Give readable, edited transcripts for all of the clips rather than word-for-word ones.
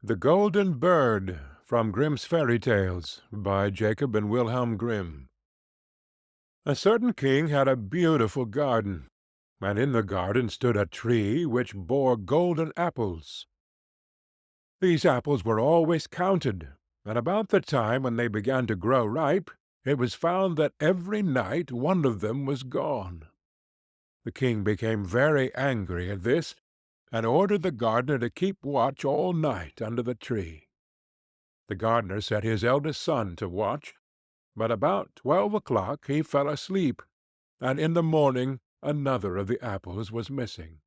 The Golden Bird, from Grimm's Fairy Tales, by Jacob and Wilhelm Grimm. A certain king had a beautiful garden, and in the garden stood a tree which bore golden apples. These apples were always counted, and about the time when they began to grow ripe, it was found that every night one of them was gone. The king became very angry at this, and ordered the gardener to keep watch all night under the tree. The gardener set his eldest son to watch, but about 12 o'clock he fell asleep, and in the morning another of the apples was missing.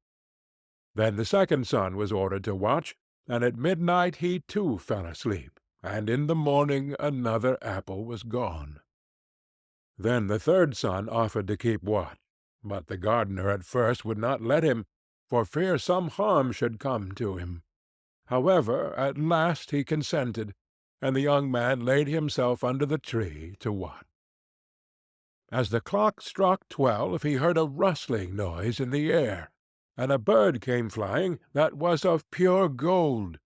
Then the second son was ordered to watch, and at midnight he too fell asleep, and in the morning another apple was gone. Then the third son offered to keep watch, but the gardener at first would not let him, for fear some harm should come to him. However, at last he consented, and the young man laid himself under the tree to watch. As the clock struck 12 he heard a rustling noise in the air, and a bird came flying that was of pure gold,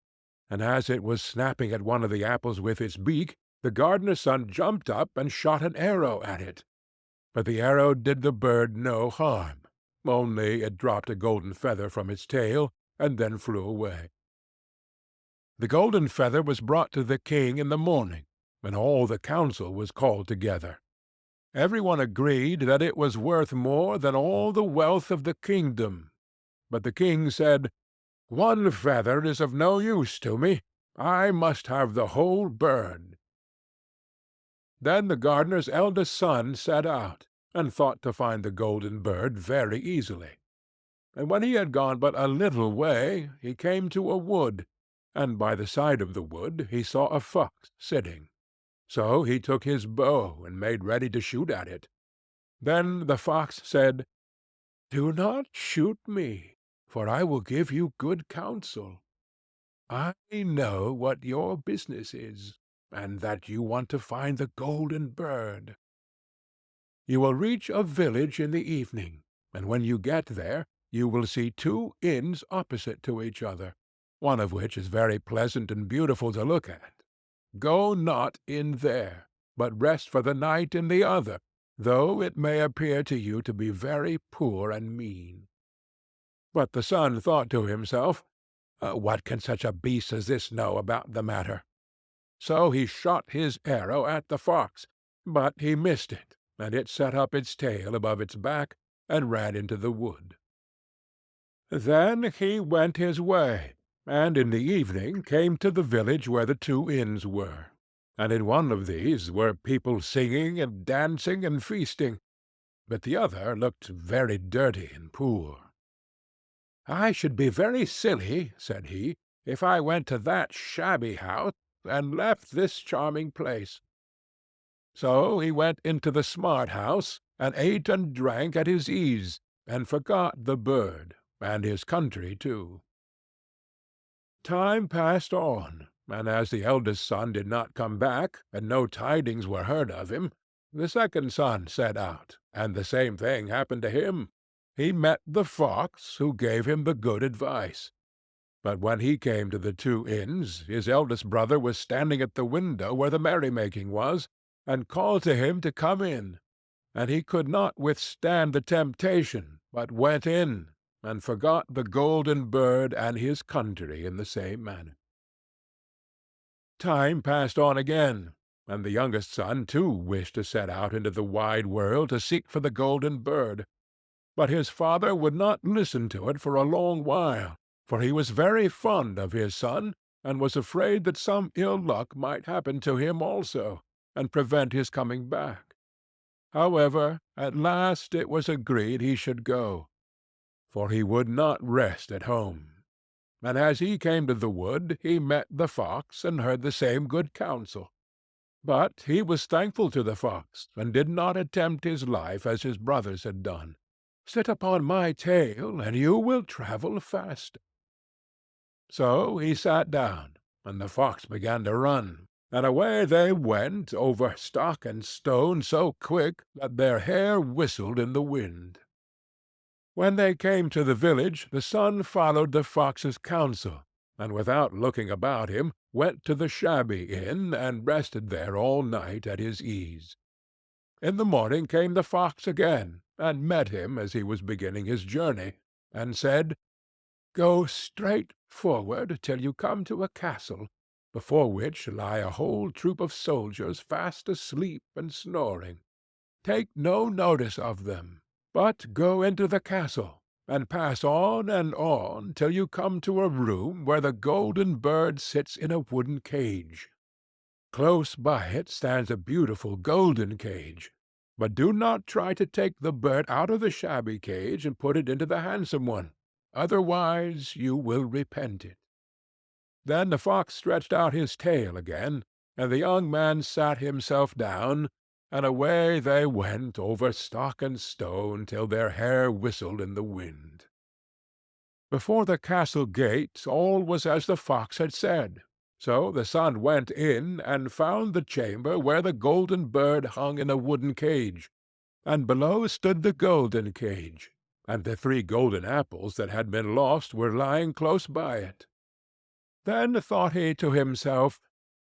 and as it was snapping at one of the apples with its beak, the gardener's son jumped up and shot an arrow at it. But the arrow did the bird no harm, only it dropped a golden feather from its tail, and then flew away. The golden feather was brought to the king in the morning, and all the council was called together. Every one agreed that it was worth more than all the wealth of the kingdom. But the king said, "One feather is of no use to me. I must have the whole bird." Then the gardener's eldest son set out, and thought to find the golden bird very easily. And when he had gone but a little way, he came to a wood, and by the side of the wood he saw a fox sitting. So he took his bow and made ready to shoot at it. Then the fox said, "Do not shoot me, for I will give you good counsel. I know what your business is, and that you want to find the golden bird. You will reach a village in the evening, and when you get there, you will see two inns opposite to each other, one of which is very pleasant and beautiful to look at. Go not in there, but rest for the night in the other, though it may appear to you to be very poor and mean." But the son thought to himself, "What can such a beast as this know about the matter?" So he shot his arrow at the fox, but he missed it, and it set up its tail above its back, and ran into the wood. Then he went his way, and in the evening came to the village where the two inns were, and in one of these were people singing and dancing and feasting, but the other looked very dirty and poor. "I should be very silly," said he, "if I went to that shabby house, and left this charming place." So he went into the smart house, and ate and drank at his ease, and forgot the bird, and his country too. Time passed on, and as the eldest son did not come back, and no tidings were heard of him, the second son set out, and the same thing happened to him. He met the fox, who gave him the good advice. But when he came to the two inns, his eldest brother was standing at the window where the merrymaking was, and called to him to come in. And he could not withstand the temptation, but went in, and forgot the golden bird and his country in the same manner. Time passed on again, and the youngest son too wished to set out into the wide world to seek for the golden bird. But his father would not listen to it for a long while, for he was very fond of his son, and was afraid that some ill luck might happen to him also, and prevent his coming back. However, at last it was agreed he should go, for he would not rest at home. And as he came to the wood, he met the fox, and heard the same good counsel. But he was thankful to the fox, and did not attempt his life as his brothers had done. "Sit upon my tail, and you will travel faster." So he sat down, and the fox began to run, and away they went over stock and stone so quick that their hair whistled in the wind. When they came to the village, the son followed the fox's counsel, and without looking about him went to the shabby inn, and rested there all night at his ease. In the morning came the fox again, and met him as he was beginning his journey, and said, "Go straight forward till you come to a castle, before which lie a whole troop of soldiers fast asleep and snoring. Take no notice of them, but go into the castle, and pass on till you come to a room where the golden bird sits in a wooden cage. Close by it stands a beautiful golden cage, but do not try to take the bird out of the shabby cage and put it into the handsome one, otherwise you will repent it." Then the fox stretched out his tail again, and the young man sat himself down, and away they went over stock and stone till their hair whistled in the wind. Before the castle gate all was as the fox had said, so the son went in and found the chamber where the golden bird hung in a wooden cage, and below stood the golden cage, and the 3 golden apples that had been lost were lying close by it. Then thought he to himself,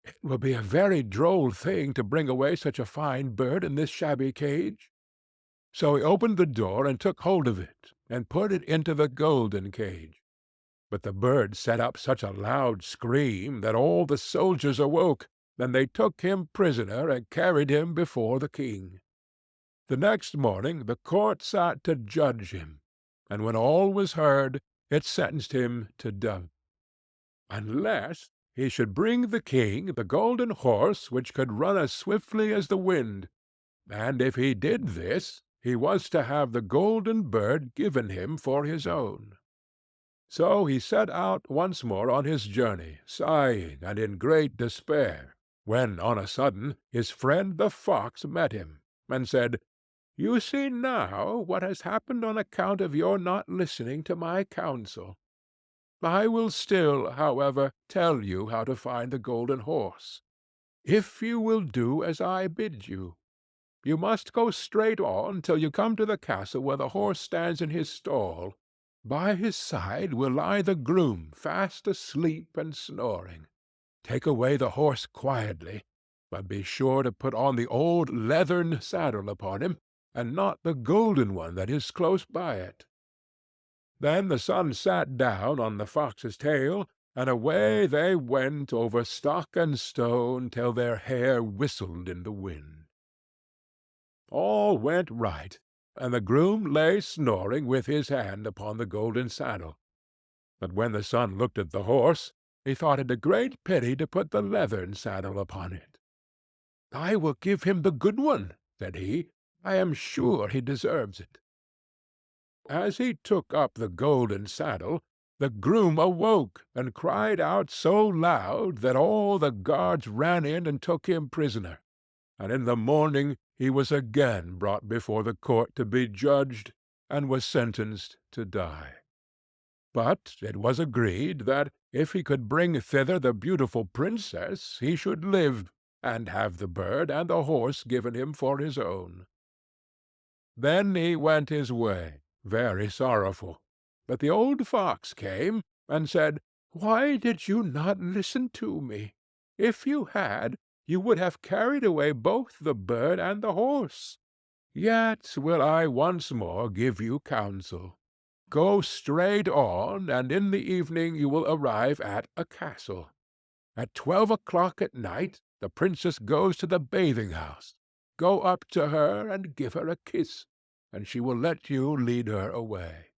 "It will be a very droll thing to bring away such a fine bird in this shabby cage." So he opened the door and took hold of it, and put it into the golden cage. But the bird set up such a loud scream that all the soldiers awoke, and they took him prisoner and carried him before the king. The next morning the court sat to judge him, and when all was heard, it sentenced him to death, unless he should bring the king the golden horse which could run as swiftly as the wind, and if he did this, he was to have the golden bird given him for his own. So he set out once more on his journey, sighing and in great despair, when on a sudden his friend the fox met him, and said, "You see now what has happened on account of your not listening to my counsel. I will still, however, tell you how to find the golden horse, if you will do as I bid you. You must go straight on till you come to the castle where the horse stands in his stall. By his side will lie the groom, fast asleep and snoring. Take away the horse quietly, but be sure to put on the old leathern saddle upon him, and not the golden one that is close by it." Then the son sat down on the fox's tail, and away they went over stock and stone till their hair whistled in the wind. All went right, and the groom lay snoring with his hand upon the golden saddle. But when the son looked at the horse, he thought it a great pity to put the leathern saddle upon it. "I will give him the good one," said he. "I am sure he deserves it." As he took up the golden saddle, the groom awoke, and cried out so loud that all the guards ran in and took him prisoner, and in the morning he was again brought before the court to be judged, and was sentenced to die. But it was agreed that, if he could bring thither the beautiful princess, he should live, and have the bird and the horse given him for his own. Then he went his way, very sorrowful. But the old fox came, and said, "Why did you not listen to me? If you had, you would have carried away both the bird and the horse. Yet will I once more give you counsel. Go straight on, and in the evening you will arrive at a castle. At 12 o'clock at night the princess goes to the bathing-house. Go up to her and give her a kiss, and she will let you lead her away.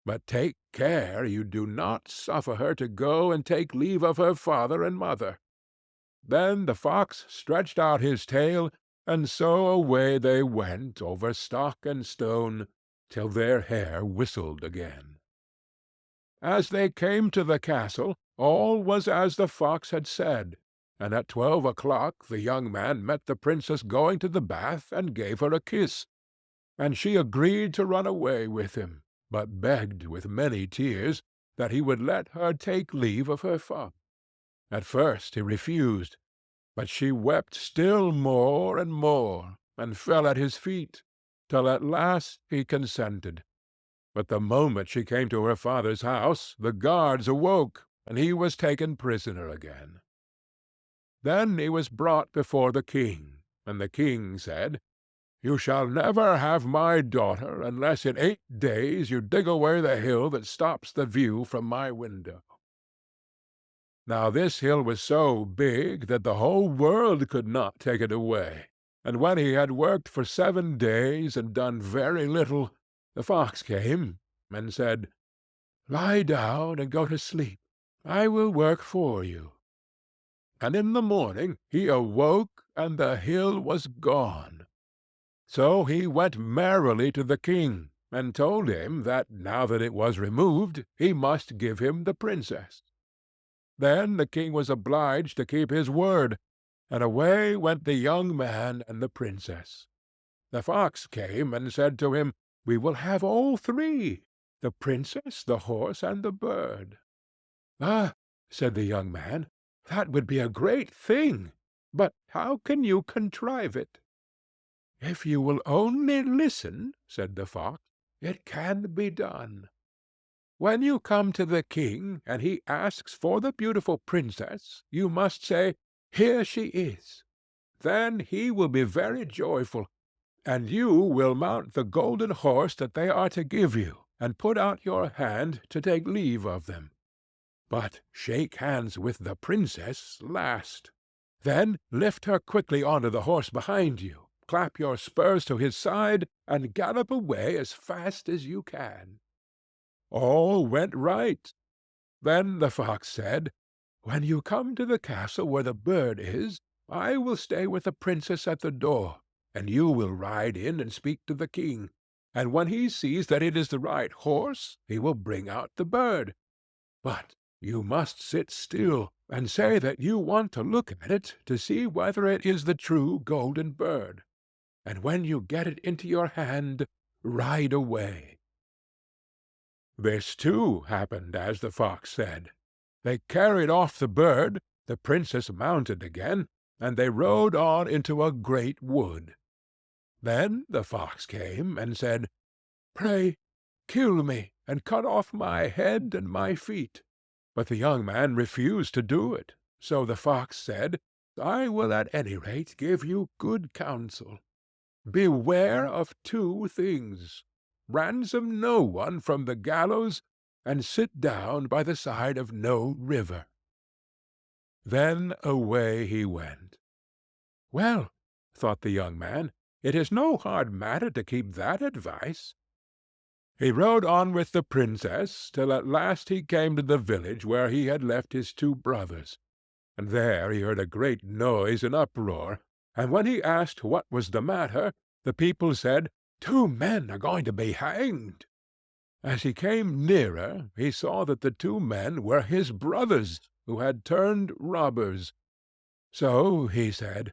But take care you do not suffer her to go and take leave of her father and mother." Then the fox stretched out his tail, and so away they went over stock and stone, till their hair whistled again. As they came to the castle, all was as the fox had said, and at 12 o'clock the young man met the princess going to the bath, and gave her a kiss, and she agreed to run away with him, but begged with many tears that he would let her take leave of her father. At first he refused, but she wept still more and more, and fell at his feet, till at last he consented. But the moment she came to her father's house, the guards awoke, and he was taken prisoner again. Then he was brought before the king, and the king said, "You shall never have my daughter unless in 8 days you dig away the hill that stops the view from my window." Now this hill was so big that the whole world could not take it away, and when he had worked for 7 days and done very little, the fox came and said, "Lie down and go to sleep. I will work for you." And in the morning he awoke, and the hill was gone. So he went merrily to the king, and told him that now that it was removed, he must give him the princess. Then the king was obliged to keep his word, and away went the young man and the princess. The fox came and said to him, "We will have all three, the princess, the horse, and the bird." "Ah," said the young man, "that would be a great thing, but how can you contrive it?" "If you will only listen," said the fox, "it can be done. When you come to the king, and he asks for the beautiful princess, you must say, 'Here she is.' Then he will be very joyful, and you will mount the golden horse that they are to give you, and put out your hand to take leave of them. But shake hands with the princess last. Then lift her quickly onto the horse behind you, clap your spurs to his side, and gallop away as fast as you can." All went right. Then the fox said, "When you come to the castle where the bird is, I will stay with the princess at the door, and you will ride in and speak to the king, and when he sees that it is the right horse, he will bring out the bird. But you must sit still, and say that you want to look at it to see whether it is the true golden bird. And when you get it into your hand, ride away." This, too, happened as the fox said. They carried off the bird, the princess mounted again, and they rode on into a great wood. Then the fox came and said, "Pray kill me, and cut off my head and my feet." But the young man refused to do it, so the fox said, "I will at any rate give you good counsel. Beware of 2 things. Ransom no one from the gallows, and sit down by the side of no river." Then away he went. "Well," thought the young man, "it is no hard matter to keep that advice." He rode on with the princess, till at last he came to the village where he had left his 2 brothers, and there he heard a great noise and uproar, and when he asked what was the matter, the people said, "2 men are going to be hanged." As he came nearer, he saw that the 2 men were his brothers, who had turned robbers. So he said,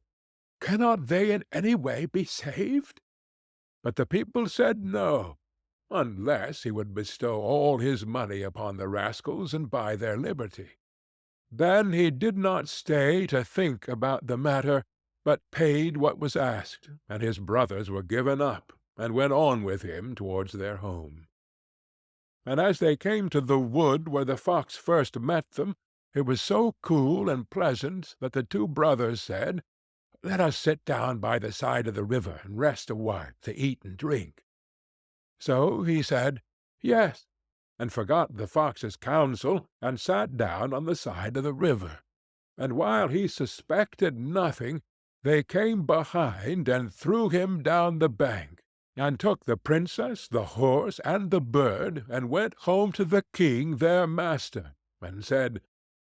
"Cannot they in any way be saved?" But the people said no, unless he would bestow all his money upon the rascals and buy their liberty. Then he did not stay to think about the matter, but paid what was asked, and his brothers were given up, and went on with him towards their home. And as they came to the wood where the fox first met them, it was so cool and pleasant that the 2 brothers said, "Let us sit down by the side of the river and rest awhile to eat and drink." So he said, "Yes," and forgot the fox's counsel, and sat down on the side of the river. And while he suspected nothing, they came behind and threw him down the bank, and took the princess, the horse, and the bird, and went home to the king their master, and said,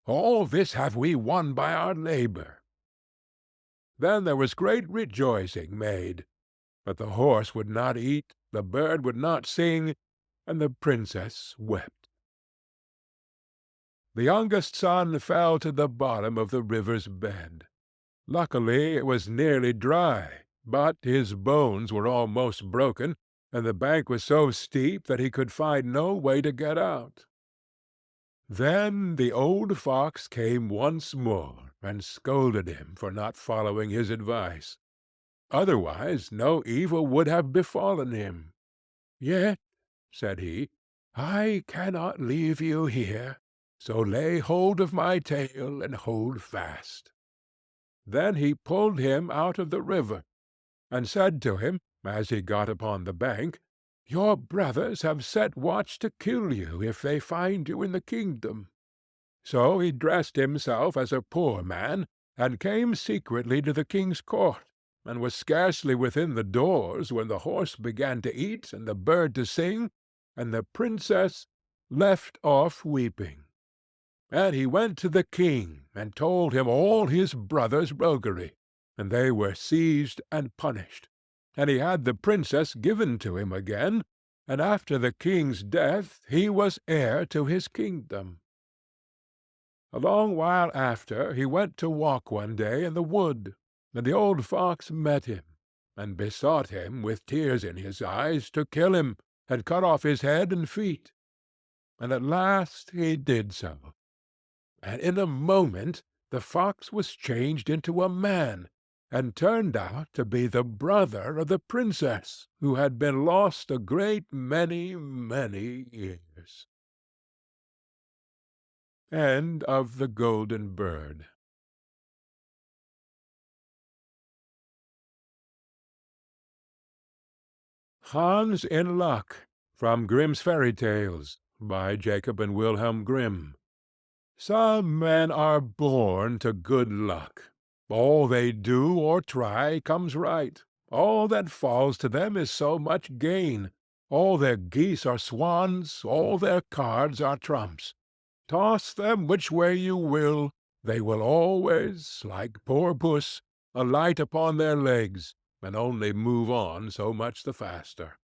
"All this have we won by our labor." Then there was great rejoicing made, but the horse would not eat, the bird would not sing, and the princess wept. The youngest son fell to the bottom of the river's bed. Luckily it was nearly dry, but his bones were almost broken, and the bank was so steep that he could find no way to get out. Then the old fox came once more, and scolded him for not following his advice. Otherwise no evil would have befallen him. "Yet," said he, "I cannot leave you here, So lay hold of my tail and hold fast." Then he pulled him out of the river, and said to him, as he got upon the bank, "Your brothers have set watch to kill you if they find you in the kingdom." So he dressed himself as a poor man, and came secretly to the king's court, and was scarcely within the doors when the horse began to eat and the bird to sing, and the princess left off weeping. And he went to the king, and told him all his brothers' roguery, and they were seized and punished. And he had the princess given to him again, and after the king's death he was heir to his kingdom. A long while after he went to walk one day in the wood, and the old fox met him, and besought him, with tears in his eyes, to kill him, and cut off his head and feet. And at last he did so, and in a moment the fox was changed into a man, and turned out to be the brother of the princess, who had been lost a great many, many years. End of The Golden Bird. Hans in Luck, from Grimm's Fairy Tales, by Jacob and Wilhelm Grimm. Some men are born to good luck. All they do or try comes right. All that falls to them is so much gain. All their geese are swans, all their cards are trumps. Toss them which way you will, they will always, like poor puss, alight upon their legs, and only move on so much the faster.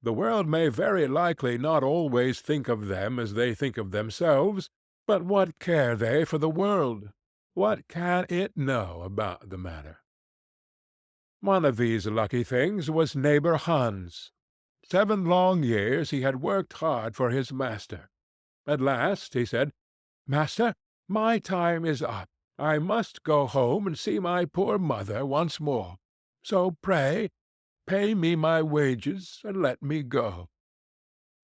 The world may very likely not always think of them as they think of themselves, but what care they for the world? What can it know about the matter? One of these lucky things was neighbor Hans. 7 long years he had worked hard for his master. At last he said, "Master, my time is up. I must go home and see my poor mother once more. So pray, pay me my wages, and let me go."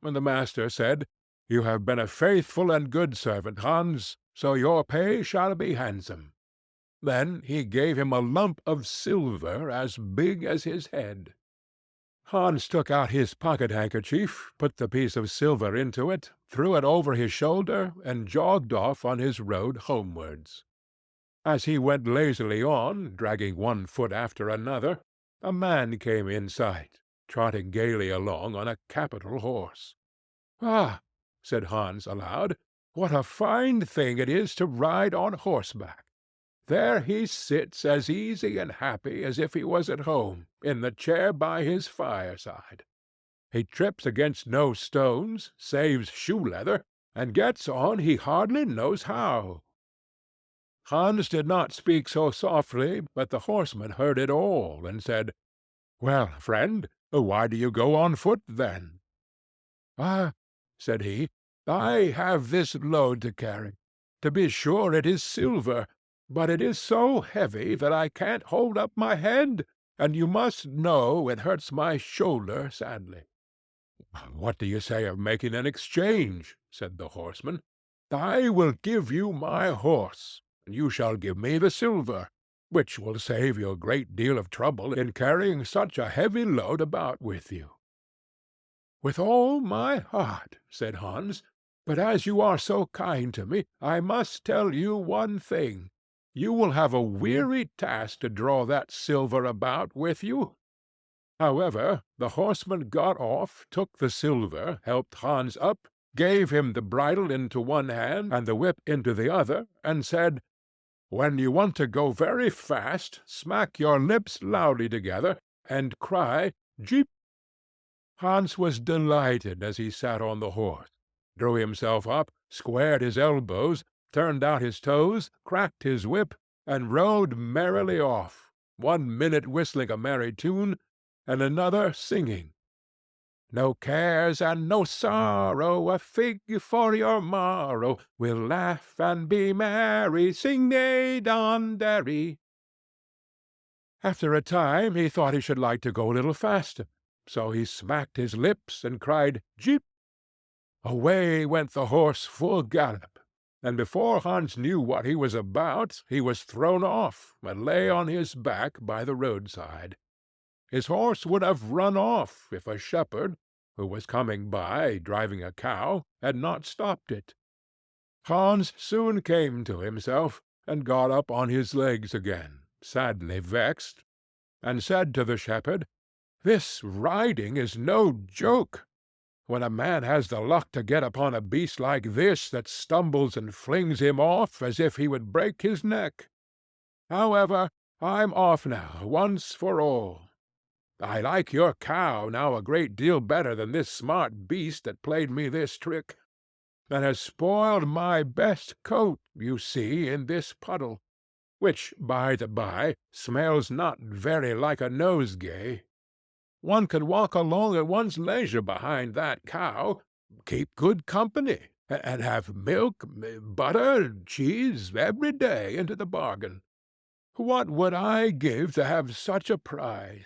And the master said, "You have been a faithful and good servant, Hans, so your pay shall be handsome." Then he gave him a lump of silver as big as his head. Hans took out his pocket-handkerchief, put the piece of silver into it, threw it over his shoulder, and jogged off on his road homewards. As he went lazily on, dragging one foot after another, a man came in sight, trotting gaily along on a capital horse. "Ah," said Hans aloud, "what a fine thing it is to ride on horseback! There he sits as easy and happy as if he was at home, in the chair by his fireside. He trips against no stones, saves shoe-leather, and gets on he hardly knows how." Hans did not speak so softly, but the horseman heard it all, and said, "Well, friend, why do you go on foot, then?" "Ah," said he, "I have this load to carry. To be sure it is silver, but it is so heavy that I can't hold up my head, and you must know it hurts my shoulder sadly." "What do you say of making an exchange?" said the horseman. "I will give you my horse, and you shall give me the silver, which will save you a great deal of trouble in carrying such a heavy load about with you." "With all my heart," said Hans, "but as you are so kind to me, I must tell you one thing. You will have a weary task to draw that silver about with you." However, the horseman got off, took the silver, helped Hans up, gave him the bridle into one hand and the whip into the other, and said, "When you want to go very fast, smack your lips loudly together, and cry 'Jeep.'" Hans was delighted as he sat on the horse, drew himself up, squared his elbows, turned out his toes, cracked his whip, and rode merrily off, 1 minute whistling a merry tune, and another singing, "No cares and no sorrow, a fig for your morrow, we'll laugh and be merry, sing neigh don derry." After a time he thought he should like to go a little faster, so he smacked his lips and cried "Jeep." Away went the horse full gallop, and before Hans knew what he was about, he was thrown off, and lay on his back by the roadside. His horse would have run off if a shepherd, who was coming by driving a cow, had not stopped it. Hans soon came to himself, and got up on his legs again, sadly vexed, and said to the shepherd, "This riding is no joke. When a man has the luck to get upon a beast like this that stumbles and flings him off as if he would break his neck. However, I'm off now, once for all. I like your cow now a great deal better than this smart beast that played me this trick, and has spoiled my best coat, you see, in this puddle, which, by the by, smells not very like a nosegay. One could walk along at one's leisure behind that cow, keep good company, and have milk, butter, cheese every day into the bargain. What would I give to have such a prize?"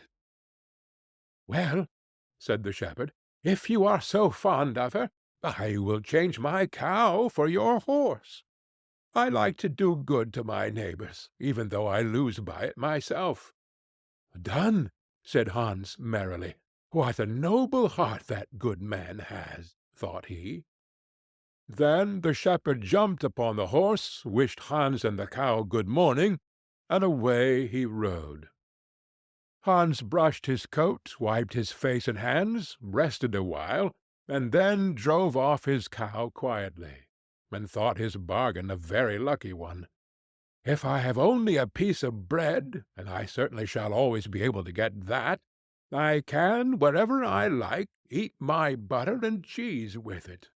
"Well," said the shepherd, "if you are so fond of her, I will change my cow for your horse. I like to do good to my neighbors, even though I lose by it myself." "Done," said Hans merrily. "What a noble heart that good man has!" thought he. Then the shepherd jumped upon the horse, wished Hans and the cow good morning, and away he rode. Hans brushed his coat, wiped his face and hands, rested awhile, and then drove off his cow quietly, and thought his bargain a very lucky one. "If I have only a piece of bread, and I certainly shall always be able to get that, I can, wherever I like, eat my butter and cheese with it.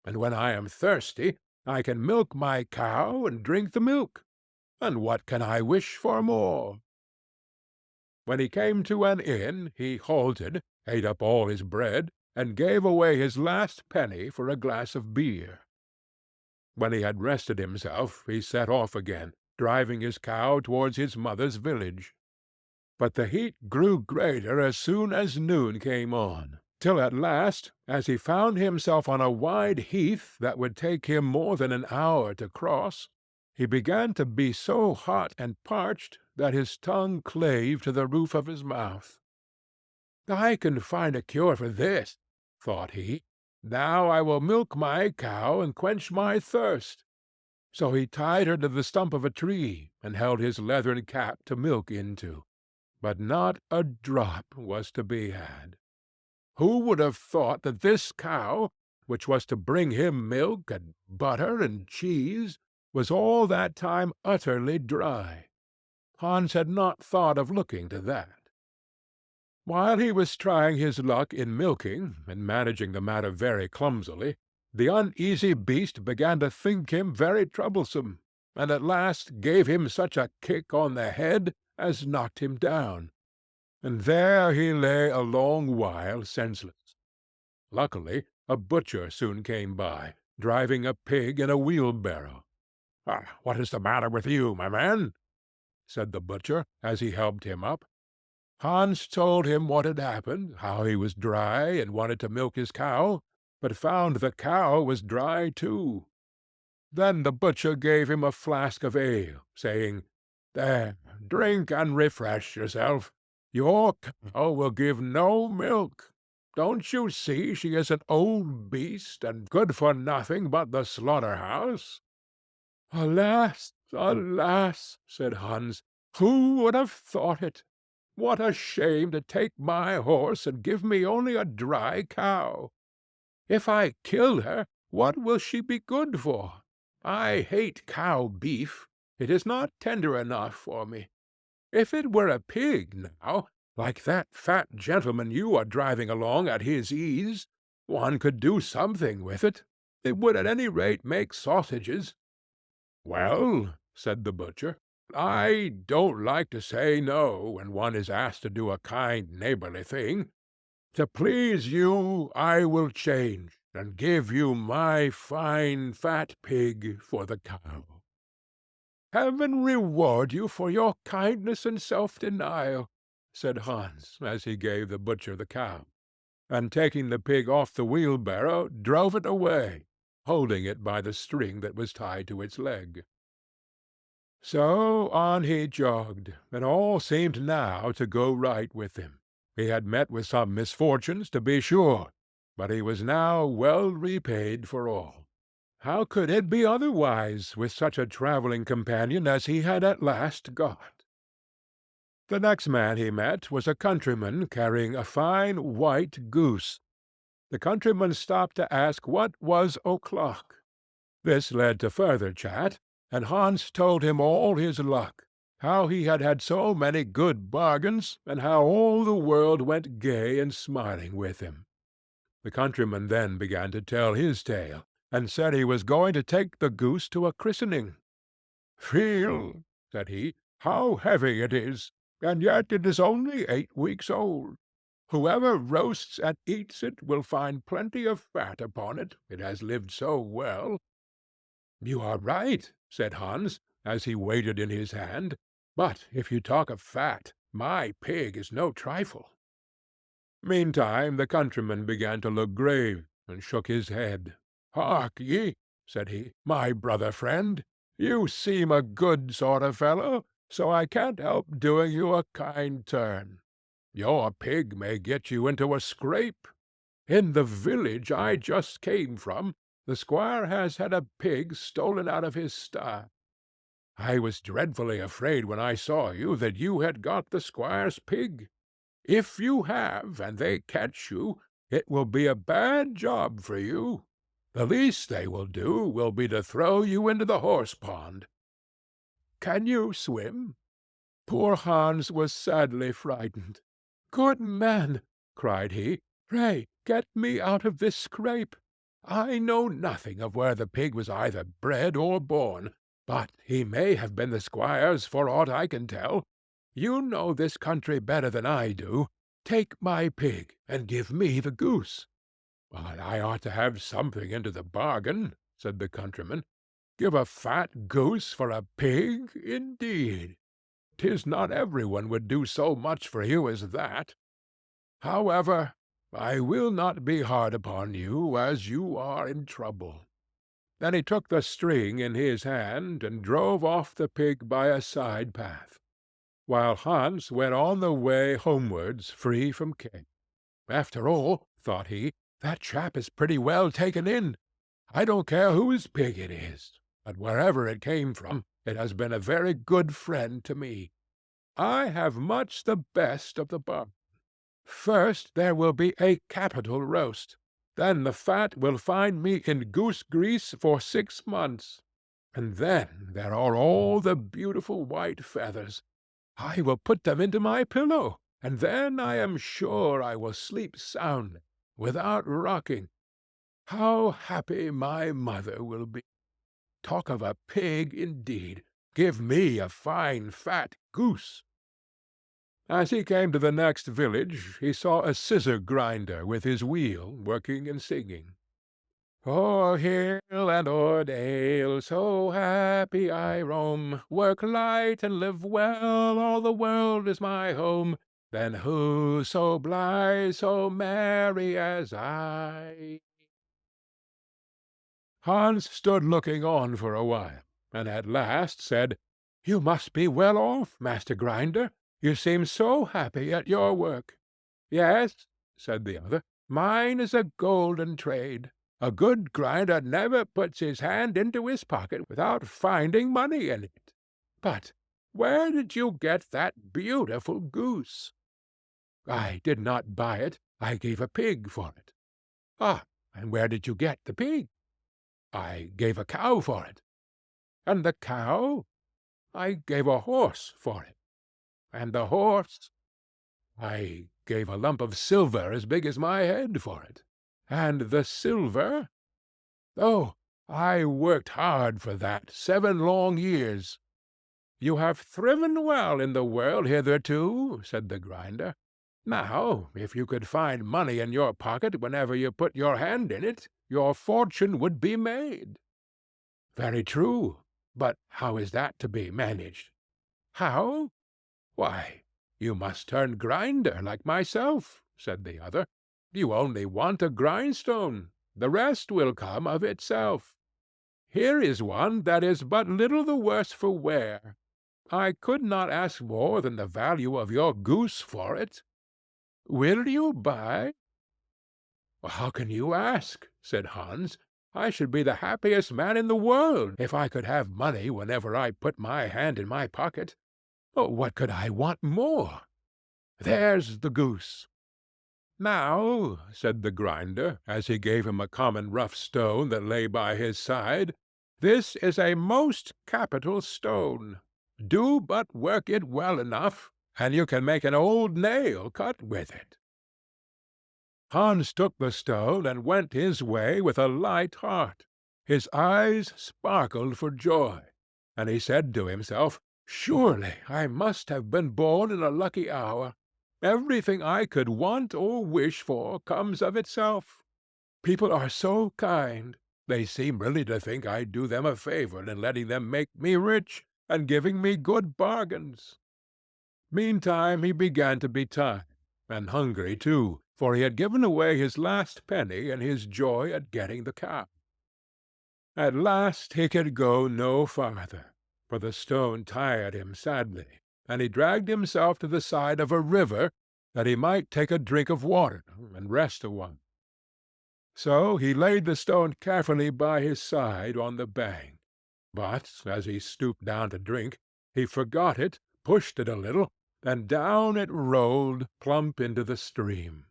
And when I am thirsty, I can milk my cow and drink the milk. And what can I wish for more?" When he came to an inn, he halted, ate up all his bread, and gave away his last penny for a glass of beer. When he had rested himself, he set off again, driving his cow towards his mother's village. But the heat grew greater as soon as noon came on, till at last, as he found himself on a wide heath that would take him more than an hour to cross, he began to be so hot and parched that his tongue clave to the roof of his mouth. "I can find a cure for this," thought he. "Now I will milk my cow and quench my thirst." So he tied her to the stump of a tree, and held his leathern cap to milk into. But not a drop was to be had. Who would have thought that this cow, which was to bring him milk and butter and cheese, was all that time utterly dry? Hans had not thought of looking to that. While he was trying his luck in milking, and managing the matter very clumsily, the uneasy beast began to think him very troublesome, and at last gave him such a kick on the head as knocked him down, and there he lay a long while senseless. Luckily, a butcher soon came by, driving a pig in a wheelbarrow. "What is the matter with you, my man?" said the butcher, as he helped him up. Hans told him what had happened, how he was dry and wanted to milk his cow, but found the cow was dry too. Then the butcher gave him a flask of ale, saying, "There, drink and refresh yourself. Your cow will give no milk. Don't you see she is an old beast, and good for nothing but the slaughter-house?" "Alas, alas!" said Hans, "who would have thought it? What a shame to take my horse and give me only a dry cow! If I kill her, what will she be good for? I hate cow beef. It is not tender enough for me. If it were a pig, now, like that fat gentleman you are driving along at his ease, one could do something with it. It would at any rate make sausages." "Well," said the butcher, "I don't like to say no when one is asked to do a kind neighborly thing. To please you I will change, and give you my fine fat pig for the cow." "Heaven reward you for your kindness and self-denial," said Hans, as he gave the butcher the cow. and taking the pig off the wheelbarrow, drove it away, holding it by the string that was tied to its leg. So on he jogged, and all seemed now to go right with him. He had met with some misfortunes, to be sure, but he was now well repaid for all. How could it be otherwise, with such a travelling companion as he had at last got? The next man he met was a countryman carrying a fine white goose. The countryman stopped to ask what was o'clock. This led to further chat, and Hans told him all his luck, how he had had so many good bargains, and how all the world went gay and smiling with him. The countryman then began to tell his tale, and said he was going to take the goose to a christening. "Feel," said he, "how heavy it is, and yet it is only 8 weeks old. Whoever roasts and eats it will find plenty of fat upon it, it has lived so well." "You are right," said Hans, as he weighed it in his hand. "But if you talk of fat, my pig is no trifle." Meantime the countryman began to look grave, and shook his head. "Hark ye," said he, "my brother friend, you seem a good sort of fellow, so I can't help doing you a kind turn. Your pig may get you into a scrape. In the village I just came from, the squire has had a pig stolen out of his sty. I was dreadfully afraid when I saw you that you had got the squire's pig. If you have, and they catch you, it will be a bad job for you. The least they will do will be to throw you into the horse-pond. Can you swim?" Poor Hans was sadly frightened. "Good man," cried he, "pray get me out of this scrape. I know nothing of where the pig was either bred or born, but he may have been the squire's for aught I can tell. You know this country better than I do. Take my pig, and give me the goose." "But I ought to have something into the bargain," said the countryman. "Give a fat goose for a pig, indeed! 'Tis not every one would do so much for you as that. However, I will not be hard upon you, as you are in trouble." Then he took the string in his hand, and drove off the pig by a side path, while Hans went on the way homewards free from care. "After all," thought he, "that chap is pretty well taken in. I don't care whose pig it is, but wherever it came from, it has been a very good friend to me. I have much the best of the bargain. First there will be a capital roast. Then the fat will find me in goose grease for 6 months. And then there are all the beautiful white feathers. I will put them into my pillow, and then I am sure I will sleep soundly, without rocking. How happy my mother will be! Talk of a pig, indeed! Give me a fine fat goose." As he came to the next village, he saw a scissor grinder with his wheel, working and singing. "O'er hill and o'er dale, so happy I roam, work light and live well, all the world is my home. Then who so blithe, so merry as I?" Hans stood looking on for a while, and at last said, "You must be well off, Master Grinder. You seem so happy at your work." "Yes," said the other, "mine is a golden trade. A good grinder never puts his hand into his pocket without finding money in it. But where did you get that beautiful goose?" "I did not buy it. I gave a pig for it." "Ah, and where did you get the pig?" "I gave a cow for it." "And the cow?" "I gave a horse for it." "And the horse?" "I gave a lump of silver as big as my head for it." "And the silver?" "Oh, I worked hard for that 7 long years." "You have thriven well in the world hitherto," said the grinder. "Now, if you could find money in your pocket whenever you put your hand in it, your fortune would be made." "Very true. But how is that to be managed?" "How? Why, you must turn grinder like myself," said the other. You only want a grindstone. The rest will come of itself. Here is one that is but little the worse for wear. I could not ask more than the value of your goose for it. Will you buy?" "How can you ask?" said Hans. "I should be the happiest man in the world if I could have money whenever I put my hand in my pocket. What could I want more? There's the goose." "Now," said the grinder, as he gave him a common rough stone that lay by his side, "this is a most capital stone. Do but work it well enough, and you can make an old nail cut with it." Hans took the stone and went his way with a light heart. His eyes sparkled for joy, and he said to himself, "Surely I must have been born in a lucky hour. Everything I could want or wish for comes of itself. People are so kind. They seem really to think I do them a favor in letting them make me rich, and giving me good bargains." Meantime he began to be tired, and hungry too, for he had given away his last penny in his joy at getting the cow. At last he could go no farther, for the stone tired him sadly, and he dragged himself to the side of a river, that he might take a drink of water and rest awhile. So he laid the stone carefully by his side on the bank, but, as he stooped down to drink, he forgot it, pushed it a little, and down it rolled plump into the stream.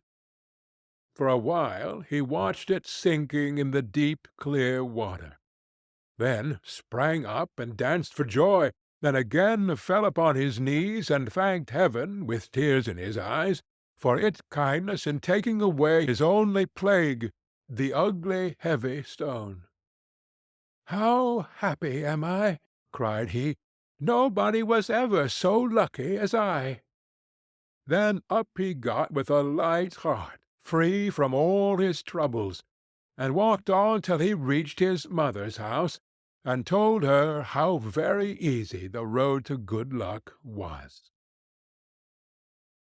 For a while he watched it sinking in the deep, clear water, then sprang up and danced for joy, then again fell upon his knees and thanked heaven, with tears in his eyes, for its kindness in taking away his only plague, the ugly, heavy stone. "How happy am I!" cried he. "Nobody was ever so lucky as I." Then up he got with a light heart, free from all his troubles, and walked on till he reached his mother's house, and told her how very easy the road to good luck was.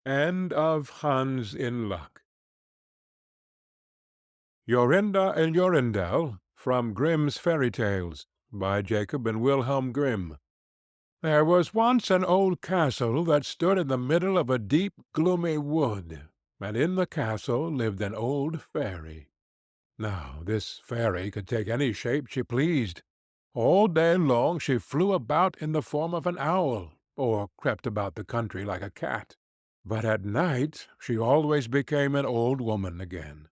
End of Hans in Luck. Jorinda and Jorindel, from Grimm's Fairy Tales, by Jacob and Wilhelm Grimm. There was once an old castle that stood in the middle of a deep, gloomy wood, and in the castle lived an old fairy. Now this fairy could take any shape she pleased. All day long she flew about in the form of an owl, or crept about the country like a cat. But at night she always became an old woman again.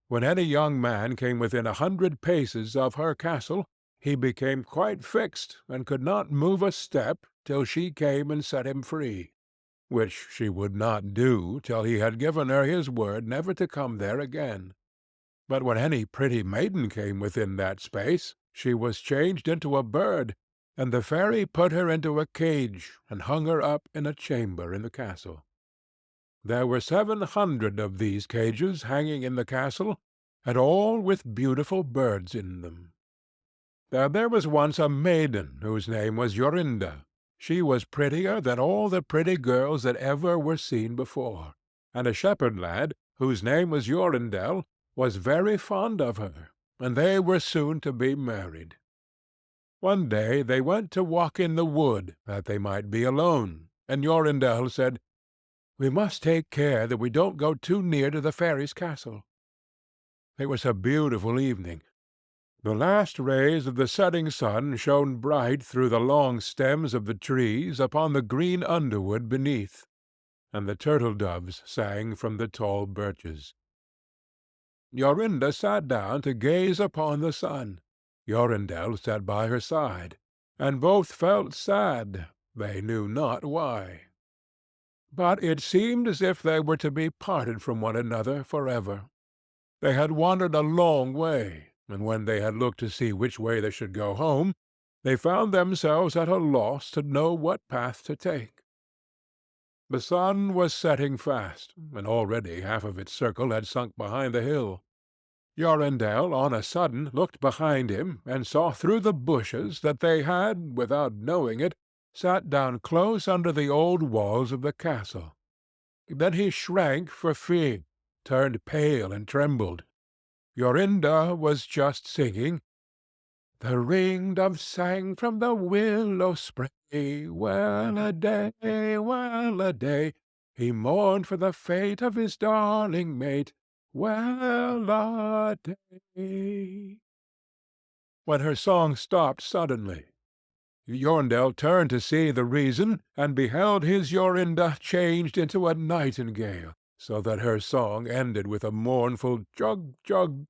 When any young man came within 100 paces of her castle, he became quite fixed, and could not move a step till she came and set him free, which she would not do till he had given her his word never to come there again. But when any pretty maiden came within that space, she was changed into a bird, and the fairy put her into a cage, and hung her up in a chamber in the castle. There were 700 of these cages hanging in the castle, and all with beautiful birds in them. There was once a maiden whose name was Jorinda. She was prettier than all the pretty girls that ever were seen before, and a shepherd lad, whose name was Jorindel, was very fond of her, and they were soon to be married. One day they went to walk in the wood, that they might be alone, and Jorindel said, "We must take care that we don't go too near to the fairy's castle." It was a beautiful evening. The last rays of the setting sun shone bright through the long stems of the trees upon the green underwood beneath, and the turtle-doves sang from the tall birches. Jorinda sat down to gaze upon the sun. Jorindel sat by her side, and both felt sad, they knew not why. But it seemed as if they were to be parted from one another forever. They had wandered a long way, and when they had looked to see which way they should go home, they found themselves at a loss to know what path to take. The sun was setting fast, and already half of its circle had sunk behind the hill. Jorindel on a sudden looked behind him, and saw through the bushes that they had, without knowing it, sat down close under the old walls of the castle. Then he shrank for fear, turned pale and trembled. Jorinda was just singing, "The ring-dove sang from the willow spray, well-a-day, well-a-day. He mourned for the fate of his darling mate, well-a-day," when her song stopped suddenly. Jorndel turned to see the reason, and beheld his Jorinda changed into a nightingale, so that her song ended with a mournful jug, jug.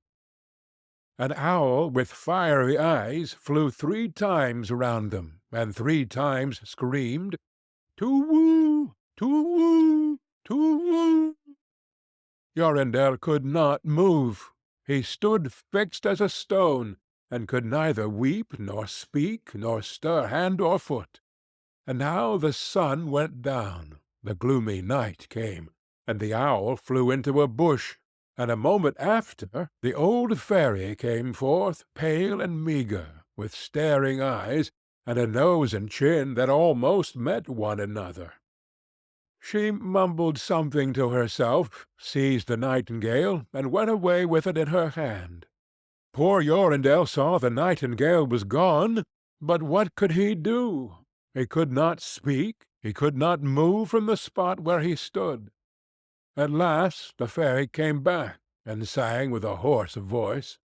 An owl with fiery eyes flew 3 times round them, and 3 times screamed, "Tu-woo! Tu-woo! Tu-woo!" Jorindel could not move. He stood fixed as a stone, and could neither weep, nor speak, nor stir hand or foot. And now the sun went down, the gloomy night came, and the owl flew into a bush, and a moment after the old fairy came forth, pale and meagre, with staring eyes, and a nose and chin that almost met one another. She mumbled something to herself, seized the nightingale, and went away with it in her hand. Poor Jorindel saw the nightingale was gone, but what could he do? He could not speak, he could not move from the spot where he stood. At last the fairy came back, and sang with a hoarse voice,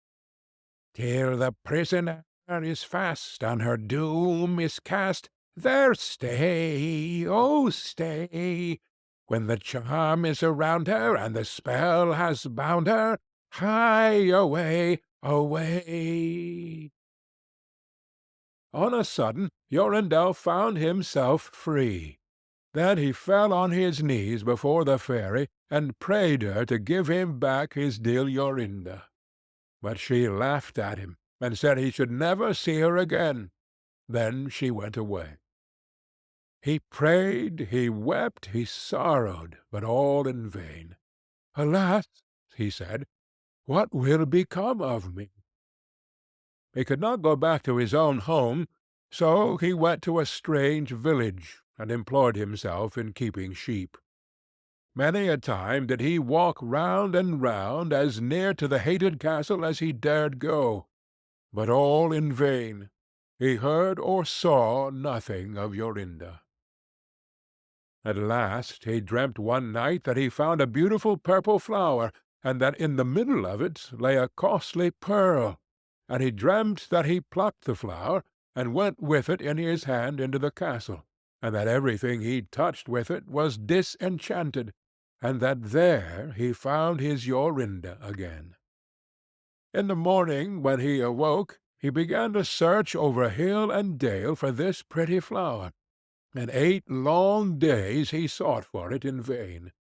"Till the prisoner is fast, and her doom is cast, there stay, oh stay! When the charm is around her, and the spell has bound her, hie away, away!" On a sudden Jorindel found himself free. Then he fell on his knees before the fairy, and prayed her to give him back his dear Jorinda. But she laughed at him, and said he should never see her again. Then she went away. He prayed, he wept, he sorrowed, but all in vain. "Alas," he said, "what will become of me?" He could not go back to his own home, so he went to a strange village, and employed himself in keeping sheep. Many a time did he walk round and round, as near to the hated castle as he dared go, but all in vain. He heard or saw nothing of Jorinda. At last he dreamt one night that he found a beautiful purple flower, and that in the middle of it lay a costly pearl, and he dreamt that he plucked the flower, and went with it in his hand into the castle, and that everything he touched with it was disenchanted, and that there he found his Jorinda again. In the morning, when he awoke, he began to search over hill and dale for this pretty flower, and 8 long days he sought for it in vain.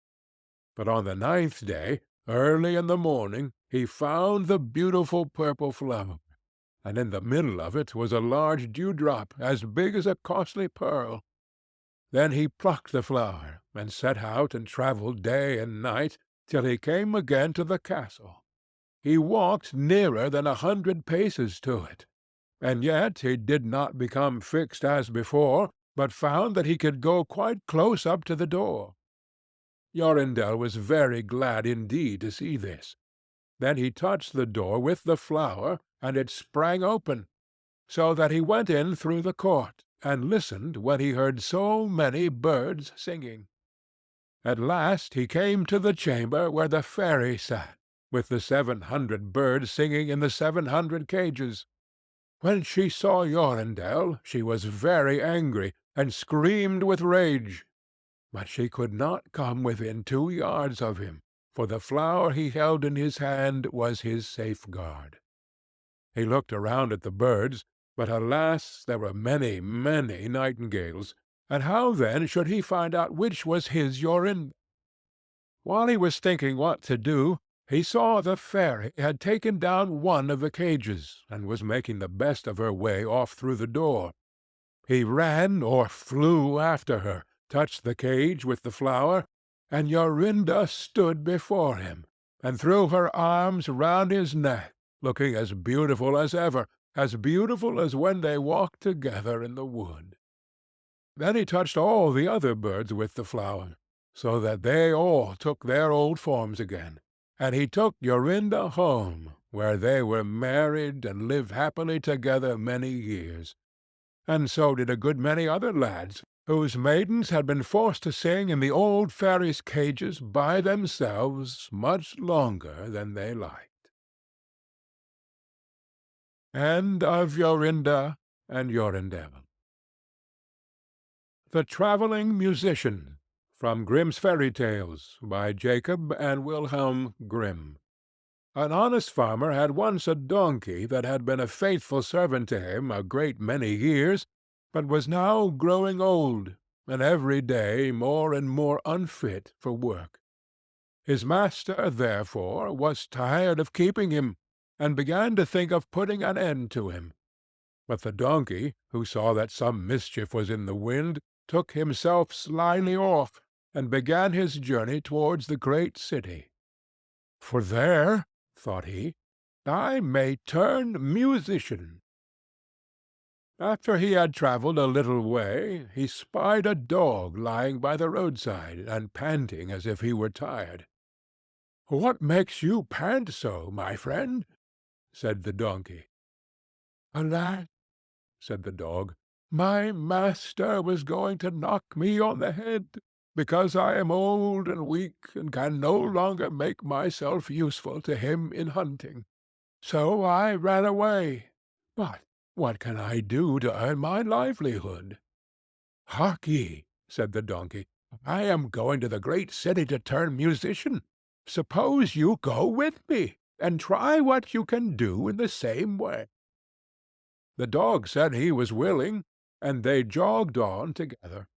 But on the 9th day, early in the morning, he found the beautiful purple flower, and in the middle of it was a large dewdrop as big as a costly pearl. Then he plucked the flower, and set out and travelled day and night, till he came again to the castle. He walked nearer than 100 paces to it, and yet he did not become fixed as before, but found that he could go quite close up to the door. Jorindel was very glad indeed to see this. Then he touched the door with the flower, and it sprang open, so that he went in through the court, and listened when he heard so many birds singing. At last he came to the chamber where the fairy sat, with the 700 birds singing in the 700 cages. When she saw Jorindel, she was very angry, and screamed with rage. But she could not come within 2 yards of him, for the flower he held in his hand was his safeguard. He looked around at the birds, but alas, there were many, many nightingales, and how then should he find out which was his Jorinda? While he was thinking what to do, he saw the fairy had taken down one of the cages, and was making the best of her way off through the door. He ran or flew after her, touched the cage with the flower, and Jorinda stood before him, and threw her arms round his neck, looking as beautiful as ever, as beautiful as when they walked together in the wood. Then he touched all the other birds with the flower, so that they all took their old forms again, and he took Jorinda home, where they were married and lived happily together many years. And so did a good many other lads, whose maidens had been forced to sing in the old fairies' cages by themselves much longer than they liked. End of Jorinda and Jorindel. The Travelling Musician, from Grimm's Fairy Tales, by Jacob and Wilhelm Grimm. An honest farmer had once a donkey that had been a faithful servant to him a great many years, but was now growing old, and every day more and more unfit for work. His master, therefore, was tired of keeping him, and began to think of putting an end to him. But the donkey, who saw that some mischief was in the wind, took himself slyly off, and began his journey towards the great city. "For there," thought he, "I may turn musician." After he had travelled a little way, he spied a dog lying by the roadside, and panting as if he were tired. "What makes you pant so, my friend?" said the donkey. "Alas," said the dog, "my master was going to knock me on the head, because I am old and weak, and can no longer make myself useful to him in hunting. So I ran away. But what can I do to earn my livelihood?" "Hark ye," said the donkey, "I am going to the great city to turn musician. Suppose you go with me, and try what you can do in the same way." The dog said he was willing, and they jogged on together.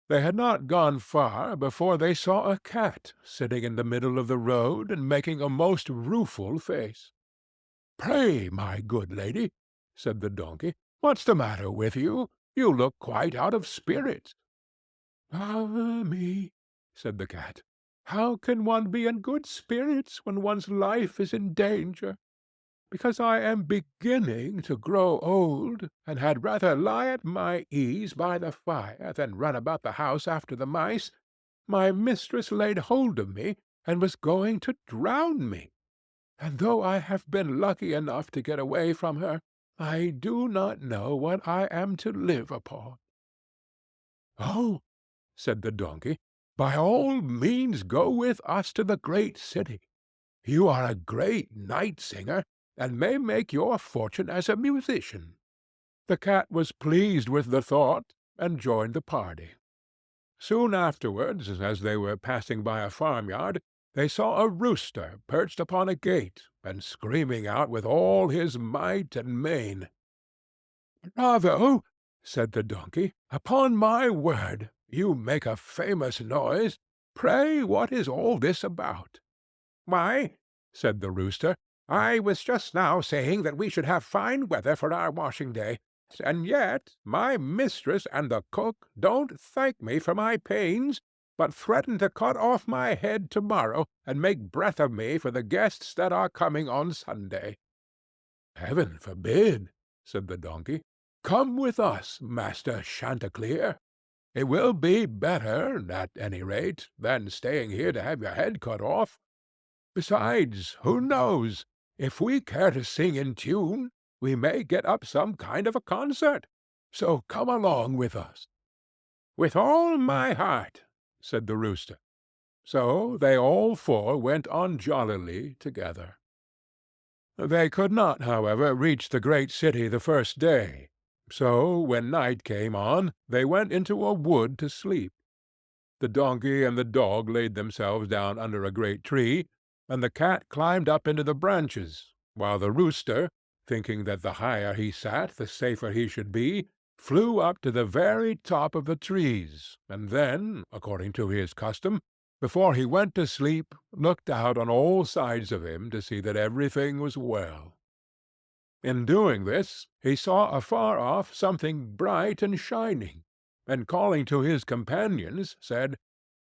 They had not gone far before they saw a cat sitting in the middle of the road and making a most rueful face. "Pray, my good lady," said the donkey, "what's the matter with you? You look quite out of spirits." "Ah me," said the cat, "how can one be in good spirits when one's life is in danger? Because I am beginning to grow old, and had rather lie at my ease by the fire than run about the house after the mice, my mistress laid hold of me, and was going to drown me. And though I have been lucky enough to get away from her, I do not know what I am to live upon." "Oh," said the donkey, "by all means go with us to the great city. You are a great night singer, and may make your fortune as a musician." The cat was pleased with the thought, and joined the party. Soon afterwards, as they were passing by a farmyard, they saw a rooster perched upon a gate, and screaming out with all his might and main. "Bravo!" said the donkey. "Upon my word, you make a famous noise. Pray, what is all this about?" "Why," said the rooster, "I was just now saying that we should have fine weather for our washing day, and yet my mistress and the cook don't thank me for my pains, but threaten to cut off my head to-morrow, and make breath of me for the guests that are coming on Sunday." "Heaven forbid!" said the donkey. "Come with us, Master Chanticleer. It will be better, at any rate, than staying here to have your head cut off. Besides, who knows? If we care to sing in tune, we may get up some kind of a concert. So come along with us." "With all my heart," said the rooster. So they all four went on jollily together. They could not, however, reach the great city the first day, so when night came on they went into a wood to sleep. The donkey and the dog laid themselves down under a great tree, and the cat climbed up into the branches, while the rooster, thinking that the higher he sat the safer he should be, flew up to the very top of the trees, and then, according to his custom, before he went to sleep, looked out on all sides of him to see that everything was well. In doing this, he saw afar off something bright and shining, and calling to his companions, said,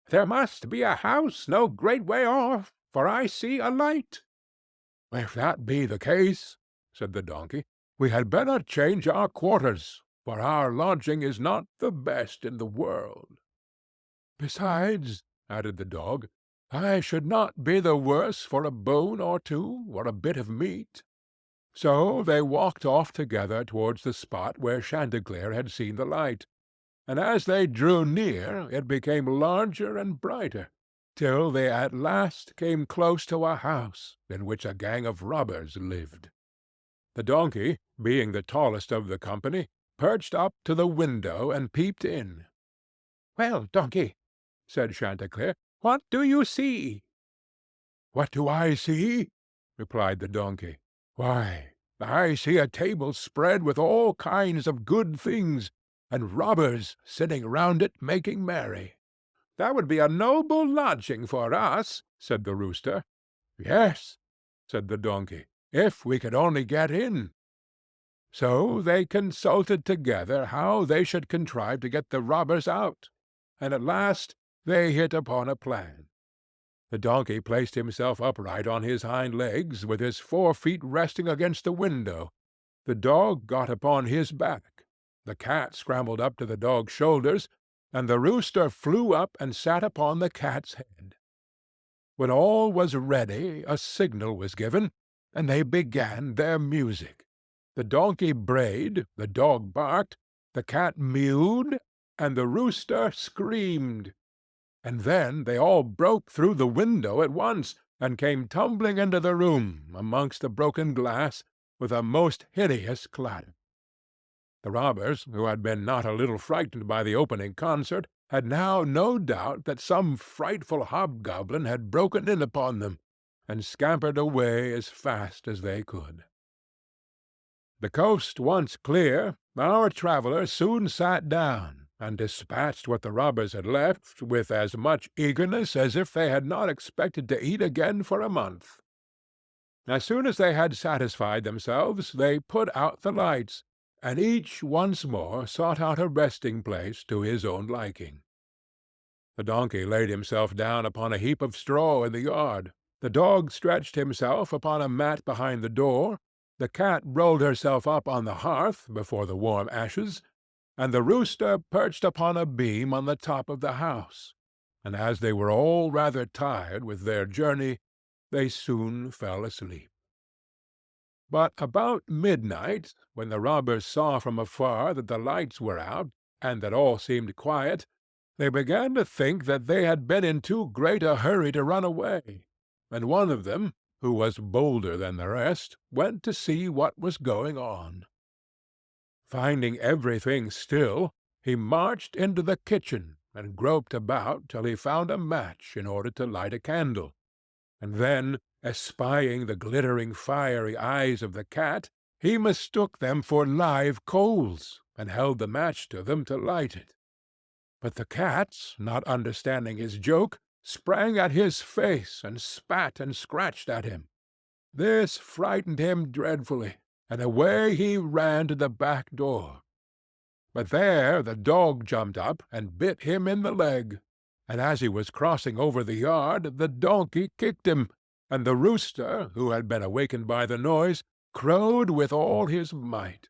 "There must be a house no great way off, for I see a light." "If that be the case," said the donkey, "we had better change our quarters, for our lodging is not the best in the world." "Besides," added the dog, I should not be the worse for a bone or two, or a bit of meat." So they walked off together towards the spot where Chanticleer had seen the light, and as they drew near it became larger and brighter, till they at last came close to a house in which a gang of robbers lived. The donkey, being the tallest of the company, perched up to the window and peeped in. "Well, donkey," said Chanticleer, "what do you see?" "What do I see?" replied the donkey. "Why, I see a table spread with all kinds of good things, and robbers sitting round it making merry." "That would be a noble lodging for us," said the rooster. "Yes," said the donkey, "if we could only get in." So they consulted together how they should contrive to get the robbers out, and at last they hit upon a plan. The donkey placed himself upright on his hind legs, with his 4 feet resting against the window. The dog got upon his back. The cat scrambled up to the dog's shoulders, and the rooster flew up and sat upon the cat's head. When all was ready, a signal was given, and they began their music. The donkey brayed, the dog barked, the cat mewed, and the rooster screamed. And then they all broke through the window at once, and came tumbling into the room, amongst the broken glass, with a most hideous clatter. The robbers, who had been not a little frightened by the opening concert, had now no doubt that some frightful hobgoblin had broken in upon them, and scampered away as fast as they could. The coast once clear, our travellers soon sat down, and dispatched what the robbers had left with as much eagerness as if they had not expected to eat again for a month. As soon as they had satisfied themselves, they put out the lights, and each once more sought out a resting-place to his own liking. The donkey laid himself down upon a heap of straw in the yard, the dog stretched himself upon a mat behind the door, the cat rolled herself up on the hearth before the warm ashes, and the rooster perched upon a beam on the top of the house, and as they were all rather tired with their journey, they soon fell asleep. But about midnight, when the robbers saw from afar that the lights were out, and that all seemed quiet, they began to think that they had been in too great a hurry to run away, and one of them, who was bolder than the rest, went to see what was going on. Finding everything still, he marched into the kitchen, and groped about till he found a match in order to light a candle, and then, espying the glittering fiery eyes of the cat, he mistook them for live coals, and held the match to them to light it. But the cat, not understanding his joke, sprang at his face, and spat and scratched at him. This frightened him dreadfully, and away he ran to the back door. But there the dog jumped up and bit him in the leg, and as he was crossing over the yard the donkey kicked him, and the rooster, who had been awakened by the noise, crowed with all his might.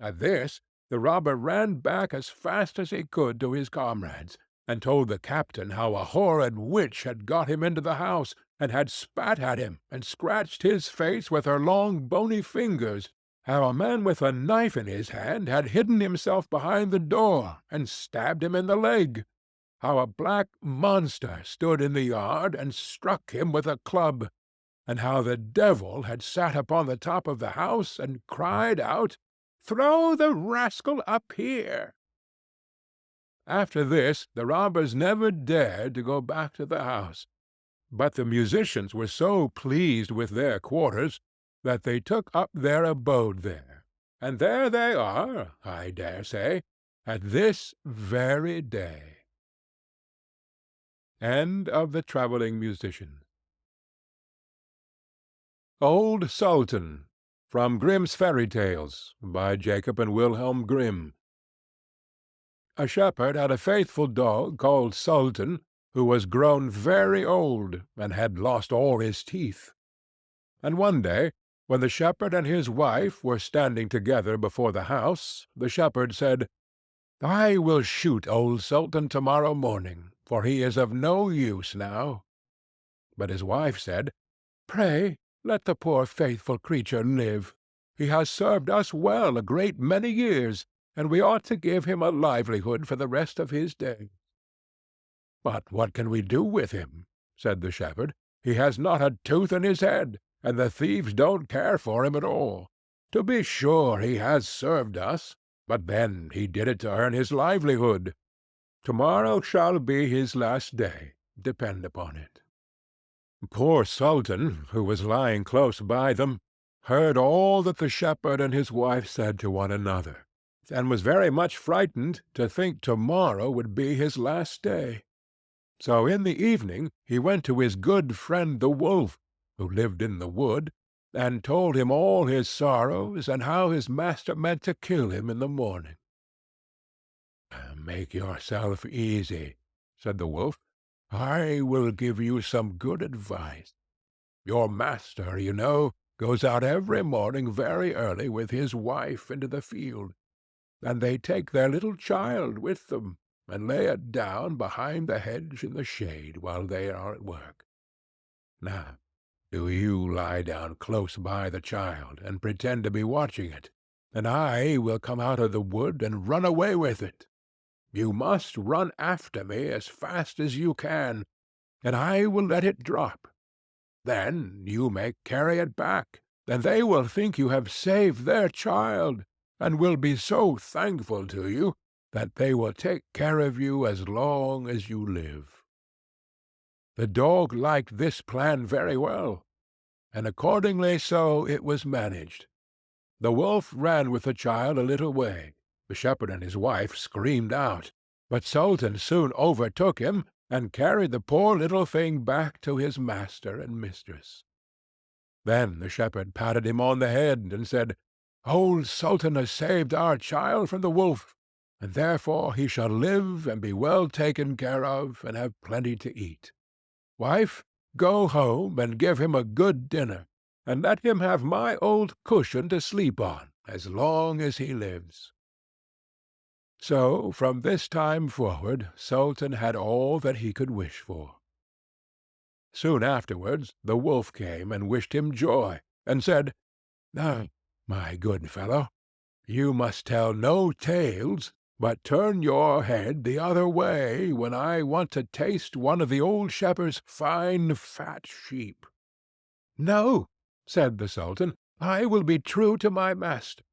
At this the robber ran back as fast as he could to his comrades, and told the captain how a horrid witch had got him into the house, and had spat at him, and scratched his face with her long bony fingers, how a man with a knife in his hand had hidden himself behind the door, and stabbed him in the leg, how a black monster stood in the yard and struck him with a club, and how the devil had sat upon the top of the house and cried out, "Throw the rascal up here!" After this the robbers never dared to go back to the house, but the musicians were so pleased with their quarters that they took up their abode there, and there they are, I dare say, at this very day. End of the Travelling Musician. Old Sultan, from Grimm's Fairy Tales, by Jacob and Wilhelm Grimm. A shepherd had a faithful dog called Sultan, who was grown very old, and had lost all his teeth. And one day, when the shepherd and his wife were standing together before the house, the shepherd said, "I will shoot old Sultan to-morrow morning, for he is of no use now. But his wife said, "Pray, let the poor faithful creature live. He has served us well a great many years, and we ought to give him a livelihood for the rest of his days." "But what can we do with him?" said the shepherd. "He has not a tooth in his head, and the thieves don't care for him at all. To be sure he has served us, but then he did it to earn his livelihood. To-morrow shall be his last day, depend upon it." Poor Sultan, who was lying close by them, heard all that the shepherd and his wife said to one another, and was very much frightened to think to-morrow would be his last day. So in the evening he went to his good friend the wolf, who lived in the wood, and told him all his sorrows, and how his master meant to kill him in the morning. "Make yourself easy," said the wolf. "I will give you some good advice. Your master, you know, goes out every morning very early with his wife into the field, and they take their little child with them, and lay it down behind the hedge in the shade while they are at work. Now, do you lie down close by the child, and pretend to be watching it, and I will come out of the wood and run away with it. You must run after me as fast as you can, and I will let it drop. Then you may carry it back, and they will think you have saved their child, and will be so thankful to you that they will take care of you as long as you live." The dog liked this plan very well, and accordingly so it was managed. The wolf ran with the child a little way. The shepherd and his wife screamed out, but Sultan soon overtook him, and carried the poor little thing back to his master and mistress. Then the shepherd patted him on the head, and said, "Old Sultan has saved our child from the wolf, and therefore he shall live and be well taken care of, and have plenty to eat. Wife, go home and give him a good dinner, and let him have my old cushion to sleep on as long as he lives." So from this time forward Sultan had all that he could wish for. Soon afterwards the wolf came and wished him joy, and said, "My good fellow, you must tell no tales, but turn your head the other way when I want to taste one of the old shepherd's fine fat sheep." "No," said the Sultan, "I will be true to my master."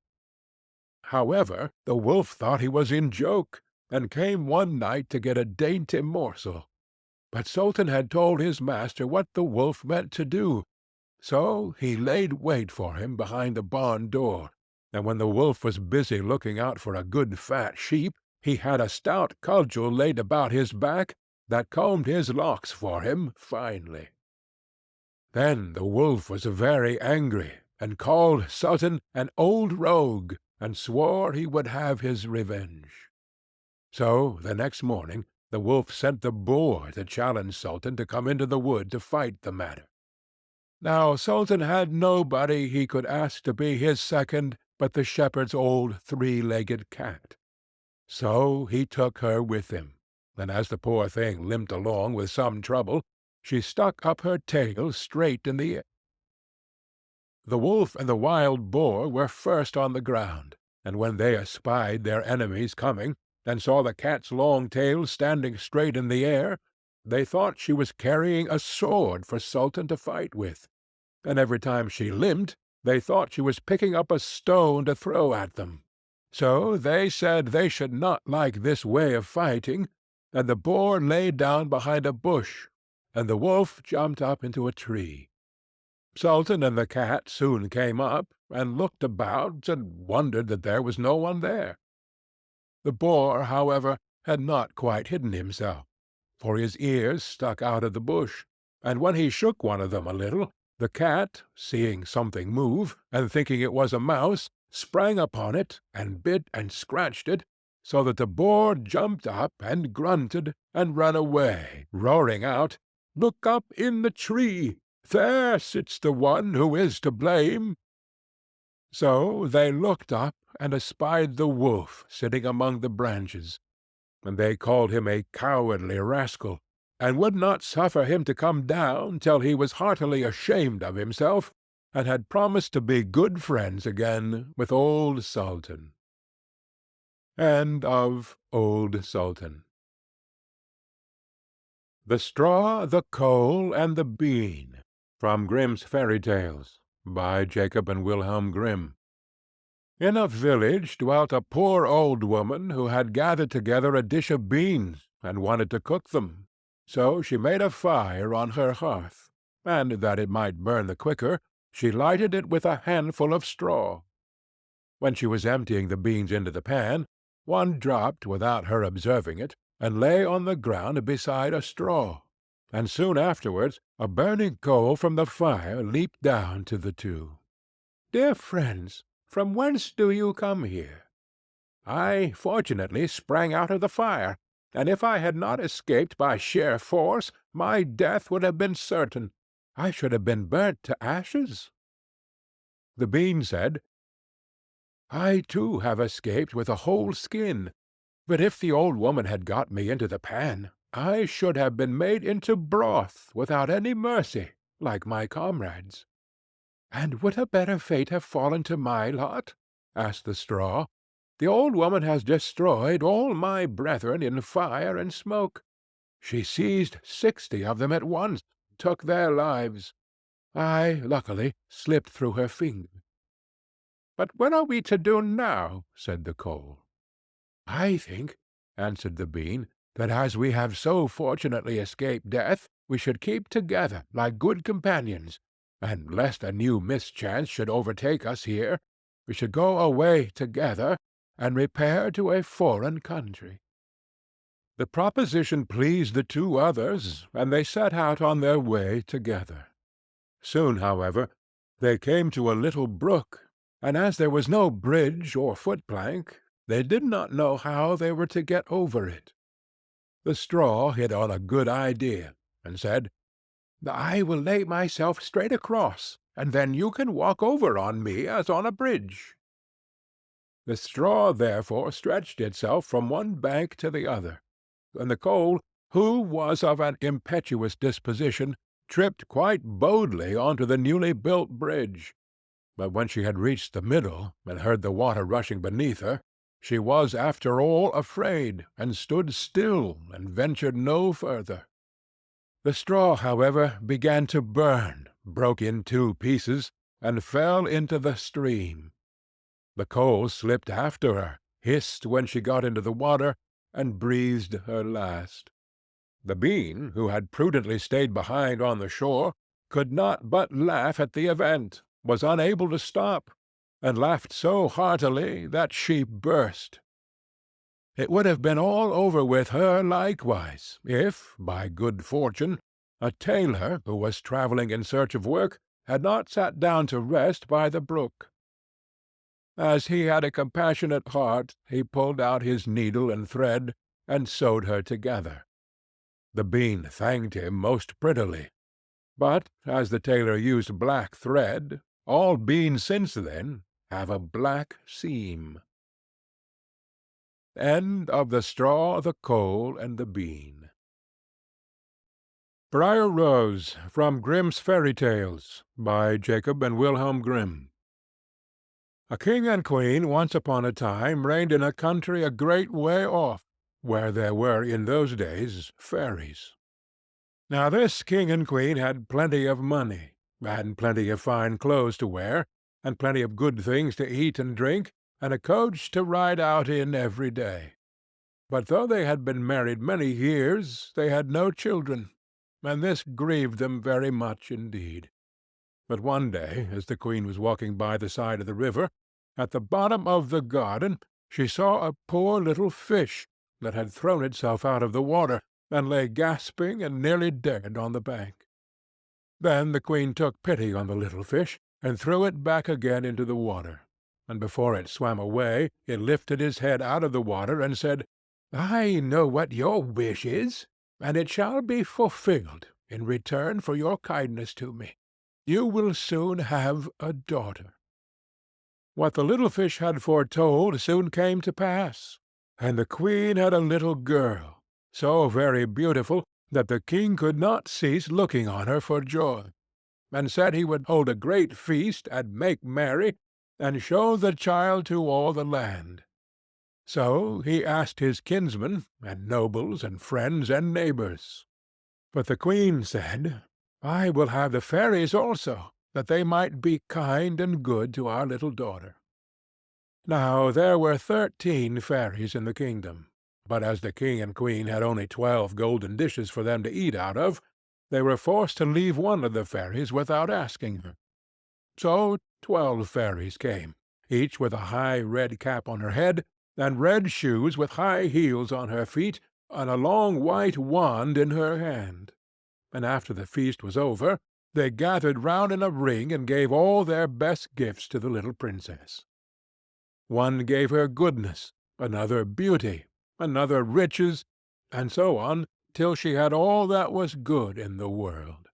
However, the wolf thought he was in joke, and came one night to get a dainty morsel. But Sultan had told his master what the wolf meant to do, so he laid wait for him behind the barn door, and when the wolf was busy looking out for a good fat sheep, he had a stout cudgel laid about his back that combed his locks for him finely. Then the wolf was very angry, and called Sultan an old rogue, and swore he would have his revenge. So the next morning the wolf sent the boar to challenge Sultan to come into the wood to fight the matter. Now Sultan had nobody he could ask to be his second but the shepherd's old three-legged cat. So he took her with him, and as the poor thing limped along with some trouble, she stuck up her tail straight in the air. The wolf and the wild boar were first on the ground, and when they espied their enemies coming, and saw the cat's long tail standing straight in the air, they thought she was carrying a sword for Sultan to fight with, and every time she limped, they thought she was picking up a stone to throw at them. So they said they should not like this way of fighting, and the boar lay down behind a bush, and the wolf jumped up into a tree. Sultan and the cat soon came up, and looked about, and wondered that there was no one there. The boar, however, had not quite hidden himself, for his ears stuck out of the bush, and when he shook one of them a little, the cat, seeing something move, and thinking it was a mouse, sprang upon it, and bit and scratched it, so that the boar jumped up, and grunted, and ran away, roaring out, "Look up in the tree! There sits the one who is to blame." So they looked up, and espied the wolf sitting among the branches, and they called him a cowardly rascal, and would not suffer him to come down till he was heartily ashamed of himself, and had promised to be good friends again with Old Sultan. End of Old Sultan. The Straw, the Coal, and the Bean, from Grimm's Fairy Tales, by Jacob and Wilhelm Grimm. In a village dwelt a poor old woman who had gathered together a dish of beans, and wanted to cook them. So she made a fire on her hearth, and that it might burn the quicker, she lighted it with a handful of straw. When she was emptying the beans into the pan, one dropped without her observing it, and lay on the ground beside a straw, and soon afterwards a burning coal from the fire leaped down to the two. "Dear friends, from whence do you come here?" "I fortunately sprang out of the fire, and if I had not escaped by sheer force, my death would have been certain. I should have been burnt to ashes." The bean said, "I too have escaped with a whole skin, but if the old woman had got me into the pan, I should have been made into broth without any mercy, like my comrades." "And would a better fate have fallen to my lot?" asked the straw. "The old woman has destroyed all my brethren in fire and smoke. She seized 60 of them at once, and took their lives. I, luckily, slipped through her fingers." "But what are we to do now?" said the coal. "I think," answered the bean, "that as we have so fortunately escaped death, we should keep together like good companions, and lest a new mischance should overtake us here, we should go away together, and repair to a foreign country." The proposition pleased the two others, and they set out on their way together. Soon, however, they came to a little brook, and as there was no bridge or foot-plank, they did not know how they were to get over it. The straw hit on a good idea, and said, "I will lay myself straight across, and then you can walk over on me as on a bridge." The straw therefore stretched itself from one bank to the other, and the coal, who was of an impetuous disposition, tripped quite boldly on to the newly built bridge. But when she had reached the middle, and heard the water rushing beneath her, she was after all afraid, and stood still, and ventured no further. The straw, however, began to burn, broke in 2 pieces, and fell into the stream. The coal slipped after her, hissed when she got into the water, and breathed her last. The bean, who had prudently stayed behind on the shore, could not but laugh at the event, was unable to stop, and laughed so heartily that she burst. It would have been all over with her likewise, if, by good fortune, a tailor, who was travelling in search of work, had not sat down to rest by the brook. As he had a compassionate heart, he pulled out his needle and thread, and sewed her together. The bean thanked him most prettily, but, as the tailor used black thread, all beans since then have a black seam. End of The Straw, the Coal, and the Bean. Briar Rose, from Grimm's Fairy Tales, by Jacob and Wilhelm Grimm. A king and queen once upon a time reigned in a country a great way off, where there were in those days fairies. Now this king and queen had plenty of money, and plenty of fine clothes to wear, and plenty of good things to eat and drink, and a coach to ride out in every day. But though they had been married many years, they had no children, and this grieved them very much indeed. But one day, as the queen was walking by the side of the river, at the bottom of the garden she saw a poor little fish that had thrown itself out of the water, and lay gasping and nearly dead on the bank. Then the queen took pity on the little fish, and threw it back again into the water, and before it swam away it lifted his head out of the water and said, "I know what your wish is, and it shall be fulfilled in return for your kindness to me. You will soon have a daughter." What the little fish had foretold soon came to pass, and the queen had a little girl, so very beautiful that the king could not cease looking on her for joy, and said he would hold a great feast, and make merry, and show the child to all the land. So he asked his kinsmen, and nobles, and friends, and neighbors. But the queen said, "I will have the fairies also, that they might be kind and good to our little daughter." Now there were 13 fairies in the kingdom, but as the king and queen had only 12 golden dishes for them to eat out of, they were forced to leave one of the fairies without asking her. So 12 fairies came, each with a high red cap on her head, and red shoes with high heels on her feet, and a long white wand in her hand. And after the feast was over, they gathered round in a ring and gave all their best gifts to the little princess. One gave her goodness, another beauty, another riches, and so on, till she had all that was good in the world.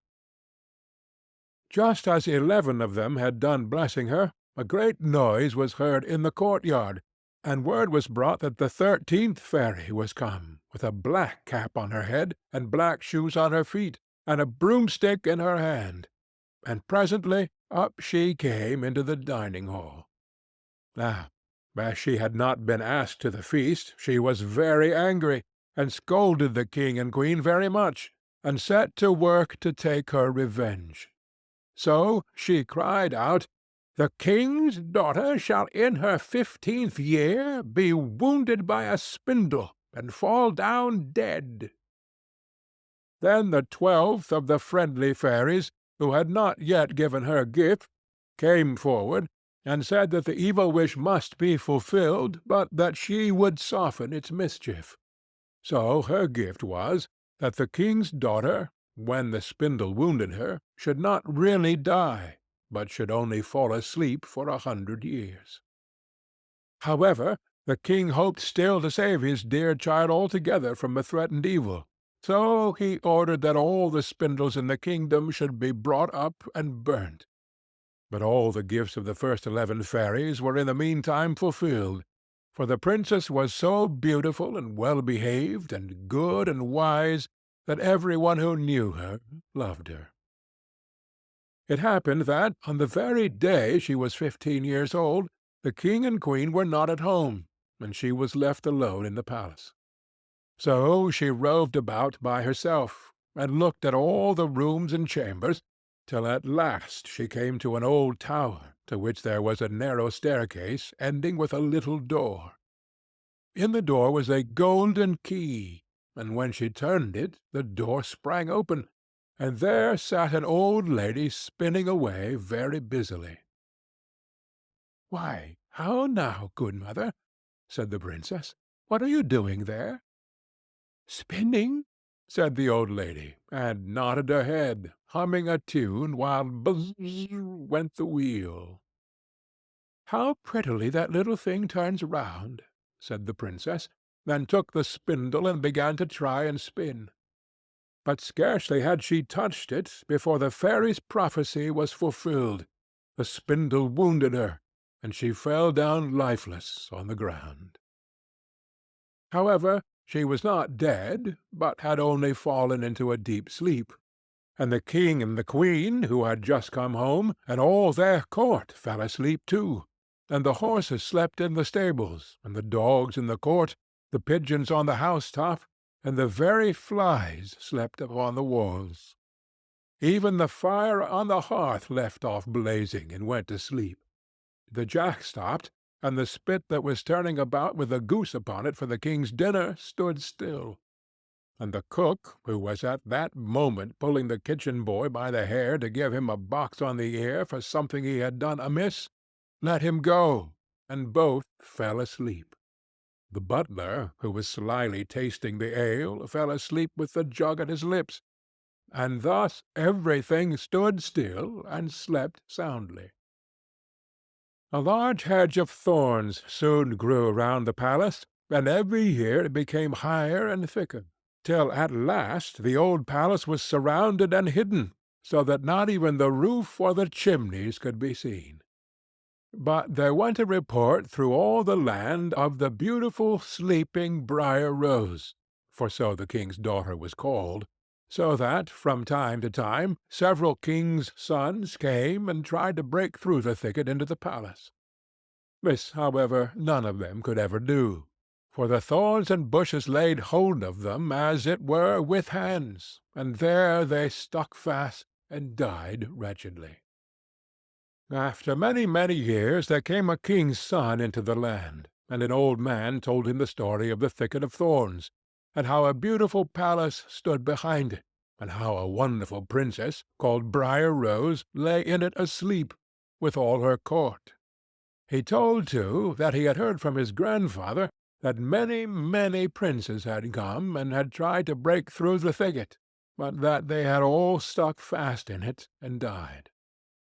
Just as 11 of them had done blessing her, a great noise was heard in the courtyard, and word was brought that the 13th fairy was come, with a black cap on her head, and black shoes on her feet, and a broomstick in her hand, and presently up she came into the dining-hall. Now, as she had not been asked to the feast, she was very angry, and scolded the king and queen very much, and set to work to take her revenge. So she cried out, "The king's daughter shall in her 15th year be wounded by a spindle, and fall down dead." Then the 12th of the friendly fairies, who had not yet given her gift, came forward, and said that the evil wish must be fulfilled, but that she would soften its mischief. So her gift was, that the king's daughter, when the spindle wounded her, should not really die, but should only fall asleep for 100 years. However, the king hoped still to save his dear child altogether from the threatened evil, so he ordered that all the spindles in the kingdom should be brought up and burnt. But all the gifts of the first 11 fairies were in the meantime fulfilled, for the princess was so beautiful and well-behaved and good and wise that every one who knew her loved her. It happened that, on the very day she was 15 years old, the king and queen were not at home, and she was left alone in the palace. So she roved about by herself, and looked at all the rooms and chambers, till at last she came to an old tower, to which there was a narrow staircase ending with a little door. In the door was a golden key, and when she turned it the door sprang open, and there sat an old lady spinning away very busily. "Why, how now, good mother?" said the princess. "What are you doing there?" "Spinning," said the old lady, and nodded her head, humming a tune, while buzz went the wheel. "How prettily that little thing turns round," said the princess, then took the spindle and began to try and spin. But scarcely had she touched it before the fairy's prophecy was fulfilled. The spindle wounded her, and she fell down lifeless on the ground. However, she was not dead, but had only fallen into a deep sleep, and the king and the queen, who had just come home, and all their court fell asleep too, and the horses slept in the stables, and the dogs in the court, the pigeons on the house-top, and the very flies slept upon the walls. Even the fire on the hearth left off blazing and went to sleep. The jack stopped, and the spit that was turning about with a goose upon it for the king's dinner stood still. And the cook, who was at that moment pulling the kitchen boy by the hair to give him a box on the ear for something he had done amiss, let him go, and both fell asleep. The butler, who was slyly tasting the ale, fell asleep with the jug at his lips, and thus everything stood still and slept soundly. A large hedge of thorns soon grew round the palace, and every year it became higher and thicker, till at last the old palace was surrounded and hidden, so that not even the roof or the chimneys could be seen. But there went a report through all the land of the beautiful sleeping Briar Rose, for so the king's daughter was called, so that from time to time several kings' sons came and tried to break through the thicket into the palace. This, however, none of them could ever do, for the thorns and bushes laid hold of them, as it were, with hands, and there they stuck fast and died wretchedly. After many, many years there came a king's son into the land, and an old man told him the story of the thicket of thorns, and how a beautiful palace stood behind it, and how a wonderful princess, called Briar Rose, lay in it asleep, with all her court. He told, too, that he had heard from his grandfather that many, many princes had come and had tried to break through the thicket, but that they had all stuck fast in it and died.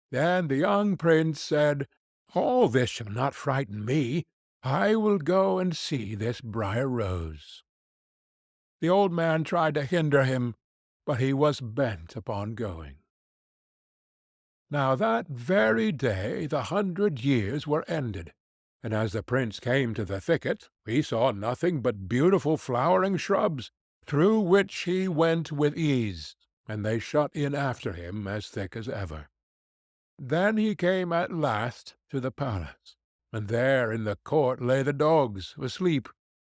Then the young prince said, "All this shall not frighten me. I will go and see this Briar Rose." The old man tried to hinder him, but he was bent upon going. Now that very day the 100 years were ended, and as the prince came to the thicket, he saw nothing but beautiful flowering shrubs, through which he went with ease, and they shut in after him as thick as ever. Then he came at last to the palace, and there in the court lay the dogs, asleep,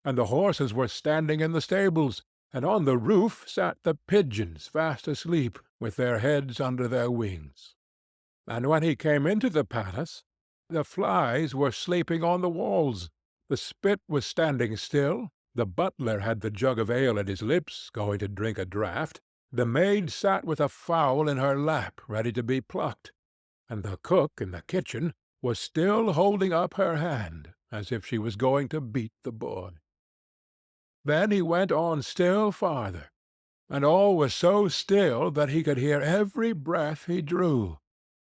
and the horses were standing in the stables, and on the roof sat the pigeons fast asleep, with their heads under their wings. And when he came into the palace, the flies were sleeping on the walls, the spit was standing still, the butler had the jug of ale at his lips, going to drink a draught, the maid sat with a fowl in her lap, ready to be plucked, and the cook in the kitchen was still holding up her hand, as if she was going to beat the boy. Then he went on still farther, and all was so still that he could hear every breath he drew,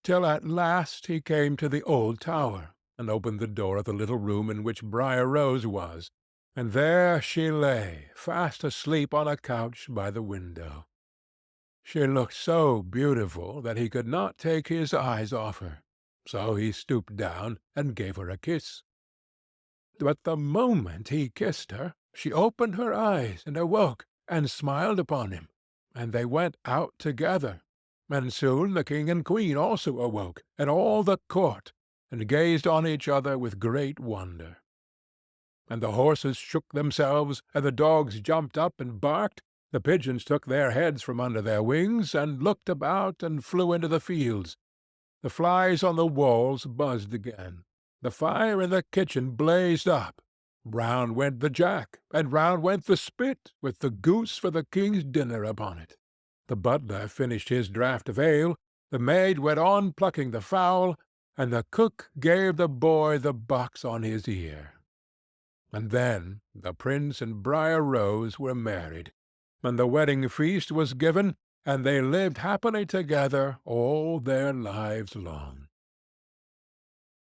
till at last he came to the old tower, and opened the door of the little room in which Briar Rose was, and there she lay, fast asleep on a couch by the window. She looked so beautiful that he could not take his eyes off her, so he stooped down and gave her a kiss. But the moment he kissed her, she opened her eyes and awoke, and smiled upon him, and they went out together, and soon the king and queen also awoke, and all the court, and gazed on each other with great wonder. And the horses shook themselves, and the dogs jumped up and barked, the pigeons took their heads from under their wings, and looked about, and flew into the fields. The flies on the walls buzzed again. The fire in the kitchen blazed up. Round went the jack, and round went the spit, with the goose for the king's dinner upon it. The butler finished his draught of ale, the maid went on plucking the fowl, and the cook gave the boy the box on his ear. And then the prince and Briar Rose were married, and the wedding feast was given, and they lived happily together all their lives long.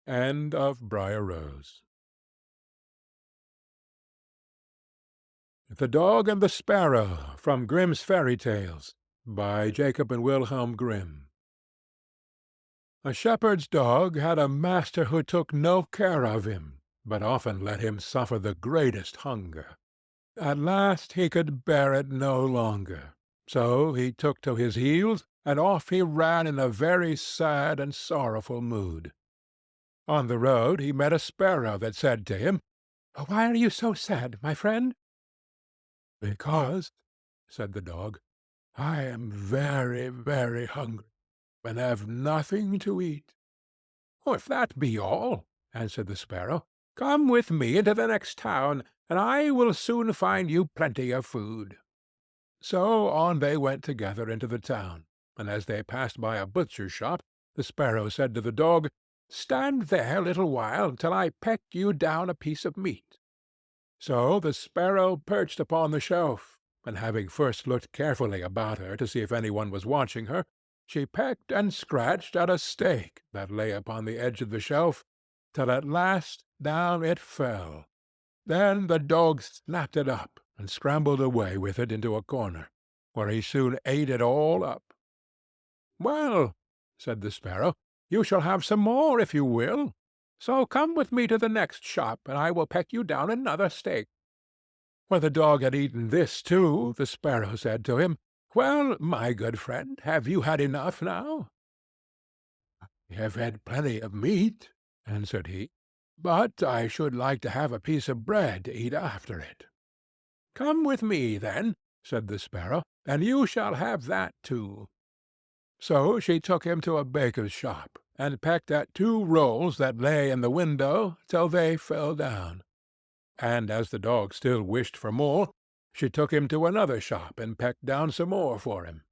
End of Briar Rose. The Dog and the Sparrow, from Grimm's Fairy Tales, by Jacob and Wilhelm Grimm. A shepherd's dog had a master who took no care of him, but often let him suffer the greatest hunger. At last he could bear it no longer, so he took to his heels, and off he ran in a very sad and sorrowful mood. On the road he met a sparrow that said to him, "Why are you so sad, my friend?" "Because," said the dog, "I am very, very hungry, and have nothing to eat." "If that be all," answered the sparrow, "come with me into the next town, and I will soon find you plenty of food." So on they went together into the town, and as they passed by a butcher's shop, the sparrow said to the dog, "Stand there a little while, till I peck you down a piece of meat." So the sparrow perched upon the shelf, and having first looked carefully about her to see if any one was watching her, she pecked and scratched at a steak that lay upon the edge of the shelf, till at last down it fell. Then the dog snapped it up, and scrambled away with it into a corner, where he soon ate it all up. "Well," said the sparrow, "you shall have some more if you will. So come with me to the next shop, and I will peck you down another steak." When the dog had eaten this too, the sparrow said to him, "Well, my good friend, have you had enough now?" "I have had plenty of meat," answered he, "but I should like to have a piece of bread to eat after it." "Come with me, then," said the sparrow, "and you shall have that too." So she took him to a baker's shop, and pecked at 2 rolls that lay in the window till they fell down. And as the dog still wished for more, she took him to another shop, and pecked down some more for him.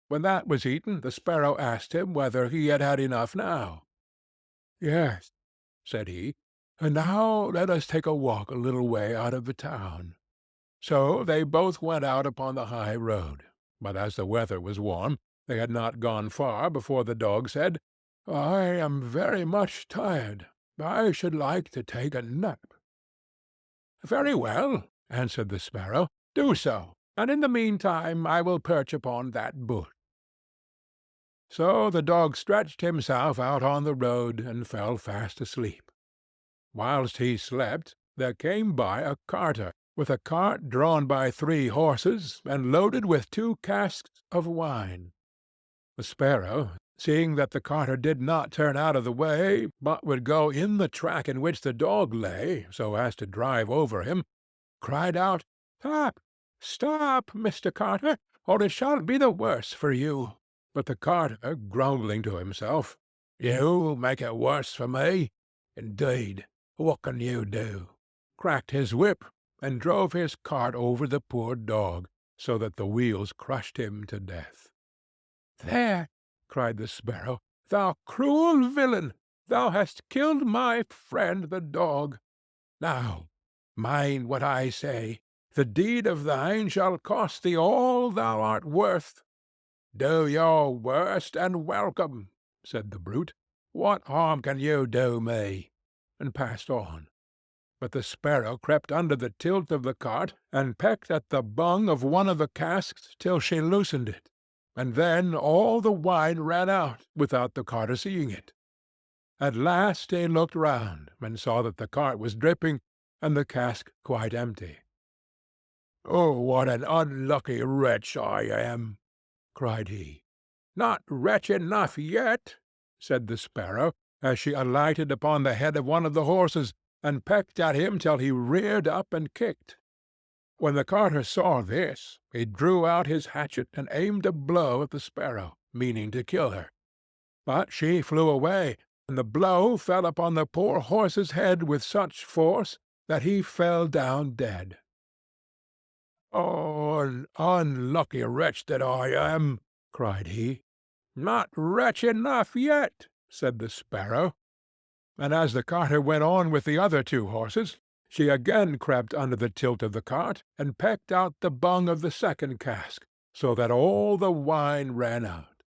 When that was eaten, the sparrow asked him whether he had had enough now. "Yes," said he, "and now let us take a walk a little way out of the town." So they both went out upon the high road, but as the weather was warm, they had not gone far before the dog said, "I am very much tired. I should like to take a nap." "Very well," answered the sparrow, "do so, and in the meantime I will perch upon that bush." So the dog stretched himself out on the road, and fell fast asleep. Whilst he slept, there came by a carter, with a cart drawn by 3 horses, and loaded with 2 casks of wine. The sparrow, seeing that the carter did not turn out of the way, but would go in the track in which the dog lay, so as to drive over him, cried out, "Stop, stop, Mr. Carter, or it shall be the worse for you." But the carter, grumbling to himself, "You make it worse for me? Indeed, what can you do?" cracked his whip, and drove his cart over the poor dog, so that the wheels crushed him to death. "There!" cried the sparrow, "thou cruel villain! Thou hast killed my friend the dog. Now, mind what I say. The deed of thine shall cost thee all thou art worth." "Do your worst, and welcome," said the brute. "What harm can you do me?" and passed on. But the sparrow crept under the tilt of the cart, and pecked at the bung of one of the casks till she loosened it, and then all the wine ran out, without the carter seeing it. At last he looked round, and saw that the cart was dripping, and the cask quite empty. "Oh, what an unlucky wretch I am!" cried he. "Not wretch enough yet," said the sparrow, as she alighted upon the head of one of the horses, and pecked at him till he reared up and kicked. When the carter saw this, he drew out his hatchet and aimed a blow at the sparrow, meaning to kill her. But she flew away, and the blow fell upon the poor horse's head with such force that he fell down dead. "Oh, unlucky wretch that I am!" cried he. "Not wretch enough yet," said the sparrow. And as the carter went on with the other 2 horses, she again crept under the tilt of the cart, and pecked out the bung of the second cask, so that all the wine ran out.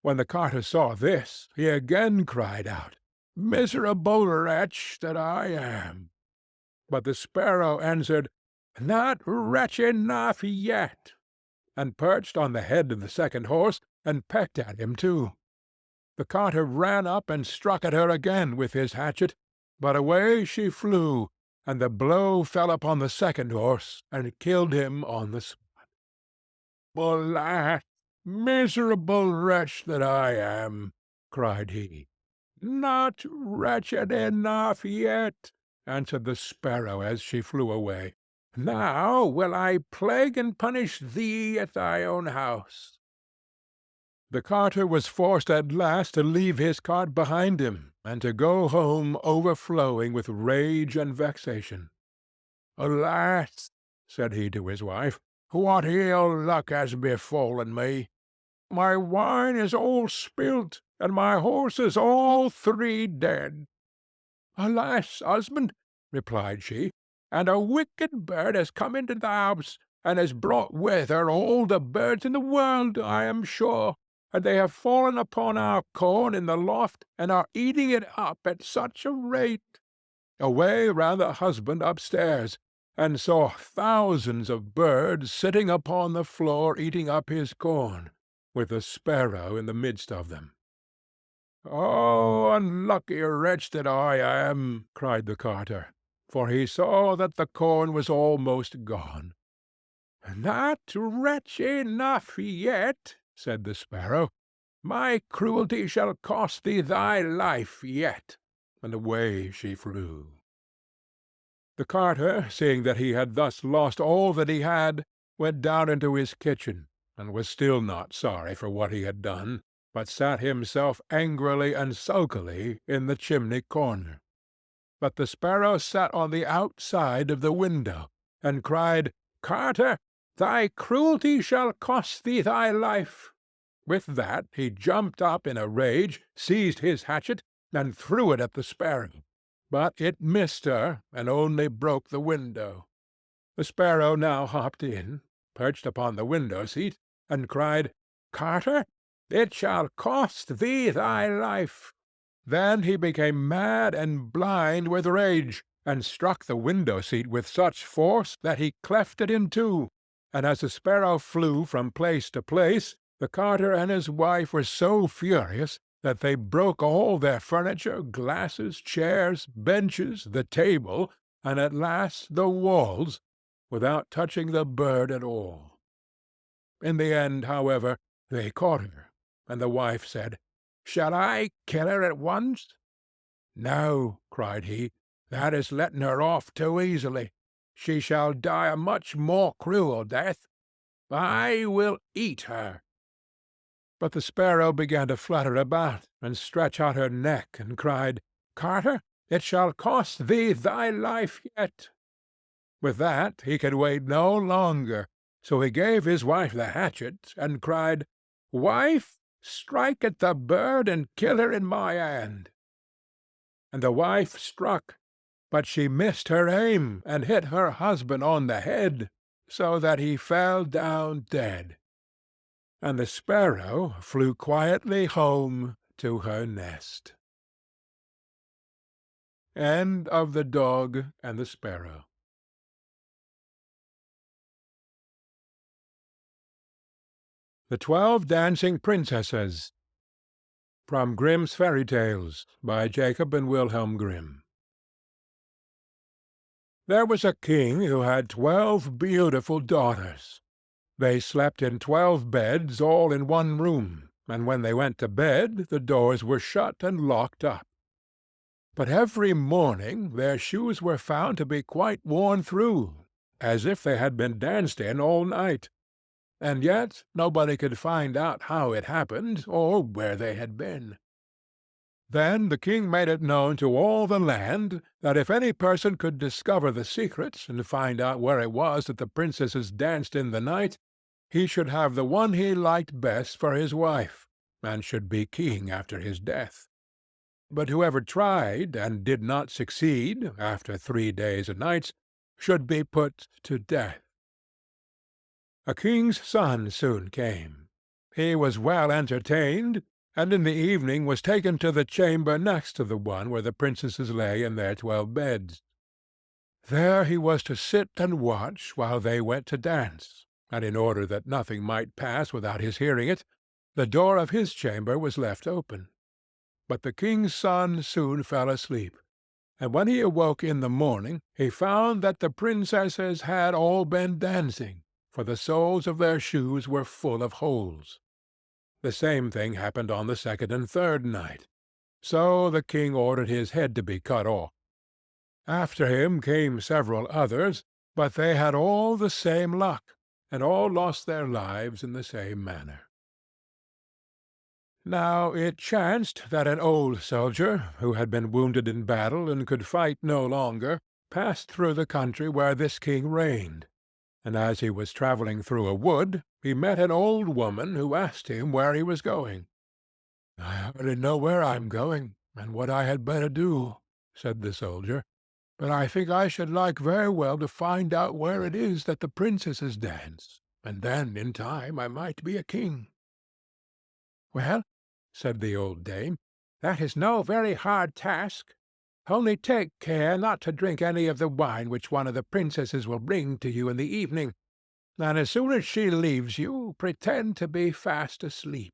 When the carter saw this, he again cried out, "Miserable wretch that I am!" But the sparrow answered, "Not wretch enough yet," and perched on the head of the second horse, and pecked at him too. The carter ran up and struck at her again with his hatchet, but away she flew, and the blow fell upon the second horse, and killed him on the spot. "Alas, miserable wretch that I am!" cried he. "Not wretched enough yet," answered the sparrow as she flew away. "Now will I plague and punish thee at thy own house." The carter was forced at last to leave his cart behind him, and to go home overflowing with rage and vexation. "Alas," said he to his wife, "what ill luck has befallen me! My wine is all spilt, and my horses all 3 dead." "Alas, husband," replied she, "and a wicked bird has come into the house, and has brought with her all the birds in the world, I am sure, and they have fallen upon our corn in the loft, and are eating it up at such a rate." Away ran the husband upstairs, and saw thousands of birds sitting upon the floor eating up his corn, with the sparrow in the midst of them. "Oh, unlucky wretch that I am!" cried the carter, for he saw that the corn was almost gone. "Not wretch enough yet," said the sparrow. "My cruelty shall cost thee thy life yet." And away she flew. The carter, seeing that he had thus lost all that he had, went down into his kitchen, and was still not sorry for what he had done, but sat himself angrily and sulkily in the chimney-corner. But the sparrow sat on the outside of the window, and cried, "Carter, thy cruelty shall cost thee thy life." With that he jumped up in a rage, seized his hatchet, and threw it at the sparrow. But it missed her, and only broke the window. The sparrow now hopped in, perched upon the window-seat, and cried, "Carter, it shall cost thee thy life." Then he became mad and blind with rage, and struck the window-seat with such force that he cleft it in two, and as the sparrow flew from place to place, the carter and his wife were so furious that they broke all their furniture, glasses, chairs, benches, the table, and at last the walls, without touching the bird at all. In the end, however, they caught her, and the wife said, "Shall I kill her at once?" "No," cried he, "that is letting her off too easily. She shall die a much more cruel death. I will eat her." But the sparrow began to flutter about, and stretch out her neck, and cried, "Carter, it shall cost thee thy life yet." With that he could wait no longer, so he gave his wife the hatchet, and cried, "Wife, strike at the bird, and kill her in my hand." And the wife struck, but she missed her aim, and hit her husband on the head, so that he fell down dead. And the sparrow flew quietly home to her nest. End of The Dog and the Sparrow. The 12 Dancing Princesses. From Grimm's Fairy Tales, by Jacob and Wilhelm Grimm. There was a king who had 12 beautiful daughters. They slept in 12 beds, all in one room, and when they went to bed the doors were shut and locked up. But every morning their shoes were found to be quite worn through, as if they had been danced in all night, and yet nobody could find out how it happened, or where they had been. Then the king made it known to all the land that if any person could discover the secret, and find out where it was that the princesses danced in the night, he should have the one he liked best for his wife, and should be king after his death. But whoever tried, and did not succeed, after 3 days and nights, should be put to death. A king's son soon came. He was well entertained, and in the evening was taken to the chamber next to the one where the princesses lay in their 12 beds. There he was to sit and watch while they went to dance, and in order that nothing might pass without his hearing it, the door of his chamber was left open. But the king's son soon fell asleep, and when he awoke in the morning he found that the princesses had all been dancing, for the soles of their shoes were full of holes. The same thing happened on the 2nd and 3rd night. So the king ordered his head to be cut off. After him came several others, but they had all the same luck, and all lost their lives in the same manner. Now it chanced that an old soldier, who had been wounded in battle and could fight no longer, passed through the country where this king reigned, and as he was travelling through a wood, he met an old woman who asked him where he was going. "I hardly know where I am going, and what I had better do," said the soldier, "but I think I should like very well to find out where it is that the princesses dance, and then in time I might be a king." "Well," said the old dame, "that is no very hard task. Only take care not to drink any of the wine which one of the princesses will bring to you in the evening, and as soon as she leaves you, pretend to be fast asleep."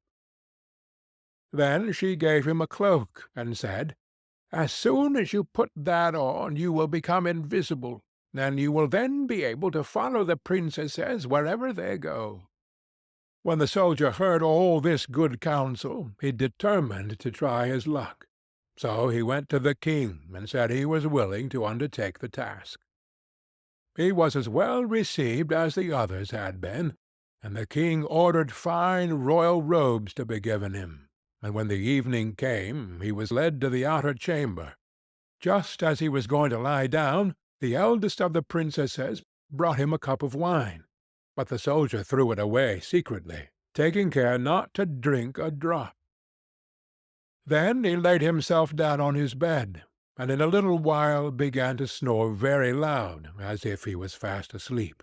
Then she gave him a cloak, and said, "As soon as you put that on, you will become invisible, and you will then be able to follow the princesses wherever they go." When the soldier heard all this good counsel, he determined to try his luck. So he went to the king and said he was willing to undertake the task. He was as well received as the others had been, and the king ordered fine royal robes to be given him, and when the evening came he was led to the outer chamber. Just as he was going to lie down, the eldest of the princesses brought him a cup of wine, but the soldier threw it away secretly, taking care not to drink a drop. Then he laid himself down on his bed, and in a little while began to snore very loud, as if he was fast asleep.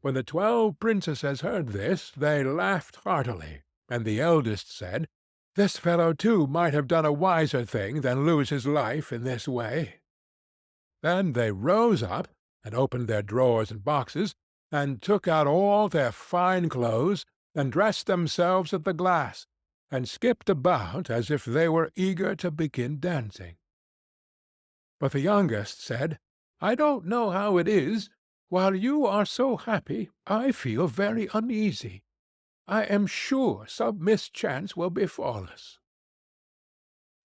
When the 12 princesses heard this, they laughed heartily, and the eldest said, "This fellow too might have done a wiser thing than lose his life in this way." Then they rose up, and opened their drawers and boxes, and took out all their fine clothes, and dressed themselves at the glass, and skipped about as if they were eager to begin dancing. But the youngest said, "I don't know how it is, while you are so happy, I feel very uneasy. I am sure some mischance will befall us."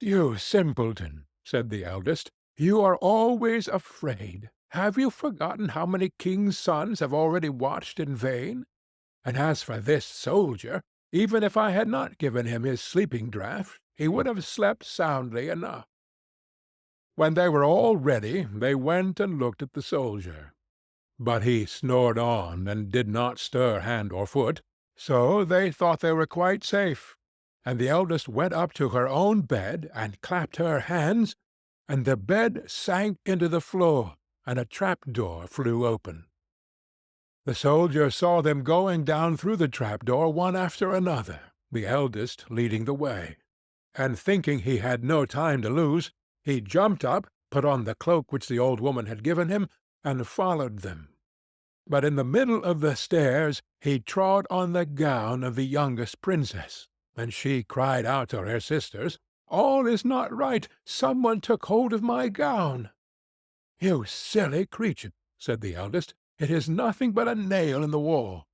"You simpleton," said the eldest, "you are always afraid. Have you forgotten how many kings' sons have already watched in vain? And as for this soldier, even if I had not given him his sleeping draught, he would have slept soundly enough." When they were all ready, they went and looked at the soldier. But he snored on, and did not stir hand or foot, so they thought they were quite safe, and the eldest went up to her own bed, and clapped her hands, and the bed sank into the floor, and a trap-door flew open. The soldier saw them going down through the trap-door one after another, the eldest leading the way, and thinking he had no time to lose, he jumped up, put on the cloak which the old woman had given him, and followed them. But in the middle of the stairs he trod on the gown of the youngest princess, and she cried out to her sisters, "All is not right! Some one took hold of my gown." "You silly creature," said the eldest, "it is nothing but a nail in the wall."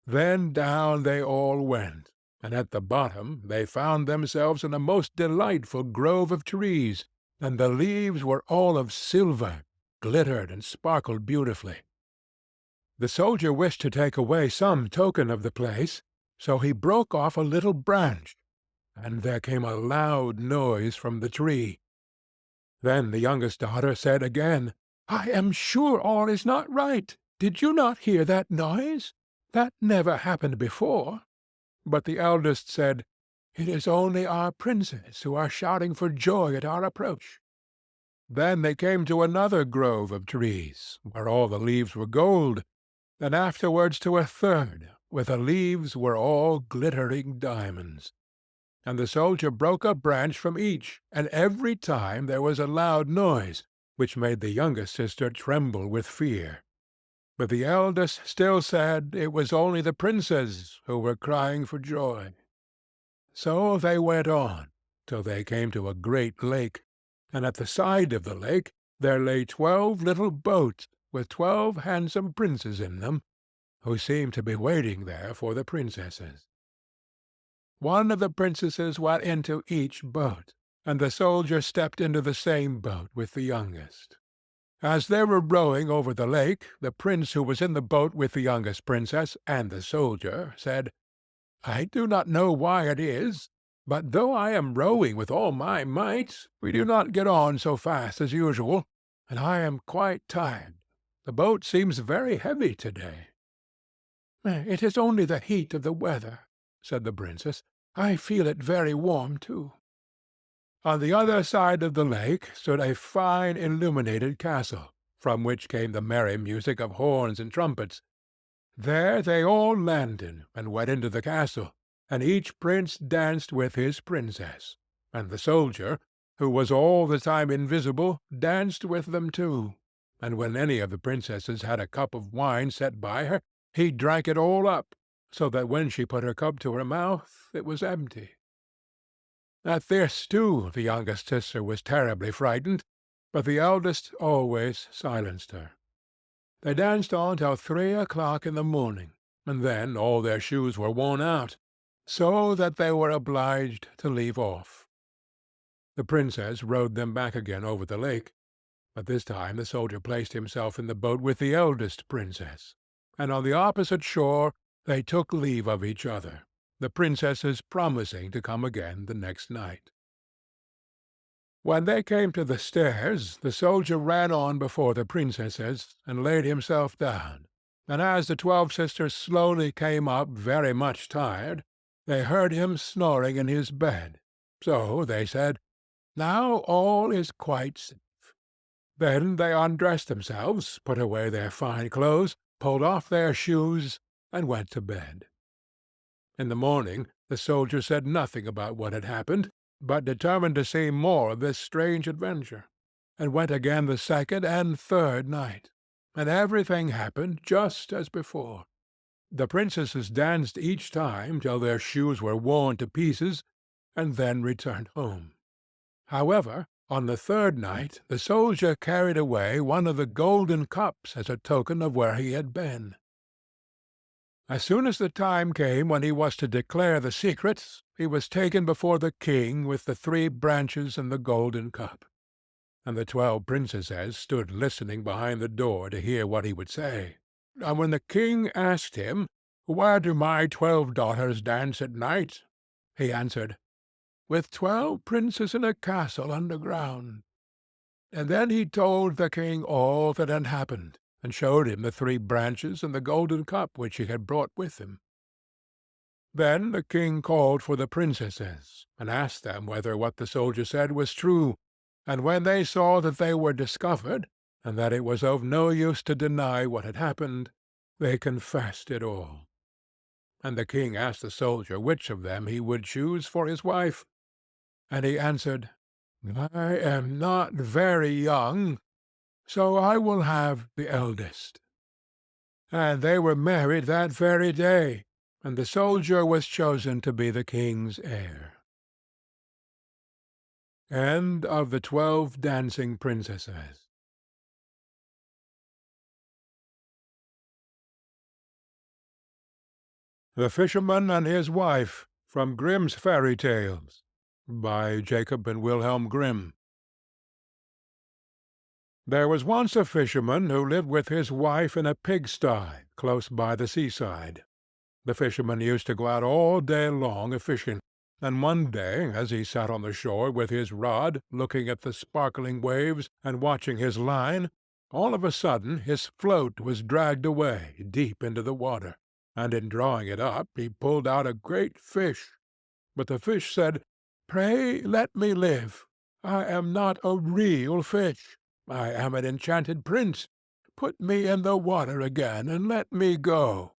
Then down they all went, and at the bottom they found themselves in a most delightful grove of trees, and the leaves were all of silver, glittered and sparkled beautifully. The soldier wished to take away some token of the place, so he broke off a little branch, and there came a loud noise from the tree. Then the youngest daughter said again, "I am sure all is not right. Did you not hear that noise? That never happened before." But the eldest said, "It is only our princes who are shouting for joy at our approach." Then they came to another grove of trees, where all the leaves were gold, and afterwards to a third, where the leaves were all glittering diamonds. And the soldier broke a branch from each, and every time there was a loud noise, which made the youngest sister tremble with fear. But the eldest still said it was only the princes who were crying for joy. So they went on, till they came to a great lake, and at the side of the lake there lay 12 little boats, with 12 handsome princes in them, who seemed to be waiting there for the princesses. One of the princesses went into each boat, and the soldier stepped into the same boat with the youngest. As they were rowing over the lake, the prince who was in the boat with the youngest princess and the soldier said, "I do not know why it is, but though I am rowing with all my might, we do not get on so fast as usual, and I am quite tired. The boat seems very heavy to-day." "It is only the heat of the weather," said the princess. "I feel it very warm too." On the other side of the lake stood a fine illuminated castle, from which came the merry music of horns and trumpets. There they all landed, and went into the castle, and each prince danced with his princess, and the soldier, who was all the time invisible, danced with them too, and when any of the princesses had a cup of wine set by her, he drank it all up, so that when she put her cup to her mouth it was empty. At this too the youngest sister was terribly frightened, but the eldest always silenced her, They danced on till 3 o'clock in the morning, and then all their shoes were worn out, so that they were obliged to leave off. The princess rowed them back again over the lake, but this time the soldier placed himself in the boat with the eldest princess, and on the opposite shore they took leave of each other, the princesses promising to come again the next night. When they came to the stairs, the soldier ran on before the princesses, and laid himself down, and as the 12 sisters slowly came up very much tired, they heard him snoring in his bed. So they said, "Now all is quite safe." Then they undressed themselves, put away their fine clothes, pulled off their shoes, and went to bed. In the morning the soldier said nothing about what had happened, but determined to see more of this strange adventure, and went again the second and third night, and everything happened just as before. The princesses danced each time till their shoes were worn to pieces, and then returned home. However, on the third night the soldier carried away one of the golden cups as a token of where he had been. As soon as the time came when he was to declare the secret, he was taken before the king with the 3 branches and the golden cup, and the 12 princesses stood listening behind the door to hear what he would say. And when the king asked him, "Where do my 12 daughters dance at night?" he answered, "With 12 princes in a castle underground." And then he told the king all that had happened, and showed him the 3 branches and the golden cup which he had brought with him. Then the king called for the princesses, and asked them whether what the soldier said was true, and when they saw that they were discovered, and that it was of no use to deny what had happened, they confessed it all. And the king asked the soldier which of them he would choose for his wife, and he answered, "I am not very young, so I will have the eldest." And they were married that very day, and the soldier was chosen to be the king's heir. End of the 12 Dancing Princesses. The Fisherman and His Wife, from Grimm's Fairy Tales, by Jacob and Wilhelm Grimm. There was once a fisherman who lived with his wife in a pigsty close by the seaside. The fisherman used to go out all day long a-fishing, and one day, as he sat on the shore with his rod, looking at the sparkling waves and watching his line, all of a sudden his float was dragged away deep into the water, and in drawing it up he pulled out a great fish. But the fish said, "Pray let me live. I am not a real fish. I am an enchanted prince. Put me in the water again, and let me go."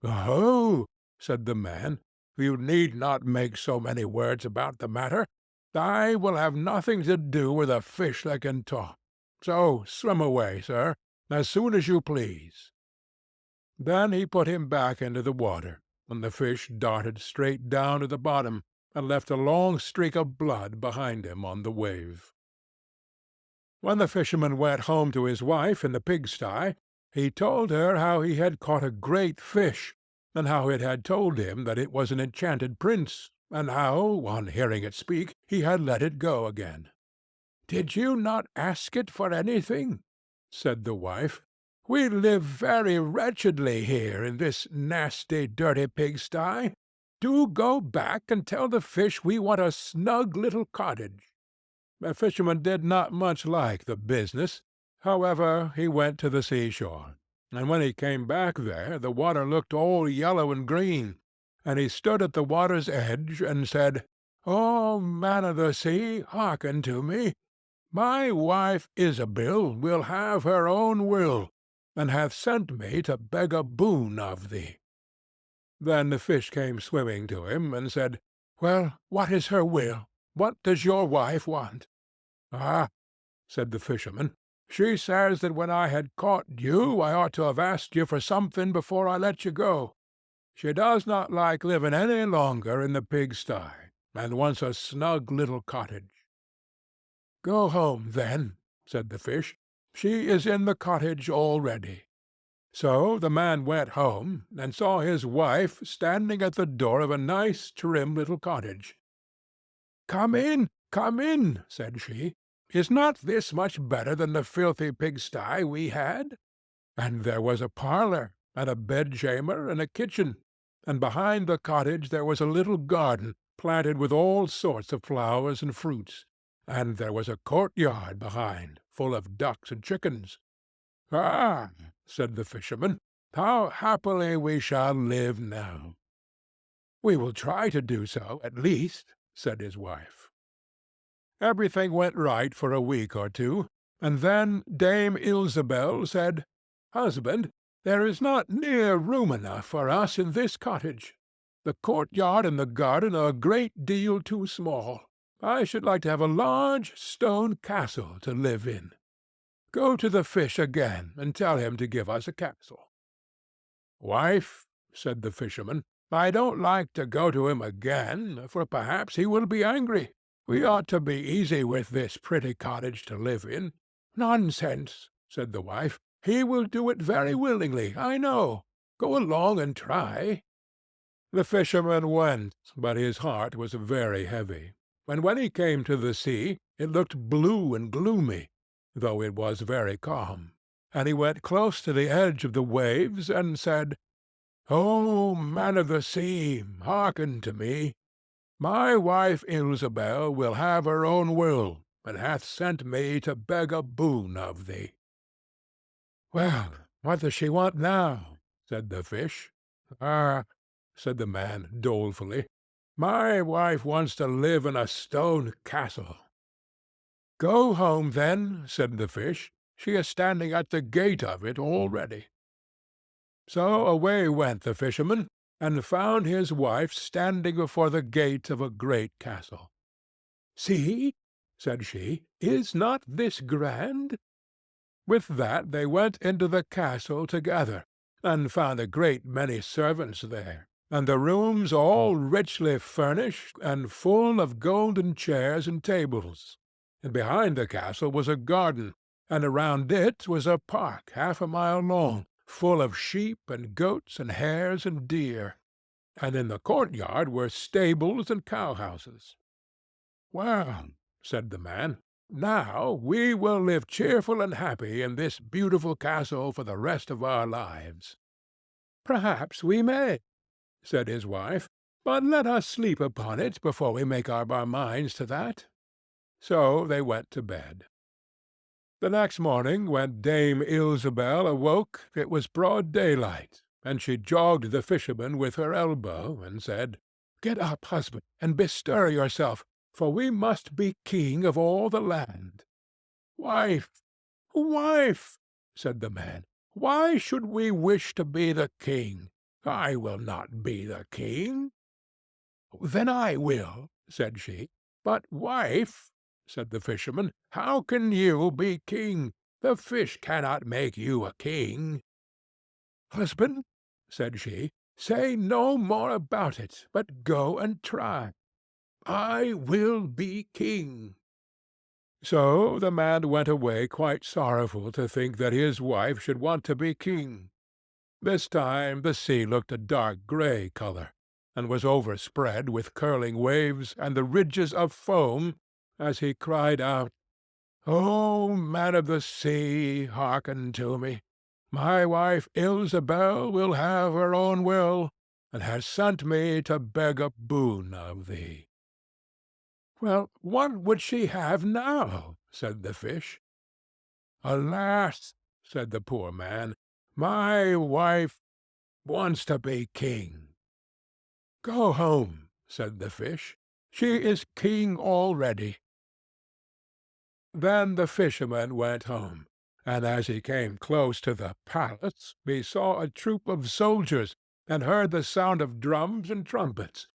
"Oh," said the man, "you need not make so many words about the matter. I will have nothing to do with a fish that can talk. So swim away, sir, as soon as you please." Then he put him back into the water, and the fish darted straight down to the bottom, and left a long streak of blood behind him on the wave. When the fisherman went home to his wife in the pigsty, he told her how he had caught a great fish, and how it had told him that it was an enchanted prince, and how, on hearing it speak, he had let it go again. "Did you not ask it for anything?" said the wife. "We live very wretchedly here in this nasty, dirty pigsty. Do go back and tell the fish we want a snug little cottage." The fisherman did not much like the business. However, he went to the seashore, and when he came back there the water looked all yellow and green, and he stood at the water's edge and said, "O man of the sea, hearken to me. My wife Isabel will have her own will, and hath sent me to beg a boon of thee." Then the fish came swimming to him, and said, "Well, what is her will? What does your wife want?" "Ah," said the fisherman, "she says that when I had caught you I ought to have asked you for something before I let you go. She does not like living any longer in the pigsty, and wants a snug little cottage." "Go home, then," said the fish, She is in the cottage already." So the man went home, and saw his wife standing at the door of a nice trim little cottage. Come in," said she. "Is not this much better than the filthy pigsty we had?" And there was a parlour, and a bedchamber, and a kitchen, and behind the cottage there was a little garden, planted with all sorts of flowers and fruits, and there was a courtyard behind, full of ducks and chickens. "Ah," said the fisherman, "how happily we shall live now!" "We will try to do so, at least," said his wife. Everything went right for a week or two, and then Dame Ilsebel said, "Husband, there is not near room enough for us in this cottage. The courtyard and the garden are a great deal too small. I should like to have a large stone castle to live in. Go to the fish again, and tell him to give us a castle." "Wife," said the fisherman, "I don't like to go to him again, for perhaps he will be angry. We ought to be easy with this pretty cottage to live in." "Nonsense," said the wife. "He will do it very willingly, I know. Go along and try." The fisherman went, but his heart was very heavy, and when he came to the sea it looked blue and gloomy, though it was very calm, and he went close to the edge of the waves, and said, "O man of the sea, hearken to me. My wife Ilsebel will have her own will, and hath sent me to beg a boon of thee." "Well, what does she want now?" said the fish. "Ah," said the man dolefully, "my wife wants to live in a stone castle." "Go home, then," said the fish. "She is standing at the gate of it already." So away went the fisherman, and found his wife standing before the gate of a great castle. "See," said she, "is not this grand?" With that they went into the castle together, and found a great many servants there, and the rooms all richly furnished, and full of golden chairs and tables. And behind the castle was a garden, and around it was a park half a mile long, full of sheep and goats and hares and deer, and in the courtyard were stables and cowhouses. "Well," said the man, "now we will live cheerful and happy in this beautiful castle for the rest of our lives." "Perhaps we may," said his wife, "but let us sleep upon it before we make up our minds to that." So they went to bed. The next morning, when Dame Ilsebel awoke, it was broad daylight, and she jogged the fisherman with her elbow, and said, "Get up, husband, and bestir yourself, for we must be king of all the land." "Wife, wife," said the man, "why should we wish to be the king? I will not be the king." "Then I will," said she. "But, wife," said the fisherman, "how can you be king? The fish cannot make you a king." "Husband," said she, "say no more about it, but go and try. I will be king." So the man went away quite sorrowful to think that his wife should want to be king. This time the sea looked a dark grey colour, and was overspread with curling waves and the ridges of foam, as he cried out, "O man of the sea, hearken to me. My wife Ilsebel will have her own will, and has sent me to beg a boon of thee." "Well, what would she have now?" said the fish. "Alas!" said the poor man, "my wife wants to be king." "Go home," said the fish. "She is king already." Then the fisherman went home, and as he came close to the palace he saw a troop of soldiers, and heard the sound of drums and trumpets.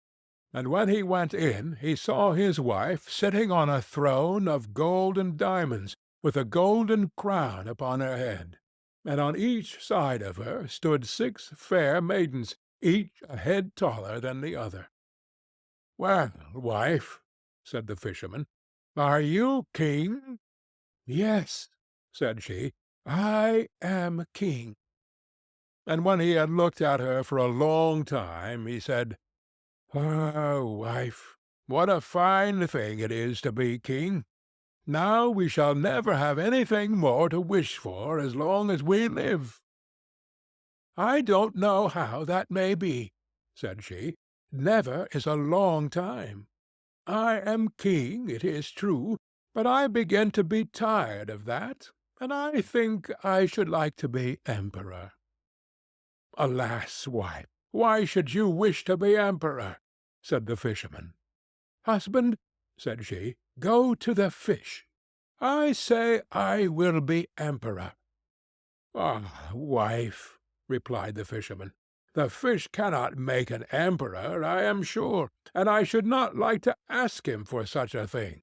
And when he went in he saw his wife sitting on a throne of gold and diamonds, with a golden crown upon her head, and on each side of her stood 6 fair maidens, each a head taller than the other. "Well, wife," said the fisherman, "are you king?" "Yes," said she, "I am king." And when he had looked at her for a long time, he said, "Ah, wife, what a fine thing it is to be king! Now we shall never have anything more to wish for as long as we live." "I don't know how that may be," said she. "Never is a long time. I am king, it is true, but I begin to be tired of that, and I think I should like to be emperor." "Alas, wife, why should you wish to be emperor?" said the fisherman. "Husband," said she, "go to the fish. I say I will be emperor." "Ah, wife," replied the fisherman, "the fish cannot make an emperor, I am sure, and I should not like to ask him for such a thing."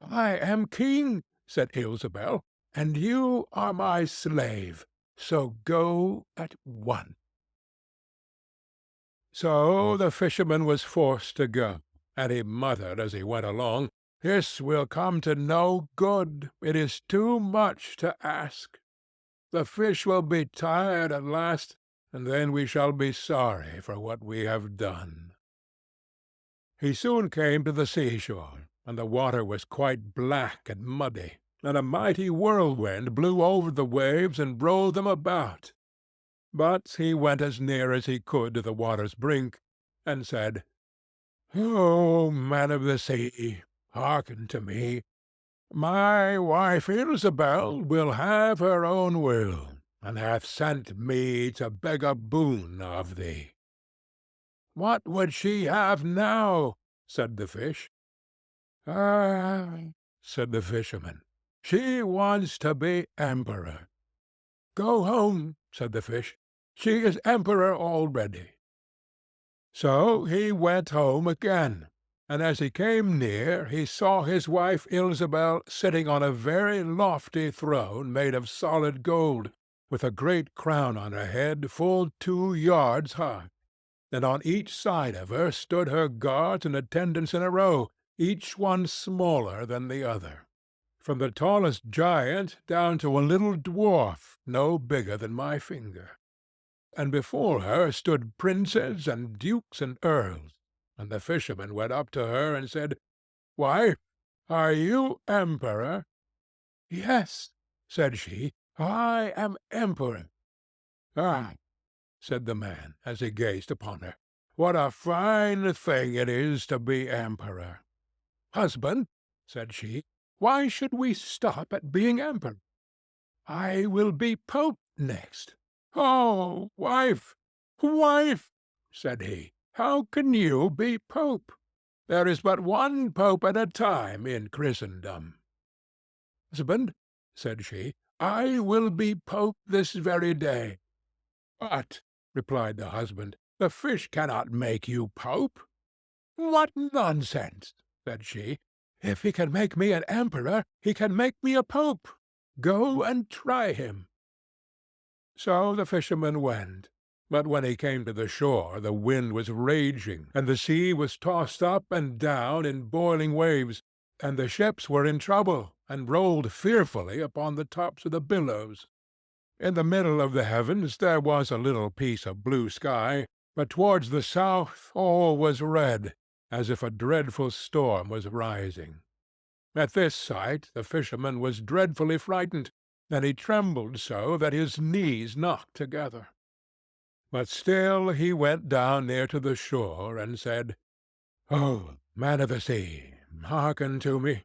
"I am king," said Ilsebel, "and you are my slave, so go at once." So the fisherman was forced to go, and he muttered as he went along, "This will come to no good. It is too much to ask. The fish will be tired at last, and then we shall be sorry for what we have done." He soon came to the seashore, and the water was quite black and muddy, and a mighty whirlwind blew over the waves and rolled them about. But he went as near as he could to the water's brink, and said, "O man of the sea, hearken to me. My wife Ilsebel will have her own will, and hath sent me to beg a boon of thee." "What would she have now?" said the fish. "Ah," said the fisherman, "she wants to be emperor." "Go home," said the fish. "She is emperor already." So he went home again, and as he came near he saw his wife Ilsebel sitting on a very lofty throne made of solid gold, with a great crown on her head full 2 yards high, and on each side of her stood her guards and attendants in a row, each one smaller than the other, from the tallest giant down to a little dwarf no bigger than my finger. And before her stood princes and dukes and earls, and the fisherman went up to her and said, "Wife, are you emperor?" "Yes," said she, "I am emperor." "Ah," said the man, as he gazed upon her, "what a fine thing it is to be emperor!" "Husband," said she, "why should we stop at being emperor? I will be pope next." "Oh, wife, wife," said he, "how can you be pope? There is but one pope at a time in Christendom." "Husband," said she, "I will be pope this very day." "But," replied the husband, "the fish cannot make you pope." "What nonsense!" said she. "If he can make me an emperor, he can make me a pope. Go and try him." So the fisherman went, but when he came to the shore the wind was raging, and the sea was tossed up and down in boiling waves, and the ships were in trouble, and rolled fearfully upon the tops of the billows. In the middle of the heavens there was a little piece of blue sky, but towards the south all was red, as if a dreadful storm was rising. At this sight the fisherman was dreadfully frightened, and he trembled so that his knees knocked together. But still he went down near to the shore, and said, "O man of the sea, hearken to me.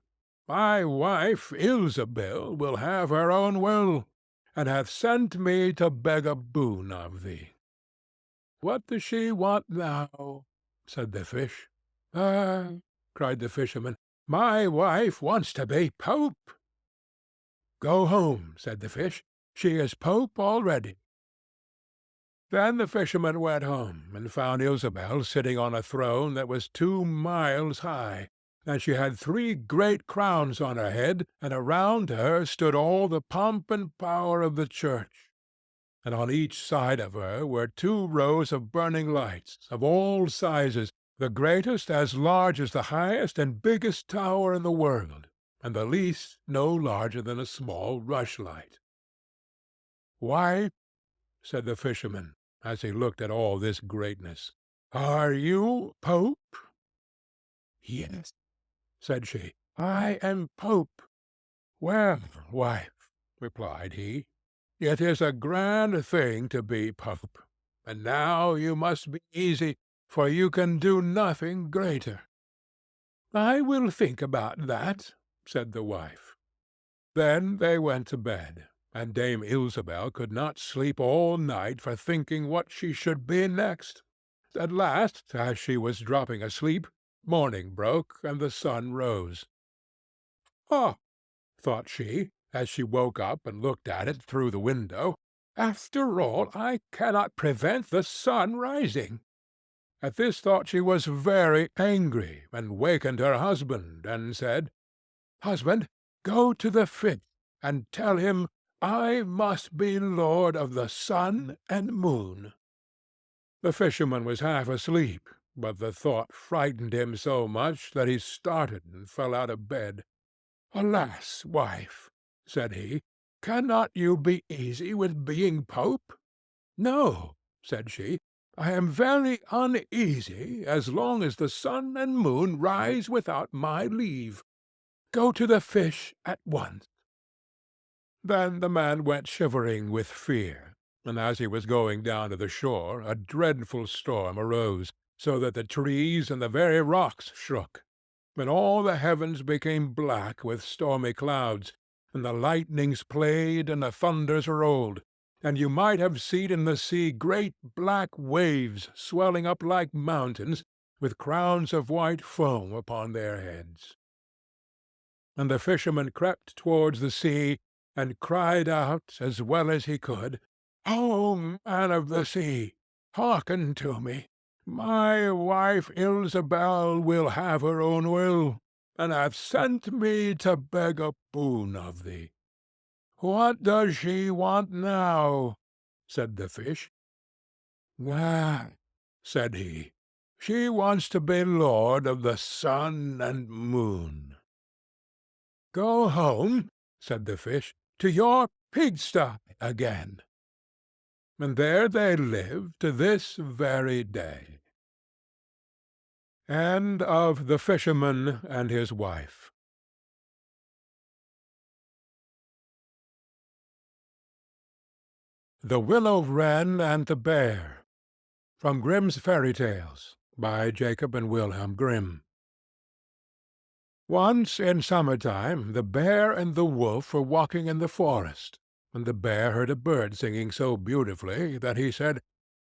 My wife Ilsebel will have her own will, and hath sent me to beg a boon of thee." "What does she want now?" said the fish. "Ah," cried the fisherman, "my wife wants to be pope." "Go home," said the fish. "She is pope already." Then the fisherman went home, and found Ilsebel sitting on a throne that was 2 miles high, and she had 3 great crowns on her head, and around her stood all the pomp and power of the church. And on each side of her were 2 rows of burning lights, of all sizes, the greatest as large as the highest and biggest tower in the world, and the least no larger than a small rushlight. "Wife," said the fisherman, as he looked at all this greatness, "are you Pope?" "Yes," said she, "I am Pope." "Well, wife," replied he, "it is a grand thing to be Pope, and now you must be easy, for you can do nothing greater." "I will think about that," said the wife. Then they went to bed, and Dame Ilsebel could not sleep all night for thinking what she should be next. At last, as she was dropping asleep, morning broke, and the sun rose. "Ah!" thought she, as she woke up and looked at it through the window, "after all, I cannot prevent the sun rising." At this thought she was very angry, and wakened her husband, and said, "Husband, go to the fish, and tell him I must be lord of the sun and moon." The fisherman was half asleep, but the thought frightened him so much that he started and fell out of bed. "Alas, wife," said he, "cannot you be easy with being Pope?" "No," said she, "I am very uneasy as long as the sun and moon rise without my leave. Go to the fish at once." Then the man went shivering with fear, and as he was going down to the shore a dreadful storm arose, so that the trees and the very rocks shook, and all the heavens became black with stormy clouds, and the lightnings played and the thunders rolled, and you might have seen in the sea great black waves swelling up like mountains, with crowns of white foam upon their heads. And the fisherman crept towards the sea, and cried out, as well as he could, "O man of the sea, hearken to me. My wife Ilsebel will have her own will, and hath sent me to beg a boon of thee." "What does she want now?" said the fish. "Well," said he, "she wants to be lord of the sun and moon." "Go home," said the fish, "to your pigsty again." And there they live to this very day. End of The Fisherman and His Wife. The Willow Wren and the Bear. From Grimm's Fairy Tales, by Jacob and Wilhelm Grimm. Once in summer-time the bear and the wolf were walking in the forest, and the bear heard a bird singing so beautifully that he said,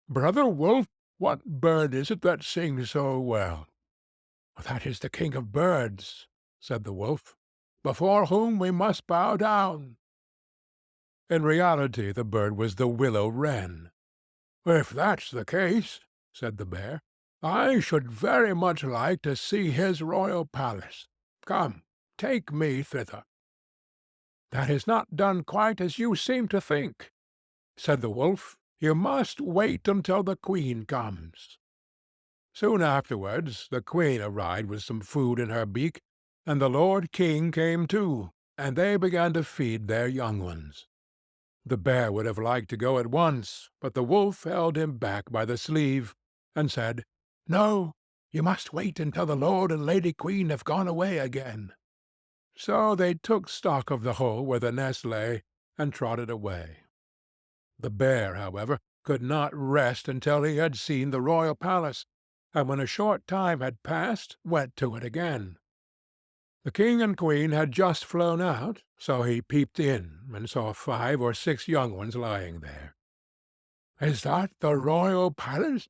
"Brother Wolf, what bird is it that sings so well?" "That is the king of birds," said the wolf, "before whom we must bow down." In reality the bird was the willow wren. "If that's the case," said the bear, "I should very much like to see his royal palace. Come, take me thither." "That is not done quite as you seem to think," said the wolf. "You must wait until the queen comes." Soon afterwards the queen arrived with some food in her beak, and the lord king came too, and they began to feed their young ones. The bear would have liked to go at once, but the wolf held him back by the sleeve, and said, "No, you must wait until the lord and lady queen have gone away again." So they took stock of the hole where the nest lay, and trotted away. The bear, however, could not rest until he had seen the royal palace, and when a short time had passed, went to it again. The king and queen had just flown out, so he peeped in, and saw 5 or 6 young ones lying there. "Is that the royal palace?"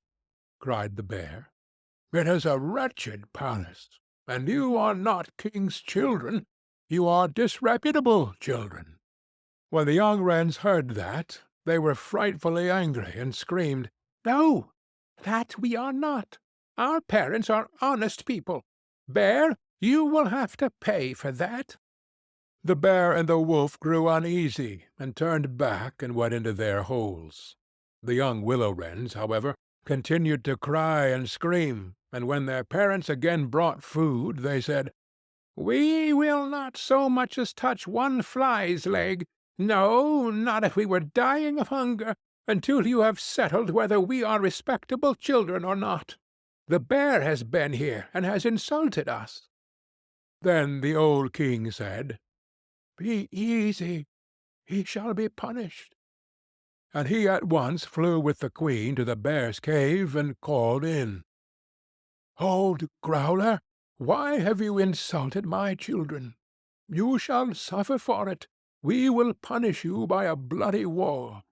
cried the bear. "It is a wretched palace, and you are not king's children. You are disreputable children." When the young wrens heard that, they were frightfully angry, and screamed, "No, that we are not. Our parents are honest people. Bear, you will have to pay for that." The bear and the wolf grew uneasy, and turned back and went into their holes. The young willow wrens, however, continued to cry and scream, and when their parents again brought food, they said, "We will not so much as touch one fly's leg, no, not if we were dying of hunger, until you have settled whether we are respectable children or not. The bear has been here, and has insulted us." Then the old king said, "Be easy, he shall be punished." And he at once flew with the queen to the bear's cave, and called in, "Old growler, why have you insulted my children? You shall suffer for it. We will punish you by a bloody war."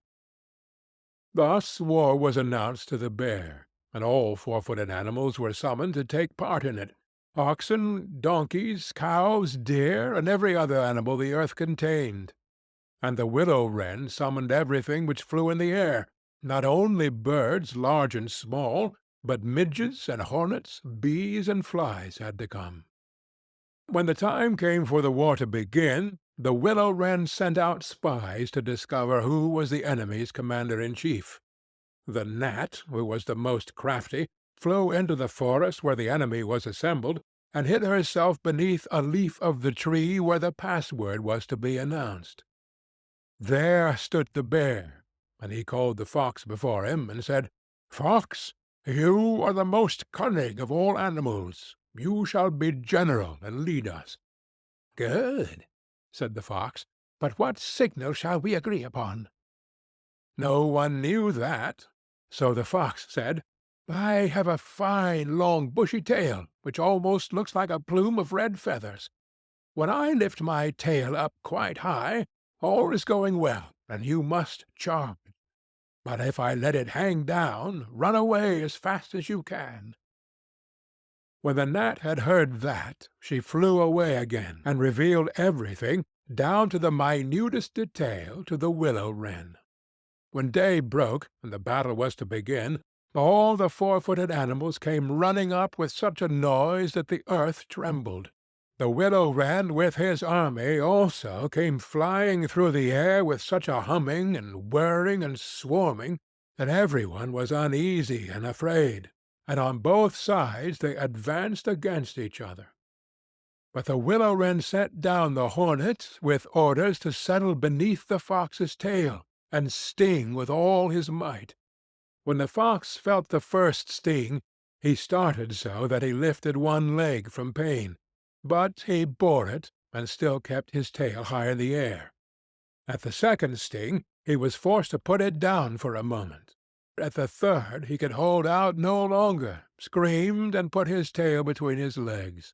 Thus war was announced to the bear, and all four-footed animals were summoned to take part in it: oxen, donkeys, cows, deer, and every other animal the earth contained. And the willow wren summoned everything which flew in the air, not only birds large and small, but midges and hornets, bees and flies had to come. When the time came for the war to begin, the willow wren sent out spies to discover who was the enemy's commander-in-chief. The gnat, who was the most crafty, flew into the forest where the enemy was assembled, and hid herself beneath a leaf of the tree where the password was to be announced. There stood the bear, and he called the fox before him, and said, "Fox, you are the most cunning of all animals. You shall be general and lead us." "Good," said the fox. "But what signal shall we agree upon?" No one knew that. So the fox said, "I have a fine, long, bushy tail, which almost looks like a plume of red feathers. When I lift my tail up quite high, all is going well, and you must charge. But if I let it hang down, run away as fast as you can." When the gnat had heard that, she flew away again, and revealed everything, down to the minutest detail, to the willow wren. When day broke, and the battle was to begin, all the four-footed animals came running up with such a noise that the earth trembled. The willow wren with his army also came flying through the air with such a humming and whirring and swarming that every one was uneasy and afraid, and on both sides they advanced against each other. But the willow wren sent down the hornet with orders to settle beneath the fox's tail, and sting with all his might. When the fox felt the first sting, he started so that he lifted one leg from pain, but he bore it, and still kept his tail high in the air. At the second sting he was forced to put it down for a moment. At the third he could hold out no longer, screamed, and put his tail between his legs.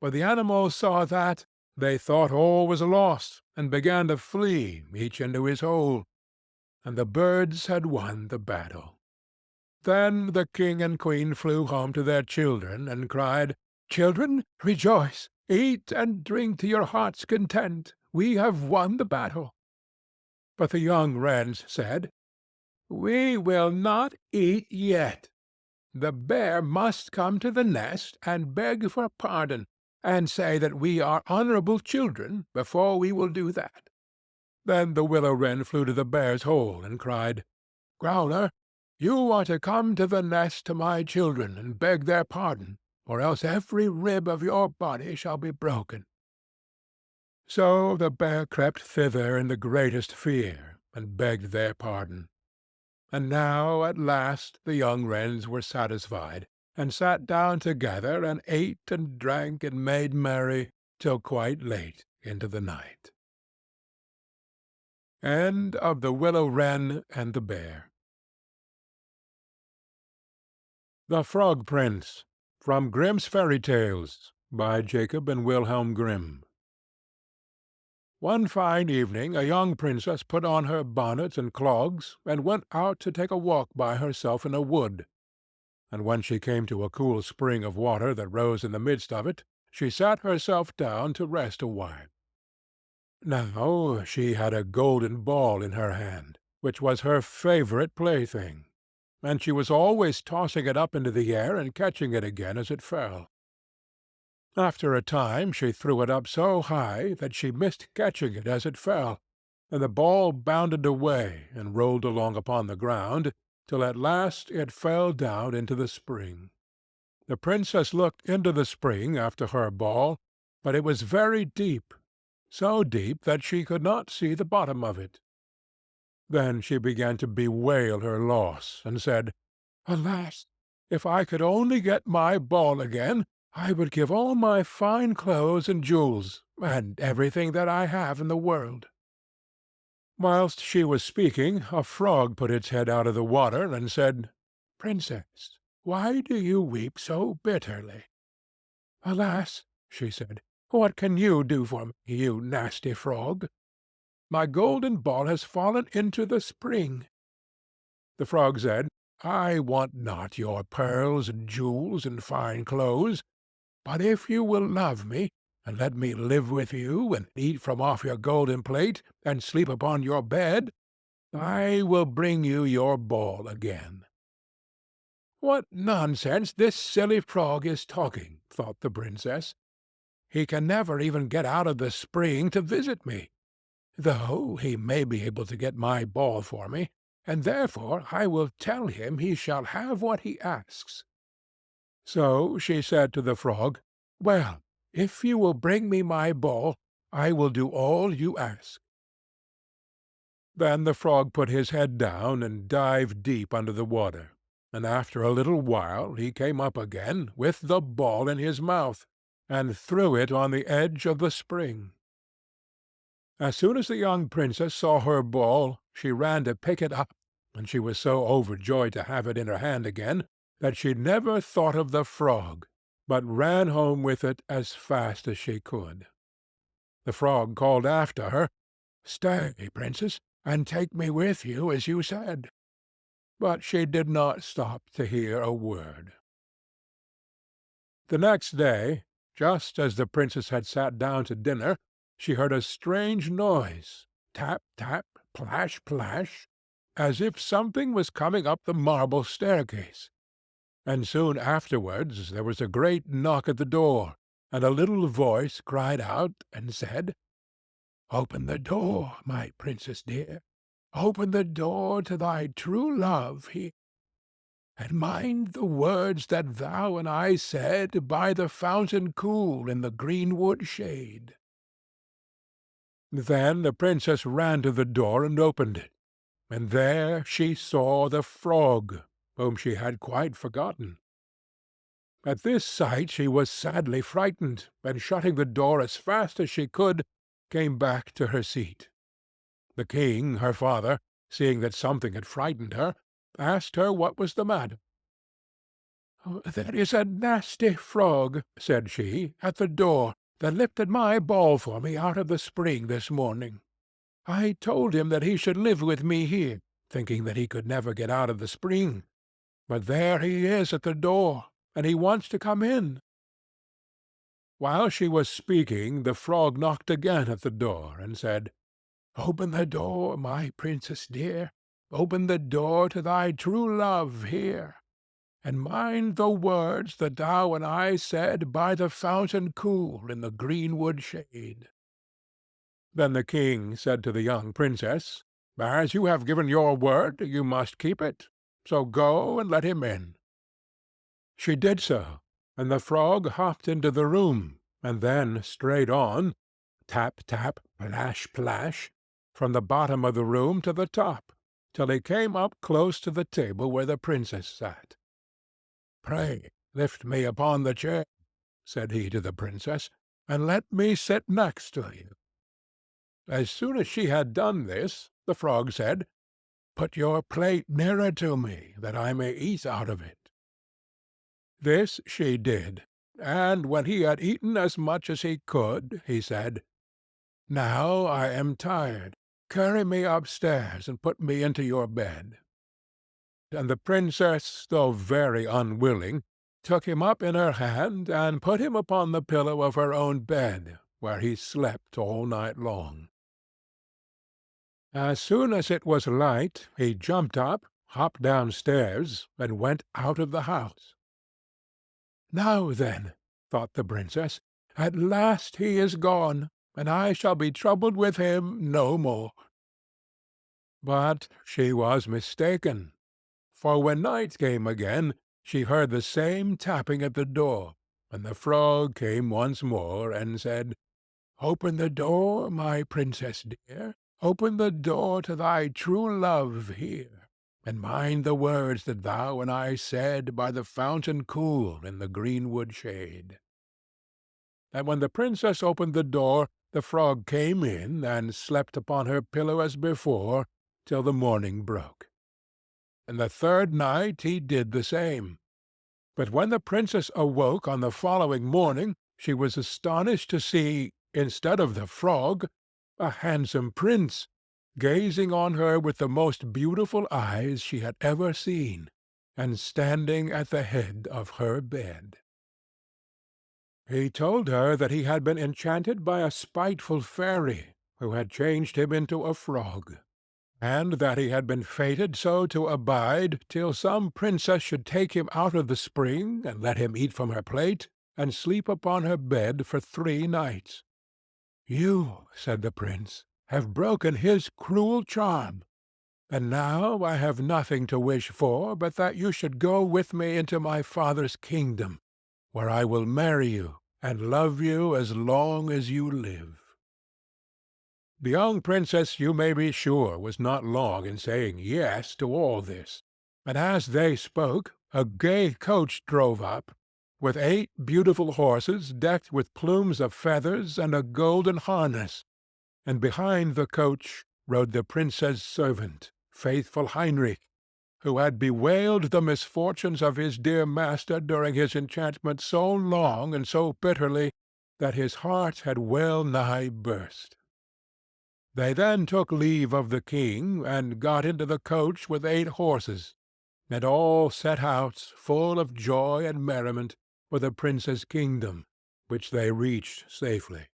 When the animals saw that, they thought all was lost, and began to flee, each into his hole, and the birds had won the battle. Then the king and queen flew home to their children, and cried, "Children, rejoice, eat and drink to your heart's content. We have won the battle." But the young wrens said, "We will not eat yet. The bear must come to the nest and beg for pardon, and say that we are honorable children, before we will do that." Then the willow wren flew to the bear's hole, and cried, "Growler, you are to come to the nest to my children, and beg their pardon, or else every rib of your body shall be broken." So the bear crept thither in the greatest fear, and begged their pardon. And now at last the young wrens were satisfied, and sat down together, and ate and drank and made merry till quite late into the night. End of The Willow Wren and the Bear. The Frog Prince, from Grimm's Fairy Tales, by Jacob and Wilhelm Grimm. One fine evening a young princess put on her bonnet and clogs, and went out to take a walk by herself in a wood. And when she came to a cool spring of water that rose in the midst of it, she sat herself down to rest awhile. Now she had a golden ball in her hand, which was her favorite plaything, and she was always tossing it up into the air and catching it again as it fell. After a time she threw it up so high that she missed catching it as it fell, and the ball bounded away and rolled along upon the ground, till at last it fell down into the spring. The princess looked into the spring after her ball, but it was very deep, so deep that she could not see the bottom of it. Then she began to bewail her loss, and said, "Alas! If I could only get my ball again, I would give all my fine clothes and jewels, and everything that I have in the world." Whilst she was speaking, a frog put its head out of the water, and said, "Princess, why do you weep so bitterly?" "Alas!" she said, "what can you do for me, you nasty frog? My golden ball has fallen into the spring." The frog said, "I want not your pearls and jewels and fine clothes, but if you will love me, and let me live with you, and eat from off your golden plate, and sleep upon your bed, I will bring you your ball again." "What nonsense this silly frog is talking," thought the princess. "He can never even get out of the spring to visit me, though he may be able to get my ball for me, and therefore I will tell him he shall have what he asks." So she said to the frog, "Well, if you will bring me my ball, I will do all you ask." Then the frog put his head down and dived deep under the water, and after a little while he came up again with the ball in his mouth, and threw it on the edge of the spring. As soon as the young princess saw her ball, she ran to pick it up, and she was so overjoyed to have it in her hand again that she never thought of the frog, but ran home with it as fast as she could. The frog called after her, "Stay, princess, and take me with you as you said." But she did not stop to hear a word. The next day, just as the princess had sat down to dinner, she heard a strange noise, tap, tap, plash, plash, as if something was coming up the marble staircase. And soon afterwards there was a great knock at the door, and a little voice cried out and said, "Open the door, my princess dear. Open the door to thy true love here. And mind the words that thou and I said by the fountain cool in the greenwood shade." Then the princess ran to the door and opened it, and there she saw the frog, whom she had quite forgotten. At this sight she was sadly frightened, and shutting the door as fast as she could, came back to her seat. The king, her father, seeing that something had frightened her, asked her what was the matter. "There is a nasty frog," said she, "at the door, that lifted my ball for me out of the spring this morning. I told him that he should live with me here, thinking that he could never get out of the spring. But there he is at the door, and he wants to come in." While she was speaking, the frog knocked again at the door, and said, "Open the door, my princess dear. Open the door to thy true love here. And mind the words that thou and I said by the fountain cool in the greenwood shade." Then the king said to the young princess, "As you have given your word, you must keep it. So go and let him in." She did so, and the frog hopped into the room, and then straight on, tap, tap, plash, plash, from the bottom of the room to the top, till he came up close to the table where the princess sat. "Pray lift me upon the chair," said he to the princess, "and let me sit next to you." As soon as she had done this, the frog said, "Put your plate nearer to me, that I may eat out of it." This she did, and when he had eaten as much as he could, he said, "Now I am tired. Carry me upstairs and put me into your bed." And the princess, though very unwilling, took him up in her hand and put him upon the pillow of her own bed, where he slept all night long. As soon as it was light, he jumped up, hopped downstairs, and went out of the house. "Now then," thought the princess, "at last he is gone, and I shall be troubled with him no more." But she was mistaken, for when night came again, she heard the same tapping at the door, and the frog came once more and said, "Open the door, my princess dear, open the door to thy true love here, and mind the words that thou and I said by the fountain cool in the greenwood shade." And when the princess opened the door, the frog came in and slept upon her pillow as before till the morning broke. And the third night he did the same. But when the princess awoke on the following morning, she was astonished to see, instead of the frog, a handsome prince, gazing on her with the most beautiful eyes she had ever seen, and standing at the head of her bed. He told her that he had been enchanted by a spiteful fairy, who had changed him into a frog, and that he had been fated so to abide till some princess should take him out of the spring, and let him eat from her plate, and sleep upon her bed for 3 nights. "You," said the prince, "have broken his cruel charm, and now I have nothing to wish for but that you should go with me into my father's kingdom, where I will marry you, and love you as long as you live." The young princess, you may be sure, was not long in saying yes to all this, and as they spoke, a gay coach drove up, with 8 beautiful horses decked with plumes of feathers and a golden harness, and behind the coach rode the prince's servant, faithful Heinrich, who had bewailed the misfortunes of his dear master during his enchantment so long and so bitterly that his heart had well nigh burst. They then took leave of the king, and got into the coach with 8 horses, and all set out, full of joy and merriment, for the prince's kingdom, which they reached safely,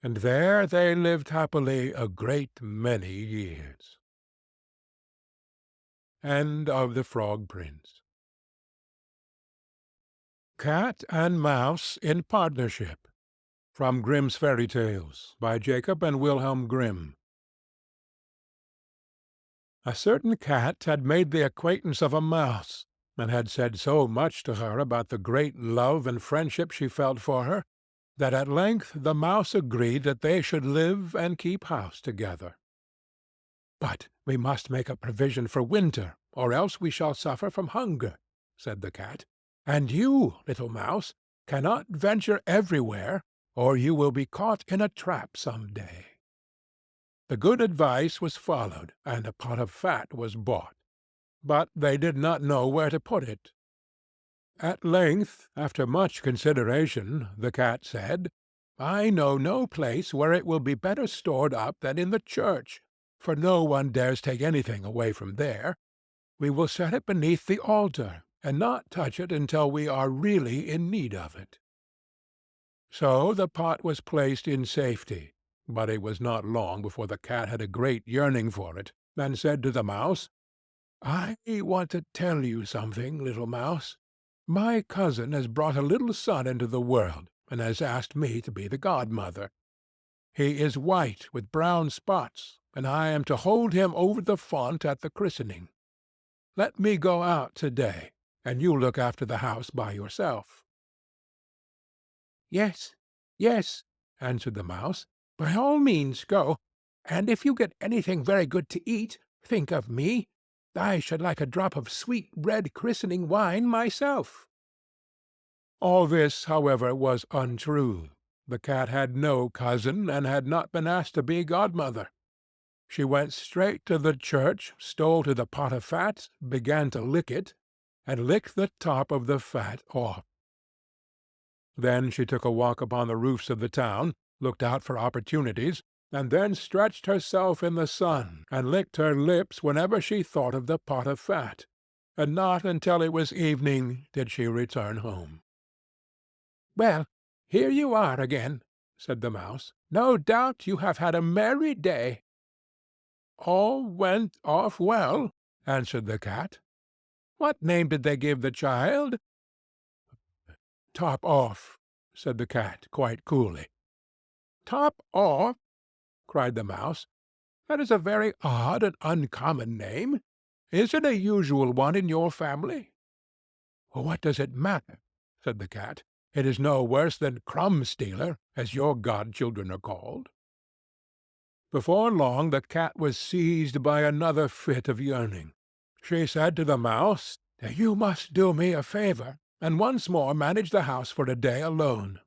and there they lived happily a great many years. End of the Frog Prince. Cat and Mouse in Partnership. From Grimm's Fairy Tales, by Jacob and Wilhelm Grimm. A certain cat had made the acquaintance of a mouse, and had said so much to her about the great love and friendship she felt for her, that at length the mouse agreed that they should live and keep house together. "But we must make a provision for winter, or else we shall suffer from hunger," said the cat. "And you, little mouse, cannot venture everywhere, or you will be caught in a trap some day." The good advice was followed, and a pot of fat was bought, but they did not know where to put it. At length, after much consideration, the cat said, "I know no place where it will be better stored up than in the church, for no one dares take anything away from there. We will set it beneath the altar, and not touch it until we are really in need of it." So the pot was placed in safety, but it was not long before the cat had a great yearning for it, and said to the mouse, "I want to tell you something, little mouse. My cousin has brought a little son into the world, and has asked me to be the godmother. He is white with brown spots, and I am to hold him over the font at the christening. Let me go out to-day, and you look after the house by yourself." "Yes, yes," answered the mouse, "by all means go, and if you get anything very good to eat, think of me. I should like a drop of sweet red christening wine myself." All this, however, was untrue. The cat had no cousin, and had not been asked to be godmother. She went straight to the church, stole to the pot of fat, began to lick it, and licked the top of the fat off. Then she took a walk upon the roofs of the town, looked out for opportunities, and then stretched herself in the sun, and licked her lips whenever she thought of the pot of fat, and not until it was evening did she return home. "Well, here you are again," said the mouse. "No doubt you have had a merry day." "All went off well," answered the cat. "What name did they give the child?" "Top off," said the cat, quite coolly. "Top off!" cried the mouse. "That is a very odd and uncommon name. Is it a usual one in your family?" "What does it matter?" said the cat. It is no worse than crumb-stealer, as your godchildren are called." Before long the cat was seized by another fit of yearning. She said to the mouse, "You must do me a favour, and once more manage the house for a day alone.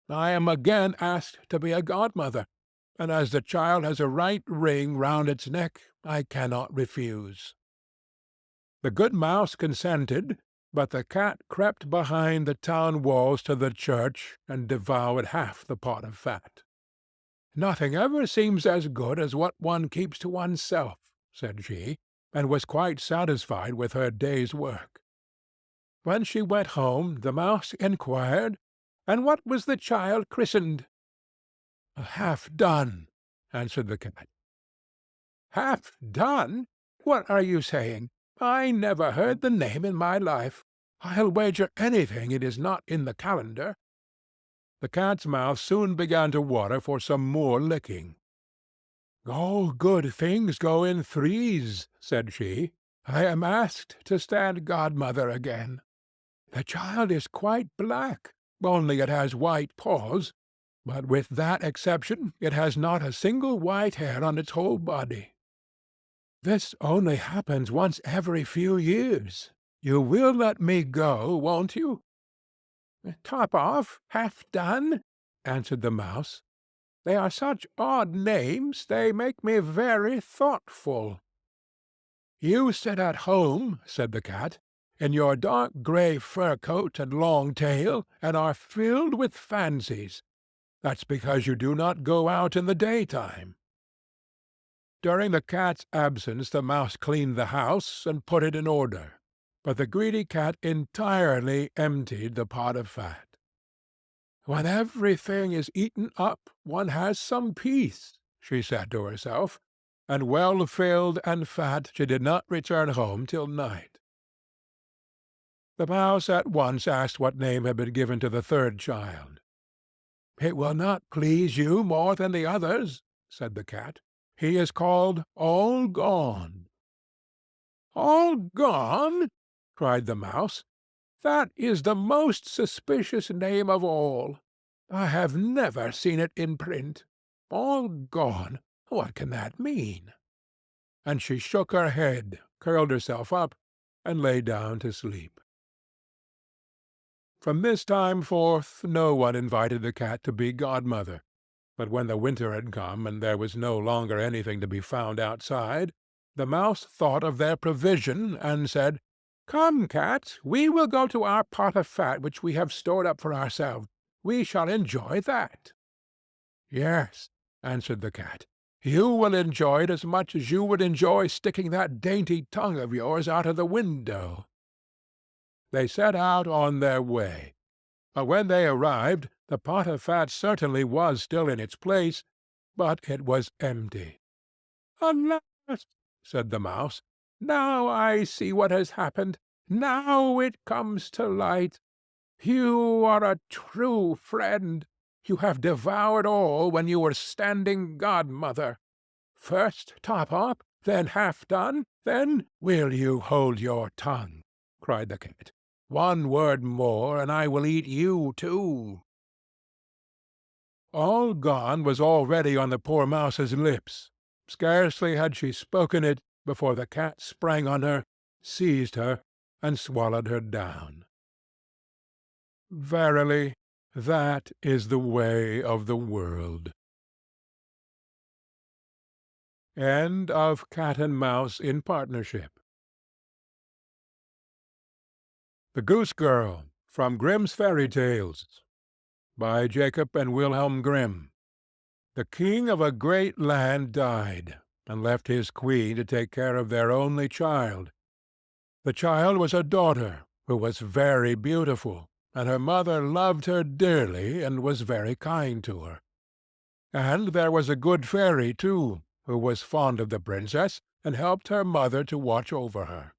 I am again asked to be a godmother, and as the child has a right ring round its neck, I cannot refuse." The good mouse consented, but the cat crept behind the town walls to the church and devoured half the pot of fat. "Nothing ever seems as good as what one keeps to oneself," said she, and was quite satisfied with her day's work. When she went home, the mouse inquired, "And what was the child christened?" "Half done," answered the cat. "Half done? What are you saying? I never heard the name in my life. I'll wager anything it is not in the calendar." The cat's mouth soon began to water for some more licking. "All good things go in threes," said she. "I am asked to stand godmother again. The child is quite black, only it has white paws, but with that exception it has not a single white hair on its whole body. This only happens once every few years. You will let me go, won't you?" "Top off, half done," answered the mouse. "They are such odd names, they make me very thoughtful." "You sit at home," said the cat, "in your dark grey fur coat and long tail, and are filled with fancies. That's because you do not go out in the daytime." During the cat's absence the mouse cleaned the house and put it in order, but the greedy cat entirely emptied the pot of fat. "When everything is eaten up, one has some peace," she said to herself, and well filled and fat she did not return home till night. The mouse at once asked what name had been given to the third child. "It will not please you more than the others," said the cat. "He is called All Gone." "All Gone!" cried the mouse. "That is the most suspicious name of all. I have never seen it in print. All Gone! What can that mean?" And she shook her head, curled herself up, and lay down to sleep. From this time forth no one invited the cat to be godmother, but when the winter had come, and there was no longer anything to be found outside, the mouse thought of their provision, and said, "Come, cat, we will go to our pot of fat which we have stored up for ourselves. We shall enjoy that." "Yes," answered the cat, "you will enjoy it as much as you would enjoy sticking that dainty tongue of yours out of the window." They set out on their way, but when they arrived the pot of fat certainly was still in its place, but it was empty. "Alas!" said the mouse, "now I see what has happened. Now it comes to light. You are a true friend. You have devoured all when you were standing godmother. First top up, then half done, then will you hold your tongue?" cried the cat. "One word more, and I will eat you too." All Gone was already on the poor mouse's lips. Scarcely had she spoken it before the cat sprang on her, seized her, and swallowed her down. Verily, that is the way of the world. End of Cat and Mouse in Partnership. The Goose Girl, from Grimm's Fairy Tales, by Jacob and Wilhelm Grimm. The king of a great land died, and left his queen to take care of their only child. The child was a daughter, who was very beautiful, and her mother loved her dearly, and was very kind to her. And there was a good fairy, too, who was fond of the princess, and helped her mother to watch over her.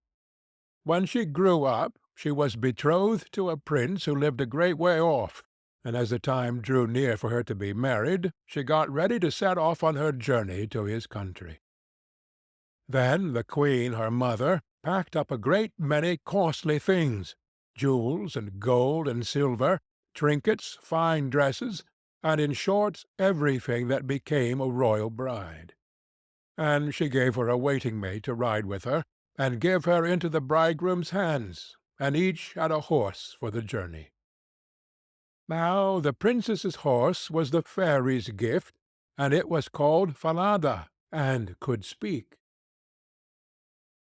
When she grew up, she was betrothed to a prince who lived a great way off, and as the time drew near for her to be married, she got ready to set off on her journey to his country. Then the queen, her mother, packed up a great many costly things, jewels and gold and silver, trinkets, fine dresses, and in short everything that became a royal bride. And she gave her a waiting-maid to ride with her, and give her into the bridegroom's hands, and each had a horse for the journey. Now the princess's horse was the fairy's gift, and it was called Falada, and could speak.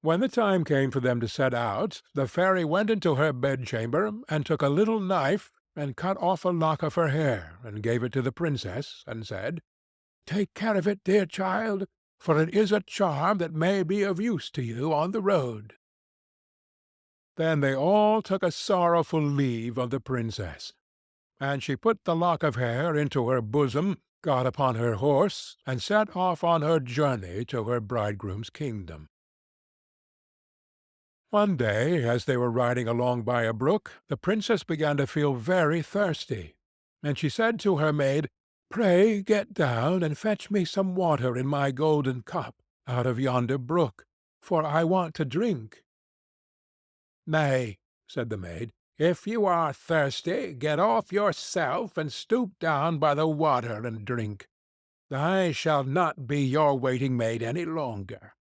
When the time came for them to set out, the fairy went into her bedchamber, and took a little knife, and cut off a lock of her hair, and gave it to the princess, and said, "Take care of it, dear child, for it is a charm that may be of use to you on the road." Then they all took a sorrowful leave of the princess, and she put the lock of hair into her bosom, got upon her horse, and set off on her journey to her bridegroom's kingdom. One day, as they were riding along by a brook, the princess began to feel very thirsty, and she said to her maid, "Pray get down and fetch me some water in my golden cup out of yonder brook, for I want to drink." "Nay," said the maid, "if you are thirsty, get off yourself and stoop down by the water and drink. I shall not be your waiting-maid any longer."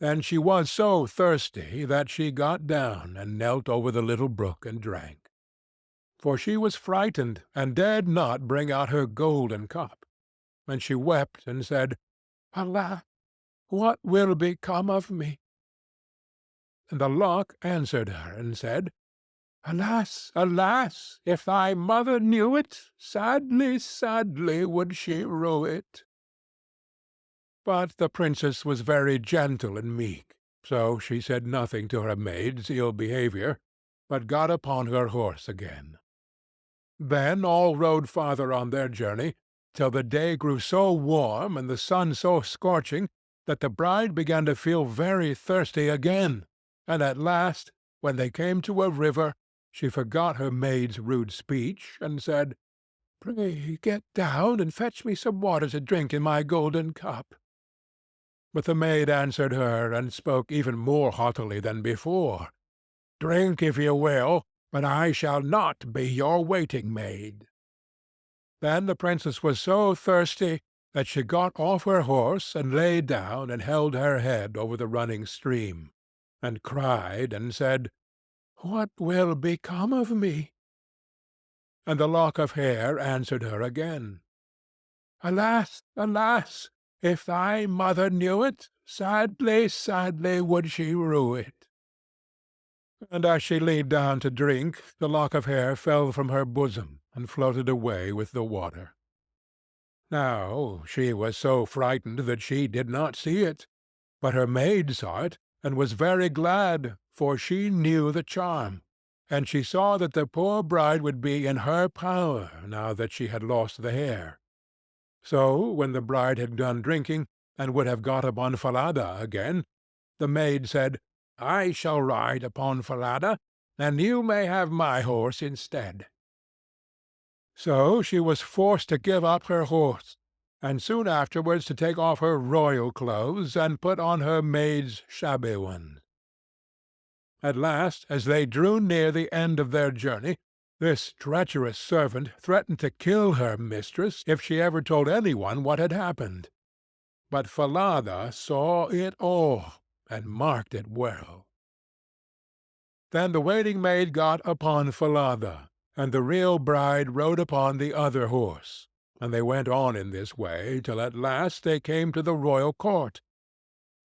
And she was so thirsty that she got down and knelt over the little brook and drank. For she was frightened, and dared not bring out her golden cup. And she wept and said, "Alas, what will become of me?" And the lock answered her and said, "Alas, alas, if thy mother knew it, sadly, sadly would she rue it." But the princess was very gentle and meek, so she said nothing to her maid's ill behavior, but got upon her horse again. Then all rode farther on their journey, till the day grew so warm and the sun so scorching that the bride began to feel very thirsty again, and at last, when they came to a river, she forgot her maid's rude speech, and said, "Pray get down and fetch me some water to drink in my golden cup." But the maid answered her, and spoke even more haughtily than before, "Drink if you will, but I shall not be your waiting-maid." Then the princess was so thirsty that she got off her horse, and lay down and held her head over the running stream, and cried and said, "What will become of me?" And the lock of hair answered her again, "Alas, alas! If thy mother knew it, sadly, sadly would she rue it." And as she leaned down to drink, the lock of hair fell from her bosom, and floated away with the water. Now she was so frightened that she did not see it, but her maid saw it, and was very glad, for she knew the charm, and she saw that the poor bride would be in her power now that she had lost the hair. So, when the bride had done drinking, and would have got upon Falada again, the maid said, "I shall ride upon Falada, and you may have my horse instead." So she was forced to give up her horse, and soon afterwards to take off her royal clothes, and put on her maid's shabby ones. At last, as they drew near the end of their journey, this treacherous servant threatened to kill her mistress if she ever told any one what had happened. But Falada saw it all, and marked it well. Then the waiting-maid got upon Falada, and the real bride rode upon the other horse, and they went on in this way till at last they came to the royal court.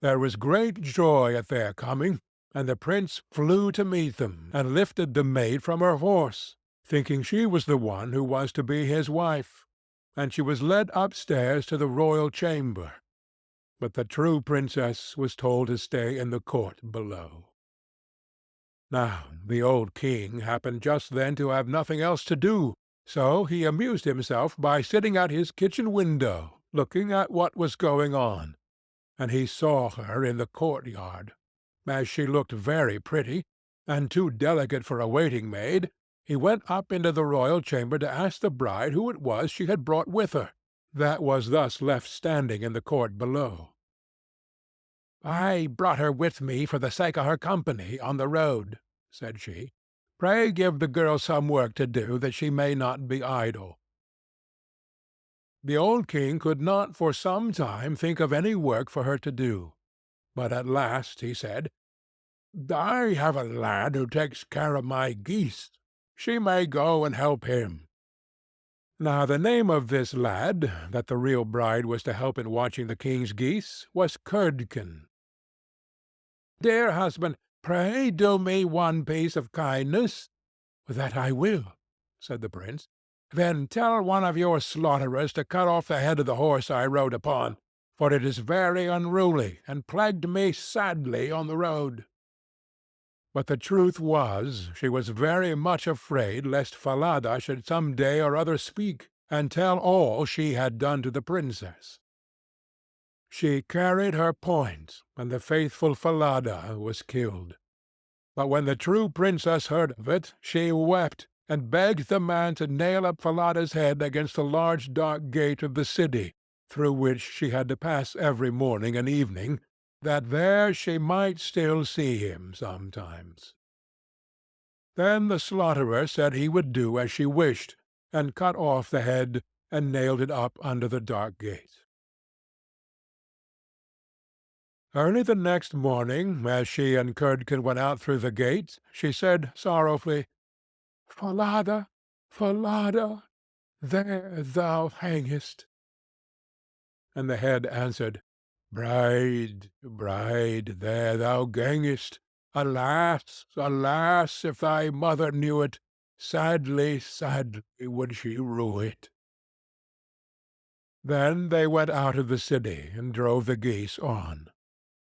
There was great joy at their coming, and the prince flew to meet them, and lifted the maid from her horse, thinking she was the one who was to be his wife, and she was led upstairs to the royal chamber. But the true princess was told to stay in the court below. Now the old king happened just then to have nothing else to do, so he amused himself by sitting at his kitchen window, looking at what was going on, and he saw her in the courtyard. As she looked very pretty, and too delicate for a waiting-maid, he went up into the royal chamber to ask the bride who it was she had brought with her, that was thus left standing in the court below. "I brought her with me for the sake of her company on the road," said she. Pray give the girl some work to do, that she may not be idle." The old king could not for some time think of any work for her to do, but at last he said, "I have a lad who takes care of my geese. She may go and help him." Now the name of this lad, that the real bride was to help in watching the king's geese, was Curdken. "Dear husband, pray do me one piece of kindness." "That I will," said the prince. "Then tell one of your slaughterers to cut off the head of the horse I rode upon, for it is very unruly, and plagued me sadly on the road." But the truth was, she was very much afraid lest Falada should some day or other speak, and tell all she had done to the princess. She carried her point, and the faithful Falada was killed. But when the true princess heard of it, she wept, and begged the man to nail up Falada's head against the large dark gate of the city, through which she had to pass every morning and evening, that there she might still see him sometimes. Then the slaughterer said he would do as she wished, and cut off the head, and nailed it up under the dark gate. Early the next morning, as she and Curdken went out through the gate, she said sorrowfully, "Falada, Falada, there thou hangest." And the head answered, "Bride, bride, there thou gangest. Alas, alas, if thy mother knew it, sadly, sadly would she rue it." Then they went out of the city, and drove the geese on.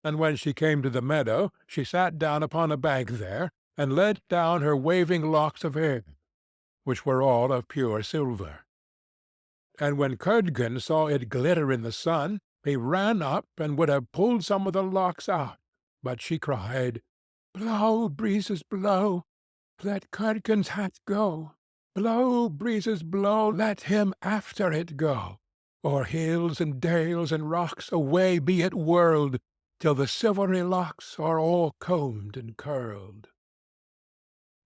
And when she came to the meadow, she sat down upon a bank there, and let down her waving locks of hair, which were all of pure silver. And when Curdken saw it glitter in the sun, he ran up and would have pulled some of the locks out, but she cried, "Blow, breezes, blow, let Curdken's hat go. Blow, breezes, blow, let him after it go. O'er hills and dales and rocks away be it whirled, till the silvery locks are all combed and curled."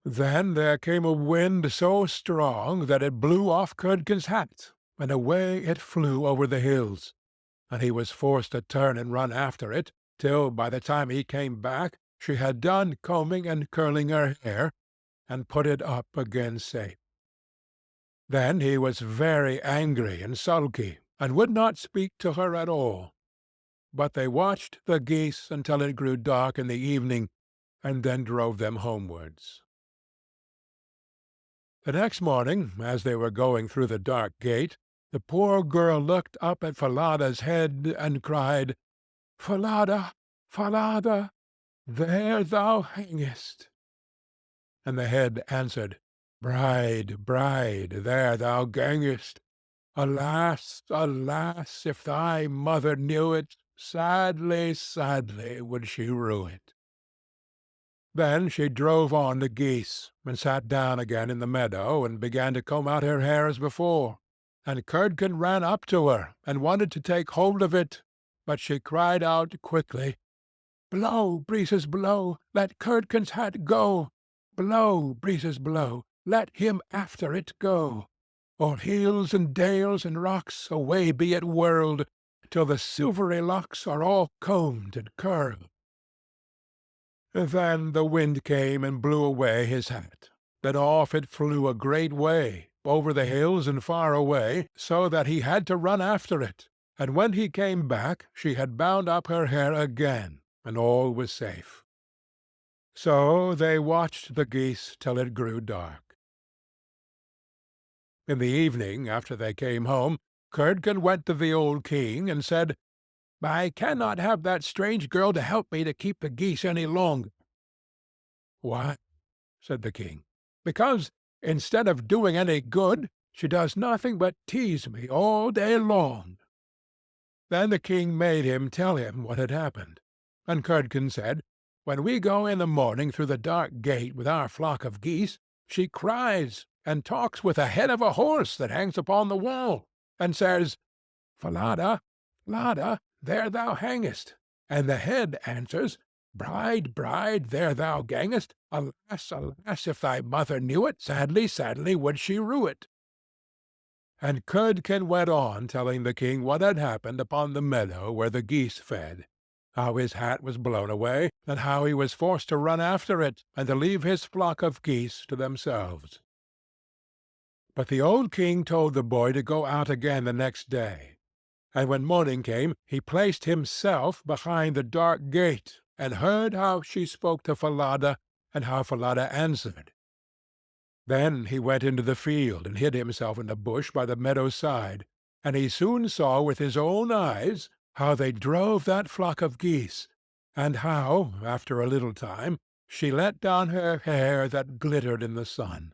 Then there came a wind so strong that it blew off Curdken's hat, and away it flew over the hills, and he was forced to turn and run after it, till by the time he came back she had done combing and curling her hair, and put it up again safe. Then he was very angry and sulky, and would not speak to her at all. But they watched the geese until it grew dark in the evening, and then drove them homewards. The next morning, as they were going through the dark gate, the poor girl looked up at Falada's head, and cried, "Falada, Falada, there thou hangest." And the head answered, "Bride, bride, there thou gangest. Alas, alas, if thy mother knew it, sadly, sadly would she rue it." Then she drove on the geese, and sat down again in the meadow, and began to comb out her hair as before. And Curdken ran up to her, and wanted to take hold of it, but she cried out quickly, "Blow, breezes, blow, let Curdken's hat go. Blow, breezes, blow, let him after it go. O'er hills and dales and rocks away be it whirled, till the silvery locks are all combed and curled." Then the wind came and blew away his hat. Then off it flew a great way, over the hills and far away, so that he had to run after it. And when he came back, she had bound up her hair again, and all was safe. So they watched the geese till it grew dark. In the evening, after they came home, Curdken went to the old king, and said, "I cannot have that strange girl to help me to keep the geese any longer." "Why?" said the king. "Because, instead of doing any good, she does nothing but tease me all day long." Then the king made him tell him what had happened. And Curdken said, "When we go in the morning through the dark gate with our flock of geese, she cries, and talks with the head of a horse that hangs upon the wall, and says, 'Falada, Falada, there thou hangest,' and the head answers, "Bride, bride, there thou gangest! Alas, alas, if thy mother knew it, sadly, sadly would she rue it." And Curdken went on telling the king what had happened upon the meadow where the geese fed, how his hat was blown away, and how he was forced to run after it, and to leave his flock of geese to themselves. But the old king told the boy to go out again the next day, and when morning came he placed himself behind the dark gate, and heard how she spoke to Falada, and how Falada answered. Then he went into the field, and hid himself in a bush by the meadow's side, and he soon saw with his own eyes how they drove that flock of geese, and how, after a little time, she let down her hair that glittered in the sun.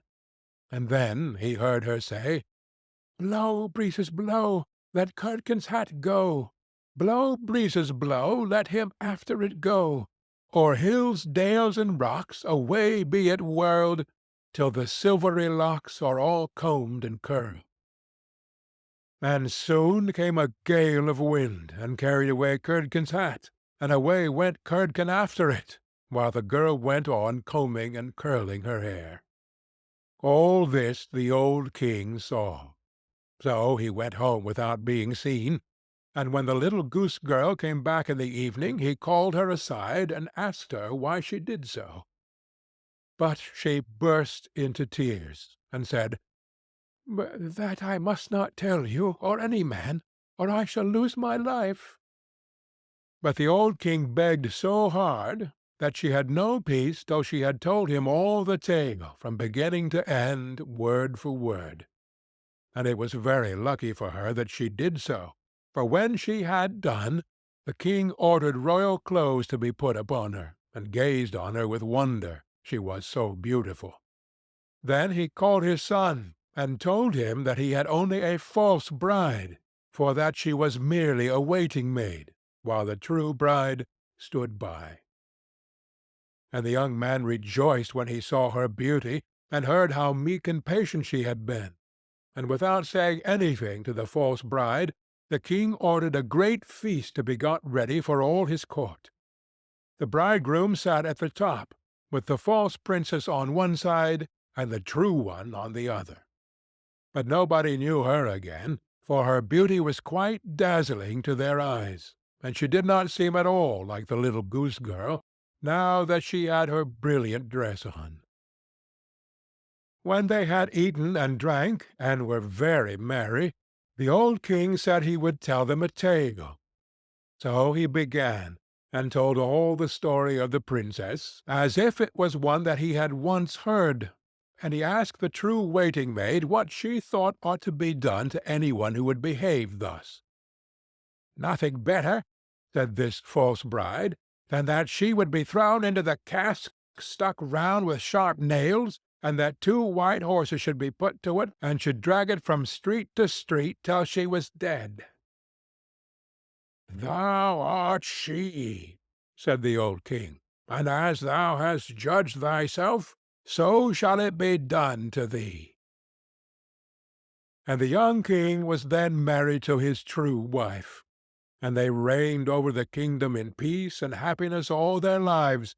And then he heard her say, "Blow, breezes, blow, let Curdken's hat go. Blow, breezes, blow, let him after it go. O'er hills, dales, and rocks, away be it whirled, till the silvery locks are all combed and curled." And soon came a gale of wind, and carried away Curdken's hat, and away went Curdken after it, while the girl went on combing and curling her hair. All this the old king saw. So he went home without being seen, and when the little goose-girl came back in the evening he called her aside and asked her why she did so. But she burst into tears, and said, "That I must not tell you, or any man, or I shall lose my life." But the old king begged so hard that she had no peace till she had told him all the tale, from beginning to end, word for word. And it was very lucky for her that she did so, for when she had done, the king ordered royal clothes to be put upon her, and gazed on her with wonder, she was so beautiful. Then he called his son, and told him that he had only a false bride, for that she was merely a waiting-maid, while the true bride stood by. And the young man rejoiced when he saw her beauty, and heard how meek and patient she had been. And without saying anything to the false bride, the king ordered a great feast to be got ready for all his court. The bridegroom sat at the top, with the false princess on one side, and the true one on the other. But nobody knew her again, for her beauty was quite dazzling to their eyes, and she did not seem at all like the little goose-girl, now that she had her brilliant dress on. When they had eaten and drank, and were very merry, the old king said he would tell them a tale. So he began, and told all the story of the princess, as if it was one that he had once heard, and he asked the true waiting-maid what she thought ought to be done to any one who would behave thus. "Nothing better," said this false bride, "than that she would be thrown into the cask stuck round with sharp nails, and that 2 white horses should be put to it, and should drag it from street to street till she was dead." "Thou art she," said the old king, "and as thou hast judged thyself, so shall it be done to thee." And the young king was then married to his true wife, and they reigned over the kingdom in peace and happiness all their lives,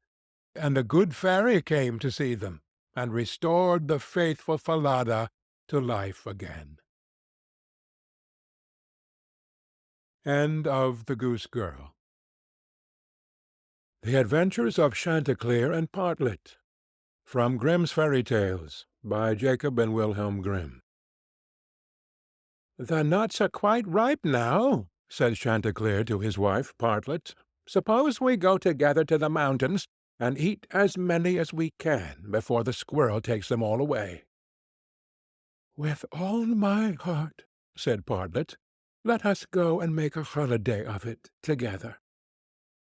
and the good fairy came to see them, and restored the faithful Falada to life again. End of The Goose Girl. The Adventures of Chanticleer and Partlet, from Grimm's Fairy Tales, by Jacob and Wilhelm Grimm. "The nuts are quite ripe now," said Chanticleer to his wife Partlet. "Suppose we go together to the mountains, and eat as many as we can before the squirrel takes them all away." "With all my heart," said Partlet. "Let us go and make a holiday of it together."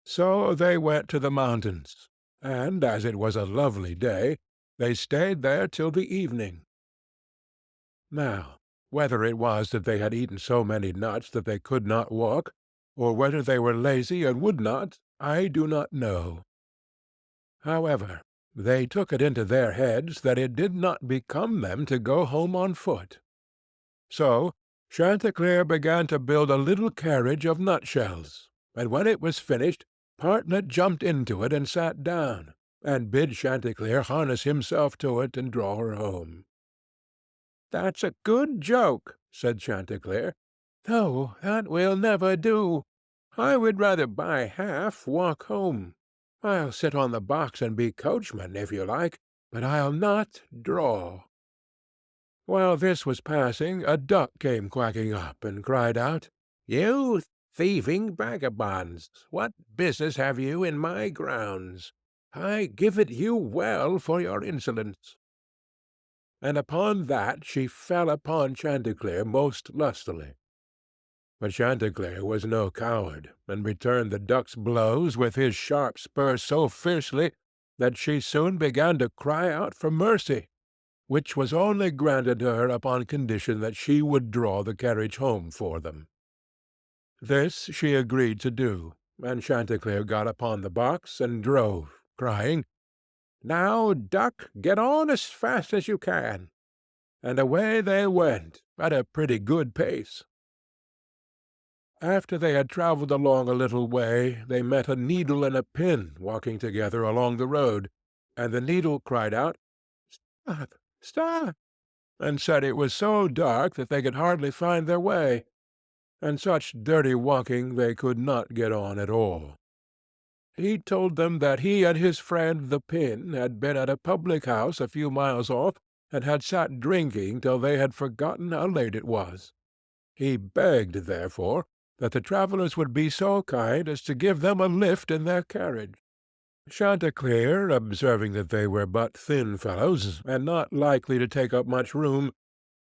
So they went to the mountains, and as it was a lovely day, they stayed there till the evening. Now, whether it was that they had eaten so many nuts that they could not walk, or whether they were lazy and would not, I do not know. However, they took it into their heads that it did not become them to go home on foot. So Chanticleer began to build a little carriage of nutshells, and when it was finished, Partlet jumped into it and sat down, and bid Chanticleer harness himself to it and draw her home. "That's a good joke," said Chanticleer. "No, that will never do. I would rather by half walk home. I'll sit on the box and be coachman, if you like, but I'll not draw." While this was passing, a duck came quacking up, and cried out, "You thieving vagabonds, what business have you in my grounds? I give it you well for your insolence." And upon that she fell upon Chanticleer most lustily. But Chanticleer was no coward, and returned the duck's blows with his sharp spur so fiercely that she soon began to cry out for mercy, which was only granted her upon condition that she would draw the carriage home for them. This she agreed to do, and Chanticleer got upon the box and drove, crying, "Now, duck, get on as fast as you can." And away they went, at a pretty good pace. After they had travelled along a little way, they met a needle and a pin walking together along the road, and the needle cried out, "Stop, stop!" and said it was so dark that they could hardly find their way, and such dirty walking they could not get on at all. He told them that he and his friend the pin had been at a public-house a few miles off, and had sat drinking till they had forgotten how late it was. He begged, therefore, that the travellers would be so kind as to give them a lift in their carriage. Chanticleer, observing that they were but thin fellows, and not likely to take up much room,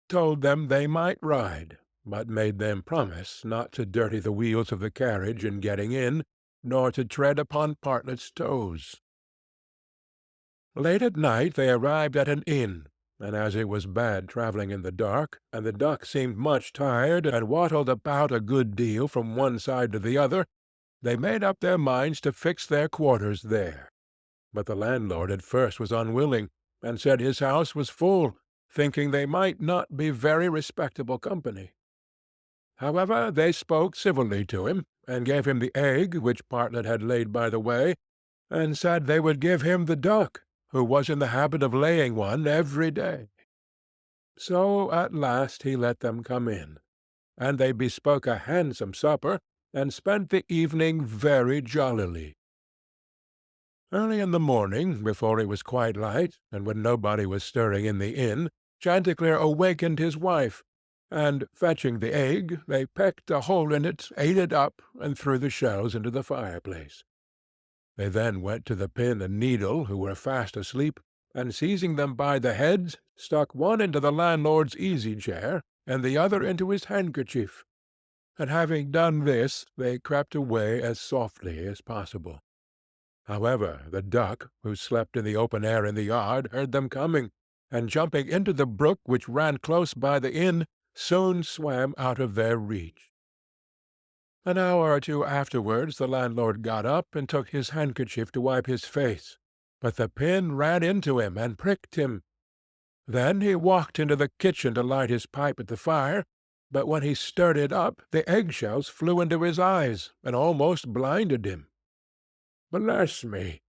told them they might ride, but made them promise not to dirty the wheels of the carriage in getting in, nor to tread upon Partlet's toes. Late at night they arrived at an inn, and as it was bad travelling in the dark, and the duck seemed much tired, and waddled about a good deal from one side to the other, they made up their minds to fix their quarters there. But the landlord at first was unwilling, and said his house was full, thinking they might not be very respectable company. However, they spoke civilly to him, and gave him the egg which Partlet had laid by the way, and said they would give him the duck, who was in the habit of laying one every day. So at last he let them come in, and they bespoke a handsome supper, and spent the evening very jollily. Early in the morning, before it was quite light, and when nobody was stirring in the inn, Chanticleer awakened his wife, and, fetching the egg, they pecked a hole in it, ate it up, and threw the shells into the fireplace. They then went to the pin and needle, who were fast asleep, and seizing them by the heads, stuck one into the landlord's easy-chair, and the other into his handkerchief. And having done this, they crept away as softly as possible. However, the duck, who slept in the open air in the yard, heard them coming, and jumping into the brook which ran close by the inn, soon swam out of their reach. An hour or two afterwards the landlord got up and took his handkerchief to wipe his face, but the pin ran into him and pricked him. Then he walked into the kitchen to light his pipe at the fire, but when he stirred it up the egg-shells flew into his eyes, and almost blinded him. "Bless me,"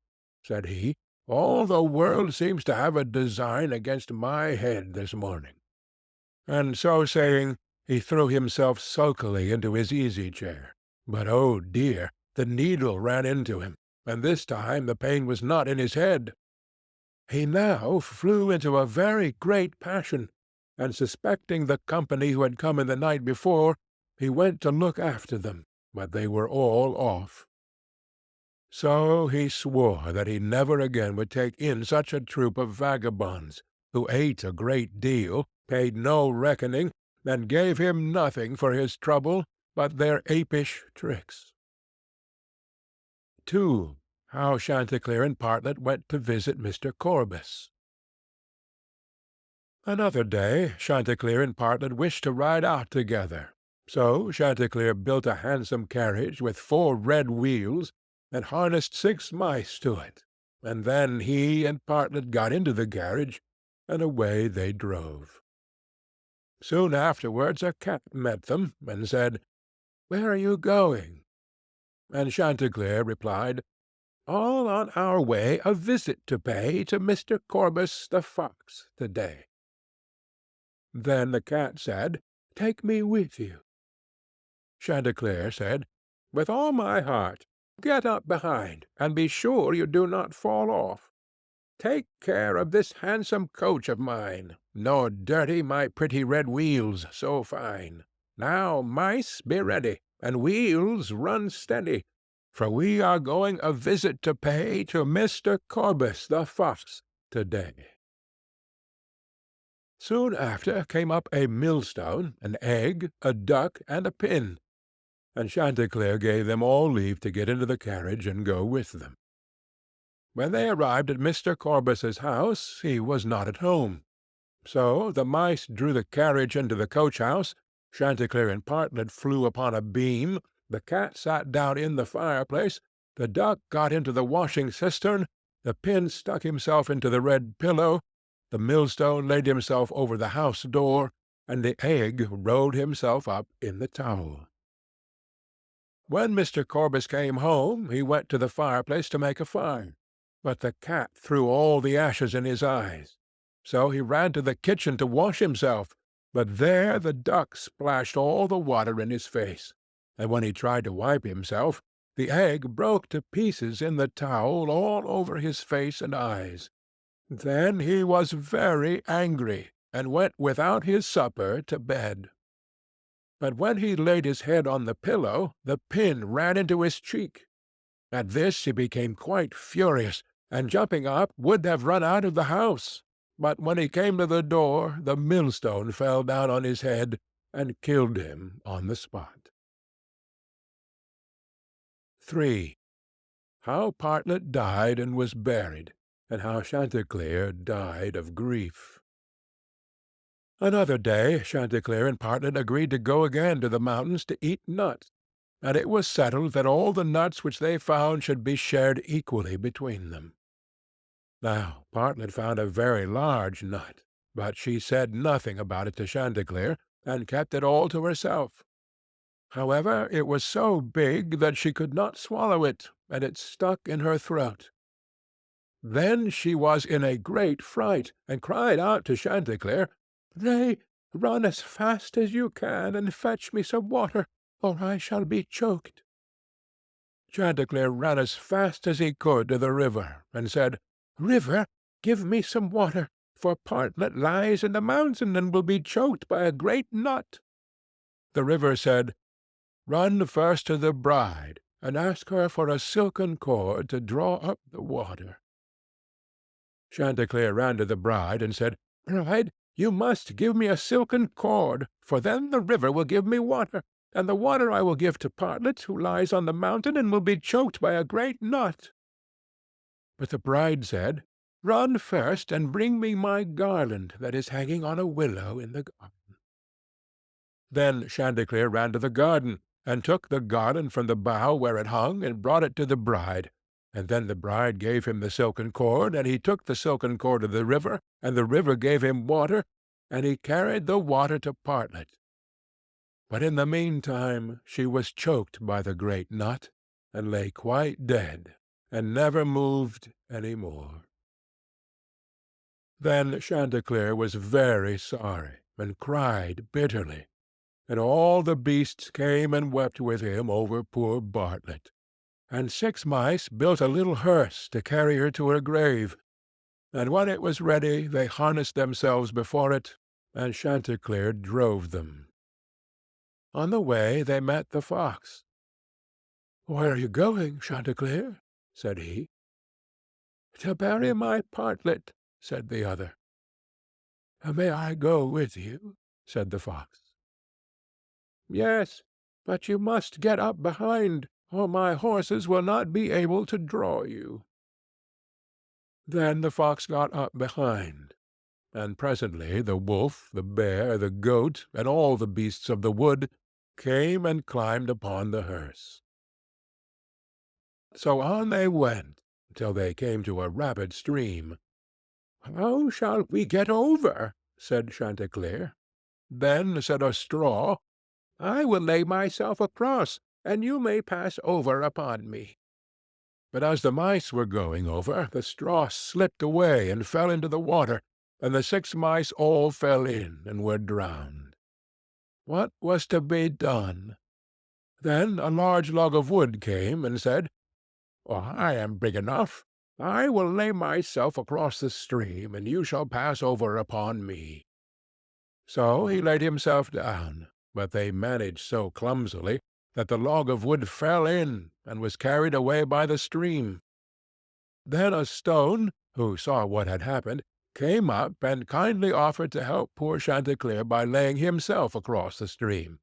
said he, "all the world seems to have a design against my head this morning." And so saying, he threw himself sulkily into his easy-chair. But, oh dear, the needle ran into him, and this time the pain was not in his head. He now flew into a very great passion, and suspecting the company who had come in the night before, he went to look after them, but they were all off. So he swore that he never again would take in such a troop of vagabonds, who ate a great deal, paid no reckoning, and gave him nothing for his trouble but their apish tricks. 2. How Chanticleer and Partlet went to visit Mr. Corbus. Another day Chanticleer and Partlet wished to ride out together. So Chanticleer built a handsome carriage with 4 red wheels, and harnessed 6 mice to it, and then he and Partlet got into the carriage, and away they drove. Soon afterwards a cat met them, and said, "Where are you going?" and Chanticleer replied, "All on our way a visit to pay to Mr. Corbus the fox to-day." Then the cat said, "Take me with you." Chanticleer said, "With all my heart. Get up behind, and be sure you do not fall off. Take care of this handsome coach of mine, nor dirty my pretty red wheels so fine. Now, mice, be ready, and wheels, run steady, for we are going a visit to pay to Mr. Corbus the fox to-day." Soon after came up a millstone, an egg, a duck, and a pin, and Chanticleer gave them all leave to get into the carriage and go with them. When they arrived at Mr. Corbus's house, he was not at home. So the mice drew the carriage into the coach-house, Chanticleer and Partlet flew upon a beam, the cat sat down in the fireplace, the duck got into the washing-cistern, the pin stuck himself into the red pillow, the millstone laid himself over the house-door, and the egg rolled himself up in the towel. When Mr. Corbus came home, he went to the fireplace to make a fire, but the cat threw all the ashes in his eyes. So he ran to the kitchen to wash himself, but there the duck splashed all the water in his face, and when he tried to wipe himself, the egg broke to pieces in the towel all over his face and eyes. Then he was very angry, and went without his supper to bed. But when he laid his head on the pillow, the pin ran into his cheek. At this he became quite furious, and jumping up would have run out of the house. But when he came to the door, the millstone fell down on his head, and killed him on the spot. 3. How Partlet died and was buried, and how Chanticleer died of grief. Another day Chanticleer and Partlet agreed to go again to the mountains to eat nuts, and it was settled that all the nuts which they found should be shared equally between them. Now Partlet found a very large nut, but she said nothing about it to Chanticleer, and kept it all to herself. However, it was so big that she could not swallow it, and it stuck in her throat. Then she was in a great fright, and cried out to Chanticleer, "Pray run as fast as you can, and fetch me some water, or I shall be choked." Chanticleer ran as fast as he could to the river, and said, "River, give me some water, for Partlet lies in the mountain, and will be choked by a great nut." The river said, "Run first to the bride, and ask her for a silken cord to draw up the water." Chanticleer ran to the bride, and said, "Bride, you must give me a silken cord, for then the river will give me water, and the water I will give to Partlet, who lies on the mountain, and will be choked by a great nut." But the bride said, "Run first, and bring me my garland that is hanging on a willow in the garden." Then Chanticleer ran to the garden, and took the garland from the bough where it hung, and brought it to the bride, and then the bride gave him the silken cord, and he took the silken cord to the river, and the river gave him water, and he carried the water to Partlet. But in the meantime she was choked by the great nut, and lay quite dead, and never moved any more. Then Chanticleer was very sorry, and cried bitterly, and all the beasts came and wept with him over poor Bartlett, and 6 mice built a little hearse to carry her to her grave, and when it was ready they harnessed themselves before it, and Chanticleer drove them. On the way they met the fox. "Where are you going, Chanticleer?" said he. "To bury my Partlet," said the other. "May I go with you?" said the fox. "Yes, but you must get up behind, or my horses will not be able to draw you." Then the fox got up behind, and presently the wolf, the bear, the goat, and all the beasts of the wood came and climbed upon the hearse. So on they went, till they came to a rapid stream. "How shall we get over?" said Chanticleer. Then said a straw, "I will lay myself across, and you may pass over upon me." But as the mice were going over, the straw slipped away and fell into the water, and the 6 mice all fell in and were drowned. What was to be done? Then a large log of wood came and said, "I am big enough. I will lay myself across the stream, and you shall pass over upon me." So he laid himself down, but they managed so clumsily that the log of wood fell in and was carried away by the stream. Then a stone, who saw what had happened, came up and kindly offered to help poor Chanticleer by laying himself across the stream.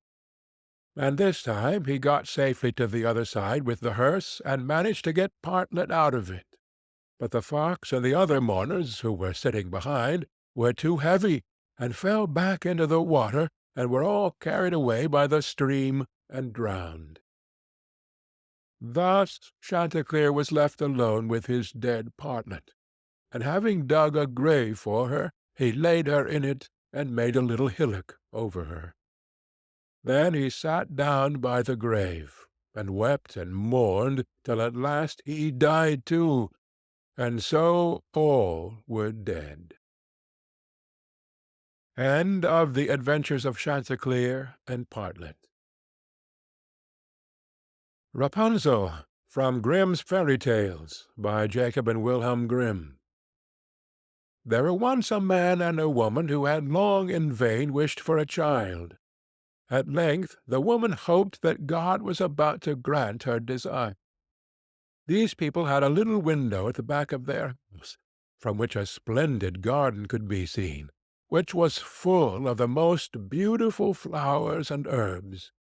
And this time he got safely to the other side with the hearse, and managed to get Partlet out of it. But the fox and the other mourners, who were sitting behind, were too heavy, and fell back into the water, and were all carried away by the stream and drowned. Thus Chanticleer was left alone with his dead Partlet, and having dug a grave for her, he laid her in it, and made a little hillock over her. Then he sat down by the grave, and wept and mourned till at last he died too, and so all were dead. End of the Adventures of Chanticleer and Partlet. Rapunzel, from Grimm's Fairy Tales, by Jacob and Wilhelm Grimm. There were once a man and a woman who had long in vain wished for a child. At length the woman hoped that God was about to grant her desire. These people had a little window at the back of their house, from which a splendid garden could be seen, which was full of the most beautiful flowers and herbs.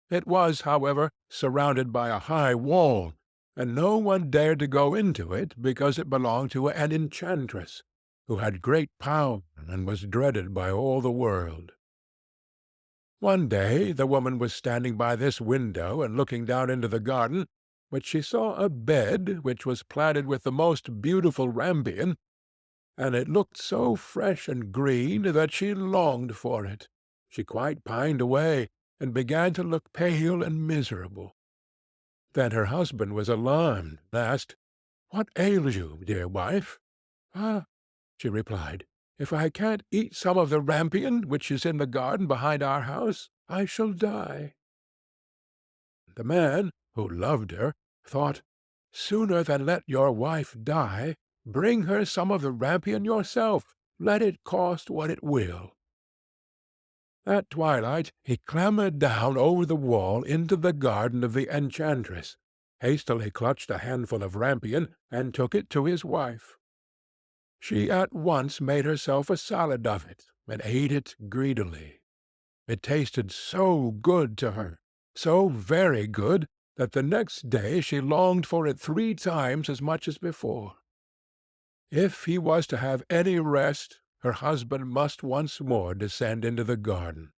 It was, however, surrounded by a high wall, and no one dared to go into it because it belonged to an enchantress, who had great power and was dreaded by all the world. One day the woman was standing by this window and looking down into the garden, when she saw a bed which was planted with the most beautiful rampion, and it looked so fresh and green that she longed for it. She quite pined away, and began to look pale and miserable. Then her husband was alarmed, and asked, "What ails you, dear wife?" "Ah," she replied, "if I can't eat some of the rampion which is in the garden behind our house, I shall die." The man, who loved her, thought, "Sooner than let your wife die, bring her some of the rampion yourself, let it cost what it will." At twilight he clambered down over the wall into the garden of the enchantress, hastily clutched a handful of rampion, and took it to his wife. She at once made herself a salad of it, and ate it greedily. It tasted so good to her, so very good, that the next day she longed for it 3 times as much as before. If he was to have any rest, her husband must once more descend into the garden.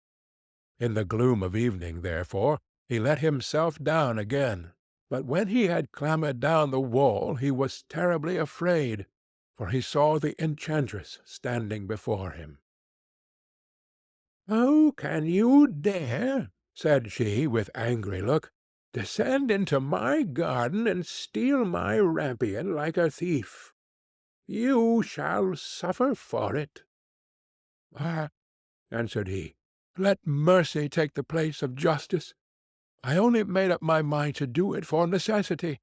In the gloom of evening, therefore, he let himself down again, but when he had clambered down the wall he was terribly afraid, for he saw the enchantress standing before him. "How can you dare," said she, with angry look, "descend into my garden and steal my rampion like a thief? You shall suffer for it." "Ah," answered he, "let mercy take the place of justice. I only made up my mind to do it for necessity.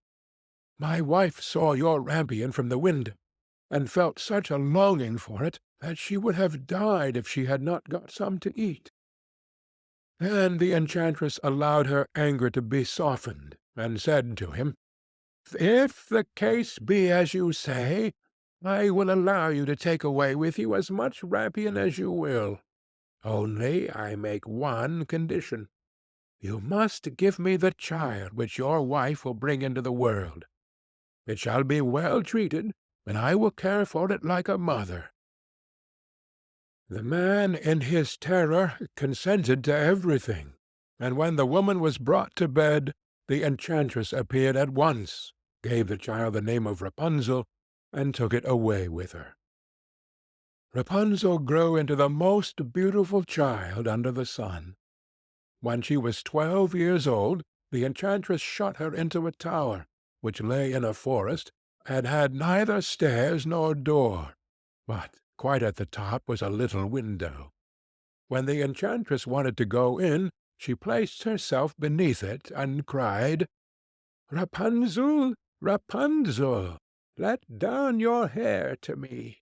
My wife saw your rampion from the window, and felt such a longing for it that she would have died if she had not got some to eat." Then the enchantress allowed her anger to be softened, and said to him, "If the case be as you say, I will allow you to take away with you as much rampion as you will. Only I make one condition. You must give me the child which your wife will bring into the world. It shall be well treated, and I will care for it like a mother." The man, in his terror, consented to everything, and when the woman was brought to bed, the enchantress appeared at once, gave the child the name of Rapunzel, and took it away with her. Rapunzel grew into the most beautiful child under the sun. When she was 12 years old, the enchantress shut her into a tower, which lay in a forest, and had neither stairs nor door, but quite at the top was a little window. When the enchantress wanted to go in, she placed herself beneath it, and cried, "Rapunzel, Rapunzel, let down your hair to me."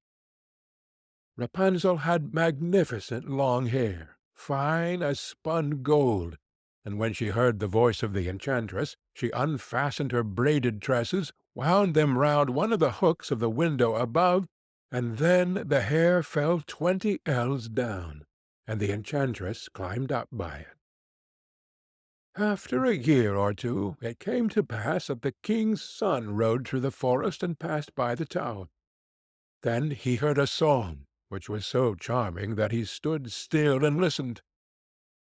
Rapunzel had magnificent long hair, fine as spun gold, and when she heard the voice of the enchantress, she unfastened her braided tresses, wound them round one of the hooks of the window above, and then the hair fell 20 ells down, and the enchantress climbed up by it. After a year or two, it came to pass that the king's son rode through the forest and passed by the tower. Then he heard a song, which was so charming that he stood still and listened.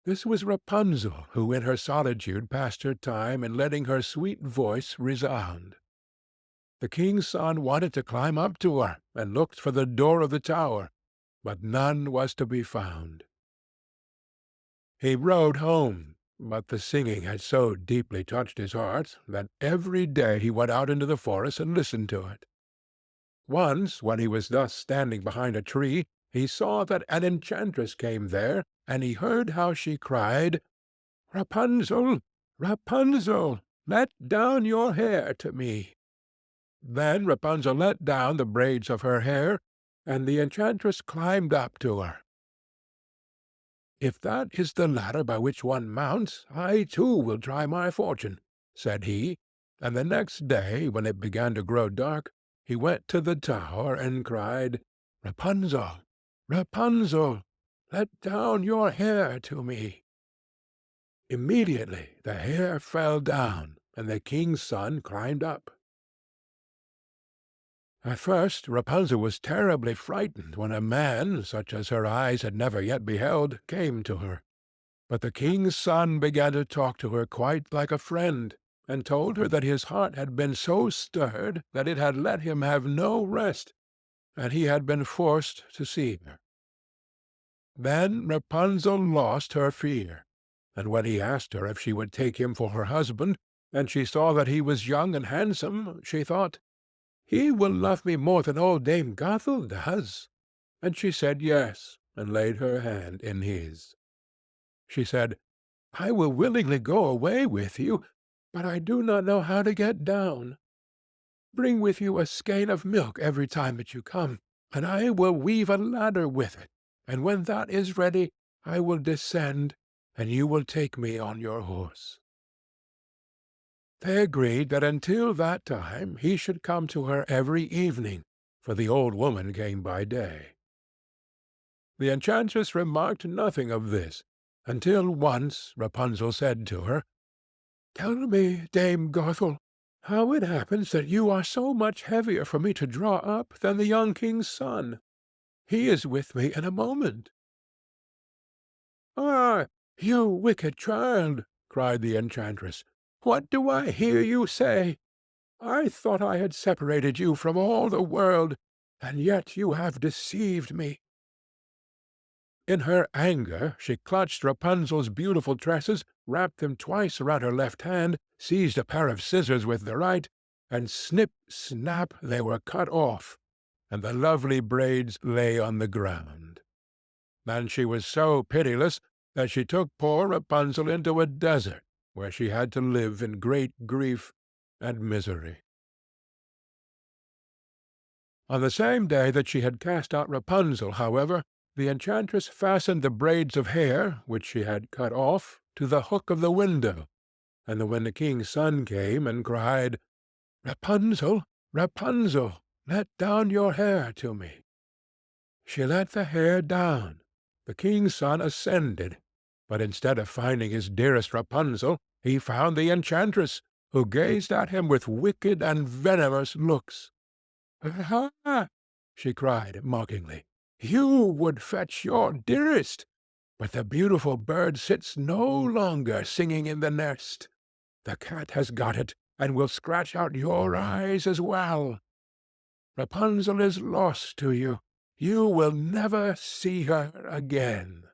This was Rapunzel, who in her solitude passed her time in letting her sweet voice resound. The king's son wanted to climb up to her, and looked for the door of the tower, but none was to be found. He rode home, but the singing had so deeply touched his heart that every day he went out into the forest and listened to it. Once, when he was thus standing behind a tree, he saw that an enchantress came there, and he heard how she cried, "Rapunzel, Rapunzel, let down your hair to me." Then Rapunzel let down the braids of her hair, and the enchantress climbed up to her. "If that is the ladder by which one mounts, I too will try my fortune," said he, and the next day, when it began to grow dark, he went to the tower and cried, "Rapunzel, Rapunzel, let down your hair to me." Immediately the hair fell down, and the king's son climbed up. At first Rapunzel was terribly frightened when a man, such as her eyes had never yet beheld, came to her. But the king's son began to talk to her quite like a friend, and told her that his heart had been so stirred that it had let him have no rest, and he had been forced to see her. Then Rapunzel lost her fear, and when he asked her if she would take him for her husband, and she saw that he was young and handsome, she thought, "He will love me more than old Dame Gothel does." And she said yes, and laid her hand in his. She said, "I will willingly go away with you, but I do not know how to get down. Bring with you a skein of milk every time that you come, and I will weave a ladder with it, and when that is ready I will descend, and you will take me on your horse." They agreed that until that time he should come to her every evening, for the old woman came by day. The enchantress remarked nothing of this, until once Rapunzel said to her, "Tell me, Dame Gothel, how it happens that you are so much heavier for me to draw up than the young king's son. He is with me in a moment." "Ah, you wicked child!" cried the enchantress. "What do I hear you say? I thought I had separated you from all the world, and yet you have deceived me." In her anger she clutched Rapunzel's beautiful tresses, wrapped them twice around her left hand, seized a pair of scissors with the right, and snip, snap, they were cut off, and the lovely braids lay on the ground. Then she was so pitiless that she took poor Rapunzel into a desert, where she had to live in great grief and misery. On the same day that she had cast out Rapunzel, however, the enchantress fastened the braids of hair, which she had cut off, to the hook of the window, and when the king's son came and cried, "Rapunzel, Rapunzel, let down your hair to me," she let the hair down. The king's son ascended, but instead of finding his dearest Rapunzel, he found the enchantress, who gazed at him with wicked and venomous looks. "Ha!" she cried mockingly. "You would fetch your dearest, but the beautiful bird sits no longer singing in the nest. The cat has got it, and will scratch out your eyes as well. Rapunzel is lost to you. You will never see her again."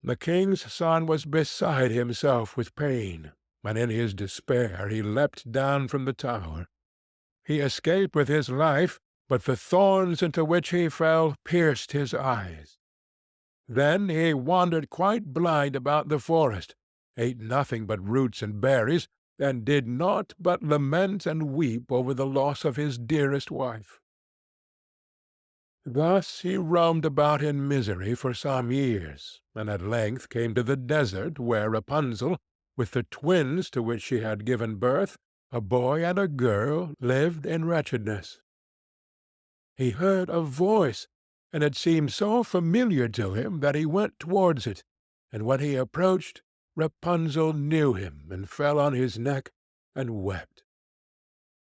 The king's son was beside himself with pain, and in his despair he leapt down from the tower. He escaped with his life, but the thorns into which he fell pierced his eyes. Then he wandered quite blind about the forest, ate nothing but roots and berries, and did naught but lament and weep over the loss of his dearest wife. Thus he roamed about in misery for some years, and at length came to the desert where Rapunzel, with the twins to which she had given birth, a boy and a girl, lived in wretchedness. He heard a voice, and it seemed so familiar to him that he went towards it, and when he approached, Rapunzel knew him, and fell on his neck, and wept.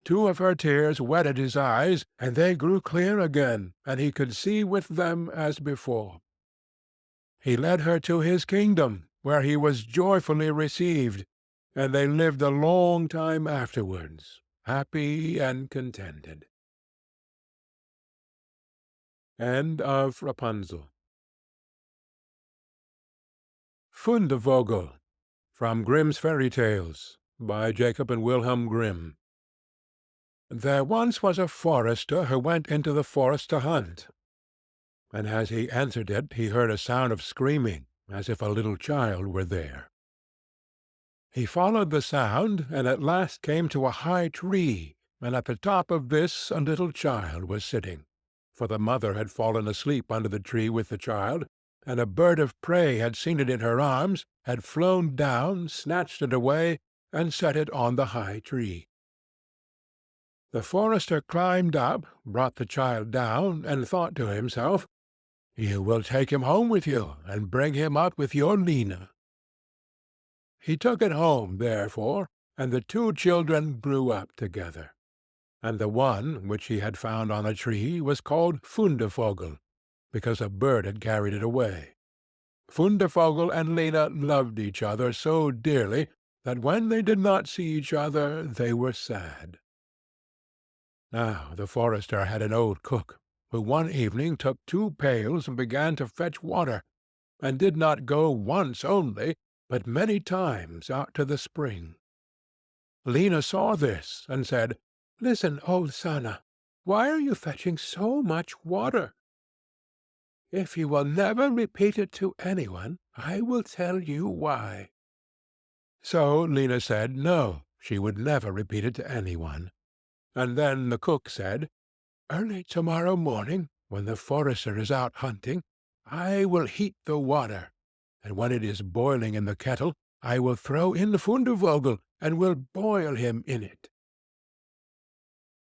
Two of her tears wetted his eyes, and they grew clear again, and he could see with them as before. He led her to his kingdom, where he was joyfully received, and they lived a long time afterwards, happy and contented. End of Rapunzel. Fundevogel, from Grimm's Fairy Tales, by Jacob and Wilhelm Grimm. There once was a forester who went into the forest to hunt, and as he entered it he heard a sound of screaming, as if a little child were there. He followed the sound, and at last came to a high tree, and at the top of this a little child was sitting, for the mother had fallen asleep under the tree with the child, and a bird of prey had seen it in her arms, had flown down, snatched it away, and set it on the high tree. The forester climbed up, brought the child down, and thought to himself, "You will take him home with you, and bring him up with your Lena." He took it home, therefore, and the two children grew up together. And the one which he had found on a tree was called Fundevogel, because a bird had carried it away. Fundevogel and Lena loved each other so dearly that when they did not see each other they were sad. Now the forester had an old cook, who one evening took 2 pails and began to fetch water, and did not go once only, but many times out to the spring. Lena saw this, and said, "Listen, old Sanna, why are you fetching so much water? If you will never repeat it to anyone, I will tell you why." So Lena said no, she would never repeat it to anyone. And then the cook said, "Early tomorrow morning, when the forester is out hunting, I will heat the water, and when it is boiling in the kettle, I will throw in Fundevogel, and will boil him in it."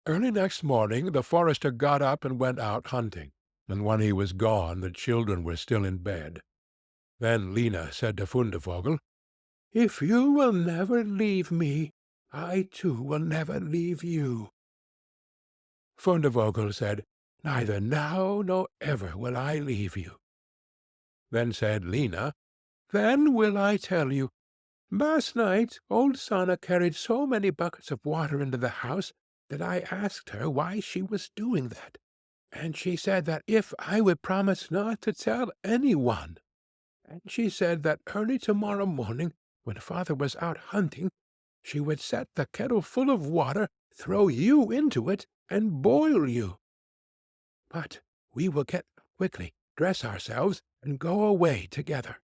Early next morning the forester got up and went out hunting, and when he was gone the children were still in bed. Then Lena said to Fundevogel, "If you will never leave me, I too will never leave you." Fundevogel said, "Neither now nor ever will I leave you." Then said Lena, "Then will I tell you. Last night old Sanna carried so many buckets of water into the house that I asked her why she was doing that, and she said that if I would promise not to tell any one, and she said that early tomorrow morning, when father was out hunting, she would set the kettle full of water, throw you into it, and boil you. But we will get quickly, dress ourselves, and go away together."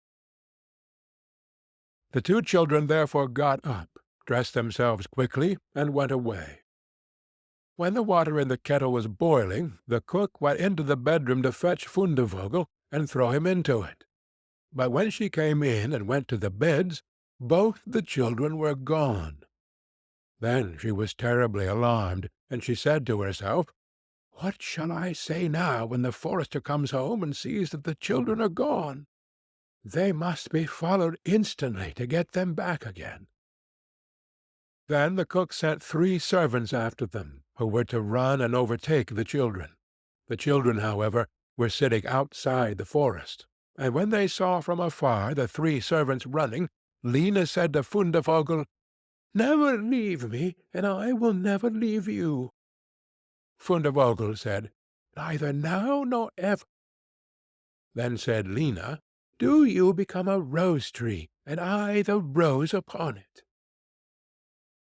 The two children therefore got up, dressed themselves quickly, and went away. When the water in the kettle was boiling, the cook went into the bedroom to fetch Fundevogel, and throw him into it. But when she came in and went to the beds, both the children were gone. Then she was terribly alarmed, and she said to herself, "What shall I say now when the forester comes home and sees that the children are gone? They must be followed instantly to get them back again." Then the cook sent 3 servants after them, who were to run and overtake the children. The children, however, were sitting outside the forest, and when they saw from afar the 3 servants running, Lena said to Fundevogel, "Never leave me, and I will never leave you." Fundevogel said, "Neither now nor ever." Then said Lena, do you become a rose-tree, and I the rose upon it."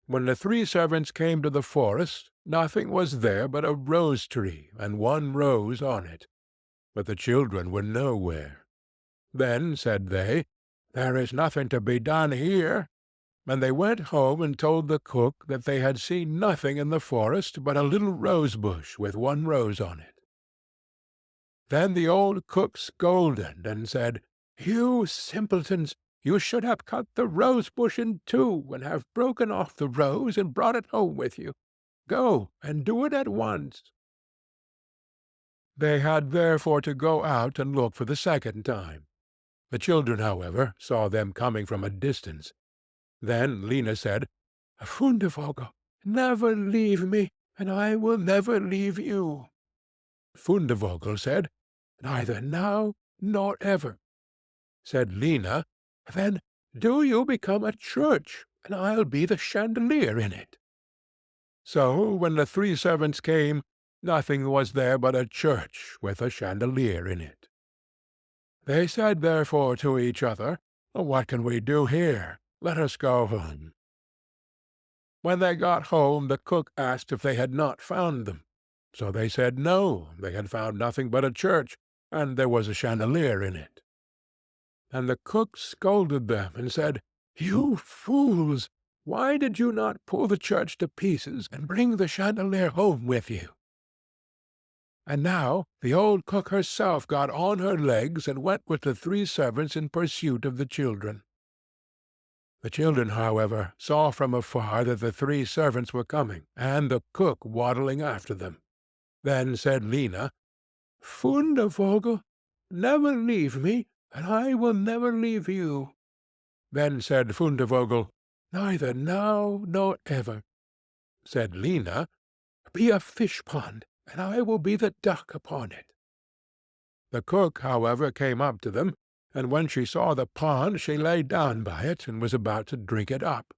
When the 3 servants came to the forest, nothing was there but a rose-tree, and 1 rose on it. But the children were nowhere. Then said they, "There is nothing to be done here." And they went home and told the cook that they had seen nothing in the forest but a little rose-bush with 1 rose on it. Then the old cook scolded and said, "You simpletons! You should have cut the rose-bush in 2, and have broken off the rose and brought it home with you. Go, and do it at once." They had therefore to go out and look for the 2nd time. The children, however, saw them coming from a distance. Then Lena said, "Fundevogel, never leave me, and I will never leave you." Fundevogel said, "Neither now nor ever." Said Lena, "Then do you become a church, and I'll be the chandelier in it." So when the 3 servants came, nothing was there but a church with a chandelier in it. They said therefore to each other, "What can we do here? Let us go home." When they got home, the cook asked if they had not found them. So they said no, they had found nothing but a church, and there was a chandelier in it. And the cook scolded them and said, "You fools! Why did you not pull the church to pieces and bring the chandelier home with you?" And now the old cook herself got on her legs and went with the 3 servants in pursuit of the children. The children, however, saw from afar that the 3 servants were coming, and the cook waddling after them. Then said Lena, "Fundevogel, never leave me, and I will never leave you." Then said Fundevogel, "Neither now nor ever." Said Lena, "Be a fish-pond, and I will be the duck upon it." The cook, however, came up to them, and when she saw the pond she lay down by it, and was about to drink it up.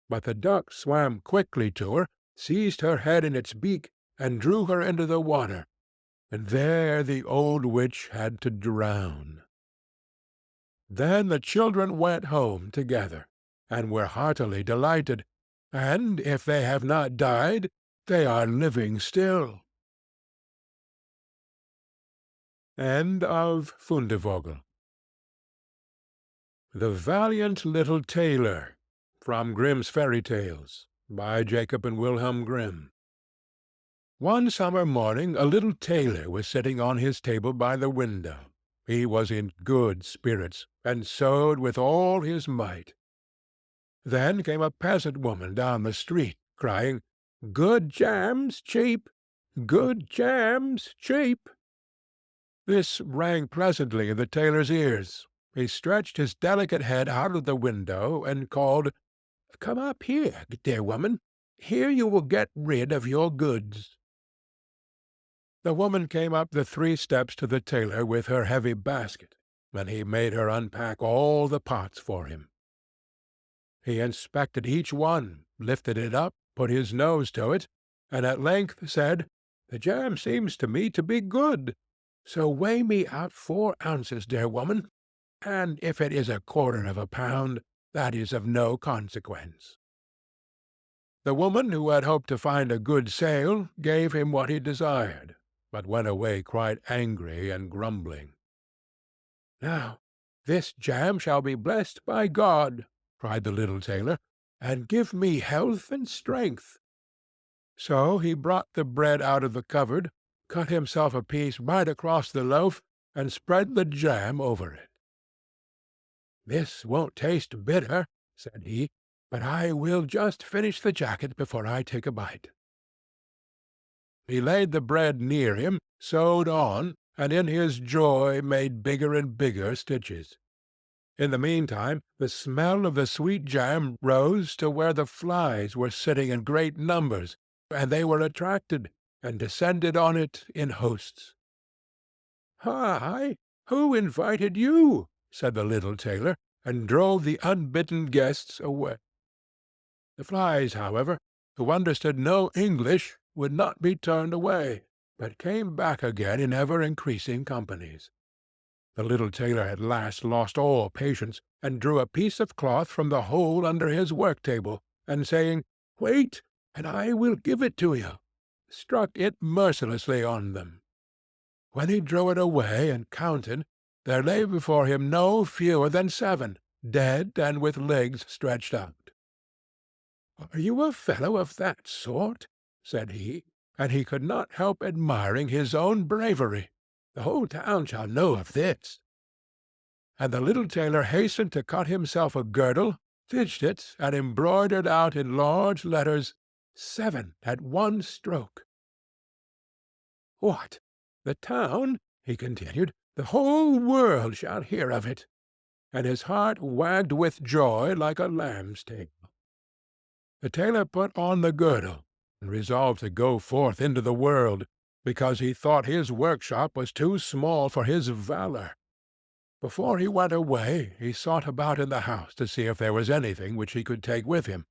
But the duck swam quickly to her, seized her head in its beak, and drew her into the water, and there the old witch had to drown. Then the children went home together, and were heartily delighted, and if they have not died, they are living still. End of Fundevogel. The Valiant Little Tailor, from Grimm's Fairy Tales, by Jacob and Wilhelm Grimm. One summer morning a little tailor was sitting on his table by the window. He was in good spirits, and sewed with all his might. Then came a peasant woman down the street, crying, "Good jams, cheap! Good jams, cheap!" This rang pleasantly in the tailor's ears. He stretched his delicate head out of the window, and called, "Come up here, dear woman. Here you will get rid of your goods." The woman came up the 3 steps to the tailor with her heavy basket, and he made her unpack all the pots for him. He inspected each one, lifted it up, put his nose to it, and at length said, "The jam seems to me to be good. So weigh me out 4 ounces, dear woman, and if it is 1/4 of a pound, that is of no consequence." The woman, who had hoped to find a good sale, gave him what he desired, but went away quite angry and grumbling. "Now this jam shall be blessed by God," cried the little tailor, "and give me health and strength." So he brought the bread out of the cupboard, cut himself a piece right across the loaf, and spread the jam over it. "This won't taste bitter," said he, "but I will just finish the jacket before I take a bite." He laid the bread near him, sewed on, and in his joy made bigger and bigger stitches. In the meantime the smell of the sweet jam rose to where the flies were sitting in great numbers, and they were attracted, and descended on it in hosts. "Hi! Who invited you?" said the little tailor, and drove the unbidden guests away. The flies, however, who understood no English, would not be turned away, but came back again in ever-increasing companies. The little tailor at last lost all patience, and drew a piece of cloth from the hole under his work-table, and saying, "Wait, and I will give it to you," struck it mercilessly on them. When he drew it away and counted, there lay before him no fewer than 7, dead and with legs stretched out. "Are you a fellow of that sort?" said he, and he could not help admiring his own bravery. "The whole town shall know of this." And the little tailor hastened to cut himself a girdle, stitched it, and embroidered out in large letters, "7 at one stroke." "What! The town?" he continued. "The whole world shall hear of it." And his heart wagged with joy like a lamb's tail. The tailor put on the girdle, and resolved to go forth into the world, because he thought his workshop was too small for his valour. Before he went away, he sought about in the house to see if there was anything which he could take with him.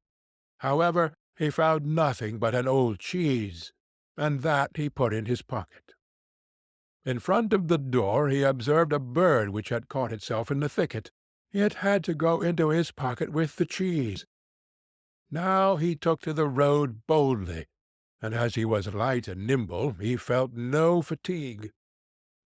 However, he found nothing but an old cheese, and that he put in his pocket. In front of the door he observed a bird which had caught itself in the thicket. It had to go into his pocket with the cheese. Now he took to the road boldly, and as he was light and nimble, he felt no fatigue.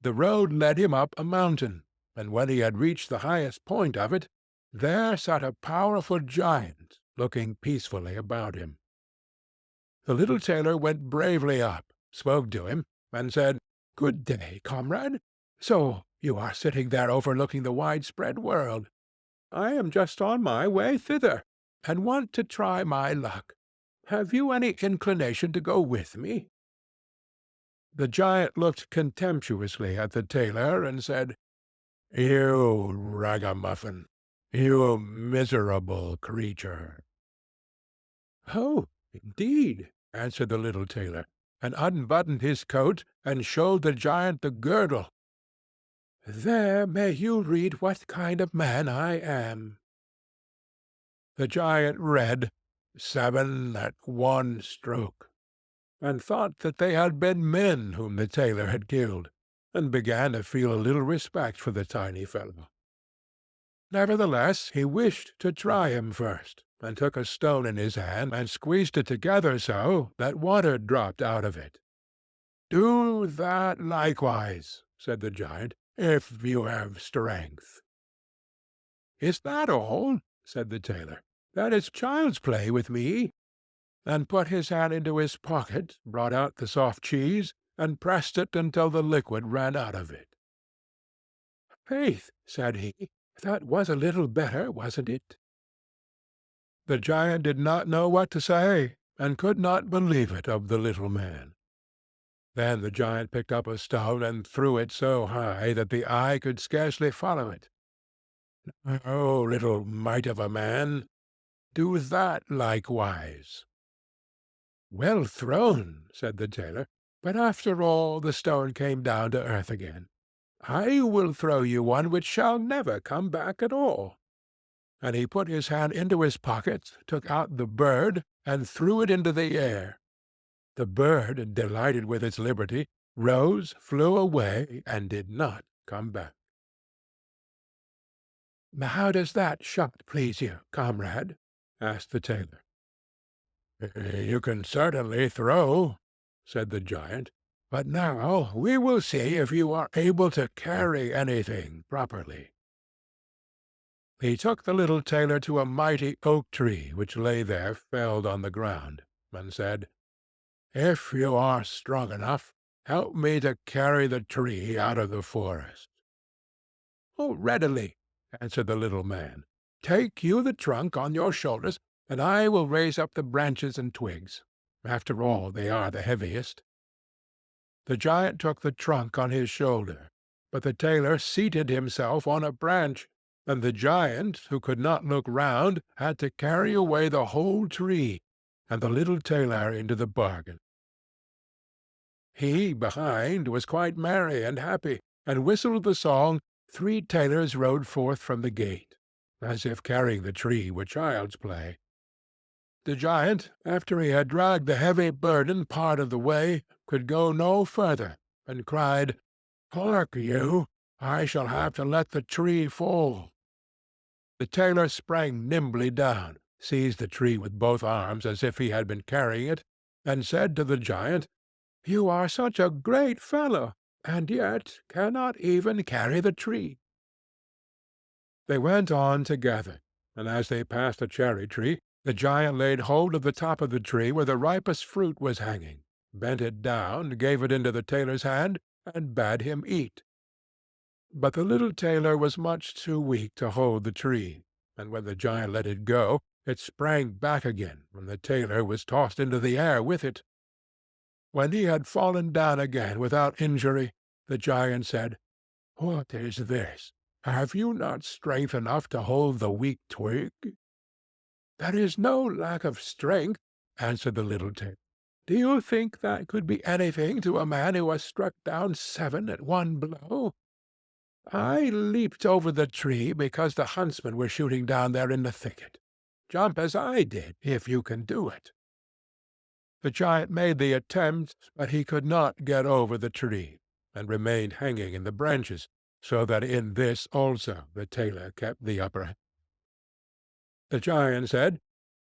The road led him up a mountain, and when he had reached the highest point of it, there sat a powerful giant, looking peacefully about him. The little tailor went bravely up, spoke to him, and said, "Good day, comrade. So you are sitting there overlooking the wide-spread world. I am just on my way thither, and want to try my luck. Have you any inclination to go with me?" The giant looked contemptuously at the tailor, and said, "You ragamuffin! You miserable creature!" "Oh, indeed!" answered the little tailor, and unbuttoned his coat, and showed the giant the girdle. "There may you read what kind of man I am." The giant read, "7 at one stroke," and thought that they had been men whom the tailor had killed, and began to feel a little respect for the tiny fellow. Nevertheless, he wished to try him first, and took a stone in his hand, and squeezed it together so that water dropped out of it. "Do that likewise," said the giant, "if you have strength." "Is that all?" said the tailor. "That is child's play with me," and put his hand into his pocket, brought out the soft cheese, and pressed it until the liquid ran out of it. "Faith," said he, "that was a little better, wasn't it?" The giant did not know what to say, and could not believe it of the little man. Then the giant picked up a stone and threw it so high that the eye could scarcely follow it. "Oh, little mite of a man, do that likewise." "Well thrown," said the tailor, "but after all the stone came down to earth again. I will throw you one which shall never come back at all." And he put his hand into his pocket, took out the bird, and threw it into the air. The bird, delighted with its liberty, rose, flew away, and did not come back. "How does that shot please you, comrade?" asked the tailor. "You can certainly throw," said the giant, "but now we will see if you are able to carry anything properly." He took the little tailor to a mighty oak tree which lay there felled on the ground, and said, "If you are strong enough, help me to carry the tree out of the forest." "Oh, readily," answered the little man. "Take you the trunk on your shoulders, and I will raise up the branches and twigs. After all, they are the heaviest." The giant took the trunk on his shoulder, but the tailor seated himself on a branch, and the giant, who could not look round, had to carry away the whole tree, and the little tailor into the bargain. He, behind, was quite merry and happy, and whistled the song, "Three tailors rode forth from the gate," as if carrying the tree were child's play. The giant, after he had dragged the heavy burden part of the way, could go no further, and cried, "Hark you! I shall have to let the tree fall." The tailor sprang nimbly down, seized the tree with both arms as if he had been carrying it, and said to the giant, "You are such a great fellow, and yet cannot even carry the tree." They went on together, and as they passed a cherry tree, the giant laid hold of the top of the tree where the ripest fruit was hanging, bent it down, gave it into the tailor's hand, and bade him eat. But the little tailor was much too weak to hold the tree, and when the giant let it go, it sprang back again, and the tailor was tossed into the air with it. When he had fallen down again without injury, the giant said, "What is this? Have you not strength enough to hold the weak twig?" "There is no lack of strength," answered the little tailor. "Do you think that could be anything to a man who has struck down 7 at one blow? I leaped over the tree because the huntsmen were shooting down there in the thicket. Jump as I did, if you can do it." The giant made the attempt, but he could not get over the tree, and remained hanging in the branches, so that in this also the tailor kept the upper hand. The giant said,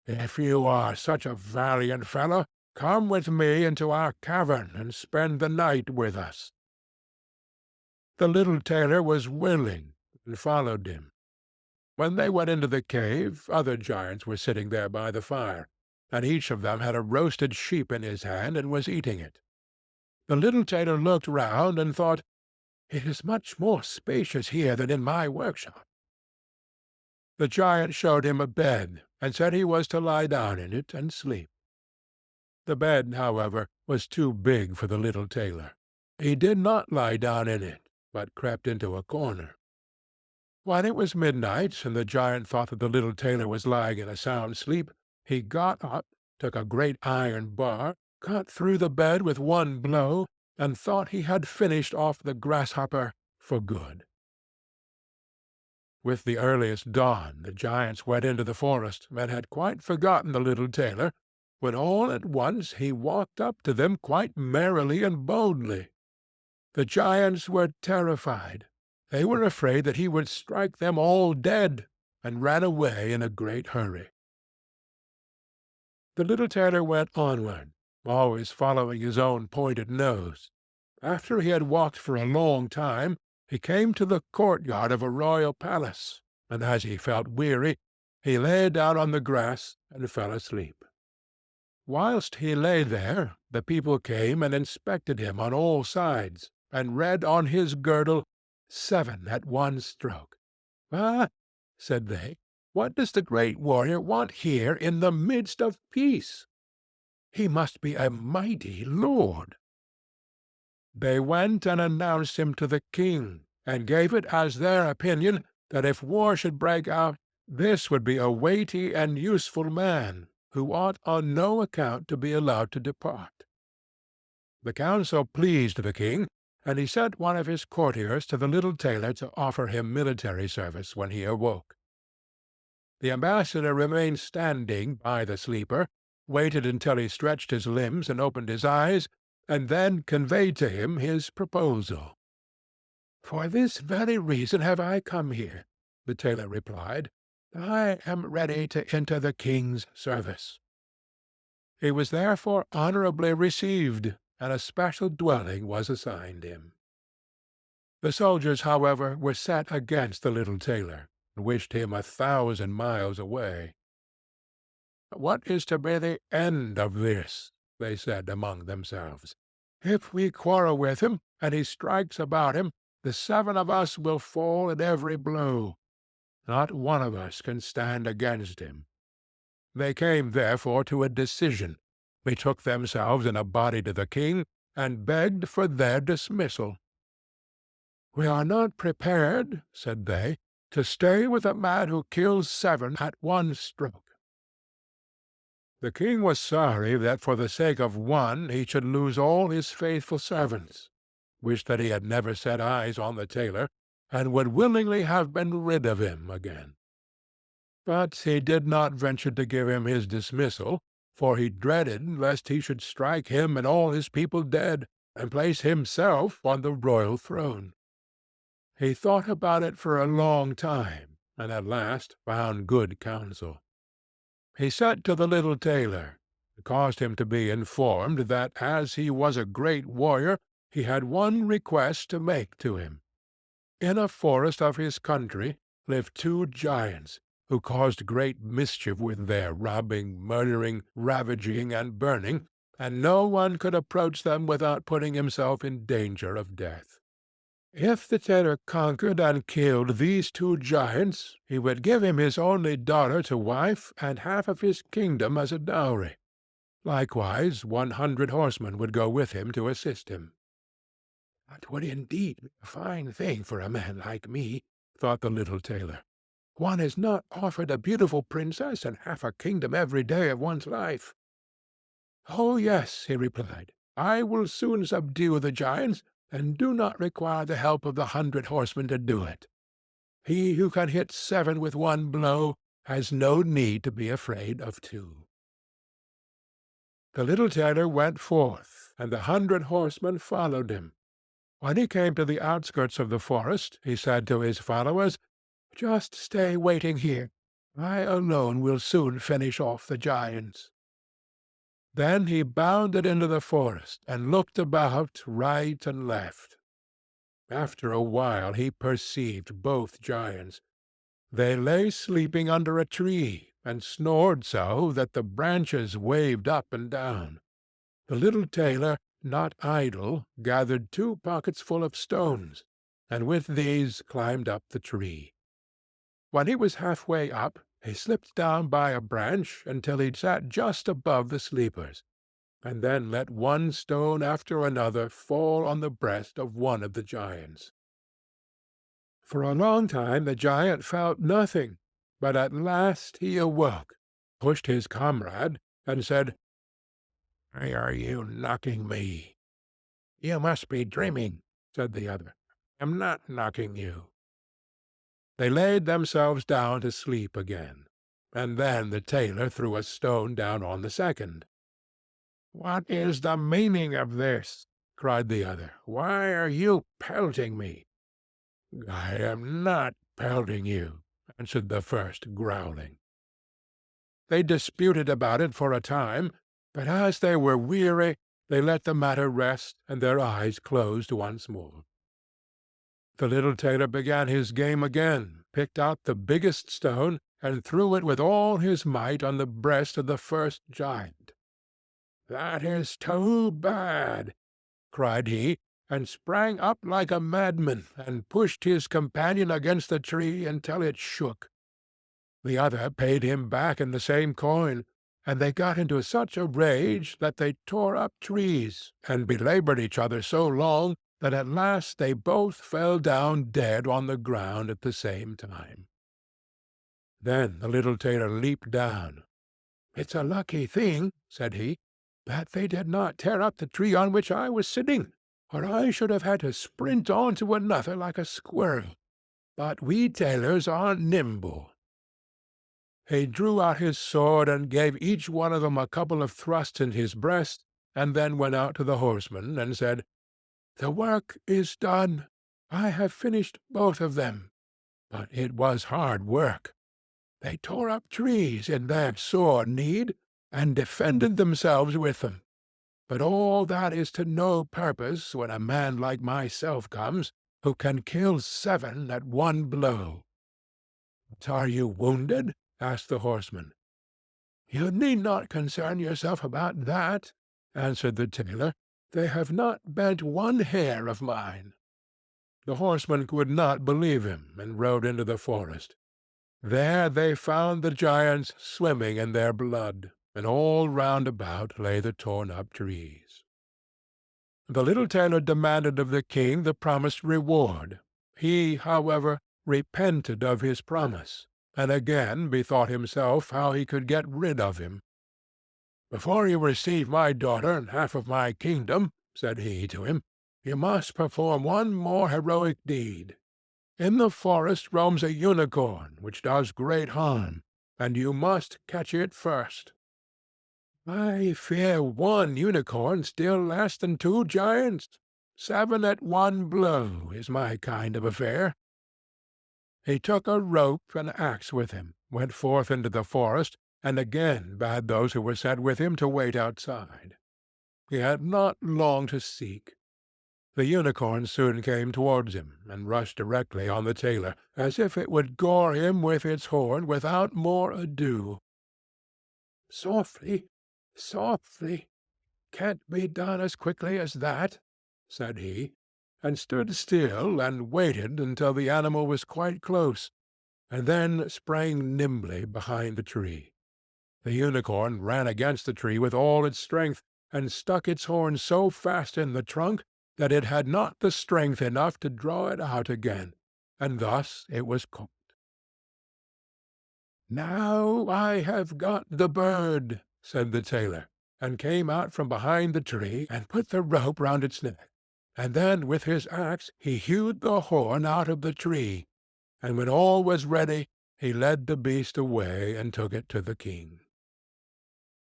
"If you are such a valiant fellow, come with me into our cavern and spend the night with us." The little tailor was willing, and followed him. When they went into the cave, other giants were sitting there by the fire, and each of them had a roasted sheep in his hand and was eating it. The little tailor looked round and thought, "It is much more spacious here than in my workshop." The giant showed him a bed, and said he was to lie down in it and sleep. The bed, however, was too big for the little tailor. He did not lie down in it, but crept into a corner. When it was midnight, and the giant thought that the little tailor was lying in a sound sleep, he got up, took a great iron bar, cut through the bed with one blow, and thought he had finished off the grasshopper for good. With the earliest dawn the giants went into the forest, and had quite forgotten the little tailor, when all at once he walked up to them quite merrily and boldly. The giants were terrified. They were afraid that he would strike them all dead, and ran away in a great hurry. The little tailor went onward, always following his own pointed nose. After he had walked for a long time, he came to the courtyard of a royal palace, and as he felt weary, he lay down on the grass and fell asleep. Whilst he lay there, the people came and inspected him on all sides, and read on his girdle, 7 at one stroke. "Ah," said they, "what does the great warrior want here in the midst of peace? He must be a mighty lord." They went and announced him to the king, and gave it as their opinion that if war should break out, this would be a weighty and useful man, who ought on no account to be allowed to depart. The council pleased the king, and he sent one of his courtiers to the little tailor to offer him military service when he awoke. The ambassador remained standing by the sleeper, waited until he stretched his limbs and opened his eyes, and then conveyed to him his proposal. "For this very reason have I come here," the tailor replied. "I am ready to enter the king's service." He was therefore honorably received, and a special dwelling was assigned him. The soldiers, however, were set against the little tailor, and wished him 1,000 miles away. "What is to be the end of this?" they said among themselves. "If we quarrel with him, and he strikes about him, the 7 of us will fall at every blow. Not one of us can stand against him." They came therefore to a decision, betook themselves in a body to the king, and begged for their dismissal. "We are not prepared," said they, "to stay with a man who kills 7 at one stroke." The king was sorry that for the sake of one he should lose all his faithful servants, wished that he had never set eyes on the tailor, and would willingly have been rid of him again. But he did not venture to give him his dismissal, for he dreaded lest he should strike him and all his people dead, and place himself on the royal throne. He thought about it for a long time, and at last found good counsel. He sent to the little tailor, and caused him to be informed that, as he was a great warrior, he had one request to make to him. In a forest of his country lived two giants, who caused great mischief with their robbing, murdering, ravaging, and burning, and no one could approach them without putting himself in danger of death. If the tailor conquered and killed these two giants, he would give him his only daughter to wife, and half of his kingdom as a dowry. Likewise 100 horsemen would go with him to assist him. "That would indeed be a fine thing for a man like me," thought the little tailor. "One is not offered a beautiful princess and half a kingdom every day of one's life." "Oh, yes," he replied, "I will soon subdue the giants, and do not require the help of the 100 horsemen to do it. He who can hit 7 with one blow has no need to be afraid of 2." The little tailor went forth, and the 100 horsemen followed him. When he came to the outskirts of the forest, he said to his followers, "Just stay waiting here. I alone will soon finish off the giants." Then he bounded into the forest, and looked about right and left. After a while he perceived both giants. They lay sleeping under a tree, and snored so that the branches waved up and down. The little tailor, not idle, gathered 2 pockets full of stones, and with these climbed up the tree. When he was half-way up, he slipped down by a branch until he sat just above the sleepers, and then let one stone after another fall on the breast of one of the giants. For a long time the giant felt nothing, but at last he awoke, pushed his comrade, and said, "Why are you knocking me?" "You must be dreaming," said the other. "I am not knocking you." They laid themselves down to sleep again, and then the tailor threw a stone down on the second. "What is the meaning of this?" cried the other. "Why are you pelting me?" "I am not pelting you," answered the first, growling. They disputed about it for a time, but as they were weary, they let the matter rest, and their eyes closed once more. The little tailor began his game again, picked out the biggest stone, and threw it with all his might on the breast of the first giant. "That is too bad," cried he, and sprang up like a madman, and pushed his companion against the tree until it shook. The other paid him back in the same coin, and they got into such a rage that they tore up trees, and belaboured each other so long that at last they both fell down dead on the ground at the same time. Then the little tailor leaped down. "It's a lucky thing," said he, "that they did not tear up the tree on which I was sitting, or I should have had to sprint on to another like a squirrel. But we tailors are nimble." He drew out his sword and gave each one of them a couple of thrusts in his breast, and then went out to the horsemen and said, "The work is done. I have finished both of them. But it was hard work. They tore up trees in their sore need, and defended themselves with them. But all that is to no purpose when a man like myself comes, who can kill 7 at one blow." "But are you wounded?" asked the horseman. "You need not concern yourself about that," answered the tailor. "They have not bent one hair of mine." The horseman would not believe him, and rode into the forest. There they found the giants swimming in their blood, and all round about lay the torn-up trees. The little tailor demanded of the king the promised reward. He, however, repented of his promise, and again bethought himself how he could get rid of him. "Before you receive my daughter and half of my kingdom," said he to him, "you must perform one more heroic deed. In the forest roams a unicorn which does great harm, and you must catch it first." "I fear one unicorn still less than 2 giants," 7 at one blow is my kind of affair." He took a rope and axe with him, went forth into the forest, and again bade those who were sent with him to wait outside. He had not long to seek. The unicorn soon came towards him, and rushed directly on the tailor, as if it would gore him with its horn without more ado. "Softly, softly! Can't be done as quickly as that," said he, and stood still and waited until the animal was quite close, and then sprang nimbly behind the tree. The unicorn ran against the tree with all its strength, and stuck its horn so fast in the trunk that it had not the strength enough to draw it out again, and thus it was caught. "Now I have got the bird," said the tailor, and came out from behind the tree, and put the rope round its neck, and then with his axe he hewed the horn out of the tree, and when all was ready he led the beast away and took it to the king.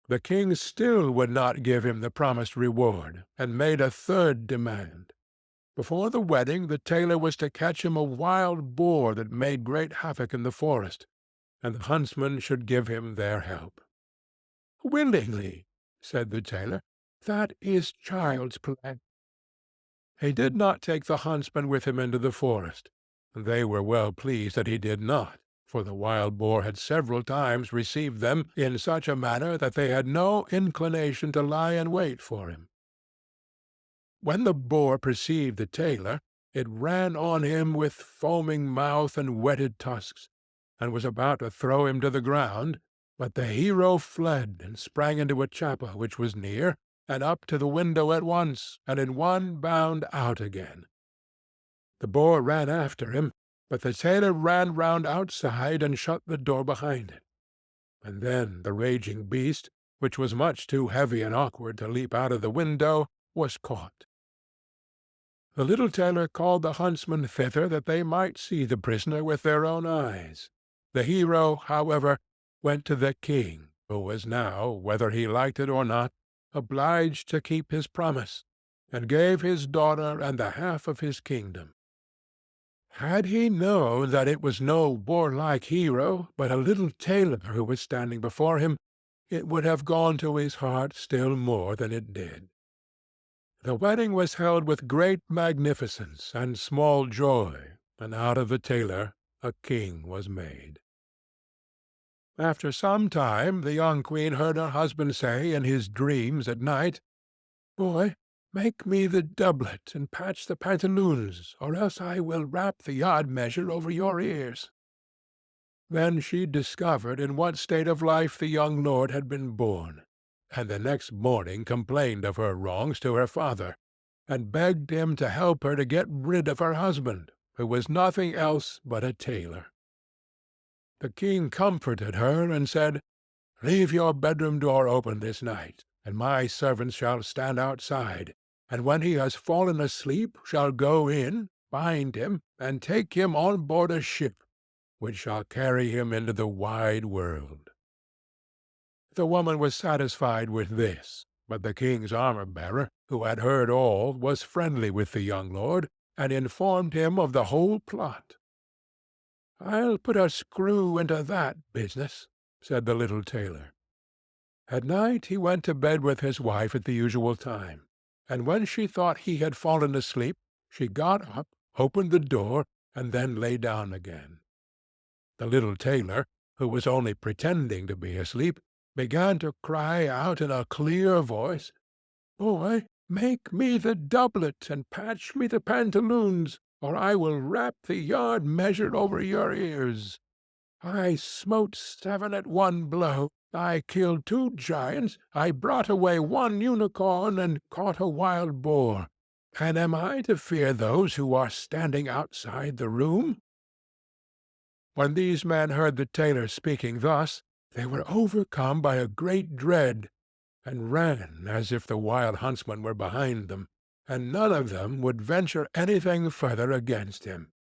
The king still would not give him the promised reward, and made a third demand. Before the wedding the tailor was to catch him a wild boar that made great havoc in the forest, and the huntsmen should give him their help. "Willingly," said the tailor. "That is child's play." He did not take the huntsmen with him into the forest, and they were well pleased that he did not, for the wild boar had several times received them in such a manner that they had no inclination to lie in wait for him. When the boar perceived the tailor, it ran on him with foaming mouth and whetted tusks, and was about to throw him to the ground, but the hero fled and sprang into a chapel which was near, and up to the window at once, and in one bound out again. The boar ran after him, but the tailor ran round outside and shut the door behind it. And then the raging beast, which was much too heavy and awkward to leap out of the window, was caught. The little tailor called the huntsmen thither that they might see the prisoner with their own eyes. The hero, however, went to the king, who was now, whether he liked it or not, obliged to keep his promise, and gave his daughter and the half of his kingdom. Had he known that it was no warlike hero, but a little tailor who was standing before him, it would have gone to his heart still more than it did. The wedding was held with great magnificence and small joy, and out of the tailor a king was made. After some time the young queen heard her husband say in his dreams at night, "Boy, make me the doublet and patch the pantaloons, or else I will wrap the yard measure over your ears." Then she discovered in what state of life the young lord had been born, and the next morning complained of her wrongs to her father, and begged him to help her to get rid of her husband, who was nothing else but a tailor. The king comforted her, and said, "Leave your bedroom door open this night, and my servants shall stand outside, and when he has fallen asleep shall go in, bind him, and take him on board a ship, which shall carry him into the wide world." The woman was satisfied with this, but the king's armor-bearer, who had heard all, was friendly with the young lord, and informed him of the whole plot. "I'll put a screw into that business," said the little tailor. At night he went to bed with his wife at the usual time, and when she thought he had fallen asleep, she got up, opened the door, and then lay down again. The little tailor, who was only pretending to be asleep, began to cry out in a clear voice, "Boy, make me the doublet and patch me the pantaloons, or I will wrap the yard measure over your ears. I smote 7 at one blow, I killed 2 giants, I brought away 1 unicorn, and caught a wild boar, and am I to fear those who are standing outside the room?" When these men heard the tailor speaking thus, they were overcome by a great dread, and ran as if the wild huntsmen were behind them, and none of them would venture anything further against him.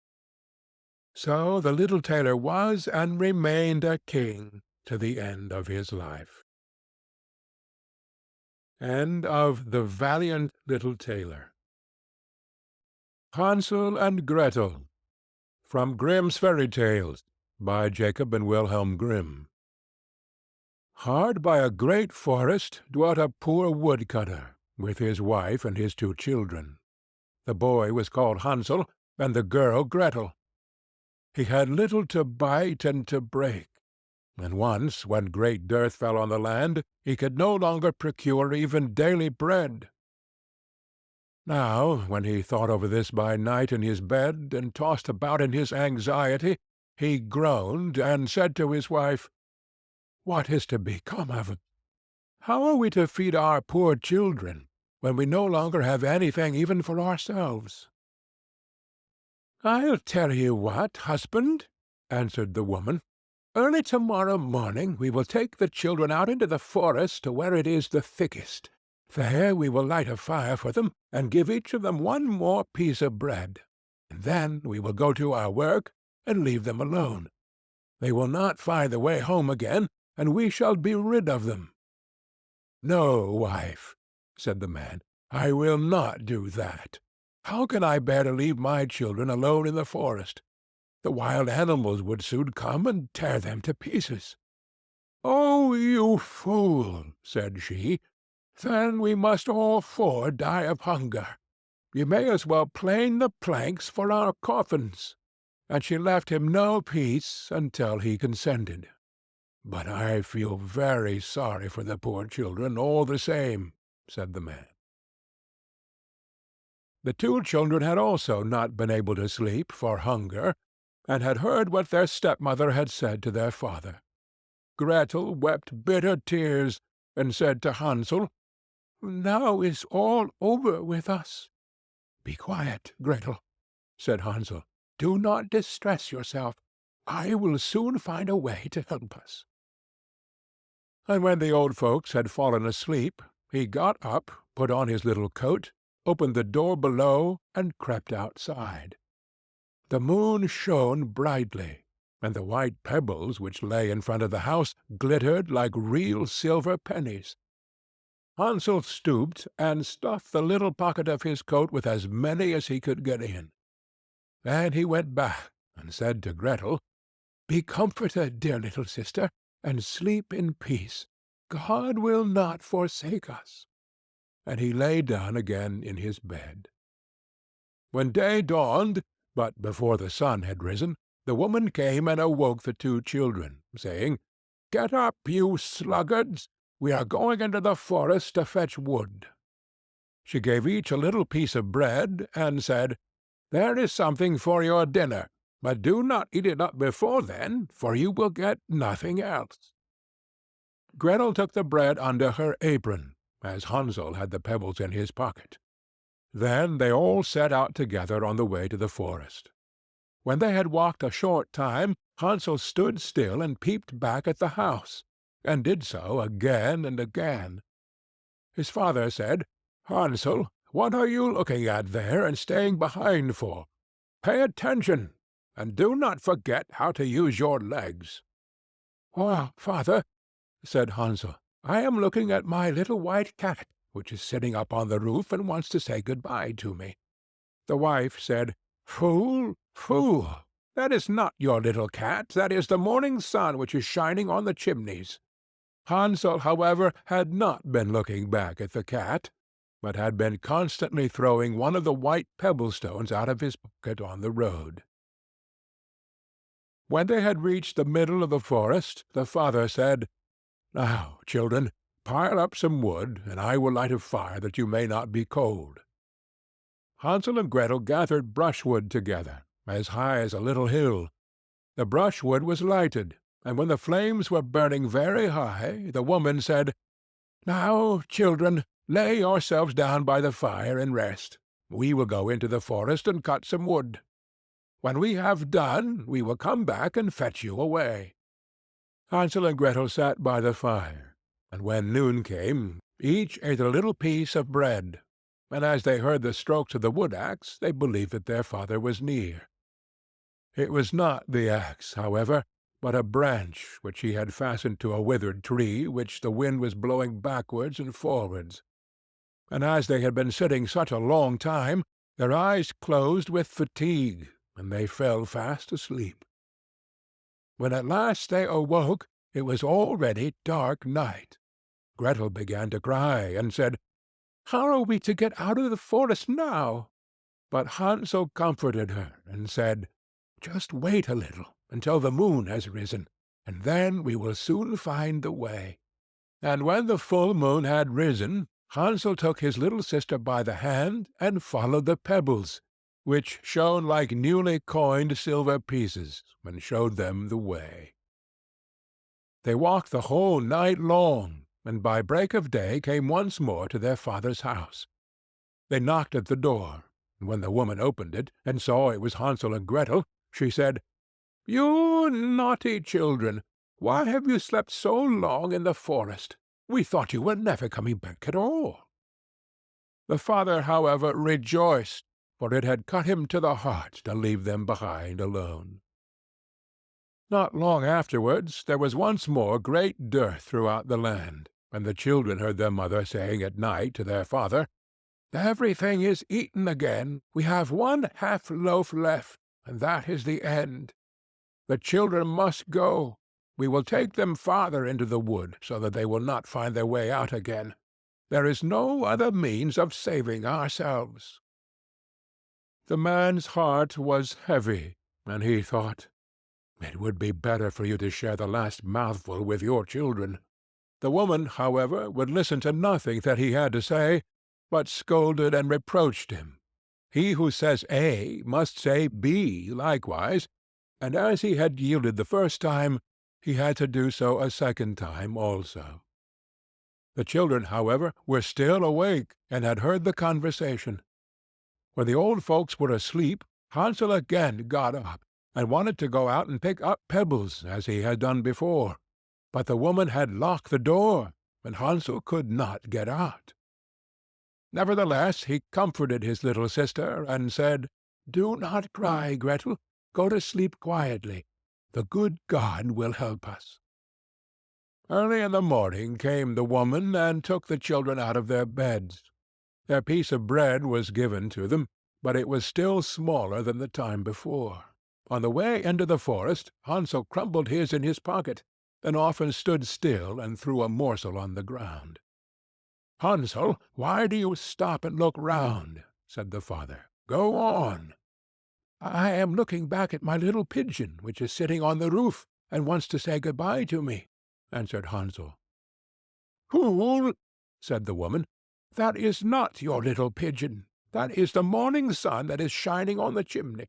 So the little tailor was and remained a king to the end of his life. End of The Valiant Little Tailor. Hansel and Gretel, from Grimm's Fairy Tales, by Jacob and Wilhelm Grimm. Hard by a great forest dwelt a poor woodcutter, with his wife and his 2 children. The boy was called Hansel, and the girl Gretel. He had little to bite and to break, and once, when great dearth fell on the land, he could no longer procure even daily bread. Now, when he thought over this by night in his bed, and tossed about in his anxiety, he groaned, and said to his wife, "What is to become of us? How are we to feed our poor children, when we no longer have anything even for ourselves?" "I'll tell you what, husband," answered the woman. "Early to-morrow morning we will take the children out into the forest to where it is the thickest. There we will light a fire for them, and give each of them 1 more piece of bread. And then we will go to our work, and leave them alone. They will not find the way home again, and we shall be rid of them." "No, wife," said the man, "I will not do that. How can I bear to leave my children alone in the forest? The wild animals would soon come and tear them to pieces." "Oh, you fool!" said she. "Then we must all 4 die of hunger. You may as well plane the planks for our coffins." And she left him no peace until he consented. "But I feel very sorry for the poor children, all the same," said the man. The 2 children had also not been able to sleep for hunger, and had heard what their stepmother had said to their father. Gretel wept bitter tears, and said to Hansel, "Now is all over with us." "Be quiet, Gretel," said Hansel. "Do not distress yourself. I will soon find a way to help us." And when the old folks had fallen asleep, he got up, put on his little coat, opened the door below, and crept outside. The moon shone brightly, and the white pebbles which lay in front of the house glittered like real silver pennies. Hansel stooped and stuffed the little pocket of his coat with as many as he could get in. Then he went back and said to Gretel, "Be comforted, dear little sister, and sleep in peace. God will not forsake us." And he lay down again in his bed. When day dawned, but before the sun had risen, the woman came and awoke the 2 children, saying, "Get up, you sluggards! We are going into the forest to fetch wood." She gave each a little piece of bread, and said, "There is something for your dinner, but do not eat it up before then, for you will get nothing else." Gretel took the bread under her apron, as Hansel had the pebbles in his pocket. Then they all set out together on the way to the forest. When they had walked a short time, Hansel stood still and peeped back at the house, and did so again and again. His father said, "Hansel, what are you looking at there and staying behind for? Pay attention, and do not forget how to use your legs." "Oh, father," said Hansel, "I am looking at my little white cat, which is sitting up on the roof and wants to say good-bye to me." The wife said, "Fool, fool! That is not your little cat, that is the morning sun which is shining on the chimneys." Hansel, however, had not been looking back at the cat, but had been constantly throwing one of the white pebble-stones out of his pocket on the road. When they had reached the middle of the forest, the father said, "Now, children, pile up some wood, and I will light a fire that you may not be cold." Hansel and Gretel gathered brushwood together, as high as a little hill. The brushwood was lighted, and when the flames were burning very high, the woman said, "Now, children, lay yourselves down by the fire and rest. We will go into the forest and cut some wood. When we have done, we will come back and fetch you away." Hansel and Gretel sat by the fire, and when noon came, each ate a little piece of bread, and as they heard the strokes of the wood-axe, they believed that their father was near. It was not the axe, however, but a branch which he had fastened to a withered tree which the wind was blowing backwards and forwards. And as they had been sitting such a long time, Their eyes closed with fatigue, and they fell fast asleep. When at last they awoke, it was already dark night. Gretel began to cry, and said, "How are we to get out of the forest now?" But Hansel comforted her, and said, "Just wait a little, until the moon has risen, and then we will soon find the way." And when the full moon had risen, Hansel took his little sister by the hand, and followed the pebbles, which shone like newly coined silver pieces, and showed them the way. They walked the whole night long, and by break of day came once more to their father's house. They knocked at the door, and when the woman opened it, and saw it was Hansel and Gretel, she said, "You naughty children, why have you slept so long in the forest? We thought you were never coming back at all." The father, however, rejoiced, for it had cut him to the heart to leave them behind alone. Not long afterwards there was once more great dearth throughout the land, and the children heard their mother saying at night to their father, "Everything is eaten again. We have one half-loaf left, and that is the end. The children must go. We will take them farther into the wood, so that they will not find their way out again. There is no other means of saving ourselves." The man's heart was heavy, and he thought, "It would be better for you to share the last mouthful with your children." The woman, however, would listen to nothing that he had to say, but scolded and reproached him. He who says A must say B likewise, and as he had yielded the first time, he had to do so a second time also. The children, however, were still awake, and had heard the conversation. When the old folks were asleep, Hansel again got up, and wanted to go out and pick up pebbles, as he had done before. But the woman had locked the door, and Hansel could not get out. Nevertheless, he comforted his little sister, and said, "Do not cry, Gretel. Go to sleep quietly. The good God will help us." Early in the morning came the woman, and took the children out of their beds. Their piece of bread was given to them, but it was still smaller than the time before. On the way into the forest, Hansel crumbled his in his pocket, and often stood still and threw a morsel on the ground. "Hansel, why do you stop and look round?" said the father. "Go on." "I am looking back at my little pigeon, which is sitting on the roof, and wants to say good-bye to me," answered Hansel. "Fool!" said the woman. "That is not your little pigeon. That is the morning sun that is shining on the chimney."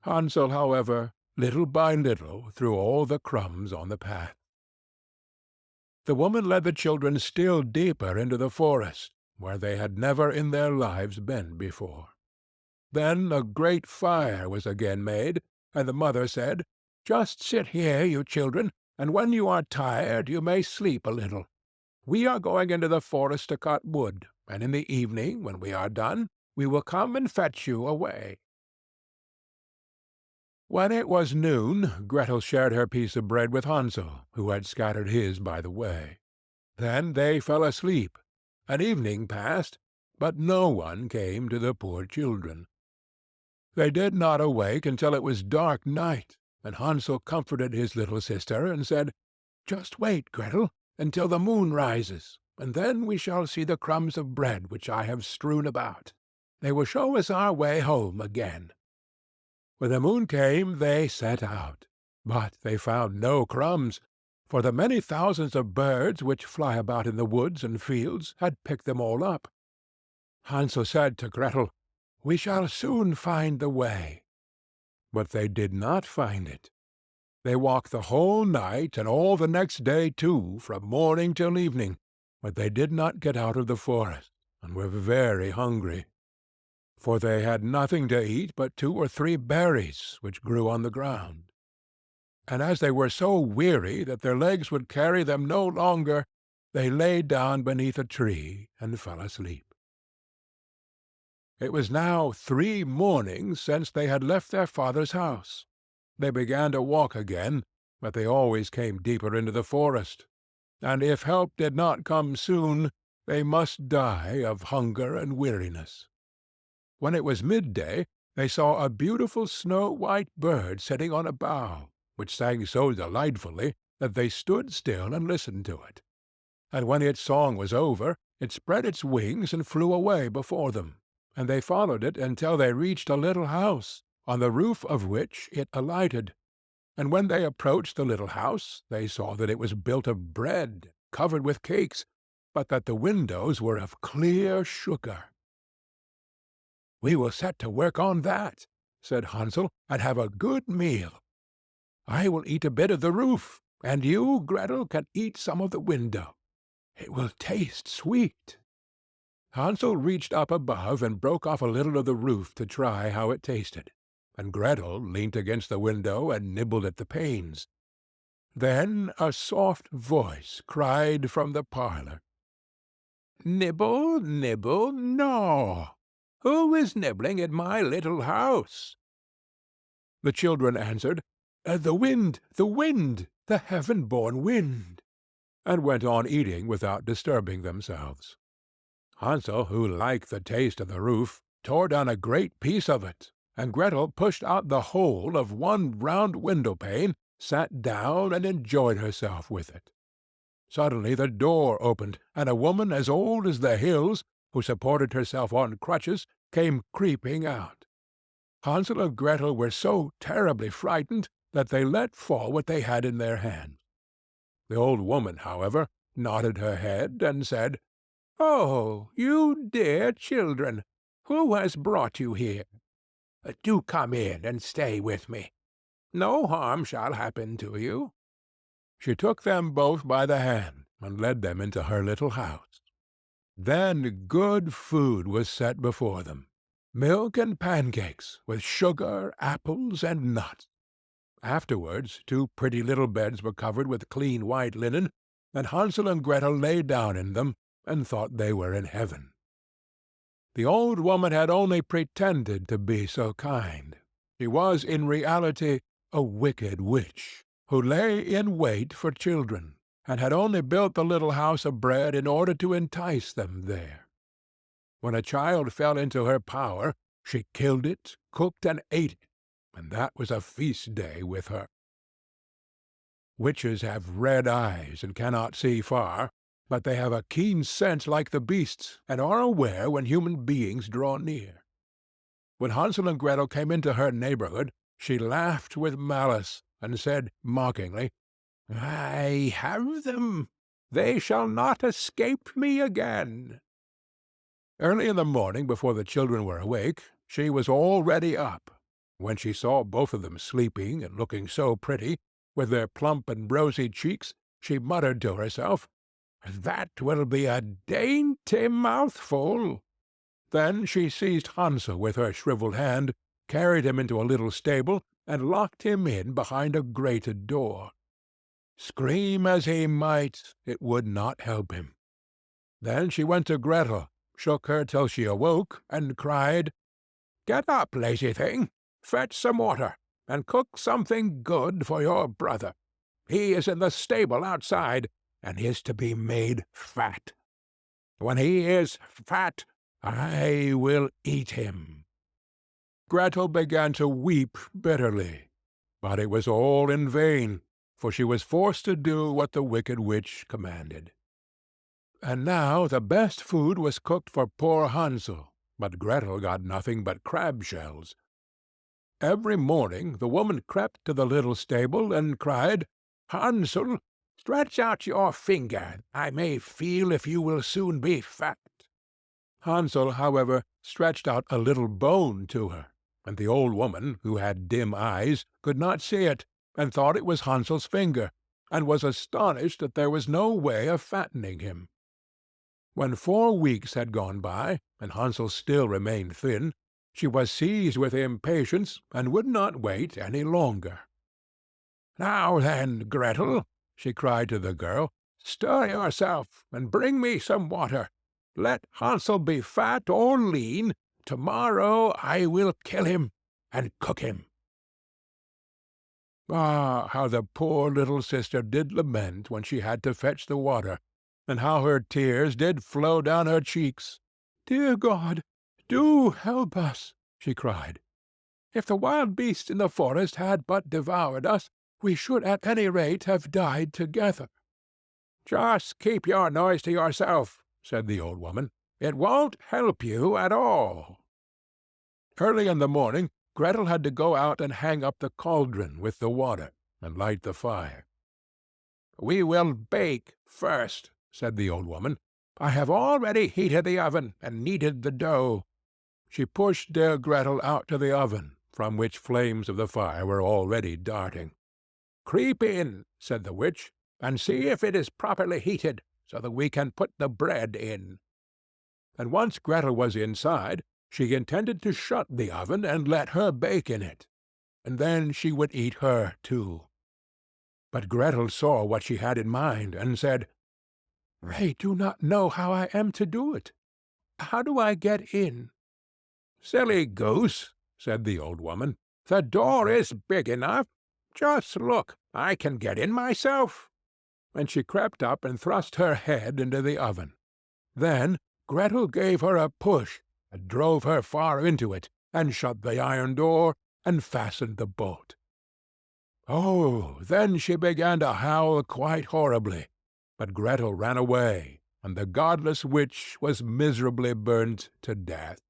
Hansel, however, little by little, threw all the crumbs on the path. The woman led the children still deeper into the forest, where they had never in their lives been before. Then a great fire was again made, and the mother said, "Just sit here, you children, and when you are tired you may sleep a little. We are going into the forest to cut wood, and in the evening, when we are done, we will come and fetch you away." When it was noon, Gretel shared her piece of bread with Hansel, who had scattered his by the way. Then they fell asleep, and evening passed, but no one came to the poor children. They did not awake until it was dark night, and Hansel comforted his little sister, and said, "Just wait, Gretel, until the moon rises, and then we shall see the crumbs of bread which I have strewn about. They will show us our way home again." When the moon came, they set out, but they found no crumbs, for the many thousands of birds which fly about in the woods and fields had picked them all up. Hansel said to Gretel, "We shall soon find the way." But they did not find it. They walked the whole night, and all the next day too, from morning till evening, but they did not get out of the forest, and were very hungry. For they had nothing to eat but 2 or 3 berries which grew on the ground. And as they were so weary that their legs would carry them no longer, they lay down beneath a tree and fell asleep. It was now 3 mornings since they had left their father's house. They began to walk again, but they always came deeper into the forest, and if help did not come soon, they must die of hunger and weariness. When it was midday, they saw a beautiful snow-white bird sitting on a bough, which sang so delightfully that they stood still and listened to it. And when its song was over, it spread its wings and flew away before them, and they followed it until they reached a little house, on the roof of which it alighted. And when they approached the little house, they saw that it was built of bread, covered with cakes, but that the windows were of clear sugar. "We will set to work on that," said Hansel, "and have a good meal. I will eat a bit of the roof, and you, Gretel, can eat some of the window. It will taste sweet." Hansel reached up above and broke off a little of the roof to try how it tasted, and Gretel leant against the window and nibbled at the panes. Then a soft voice cried from the parlour, "Nibble, nibble, gnaw! Who is nibbling at my little house?" The children answered, "The wind, the heaven-born wind," and went on eating without disturbing themselves. Hansel, who liked the taste of the roof, tore down a great piece of it, and Gretel pushed out the whole of one round window-pane, sat down, and enjoyed herself with it. Suddenly the door opened, and a woman as old as the hills, who supported herself on crutches, came creeping out. Hansel and Gretel were so terribly frightened that they let fall what they had in their hands. The old woman, however, nodded her head and said, "Oh, you dear children, who has brought you here? Do come in and stay with me. No harm shall happen to you." She took them both by the hand and led them into her little house. Then good food was set before them, milk and pancakes, with sugar, apples, and nuts. Afterwards 2 pretty little beds were covered with clean white linen, and Hansel and Gretel lay down in them, and thought they were in heaven. The old woman had only pretended to be so kind. She was in reality a wicked witch, who lay in wait for children, and had only built the little house of bread in order to entice them there. When a child fell into her power, she killed it, cooked, and ate it, and that was a feast day with her. Witches have red eyes and cannot see far, but they have a keen sense like the beasts, and are aware when human beings draw near. When Hansel and Gretel came into her neighborhood, she laughed with malice, and said mockingly, "I have them. They shall not escape me again." Early in the morning, before the children were awake, she was already up. When she saw both of them sleeping and looking so pretty, with their plump and rosy cheeks, she muttered to herself, "That will be a dainty mouthful." Then she seized Hansel with her shriveled hand, carried him into a little stable, and locked him in behind a grated door. Scream as he might, it would not help him. Then she went to Gretel, shook her till she awoke, and cried, "Get up, lazy thing! Fetch some water, and cook something good for your brother. He is in the stable outside, and is to be made fat. When he is fat, I will eat him." Gretel began to weep bitterly, but it was all in vain, for she was forced to do what the wicked witch commanded. And now the best food was cooked for poor Hansel, but Gretel got nothing but crab shells. Every morning the woman crept to the little stable and cried, "Hansel, stretch out your finger, I may feel if you will soon be fat." Hansel, however, stretched out a little bone to her, and the old woman, who had dim eyes, could not see it, and thought it was Hansel's finger, and was astonished that there was no way of fattening him. When 4 weeks had gone by, and Hansel still remained thin, she was seized with impatience, and would not wait any longer. "Now then, Gretel," she cried to the girl, "stir yourself, and bring me some water. Let Hansel be fat or lean, to-morrow I will kill him, and cook him." Ah, how the poor little sister did lament when she had to fetch the water, and how her tears did flow down her cheeks. "Dear God, "Do help us!" she cried. "If the wild beasts in the forest had but devoured us, we should at any rate have died together." "Just keep your noise to yourself," said the old woman. "It won't help you at all." Early in the morning Gretel had to go out and hang up the cauldron with the water, and light the fire. "We will bake first," said the old woman. "I have already heated the oven and kneaded the dough." She pushed dear Gretel out to the oven, from which flames of the fire were already darting. "Creep in," said the witch, "and see if it is properly heated, so that we can put the bread in." And once Gretel was inside, she intended to shut the oven and let her bake in it, and then she would eat her too. But Gretel saw what she had in mind, and said, "They do not know how I am to do it. How do I get in?" "Silly goose," said the old woman, "the door is big enough. Just look, I can get in myself." And she crept up and thrust her head into the oven. Then Gretel gave her a push, and drove her far into it, and shut the iron door, and fastened the bolt. Oh, then she began to howl quite horribly, but Gretel ran away, and the godless witch was miserably burnt to death.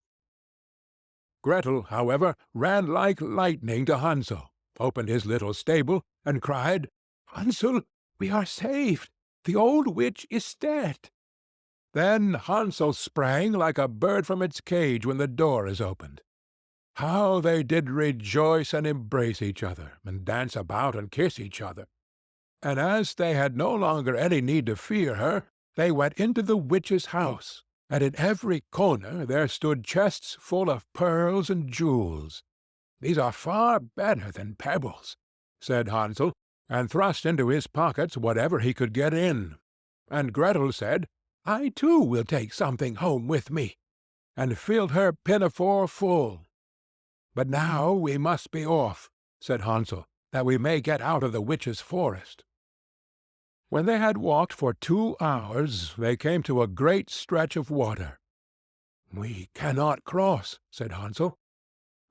Gretel, however, ran like lightning to Hansel, opened his little stable, and cried, "Hansel, we are saved! The old witch is dead!" Then Hansel sprang like a bird from its cage when the door is opened. How they did rejoice and embrace each other, and dance about and kiss each other! And as they had no longer any need to fear her, they went into the witch's house, and in every corner there stood chests full of pearls and jewels. "These are far better than pebbles," said Hansel, and thrust into his pockets whatever he could get in. And Gretel said, "I too will take something home with me," and filled her pinafore full. "But now we must be off," said Hansel, "that we may get out of the witch's forest." When they had walked for 2 hours, they came to a great stretch of water. "We cannot cross," said Hansel.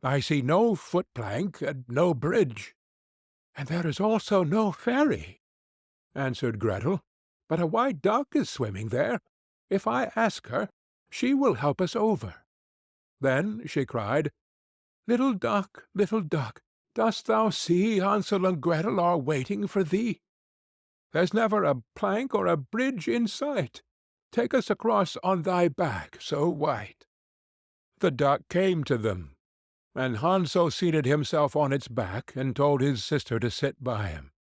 "I see no foot-plank and no bridge." "And there is also no ferry," answered Gretel, "but a white duck is swimming there. If I ask her, she will help us over." Then she cried, little duck, dost thou see Hansel and Gretel are waiting for thee? There's never a plank or a bridge in sight. Take us across on thy back so white." The duck came to them, and Hansel seated himself on its back, and told his sister to sit by him.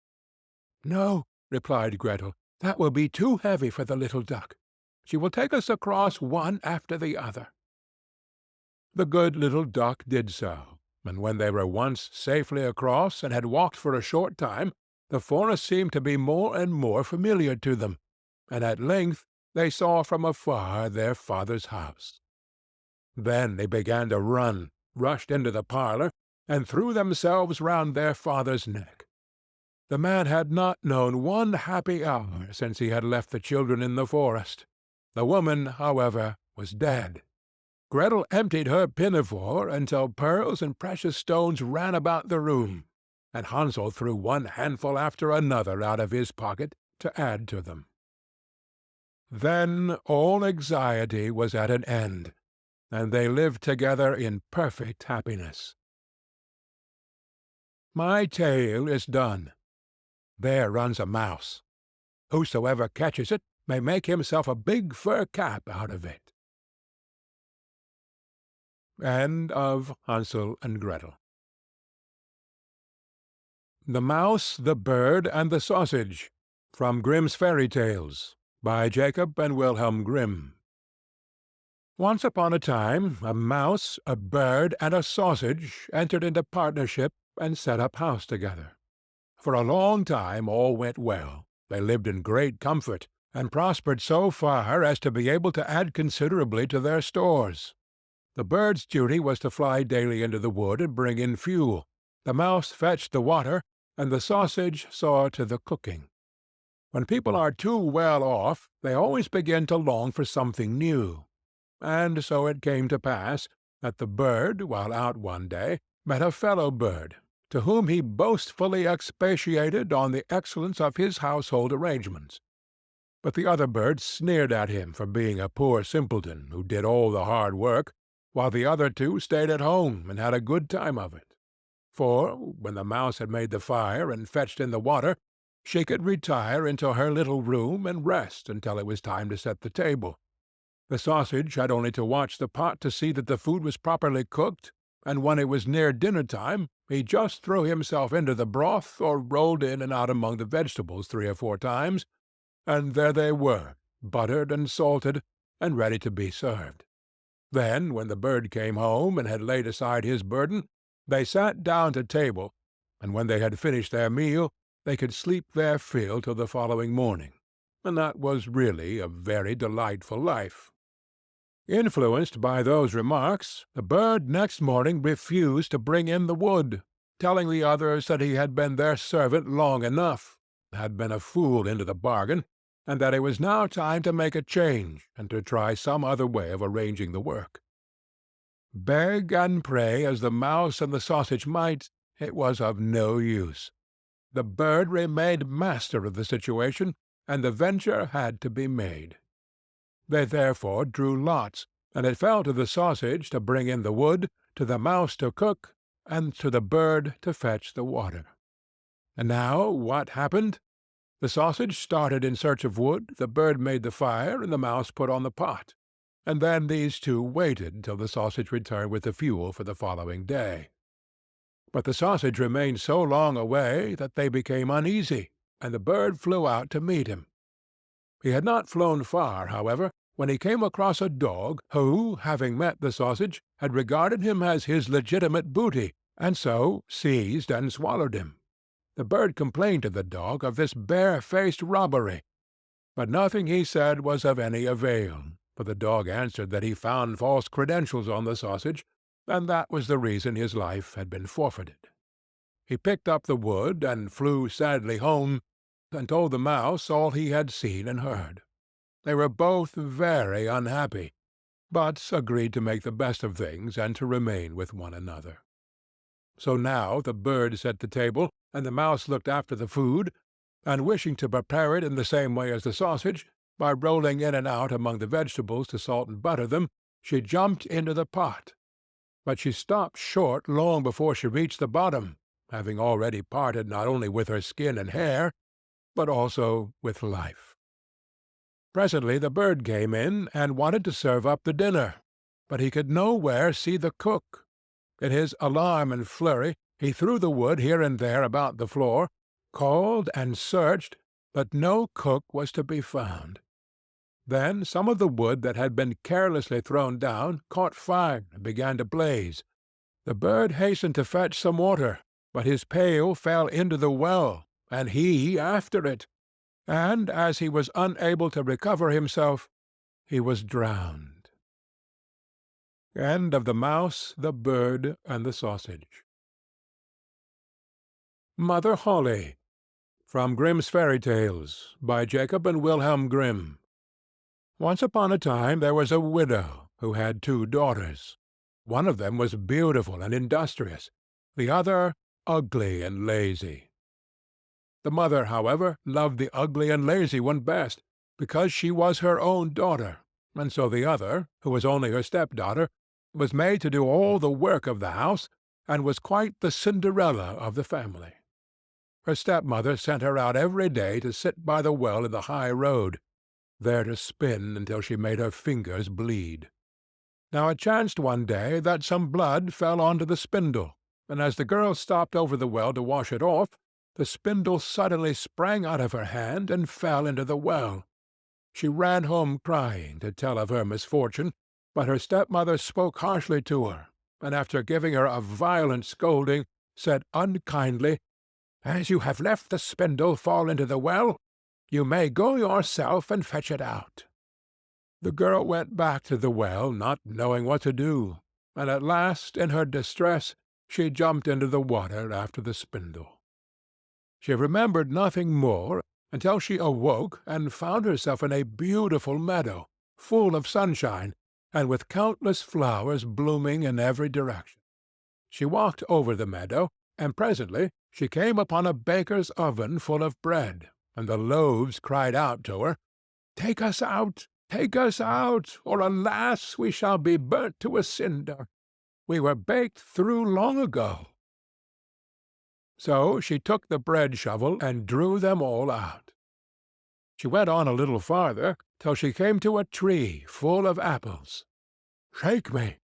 "No," replied Gretel, "that will be too heavy for the little duck. She will take us across one after the other." The good little duck did so, and when they were once safely across, and had walked for a short time, the forest seemed to be more and more familiar to them, and at length they saw from afar their father's house. Then they began to run, rushed into the parlour, and threw themselves round their father's neck. The man had not known one happy hour since he had left the children in the forest. The woman, however, was dead. Gretel emptied her pinafore until pearls and precious stones ran about the room, and Hansel threw one handful after another out of his pocket to add to them. Then all anxiety was at an end, and they lived together in perfect happiness. My tale is done. There runs a mouse. Whosoever catches it may make himself a big fur cap out of it. End of Hansel and Gretel. The Mouse, the Bird, and the Sausage, from Grimm's Fairy Tales, by Jacob and Wilhelm Grimm. Once upon a time, a mouse, a bird, and a sausage entered into partnership and set up house together. For a long time all went well. They lived in great comfort, and prospered so far as to be able to add considerably to their stores. The bird's duty was to fly daily into the wood and bring in fuel. The mouse fetched the water, and the sausage saw to the cooking. When people are too well off, they always begin to long for something new. And so it came to pass that the bird, while out one day, met a fellow bird, to whom he boastfully expatiated on the excellence of his household arrangements. But the other bird sneered at him for being a poor simpleton who did all the hard work, while the other two stayed at home and had a good time of it. For, when the mouse had made the fire and fetched in the water, she could retire into her little room and rest until it was time to set the table. The sausage had only to watch the pot to see that the food was properly cooked, and when it was near dinner time, he just threw himself into the broth or rolled in and out among the vegetables 3 or 4 times, and there they were, buttered and salted, and ready to be served. Then, when the bird came home and had laid aside his burden, they sat down to table, and when they had finished their meal, they could sleep their fill till the following morning, and that was really a very delightful life. Influenced by those remarks, the bird next morning refused to bring in the wood, telling the others that he had been their servant long enough, had been a fool into the bargain, and that it was now time to make a change and to try some other way of arranging the work. Beg and pray as the mouse and the sausage might, it was of no use. The bird remained master of the situation, and the venture had to be made. They therefore drew lots, and it fell to the sausage to bring in the wood, to the mouse to cook, and to the bird to fetch the water. And now what happened? The sausage started in search of wood, the bird made the fire, and the mouse put on the pot, and then these two waited till the sausage returned with the fuel for the following day. But the sausage remained so long away that they became uneasy, and the bird flew out to meet him. He had not flown far, however, when he came across a dog who, having met the sausage, had regarded him as his legitimate booty, and so seized and swallowed him. The bird complained to the dog of this bare-faced robbery, but nothing he said was of any avail, for the dog answered that he found false credentials on the sausage, and that was the reason his life had been forfeited. He picked up the wood and flew sadly home, and told the mouse all he had seen and heard. They were both very unhappy, but agreed to make the best of things and to remain with one another. So now the bird set the table, and the mouse looked after the food, and wishing to prepare it in the same way as the sausage, by rolling in and out among the vegetables to salt and butter them, she jumped into the pot. But she stopped short long before she reached the bottom, having already parted not only with her skin and hair, but also with life. Presently the bird came in, and wanted to serve up the dinner, but he could nowhere see the cook. In his alarm and flurry, he threw the wood here and there about the floor, called and searched, but no cook was to be found. Then some of the wood that had been carelessly thrown down caught fire and began to blaze. The bird hastened to fetch some water, but his pail fell into the well, and he after it, and as he was unable to recover himself, he was drowned. End of The Mouse, the Bird, and the Sausage. Mother Holle, from Grimm's Fairy Tales, by Jacob and Wilhelm Grimm. Once upon a time there was a widow who had 2 daughters. One of them was beautiful and industrious, the other ugly and lazy. The mother, however, loved the ugly and lazy one best, because she was her own daughter, and so the other, who was only her step-daughter, was made to do all the work of the house, and was quite the Cinderella of the family. Her stepmother sent her out every day to sit by the well in the high road, there to spin until she made her fingers bleed. Now it chanced one day that some blood fell onto the spindle, and as the girl stopped over the well to wash it off, the spindle suddenly sprang out of her hand and fell into the well. She ran home crying to tell of her misfortune, but her stepmother spoke harshly to her, and after giving her a violent scolding, said unkindly, "As you have left the spindle fall into the well, you may go yourself and fetch it out." The girl went back to the well, not knowing what to do, and at last, in her distress, she jumped into the water after the spindle. She remembered nothing more until she awoke and found herself in a beautiful meadow, full of sunshine, and with countless flowers blooming in every direction. She walked over the meadow, and presently she came upon a baker's oven full of bread, and the loaves cried out to her, "Take us out, or alas, we shall be burnt to a cinder. We were baked through long ago." So she took the bread shovel and drew them all out. She went on a little farther, till she came to a tree full of apples. Shake me,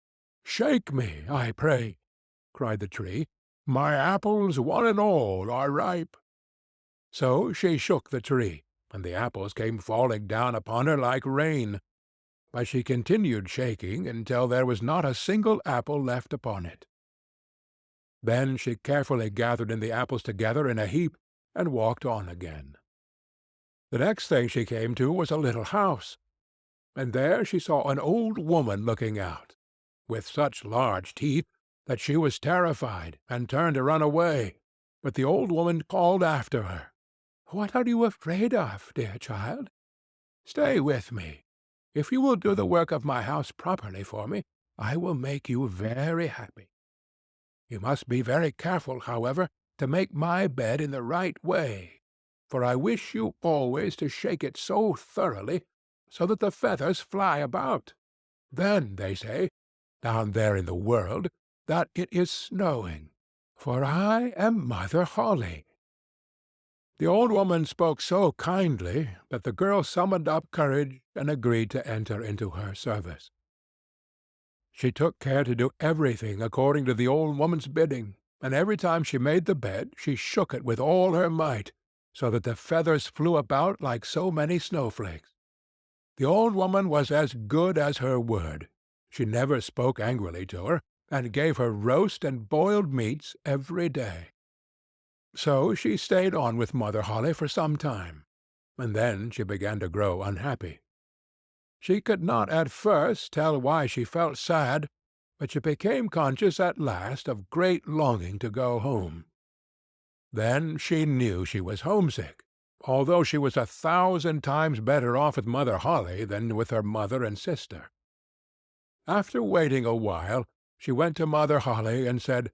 I pray," cried the tree. "My apples, one and all, are ripe." So she shook the tree, and the apples came falling down upon her like rain. But she continued shaking until there was not a single apple left upon it. Then she carefully gathered in the apples together in a heap, and walked on again. The next thing she came to was a little house, and there she saw an old woman looking out, with such large teeth that she was terrified, and turned to run away. But the old woman called after her, "What are you afraid of, dear child? Stay with me. If you will do the work of my house properly for me, I will make you very happy. You must be very careful, however, to make my bed in the right way, for I wish you always to shake it so thoroughly, so that the feathers fly about. Then they say, down there in the world, that it is snowing, for I am Mother Holly." The old woman spoke so kindly that the girl summoned up courage and agreed to enter into her service. She took care to do everything according to the old woman's bidding, and every time she made the bed she shook it with all her might, so that the feathers flew about like so many snowflakes. The old woman was as good as her word. She never spoke angrily to her, and gave her roast and boiled meats every day. So she stayed on with Mother Holly for some time, and then she began to grow unhappy. She could not at first tell why she felt sad, but she became conscious at last of great longing to go home. Then she knew she was homesick, although she was 1,000 times better off with Mother Holly than with her mother and sister. After waiting a while, she went to Mother Holly and said,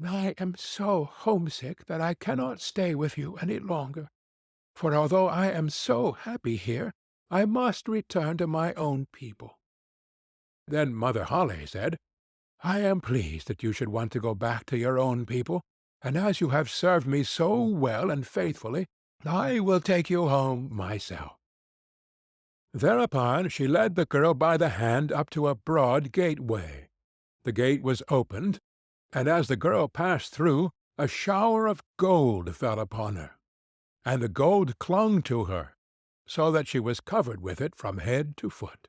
"I am so homesick that I cannot stay with you any longer, for although I am so happy here, I must return to my own people." Then Mother Holly said, "I am pleased that you should want to go back to your own people, and as you have served me so well and faithfully, I will take you home myself." Thereupon she led the girl by the hand up to a broad gateway. The gate was opened, and as the girl passed through, a shower of gold fell upon her, and the gold clung to her, so that she was covered with it from head to foot.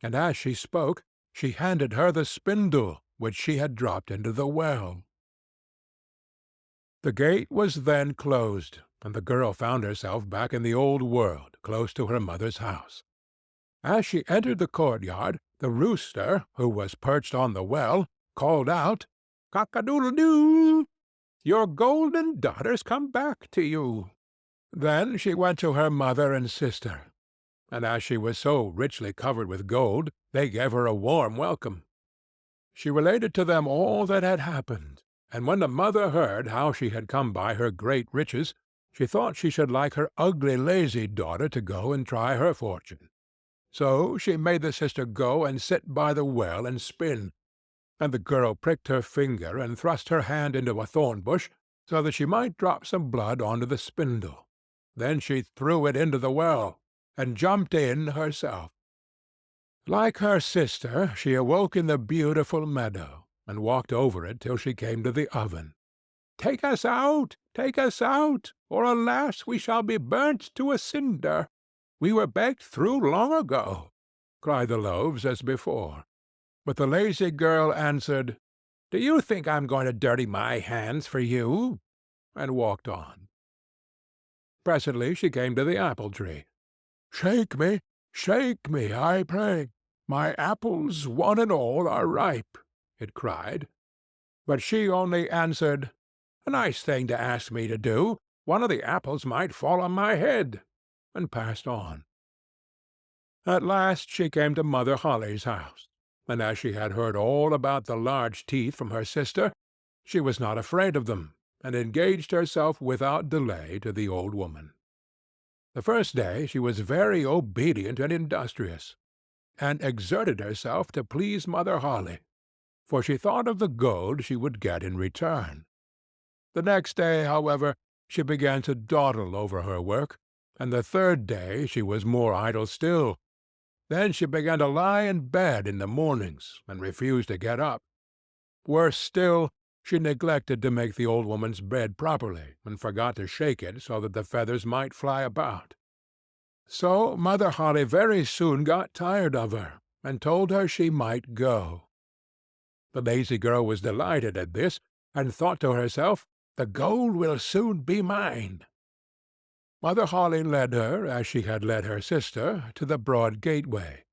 And as she spoke, she handed her the spindle which she had dropped into the well. The gate was then closed, and the girl found herself back in the old world, close to her mother's house. As she entered the courtyard, the rooster, who was perched on the well, called out, "Cock-a-doodle-doo! Your golden daughter's come back to you." Then she went to her mother and sister, and as she was so richly covered with gold, they gave her a warm welcome. She related to them all that had happened, and when the mother heard how she had come by her great riches, she thought she should like her ugly, lazy daughter to go and try her fortune. So she made the sister go and sit by the well and spin, and the girl pricked her finger and thrust her hand into a thorn bush, so that she might drop some blood onto the spindle. Then she threw it into the well, and jumped in herself. Like her sister, she awoke in the beautiful meadow, and walked over it till she came to the oven. Take us out, or alas, we shall be burnt to a cinder. We were baked through long ago," cried the loaves as before. But the lazy girl answered, "Do you think I'm going to dirty my hands for you?" and walked on. Presently she came to the apple tree. Shake me, I pray. My apples, one and all, are ripe," it cried. But she only answered, "A nice thing to ask me to do. One of the apples might fall on my head," and passed on. At last she came to Mother Holly's house, and as she had heard all about the large teeth from her sister, she was not afraid of them, and engaged herself without delay to the old woman. The first day she was very obedient and industrious, and exerted herself to please Mother Holly, for she thought of the gold she would get in return. The next day, however, she began to dawdle over her work, and the third day she was more idle still. Then she began to lie in bed in the mornings, and refused to get up. Worse still, she neglected to make the old woman's bed properly, and forgot to shake it so that the feathers might fly about. So Mother Holly very soon got tired of her, and told her she might go. The lazy girl was delighted at this, and thought to herself, "The gold will soon be mine." Mother Holly led her, as she had led her sister, to the broad gateway.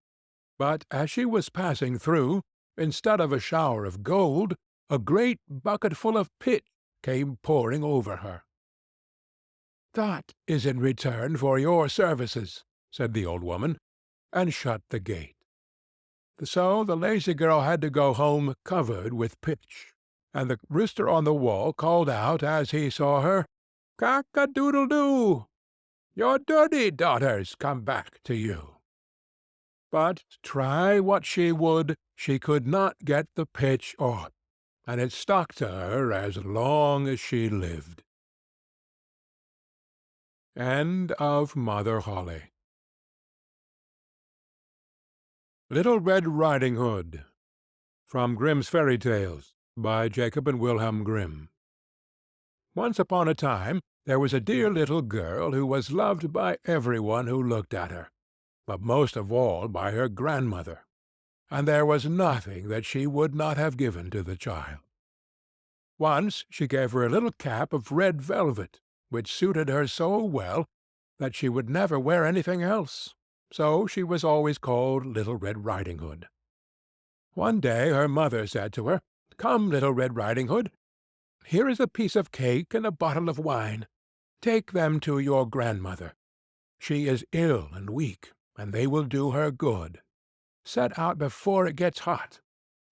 But as she was passing through, instead of a shower of gold, a great bucketful of pitch came pouring over her. "That is in return for your services," said the old woman, and shut the gate. So the lazy girl had to go home covered with pitch, and the rooster on the wall called out as he saw her, "Cock-a-doodle-doo! Your dirty daughters come back to you." But try what she would, she could not get the pitch off, and it stuck to her as long as she lived. End of Mother Holly. Little Red Riding Hood, from Grimm's Fairy Tales, by Jacob and Wilhelm Grimm. Once upon a time there was a dear little girl who was loved by every one who looked at her, but most of all by her grandmother, and there was nothing that she would not have given to the child. Once she gave her a little cap of red velvet, which suited her so well that she would never wear anything else, so she was always called Little Red Riding Hood. One day her mother said to her, "Come, Little Red Riding Hood, here is a piece of cake and a bottle of wine. Take them to your grandmother. She is ill and weak, and they will do her good. Set out before it gets hot,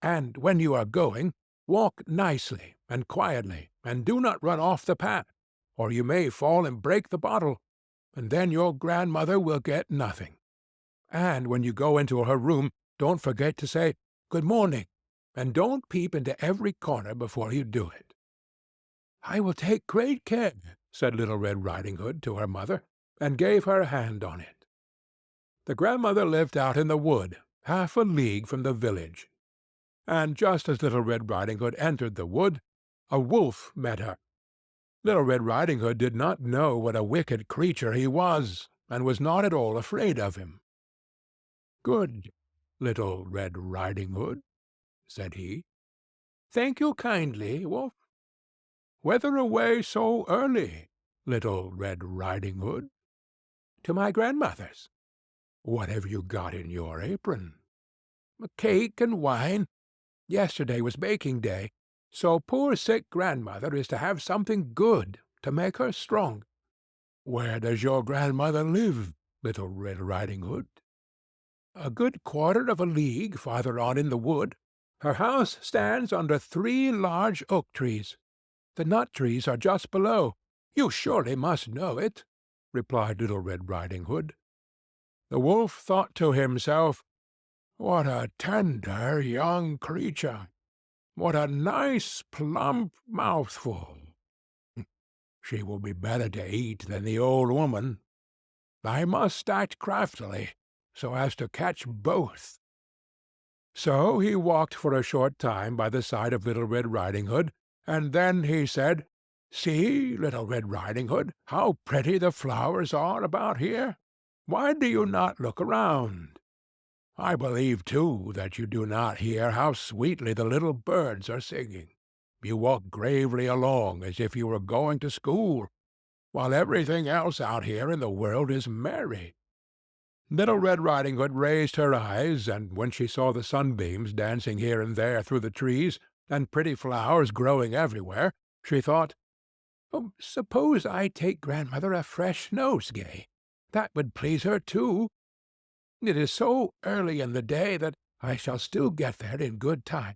and when you are going, walk nicely and quietly, and do not run off the path, or you may fall and break the bottle, and then your grandmother will get nothing. And when you go into her room, don't forget to say 'Good morning,' and don't peep into every corner before you do it." "I will take great care," said Little Red Riding Hood to her mother, and gave her hand on it. The grandmother lived out in the wood, half a league from the village, and just as Little Red Riding Hood entered the wood, a wolf met her. Little Red Riding Hood did not know what a wicked creature he was, and was not at all afraid of him. "Good, Little Red Riding Hood," said he. "Thank you kindly, Wolf. Whither away so early, Little Red Riding Hood?" "To my grandmother's." "What have you got in your apron?" "Cake and wine. Yesterday was baking day, so poor sick grandmother is to have something good to make her strong." "Where does your grandmother live, Little Red Riding Hood?" "A good quarter of a league farther on in the wood. Her house stands under 3 large oak trees. The nut trees are just below. You surely must know it," replied Little Red Riding Hood. The wolf thought to himself, "What a tender young creature! What a nice plump mouthful! She will be better to eat than the old woman. I must act craftily, so as to catch both." So he walked for a short time by the side of Little Red Riding Hood, and then he said, "See, Little Red Riding Hood, how pretty the flowers are about here. Why do you not look around? I believe, too, that you do not hear how sweetly the little birds are singing. You walk gravely along as if you were going to school, while everything else out here in the world is merry." Little Red Riding Hood raised her eyes, and when she saw the sunbeams dancing here and there through the trees, and pretty flowers growing everywhere, she thought, "Oh, suppose I take grandmother a fresh nosegay. That would please her too." It is so early in the day that I shall still get there in good time."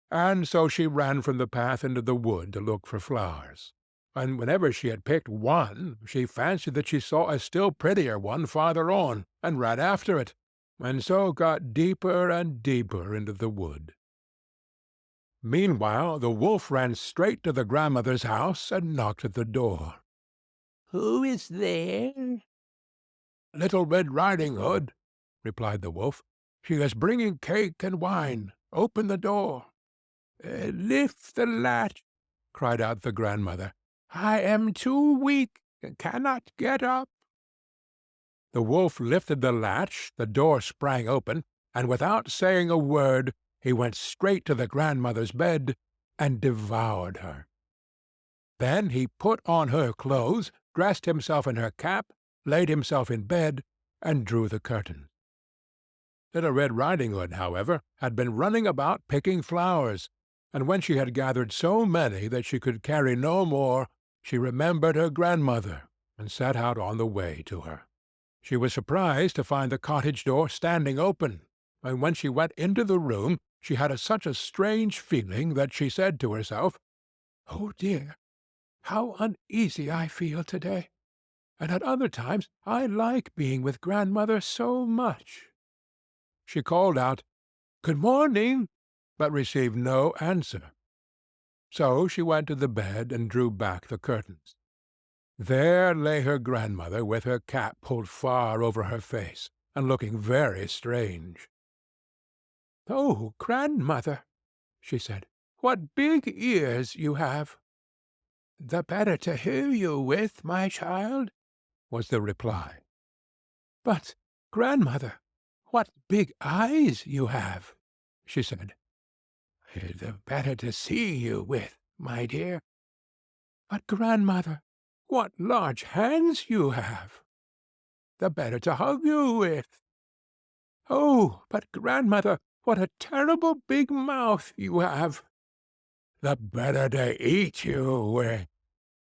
And so she ran from the path into the wood to look for flowers. And whenever she had picked one, she fancied that she saw a still prettier one farther on, and ran after it, and so got deeper and deeper into the wood. Meanwhile the wolf ran straight to the grandmother's house and knocked at the door. "Who is there?" "Little Red Riding Hood," replied the wolf. "She is bringing cake and wine. Open the door." "Lift the latch," cried out the grandmother. "I am too weak, and cannot get up." The wolf lifted the latch, the door sprang open, and without saying a word he went straight to the grandmother's bed and devoured her. Then he put on her clothes, dressed himself in her cap, laid himself in bed, and drew the curtain. Little Red Riding Hood, however, had been running about picking flowers, and when she had gathered so many that she could carry no more, she remembered her grandmother, and set out on the way to her. She was surprised to find the cottage door standing open, and when she went into the room she had such a strange feeling that she said to herself, "Oh dear, how uneasy I feel to-day, and at other times I like being with grandmother so much." She called out, "Good morning," but received no answer. So she went to the bed and drew back the curtains. There lay her grandmother with her cap pulled far over her face, and looking very strange. "Oh, grandmother," she said, "what big ears you have!" "The better to hear you with, my child," was the reply. "But, grandmother, what big eyes you have!" she said. "The better to see you with, my dear." "But, grandmother, what large hands you have!" "The better to hug you with." "Oh, but, grandmother, what a terrible big mouth you have!" "The better to eat you with."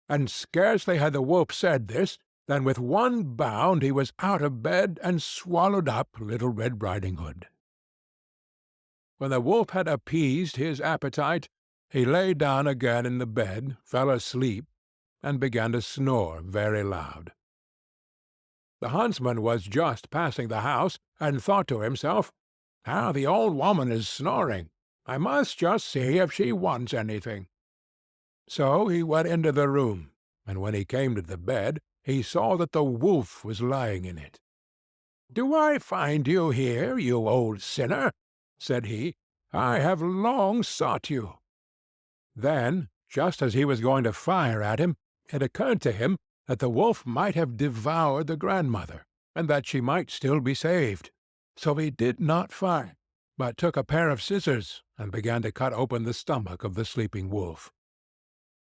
And scarcely had the wolf said this, than with one bound he was out of bed and swallowed up Little Red Riding Hood. When the wolf had appeased his appetite, he lay down again in the bed, fell asleep, and began to snore very loud. The huntsman was just passing the house, and thought to himself, "How the old woman is snoring! I must just see if she wants anything." So he went into the room, and when he came to the bed, he saw that the wolf was lying in it. "Do I find you here, you old sinner?" said he. "I have long sought you." Then, just as he was going to fire at him, it occurred to him that the wolf might have devoured the grandmother, and that she might still be saved. So he did not fire, but took a pair of scissors and began to cut open the stomach of the sleeping wolf.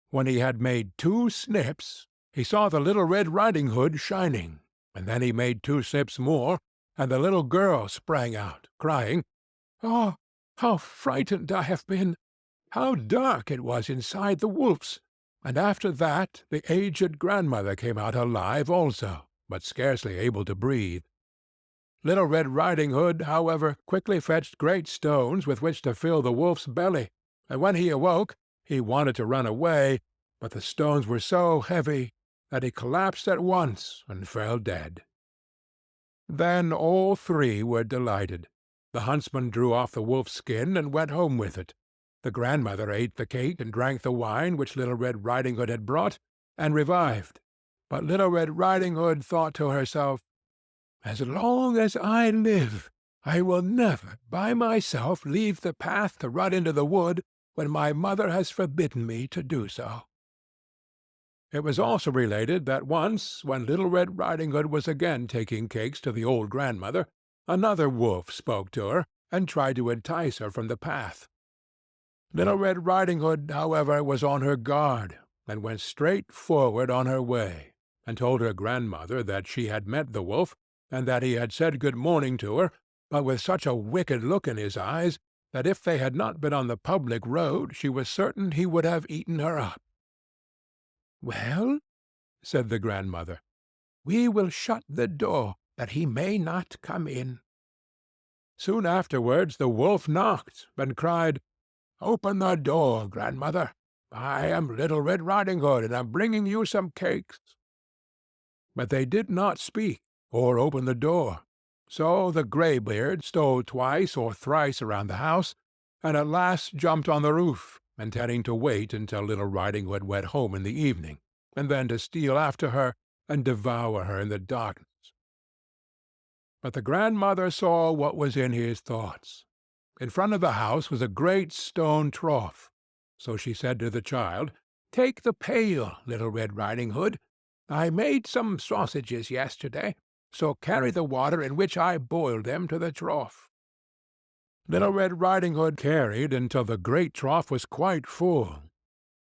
When he had made 2 snips, he saw the Little Red Riding Hood shining, and then he made 2 snips more, and the little girl sprang out, crying, "Ah, how frightened I have been! How dark it was inside the wolf's!" And after that the aged grandmother came out alive also, but scarcely able to breathe. Little Red Riding Hood, however, quickly fetched great stones with which to fill the wolf's belly, and when he awoke he wanted to run away, but the stones were so heavy that he collapsed at once and fell dead. Then all 3 were delighted. The huntsman drew off the wolf's skin and went home with it. The grandmother ate the cake and drank the wine which Little Red Riding Hood had brought, and revived. But Little Red Riding Hood thought to herself, "As long as I live, I will never by myself leave the path to run into the wood when my mother has forbidden me to do so." It was also related that once, when Little Red Riding Hood was again taking cakes to the old grandmother, another wolf spoke to her, and tried to entice her from the path. Little Red Riding Hood, however, was on her guard, and went straight forward on her way, and told her grandmother that she had met the wolf, and that he had said good morning to her, but with such a wicked look in his eyes, that if they had not been on the public road she was certain he would have eaten her up. "Well," said the grandmother, "we will shut the door, that he may not come in. Soon afterwards the wolf knocked, and cried, "Open the door, grandmother. I am Little Red Riding Hood, and am bringing you some cakes." But they did not speak, or open the door. So the greybeard stole twice or thrice around the house, and at last jumped on the roof, intending to wait until Little Riding Hood went home in the evening, and then to steal after her and devour her in the darkness. But the grandmother saw what was in his thoughts. In front of the house was a great stone trough. So she said to the child, "Take the pail, Little Red Riding Hood. I made some sausages yesterday, so carry the water in which I boiled them to the trough." Little Red Riding Hood carried until the great trough was quite full.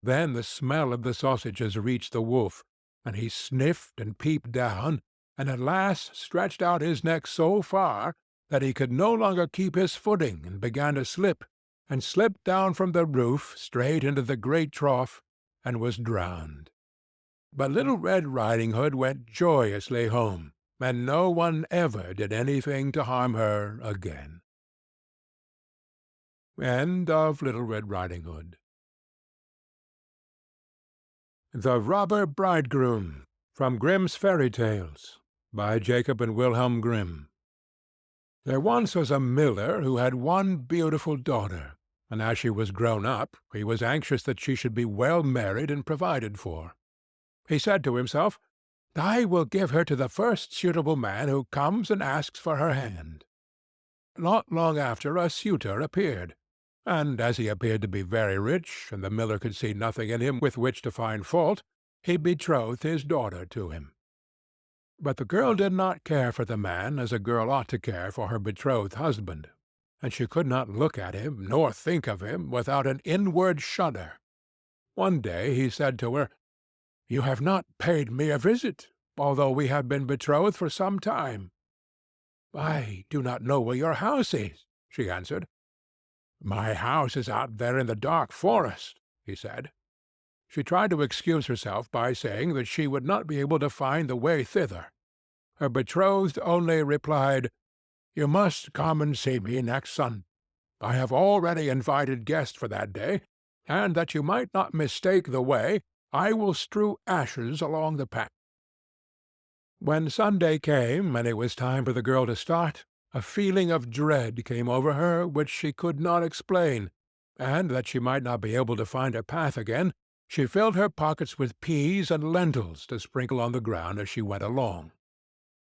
Then the smell of the sausages reached the wolf, and he sniffed and peeped down, and at last stretched out his neck so far that he could no longer keep his footing, and began to slip, and slipped down from the roof straight into the great trough, and was drowned. But Little Red Riding Hood went joyously home, and no one ever did anything to harm her again. End of Little Red Riding Hood. The Robber Bridegroom, from Grimm's Fairy Tales, by Jacob and Wilhelm Grimm. There once was a miller who had one beautiful daughter, and as she was grown up, he was anxious that she should be well married and provided for. He said to himself, "I will give her to the first suitable man who comes and asks for her hand." Not long after a suitor appeared, and as he appeared to be very rich, and the miller could see nothing in him with which to find fault, he betrothed his daughter to him. But the girl did not care for the man as a girl ought to care for her betrothed husband, and she could not look at him nor think of him without an inward shudder. One day he said to her, "You have not paid me a visit, although we have been betrothed for some time." "I do not know where your house is," she answered. "My house is out there in the dark forest," he said. She tried to excuse herself by saying that she would not be able to find the way thither. Her betrothed only replied, "You must come and see me next Sunday. I have already invited guests for that day, and that you might not mistake the way, I will strew ashes along the path." When Sunday came, and it was time for the girl to start, a feeling of dread came over her which she could not explain, and that she might not be able to find her path again, she filled her pockets with peas and lentils to sprinkle on the ground as she went along.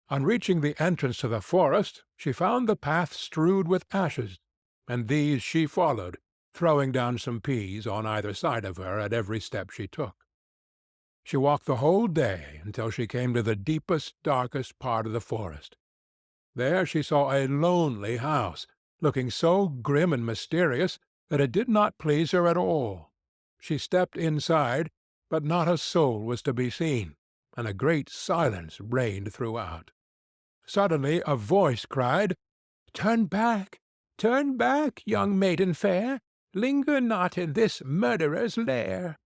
On reaching the entrance to the forest, she found the path strewed with ashes, and these she followed, throwing down some peas on either side of her at every step she took. She walked the whole day until she came to the deepest, darkest part of the forest. There she saw a lonely house, looking so grim and mysterious that it did not please her at all. She stepped inside, but not a soul was to be seen, and a great silence reigned throughout. Suddenly a voice cried, turn back, young maiden fair! Linger not in this murderer's lair."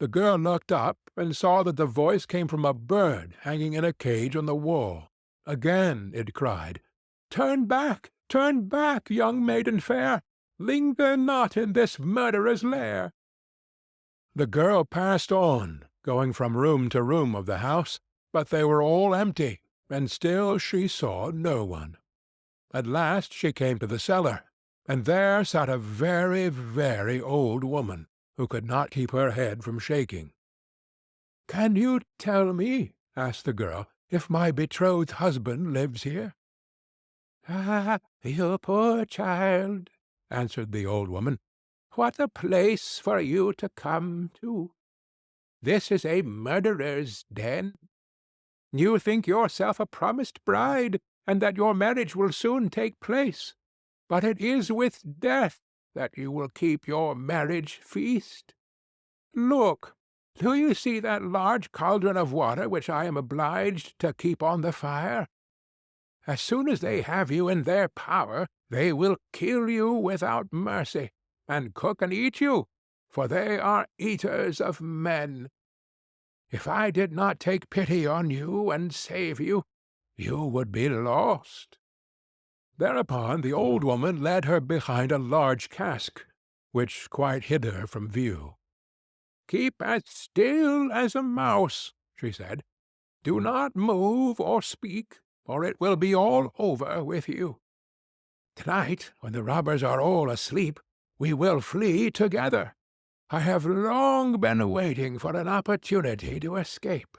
The girl looked up, and saw that the voice came from a bird hanging in a cage on the wall. Again it cried, turn back, young maiden fair! Linger not in this murderer's lair." The girl passed on, going from room to room of the house, but they were all empty, and still she saw no one. At last she came to the cellar, and there sat a very, very old woman, who could not keep her head from shaking. "Can you tell me," asked the girl, "if my betrothed husband lives here?" "Ah, you poor child," answered the old woman, "what a place for you to come to! This is a murderer's den. You think yourself a promised bride, and that your marriage will soon take place, but it is with death that you will keep your marriage feast. Look, do you see that large cauldron of water which I am obliged to keep on the fire? As soon as they have you in their power, they will kill you without mercy, and cook and eat you, for they are eaters of men. If I did not take pity on you and save you, you would be lost." Thereupon the old woman led her behind a large cask, which quite hid her from view. "Keep as still as a mouse," she said. "Do not move or speak, or it will be all over with you. To-night, when the robbers are all asleep, we will flee together. I have long been waiting for an opportunity to escape."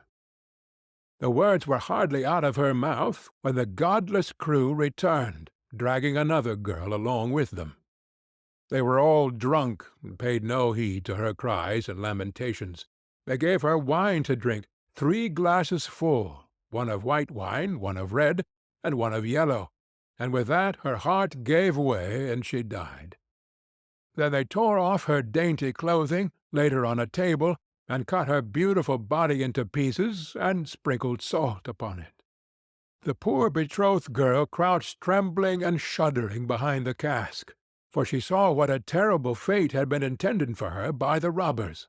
The words were hardly out of her mouth when the godless crew returned, dragging another girl along with them. They were all drunk, and paid no heed to her cries and lamentations. They gave her wine to drink, 3 glasses full, one of white wine, one of red, and one of yellow, and with that her heart gave way, and she died. Then they tore off her dainty clothing, laid her on a table, and cut her beautiful body into pieces, and sprinkled salt upon it. The poor betrothed girl crouched trembling and shuddering behind the cask, for she saw what a terrible fate had been intended for her by the robbers.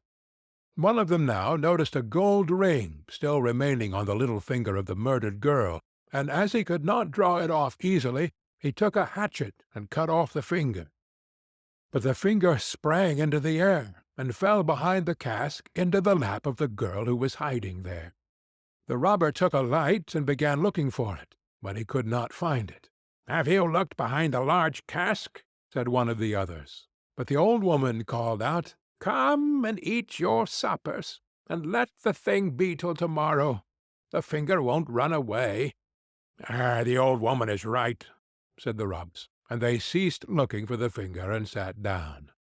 One of them now noticed a gold ring still remaining on the little finger of the murdered girl, and as he could not draw it off easily, he took a hatchet and cut off the finger. But the finger sprang into the air, and fell behind the cask into the lap of the girl who was hiding there. The robber took a light and began looking for it, but he could not find it. "Have you looked behind the large cask?" said one of the others. But the old woman called out, "Come and eat your suppers, and let the thing be till tomorrow. The finger won't run away." "The old woman is right," said the robbers, and they ceased looking for the finger and sat down.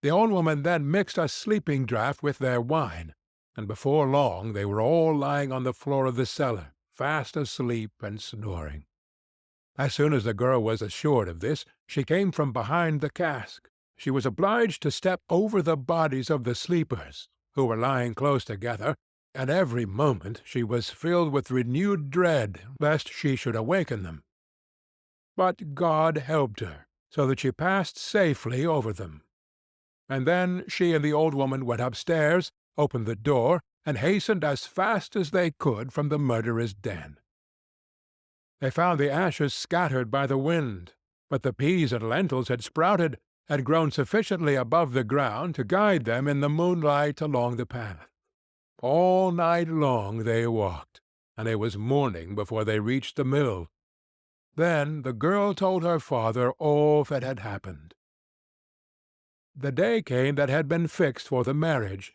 The old woman then mixed a sleeping draught with their wine, and before long they were all lying on the floor of the cellar, fast asleep and snoring. As soon as the girl was assured of this, she came from behind the cask. She was obliged to step over the bodies of the sleepers, who were lying close together, and every moment she was filled with renewed dread lest she should awaken them. But God helped her, so that she passed safely over them. And then she and the old woman went upstairs, opened the door, and hastened as fast as they could from the murderer's den. They found the ashes scattered by the wind, but the peas and lentils had sprouted and grown sufficiently above the ground to guide them in the moonlight along the path. All night long they walked, and it was morning before they reached the mill. Then the girl told her father all that had happened. The day came that had been fixed for the marriage.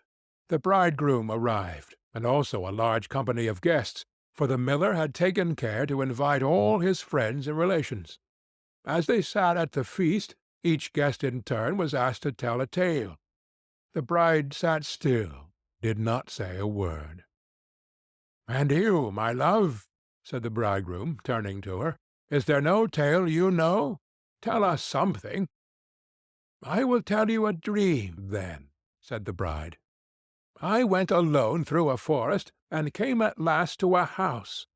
The bridegroom arrived, and also a large company of guests, for the miller had taken care to invite all his friends and relations. As they sat at the feast, each guest in turn was asked to tell a tale. The bride sat still, did not say a word. "And you, my love," said the bridegroom, turning to her, "is there no tale you know? Tell us something." "I will tell you a dream, then," said the bride. "I went alone through a forest, and came at last to a house.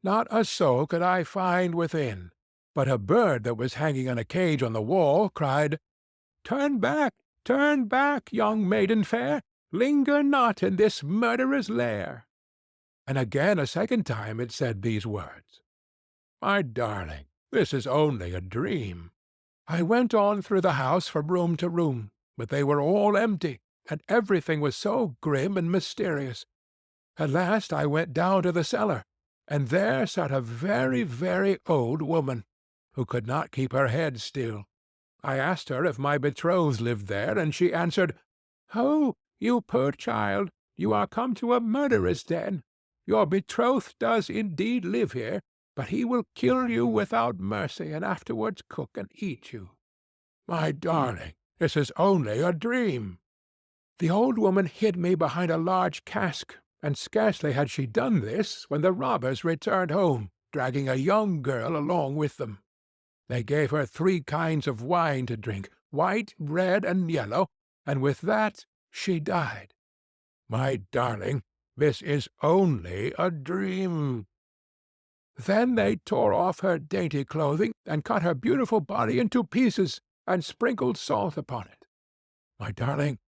Not a soul could I find within, but a bird that was hanging in a cage on the wall cried, 'Turn back, young maiden fair, linger not in this murderer's lair.' And again a second time it said these words. My darling, this is only a dream. I went on through the house from room to room, but they were all empty, and everything was so grim and mysterious. At last I went down to the cellar, and there sat a very, very old woman, who could not keep her head still. I asked her if my betrothed lived there, and she answered, 'Oh, you poor child, you are come to a murderer's den. Your betrothed does indeed live here, but he will kill you without mercy, and afterwards cook and eat you.' My darling, this is only a dream." The old woman hid me behind a large cask, and scarcely had she done this when the robbers returned home, dragging a young girl along with them. They gave her 3 kinds of wine to drink, white, red, and yellow, and with that she died. My darling, this is only a dream. Then they tore off her dainty clothing, and cut her beautiful body into pieces, and sprinkled salt upon it. My darling,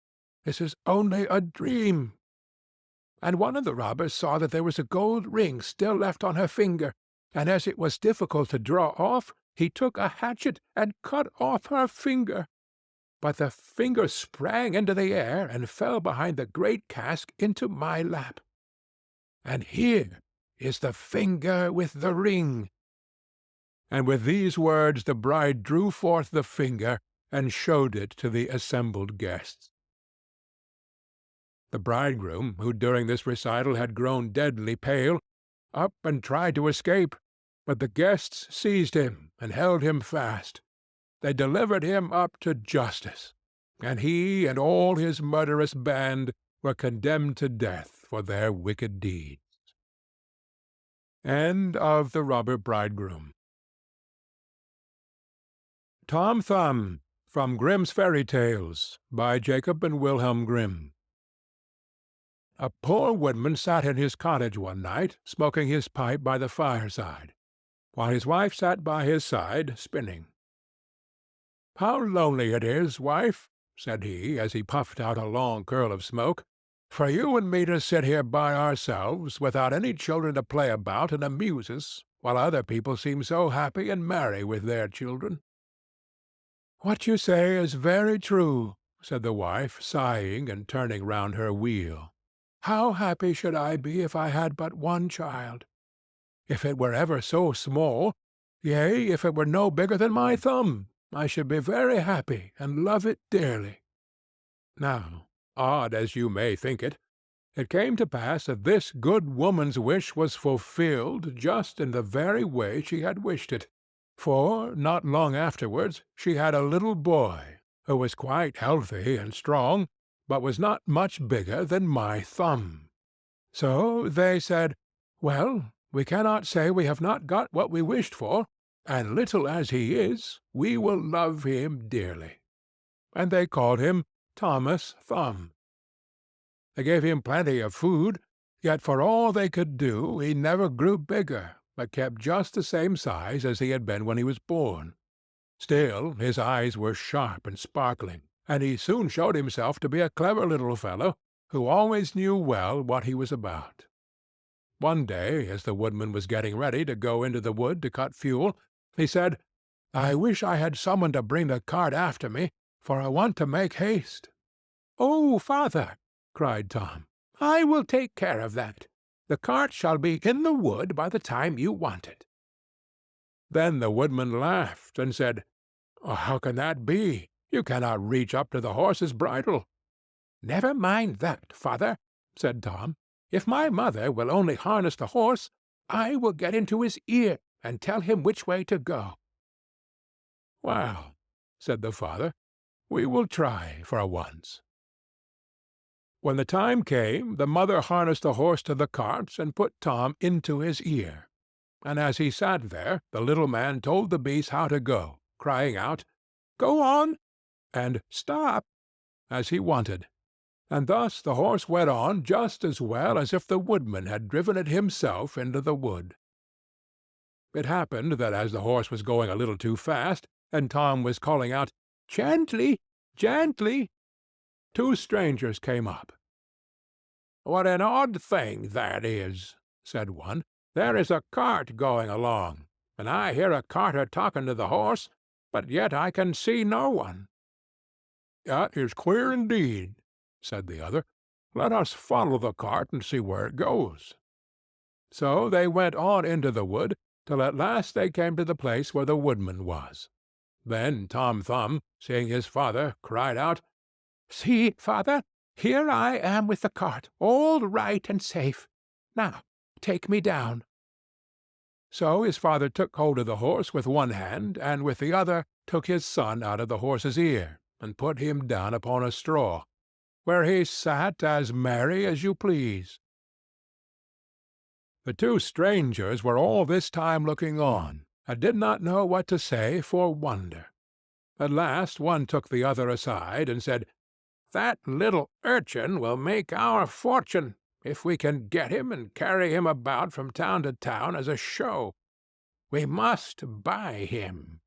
this is only a dream. And one of the robbers saw that there was a gold ring still left on her finger, and as it was difficult to draw off, he took a hatchet and cut off her finger. But the finger sprang into the air and fell behind the great cask into my lap. And here is the finger with the ring." And with these words the bride drew forth the finger and showed it to the assembled guests. The bridegroom, who during this recital had grown deadly pale, up and tried to escape, but the guests seized him and held him fast. They delivered him up to justice, and he and all his murderous band were condemned to death for their wicked deeds. End of The Robber Bridegroom. Tom Thumb, from Grimm's Fairy Tales, by Jacob and Wilhelm Grimm. A poor woodman sat in his cottage one night, smoking his pipe by the fireside, while his wife sat by his side, spinning. "How lonely it is, wife," said he, as he puffed out a long curl of smoke, "for you and me to sit here by ourselves, without any children to play about and amuse us, while other people seem so happy and merry with their children." "What you say is very true," said the wife, sighing and turning round her wheel. "How happy should I be if I had but one child! If it were ever so small, yea, if it were no bigger than my thumb, I should be very happy and love it dearly." Now, odd as you may think it, it came to pass that this good woman's wish was fulfilled just in the very way she had wished it, for, not long afterwards, she had a little boy, who was quite healthy and strong, but was not much bigger than my thumb. So they said, "Well, we cannot say we have not got what we wished for, and little as he is, we will love him dearly." And they called him Thomas Thumb. They gave him plenty of food, yet for all they could do he never grew bigger, but kept just the same size as he had been when he was born. Still his eyes were sharp and sparkling, and he soon showed himself to be a clever little fellow, who always knew well what he was about. One day, as the woodman was getting ready to go into the wood to cut fuel, he said, "I wish I had someone to bring the cart after me, for I want to make haste." "Oh, father," cried Tom, "I will take care of that. The cart shall be in the wood by the time you want it." Then the woodman laughed and said, "How can that be? You cannot reach up to the horse's bridle." "Never mind that, father," said Tom. "If my mother will only harness the horse, I will get into his ear and tell him which way to go." "Well," said the father, "we will try for once." When the time came, the mother harnessed the horse to the cart and put Tom into his ear. And as he sat there, the little man told the beast how to go, crying out, "Go on!" and "Stop!" as he wanted. And thus the horse went on just as well as if the woodman had driven it himself into the wood. It happened that as the horse was going a little too fast, and Tom was calling out, "Gently, gently," two strangers came up. "What an odd thing that is," said one. "There is a cart going along, and I hear a carter talking to the horse, but yet I can see no one." "That is queer indeed," said the other. "Let us follow the cart and see where it goes." So they went on into the wood, till at last they came to the place where the woodman was. Then Tom Thumb, seeing his father, cried out, "See, father, here I am with the cart, all right and safe. Now take me down." So his father took hold of the horse with one hand, and with the other took his son out of the horse's ear, and put him down upon a straw, where he sat as merry as you please. The two strangers were all this time looking on, and did not know what to say for wonder. At last one took the other aside, and said, "That little urchin will make our fortune, if we can get him and carry him about from town to town as a show. We must buy him."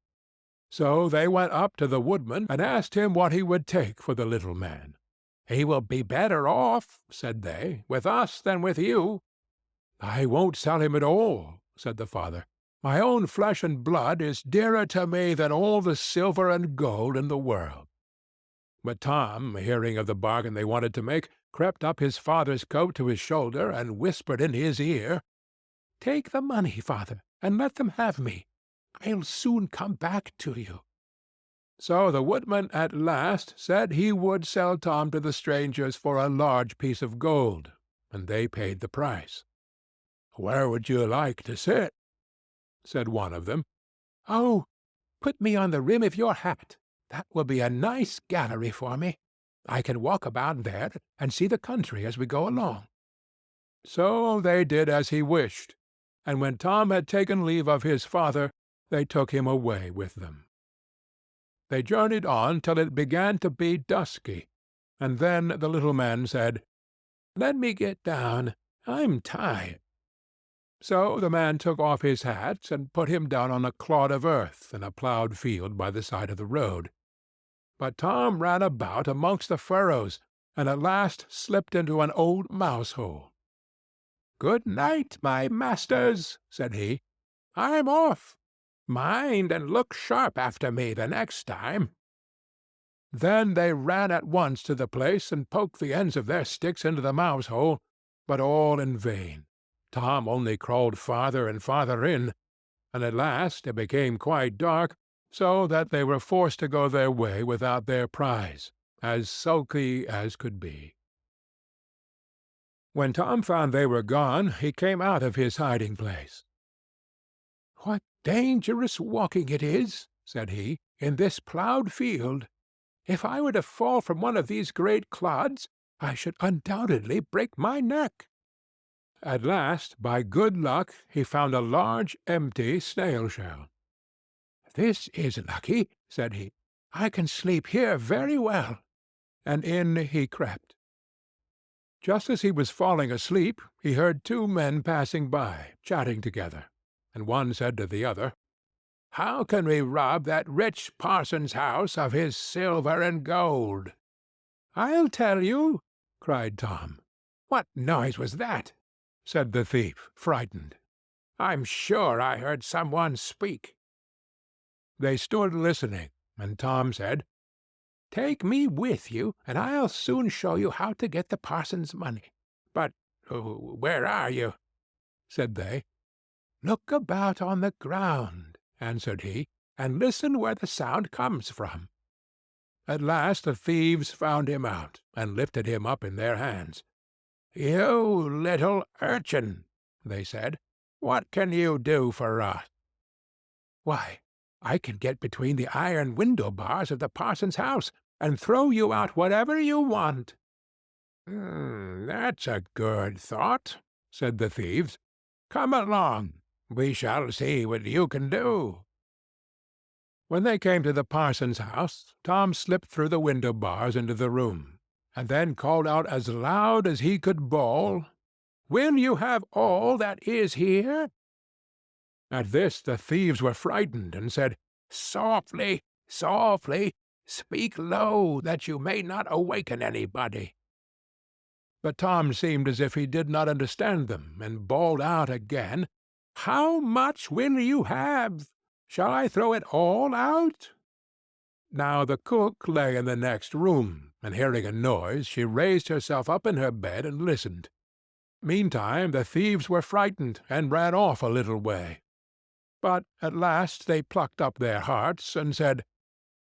So they went up to the woodman, and asked him what he would take for the little man. "He will be better off," said they, "with us than with you." "I won't sell him at all," said the father. My own flesh and blood is dearer to me than all the silver and gold in the world." But Tom, hearing of the bargain they wanted to make, crept up his father's coat to his shoulder, and whispered in his ear, "Take the money, father, and let them have me. I'll soon come back to you." So the woodman at last said he would sell Tom to the strangers for a large piece of gold, and they paid the price. "Where would you like to sit?" said one of them. "Oh, put me on the rim of your hat. That will be a nice gallery for me. I can walk about there and see the country as we go along." So they did as he wished, and when Tom had taken leave of his father, they took him away with them. They journeyed on till it began to be dusky, and then the little man said, "Let me get down. I'm tired." So the man took off his hat and put him down on a clod of earth in a ploughed field by the side of the road. But Tom ran about amongst the furrows, and at last slipped into an old mouse-hole. "Good night, my masters," said he. "I'm off. Mind and look sharp after me the next time." Then they ran at once to the place and poked the ends of their sticks into the mouse-hole, but all in vain. Tom only crawled farther and farther in, and at last it became quite dark, so that they were forced to go their way without their prize, as sulky as could be. When Tom found they were gone, he came out of his hiding-place. "What dangerous walking it is," said he, "in this ploughed field. If I were to fall from one of these great clods, I should undoubtedly break my neck." At last, by good luck, he found a large, empty snail-shell. "This is lucky," said he. "I can sleep here very well." And in he crept. Just as he was falling asleep, he heard two men passing by, chatting together, and one said to the other, "How can we rob that rich parson's house of his silver and gold?" "I'll tell you," cried Tom. "What noise was that?" said the thief, frightened. "I'm sure I heard some one speak." They stood listening, and Tom said, "Take me with you, and I'll soon show you how to get the parson's money." "But where are you?" said they. "Look about on the ground," answered he, "and listen where the sound comes from." At last the thieves found him out, and lifted him up in their hands. "You little urchin," they said, "what can you do for us?" "Why, I can get between the iron window-bars of the parson's house, and throw you out whatever you want." "That's a good thought," said the thieves. "Come along. We shall see what you can do." When they came to the parson's house, Tom slipped through the window-bars into the room, and then called out as loud as he could bawl, "Will you have all that is here?" At this the thieves were frightened, and said, "Softly, softly, speak low, that you may not awaken anybody." But Tom seemed as if he did not understand them, and bawled out again, "How much will you have? Shall I throw it all out?" Now the cook lay in the next room, and hearing a noise, she raised herself up in her bed and listened. Meantime the thieves were frightened, and ran off a little way. But at last they plucked up their hearts, and said,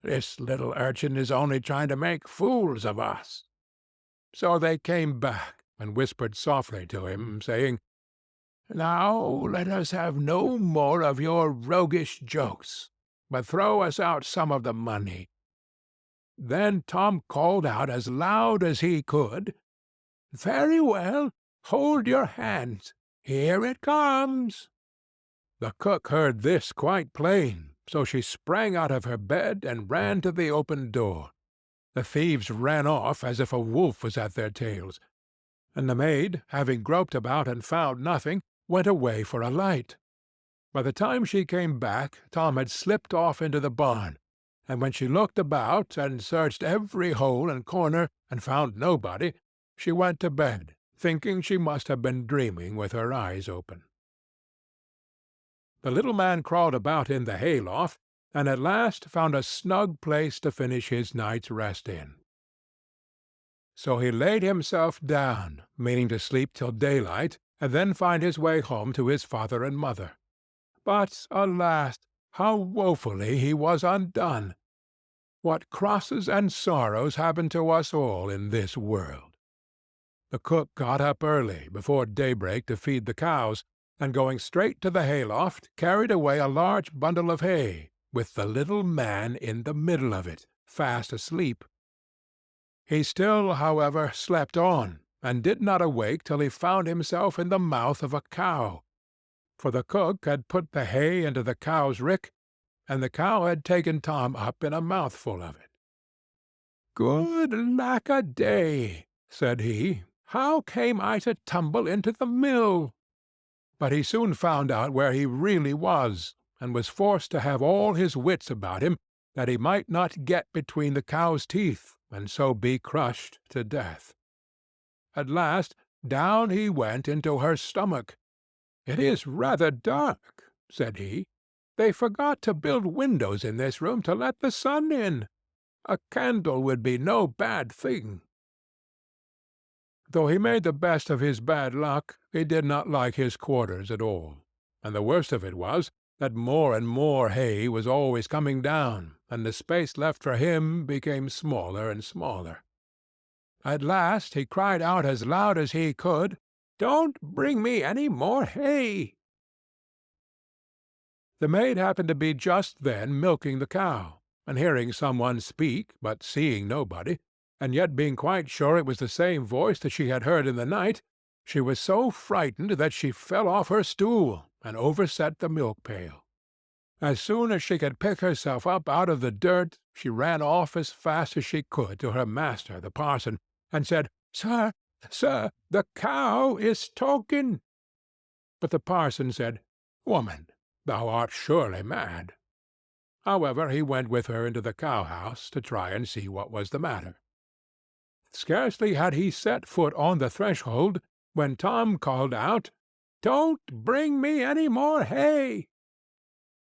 "This little urchin is only trying to make fools of us." So they came back, and whispered softly to him, saying, "Now let us have no more of your roguish jokes, but throw us out some of the money." Then Tom called out as loud as he could, "Very well, hold your hands. Here it comes." The cook heard this quite plain, so she sprang out of her bed and ran to the open door. The thieves ran off as if a wolf was at their tails, and the maid, having groped about and found nothing, went away for a light. By the time she came back, Tom had slipped off into the barn, and when she looked about and searched every hole and corner and found nobody, she went to bed, thinking she must have been dreaming with her eyes open. The little man crawled about in the hayloft, and at last found a snug place to finish his night's rest in. So he laid himself down, meaning to sleep till daylight, and then find his way home to his father and mother. But, alas, how woefully he was undone! What crosses and sorrows happen to us all in this world! The cook got up early, before daybreak, to feed the cows, and going straight to the hayloft, carried away a large bundle of hay, with the little man in the middle of it, fast asleep. He still, however, slept on, and did not awake till he found himself in the mouth of a cow, for the cook had put the hay into the cow's rick, and the cow had taken Tom up in a mouthful of it. "Good lack-a-day!" said he, "how came I to tumble into the mill?" But he soon found out where he really was, and was forced to have all his wits about him, that he might not get between the cow's teeth, and so be crushed to death. At last down he went into her stomach. "It is rather dark," said he. "They forgot to build windows in this room to let the sun in. A candle would be no bad thing." Though he made the best of his bad luck, he did not like his quarters at all, and the worst of it was that more and more hay was always coming down, and the space left for him became smaller and smaller. At last he cried out as loud as he could, "Don't bring me any more hay!" The maid happened to be just then milking the cow, and hearing some one speak, but seeing nobody, and yet being quite sure it was the same voice that she had heard in the night, she was so frightened that she fell off her stool, and overset the milk-pail. As soon as she could pick herself up out of the dirt, she ran off as fast as she could to her master, the parson, and said, "Sir, sir, the cow is talking." But the parson said, "Woman, thou art surely mad." However, he went with her into the cow-house to try and see what was the matter. Scarcely had he set foot on the threshold, when Tom called out, "Don't bring me any more hay."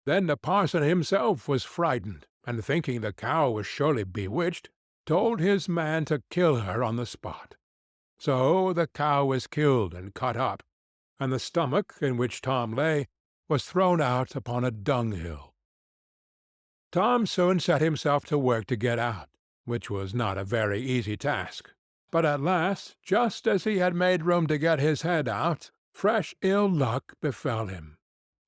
Then the parson himself was frightened, and thinking the cow was surely bewitched, told his man to kill her on the spot. So the cow was killed and cut up, and the stomach in which Tom lay was thrown out upon a dunghill. Tom soon set himself to work to get out, which was not a very easy task. But at last, just as he had made room to get his head out, fresh ill luck befell him.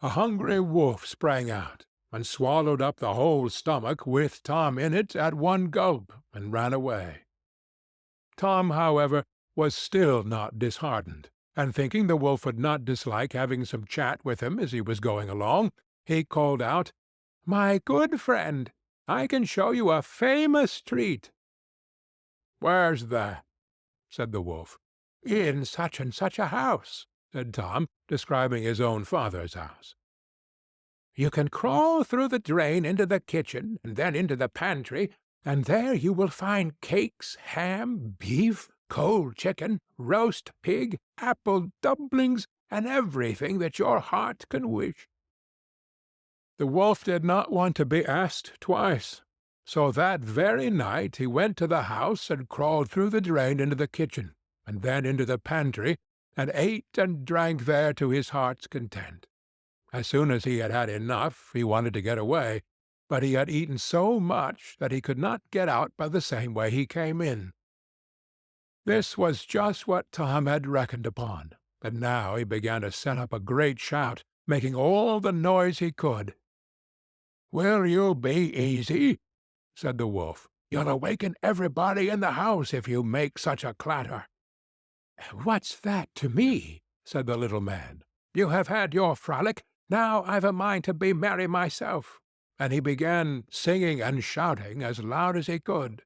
A hungry wolf sprang out, and swallowed up the whole stomach, with Tom in it, at one gulp, and ran away. Tom, however, was still not disheartened, and thinking the wolf would not dislike having some chat with him as he was going along, he called out, "My good friend, I can show you a famous treat." "Where's that?" said the wolf. "In such and such a house," said Tom, describing his own father's house. "You can crawl through the drain into the kitchen, and then into the pantry, and there you will find cakes, ham, beef, cold chicken, roast pig, apple dumplings, and everything that your heart can wish." The wolf did not want to be asked twice, so that very night he went to the house and crawled through the drain into the kitchen, and then into the pantry, and ate and drank there to his heart's content. As soon as he had had enough, he wanted to get away, but he had eaten so much that he could not get out by the same way he came in. This was just what Tom had reckoned upon, and now he began to set up a great shout, making all the noise he could. "Will you be easy?" said the wolf. "You'll awaken everybody in the house if you make such a clatter." "What's that to me?" said the little man. "You have had your frolic, now I've a mind to be merry myself." And he began singing and shouting as loud as he could.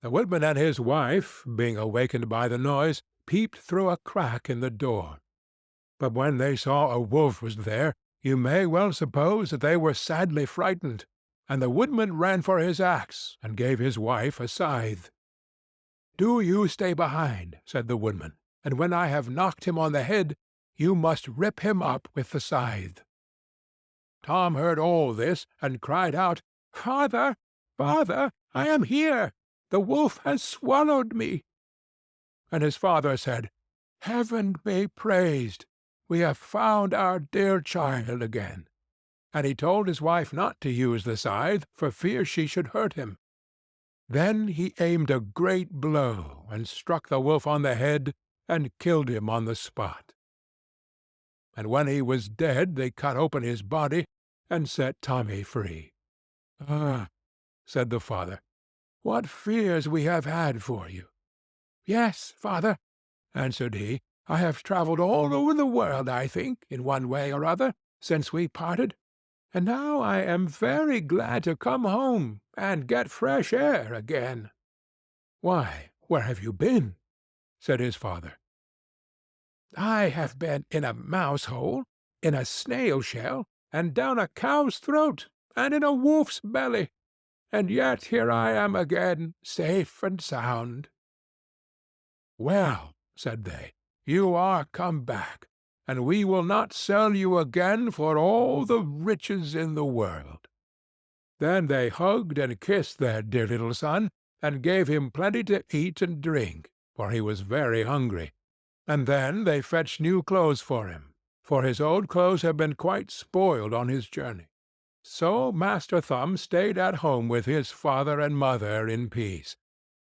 The woodman and his wife, being awakened by the noise, peeped through a crack in the door. But when they saw a wolf was there, you may well suppose that they were sadly frightened, and the woodman ran for his axe, and gave his wife a scythe. "Do you stay behind," said the woodman, "and when I have knocked him on the head, you must rip him up with the scythe." Tom heard all this, and cried out, "Father, father, I am here! The wolf has swallowed me!" And his father said, "Heaven be praised! We have found our dear child again." And he told his wife not to use the scythe, for fear she should hurt him. Then he aimed a great blow, and struck the wolf on the head, and killed him on the spot. And when he was dead, they cut open his body, and set Tommy free. "Ah," said the father, "what fears we have had for you!" "Yes, father," answered he, "I have travelled all over the world, I think, in one way or other, since we parted, and now I am very glad to come home and get fresh air again." "Why, where have you been?" said his father. "I have been in a mouse-hole, in a snail-shell, and down a cow's throat, and in a wolf's belly, and yet here I am again, safe and sound." "Well," said they, "you are come back, and we will not sell you again for all the riches in the world." Then they hugged and kissed their dear little son, and gave him plenty to eat and drink, for he was very hungry, and then they fetched new clothes for him, for his old clothes had been quite spoiled on his journey. So Master Thumb stayed at home with his father and mother in peace,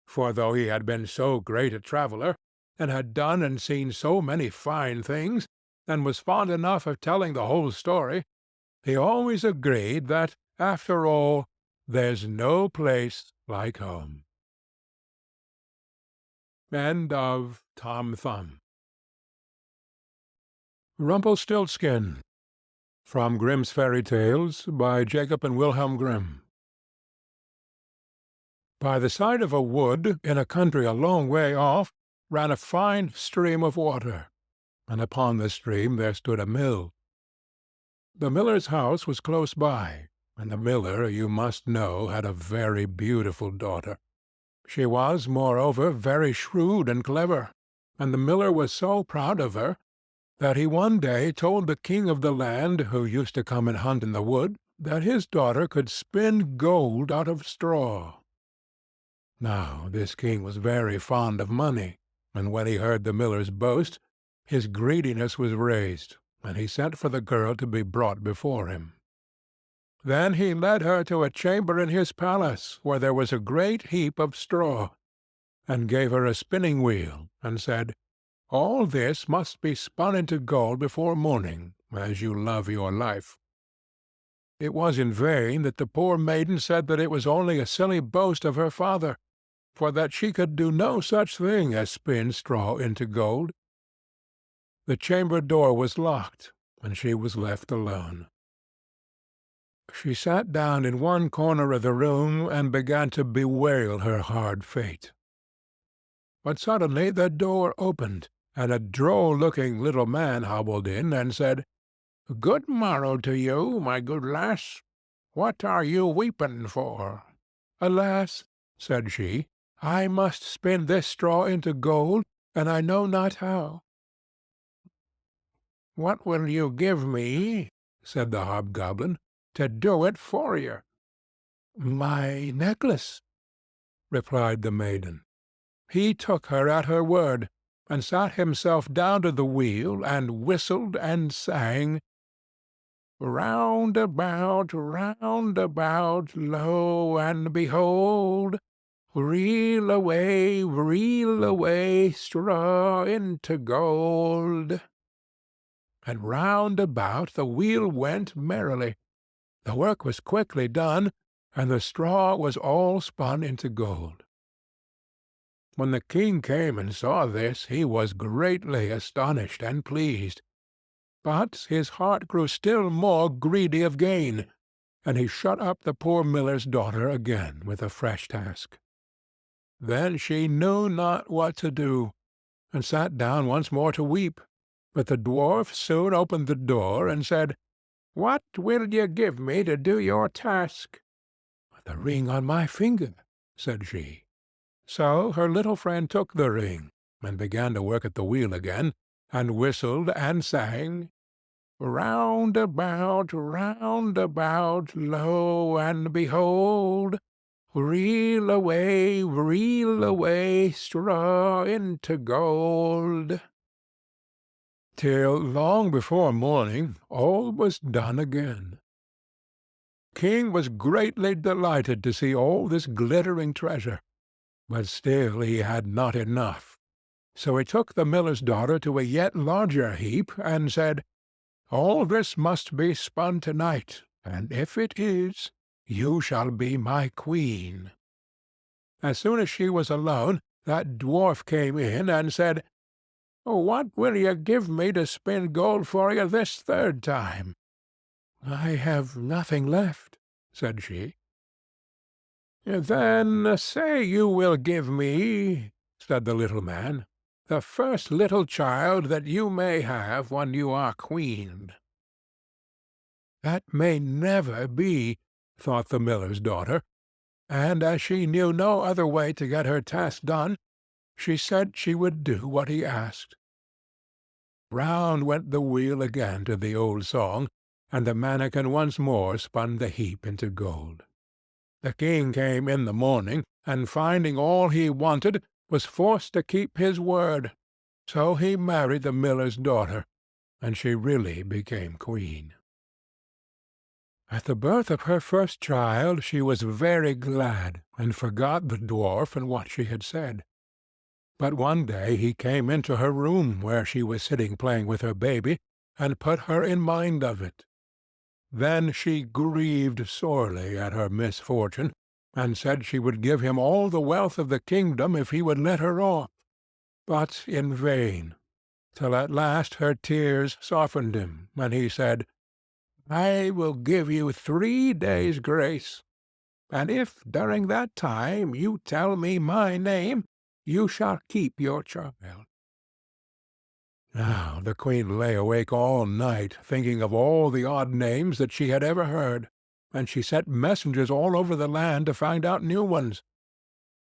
for though he had been so great a traveller, and had done and seen so many fine things, and was fond enough of telling the whole story, he always agreed that, after all, there's no place like home. End of Tom Thumb. Rumpelstiltskin, from Grimm's Fairy Tales, by Jacob and Wilhelm Grimm. By the side of a wood, in a country a long way off, ran a fine stream of water, and upon the stream there stood a mill. The miller's house was close by, and the miller, you must know, had a very beautiful daughter. She was, moreover, very shrewd and clever, and the miller was so proud of her that he one day told the king of the land, who used to come and hunt in the wood, that his daughter could spin gold out of straw. Now this king was very fond of money, and when he heard the miller's boast, his greediness was raised, and he sent for the girl to be brought before him. Then he led her to a chamber in his palace, where there was a great heap of straw, and gave her a spinning-wheel, and said, "All this must be spun into gold before morning, as you love your life." It was in vain that the poor maiden said that it was only a silly boast of her father, for that she could do no such thing as spin straw into gold. The chamber door was locked, and she was left alone. She sat down in one corner of the room and began to bewail her hard fate. But suddenly the door opened, and a droll-looking little man hobbled in and said, "Good morrow to you, my good lass. What are you weeping for?" "Alas," said she, "I must spin this straw into gold, and I know not how." "What will you give me," said the hobgoblin, "to do it for you?" "My necklace," replied the maiden. He took her at her word, and sat himself down to the wheel, and whistled and sang, "Round about, lo and behold, reel away, straw into gold." And round about the wheel went merrily. The work was quickly done, and the straw was all spun into gold. When the king came and saw this, he was greatly astonished and pleased. But his heart grew still more greedy of gain, and he shut up the poor miller's daughter again with a fresh task. Then she knew not what to do, and sat down once more to weep. But the dwarf soon opened the door, and said, "What will you give me to do your task?" "The ring on my finger," said she. So her little friend took the ring, and began to work at the wheel again, and whistled and sang, round about, lo and behold, reel away, straw into gold." Till long before morning all was done again. King was greatly delighted to see all this glittering treasure, but still he had not enough. So he took the miller's daughter to a yet larger heap, and said, "All this must be spun to-night, and if it is, you shall be my queen." As soon as she was alone, that dwarf came in and said, "What will you give me to spin gold for you this third time?" "I have nothing left," said she. "Then say you will give me," said the little man, "the first little child that you may have when you are queen." "That may never be," thought the miller's daughter, and as she knew no other way to get her task done, she said she would do what he asked. Round went the wheel again to the old song, and the manikin once more spun the heap into gold. The king came in the morning, and finding all he wanted, was forced to keep his word. So he married the miller's daughter, and she really became queen. At the birth of her first child she was very glad, and forgot the dwarf and what she had said. But one day he came into her room, where she was sitting playing with her baby, and put her in mind of it. Then she grieved sorely at her misfortune, and said she would give him all the wealth of the kingdom if he would let her off. But in vain, till at last her tears softened him, and he said, "I will give you 3 days' grace, and if during that time you tell me my name, you shall keep your child." Now the queen lay awake all night, thinking of all the odd names that she had ever heard, and she sent messengers all over the land to find out new ones.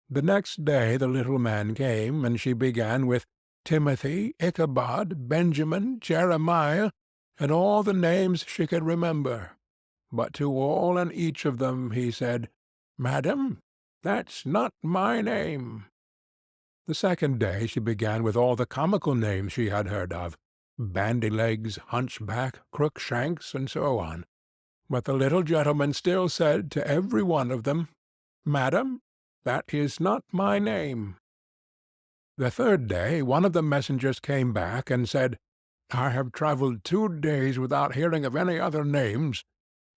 The next day the little man came, and she began with Timothy, Ichabod, Benjamin, Jeremiah, and all the names she could remember. But to all and each of them he said, "Madam, that's not my name." The second day she began with all the comical names she had heard of, Bandy-legs, Hunchback, Crookshanks, and so on. But the little gentleman still said to every one of them, "Madam, that is not my name." The third day one of the messengers came back and said, "I have travelled 2 days without hearing of any other names,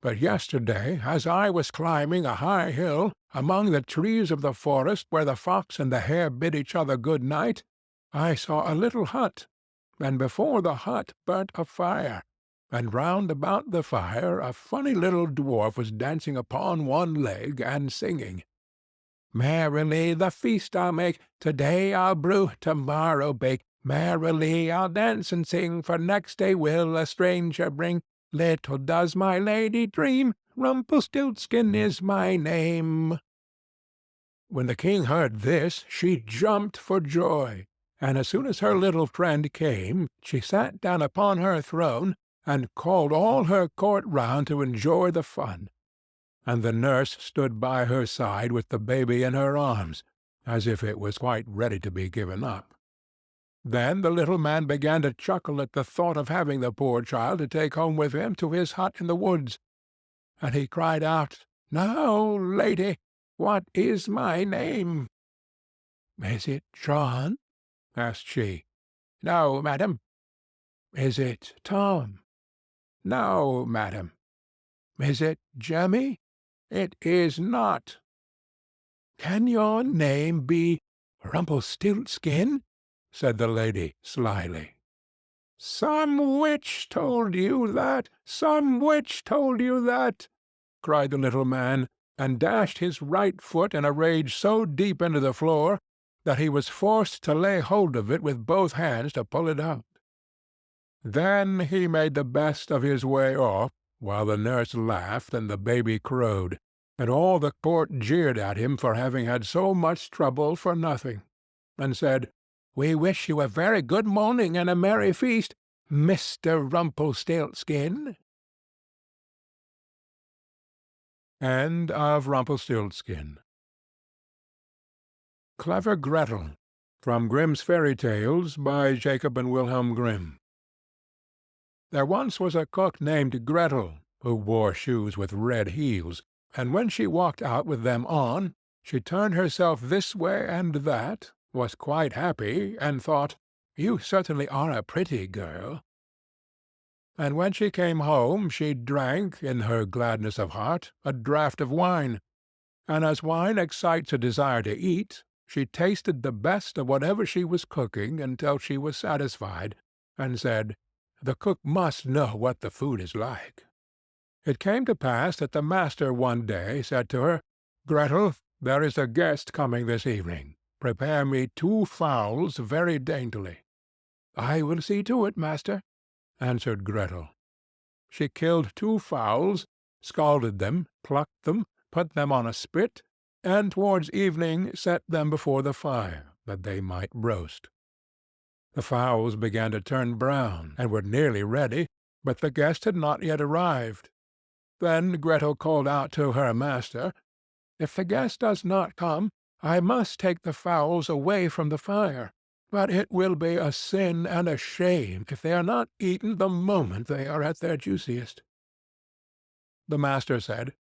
but yesterday, as I was climbing a high hill, among the trees of the forest where the fox and the hare bid each other good night, I saw a little hut, and before the hut burnt a fire, and round about the fire a funny little dwarf was dancing upon one leg and singing, 'Merrily the feast I'll make, to-day I'll brew, to-morrow bake, merrily I'll dance and sing, for next day will a stranger bring. Little does my lady dream, Rumpelstiltskin is my name.'" When the king heard this, she jumped for joy, and as soon as her little friend came, she sat down upon her throne, and called all her court round to enjoy the fun. And the nurse stood by her side with the baby in her arms, as if it was quite ready to be given up. Then the little man began to chuckle at the thought of having the poor child to take home with him to his hut in the woods, and he cried out, "Now, lady, what is my name?" "Is it John?" asked she. "No, madam." "Is it Tom?" "No, madam." "Is it Jemmy?" "It is not." "Can your name be Rumpelstiltskin?" said the lady slyly. "Some witch told you that! Some witch told you that!" cried the little man, and dashed his right foot in a rage so deep into the floor that he was forced to lay hold of it with both hands to pull it out. Then he made the best of his way off, while the nurse laughed and the baby crowed, and all the court jeered at him for having had so much trouble for nothing, and said, "We wish you a very good morning and a merry feast, Mr. Rumpelstiltskin. End of Rumpelstiltskin. Clever Gretel, from Grimm's Fairy Tales, by Jacob and Wilhelm Grimm. There once was a cook named Gretel, who wore shoes with red heels, and when she walked out with them on, she turned herself this way and that, was quite happy, and thought, "You certainly are a pretty girl." And when she came home she drank, in her gladness of heart, a draught of wine, and as wine excites a desire to eat, she tasted the best of whatever she was cooking until she was satisfied, and said, "The cook must know what the food is like." It came to pass that the master one day said to her, "Gretel, there is a guest coming this evening. Prepare me 2 fowls very daintily." "I will see to it, master," answered Gretel. She killed 2 fowls, scalded them, plucked them, put them on a spit, and towards evening set them before the fire, that they might roast. The fowls began to turn brown, and were nearly ready, but the guest had not yet arrived. Then Gretel called out to her master, "If the guest does not come, I must take the fowls away from the fire. But it will be a sin and a shame if they are not eaten the moment they are at their juiciest." The master said,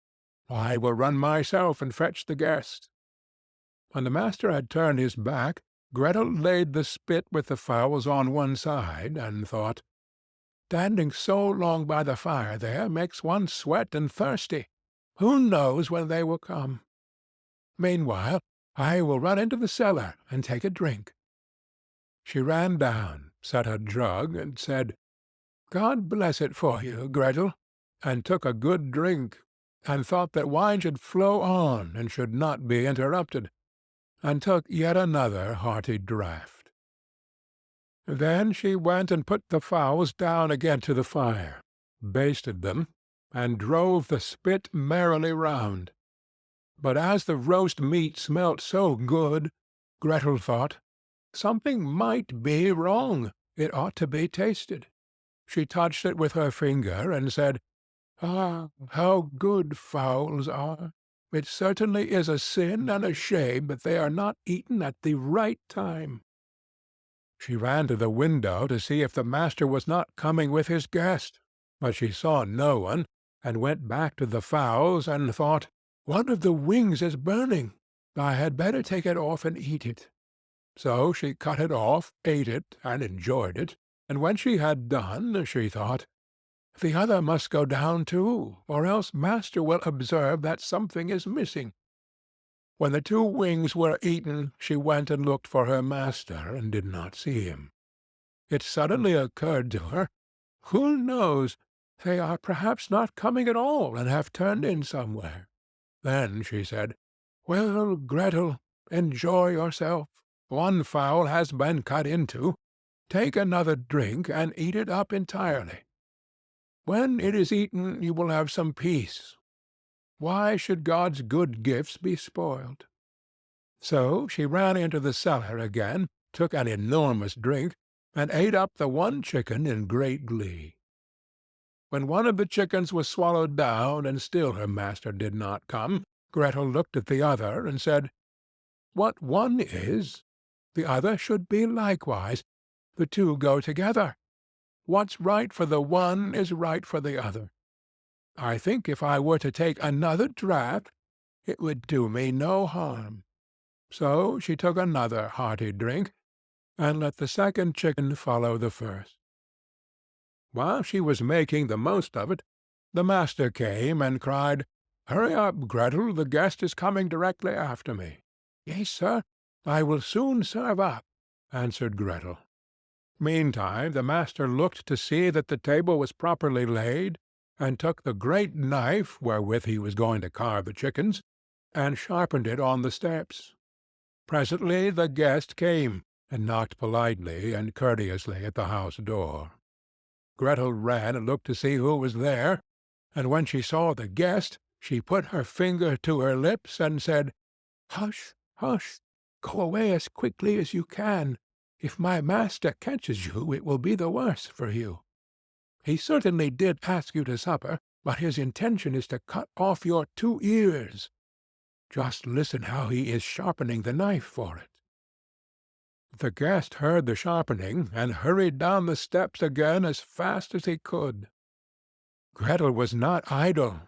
"I will run myself and fetch the guest." When the master had turned his back, Gretel laid the spit with the fowls on one side, and thought, "Standing so long by the fire there makes one sweat and thirsty. Who knows when they will come? Meanwhile, I will run into the cellar and take a drink." She ran down, set a jug, and said, "God bless it for you, Gretel," and took a good drink, and thought that wine should flow on and should not be interrupted, and took yet another hearty draught. Then she went and put the fowls down again to the fire, basted them, and drove the spit merrily round. But as the roast meat smelt so good, Gretel thought, "Something might be wrong. It ought to be tasted." She touched it with her finger, and said, "Ah, how good fowls are! It certainly is a sin and a shame that they are not eaten at the right time." She ran to the window to see if the master was not coming with his guest, but she saw no one, and went back to the fowls, and thought, "One of the wings is burning. I had better take it off and eat it." So she cut it off, ate it, and enjoyed it, and when she had done, she thought, "The other must go down too, or else master will observe that something is missing." When the 2 wings were eaten, she went and looked for her master, and did not see him. It suddenly occurred to her, "Who knows? They are perhaps not coming at all, and have turned in somewhere." Then she said, "Well, Gretel, enjoy yourself. 1 fowl has been cut into. Take another drink, and eat it up entirely. When it is eaten you will have some peace. Why should God's good gifts be spoiled?" So she ran into the cellar again, took an enormous drink, and ate up the 1 chicken in great glee. When one of the chickens was swallowed down, and still her master did not come, Gretel looked at the other, and said, "What one is, the other should be likewise. The 2 go together. What's right for the one is right for the other. I think if I were to take another draught, it would do me no harm." So she took another hearty drink, and let the second chicken follow the first. While she was making the most of it, the master came and cried, "Hurry up, Gretel, the guest is coming directly after me." "Yes, sir, I will soon serve up," answered Gretel. Meantime the master looked to see that the table was properly laid, and took the great knife wherewith he was going to carve the chickens, and sharpened it on the steps. Presently the guest came, and knocked politely and courteously at the house door. Gretel ran and looked to see who was there, and when she saw the guest, she put her finger to her lips, and said, "Hush, hush! Go away as quickly as you can. If my master catches you, it will be the worse for you. He certainly did ask you to supper, but his intention is to cut off your 2 ears. Just listen how he is sharpening the knife for it." The guest heard the sharpening, and hurried down the steps again as fast as he could. Gretel was not idle.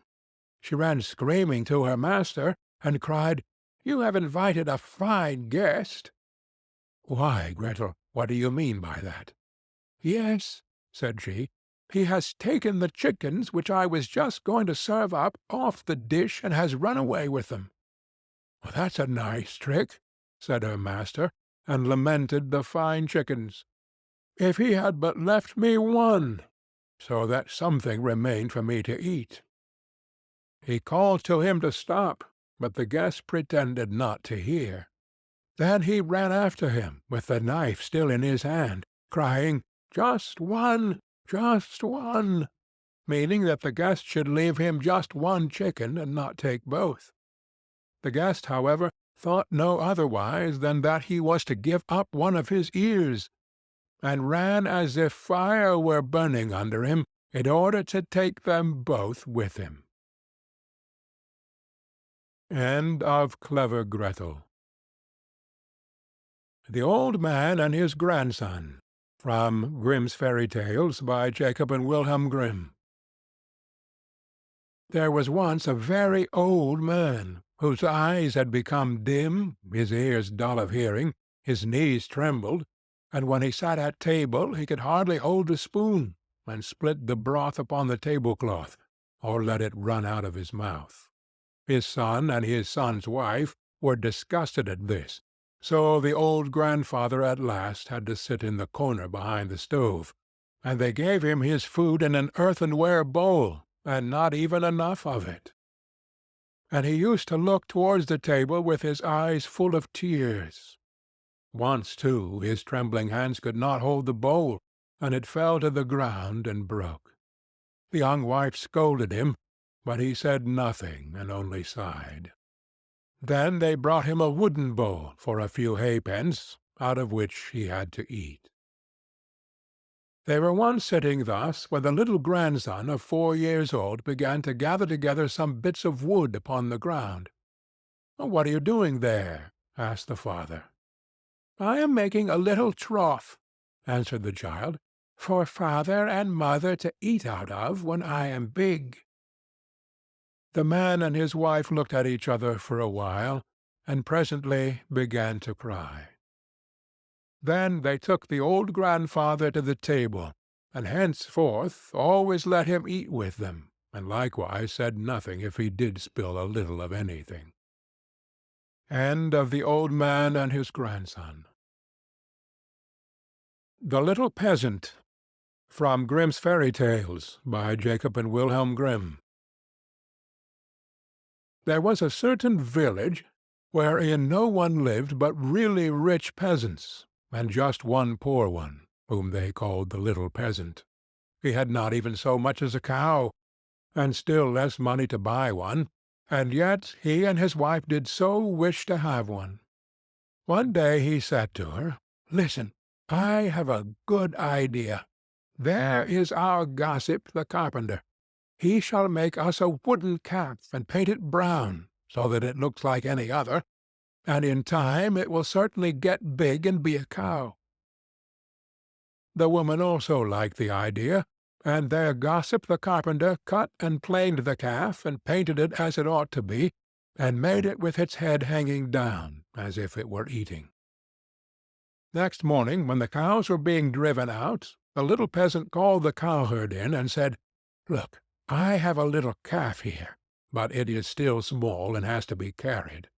She ran screaming to her master, and cried, "You have invited a fine guest." "Why, Gretel, what do you mean by that?" "Yes," said she, "he has taken the chickens which I was just going to serve up off the dish, and has run away with them." "That's a nice trick," said her master, and lamented the fine chickens. "If he had but left me one, so that something remained for me to eat." He called to him to stop, but the guest pretended not to hear. Then he ran after him, with the knife still in his hand, crying, "Just one, just one," meaning that the guest should leave him just one chicken, and not take both. The guest, however, thought no otherwise than that he was to give up one of his ears, and ran as if fire were burning under him, in order to take them both with him. End of Clever Gretel. The Old Man and His Grandson. From Grimm's Fairy Tales, by Jacob and Wilhelm Grimm. There was once a very old man, whose eyes had become dim, his ears dull of hearing, his knees trembled, and when he sat at table he could hardly hold a spoon, and split the broth upon the tablecloth, or let it run out of his mouth. His son and his son's wife were disgusted at this, so the old grandfather at last had to sit in the corner behind the stove, and they gave him his food in an earthenware bowl, and not even enough of it. And he used to look towards the table with his eyes full of tears. Once, too, his trembling hands could not hold the bowl, and it fell to the ground and broke. The young wife scolded him, but he said nothing, and only sighed. Then they brought him a wooden bowl for a few halfpence, out of which he had to eat. They were once sitting thus, when the little grandson of 4 years old began to gather together some bits of wood upon the ground. "What are you doing there?" asked the father. "I am making a little trough," answered the child, "for father and mother to eat out of when I am big." The man and his wife looked at each other for a while, and presently began to cry. Then they took the old grandfather to the table, and henceforth always let him eat with them, and likewise said nothing if he did spill a little of anything. End of the Old Man and His Grandson. The Little Peasant. From Grimm's Fairy Tales, by Jacob and Wilhelm Grimm. There was a certain village wherein no one lived but really rich peasants, and just one poor one, whom they called the Little Peasant. He had not even so much as a cow, and still less money to buy one, and yet he and his wife did so wish to have one. One day he said to her, "Listen, I have a good idea. There is our gossip the carpenter. He shall make us a wooden calf and paint it brown, so that it looks like any other, and in time it will certainly get big and be a cow." The woman also liked the idea, and their gossip the carpenter cut and planed the calf, and painted it as it ought to be, and made it with its head hanging down, as if it were eating. Next morning, when the cows were being driven out, the little peasant called the cowherd in, and said, "Look, I have a little calf here, but it is still small and has to be carried."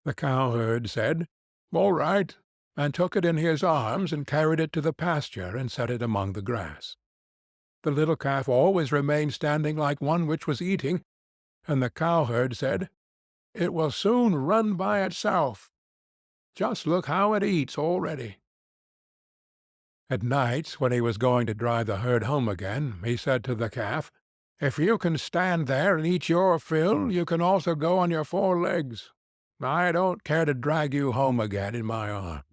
The cowherd said, "All right," and took it in his arms and carried it to the pasture and set it among the grass. The little calf always remained standing like one which was eating, and the cowherd said, "It will soon run by itself. Just look how it eats already." At night, when he was going to drive the herd home again, he said to the calf, "If you can stand there and eat your fill, you can also go on your 4 legs. I don't care to drag you home again in my arms."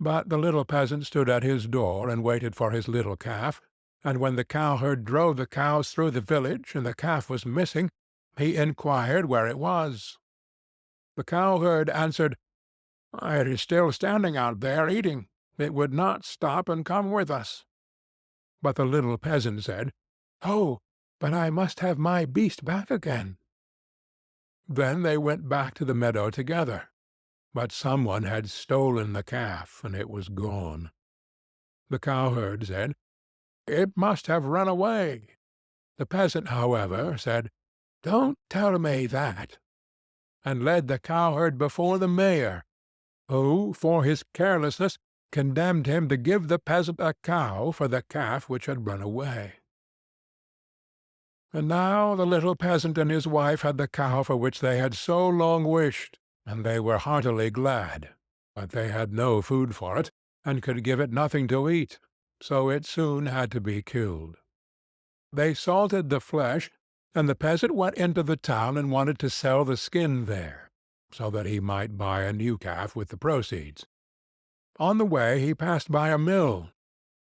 But the little peasant stood at his door and waited for his little calf, and when the cowherd drove the cows through the village and the calf was missing, he inquired where it was. The cowherd answered, "It is still standing out there eating. It would not stop and come with us." But the little peasant said, "Oh, but I must have my beast back again." Then they went back to the meadow together, but someone had stolen the calf, and it was gone. The cowherd said, "It must have run away." The peasant, however, said, "Don't tell me that," and led the cowherd before the mayor, who, for his carelessness, condemned him to give the peasant a cow for the calf which had run away. And now the little peasant and his wife had the cow for which they had so long wished, and they were heartily glad, but they had no food for it, and could give it nothing to eat, so it soon had to be killed. They salted the flesh, and the peasant went into the town and wanted to sell the skin there, so that he might buy a new calf with the proceeds. On the way he passed by a mill,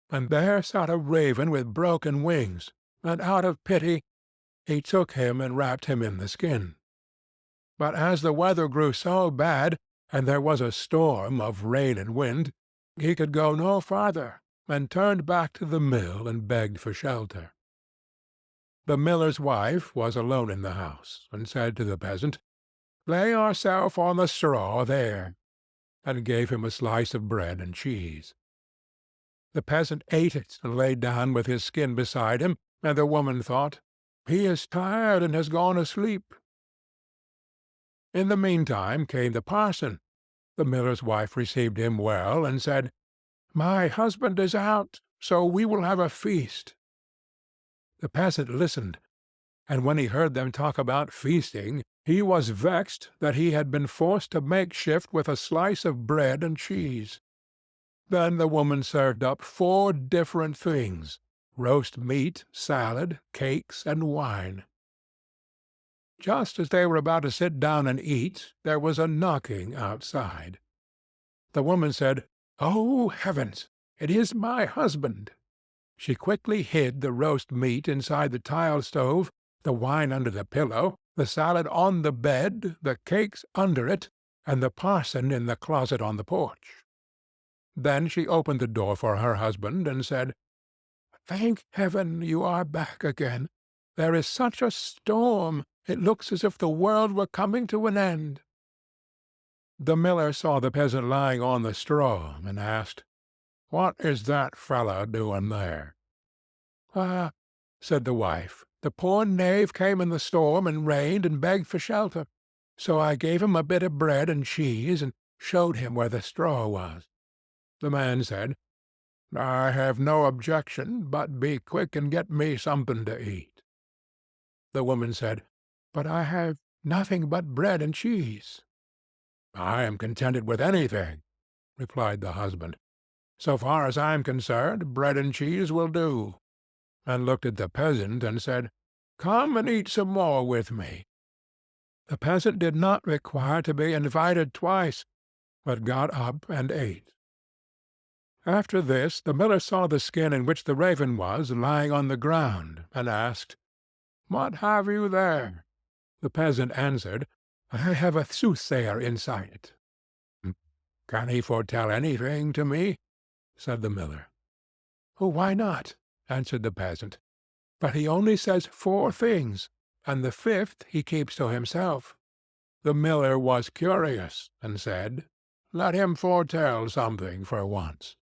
and there sat a raven with broken wings, and out of pity he took him and wrapped him in the skin. But as the weather grew so bad, and there was a storm of rain and wind, he could go no farther, and turned back to the mill and begged for shelter. The miller's wife was alone in the house, and said to the peasant, "Lay yourself on the straw there," and gave him a slice of bread and cheese. The peasant ate it and lay down with his skin beside him, and the woman thought, "He is tired and has gone asleep." In the meantime came the parson. The miller's wife received him well, and said, "My husband is out, so we will have a feast." The peasant listened, and when he heard them talk about feasting, he was vexed that he had been forced to make shift with a slice of bread and cheese. Then the woman served up 4 different things: roast meat, salad, cakes, and wine. Just as they were about to sit down and eat, there was a knocking outside. The woman said, "Oh, heavens! It is my husband." She quickly hid the roast meat inside the tile stove, the wine under the pillow, the salad on the bed, the cakes under it, and the parson in the closet on the porch. Then she opened the door for her husband, and said, "Thank heaven you are back again. There is such a storm, it looks as if the world were coming to an end." The miller saw the peasant lying on the straw, and asked, "What is that fellow doing there?" "Ah," said the wife, "the poor knave came in the storm and rain and begged for shelter. So I gave him a bit of bread and cheese, and showed him where the straw was." The man said, "I have no objection, but be quick and get me something to eat." The woman said, "But I have nothing but bread and cheese." "I am contented with anything," replied the husband. "So far as I am concerned, bread and cheese will do," and looked at the peasant and said, "Come and eat some more with me." The peasant did not require to be invited twice, but got up and ate. After this the miller saw the skin in which the raven was lying on the ground, and asked, "What have you there?" The peasant answered, "I have a soothsayer inside it." "Can he foretell anything to me?" said the miller. "Oh, why not?" answered the peasant. "But he only says 4 things, and the 5th he keeps to himself." The miller was curious, and said, "Let him foretell something for once."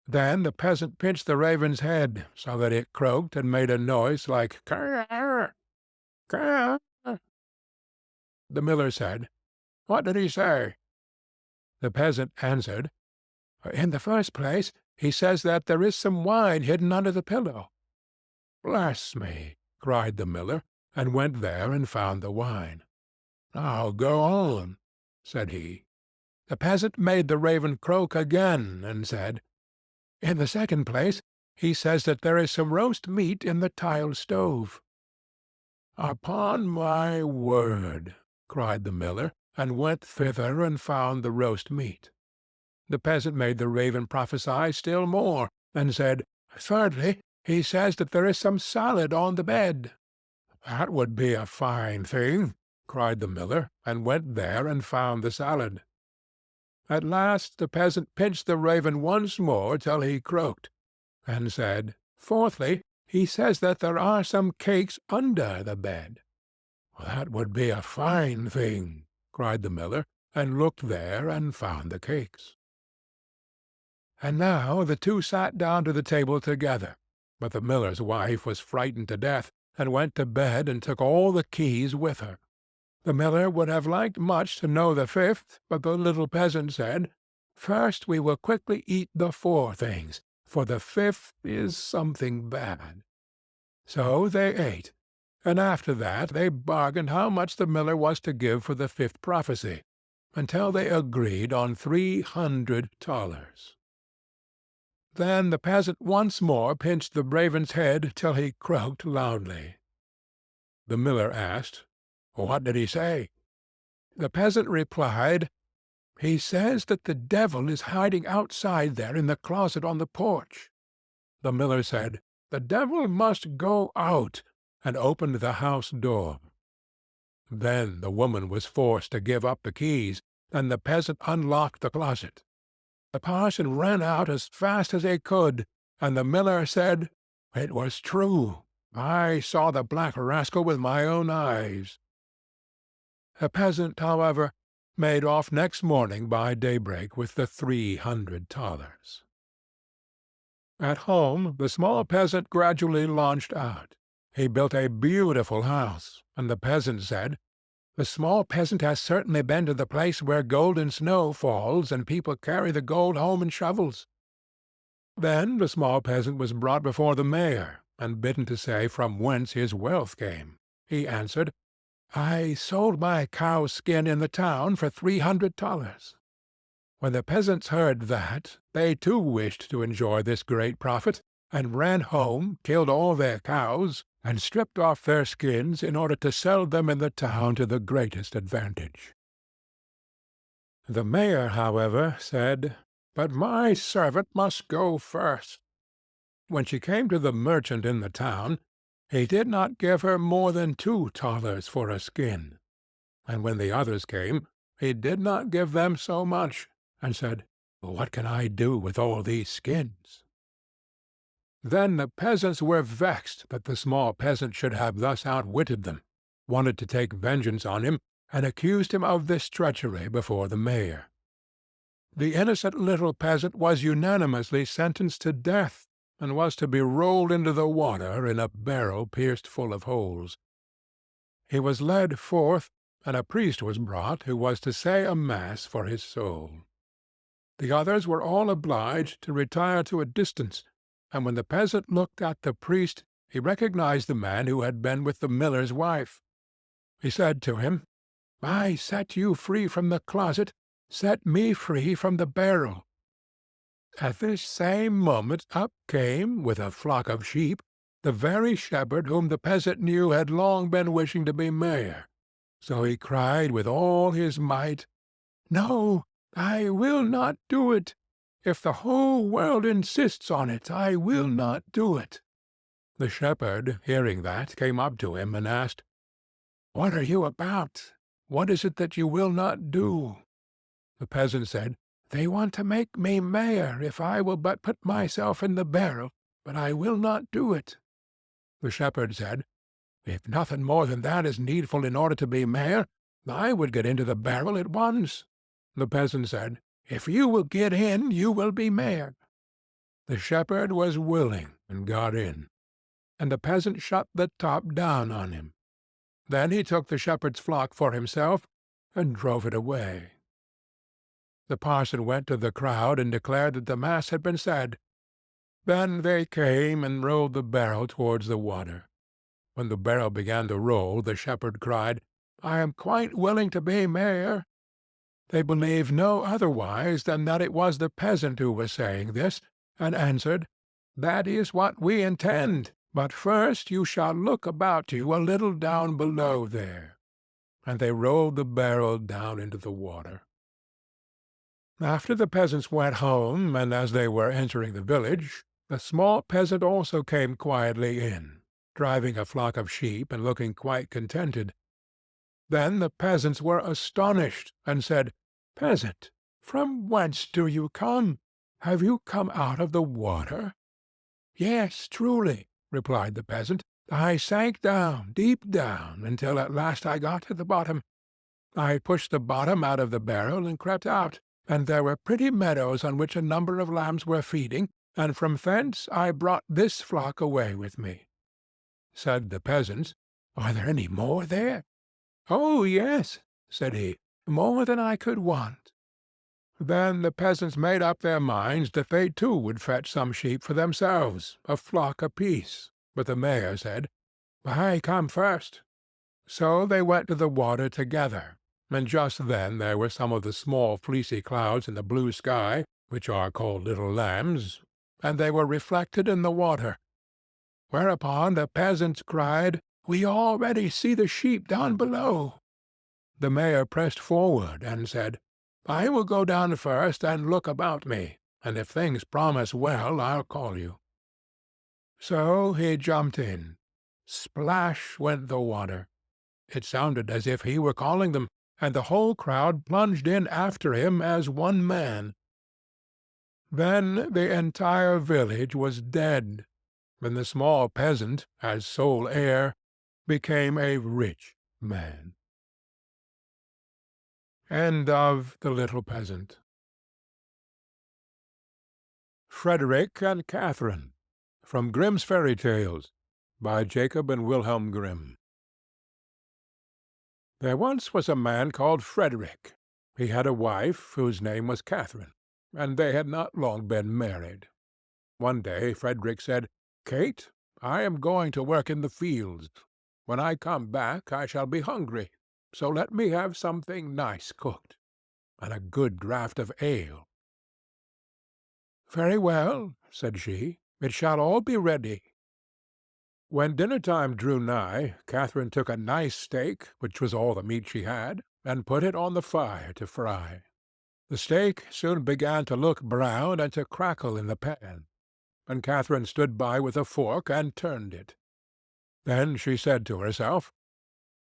Then the peasant pinched the raven's head, so that it croaked and made a noise like "Caw, caw." The miller said, "What did he say?" The peasant answered, "In the first place, he says that there is some wine hidden under the pillow." "Bless me!" cried the miller, and went there and found the wine. "Now go on," said he. The peasant made the raven croak again, and said, "In the second place, he says that there is some roast meat in the tile stove." "Upon my word!" cried the miller, and went thither and found the roast meat. The peasant made the raven prophesy still more, and said, "Thirdly, he says that there is some salad on the bed." "That would be a fine thing," cried the miller, and went there and found the salad. At last the peasant pinched the raven once more till he croaked, and said, "Fourthly, he says that there are some cakes under the bed." "That would be a fine thing," cried the miller, and looked there and found the cakes. And now the two sat down to the table together, but the miller's wife was frightened to death, and went to bed and took all the keys with her. The miller would have liked much to know the fifth, but the little peasant said, "First we will quickly eat the four things, for the fifth is something bad." So they ate, and after that they bargained how much the miller was to give for the fifth prophecy, until they agreed on 300 thalers. Then the peasant once more pinched the raven's head till he croaked loudly. The miller asked, "What did he say?" The peasant replied, "He says that the devil is hiding outside there in the closet on the porch." The miller said, "The devil must go out," and opened the house door. Then the woman was forced to give up the keys, and the peasant unlocked the closet. The parson ran out as fast as he could, and the miller said, "It was true. I saw the black rascal with my own eyes." The peasant, however, made off next morning by daybreak with the 300 thalers. At home the small peasant gradually launched out. He built a beautiful house, and the peasant said, "The small peasant has certainly been to the place where golden snow falls, and people carry the gold home in shovels." Then the small peasant was brought before the mayor, and bidden to say from whence his wealth came. He answered, "I sold my cow's skin in the town for 300 thalers." When the peasants heard that, they too wished to enjoy this great profit, and ran home, killed all their cows, and stripped off their skins in order to sell them in the town to the greatest advantage. The mayor, however, said, "But my servant must go first." When she came to the merchant in the town, he did not give her more than 2 thalers for a skin, and when the others came, he did not give them so much, and said, "What can I do with all these skins?" Then the peasants were vexed that the small peasant should have thus outwitted them, wanted to take vengeance on him, and accused him of this treachery before the mayor. The innocent little peasant was unanimously sentenced to death, and was to be rolled into the water in a barrel pierced full of holes. He was led forth, and a priest was brought who was to say a mass for his soul. The others were all obliged to retire to a distance, and when the peasant looked at the priest, he recognized the man who had been with the miller's wife. He said to him, "I set you free from the closet, set me free from the barrel." At this same moment up came, with a flock of sheep, the very shepherd whom the peasant knew had long been wishing to be mayor. So he cried with all his might, "No, I will not do it. If the whole world insists on it, I will not do it." The shepherd, hearing that, came up to him and asked, "What are you about? What is it that you will not do?" The peasant said, "They want to make me mayor if I will but put myself in the barrel, but I will not do it." The shepherd said, "If nothing more than that is needful in order to be mayor, I would get into the barrel at once." The peasant said, "If you will get in, you will be mayor." The shepherd was willing, and got in, and the peasant shut the top down on him. Then he took the shepherd's flock for himself, and drove it away. The parson went to the crowd and declared that the mass had been said. Then they came and rolled the barrel towards the water. When the barrel began to roll, the shepherd cried, "I am quite willing to be mayor." They believed no otherwise than that it was the peasant who was saying this, and answered, "That is what we intend, but first you shall look about you a little down below there." And they rolled the barrel down into the water. After the peasants went home, and as they were entering the village, the small peasant also came quietly in, driving a flock of sheep and looking quite contented. Then the peasants were astonished, and said, "Peasant, from whence do you come? Have you come out of the water?" "Yes, truly," replied the peasant. "I sank down, deep down, until at last I got to the bottom. I pushed the bottom out of the barrel and crept out, and there were pretty meadows on which a number of lambs were feeding, and from thence I brought this flock away with me." Said the peasants, "Are there any more there?" "Oh, yes," said he, "more than I could want." Then the peasants made up their minds that they too would fetch some sheep for themselves, a flock apiece, but the Mayor said, "I come first." So they went to the water together, and just then there were some of the small fleecy clouds in the blue sky, which are called little lambs, and they were reflected in the water. Whereupon the peasants cried, "We already see the sheep down below." The Mayor pressed forward and said, "I will go down first and look about me, and if things promise well I'll call you." So he jumped in. Splash went the water. It sounded as if he were calling them, and the whole crowd plunged in after him as one man. Then the entire village was dead, and the small peasant, as sole heir, became a rich man. End of The Little Peasant. Frederick and Catherine, from Grimm's Fairy Tales, by Jacob and Wilhelm Grimm. There once was a man called Frederick. He had a wife whose name was Catherine, and they had not long been married. One day Frederick said, "Kate, I am going to work in the fields. When I come back I shall be hungry, so let me have something nice cooked, and a good draught of ale." "Very well," said she, "it shall all be ready." When dinner-time drew nigh, Catherine took a nice steak, which was all the meat she had, and put it on the fire to fry. The steak soon began to look brown and to crackle in the pan, and Catherine stood by with a fork and turned it. Then she said to herself,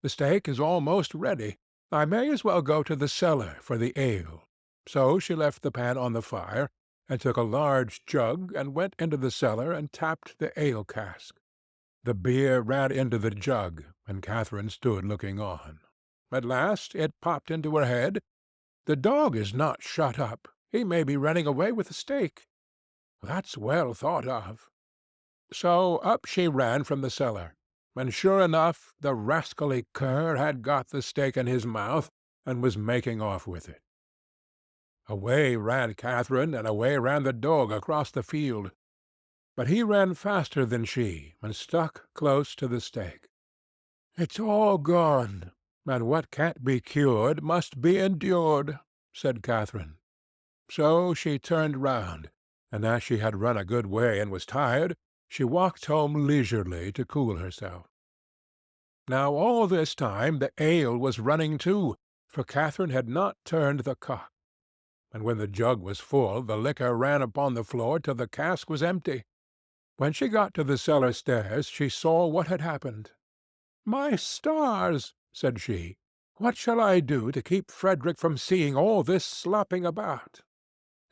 "The steak is almost ready. I may as well go to the cellar for the ale." So she left the pan on the fire, and took a large jug, and went into the cellar and tapped the ale cask. The beer ran into the jug, and Catherine stood looking on. At last it popped into her head, "The dog is not shut up. He may be running away with the steak. That's well thought of." So up she ran from the cellar, and sure enough the rascally cur had got the steak in his mouth, and was making off with it. Away ran Catherine, and away ran the dog across the field. But he ran faster than she, and stuck close to the steak. "It's all gone, and what can't be cured must be endured," said Catherine. So she turned round, and as she had run a good way and was tired, she walked home leisurely to cool herself. Now all this time the ale was running too, for Catherine had not turned the cock, and when the jug was full the liquor ran upon the floor till the cask was empty. When she got to the cellar stairs she saw what had happened. "My stars!" said she, "what shall I do to keep Frederick from seeing all this slopping about?"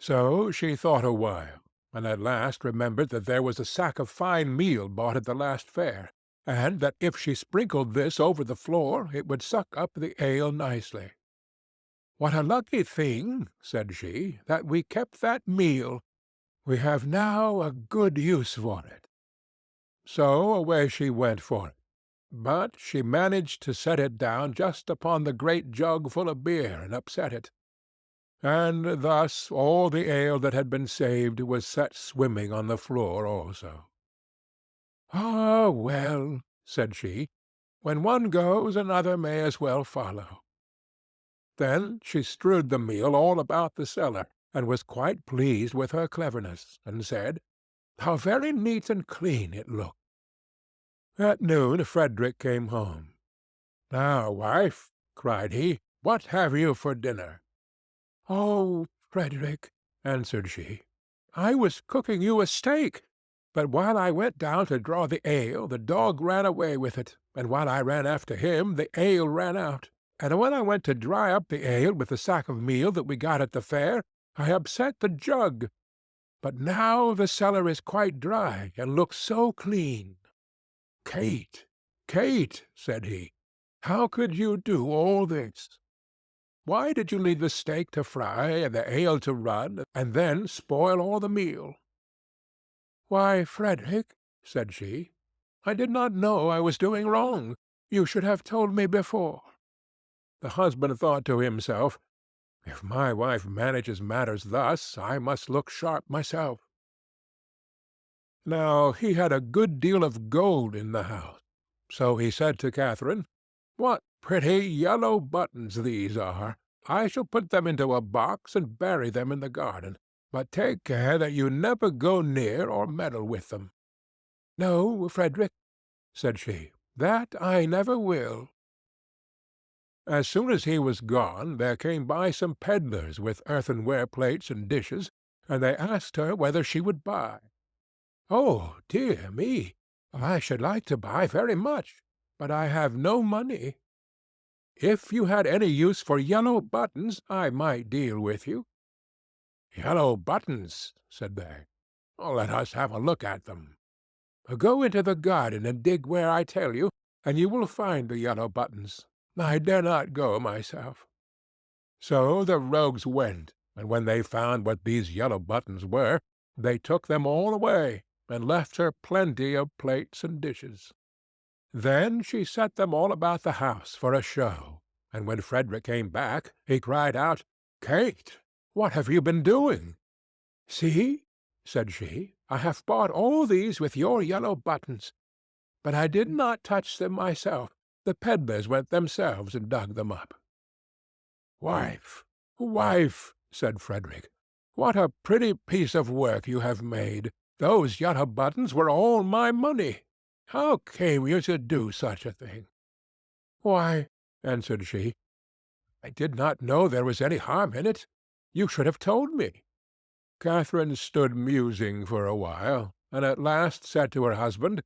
So she thought a while, and at last remembered that there was a sack of fine meal bought at the last fair, and that if she sprinkled this over the floor it would suck up the ale nicely. "What a lucky thing," said she, "that we kept that meal! We have now a good use for it." So away she went for it, but she managed to set it down just upon the great jug full of beer, and upset it. And thus all the ale that had been saved was set swimming on the floor also. "Ah, well," said she, "when one goes another may as well follow." Then she strewed the meal all about the cellar, and was quite pleased with her cleverness, and said, "How very neat and clean it looks." At noon Frederick came home. "Now, wife," cried he, "what have you for dinner?" "Oh, Frederick," answered she, "I was cooking you a steak, but while I went down to draw the ale, the dog ran away with it, and while I ran after him, the ale ran out. And when I went to dry up the ale with the sack of meal that we got at the fair, I upset the jug. But now the cellar is quite dry, and looks so clean." "Kate, Kate," said he, "how could you do all this? Why did you leave the steak to fry and the ale to run, and then spoil all the meal?" "Why, Frederick," said she, "I did not know I was doing wrong. You should have told me before." The husband thought to himself, "If my wife manages matters thus, I must look sharp myself." Now he had a good deal of gold in the house, so he said to Catherine, "What pretty yellow buttons these are! I shall put them into a box and bury them in the garden, but take care that you never go near or meddle with them." "No, Frederick," said she, "that I never will." As soon as he was gone, there came by some pedlars with earthenware plates and dishes, and they asked her whether she would buy. "Oh, dear me! I should like to buy very much, but I have no money. If you had any use for yellow buttons, I might deal with you." "Yellow buttons," said they. "Let us have a look at them." "Go into the garden and dig where I tell you, and you will find the yellow buttons. I dare not go myself." So the rogues went, and when they found what these yellow buttons were, they took them all away, and left her plenty of plates and dishes. Then she set them all about the house for a show, and when Frederick came back, he cried out, "Kate, what have you been doing?" "See," said she, "I have bought all these with your yellow buttons. But I did not touch them myself. The pedlars went themselves and dug them up." "Wife, wife," said Frederick, "what a pretty piece of work you have made! Those yellow buttons were all my money. How came you to do such a thing?" "Why," answered she, "I did not know there was any harm in it. You should have told me." Catherine stood musing for a while, and at last said to her husband,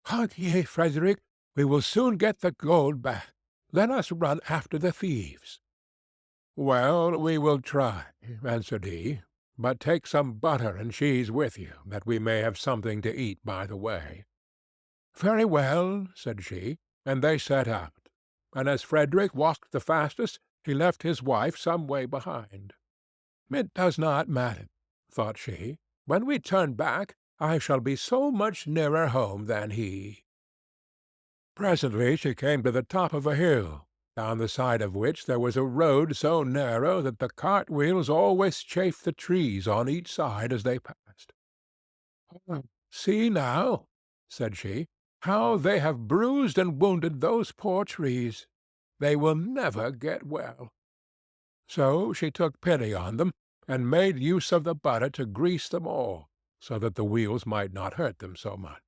"Hark ye, Frederick, we will soon get the gold back. Let us run after the thieves." "Well, we will try," answered he, "but take some butter and cheese with you, that we may have something to eat by the way." "Very well," said she, and they set out, and as Frederick walked the fastest, he left his wife some way behind. "It does not matter," thought she. "When we turn back, I shall be so much nearer home than he." Presently she came to the top of a hill, down the side of which there was a road so narrow that the cart-wheels always chafed the trees on each side as they passed. "See now," said she, "how they have bruised and wounded those poor trees. They will never get well." So she took pity on them, and made use of the butter to grease them all, so that the wheels might not hurt them so much.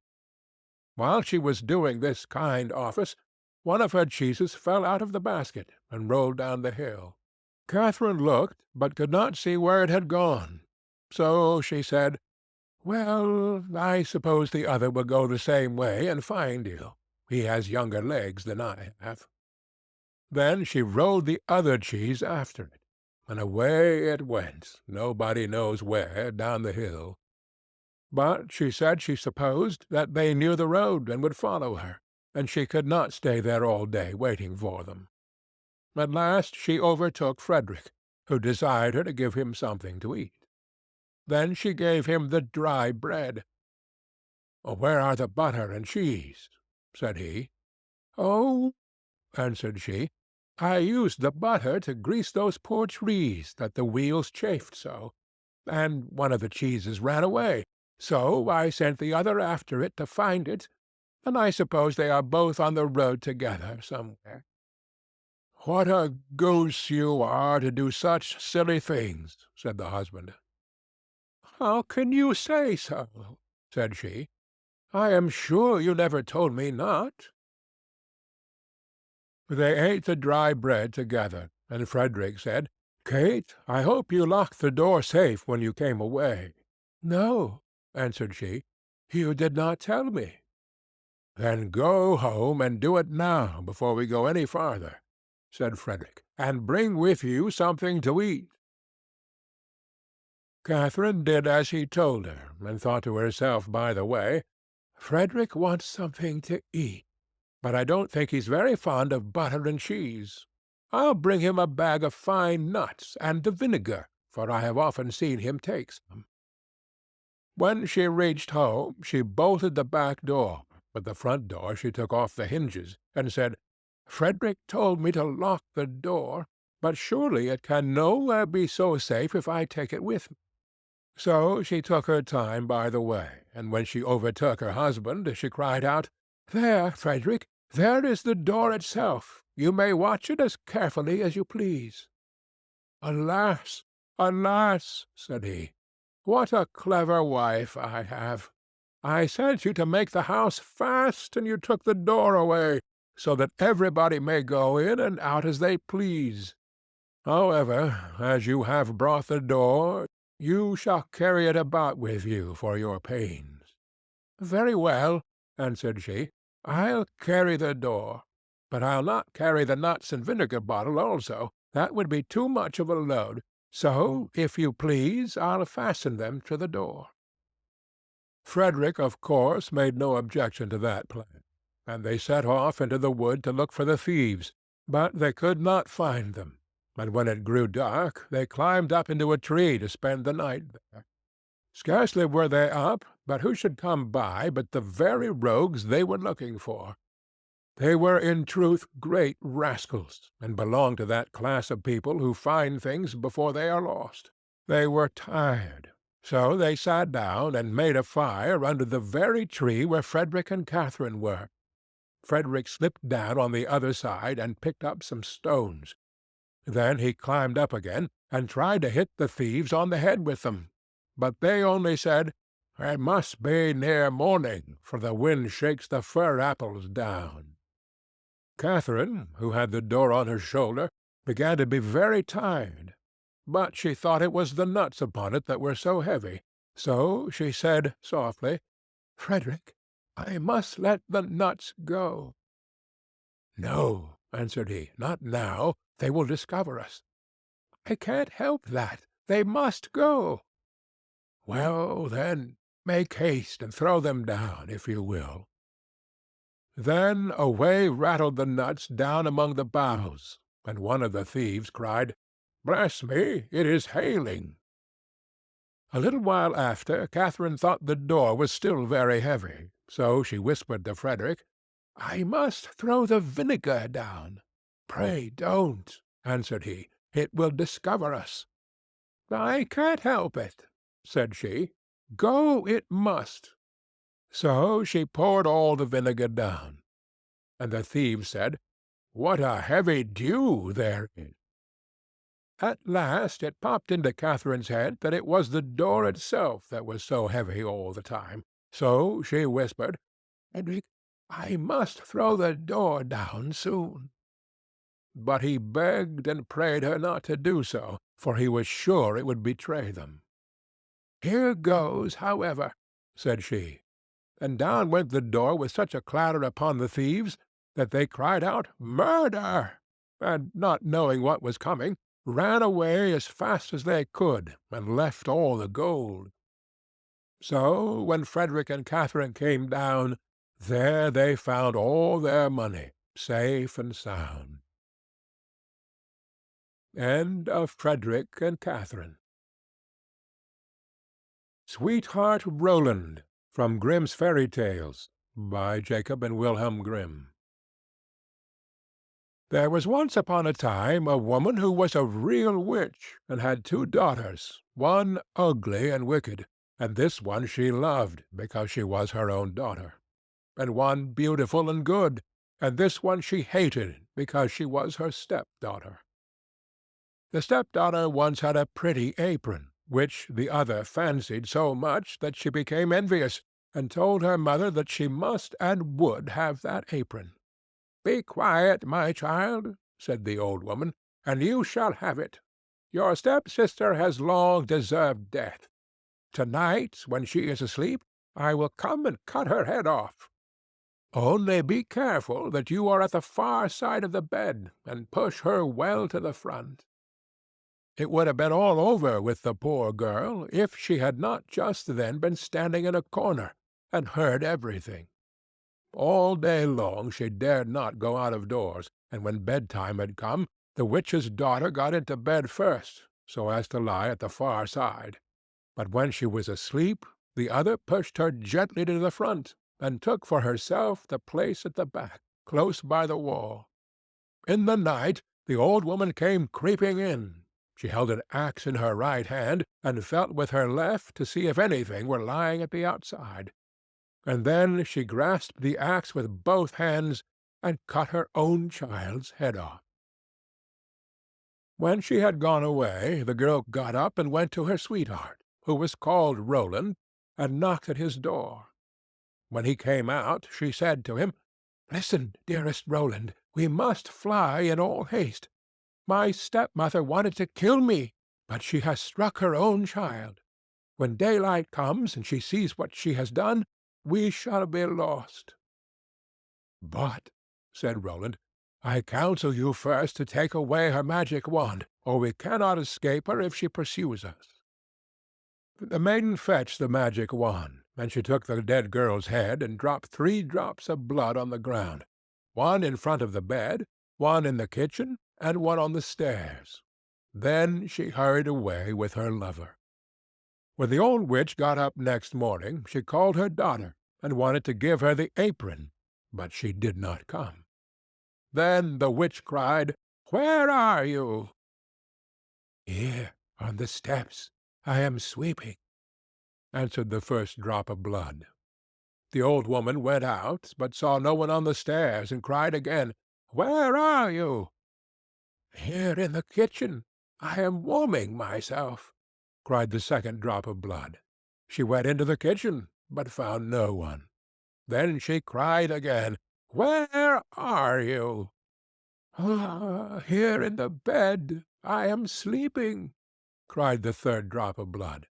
While she was doing this kind office, one of her cheeses fell out of the basket and rolled down the hill. Catherine looked, but could not see where it had gone. So she said, "Well, I suppose the other will go the same way and find you. He has younger legs than I have." Then she rolled the other cheese after it, and away it went, nobody knows where, down the hill. But she said she supposed that they knew the road and would follow her, and she could not stay there all day waiting for them. At last she overtook Frederick, who desired her to give him something to eat. Then she gave him the dry bread. "Where are the butter and cheese?" said he. "Oh," answered she, "I used the butter to grease those poor trees that the wheels chafed so, and one of the cheeses ran away. So I sent the other after it to find it, and I suppose they are both on the road together somewhere." "What a goose you are to do such silly things!" said the husband. "How can you say so?" said she. "I am sure you never told me not." They ate the dry bread together, and Frederick said, "Kate, I hope you locked the door safe when you came away." "No," answered she, "you did not tell me." "Then go home and do it now before we go any farther," said Frederick, "and bring with you something to eat." Catherine did as he told her, and thought to herself by the way, "Frederick wants something to eat, but I don't think he's very fond of butter and cheese. I'll bring him a bag of fine nuts and the vinegar, for I have often seen him take some." When she reached home, she bolted the back door, but the front door she took off the hinges, and said, "Frederick told me to lock the door, but surely it can nowhere be so safe if I take it with me." So she took her time by the way, and when she overtook her husband, she cried out, "There, Frederick, there is the door itself. You may watch it as carefully as you please." "Alas, alas!" said he, "what a clever wife I have! I sent you to make the house fast, and you took the door away, so that everybody may go in and out as they please. However, as you have brought the door, you shall carry it about with you for your pains." "Very well," answered she, "I'll carry the door. But I'll not carry the nuts and vinegar bottle also. That would be too much of a load. So, if you please, I'll fasten them to the door." Frederick, of course, made no objection to that plan, and they set off into the wood to look for the thieves, but they could not find them, and when it grew dark they climbed up into a tree to spend the night there. Scarcely were they up, but who should come by but the very rogues they were looking for. They were in truth great rascals, and belonged to that class of people who find things before they are lost. They were tired, so they sat down and made a fire under the very tree where Frederick and Catherine were. Frederick slipped down on the other side and picked up some stones. Then he climbed up again, and tried to hit the thieves on the head with them. But they only said, "It must be near morning, for the wind shakes the fir apples down." Catherine, who had the door on her shoulder, began to be very tired, but she thought it was the nuts upon it that were so heavy, so she said softly, "Frederick, I must let the nuts go." "No," answered he, "not now. They will discover us." "I can't help that. They must go." "Well, then, make haste and throw them down, if you will." Then away rattled the nuts down among the boughs, and one of the thieves cried, "Bless me, it is hailing." A little while after, Catherine thought the door was still very heavy, so she whispered to Frederick, "I must throw the vinegar down." "Pray don't," answered he. "It will discover us." "I can't help it," said she. "Go it must." So she poured all the vinegar down, and the thieves said, "What a heavy dew there is!" At last it popped into Catherine's head that it was the door itself that was so heavy all the time, so she whispered, "Frederick, I must throw the door down soon." But he begged and prayed her not to do so, for he was sure it would betray them. "Here goes, however," said she, and down went the door with such a clatter upon the thieves that they cried out, "Murder!" and, not knowing what was coming, ran away as fast as they could, and left all the gold. So, when Frederick and Catherine came down, there they found all their money, safe and sound. End of Frederick and Catherine. Sweetheart Roland, from Grimm's Fairy Tales, by Jacob and Wilhelm Grimm. There was once upon a time a woman who was a real witch, and had two daughters, one ugly and wicked, and this one she loved because she was her own daughter, and one beautiful and good, and this one she hated because she was her step-daughter. The step-daughter once had a pretty apron, which the other fancied so much that she became envious, and told her mother that she must and would have that apron. "Be quiet, my child," said the old woman, "and you shall have it. Your stepsister has long deserved death. To-night, when she is asleep, I will come and cut her head off. Only be careful that you are at the far side of the bed, and push her well to the front." It would have been all over with the poor girl if she had not just then been standing in a corner, and heard everything. All day long she dared not go out of doors, and when bedtime had come, the witch's daughter got into bed first, so as to lie at the far side. But when she was asleep, the other pushed her gently to the front, and took for herself the place at the back, close by the wall. In the night the old woman came creeping in. She held an axe in her right hand, and felt with her left to see if anything were lying at the outside. And then she grasped the axe with both hands, and cut her own child's head off. When she had gone away, the girl got up and went to her sweetheart, who was called Roland, and knocked at his door. When he came out, she said to him, "Listen, dearest Roland, we must fly in all haste. My stepmother wanted to kill me, but she has struck her own child. When daylight comes, and she sees what she has done, we shall be lost." "But," said Roland, "I counsel you first to take away her magic wand, or we cannot escape her if she pursues us." The maiden fetched the magic wand, and she took the dead girl's head and dropped 3 drops of blood on the ground, one in front of the bed, one in the kitchen, and one on the stairs. Then she hurried away with her lover. When the old witch got up next morning, she called her daughter, and wanted to give her the apron, but she did not come. Then the witch cried, "Where are you?" "Here, on the steps. I am sweeping," answered the first drop of blood. The old woman went out, but saw no one on the stairs, and cried again, "Where are you?" "Here in the kitchen. I am warming myself," cried the second drop of blood. She went into the kitchen, but found no one. Then she cried again, "Where are you?" "Ah, here in the bed. I am sleeping," cried the third drop of blood.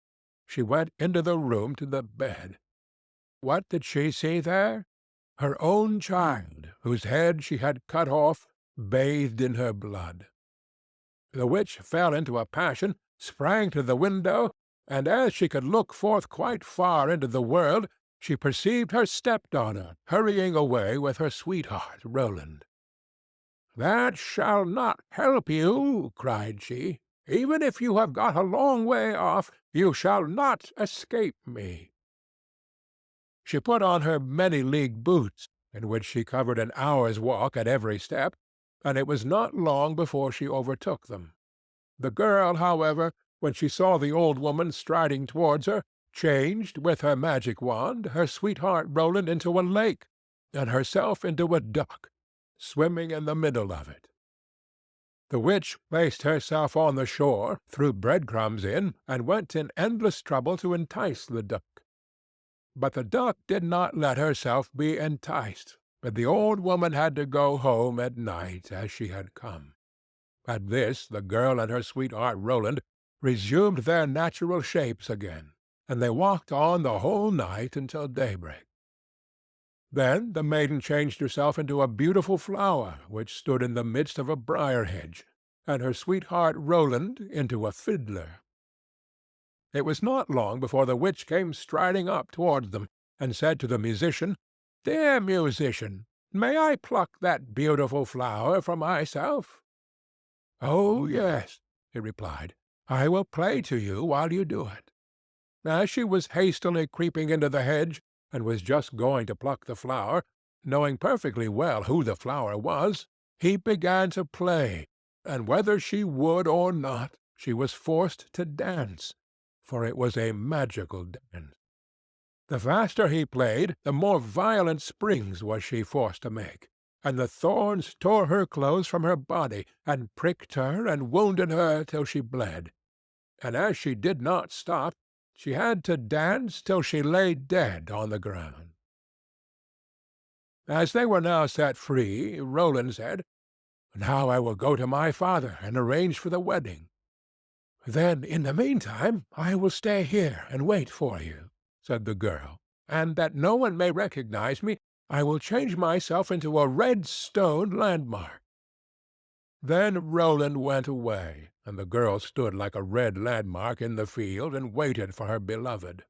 She went into the room to the bed. What did she see there? Her own child, whose head she had cut off, bathed in her blood. The witch fell into a passion, sprang to the window, and as she could look forth quite far into the world, she perceived her stepdaughter hurrying away with her sweetheart Roland. "That shall not help you," cried she. "Even if you have got a long way off, you shall not escape me." She put on her many-leagued boots, in which she covered an hour's walk at every step, and it was not long before she overtook them. The girl, however, when she saw the old woman striding towards her, changed, with her magic wand, her sweetheart Roland into a lake, and herself into a duck, swimming in the middle of it. The witch placed herself on the shore, threw bread-crumbs in, and went in endless trouble to entice the duck. But the duck did not let herself be enticed, and the old woman had to go home at night as she had come. At this the girl and her sweetheart Roland resumed their natural shapes again, and they walked on the whole night until daybreak. Then the maiden changed herself into a beautiful flower which stood in the midst of a briar hedge, and her sweetheart Roland into a fiddler. It was not long before the witch came striding up towards them, and said to the musician, "Dear musician, may I pluck that beautiful flower for myself?" "Oh, yes," he replied. "I will play to you while you do it." As she was hastily creeping into the hedge, and was just going to pluck the flower, knowing perfectly well who the flower was, he began to play, and whether she would or not, she was forced to dance, for it was a magical dance. The faster he played, the more violent springs was she forced to make, and the thorns tore her clothes from her body, and pricked her and wounded her till she bled. And as she did not stop, she had to dance till she lay dead on the ground. As they were now set free, Roland said, "Now I will go to my father and arrange for the wedding." "Then, in the meantime, I will stay here and wait for you," said the girl, "and that no one may recognize me, I will change myself into a red stone landmark." Then Roland went away, and the girl stood like a red landmark in the field and waited for her beloved.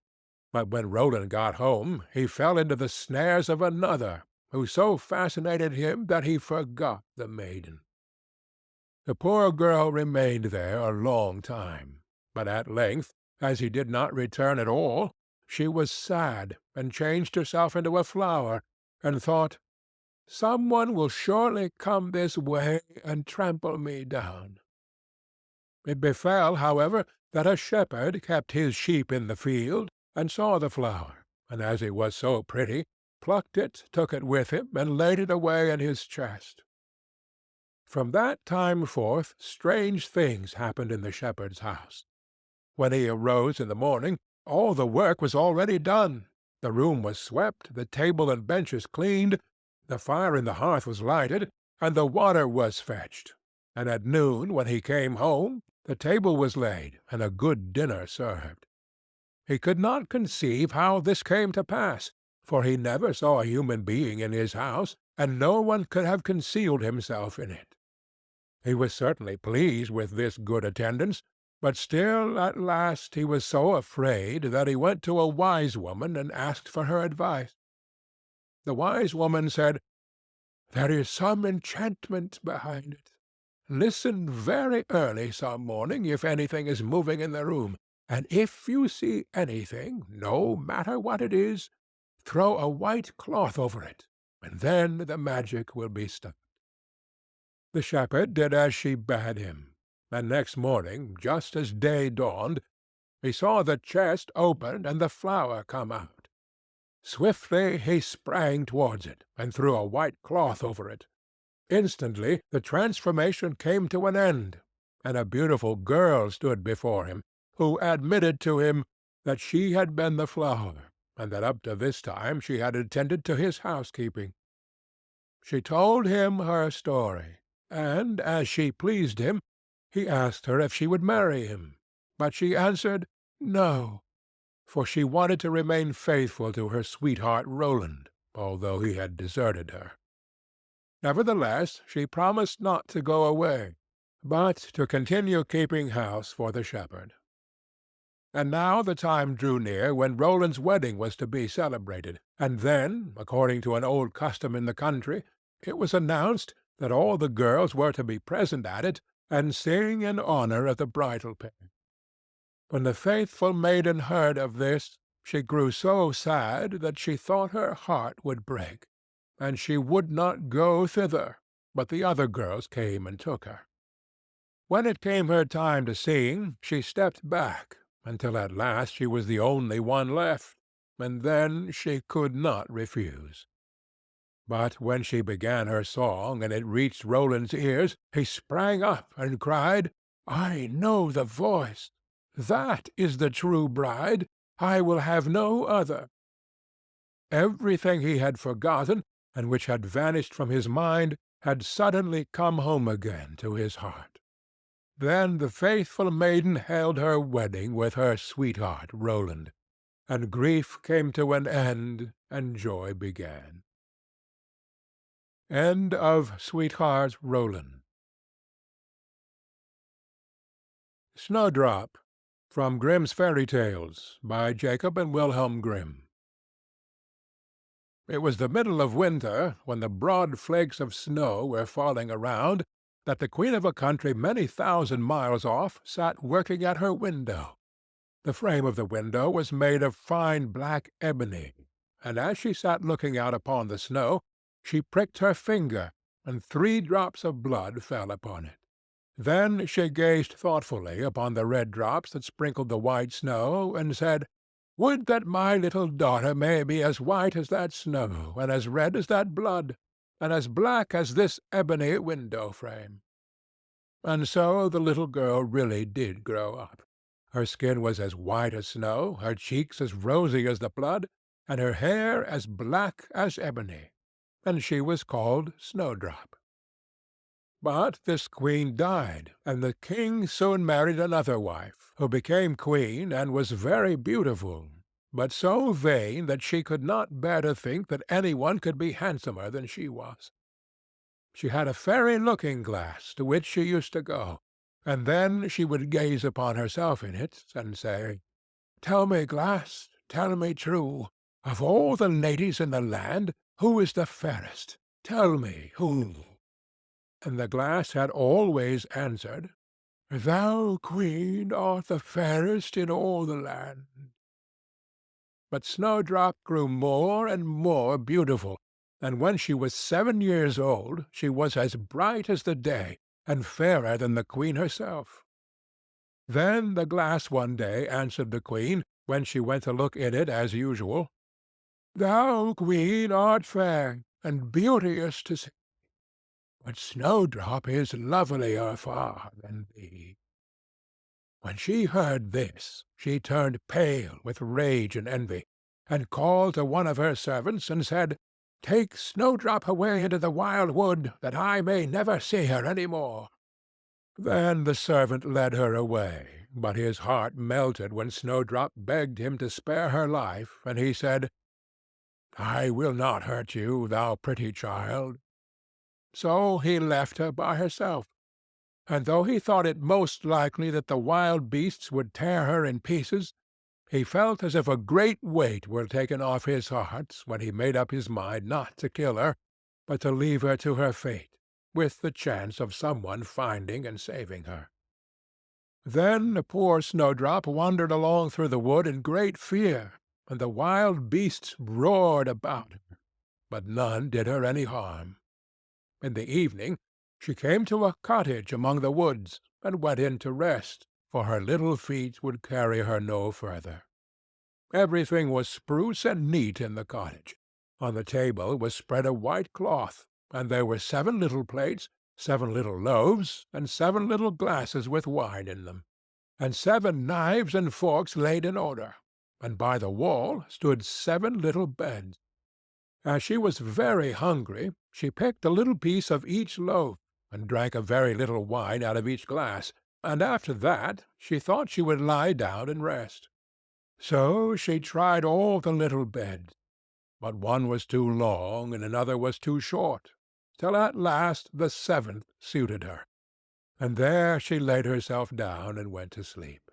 But when Roland got home, he fell into the snares of another, who so fascinated him that he forgot the maiden. The poor girl remained there a long time, but at length, as he did not return at all, she was sad, and changed herself into a flower, and thought, "Some one will surely come this way and trample me down." It befell, however, that a shepherd kept his sheep in the field, and saw the flower, and as it was so pretty, plucked it, took it with him, and laid it away in his chest. From that time forth strange things happened in the shepherd's house. When he arose in the morning, all the work was already done. The room was swept, the table and benches cleaned, the fire in the hearth was lighted, and the water was fetched. And at noon, when he came home, the table was laid, and a good dinner served. He could not conceive how this came to pass, for he never saw a human being in his house, and no one could have concealed himself in it. He was certainly pleased with this good attendance, but still at last he was so afraid that he went to a wise woman and asked for her advice. The wise woman said, "There is some enchantment behind it. Listen very early some morning if anything is moving in the room, and if you see anything, no matter what it is, throw a white cloth over it, and then the magic will be stopped." The shepherd did as she bade him, and next morning, just as day dawned, he saw the chest opened and the flower come out. Swiftly he sprang towards it, and threw a white cloth over it. Instantly the transformation came to an end, and a beautiful girl stood before him, who admitted to him that she had been the flower, and that up to this time she had attended to his housekeeping. She told him her story, and, as she pleased him, he asked her if she would marry him, but she answered no, for she wanted to remain faithful to her sweetheart Roland, although he had deserted her. Nevertheless, she promised not to go away, but to continue keeping house for the shepherd. And now the time drew near when Roland's wedding was to be celebrated, and then, according to an old custom in the country, it was announced that all the girls were to be present at it, and sing in honor of the bridal pair. When the faithful maiden heard of this, she grew so sad that she thought her heart would break, and she would not go thither, but the other girls came and took her. When it came her time to sing, she stepped back, until at last she was the only one left, and then she could not refuse. But when she began her song, and it reached Roland's ears, he sprang up and cried, "I know the voice! That is the true bride! I will have no other!" Everything he had forgotten, and which had vanished from his mind, had suddenly come home again to his heart. Then the faithful maiden held her wedding with her sweetheart Roland, and grief came to an end, and joy began. End of Sweetheart Roland. Snowdrop, from Grimm's Fairy Tales, by Jacob and Wilhelm Grimm. It was the middle of winter, when the broad flakes of snow were falling around, that the queen of a country many thousand miles off sat working at her window. The frame of the window was made of fine black ebony, and as she sat looking out upon the snow, she pricked her finger, and 3 drops of blood fell upon it. Then she gazed thoughtfully upon the red drops that sprinkled the white snow, and said, "Would that my little daughter may be as white as that snow, and as red as that blood, and as black as this ebony window-frame." And so the little girl really did grow up. Her skin was as white as snow, her cheeks as rosy as the blood, and her hair as black as ebony, and she was called Snowdrop. But this queen died, and the king soon married another wife, who became queen and was very beautiful, but so vain that she could not bear to think that any one could be handsomer than she was. She had a fairy looking-glass to which she used to go, and then she would gaze upon herself in it, and say, "Tell me, glass, tell me true, of all the ladies in the land, who is the fairest? Tell me who?" And the glass had always answered, "Thou, queen, art the fairest in all the land." But Snowdrop grew more and more beautiful, and when she was 7 years old she was as bright as the day, and fairer than the queen herself. Then the glass one day answered the queen, when she went to look in it as usual, "Thou, queen, art fair, and beauteous to see, but Snowdrop is lovelier far than thee." When she heard this, she turned pale with rage and envy, and called to one of her servants, and said, "Take Snowdrop away into the wild wood, that I may never see her any more." Then the servant led her away, but his heart melted when Snowdrop begged him to spare her life, and he said, "I will not hurt you, thou pretty child." So he left her by herself, and though he thought it most likely that the wild beasts would tear her in pieces, he felt as if a great weight were taken off his heart when he made up his mind not to kill her, but to leave her to her fate, with the chance of some one finding and saving her. Then poor Snowdrop wandered along through the wood in great fear, and the wild beasts roared about her, but none did her any harm. In the evening she came to a cottage among the woods, and went in to rest, for her little feet would carry her no further. Everything was spruce and neat in the cottage. On the table was spread a white cloth, and there were 7 little plates, 7 little loaves, and 7 little glasses with wine in them, and 7 knives and forks laid in order, and by the wall stood 7 little beds. As she was very hungry, she picked a little piece of each loaf, and drank a very little wine out of each glass, and after that she thought she would lie down and rest. So she tried all the little beds, but one was too long and another was too short, till at last the 7th suited her, and there she laid herself down and went to sleep.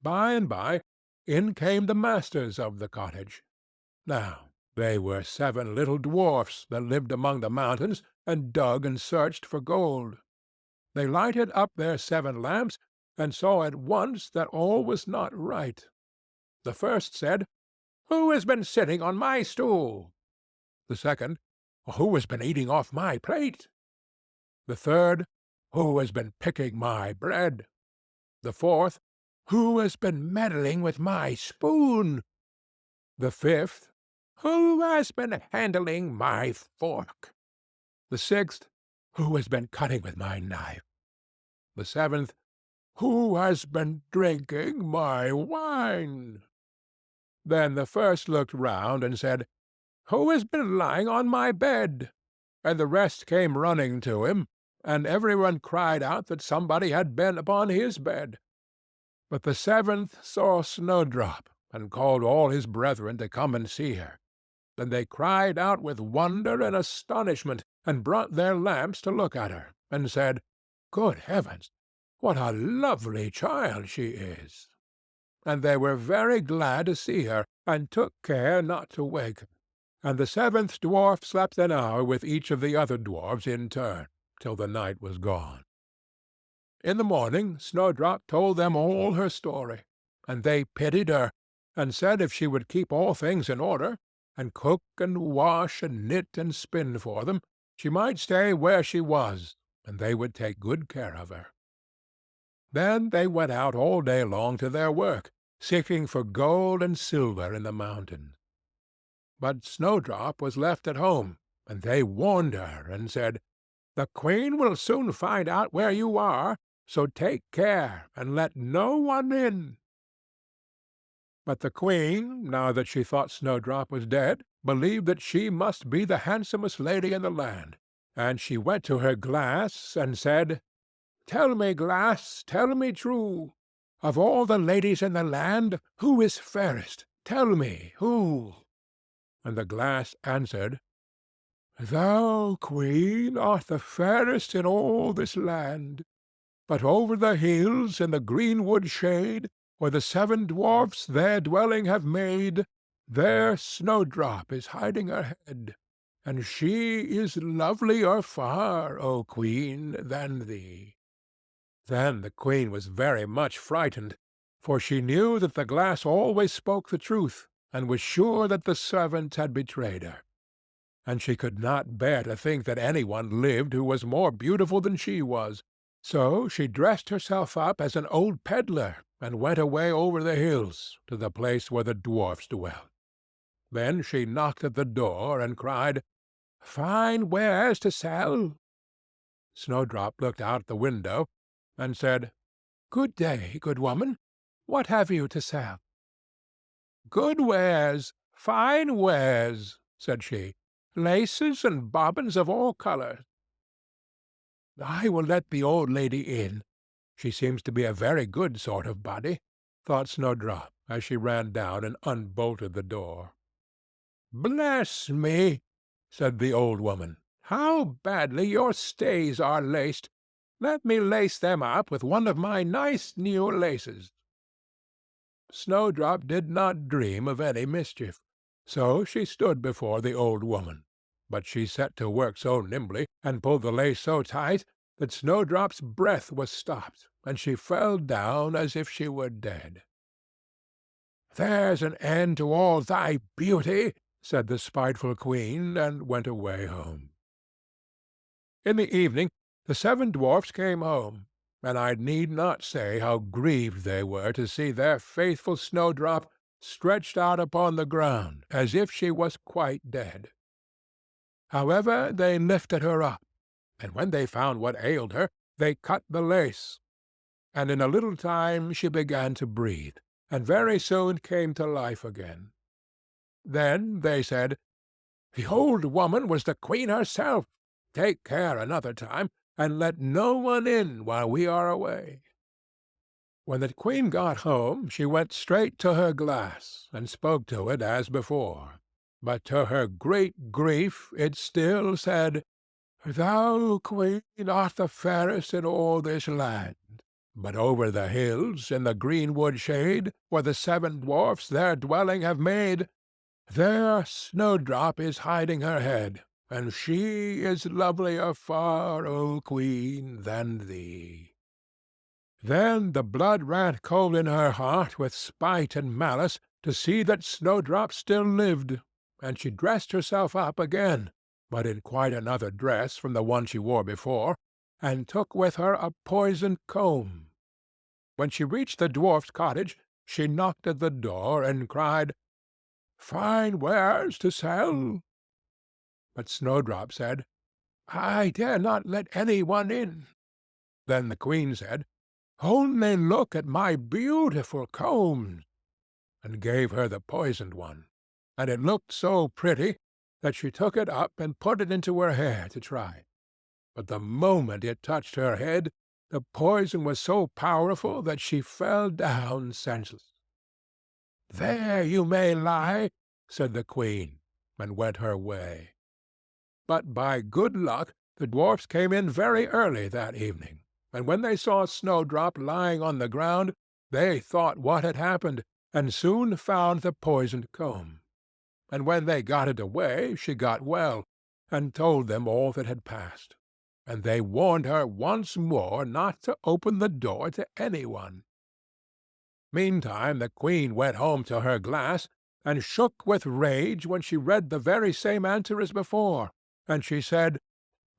By and by in came the masters of the cottage. Now they were 7 little dwarfs that lived among the mountains, and dug and searched for gold. They lighted up their 7 lamps, and saw at once that all was not right. The first said, "Who has been sitting on my stool?" The second, "Who has been eating off my plate?" The third, "Who has been picking my bread?" The fourth, "Who has been meddling with my spoon?" The fifth, "Who has been handling my fork?" The sixth, "Who has been cutting with my knife?" The seventh, "Who has been drinking my wine?" Then the first looked round and said, "Who has been lying on my bed?" And the rest came running to him, and every one cried out that somebody had been upon his bed. But the 7th saw Snowdrop, and called all his brethren to come and see her. Then they cried out with wonder and astonishment, and brought their lamps to look at her, and said, "Good heavens, what a lovely child she is!" And they were very glad to see her, and took care not to wake her. And the 7th dwarf slept an hour with each of the other dwarfs in turn, till the night was gone. In the morning Snowdrop told them all her story, and they pitied her, and said if she would keep all things in order, and cook and wash and knit and spin for them, she might stay where she was, and they would take good care of her. Then they went out all day long to their work, seeking for gold and silver in the mountains. But Snowdrop was left at home, and they warned her, and said, "The Queen will soon find out where you are, so take care, and let no one in." But the Queen, now that she thought Snowdrop was dead, believed that she must be the handsomest lady in the land, and she went to her glass and said, "Tell me, glass, tell me true, of all the ladies in the land, who is fairest? Tell me, who?" And the glass answered, "Thou, queen, art the fairest in all this land. But over the hills, in the greenwood shade, where the 7 dwarfs their dwelling have made, there Snowdrop is hiding her head, and she is lovelier far, O queen, than thee." Then the queen was very much frightened, for she knew that the glass always spoke the truth, and was sure that the servants had betrayed her. And she could not bear to think that any one lived who was more beautiful than she was. So she dressed herself up as an old pedlar, and went away over the hills to the place where the dwarfs dwelt. Then she knocked at the door, and cried, "Fine wares to sell." Snowdrop looked out at the window, and said, "Good day, good woman. What have you to sell?" "Good wares, fine wares," said she, "laces and bobbins of all colours." "I will let the old lady in. She seems to be a very good sort of body," thought Snowdrop, as she ran down and unbolted the door. "Bless me!" said the old woman, "how badly your stays are laced! Let me lace them up with one of my nice new laces." Snowdrop did not dream of any mischief, so she stood before the old woman, but she set to work so nimbly, and pulled the lace so tight, that Snowdrop's breath was stopped, and she fell down as if she were dead. "There's an end to all thy beauty," said the spiteful queen, and went away home. In the evening the 7 dwarfs came home, and I need not say how grieved they were to see their faithful Snowdrop stretched out upon the ground as if she was quite dead. However, they lifted her up, and when they found what ailed her, they cut the lace, and in a little time she began to breathe, and very soon came to life again. Then they said, "The old woman was the queen herself. Take care another time, and let no one in while we are away." When the queen got home, she went straight to her glass, and spoke to it as before. But to her great grief it still said, "Thou, queen, art the fairest in all this land. But over the hills, in the greenwood shade, where the 7 dwarfs their dwelling have made, there Snowdrop is hiding her head, and she is lovelier far, O queen, than thee." Then the blood ran cold in her heart with spite and malice to see that Snowdrop still lived, and she dressed herself up again, but in quite another dress from the one she wore before, and took with her a poisoned comb. When she reached the dwarf's cottage, she knocked at the door, and cried, "Fine wares to sell." But Snowdrop said, "I dare not let any one in." Then the queen said, "Only look at my beautiful combs," and gave her the poisoned one, and it looked so pretty that she took it up and put it into her hair to try. But the moment it touched her head, the poison was so powerful that she fell down senseless. "There you may lie," said the queen, and went her way. But by good luck the dwarfs came in very early that evening, and when they saw Snowdrop lying on the ground, they thought what had happened, and soon found the poisoned comb. And when they got it away, she got well, and told them all that had passed, and they warned her once more not to open the door to any one. Meantime the queen went home to her glass, and shook with rage when she read the very same answer as before, and she said,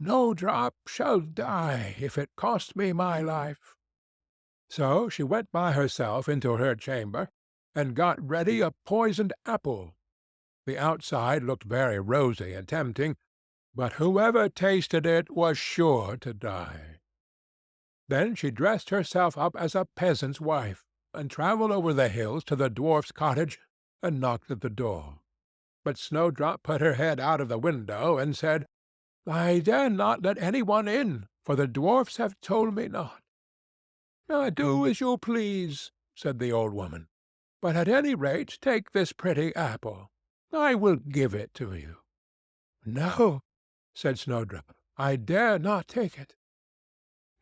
"Snowdrop shall die if it cost me my life." So she went by herself into her chamber, and got ready a poisoned apple. The outside looked very rosy and tempting, but whoever tasted it was sure to die. Then she dressed herself up as a peasant's wife, and travelled over the hills to the dwarf's cottage, and knocked at the door. But Snowdrop put her head out of the window, and said, I dare not let any one in, for the dwarfs have told me not." "Do as you please," said the old woman. "But at any rate take this pretty apple. I will give it to you." "No," said Snowdrop, "I dare not take it."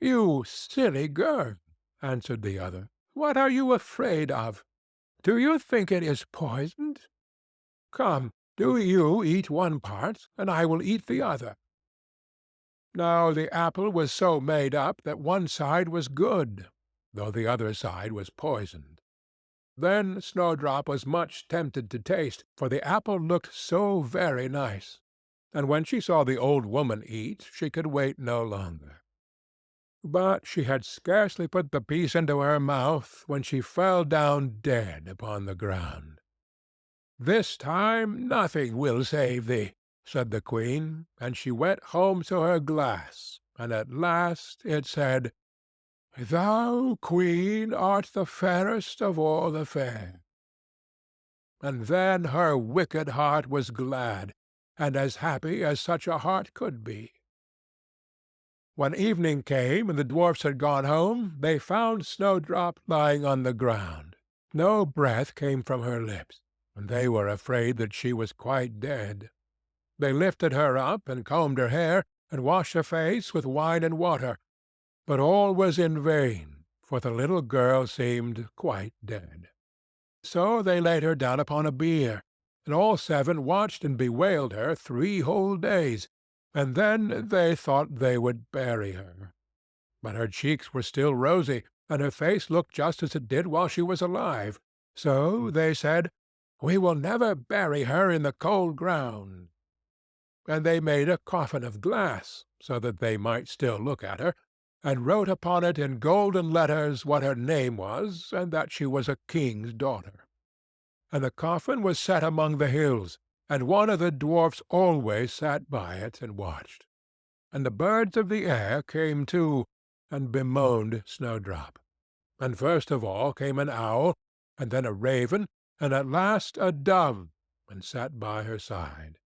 "You silly girl," answered the other, "what are you afraid of? Do you think it is poisoned? Come, do you eat one part, and I will eat the other." Now the apple was so made up that one side was good, though the other side was poisoned. Then Snowdrop was much tempted to taste, for the apple looked so very nice, and when she saw the old woman eat, she could wait no longer. But she had scarcely put the piece into her mouth when she fell down dead upon the ground. "This time nothing will save thee," said the Queen, and she went home to her glass, and at last it said, "Thou, Queen, art the fairest of all the fair." And then her wicked heart was glad, and as happy as such a heart could be. When evening came and the dwarfs had gone home, they found Snowdrop lying on the ground. No breath came from her lips, and they were afraid that she was quite dead. They lifted her up, and combed her hair, and washed her face with wine and water, but all was in vain, for the little girl seemed quite dead. So they laid her down upon a bier, and all seven watched and bewailed her 3 whole days, and then they thought they would bury her. But her cheeks were still rosy, and her face looked just as it did while she was alive. So they said, "We will never bury her in the cold ground." And they made a coffin of glass, so that they might still look at her, and wrote upon it in golden letters what her name was, and that she was a king's daughter. And the coffin was set among the hills, and one of the dwarfs always sat by it and watched. And the birds of the air came too, and bemoaned Snowdrop. And first of all came an owl, and then a raven, and at last a dove, and sat by her side.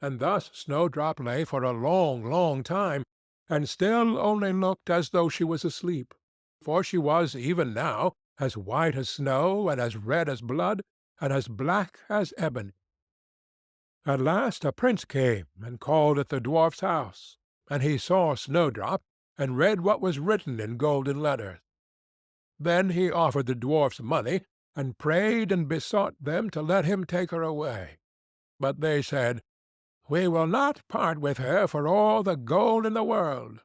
And thus Snowdrop lay for a long, long time, and still only looked as though she was asleep, for she was, even now, as white as snow, and as red as blood, and as black as ebony. At last a prince came and called at the dwarf's house, and he saw Snowdrop, and read what was written in golden letters. Then he offered the dwarfs money, and prayed and besought them to let him take her away. But they said, "We will not part with her for all the gold in the world."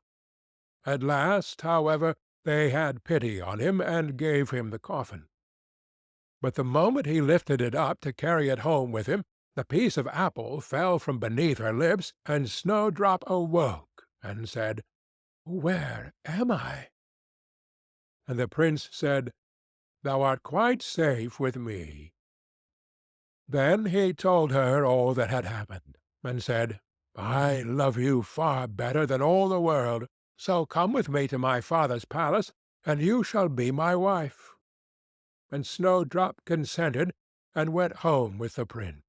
At last, however, they had pity on him, and gave him the coffin. But the moment he lifted it up to carry it home with him, the piece of apple fell from beneath her lips, and Snowdrop awoke, and said, "Where am I?" And the prince said, "Thou art quite safe with me." Then he told her all that had happened, and said, "I love you far better than all the world, so come with me to my father's palace, and you shall be my wife." And Snowdrop consented, and went home with the prince.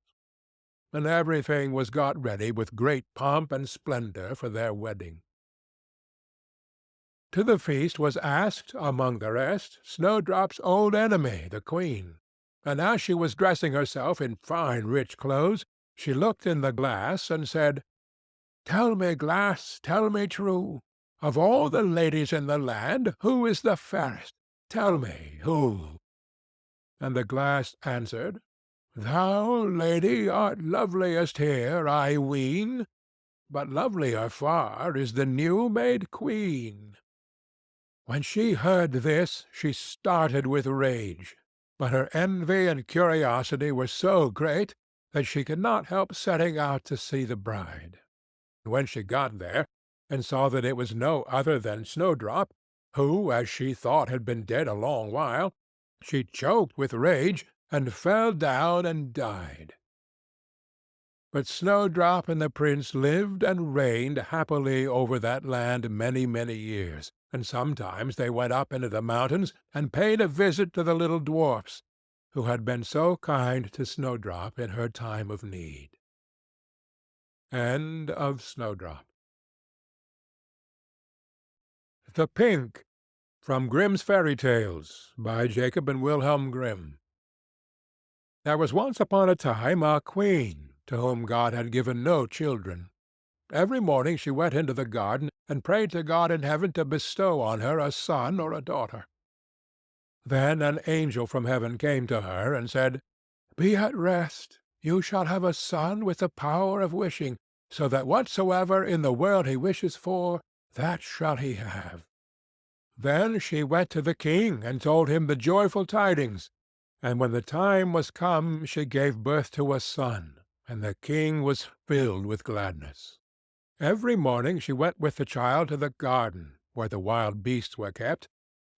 And everything was got ready with great pomp and splendor for their wedding. To the feast was asked, among the rest, Snowdrop's old enemy, the Queen. And as she was dressing herself in fine rich clothes, she looked in the glass, and said, "Tell me, glass, tell me true, of all the ladies in the land, who is the fairest? Tell me, who?" And the glass answered, "Thou, lady, art loveliest here, I ween, but lovelier far is the new-made queen." When she heard this, she started with rage, but her envy and curiosity were so great that she could not help setting out to see the bride. When she got there, and saw that it was no other than Snowdrop, who, as she thought, had been dead a long while, she choked with rage, and fell down and died. But Snowdrop and the prince lived and reigned happily over that land many, many years, and sometimes they went up into the mountains and paid a visit to the little dwarfs, who had been so kind to Snowdrop in her time of need. End of Snowdrop. The Pink, from Grimm's Fairy Tales, by Jacob and Wilhelm Grimm. There was once upon a time a queen, to whom God had given no children. Every morning she went into the garden, and prayed to God in heaven to bestow on her a son or a daughter. Then an angel from heaven came to her, and said, "Be at rest. You shall have a son with the power of wishing, so that whatsoever in the world he wishes for, that shall he have." Then she went to the king, and told him the joyful tidings, and when the time was come she gave birth to a son, and the king was filled with gladness. Every morning she went with the child to the garden, where the wild beasts were kept,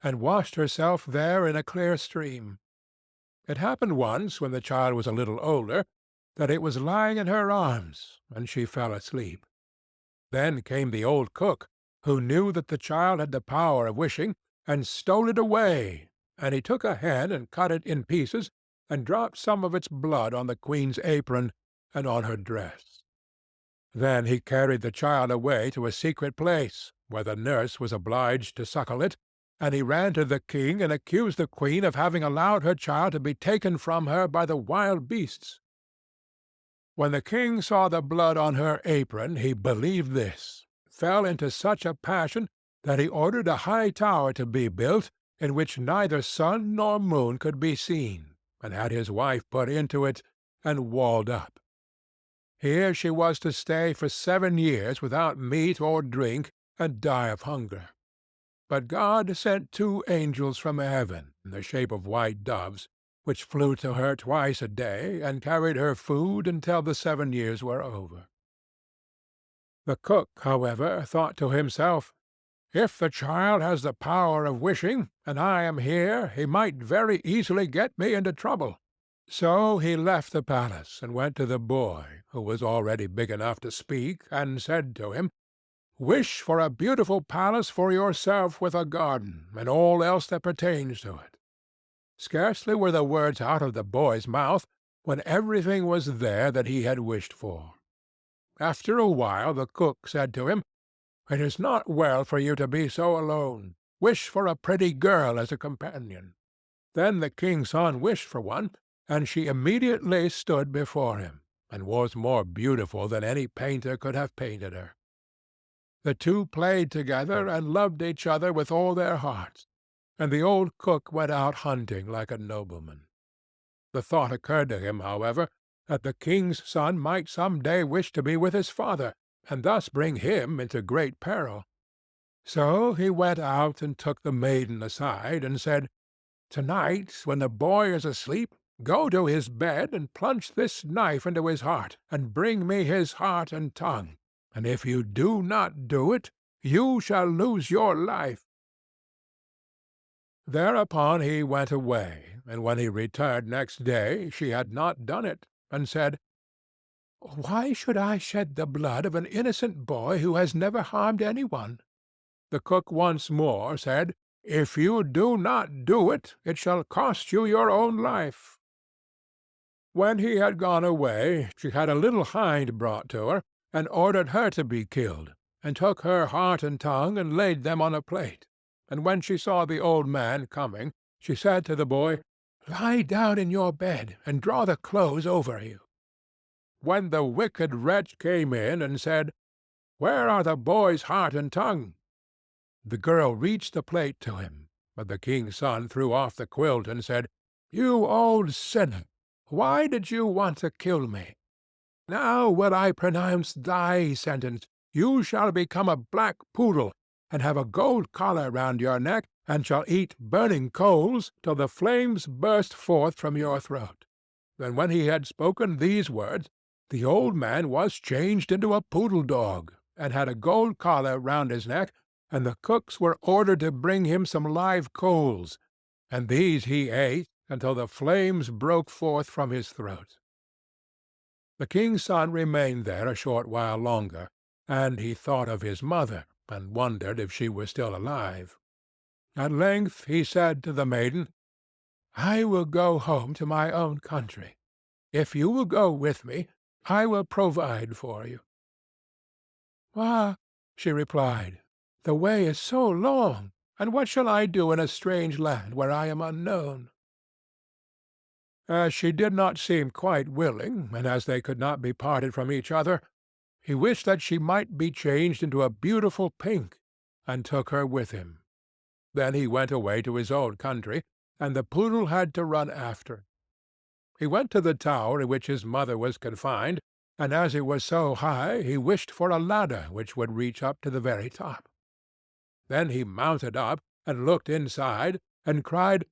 and washed herself there in a clear stream. It happened once, when the child was a little older, that it was lying in her arms, and she fell asleep. Then came the old cook, who knew that the child had the power of wishing, and stole it away, and he took a hen and cut it in pieces, and dropped some of its blood on the queen's apron and on her dress. Then he carried the child away to a secret place, where the nurse was obliged to suckle it, and he ran to the king and accused the queen of having allowed her child to be taken from her by the wild beasts. When the king saw the blood on her apron, he believed this, fell into such a passion that he ordered a high tower to be built, in which neither sun nor moon could be seen, and had his wife put into it, and walled up. Here she was to stay for 7 years without meat or drink, and die of hunger. But God sent 2 angels from heaven, in the shape of white doves, which flew to her twice a day, and carried her food until the 7 years were over. The cook, however, thought to himself, "If the child has the power of wishing, and I am here, he might very easily get me into trouble." So he left the palace, and went to the boy, who was already big enough to speak, and said to him, "Wish for a beautiful palace for yourself with a garden, and all else that pertains to it." Scarcely were the words out of the boy's mouth, when everything was there that he had wished for. After a while the cook said to him, "It is not well for you to be so alone. Wish for a pretty girl as a companion." Then the king's son wished for one, and she immediately stood before him, and was more beautiful than any painter could have painted her. The two played together, and loved each other with all their hearts, and the old cook went out hunting like a nobleman. The thought occurred to him, however, that the king's son might some day wish to be with his father, and thus bring him into great peril. So he went out and took the maiden aside, and said, "To-night, when the boy is asleep, go to his bed and plunge this knife into his heart, and bring me his heart and tongue, and if you do not do it, you shall lose your life." Thereupon he went away, and when he returned next day she had not done it, and said, "Why should I shed the blood of an innocent boy who has never harmed any one?" The cook once more said, "If you do not do it, it shall cost you your own life." When he had gone away, she had a little hind brought to her, and ordered her to be killed, and took her heart and tongue, and laid them on a plate. And when she saw the old man coming, she said to the boy, "Lie down in your bed, and draw the clothes over you." When the wicked wretch came in, and said, "Where are the boy's heart and tongue?" the girl reached the plate to him, but the king's son threw off the quilt, and said, "You old sinner, why did you want to kill me? Now will I pronounce thy sentence. You shall become a black poodle, and have a gold collar round your neck, and shall eat burning coals till the flames burst forth from your throat." And when he had spoken these words, the old man was changed into a poodle dog, and had a gold collar round his neck, and the cooks were ordered to bring him some live coals, and these he ate until the flames broke forth from his throat. The king's son remained there a short while longer, and he thought of his mother, and wondered if she were still alive. At length he said to the maiden, "I will go home to my own country. If you will go with me, I will provide for you. "Ah," she replied, "the way is so long, and what shall I do in a strange land where I am unknown?" As she did not seem quite willing, and as they could not be parted from each other, he wished that she might be changed into a beautiful pink, and took her with him. Then he went away to his own country, and the poodle had to run after. He went to the tower in which his mother was confined, and as it was so high, he wished for a ladder which would reach up to the very top. Then he mounted up, and looked inside, and cried,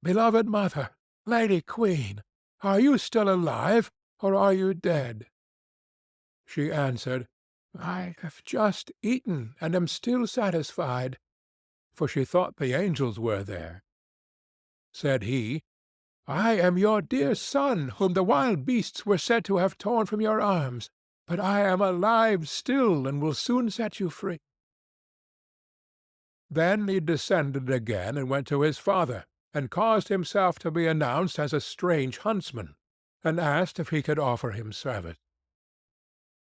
"Beloved mother, Lady Queen, are you still alive, or are you dead?" She answered, "I have just eaten, and am still satisfied," for she thought the angels were there. Said he, "I am your dear son, whom the wild beasts were said to have torn from your arms, but I am alive still, and will soon set you free." Then he descended again, and went to his father, and caused himself to be announced as a strange huntsman, and asked if he could offer him service.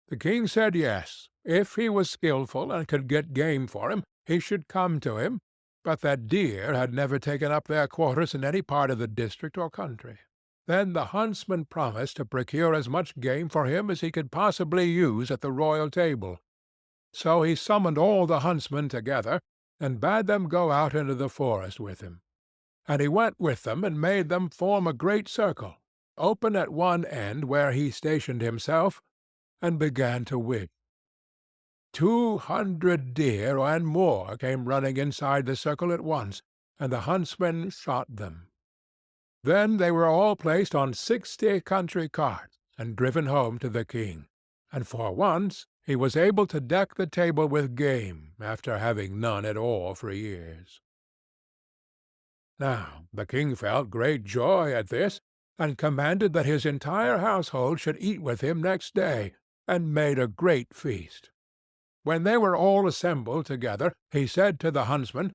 The king said yes, if he was skilful and could get game for him, he should come to him, but that deer had never taken up their quarters in any part of the district or country. Then the huntsman promised to procure as much game for him as he could possibly use at the royal table. So he summoned all the huntsmen together, and bade them go out into the forest with him. And he went with them, and made them form a great circle, open at one end where he stationed himself, and began to wish. 200 deer and more came running inside the circle at once, and the huntsmen shot them. Then they were all placed on 60 country carts, and driven home to the king, and for once he was able to deck the table with game, after having none at all for years. Now the king felt great joy at this, and commanded that his entire household should eat with him next day, and made a great feast. When they were all assembled together, he said to the huntsman,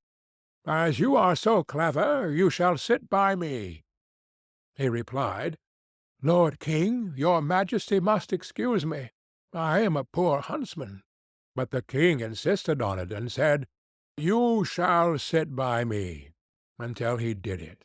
"As you are so clever, you shall sit by me." He replied, "Lord King, your Majesty must excuse me. I am a poor huntsman." But the king insisted on it, and said, "You shall sit by me," until he did it.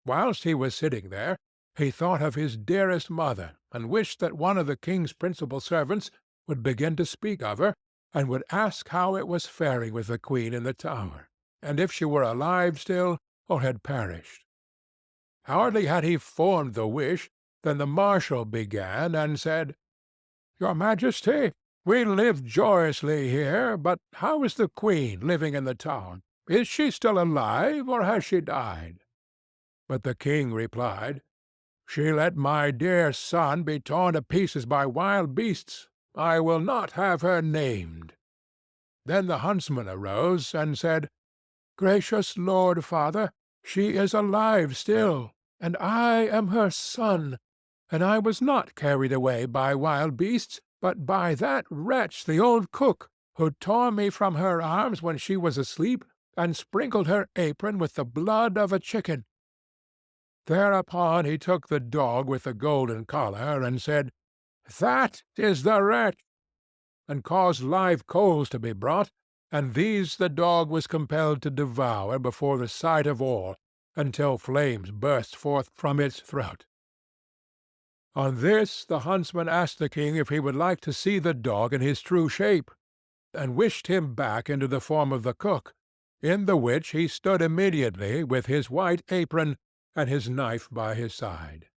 Whilst he was sitting there, he thought of his dearest mother, and wished that one of the king's principal servants would begin to speak of her, and would ask how it was faring with the queen in the tower, and if she were alive still, or had perished. Hardly had he formed the wish, than the marshal began, and said, "Your Majesty, we live joyously here, but how is the queen living in the town? Is she still alive, or has she died?" But the king replied, "She let my dear son be torn to pieces by wild beasts. I will not have her named." Then the huntsman arose, and said, "Gracious lord father, she is alive still, and I am her son, and I was not carried away by wild beasts, but by that wretch the old cook, who tore me from her arms when she was asleep, and sprinkled her apron with the blood of a chicken." Thereupon he took the dog with the golden collar, and said, "That is the wretch," and caused live coals to be brought, and these the dog was compelled to devour before the sight of all, until flames burst forth from its throat. On this the huntsman asked the king if he would like to see the dog in his true shape, and wished him back into the form of the cook, in the which he stood immediately with his white apron and his knife by his side.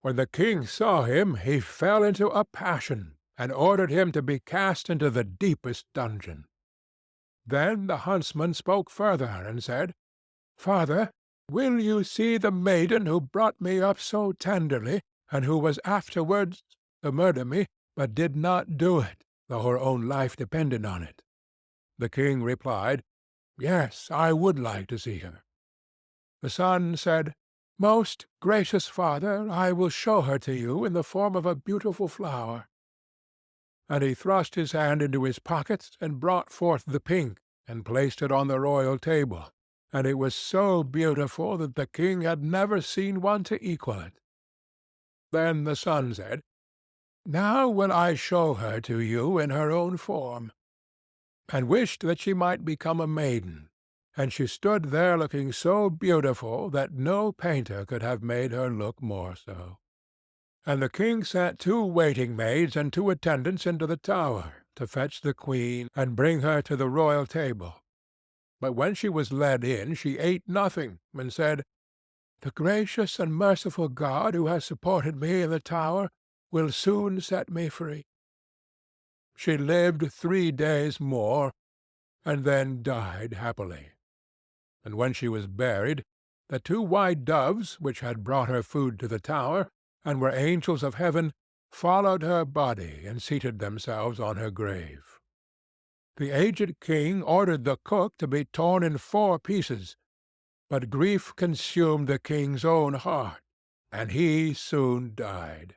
When the king saw him, he fell into a passion, and ordered him to be cast into the deepest dungeon. Then the huntsman spoke further, and said, "Father, will you see the maiden who brought me up so tenderly, and who was afterwards to murder me, but did not do it, though her own life depended on it?" The king replied, "Yes, I would like to see her." The son said, "Most gracious father, I will show her to you in the form of a beautiful flower." And he thrust his hand into his pocket, and brought forth the pink, and placed it on the royal table, and it was so beautiful that the king had never seen one to equal it. Then the son said, Now will I show her to you in her own form," and wished that she might become a maiden, and she stood there looking so beautiful that no painter could have made her look more so. And the king sent 2 waiting maids and 2 attendants into the tower, to fetch the queen and bring her to the royal table. But when she was led in, she ate nothing, and said, "The gracious and merciful God who has supported me in the tower will soon set me free." She lived 3 days more, and then died happily. And when she was buried, the 2 white doves, which had brought her food to the tower, and were angels of heaven, followed her body and seated themselves on her grave. The aged king ordered the cook to be torn in 4 pieces, but grief consumed the king's own heart, and he soon died.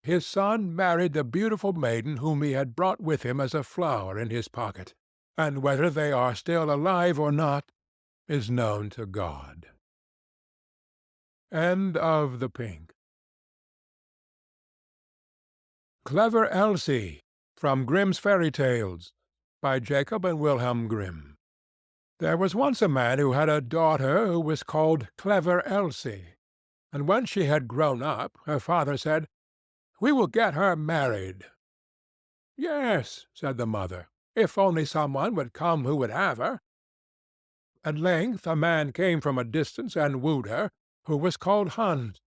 His son married the beautiful maiden whom he had brought with him as a flower in his pocket, and whether they are still alive or not is known to God. End of the Pink. Clever Elsie, from Grimm's Fairy Tales, by Jacob and Wilhelm Grimm. There was once a man who had a daughter who was called Clever Elsie, and when she had grown up, her father said, "We will get her married." "Yes," said the mother, "if only some one would come who would have her." At length a man came from a distance and wooed her, who was called Hans.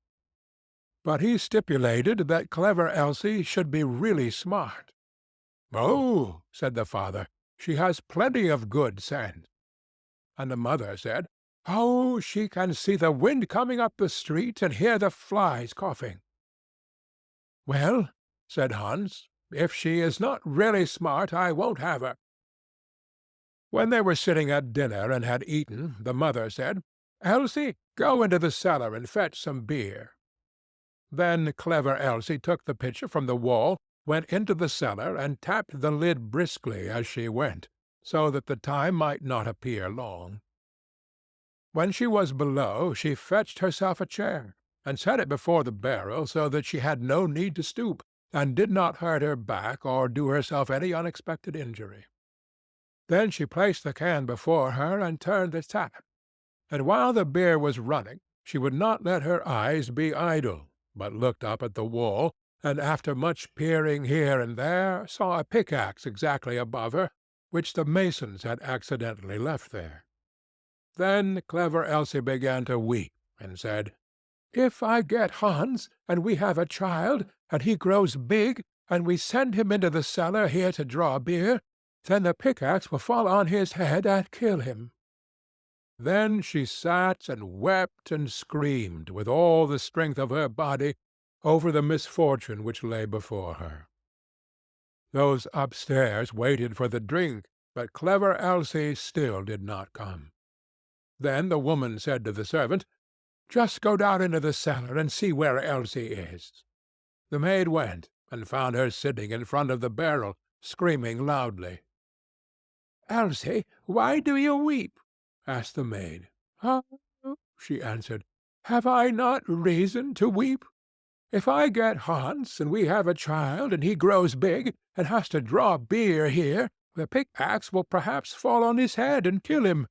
But he stipulated that Clever Elsie should be really smart. "Oh," said the father, "she has plenty of good sense." And the mother said, "Oh, she can see the wind coming up the street and hear the flies coughing." "Well," said Hans, "if she is not really smart, I won't have her." When they were sitting at dinner and had eaten, the mother said, "Elsie, go into the cellar and fetch some beer." Then Clever Elsie took the pitcher from the wall, went into the cellar, and tapped the lid briskly as she went, so that the time might not appear long. When she was below, she fetched herself a chair, and set it before the barrel so that she had no need to stoop, and did not hurt her back or do herself any unexpected injury. Then she placed the can before her and turned the tap, and while the beer was running she would not let her eyes be idle, but looked up at the wall, and after much peering here and there, saw a pickaxe exactly above her, which the masons had accidentally left there. Then Clever Elsie began to weep, and said, "If I get Hans, and we have a child, and he grows big, and we send him into the cellar here to draw beer, then the pickaxe will fall on his head and kill him." Then she sat and wept and screamed with all the strength of her body over the misfortune which lay before her. Those upstairs waited for the drink, but Clever Elsie still did not come. Then the woman said to the servant, "Just go down into the cellar and see where Elsie is." The maid went, and found her sitting in front of the barrel, screaming loudly. "Elsie, why do you weep?" asked the maid. "Oh," she answered, "have I not reason to weep? If I get Hans, and we have a child, and he grows big, and has to draw beer here, the pickaxe will perhaps fall on his head and kill him."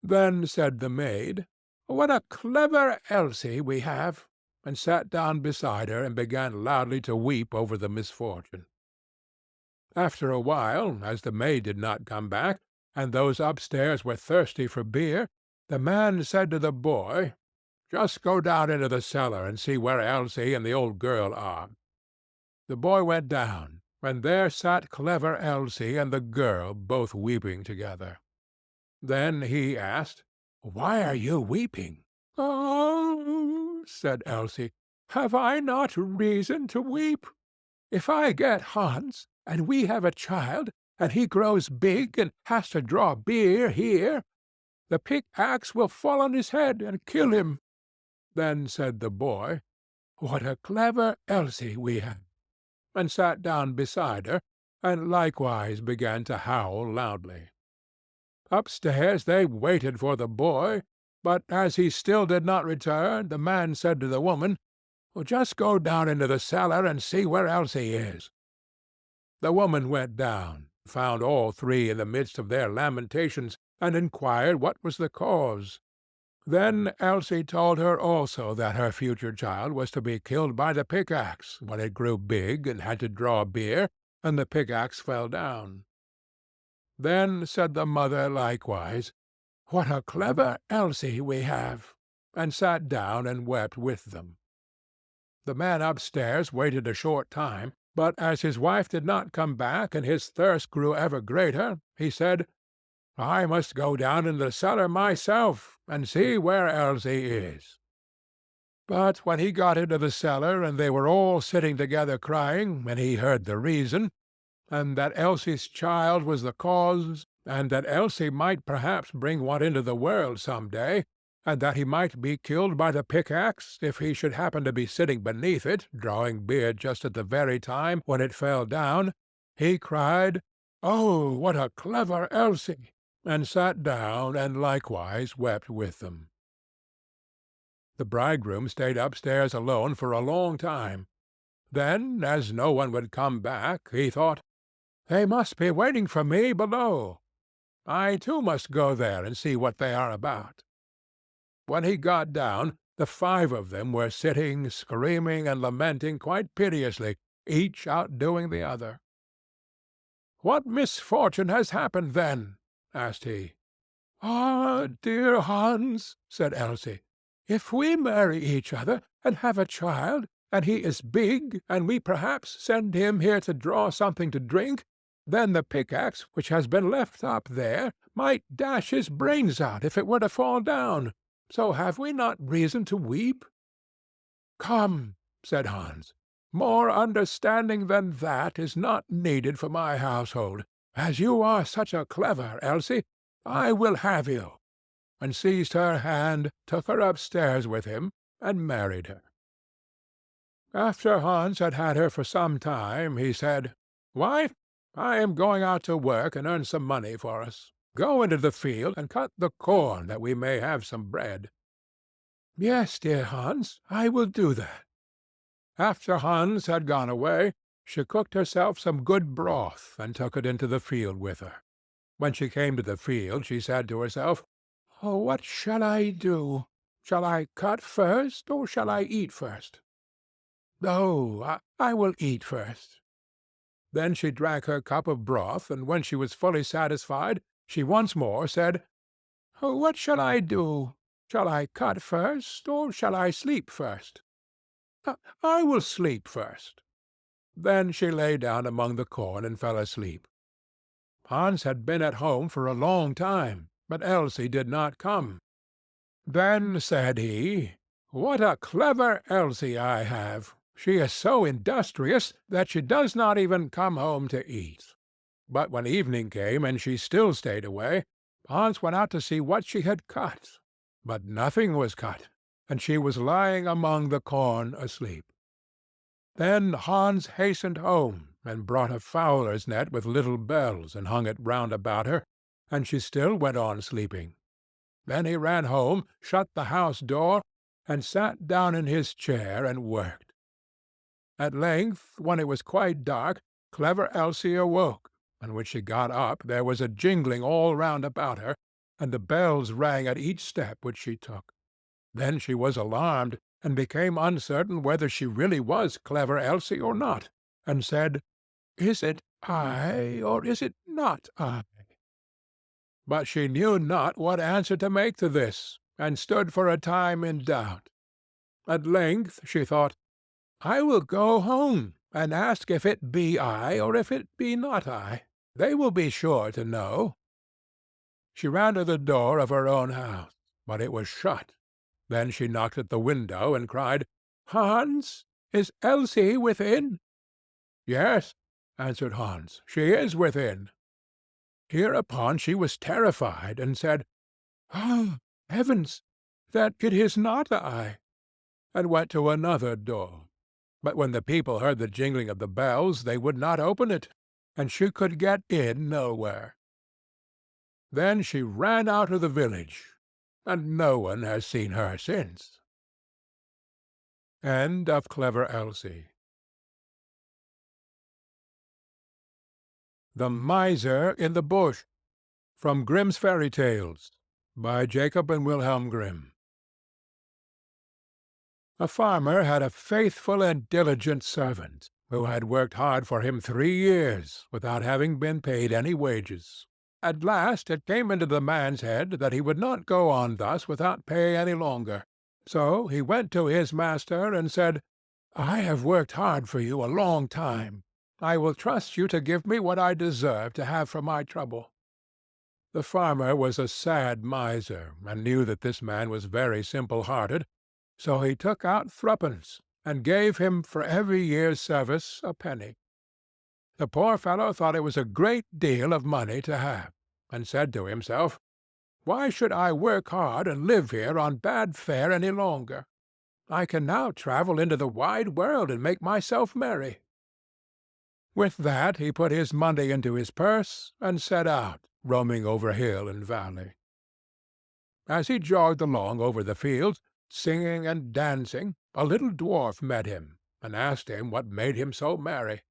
Then said the maid, "What a clever Elsie we have!" and sat down beside her and began loudly to weep over the misfortune. After a while, as the maid did not come back, and those upstairs were thirsty for beer, the man said to the boy, "Just go down into the cellar and see where Elsie and the old girl are." The boy went down, and there sat Clever Elsie and the girl both weeping together. Then he asked, "Why are you weeping?" "Oh," said Elsie, "have I not reason to weep? If I get Hans, and we have a child, and he grows big and has to draw beer here, the pickaxe will fall on his head and kill him." Then said the boy, "What a clever Elsie we have!" and sat down beside her, and likewise began to howl loudly. Upstairs they waited for the boy, but as he still did not return, the man said to the woman, "Well, just go down into the cellar and see where Elsie is." The woman went down, found all three in the midst of their lamentations, and inquired what was the cause. Then Elsie told her also that her future child was to be killed by the pickaxe when it grew big and had to draw beer, and the pickaxe fell down. Then said the mother likewise, "What a clever Elsie we have!" and sat down and wept with them. The man upstairs waited a short time, but as his wife did not come back and his thirst grew ever greater, he said, "I must go down into the cellar myself, and see where Elsie is." But when he got into the cellar, and they were all sitting together crying, and he heard the reason, and that Elsie's child was the cause, and that Elsie might perhaps bring one into the world some day, and that he might be killed by the pickaxe if he should happen to be sitting beneath it, drawing beer just at the very time when it fell down, he cried, "Oh, what a clever Elsie!" and sat down and likewise wept with them. The bridegroom stayed upstairs alone for a long time. Then, as no one would come back, he thought, "They must be waiting for me below. I too must go there and see what they are about." When he got down, the five of them were sitting, screaming and lamenting quite piteously, each outdoing the other. "What misfortune has happened, then?" asked he. "Ah, dear Hans," said Elsie, "if we marry each other, and have a child, and he is big, and we perhaps send him here to draw something to drink, then the pickaxe, which has been left up there, might dash his brains out if it were to fall down. So have we not reason to weep?" "Come," said Hans, "more understanding than that is not needed for my household. As you are such a clever Elsie, I will have you," and seized her hand, took her upstairs with him, and married her. After Hans had had her for some time, he said, "Wife, I am going out to work and earn some money for us. Go into the field and cut the corn that we may have some bread." "Yes, dear Hans, I will do that." After Hans had gone away, she cooked herself some good broth and took it into the field with her. When she came to the field, she said to herself, "Oh, what shall I do? Shall I cut first, or shall I eat first? Oh, I will eat first." Then she drank her cup of broth, and when she was fully satisfied, she once more said, "Oh, what shall I do? Shall I cut first, or shall I sleep first? I will sleep first." Then she lay down among the corn and fell asleep. Hans had been at home for a long time, but Elsie did not come. Then said he, "What a clever Elsie I have! She is so industrious that she does not even come home to eat." But when evening came and she still stayed away, Hans went out to see what she had cut. But nothing was cut, and she was lying among the corn asleep. Then Hans hastened home, and brought a fowler's net with little bells, and hung it round about her, and she still went on sleeping. Then he ran home, shut the house door, and sat down in his chair and worked. At length, when it was quite dark, clever Elsie awoke, and when she got up there was a jingling all round about her, and the bells rang at each step which she took. Then she was alarmed, and became uncertain whether she really was clever Elsie or not, and said, "Is it I, or is it not I?" But she knew not what answer to make to this, and stood for a time in doubt. At length she thought, "I will go home, and ask if it be I, or if it be not I. They will be sure to know." She ran to the door of her own house, but it was shut. Then she knocked at the window, and cried, "Hans, is Elsie within?" "Yes," answered Hans, "she is within." Hereupon she was terrified, and said, "Ah, heavens! That it is not I," and went to another door. But when the people heard the jingling of the bells, they would not open it, and she could get in nowhere. Then she ran out of the village, and no one has seen her since. End of Clever Elsie. The Miser in the Bush, from Grimm's Fairy Tales, by Jacob and Wilhelm Grimm. A farmer had a faithful and diligent servant, who had worked hard for him 3 years without having been paid any wages. At last it came into the man's head that he would not go on thus without pay any longer. So he went to his master and said, "I have worked hard for you a long time. I will trust you to give me what I deserve to have for my trouble." The farmer was a sad miser, and knew that this man was very simple-hearted, so he took out 3 and gave him for every year's service a penny. The poor fellow thought it was a great deal of money to have, and said to himself, "Why should I work hard and live here on bad fare any longer? I can now travel into the wide world and make myself merry." With that he put his money into his purse, and set out, roaming over hill and valley. As he jogged along over the fields, singing and dancing, a little dwarf met him, and asked him what made him so merry.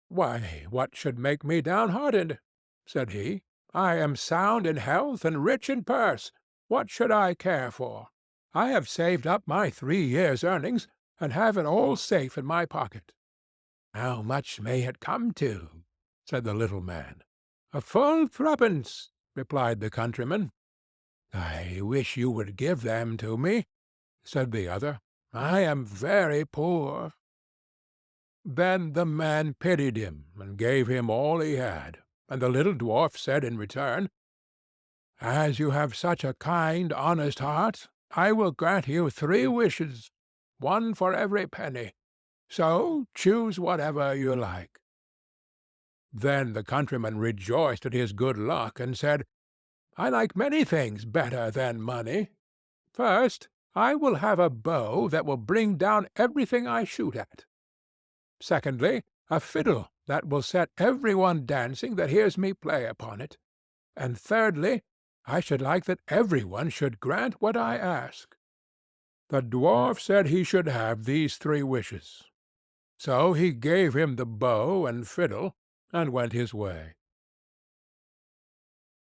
"Why, what should make me downhearted?" said he. "I am sound in health and rich in purse. What should I care for? I have saved up my 3 years' earnings, and have it all safe in my pocket." "How much may it come to?" said the little man. "A full 3, replied the countryman. "I wish you would give them to me," said the other. "I am very poor." Then the man pitied him, and gave him all he had, and the little dwarf said in return, "As you have such a kind, honest heart, I will grant you 3 wishes, 1 for every penny. So choose whatever you like." Then the countryman rejoiced at his good luck, and said, "I like many things better than money. First, I will have a bow that will bring down everything I shoot at. Secondly, a fiddle that will set every one dancing that hears me play upon it. And thirdly, I should like that every one should grant what I ask." The dwarf said he should have these 3 wishes. So he gave him the bow and fiddle, and went his way.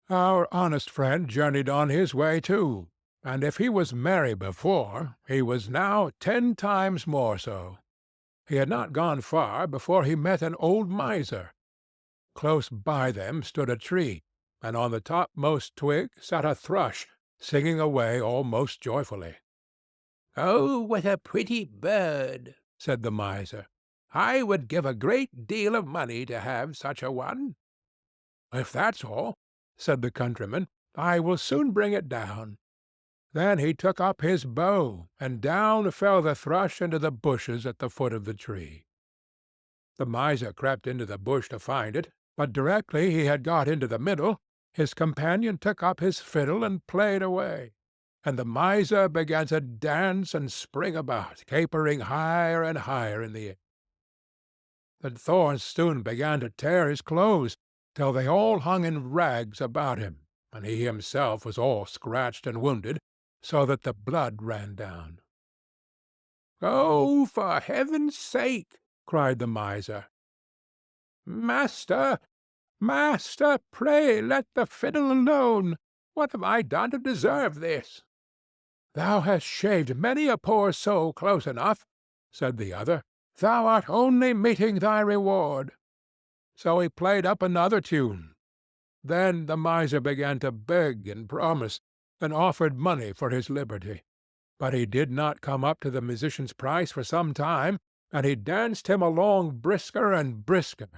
Our honest friend journeyed on his way too, and if he was merry before, he was now 10 times more so. He had not gone far before he met an old miser. Close by them stood a tree, and on the topmost twig sat a thrush, singing away all most joyfully. "Oh, what a pretty bird!" said the miser. "I would give a great deal of money to have such a one." "If that's all," said the countryman, "I will soon bring it down." Then he took up his bow, and down fell the thrush into the bushes at the foot of the tree. The miser crept into the bush to find it, but directly he had got into the middle, his companion took up his fiddle and played away, and the miser began to dance and spring about, capering higher and higher in the air. The thorns soon began to tear his clothes, till they all hung in rags about him, and he himself was all scratched and wounded, so that the blood ran down. "Oh, for heaven's sake!" cried the miser. "Master, master, pray let the fiddle alone. What have I done to deserve this?" "Thou hast shaved many a poor soul close enough," said the other. "Thou art only meeting thy reward." So he played up another tune. Then the miser began to beg and promise, and offered money for his liberty. But he did not come up to the musician's price for some time, and he danced him along brisker and brisker,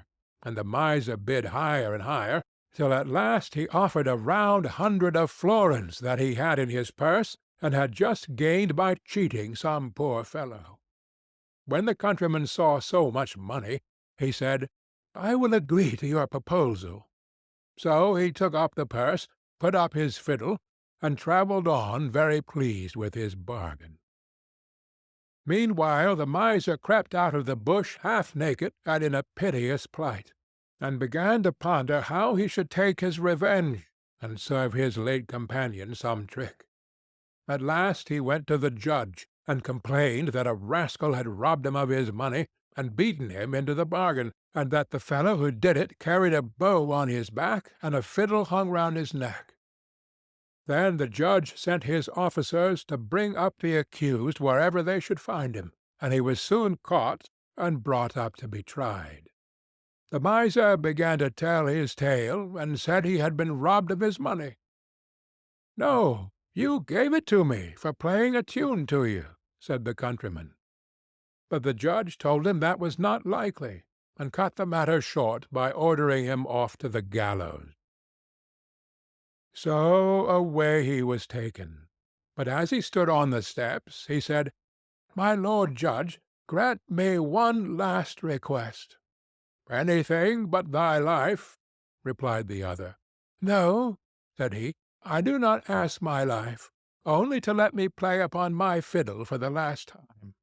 and the miser bid higher and higher, till at last he offered a round 100 of florins that he had in his purse, and had just gained by cheating some poor fellow. When the countryman saw so much money, he said, "I will agree to your proposal." So he took up the purse, put up his fiddle, and travelled on very pleased with his bargain. Meanwhile the miser crept out of the bush half naked and in a piteous plight, and began to ponder how he should take his revenge, and serve his late companion some trick. At last he went to the judge, and complained that a rascal had robbed him of his money and beaten him into the bargain, and that the fellow who did it carried a bow on his back and a fiddle hung round his neck. Then the judge sent his officers to bring up the accused wherever they should find him, and he was soon caught and brought up to be tried. The miser began to tell his tale, and said he had been robbed of his money. "No, you gave it to me for playing a tune to you," said the countryman. But the judge told him that was not likely, and cut the matter short by ordering him off to the gallows. So away he was taken. But as he stood on the steps, he said, "My lord judge, grant me one last request." "Anything but thy life," replied the other. "No," said he, "I do not ask my life, only to let me play upon my fiddle for the last time."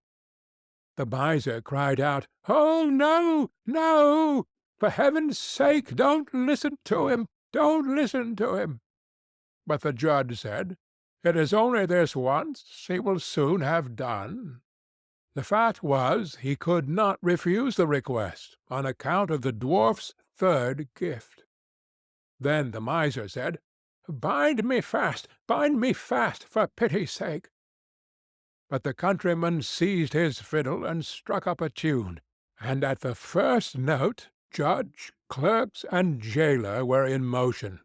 The miser cried out, "Oh, no, no! For heaven's sake, don't listen to him! Don't listen to him!" But the judge said, "It is only this once. He will soon have done." The fact was, he could not refuse the request, on account of the dwarf's third gift. Then the miser said, bind me fast, for pity's sake." But the countryman seized his fiddle and struck up a tune, and at the first note judge, clerks, and jailer were in motion.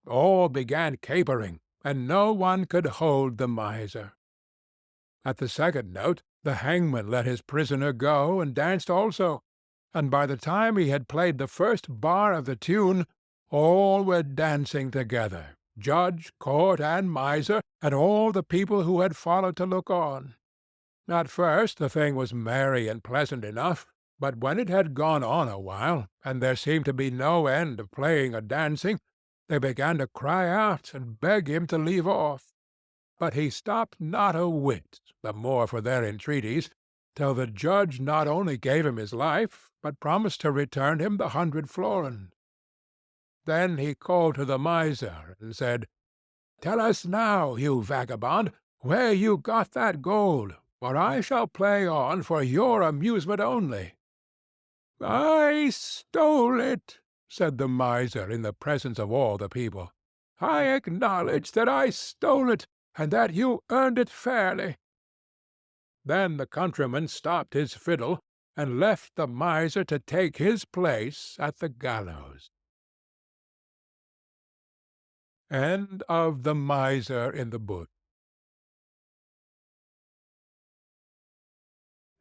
All began capering, and no one could hold the miser. At the second note the hangman let his prisoner go and danced also, and by the time he had played the first bar of the tune, all were dancing together, judge, court, and miser, and all the people who had followed to look on. At first the thing was merry and pleasant enough, but when it had gone on a while, and there seemed to be no end of playing or dancing, they began to cry out and beg him to leave off. But he stopped not a whit, the more for their entreaties, till the judge not only gave him his life, but promised to return him the 100 florins. Then he called to the miser, and said, "Tell us now, you vagabond, where you got that gold, or I shall play on for your amusement only." "I stole it," said the miser in the presence of all the people. "I acknowledge that I stole it, and that you earned it fairly." Then the countryman stopped his fiddle, and left the miser to take his place at the gallows. End of The Miser in the Bush.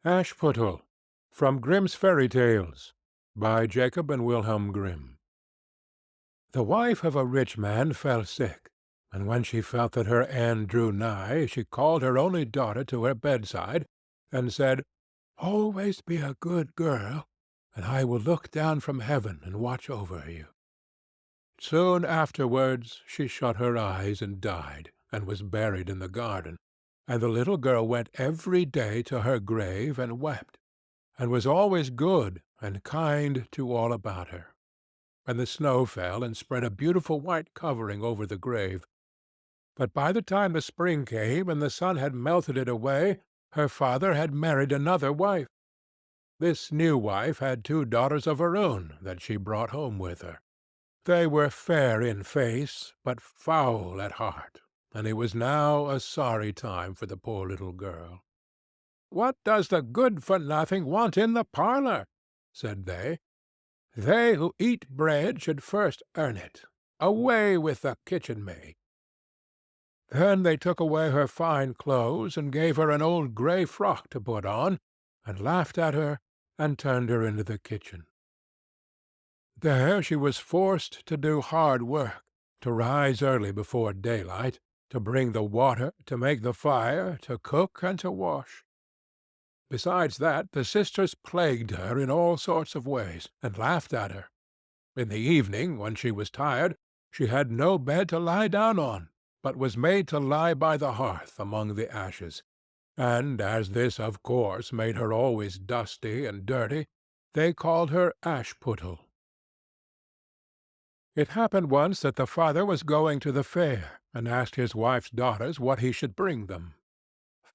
Ashputtel, from Grimm's Fairy Tales, by Jacob and Wilhelm Grimm. The wife of a rich man fell sick, and when she felt that her end drew nigh, she called her only daughter to her bedside, and said, "Always be a good girl, and I will look down from heaven and watch over you." Soon afterwards she shut her eyes and died, and was buried in the garden, and the little girl went every day to her grave and wept, and was always good and kind to all about her. And the snow fell and spread a beautiful white covering over the grave. But by the time the spring came and the sun had melted it away, her father had married another wife. This new wife had 2 daughters of her own that she brought home with her. They were fair in face, but foul at heart, and it was now a sorry time for the poor little girl. "What does the good-for-nothing want in the parlor?" said they. "They who eat bread should first earn it. Away with the kitchen-maid." Then they took away her fine clothes, and gave her an old grey frock to put on, and laughed at her, and turned her into the kitchen. There she was forced to do hard work, to rise early before daylight, to bring the water, to make the fire, to cook, and to wash. Besides that, the sisters plagued her in all sorts of ways, and laughed at her. In the evening, when she was tired, she had no bed to lie down on, but was made to lie by the hearth among the ashes, and as this of course made her always dusty and dirty, they called her Ashputtel. It happened once that the father was going to the fair, and asked his wife's daughters what he should bring them.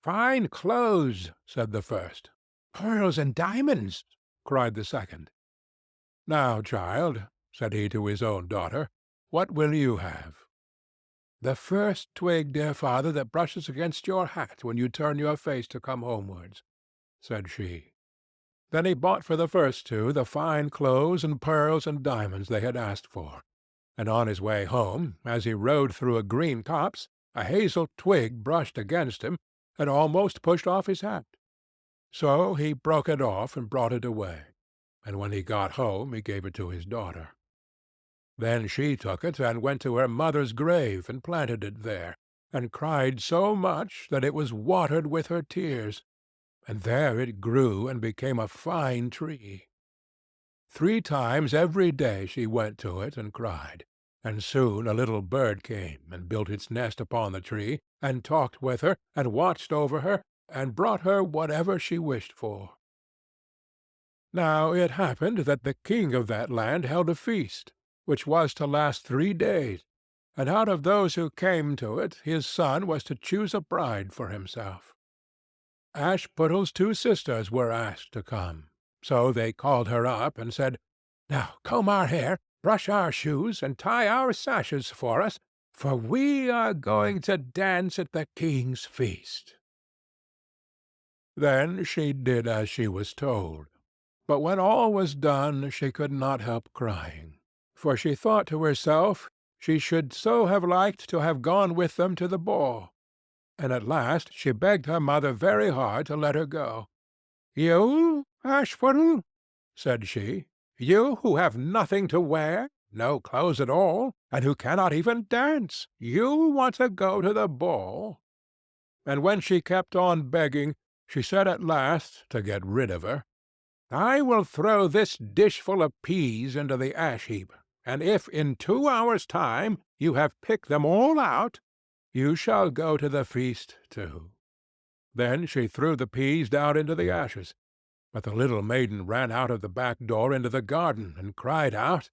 Fine clothes, said the first. Pearls and diamonds, cried the second. Now, child, said he to his own daughter, what will you have? The first twig, dear father, that brushes against your hat when you turn your face to come homewards, said she. Then he bought for the first two the fine clothes and pearls and diamonds they had asked for, and on his way home, as he rode through a green copse, a hazel twig brushed against him, and almost pushed off his hat. So he broke it off and brought it away, and when he got home he gave it to his daughter. Then she took it and went to her mother's grave and planted it there, and cried so much that it was watered with her tears, and there it grew and became a fine tree. 3 times every day she went to it and cried, and soon a little bird came and built its nest upon the tree, and talked with her, and watched over her, and brought her whatever she wished for. Now it happened that the king of that land held a feast, which was to last 3 days, and out of those who came to it his son was to choose a bride for himself. Ashpuddle's 2 sisters were asked to come, so they called her up and said, "Now comb our hair, brush our shoes, and tie our sashes for us, for we are going to dance at the king's feast." Then she did as she was told, but when all was done she could not help crying, for she thought to herself she should so have liked to have gone with them to the ball, and at last she begged her mother very hard to let her go. "You, Ashputtel," said she, "you who have nothing to wear, no clothes at all, and who cannot even dance, you want to go to the ball?" And when she kept on begging, she said at last, to get rid of her, "I will throw this dishful of peas into the ash-heap, and if in 2 hours' time you have picked them all out, you shall go to the feast too." Then she threw the peas down into the ashes, but the little maiden ran out of the back door into the garden, and cried out,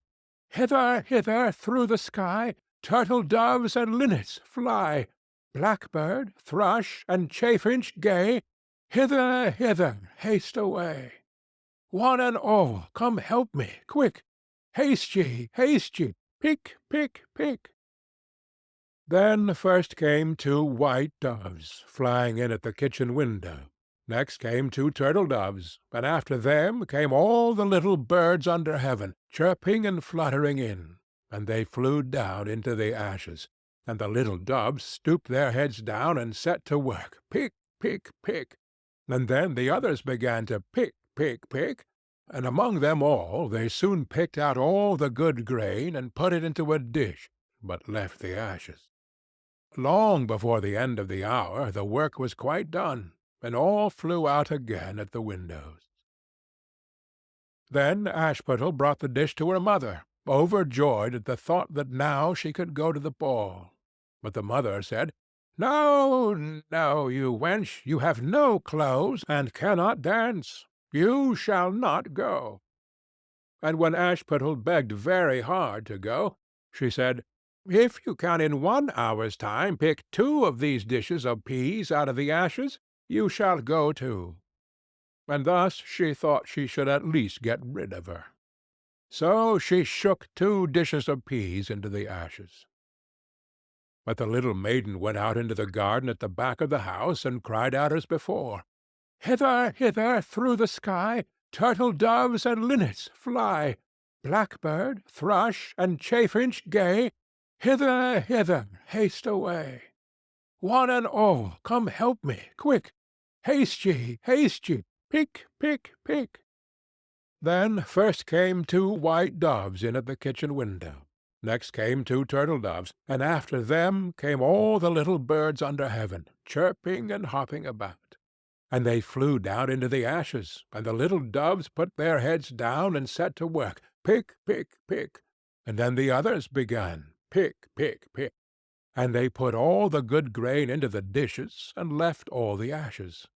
"Hither, hither, through the sky, turtle doves and linnets fly, blackbird, thrush, and chaffinch gay, hither, hither, haste away. One and all, come help me, quick, haste ye, pick, pick, pick." Then first came 2 white doves, flying in at the kitchen window. Next came 2 turtle doves, and after them came all the little birds under heaven, chirping and fluttering in, and they flew down into the ashes, and the little doves stooped their heads down and set to work, pick, pick, pick, and then the others began to pick, pick, pick, and among them all they soon picked out all the good grain and put it into a dish, but left the ashes. Long before the end of the hour the work was quite done, and all flew out again at the windows. Then Ashputtel brought the dish to her mother, overjoyed at the thought that now she could go to the ball. But the mother said, "No, no, you wench, you have no clothes, and cannot dance. You shall not go." And when Ashputtel begged very hard to go, she said, "If you can in 1 hour's time pick 2 of these dishes of peas out of the ashes, you shall go too." And thus she thought she should at least get rid of her. So she shook 2 dishes of peas into the ashes. But the little maiden went out into the garden at the back of the house, and cried out as before, "Hither, hither, through the sky, turtle doves and linnets fly, blackbird, thrush, and chaffinch gay, hither, hither, haste away. One and all, come help me, quick, haste ye, pick, pick, pick." Then first came 2 white doves in at the kitchen window. Next came 2 turtle doves, and after them came all the little birds under heaven, chirping and hopping about. And they flew down into the ashes, and the little doves put their heads down and set to work, pick, pick, pick, and then the others began, pick, pick, pick, and they put all the good grain into the dishes, and left all the ashes.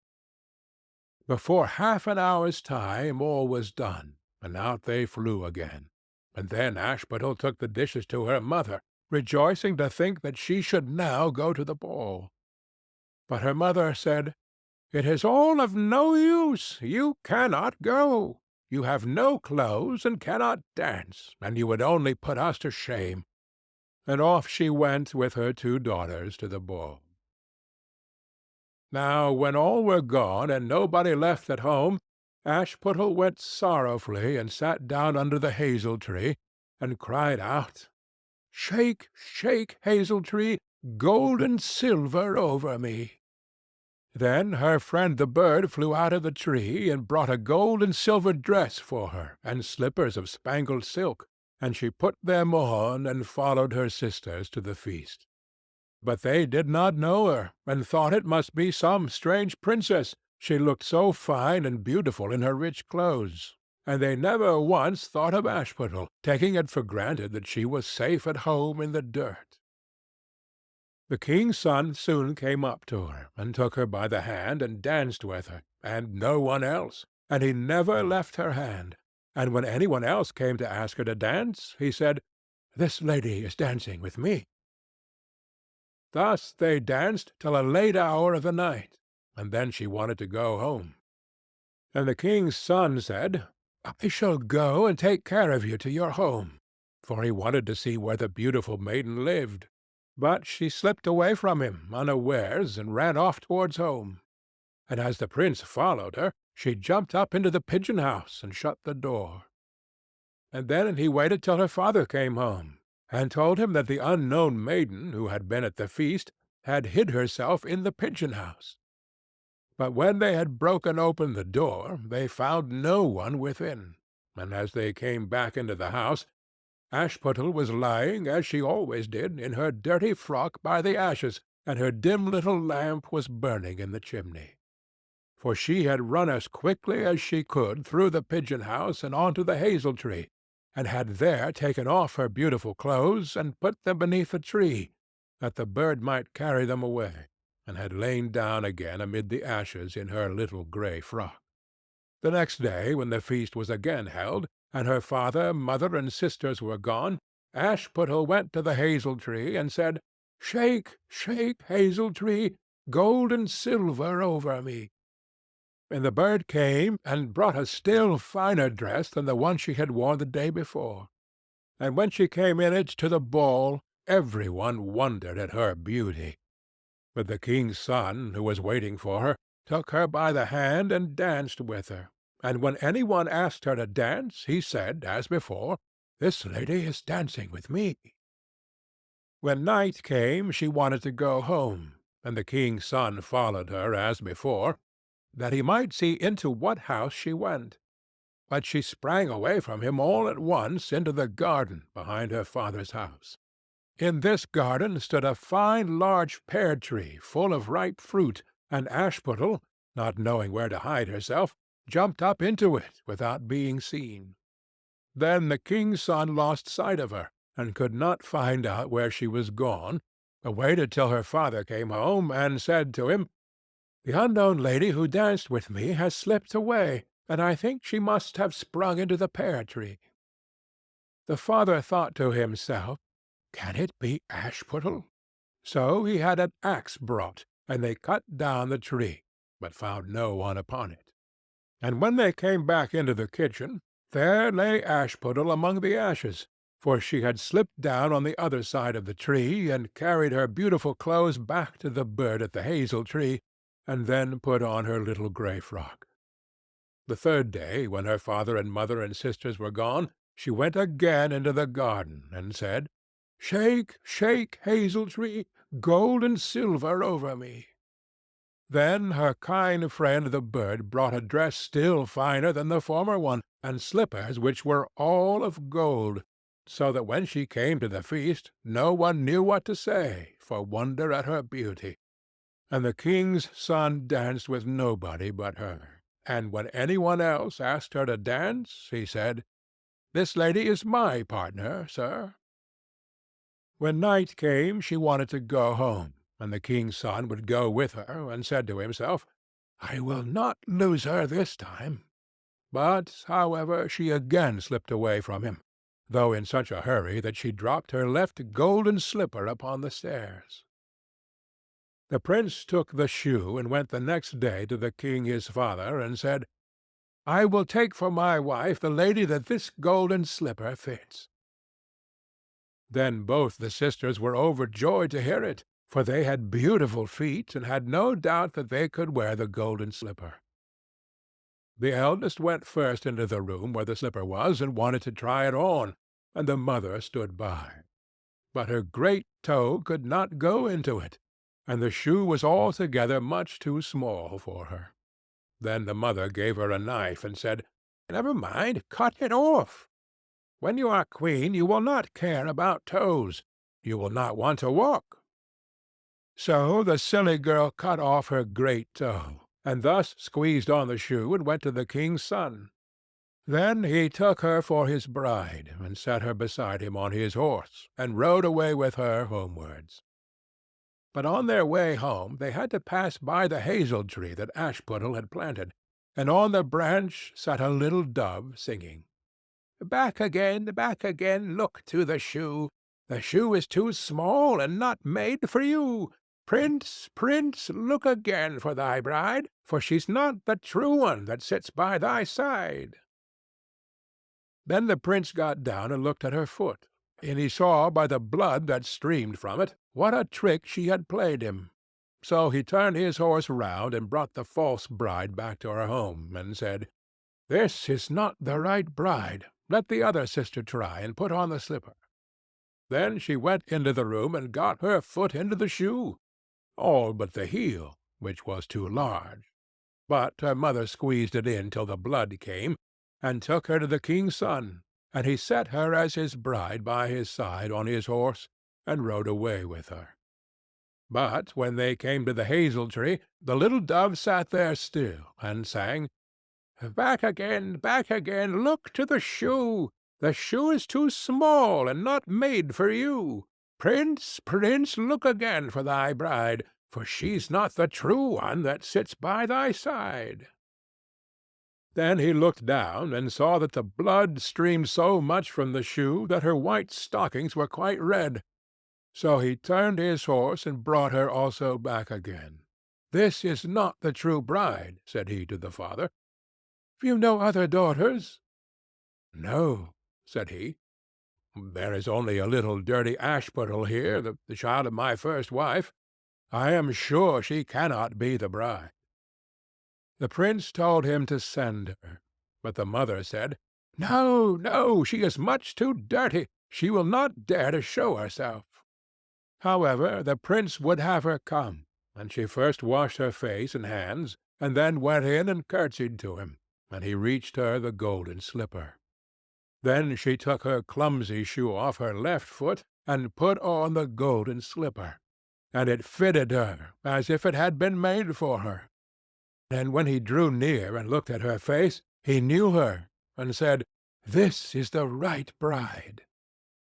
Before half an hour's time all was done, and out they flew again, and then Ashputtel took the dishes to her mother, rejoicing to think that she should now go to the ball. But her mother said, "It is all of no use. You cannot go. You have no clothes and cannot dance, and you would only put us to shame." And off she went with her 2 daughters to the ball. Now when all were gone and nobody left at home, Ashputtel went sorrowfully and sat down under the hazel-tree, and cried out, "Shake, shake, hazel-tree, gold and silver over me." Then her friend the bird flew out of the tree, and brought a gold and silver dress for her, and slippers of spangled silk, and she put them on, and followed her sisters to the feast. But they did not know her, and thought it must be some strange princess, she looked so fine and beautiful in her rich clothes. And they never once thought of Ashputtel, taking it for granted that she was safe at home in the dirt. The king's son soon came up to her, and took her by the hand, and danced with her, and no one else, and he never left her hand. And when any one else came to ask her to dance, he said, "This lady is dancing with me." Thus they danced till a late hour of the night, and then she wanted to go home. And the king's son said, "I shall go and take care of you to your home," for he wanted to see where the beautiful maiden lived. But she slipped away from him unawares, and ran off towards home. And as the prince followed her, she jumped up into the pigeon-house and shut the door. And then he waited till her father came home, and told him that the unknown maiden, who had been at the feast, had hid herself in the pigeon-house. But when they had broken open the door, they found no one within, and as they came back into the house, Ashputtel was lying, as she always did, in her dirty frock by the ashes, and her dim little lamp was burning in the chimney. For she had run as quickly as she could through the pigeon-house and on to the hazel-tree, and had there taken off her beautiful clothes, and put them beneath a tree, that the bird might carry them away, and had lain down again amid the ashes in her little grey frock. The next day, when the feast was again held, and her father, mother, and sisters were gone, Ashputtel went to the hazel-tree, and said, "Shake, shake, hazel-tree, gold and silver over me." And the bird came, and brought a still finer dress than the one she had worn the day before. And when she came in it to the ball, every one wondered at her beauty. But the king's son, who was waiting for her, took her by the hand and danced with her. And when any one asked her to dance, he said, as before, "This lady is dancing with me." When night came, she wanted to go home, and the king's son followed her as before, that he might see into what house she went. But she sprang away from him all at once into the garden behind her father's house. In this garden stood a fine large pear-tree full of ripe fruit, and Ashputtel, not knowing where to hide herself, jumped up into it without being seen. Then the king's son lost sight of her, and could not find out where she was gone, but waited till her father came home, and said to him, "The unknown lady who danced with me has slipped away, and I think she must have sprung into the pear-tree." The father thought to himself, "Can it be Ashputtel?" So he had an axe brought, and they cut down the tree, but found no one upon it. And when they came back into the kitchen, there lay Ashputtel among the ashes, for she had slipped down on the other side of the tree, and carried her beautiful clothes back to the bird at the hazel-tree, and then put on her little grey frock. The third day, when her father and mother and sisters were gone, she went again into the garden, and said, "Shake, shake, hazel-tree, gold and silver over me." Then her kind friend the bird brought a dress still finer than the former one, and slippers which were all of gold, so that when she came to the feast no one knew what to say, for wonder at her beauty. And the king's son danced with nobody but her, and when any one else asked her to dance, he said, "This lady is my partner, sir." When night came she wanted to go home, and the king's son would go with her, and said to himself, "I will not lose her this time." But, however, she again slipped away from him, though in such a hurry that she dropped her left golden slipper upon the stairs. The prince took the shoe and went the next day to the king his father, and said, "I will take for my wife the lady that this golden slipper fits." Then both the sisters were overjoyed to hear it, for they had beautiful feet, and had no doubt that they could wear the golden slipper. The eldest went first into the room where the slipper was, and wanted to try it on, and the mother stood by. But her great toe could not go into it, and the shoe was altogether much too small for her. Then the mother gave her a knife, and said, "Never mind, cut it off. When you are queen you will not care about toes. You will not want to walk." So the silly girl cut off her great toe, and thus squeezed on the shoe, and went to the king's son. Then he took her for his bride, and set her beside him on his horse, and rode away with her homewards. But on their way home they had to pass by the hazel tree that Ashputtel had planted, and on the branch sat a little dove singing, back again, look to the shoe. The shoe is too small and not made for you. Prince, prince, look again for thy bride, for she's not the true one that sits by thy side." Then the prince got down and looked at her foot, and he saw by the blood that streamed from it what a trick she had played him. So he turned his horse round and brought the false bride back to her home, and said, "This is not the right bride. Let the other sister try, and put on the slipper." Then she went into the room and got her foot into the shoe, all but the heel, which was too large. But her mother squeezed it in till the blood came, and took her to the king's son, and he set her as his bride by his side on his horse, and rode away with her. But when they came to the hazel tree, the little dove sat there still, and sang, back again, look to the shoe. The shoe is too small and not made for you. Prince, prince, look again for thy bride, for she's not the true one that sits by thy side." Then he looked down, and saw that the blood streamed so much from the shoe that her white stockings were quite red. So he turned his horse and brought her also back again. "This is not the true bride," said he to the father. "Have you no other daughters?" "No," said he. "There is only a little dirty Ashputtel here, the child of my first wife. I am sure she cannot be the bride." The prince told him to send her, but the mother said, "No, no, she is much too dirty. She will not dare to show herself." However, the prince would have her come, and she first washed her face and hands, and then went in and curtsied to him, and he reached her the golden slipper. Then she took her clumsy shoe off her left foot, and put on the golden slipper, and it fitted her as if it had been made for her. And when he drew near and looked at her face, he knew her, and said, "This is the right bride."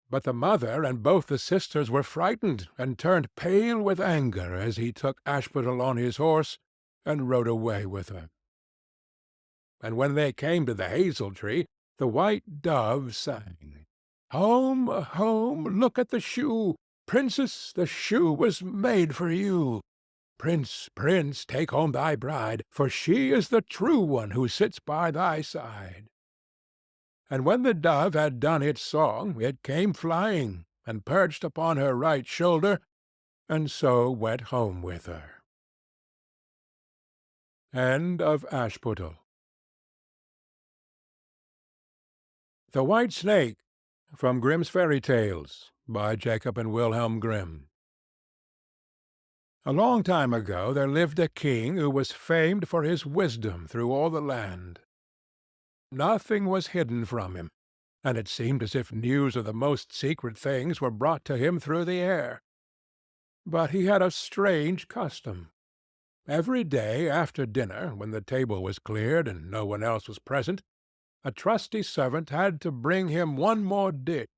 But the mother and both the sisters were frightened, and turned pale with anger as he took Ashputtel on his horse, and rode away with her. And when they came to the hazel tree, the white dove sang, "Home, home, look at the shoe. Princess, the shoe was made for you. Prince, prince, take home thy bride, for she is the true one who sits by thy side." And when the dove had done its song, it came flying, and perched upon her right shoulder, and so went home with her. End of Ashputtel. The White Snake, from Grimm's Fairy Tales, by Jacob and Wilhelm Grimm. A long time ago there lived a king who was famed for his wisdom through all the land. Nothing was hidden from him, and it seemed as if news of the most secret things were brought to him through the air. But he had a strange custom. Every day after dinner, when the table was cleared and no one else was present, a trusty servant had to bring him one more dish.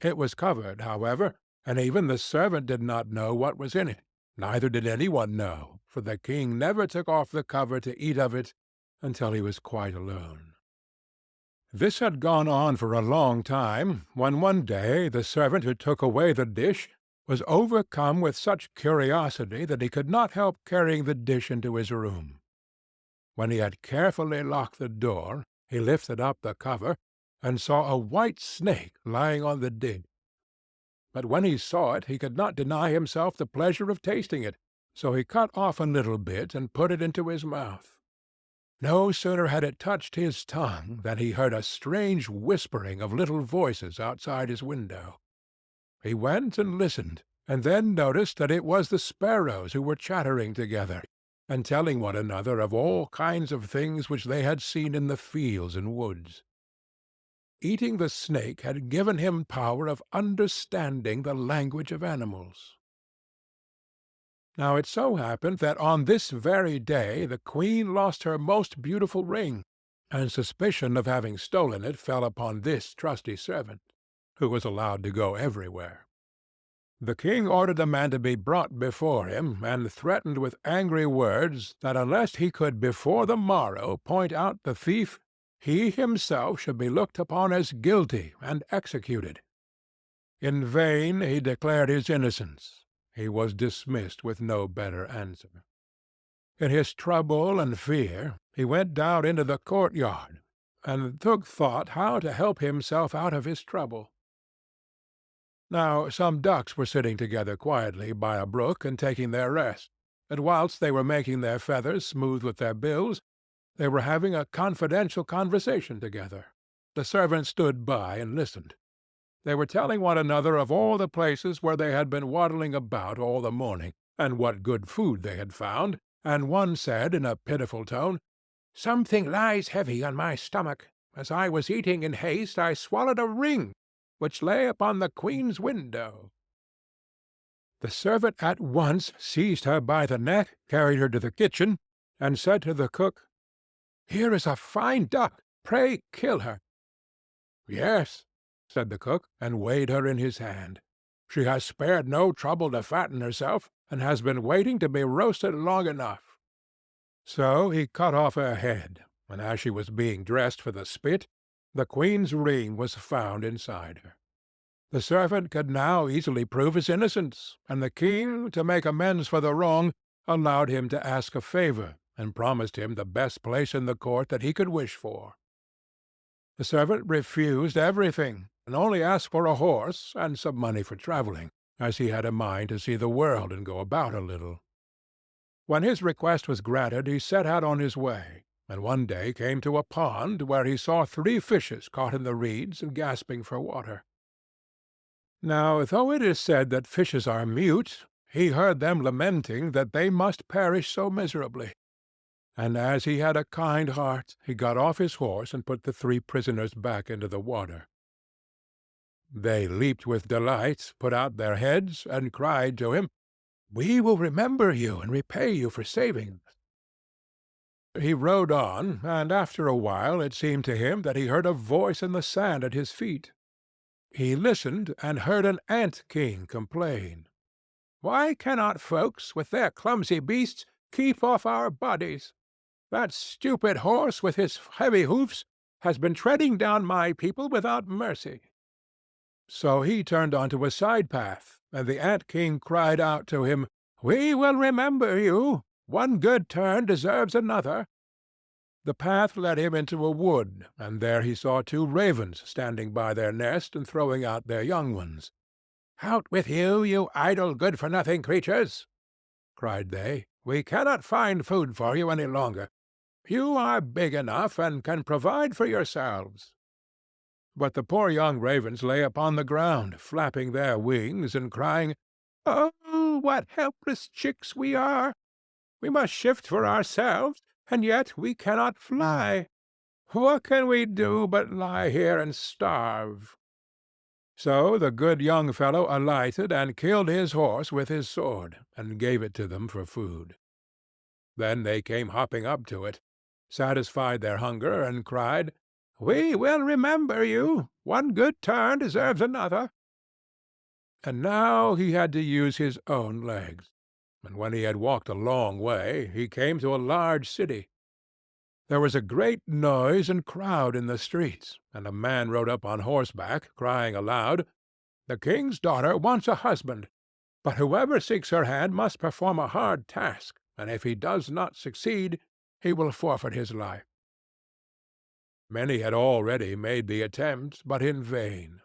It was covered, however, and even the servant did not know what was in it. Neither did any one know, for the king never took off the cover to eat of it until he was quite alone. This had gone on for a long time, when one day the servant who took away the dish was overcome with such curiosity that he could not help carrying the dish into his room. When he had carefully locked the door, he lifted up the cover, and saw a white snake lying on the dish. But when he saw it, he could not deny himself the pleasure of tasting it, so he cut off a little bit and put it into his mouth. No sooner had it touched his tongue than he heard a strange whispering of little voices outside his window. He went and listened, and then noticed that it was the sparrows who were chattering together, and telling one another of all kinds of things which they had seen in the fields and woods. Eating the snake had given him power of understanding the language of animals. Now it so happened that on this very day the queen lost her most beautiful ring, and suspicion of having stolen it fell upon this trusty servant, who was allowed to go everywhere. The king ordered the man to be brought before him, and threatened with angry words that unless he could before the morrow point out the thief, he himself should be looked upon as guilty and executed. In vain he declared his innocence. He was dismissed with no better answer. In his trouble and fear, he went down into the courtyard, and took thought how to help himself out of his trouble. Now some ducks were sitting together quietly by a brook and taking their rest, and whilst they were making their feathers smooth with their bills, they were having a confidential conversation together. The servant stood by and listened. They were telling one another of all the places where they had been waddling about all the morning, and what good food they had found, and one said in a pitiful tone, "Something lies heavy on my stomach. As I was eating in haste, I swallowed a ring, which lay upon the queen's window." The servant at once seized her by the neck, carried her to the kitchen, and said to the cook, "Here is a fine duck. Pray kill her." "Yes," said the cook, and weighed her in his hand. "She has spared no trouble to fatten herself, and has been waiting to be roasted long enough." So he cut off her head, and as she was being dressed for the spit, the queen's ring was found inside her. The servant could now easily prove his innocence, and the king, to make amends for the wrong, allowed him to ask a favour, and promised him the best place in the court that he could wish for. The servant refused everything, and only asked for a horse and some money for travelling, as he had a mind to see the world and go about a little. When his request was granted, he set out on his way, and one day came to a pond where he saw 3 fishes caught in the reeds and gasping for water. Now, though it is said that fishes are mute, he heard them lamenting that they must perish so miserably. And as he had a kind heart, he got off his horse and put the 3 prisoners back into the water. They leaped with delight, put out their heads, and cried to him, "We will remember you and repay you for saving us." He rode on, and after a while it seemed to him that he heard a voice in the sand at his feet. He listened, and heard an ant-king complain, "Why cannot folks, with their clumsy beasts, keep off our bodies? That stupid horse, with his heavy hoofs, has been treading down my people without mercy." So he turned on to a side path, and the ant-king cried out to him, "We will remember you. One good turn deserves another." The path led him into a wood, and there he saw 2 ravens standing by their nest and throwing out their young ones. "Out with you, you idle, good-for-nothing creatures!" cried they. "We cannot find food for you any longer. You are big enough, and can provide for yourselves." But the poor young ravens lay upon the ground, flapping their wings, and crying, "Oh, what helpless chicks we are! We must shift for ourselves, and yet we cannot fly. What can we do but lie here and starve?" So the good young fellow alighted and killed his horse with his sword, and gave it to them for food. Then they came hopping up to it, satisfied their hunger, and cried, "We will remember you. One good turn deserves another." And now he had to use his own legs, and when he had walked a long way, he came to a large city. There was a great noise and crowd in the streets, and a man rode up on horseback, crying aloud, "The king's daughter wants a husband. but whoever seeks her hand must perform a hard task, and if he does not succeed, he will forfeit his life." Many had already made the attempt, but in vain.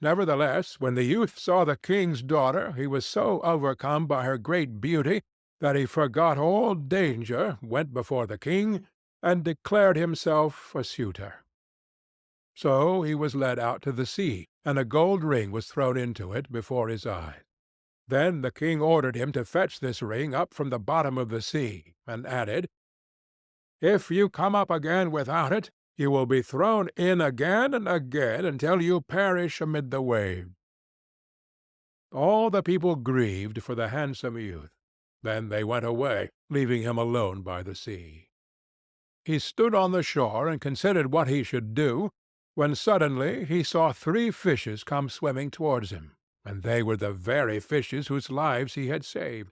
Nevertheless, when the youth saw the king's daughter, he was so overcome by her great beauty that he forgot all danger, went before the king, and declared himself a suitor. So he was led out to the sea, and a gold ring was thrown into it before his eyes. Then the king ordered him to fetch this ring up from the bottom of the sea, and added, "If you come up again without it, you will be thrown in again and again until you perish amid the waves." All the people grieved for the handsome youth. Then they went away, leaving him alone by the sea. He stood on the shore and considered what he should do, when suddenly he saw 3 fishes come swimming towards him, and they were the very fishes whose lives he had saved.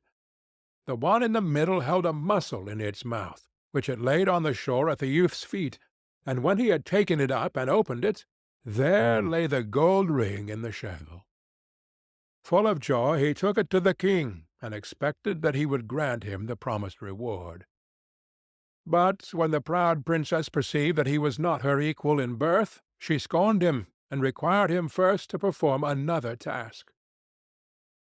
The one in the middle held a mussel in its mouth, which it laid on the shore at the youth's feet, and when he had taken it up and opened it, there lay the gold ring in the shell. Full of joy he took it to the king, and expected that he would grant him the promised reward. But when the proud princess perceived that he was not her equal in birth, she scorned him, and required him first to perform another task.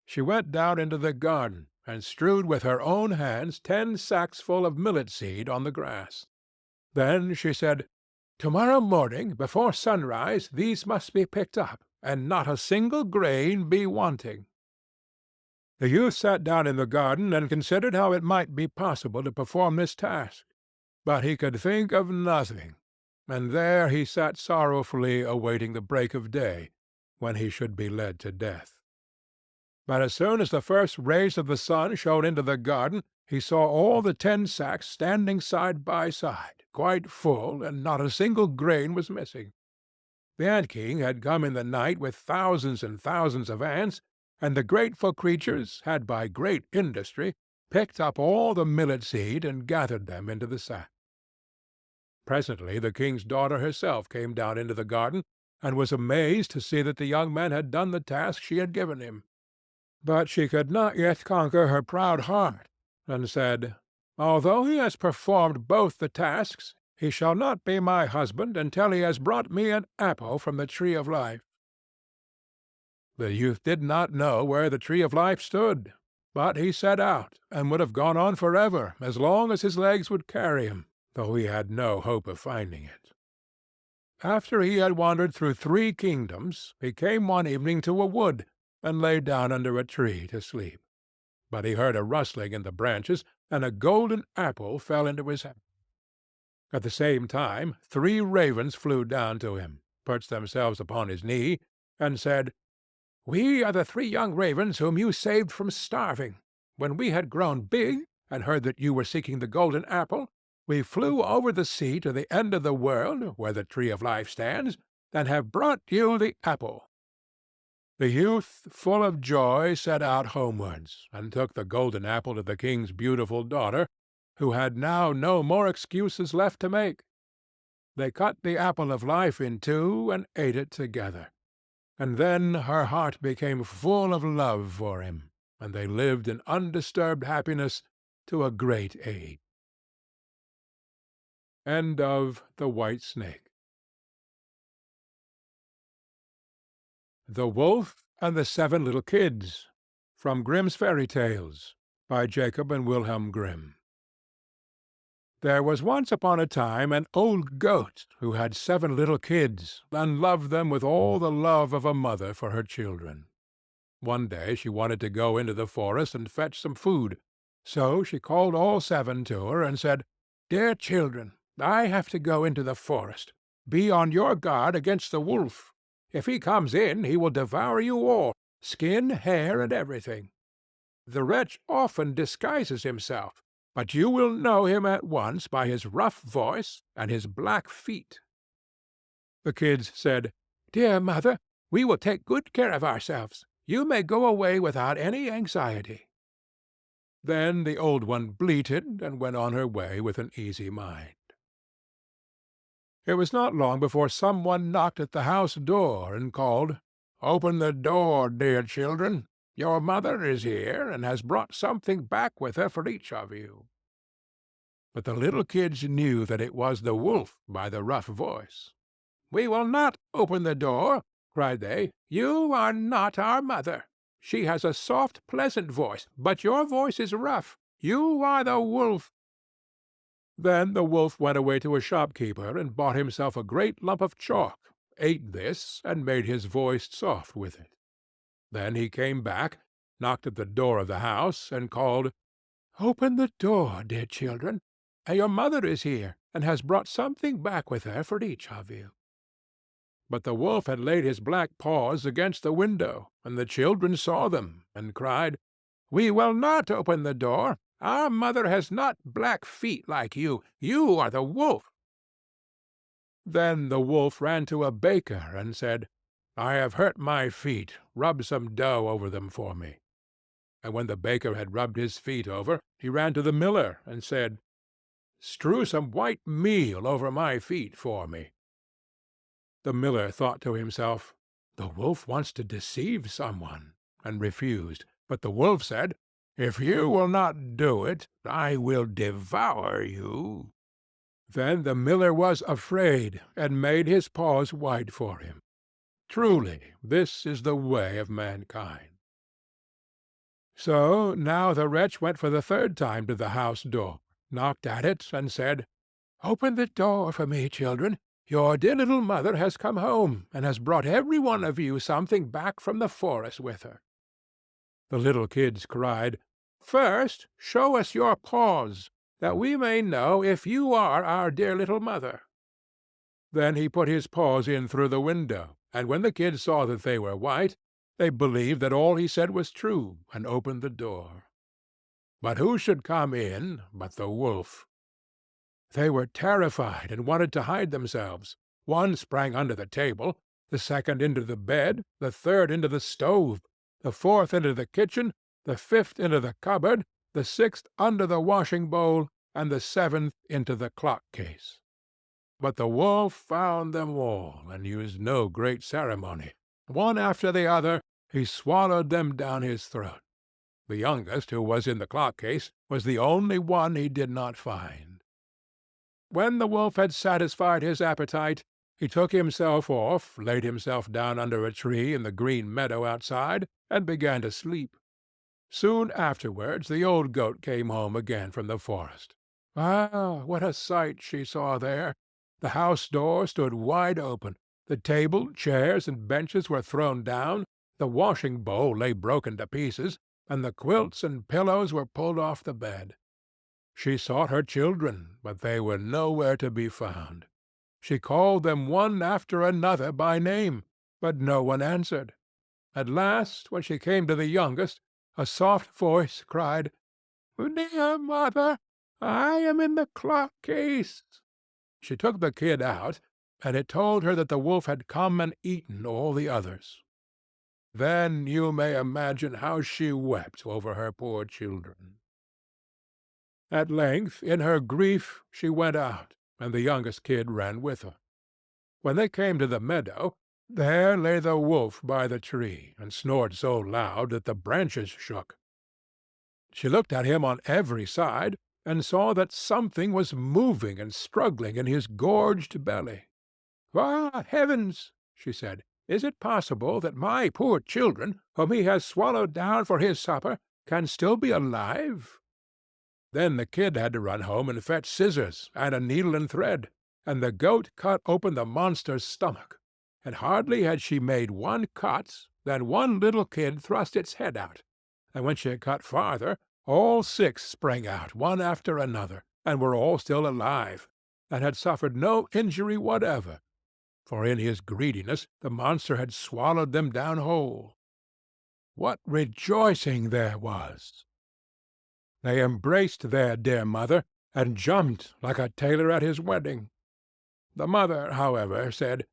She went down into the garden, and strewed with her own hands 10 sacks full of millet seed on the grass. Then she said, "Tomorrow morning, before sunrise, these must be picked up, and not a single grain be wanting." The youth sat down in the garden and considered how it might be possible to perform this task. But he could think of nothing, and there he sat sorrowfully awaiting the break of day, when he should be led to death. But as soon as the first rays of the sun shone into the garden, he saw all the 10 sacks standing side by side, quite full, and not a single grain was missing. The ant-king had come in the night with thousands and thousands of ants, and the grateful creatures had by great industry picked up all the millet seed and gathered them into the sack. Presently the king's daughter herself came down into the garden, and was amazed to see that the young man had done the task she had given him. But she could not yet conquer her proud heart, and said, "Although he has performed both the tasks, he shall not be my husband until he has brought me an apple from the tree of life." The youth did not know where the tree of life stood, but he set out, and would have gone on forever, as long as his legs would carry him, though he had no hope of finding it. After he had wandered through 3 kingdoms, he came one evening to a wood, and lay down under a tree to sleep. But he heard a rustling in the branches, and a golden apple fell into his hand. At the same time 3 ravens flew down to him, perched themselves upon his knee, and said, "We are the 3 young ravens whom you saved from starving. When we had grown big, and heard that you were seeking the golden apple, we flew over the sea to the end of the world, where the tree of life stands, and have brought you the apple." The youth, full of joy, set out homewards, and took the golden apple to the king's beautiful daughter, who had now no more excuses left to make. They cut the apple of life in 2, and ate it together. And then her heart became full of love for him, and they lived in undisturbed happiness to a great age. End of The White Snake. The Wolf and the 7 Little Kids, from Grimm's Fairy Tales, by Jacob and Wilhelm Grimm. There was once upon a time an old goat who had 7 little kids, and loved them with all the love of a mother for her children. One day she wanted to go into the forest and fetch some food, so she called all 7 to her and said, "Dear children, I have to go into the forest. Be on your guard against the wolf. If he comes in, he will devour you all, skin, hair, and everything. The wretch often disguises himself, but you will know him at once by his rough voice and his black feet." The kids said, "Dear mother, we will take good care of ourselves. You may go away without any anxiety." Then the old one bleated, and went on her way with an easy mind. It was not long before some one knocked at the house door, and called, "Open the door, dear children. Your mother is here, and has brought something back with her for each of you." But the little kids knew that it was the wolf by the rough voice. "We will not open the door," cried they. "You are not our mother. She has a soft, pleasant voice, but your voice is rough. You are the wolf." Then the wolf went away to a shopkeeper and bought himself a great lump of chalk, ate this, and made his voice soft with it. Then he came back, knocked at the door of the house, and called, "Open the door, dear children. Your mother is here, and has brought something back with her for each of you." But the wolf had laid his black paws against the window, and the children saw them, and cried, "We will not open the door. Our mother has not black feet like you. You are the wolf." Then the wolf ran to a baker and said, "I have hurt my feet. Rub some dough over them for me." And when the baker had rubbed his feet over, he ran to the miller and said, "Strew some white meal over my feet for me." The miller thought to himself, "The wolf wants to deceive someone," and refused. But the wolf said, "If you will not do it, I will devour you." Then the miller was afraid, and made his paws white for him. Truly, this is the way of mankind. So now the wretch went for the third time to the house door, knocked at it, and said, "Open the door for me, children. Your dear little mother has come home, and has brought every one of you something back from the forest with her." The little kids cried, "First show us your paws, that we may know if you are our dear little mother." Then he put his paws in through the window, and when the kids saw that they were white, they believed that all he said was true, and opened the door. But who should come in but the wolf? They were terrified and wanted to hide themselves. One sprang under the table, the second into the bed, the third into the stove, the fourth into the kitchen, the fifth into the cupboard, the sixth under the washing bowl, and the seventh into the clock case. But the wolf found them all, and used no great ceremony. One after the other, he swallowed them down his throat. The youngest, who was in the clock case, was the only one he did not find. When the wolf had satisfied his appetite, he took himself off, laid himself down under a tree in the green meadow outside, and began to sleep. Soon afterwards the old goat came home again from the forest. Ah, what a sight she saw there! The house door stood wide open, the table, chairs, and benches were thrown down, the washing bowl lay broken to pieces, and the quilts and pillows were pulled off the bed. She sought her children, but they were nowhere to be found. She called them one after another by name, but no one answered. At last, when she came to the youngest, a soft voice cried, "Dear mother, I am in the clock case." She took the kid out, and it told her that the wolf had come and eaten all the others. Then you may imagine how she wept over her poor children. At length, in her grief, she went out, and the youngest kid ran with her. When they came to the meadow, there lay the wolf by the tree, and snored so loud that the branches shook. She looked at him on every side, and saw that something was moving and struggling in his gorged belly. "Ah, heavens!" she said, "is it possible that my poor children, whom he has swallowed down for his supper, can still be alive?" Then the kid had to run home and fetch scissors and a needle and thread, and the goat cut open the monster's stomach, and hardly had she made one cut than one little kid thrust its head out, and when she had cut farther, all six sprang out one after another, and were all still alive, and had suffered no injury whatever, for in his greediness the monster had swallowed them down whole. What rejoicing there was! They embraced their dear mother, and jumped like a tailor at his wedding. The mother, however, said,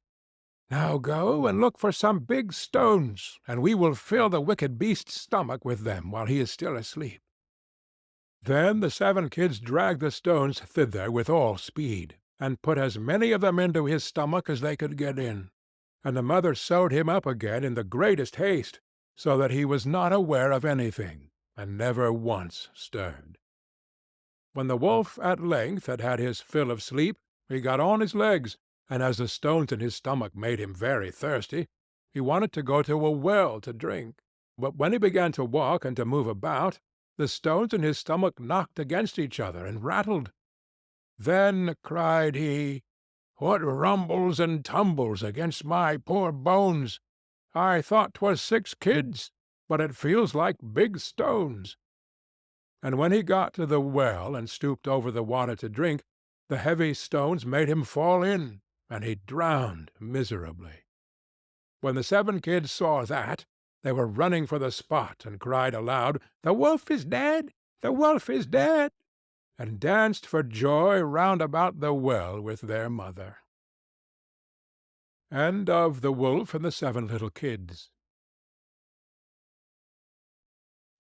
"Now go and look for some big stones, and we will fill the wicked beast's stomach with them while he is still asleep." Then the 7 kids dragged the stones thither with all speed, and put as many of them into his stomach as they could get in. And the mother sewed him up again in the greatest haste, so that he was not aware of anything, and never once stirred. When the wolf at length had had his fill of sleep, he got on his legs, and as the stones in his stomach made him very thirsty, he wanted to go to a well to drink. But when he began to walk and to move about, the stones in his stomach knocked against each other and rattled. Then cried he, "What rumbles and tumbles against my poor bones? I thought 'twas 6 kids, but it feels like big stones." And when he got to the well and stooped over the water to drink, the heavy stones made him fall in, and he drowned miserably. When the 7 kids saw that, they were running for the spot, and cried aloud, "The wolf is dead! The wolf is dead!" and danced for joy round about the well with their mother. End of The Wolf and the 7 Little Kids.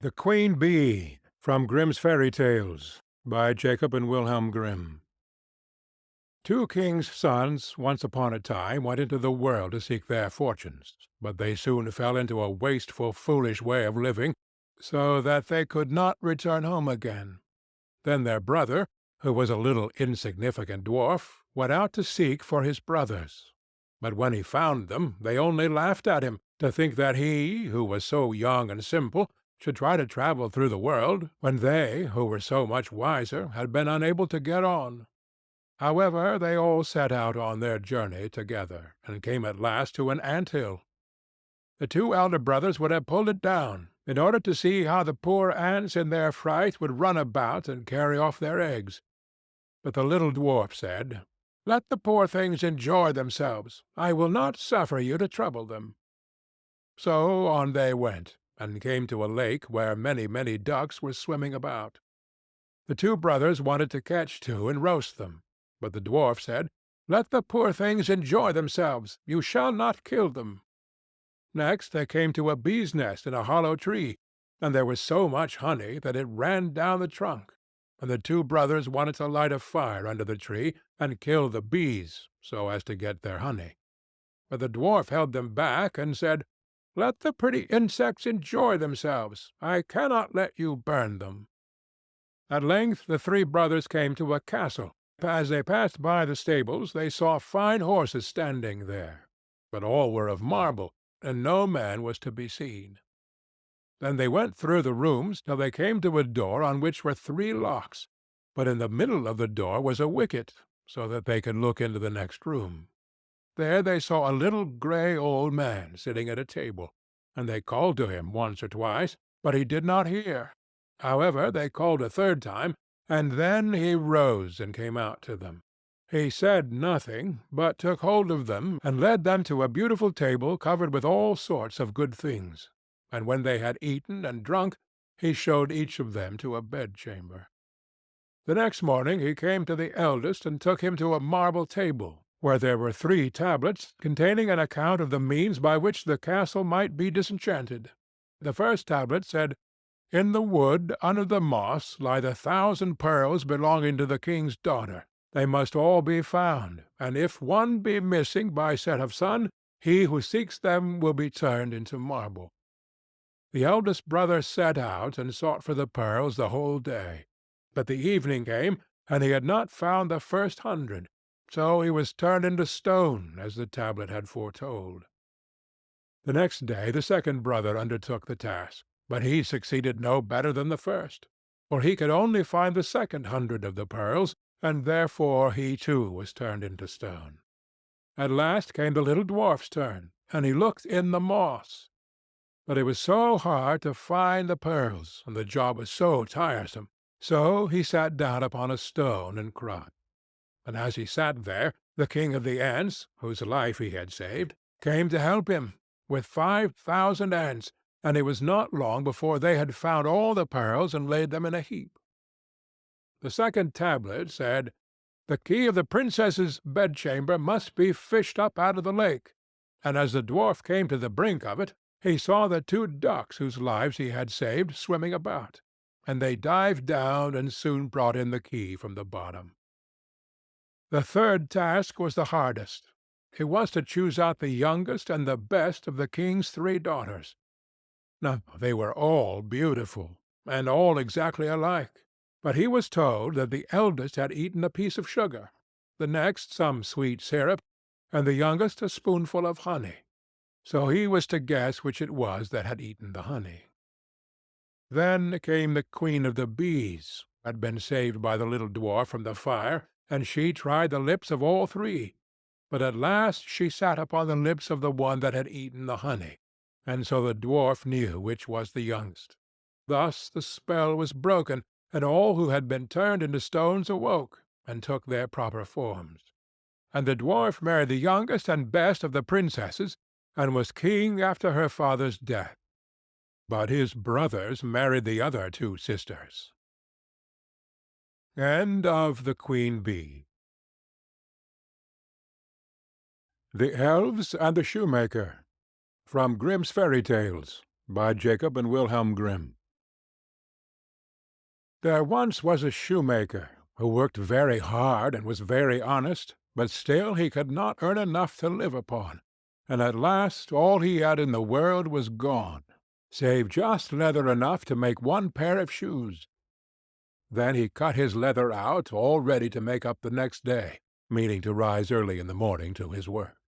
The Queen Bee, from Grimm's Fairy Tales, by Jacob and Wilhelm Grimm. 2 kings' sons once upon a time went into the world to seek their fortunes, but they soon fell into a wasteful, foolish way of living, so that they could not return home again. Then their brother, who was a little insignificant dwarf, went out to seek for his brothers. But when he found them, they only laughed at him, to think that he, who was so young and simple, should try to travel through the world, when they, who were so much wiser, had been unable to get on. However, they all set out on their journey together, and came at last to an ant-hill. The 2 elder brothers would have pulled it down, in order to see how the poor ants in their fright would run about and carry off their eggs. But the little dwarf said, "Let the poor things enjoy themselves. I will not suffer you to trouble them." So on they went, and came to a lake where many, many ducks were swimming about. The 2 brothers wanted to catch 2 and roast them, but the dwarf said, "Let the poor things enjoy themselves. You shall not kill them." Next they came to a bee's nest in a hollow tree, and there was so much honey that it ran down the trunk, and the 2 brothers wanted to light a fire under the tree and kill the bees, so as to get their honey. But the dwarf held them back, and said, "Let the pretty insects enjoy themselves. I cannot let you burn them." At length the 3 brothers came to a castle. As they passed by the stables, they saw fine horses standing there, but all were of marble, and no man was to be seen. Then they went through the rooms till they came to a door on which were 3 locks, but in the middle of the door was a wicket, so that they could look into the next room. There they saw a little grey old man sitting at a table, and they called to him once or twice, but he did not hear. However, they called a 3rd time, and then he rose and came out to them. He said nothing, but took hold of them, and led them to a beautiful table covered with all sorts of good things, and when they had eaten and drunk, he showed each of them to a bedchamber. The next morning he came to the eldest and took him to a marble table, where there were 3 tablets containing an account of the means by which the castle might be disenchanted. The first tablet said, "In the wood under the moss lie the 1,000 pearls belonging to the king's daughter. They must all be found, and if one be missing by set of sun, he who seeks them will be turned into marble." The eldest brother set out and sought for the pearls the whole day, but the evening came, and he had not found the first 100, so he was turned into stone, as the tablet had foretold. The next day the second brother undertook the task, but he succeeded no better than the first, for he could only find the second 100 of the pearls, and therefore he too was turned into stone. At last came the little dwarf's turn, and he looked in the moss. But it was so hard to find the pearls, and the job was so tiresome, so he sat down upon a stone and cried. And as he sat there, the king of the ants, whose life he had saved, came to help him, with 5,000 ants, and it was not long before they had found all the pearls and laid them in a heap. The second tablet said, "The key of the princess's bedchamber must be fished up out of the lake," and as the dwarf came to the brink of it, he saw the 2 ducks whose lives he had saved swimming about, and they dived down and soon brought in the key from the bottom. The third task was the hardest. It was to choose out the youngest and the best of the king's 3 daughters. Now, they were all beautiful, and all exactly alike, but he was told that the eldest had eaten a piece of sugar, the next some sweet syrup, and the youngest a spoonful of honey. So he was to guess which it was that had eaten the honey. Then came the queen of the bees, who had been saved by the little dwarf from the fire, and she tried the lips of all three, but at last she sat upon the lips of the one that had eaten the honey, and so the dwarf knew which was the youngest. Thus the spell was broken, and all who had been turned into stones awoke, and took their proper forms. And the dwarf married the youngest and best of the princesses, and was king after her father's death. But his brothers married the other two sisters. End of The Queen Bee. The Elves and the Shoemaker. From Grimm's Fairy Tales, by Jacob and Wilhelm Grimm. There once was a shoemaker who worked very hard and was very honest, but still he could not earn enough to live upon, and at last all he had in the world was gone, save just leather enough to make one pair of shoes. Then he cut his leather out, all ready to make up the next day, meaning to rise early in the morning to his work.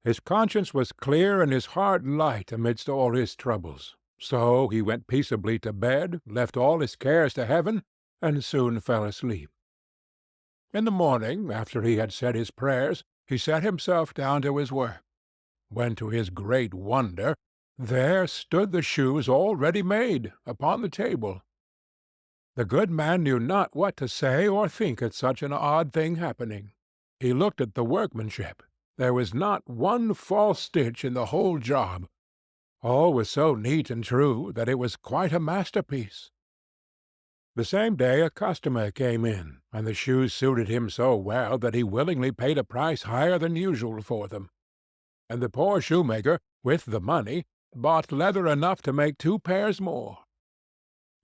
His conscience was clear and his heart light amidst all his troubles. So he went peaceably to bed, left all his cares to heaven, and soon fell asleep. In the morning, after he had said his prayers, he set himself down to his work, when to his great wonder there stood the shoes all ready made upon the table. The good man knew not what to say or think at such an odd thing happening. He looked at the workmanship. There was not one false stitch in the whole job. All was so neat and true that it was quite a masterpiece. The same day a customer came in, and the shoes suited him so well that he willingly paid a price higher than usual for them. And the poor shoemaker, with the money, bought leather enough to make 2 pairs more.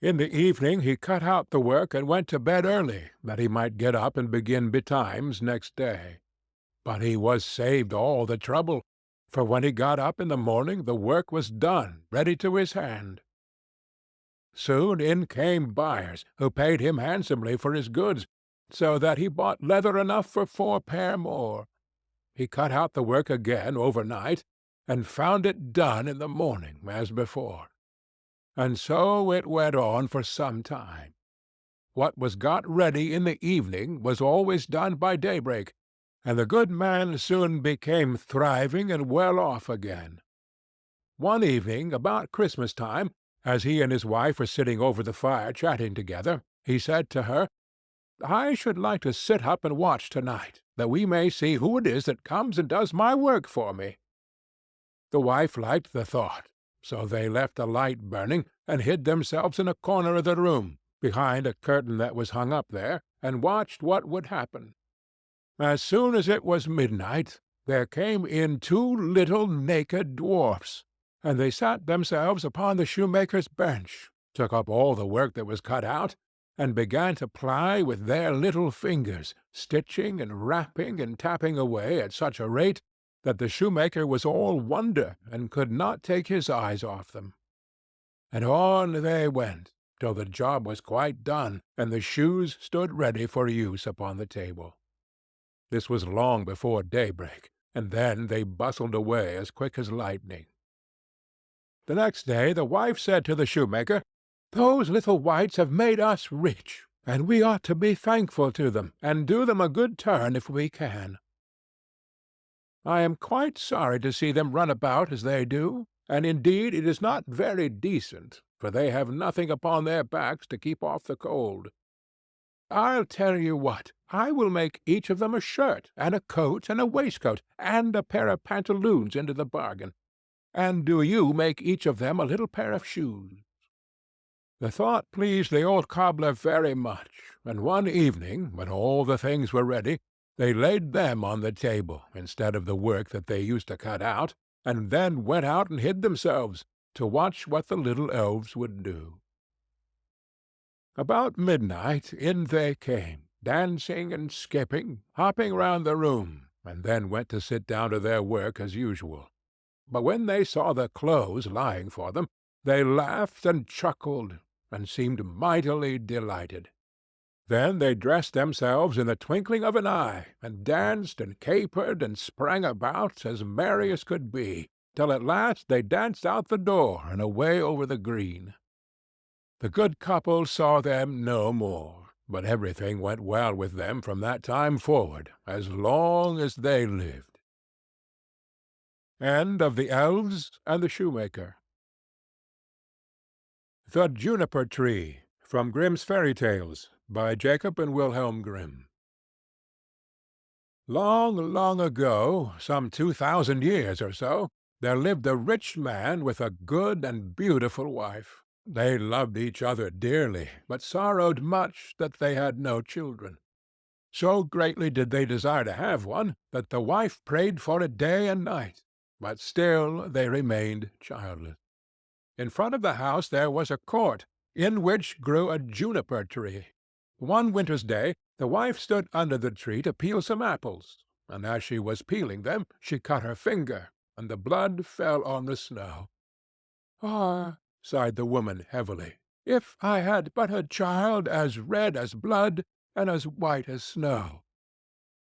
In the evening he cut out the work and went to bed early, that he might get up and begin betimes next day. But he was saved all the trouble, for when he got up in the morning the work was done, ready to his hand. Soon in came buyers, who paid him handsomely for his goods, so that he bought leather enough for 4 pair more. He cut out the work again overnight, and found it done in the morning as before. And so it went on for some time. What was got ready in the evening was always done by daybreak, and the good man soon became thriving and well off again. One evening, about Christmas time, as he and his wife were sitting over the fire chatting together, he said to her, "I should like to sit up and watch to-night, that we may see who it is that comes and does my work for me." The wife liked the thought, so they left a light burning, and hid themselves in a corner of the room, behind a curtain that was hung up there, and watched what would happen. As soon as it was midnight, there came in 2 little naked dwarfs, and they sat themselves upon the shoemaker's bench, took up all the work that was cut out, and began to ply with their little fingers, stitching and rapping and tapping away at such a rate that the shoemaker was all wonder, and could not take his eyes off them. And on they went, till the job was quite done, and the shoes stood ready for use upon the table. This was long before daybreak, and then they bustled away as quick as lightning. The next day the wife said to the shoemaker, "Those little wights have made us rich, and we ought to be thankful to them, and do them a good turn if we can. I am quite sorry to see them run about as they do, and indeed it is not very decent, for they have nothing upon their backs to keep off the cold. I'll tell you what, I will make each of them a shirt, and a coat, and a waistcoat, and a pair of pantaloons into the bargain, and do you make each of them a little pair of shoes." The thought pleased the old cobbler very much, and one evening, when all the things were ready, they laid them on the table instead of the work that they used to cut out, and then went out and hid themselves, to watch what the little elves would do. About midnight in they came, dancing and skipping, hopping round the room, and then went to sit down to their work as usual. But when they saw the clothes lying for them, They laughed and chuckled, and seemed mightily delighted. Then they dressed themselves in the twinkling of an eye, and danced and capered and sprang about as merry as could be, till at last they danced out the door and away over the green. The good couple saw them no more, but everything went well with them from that time forward, as long as they lived. End of The Elves and the Shoemaker. The Juniper Tree, from Grimm's Fairy Tales, by Jacob and Wilhelm Grimm. Long, long ago, some 2,000 years or so, there lived a rich man with a good and beautiful wife. They loved each other dearly, but sorrowed much that they had no children. So greatly did they desire to have one, that the wife prayed for it day and night, but still they remained childless. In front of the house there was a court, in which grew a juniper tree. One winter's day the wife stood under the tree to peel some apples, and as she was peeling them she cut her finger, and the blood fell on the snow. "Ah," sighed the woman heavily, "if I had but a child as red as blood and as white as snow!"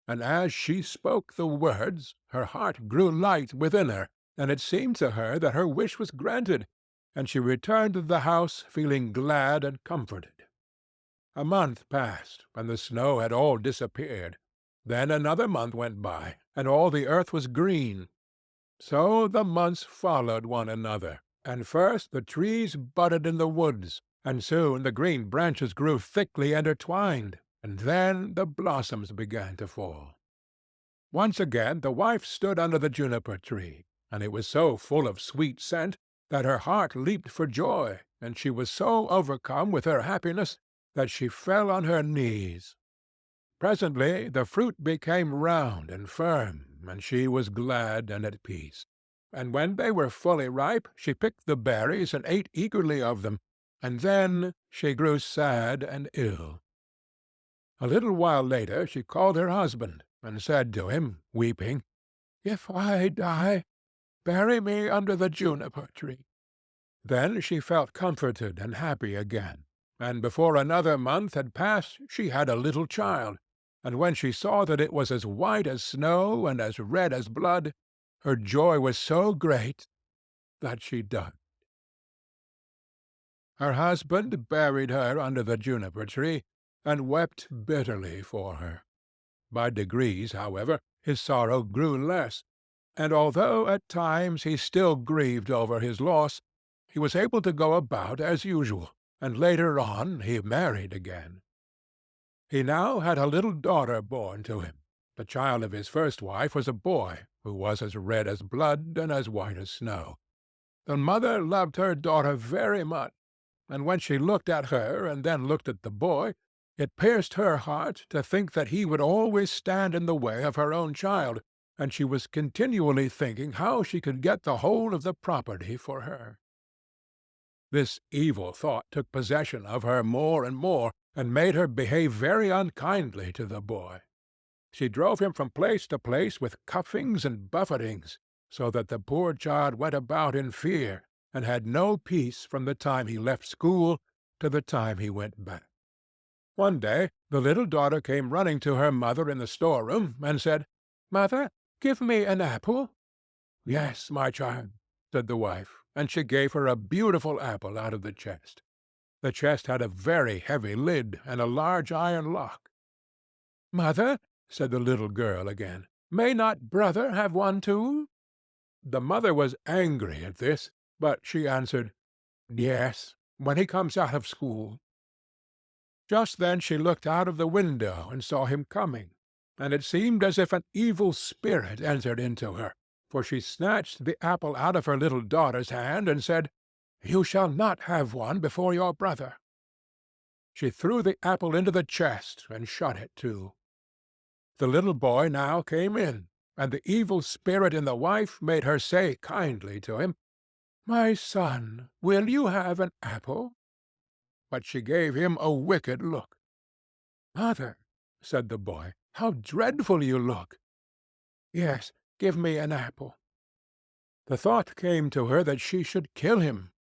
And as she spoke the words, her heart grew light within her, and it seemed to her that her wish was granted, and she returned to the house feeling glad and comforted. A month passed, and the snow had all disappeared. Then another month went by, and all the earth was green. So the months followed one another, and first the trees budded in the woods, and soon the green branches grew thickly intertwined, and then the blossoms began to fall. Once again the wife stood under the juniper tree, and it was so full of sweet scent that her heart leaped for joy, and she was so overcome with her happiness that she fell on her knees. Presently the fruit became round and firm, and she was glad and at peace. And when they were fully ripe, she picked the berries and ate eagerly of them, and then she grew sad and ill. A little while later she called her husband, and said to him, weeping, "If I die, bury me under the juniper tree." Then she felt comforted and happy again, and before another month had passed she had a little child, and when she saw that it was as white as snow and as red as blood, her joy was so great that she died. Her husband buried her under the juniper tree, and wept bitterly for her. By degrees, however, his sorrow grew less, and although at times he still grieved over his loss, he was able to go about as usual, and later on he married again. He now had a little daughter born to him. The child of his first wife was a boy, who was as red as blood and as white as snow. The mother loved her daughter very much, and when she looked at her and then looked at the boy, it pierced her heart to think that he would always stand in the way of her own child, and she was continually thinking how she could get the whole of the property for her. This evil thought took possession of her more and more, and made her behave very unkindly to the boy. She drove him from place to place with cuffings and buffetings, so that the poor child went about in fear, and had no peace from the time he left school to the time he went back. One day the little daughter came running to her mother in the storeroom, and said, "Mother, give me an apple." "Yes, my child," said the wife, and she gave her a beautiful apple out of the chest. The chest had a very heavy lid, and a large iron lock. "Mother," said the little girl again, "may not brother have one too?" The mother was angry at this, but she answered, "Yes, when he comes out of school." Just then she looked out of the window and saw him coming, and it seemed as if an evil spirit entered into her, for she snatched the apple out of her little daughter's hand, and said, "You shall not have one before your brother." She threw the apple into the chest, and shut it to. The little boy now came in, and the evil spirit in the wife made her say kindly to him, "My son, will you have an apple?" But she gave him a wicked look. "Mother," said the boy, "how dreadful you look!" "Yes, give me an apple." The thought came to her that she should kill him.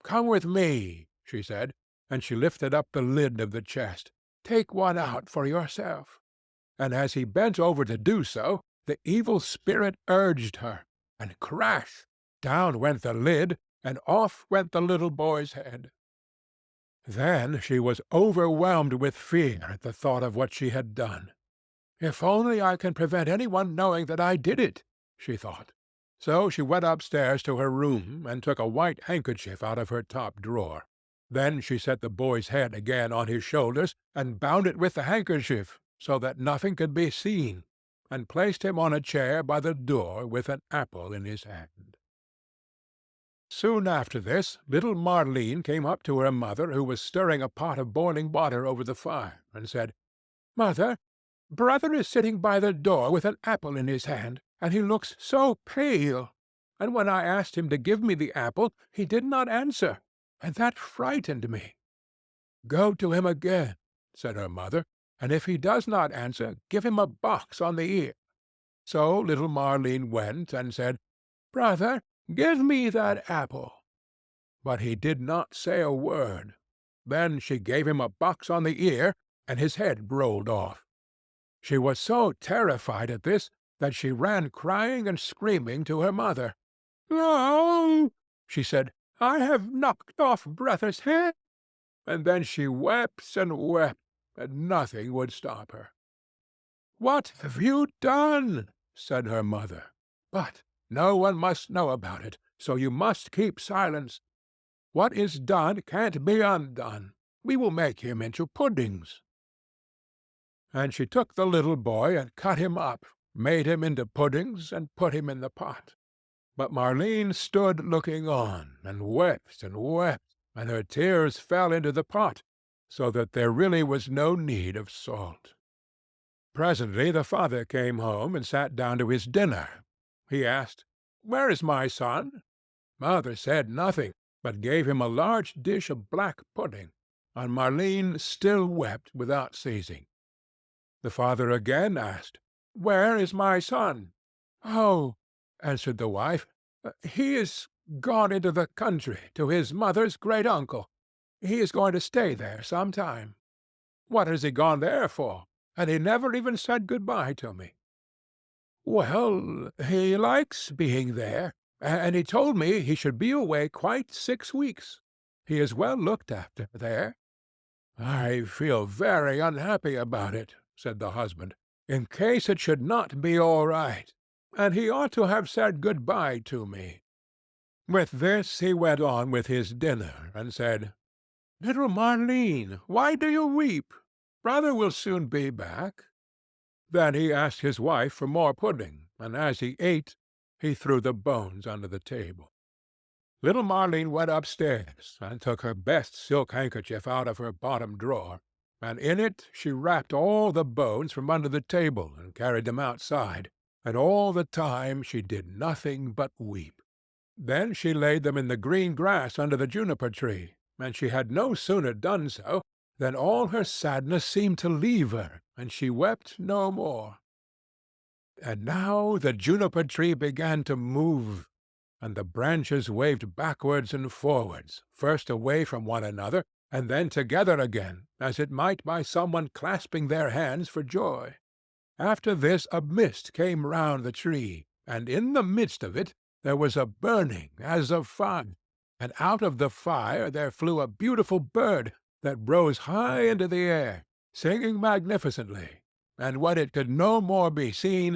"Come with me," she said, and she lifted up the lid of the chest. "Take one out for yourself." And as he bent over to do so, the evil spirit urged her, and crash! Down went the lid, and off went the little boy's head. Then she was overwhelmed with fear at the thought of what she had done. "If only I can prevent any one knowing that I did it," she thought. So she went upstairs to her room, and took a white handkerchief out of her top drawer. Then she set the boy's head again on his shoulders, and bound it with the handkerchief, so that nothing could be seen, and placed him on a chair by the door with an apple in his hand. Soon after this, little Marleen came up to her mother, who was stirring a pot of boiling water over the fire, and said, "Mother, brother is sitting by the door with an apple in his hand, and he looks so pale, and when I asked him to give me the apple, he did not answer, and that frightened me." "Go to him again," said her mother, "and if he does not answer, give him a box on the ear." So little Marleen went, and said, "Brother, give me that apple." But he did not say a word. Then she gave him a box on the ear, and his head rolled off. She was so terrified at this that she ran crying and screaming to her mother. "Oh," she said, "I have knocked off brother's head." And then she wept and wept, and nothing would stop her. "What have you done?" said her mother. "But no one must know about it, so you must keep silence. What is done can't be undone. We will make him into puddings." And she took the little boy and cut him up, made him into puddings, and put him in the pot. But Marleen stood looking on, and wept, and her tears fell into the pot, so that there really was no need of salt. Presently the father came home, and sat down to his dinner. He asked, "Where is my son?" Mother said nothing, but gave him a large dish of black pudding, and Marleen still wept without ceasing. The father again asked, "Where is my son?" "Oh," answered the wife, "he is gone into the country, to his mother's great-uncle. He is going to stay there some time." "What has he gone there for? And he never even said good-bye to me." "Well, he likes being there, and he told me he should be away quite 6 weeks. He is well looked after there." "I feel very unhappy about it," said the husband, "in case it should not be all right. And he ought to have said good-bye to me." With this he went on with his dinner, and said, "Little Marleen, why do you weep? Brother will soon be back." Then he asked his wife for more pudding, and as he ate, he threw the bones under the table. Little Marleen went upstairs, and took her best silk handkerchief out of her bottom drawer, and in it she wrapped all the bones from under the table, and carried them outside, and all the time she did nothing but weep. Then she laid them in the green grass under the juniper tree, and she had no sooner done so than all her sadness seemed to leave her, and she wept no more. And now the juniper tree began to move, and the branches waved backwards and forwards, first away from one another, and then together again, as it might by someone clasping their hands for joy. After this a mist came round the tree, and in the midst of it there was a burning as of fire, and out of the fire there flew a beautiful bird that rose high into the air, singing magnificently, and when it could no more be seen,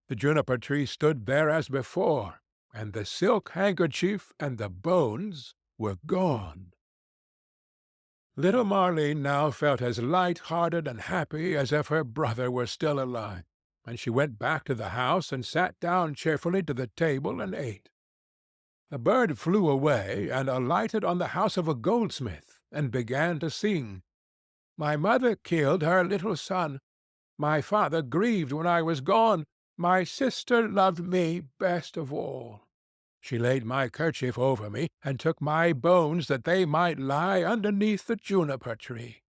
the juniper tree stood there as before, and the silk handkerchief and the bones were gone. Little Marleen now felt as light-hearted and happy as if her brother were still alive, and she went back to the house and sat down cheerfully to the table and ate. The bird flew away and alighted on the house of a goldsmith, and began to sing. "My mother killed her little son. My father grieved when I was gone. My sister loved me best of all. She laid my kerchief over me, and took my bones that they might lie underneath the juniper tree.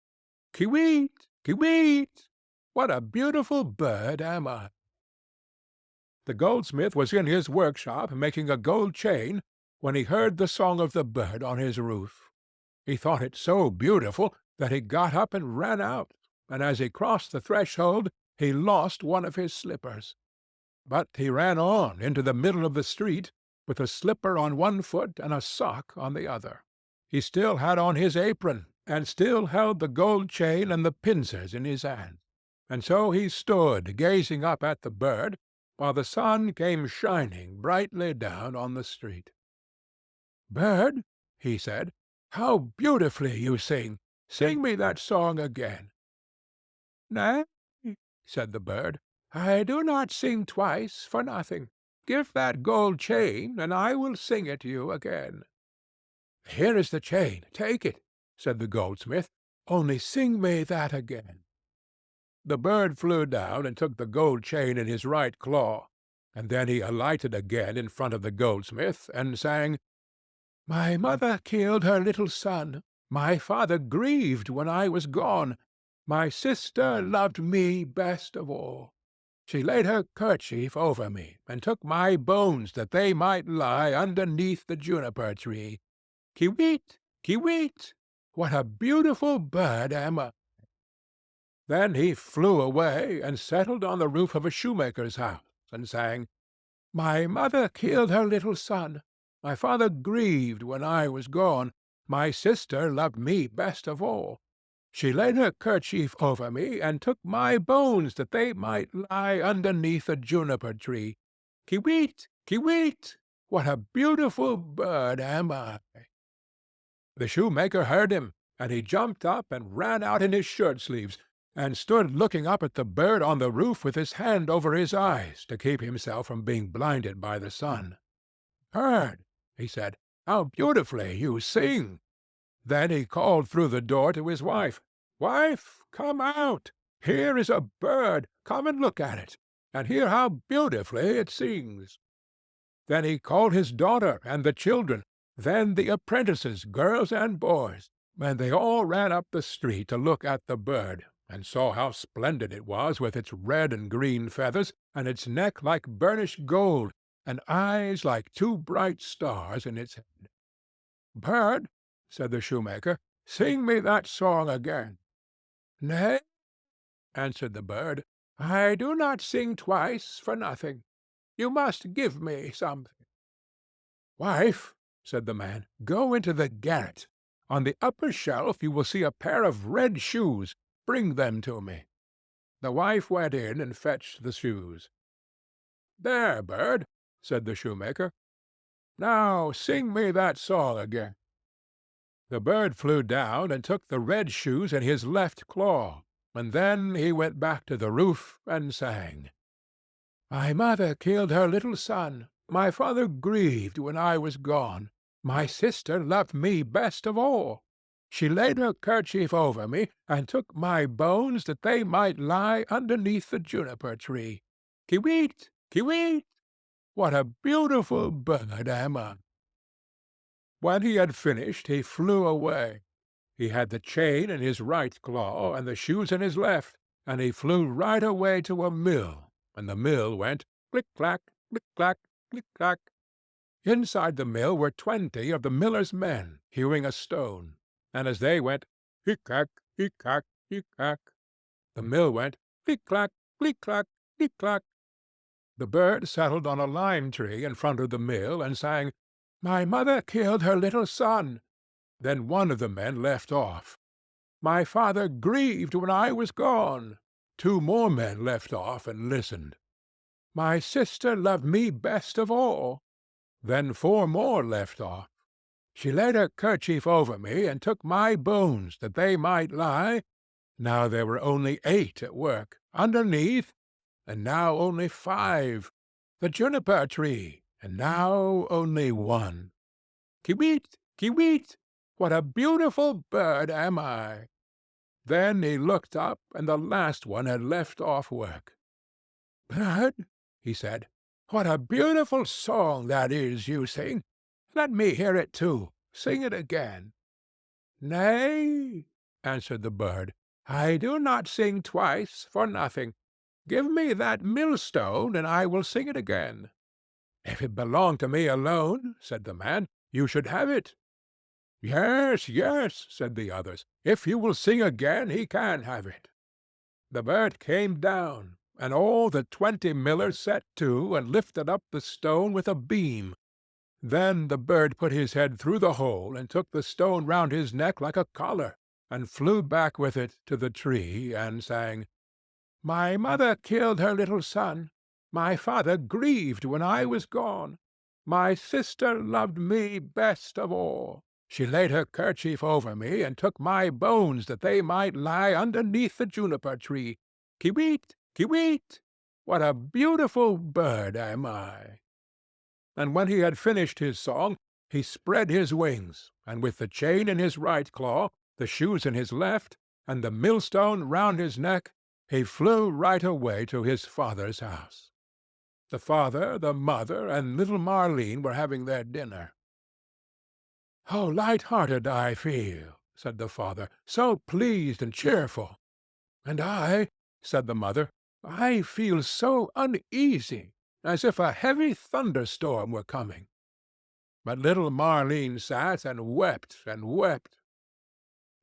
Ki-weet! Ki-weet! What a beautiful bird am I!" The goldsmith was in his workshop making a gold chain, when he heard the song of the bird on his roof. He thought it so beautiful that he got up and ran out, and as he crossed the threshold he lost one of his slippers. But he ran on into the middle of the street, with a slipper on one foot and a sock on the other. He still had on his apron, and still held the gold chain and the pincers in his hand. And so he stood gazing up at the bird, while the sun came shining brightly down on the street. "Bird," he said, "how beautifully you sing! Sing me that song again." "Nay," said the bird, "I do not sing twice for nothing. Give that gold chain, and I will sing it you again." "Here is the chain, take it," said the goldsmith, "only sing me that again." The bird flew down and took the gold chain in his right claw, and then he alighted again in front of the goldsmith, and sang, "My mother killed her little son. My father grieved when I was gone. My sister loved me best of all. She laid her kerchief over me, and took my bones that they might lie underneath the juniper tree. Kiwit, kiwit, what a beautiful bird am I!" Then he flew away and settled on the roof of a shoemaker's house, and sang, "My mother killed her little son. My father grieved when I was gone. My sister loved me best of all. She laid her kerchief over me, and took my bones that they might lie underneath a juniper tree. Kiwit, kiwit, what a beautiful bird am I!" The shoemaker heard him, and he jumped up and ran out in his shirt-sleeves, and stood looking up at the bird on the roof with his hand over his eyes to keep himself from being blinded by the sun. "Bird," he said, "how beautifully you sing!" Then he called through the door to his wife, "Wife, come out! Here is a bird. Come and look at it, and hear how beautifully it sings." Then he called his daughter and the children, then the apprentices, girls and boys, and they all ran up the street to look at the bird, and saw how splendid it was with its red and green feathers, and its neck like burnished gold, and eyes like two bright stars in its head. "Bird," said the shoemaker, "sing me that song again." "Nay," answered the bird, "I do not sing twice for nothing. You must give me something." "Wife," said the man, "go into the garret. On the upper shelf you will see a pair of red shoes. Bring them to me." The wife went in and fetched the shoes. "There, bird," said the shoemaker. "Now sing me that song again." The bird flew down and took the red shoes in his left claw, and then he went back to the roof and sang, "My mother killed her little son. My father grieved when I was gone. My sister loved me best of all. She laid her kerchief over me, and took my bones that they might lie underneath the juniper tree. Kiwit, kiwit, what a beautiful bird am I!" When he had finished, he flew away. He had the chain in his right claw, and the shoes in his left, and he flew right away to a mill, and the mill went click-clack, click-clack, click-clack. Inside the mill were 20 of the miller's men, hewing a stone, and as they went hick-hack, hick-hack, hick-hack, the mill went click-clack, click-clack, click-clack. The bird settled on a lime-tree in front of the mill, and sang, "My mother killed her little son." Then one of the men left off. "My father grieved when I was gone." 2 more men left off and listened. "My sister loved me best of all." Then 4 more left off. "She laid her kerchief over me, and took my bones that they might lie." Now there were only 8 at work, underneath, and now only 5. The juniper tree, and now only 1. Kiwit, kiwit, what a beautiful bird am I! Then he looked up, and the last one had left off work. "Bird," he said, "what a beautiful song that is you sing! Let me hear it too. Sing it again." "Nay," answered the bird, "I do not sing twice for nothing. Give me that millstone, and I will sing it again." "If it belonged to me alone," said the man, "you should have it." "Yes, yes," said the others. "If you will sing again, he can have it." The bird came down, and all the 20 millers set to and lifted up the stone with a beam. Then the bird put his head through the hole and took the stone round his neck like a collar, and flew back with it to the tree, and sang, "My mother killed her little son. My father grieved when I was gone. My sister loved me best of all. She laid her kerchief over me, and took my bones that they might lie underneath the juniper tree. Kiwit, kiwit! What a beautiful bird am I!" And when he had finished his song, he spread his wings, and with the chain in his right claw, the shoes in his left, and the millstone round his neck, he flew right away to his father's house. The father, the mother, and little Marleen were having their dinner. "How light-hearted I feel," said the father, "so pleased and cheerful." "And I," said the mother, "I feel so uneasy, as if a heavy thunderstorm were coming." But little Marleen sat and wept and wept.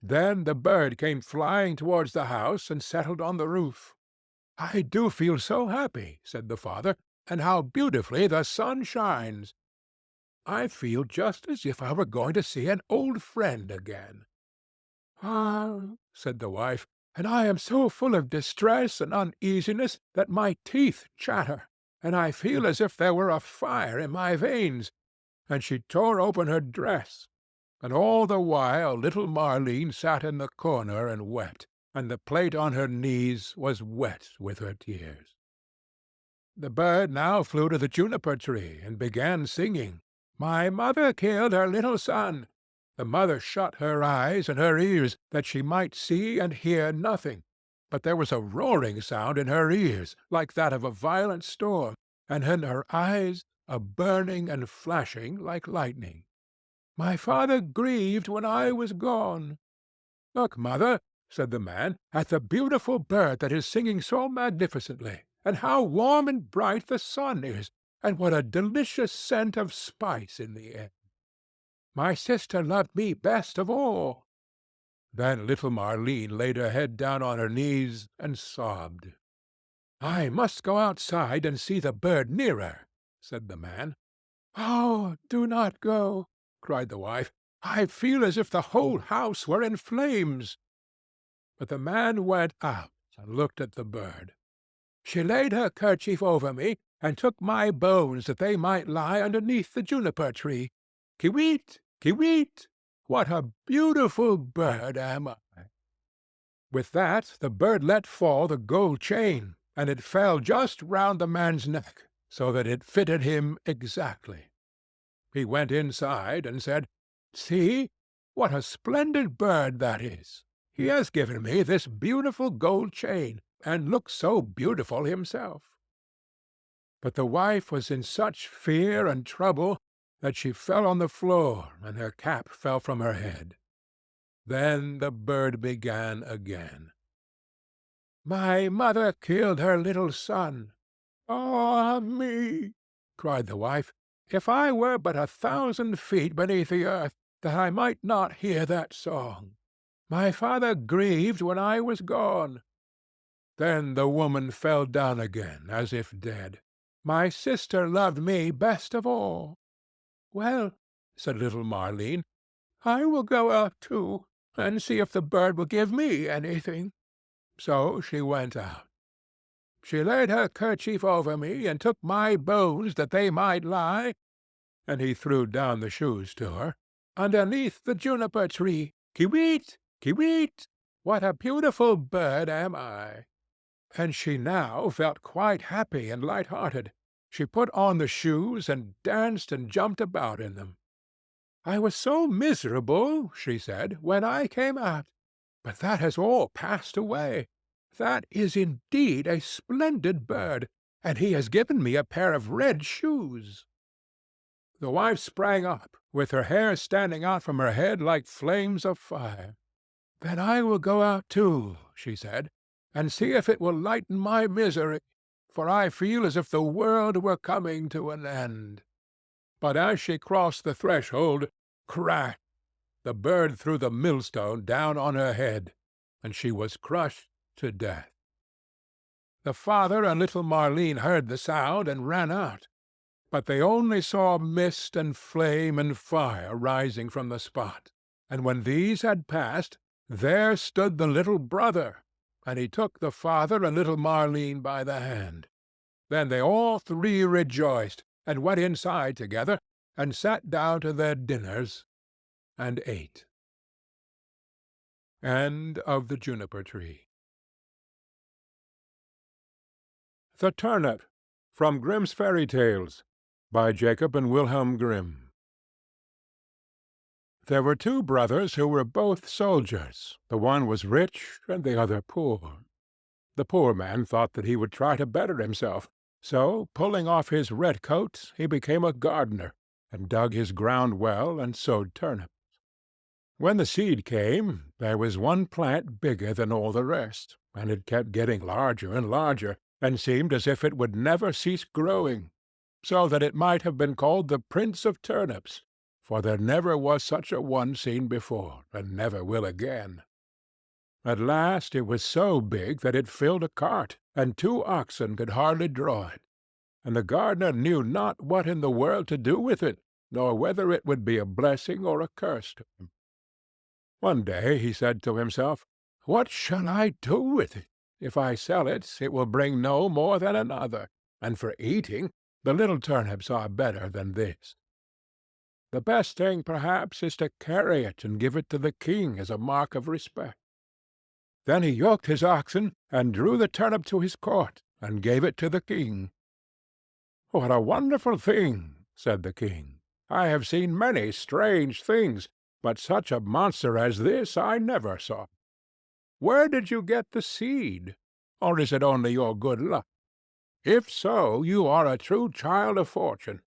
Then the bird came flying towards the house and settled on the roof. "I do feel so happy," said the father, "and how beautifully the sun shines! I feel just as if I were going to see an old friend again." "Ah," said the wife, "and I am so full of distress and uneasiness that my teeth chatter, and I feel as if there were a fire in my veins." And she tore open her dress, and all the while little Marleen sat in the corner and wept, and the plate on her knees was wet with her tears. The bird now flew to the juniper tree, and began singing, "My mother killed her little son." The mother shut her eyes and her ears, that she might see and hear nothing, but there was a roaring sound in her ears, like that of a violent storm, and in her eyes a burning and flashing like lightning. "My father grieved when I was gone." "Look, mother," said the man, "at the beautiful bird that is singing so magnificently, and how warm and bright the sun is, and what a delicious scent of spice in the air. My sister loved me best of all." Then little Marleen laid her head down on her knees and sobbed. "I must go outside and see the bird nearer," said the man. "Oh, do not go," cried the wife. "I feel as if the whole house were in flames." But the man went out and looked at the bird. "She laid her kerchief over me, and took my bones that they might lie underneath the juniper tree. Kiwit, kiwit! What a beautiful bird am I!" With that the bird let fall the gold chain, and it fell just round the man's neck, so that it fitted him exactly. He went inside and said, "See, what a splendid bird that is! He has given me this beautiful gold chain, and looks so beautiful himself." But the wife was in such fear and trouble that she fell on the floor, and her cap fell from her head. Then the bird began again. "My mother killed her little son." "Ah me!" cried the wife. "If I were but 1,000 feet beneath the earth, that I might not hear that song. My father grieved when I was gone." Then the woman fell down again as if dead. "My sister loved me best of all." "Well," said little Marleen, "I will go out too, and see if the bird will give me anything." So she went out. "She laid her kerchief over me, and took my bones that they might lie," and he threw down the shoes to her, "underneath the juniper tree. Kiwit, kiwit! What a beautiful bird am I!" And she now felt quite happy and light-hearted. She put on the shoes, and danced and jumped about in them. "I was so miserable," she said, "when I came out, but that has all passed away. That is indeed a splendid bird, and he has given me a pair of red shoes." The wife sprang up, with her hair standing out from her head like flames of fire. "Then I will go out too," she said, "and see if it will lighten my misery, for I feel as if the world were coming to an end." But as she crossed the threshold, crash! The bird threw the millstone down on her head, and she was crushed to death. The father and little Marleen heard the sound and ran out, but they only saw mist and flame and fire rising from the spot, and when these had passed, there stood the little brother, and he took the father and little Marleen by the hand. Then they all three rejoiced, and went inside together, and sat down to their dinners, and ate. End of the Juniper Tree. The Turnip, from Grimm's Fairy Tales, by Jacob and Wilhelm Grimm. There were two brothers who were both soldiers. The one was rich, and the other poor. The poor man thought that he would try to better himself, so, pulling off his red coat, he became a gardener, and dug his ground well, and sowed turnips. When the seed came, there was one plant bigger than all the rest, and it kept getting larger and larger, and seemed as if it would never cease growing, so that it might have been called the Prince of Turnips, for there never was such a one seen before, and never will again. At last it was so big that it filled a cart, and 2 oxen could hardly draw it, and the gardener knew not what in the world to do with it, nor whether it would be a blessing or a curse to him. One day he said to himself, "What shall I do with it? If I sell it, it will bring no more than another, and for eating, the little turnips are better than this. The best thing, perhaps, is to carry it and give it to the king as a mark of respect." Then he yoked his oxen, and drew the turnip to his court, and gave it to the king. "What a wonderful thing!" said the king. "I have seen many strange things, but such a monster as this I never saw. Where did you get the seed? Or is it only your good luck? If so, you are a true child of fortune."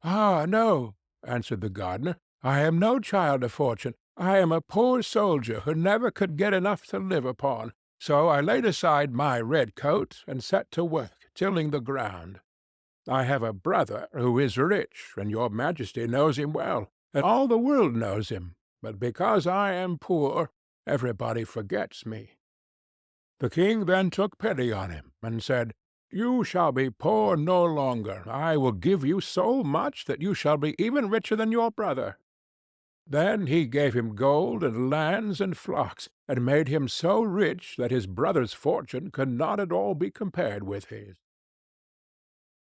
"Ah, no," answered the gardener, "I am no child of fortune. I am a poor soldier who never could get enough to live upon, so I laid aside my red coat and set to work, tilling the ground. I have a brother who is rich, and your Majesty knows him well, and all the world knows him, but because I am poor, everybody forgets me." The king then took pity on him, and said, "You shall be poor no longer. I will give you so much that you shall be even richer than your brother." Then he gave him gold and lands and flocks, and made him so rich that his brother's fortune could not at all be compared with his.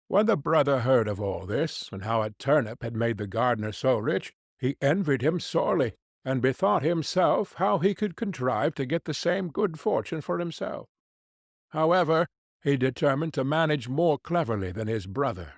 When the brother heard of all this, and how a turnip had made the gardener so rich, he envied him sorely, and bethought himself how he could contrive to get the same good fortune for himself. However, he determined to manage more cleverly than his brother,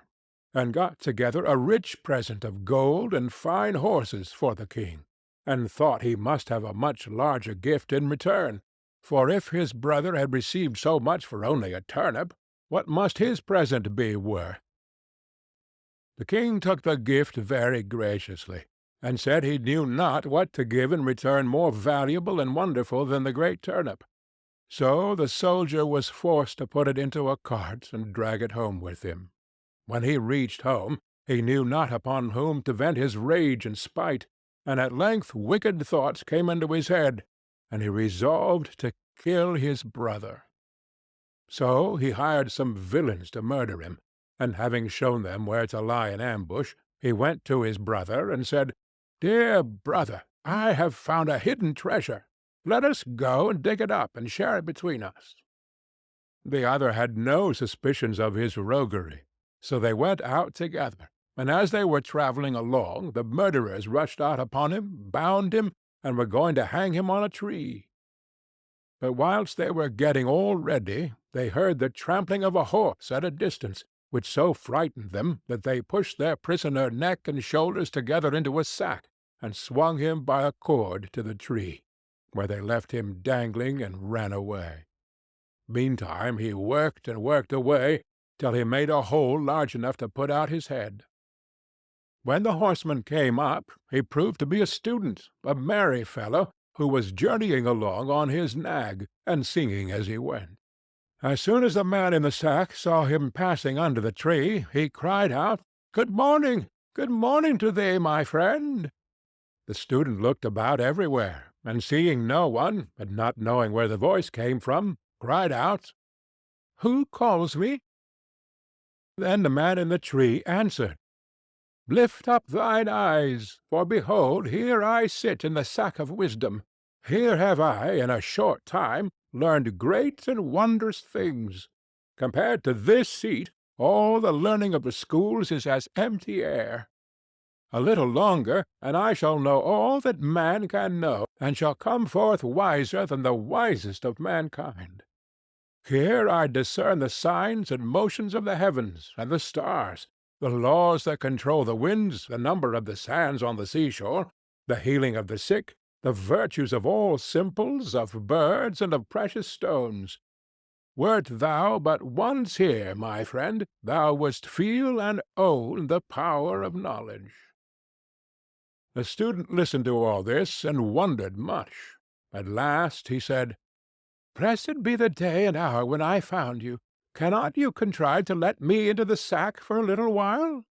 and got together a rich present of gold and fine horses for the king, and thought he must have a much larger gift in return, for if his brother had received so much for only a turnip, what must his present be worth? The king took the gift very graciously, and said he knew not what to give in return more valuable and wonderful than the great turnip. So the soldier was forced to put it into a cart and drag it home with him. When he reached home, he knew not upon whom to vent his rage and spite, and at length wicked thoughts came into his head, and he resolved to kill his brother. So he hired some villains to murder him, and having shown them where to lie in ambush, he went to his brother and said, "Dear brother, I have found a hidden treasure. Let us go and dig it up and share it between us." The other had no suspicions of his roguery, so they went out together, and as they were travelling along, the murderers rushed out upon him, bound him, and were going to hang him on a tree. But whilst they were getting all ready, they heard the trampling of a horse at a distance, which so frightened them that they pushed their prisoner neck and shoulders together into a sack, and swung him by a cord to the tree, where they left him dangling and ran away. Meantime he worked and worked away, till he made a hole large enough to put out his head. When the horseman came up, he proved to be a student, a merry fellow, who was journeying along on his nag, and singing as he went. As soon as the man in the sack saw him passing under the tree, he cried out, "Good morning! Good morning to thee, my friend!" The student looked about everywhere, and seeing no one, and not knowing where the voice came from, cried out, "Who calls me?" Then the man in the tree answered, "Lift up thine eyes, for behold, here I sit in the sack of wisdom. Here have I, in a short time, learned great and wondrous things. Compared to this seat, all the learning of the schools is as empty air. A little longer, and I shall know all that man can know, and shall come forth wiser than the wisest of mankind. Here I discern the signs and motions of the heavens and the stars, the laws that control the winds, the number of the sands on the seashore, the healing of the sick, the virtues of all simples, of birds, and of precious stones. Wert thou but once here, my friend, thou wouldst feel and own the power of knowledge." The student listened to all this, and wondered much. At last he said, "Blessed be the day and hour when I found you. Cannot you contrive to let me into the sack for a little while?"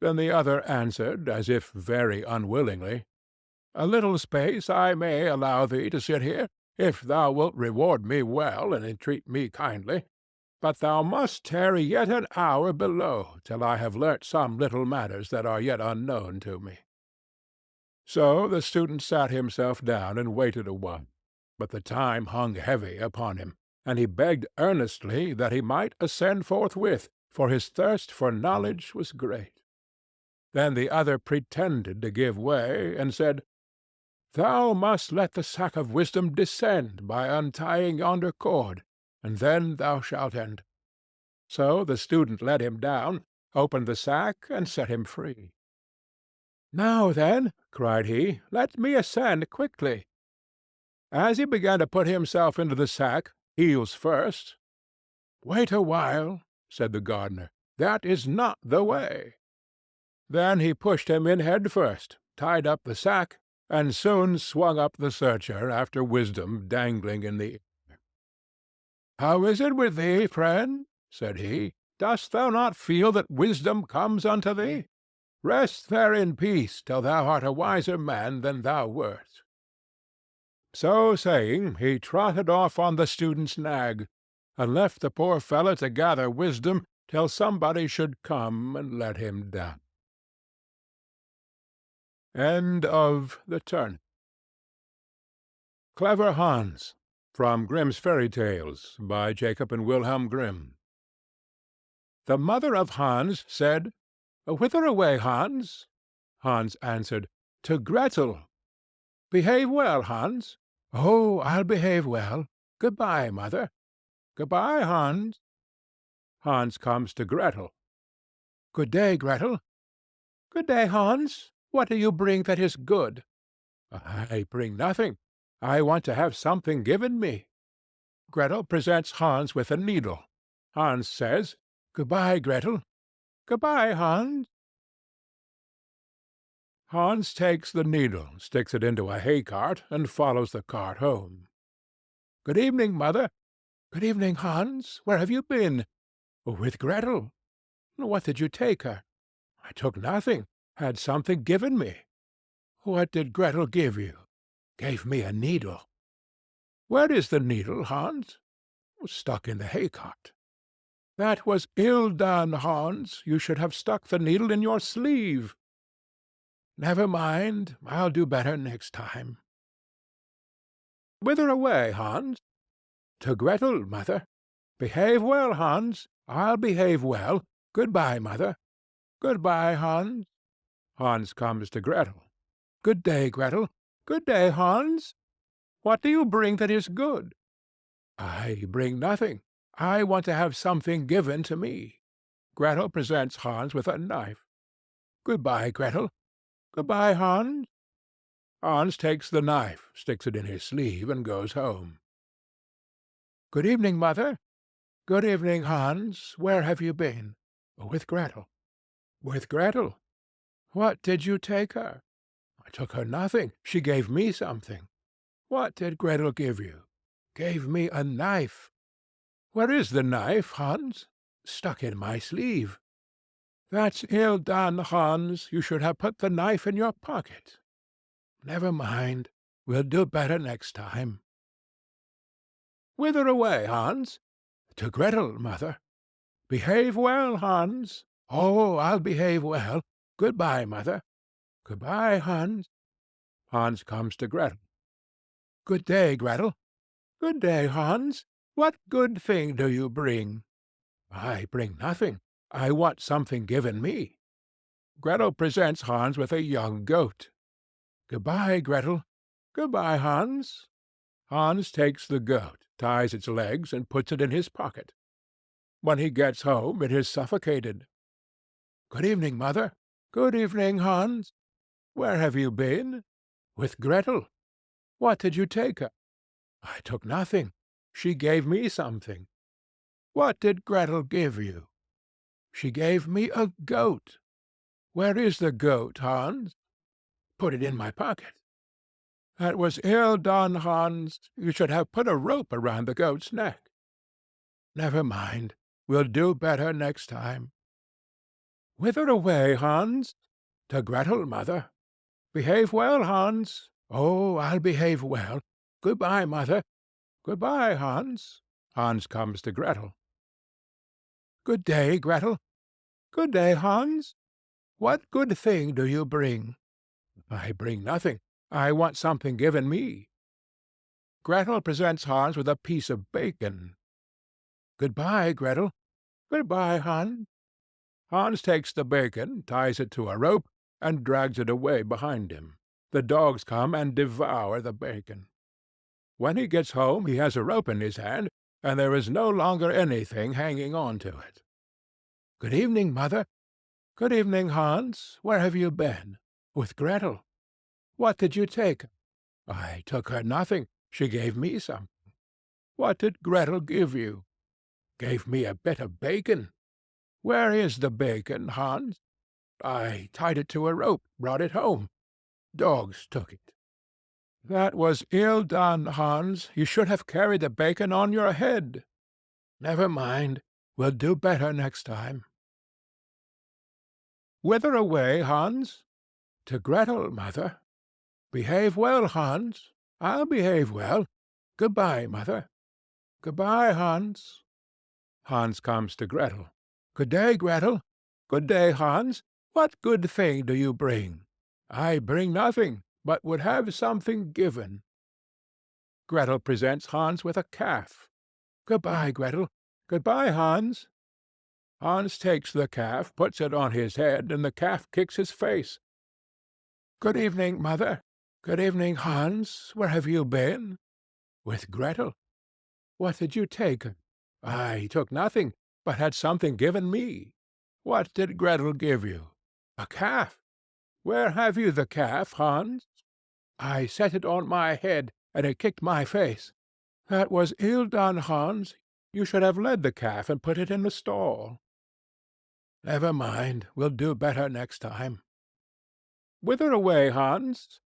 Then the other answered, as if very unwillingly, "A little space I may allow thee to sit here, if thou wilt reward me well, and entreat me kindly. But thou must tarry yet an hour below, till I have learnt some little matters that are yet unknown to me." So the student sat himself down and waited a while, but the time hung heavy upon him, and he begged earnestly that he might ascend forthwith, for his thirst for knowledge was great. Then the other pretended to give way, and said, "Thou must let the sack of wisdom descend by untying yonder cord, and then thou shalt enter." So the student let him down, opened the sack, and set him free. "Now then," cried he, "let me ascend quickly." As he began to put himself into the sack, heels first, "Wait a while," said the gardener, "that is not the way." Then he pushed him in head first, tied up the sack, and soon swung up the searcher after wisdom dangling in the air. "How is it with thee, friend?" said he. "Dost thou not feel that wisdom comes unto thee? Rest there in peace till thou art a wiser man than thou wert." So saying, he trotted off on the student's nag, and left the poor fellow to gather wisdom till somebody should come and let him down. End of The Turnip. Clever Hans, from Grimm's Fairy Tales, by Jacob and Wilhelm Grimm. The mother of Hans said, "Whither away, Hans?" Hans answered, "To Gretel." "Behave well, Hans." "Oh, I'll behave well. Good-bye, mother." "Good-bye, Hans." Hans comes to Gretel. "Good day, Gretel." "Good day, Hans. What do you bring that is good?" "I bring nothing. I want to have something given me." Gretel presents Hans with a needle. Hans says, "Good-bye, Gretel." "Good-bye, Hans." Hans takes the needle, sticks it into a hay-cart, and follows the cart home. "Good evening, mother." "Good evening, Hans. Where have you been?" "With Gretel." "What did you take her?" "I took nothing. Had something given me." "What did Gretel give you?" "Gave me a needle." "Where is the needle, Hans?" "Stuck in the hay-cart." "That was ill done, Hans. You should have stuck the needle in your sleeve." "Never mind. I'll do better next time." "Whither away, Hans?" "To Gretel, mother." "Behave well, Hans." "I'll behave well. Good-bye, mother." "Good-bye, Hans." Hans comes to Gretel. "Good day, Gretel." "Good day, Hans. What do you bring that is good?" "I bring nothing. I want to have something given to me." Gretel presents Hans with a knife. "Good-bye, Gretel." "Good-bye, Hans." Hans takes the knife, sticks it in his sleeve, and goes home. "Good evening, mother." "Good evening, Hans. Where have you been?" "With Gretel." "With Gretel. What did you take her?" "I took her nothing. She gave me something." "What did Gretel give you?" "Gave me a knife." Where is the knife, Hans? Stuck in my sleeve. That's ill done, Hans. You should have put the knife in your pocket. Never mind. We'll do better next time. Whither away, Hans? To Gretel, mother. Behave well, Hans. Oh, I'll behave well. Good-bye, mother. Good-bye, Hans. Hans comes to Gretel. Good day, Gretel. Good day, Hans. What good thing do you bring? I bring nothing. I want something given me. Gretel presents Hans with a young goat. Good-bye, Gretel. Good-bye, Hans. Hans takes the goat, ties its legs, and puts it in his pocket. When he gets home, it is suffocated. Good evening, mother. Good evening, Hans. Where have you been? With Gretel. What did you take her? I took nothing. She gave me something. What did Gretel give you? She gave me a goat. Where is the goat, Hans? Put it in my pocket. That was ill done, Hans. You should have put a rope around the goat's neck. Never mind. We'll do better next time. Whither away, Hans? To Gretel, mother. Behave well, Hans. Oh, I'll behave well. Good-bye, mother. Good-bye, Hans. Hans comes to Gretel. Good day, Gretel. Good day, Hans. What good thing do you bring? I bring nothing. I want something given me. Gretel presents Hans with a piece of bacon. Good-bye, Gretel. Good-bye, Hans. Hans takes the bacon, ties it to a rope, and drags it away behind him. The dogs come and devour the bacon. When he gets home, he has a rope in his hand, and there is no longer anything hanging on to it. Good evening, mother. Good evening, Hans. Where have you been? With Gretel. What did you take? I took her nothing. She gave me some. What did Gretel give you? Gave me a bit of bacon. Where is the bacon, Hans? I tied it to a rope, brought it home. Dogs took it. That was ill done, Hans. You should have carried the bacon on your head. Never mind. We'll do better next time. Whither away, Hans? To Gretel, mother. Behave well, Hans. I'll behave well. Good-bye, mother. Good-bye, Hans. Hans comes to Gretel. Good day, Gretel. Good day, Hans. What good thing do you bring? I bring nothing, but would have something given. Gretel presents Hans with a calf. Good-bye, Gretel. Good-bye, Hans. Hans takes the calf, puts it on his head, and the calf kicks his face. Good evening, mother. Good evening, Hans. Where have you been? With Gretel. What did you take? I took nothing, but had something given me. What did Gretel give you? A calf. Where have you the calf, Hans? I set it on my head, and it kicked my face. That was ill done, Hans. You should have led the calf and put it in the stall. Never mind. We'll do better next time. Whither away, Hans?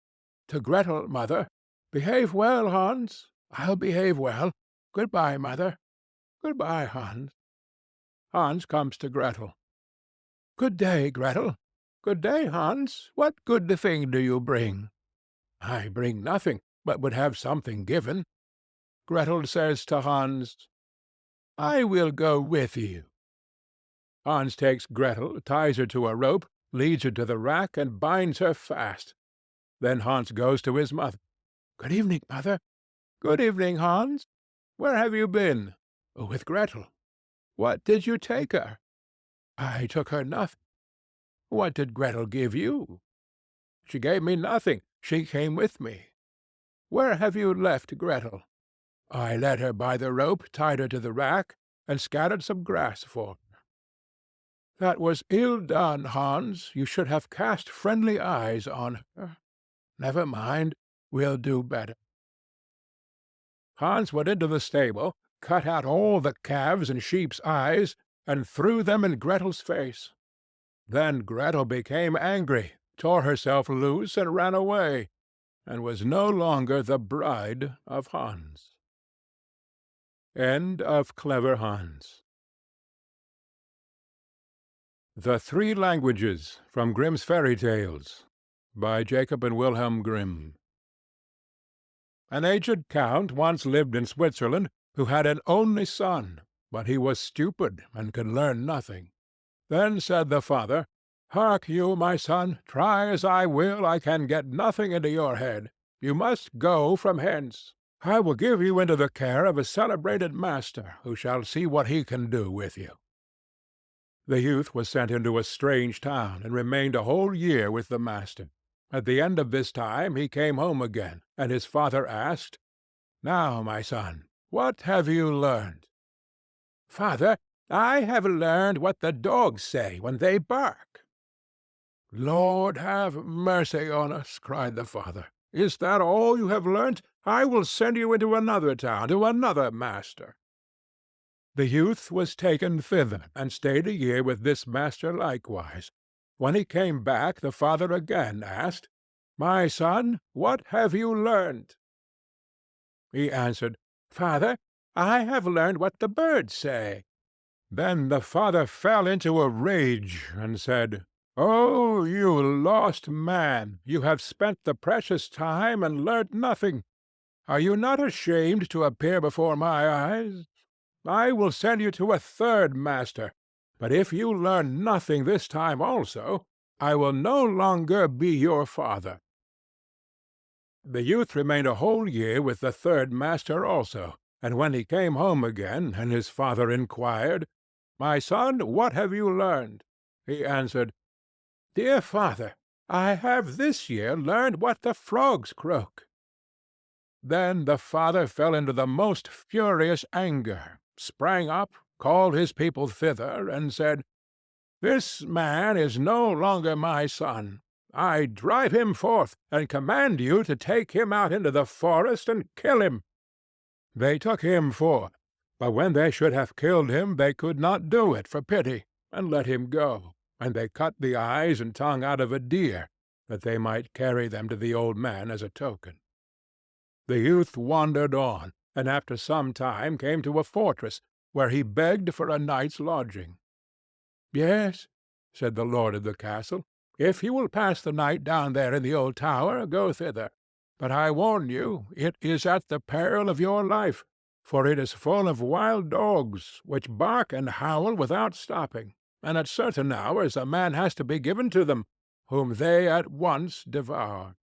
To Gretel, mother. Behave well, Hans. I'll behave well. Good-bye, mother. Good-bye, Hans. Hans comes to Gretel. Good day, Gretel. Good day, Hans. What good thing do you bring? I bring nothing, but would have something given. Gretel says to Hans, I will go with you. Hans takes Gretel, ties her to a rope, leads her to the rack, and binds her fast. Then Hans goes to his mother. Good evening, mother. Good evening, Hans. Where have you been? With Gretel. What did you take her? I took her nothing. What did Gretel give you? She gave me nothing. She came with me. Where have you left Gretel? I led her by the rope, tied her to the rack, and scattered some grass for her. That was ill done, Hans. You should have cast friendly eyes on her. Never mind. We'll do better. Hans went into the stable, cut out all the calves' and sheep's eyes, and threw them in Gretel's face. Then Gretel became angry, tore herself loose, and ran away, and was no longer the bride of Hans. End of Clever Hans. The Three Languages, from Grimm's Fairy Tales, by Jacob and Wilhelm Grimm. An aged count once lived in Switzerland, who had an only son, but he was stupid and could learn nothing. Then said the father, "Hark you, my son, try as I will, I can get nothing into your head. You must go from hence. I will give you into the care of a celebrated master, who shall see what he can do with you." The youth was sent into a strange town, and remained a whole year with the master. At the end of this time he came home again, and his father asked, "Now, my son, what have you learned?" "Father, I have learned what the dogs say when they bark." "Lord have mercy on us!" cried the father. "Is that all you have learnt? I will send you into another town, to another master." The youth was taken thither, and stayed a year with this master likewise. When he came back, the father again asked, "My son, what have you learned?" He answered, "Father, I have learned what the birds say." Then the father fell into a rage, and said, "Oh, you lost man! You have spent the precious time, and learnt nothing. Are you not ashamed to appear before my eyes? I will send you to a third master, but if you learn nothing this time also, I will no longer be your father." The youth remained a whole year with the third master also, and when he came home again, and his father inquired, "My son, what have you learned?" he answered, "Dear father, I have this year learned what the frogs croak." Then the father fell into the most furious anger, sprang up, called his people thither, and said, "This man is no longer my son. I drive him forth, and command you to take him out into the forest and kill him." They took him forth, but when they should have killed him they could not do it for pity, and let him go, and they cut the eyes and tongue out of a deer, that they might carry them to the old man as a token. The youth wandered on, and after some time came to a fortress, where he begged for a night's lodging. "Yes," said the lord of the castle, "if you will pass the night down there in the old tower, go thither. But I warn you, it is at the peril of your life, for it is full of wild dogs, which bark and howl without stopping, and at certain hours a man has to be given to them, whom they at once devour."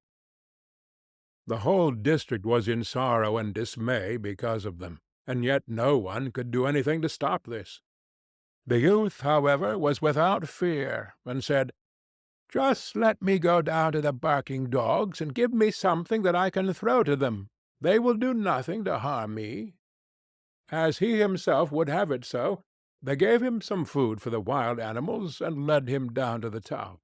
The whole district was in sorrow and dismay because of them, and yet no one could do anything to stop this. The youth, however, was without fear, and said, "Just let me go down to the barking dogs, and give me something that I can throw to them. They will do nothing to harm me." As he himself would have it so, they gave him some food for the wild animals, and led him down to the tower.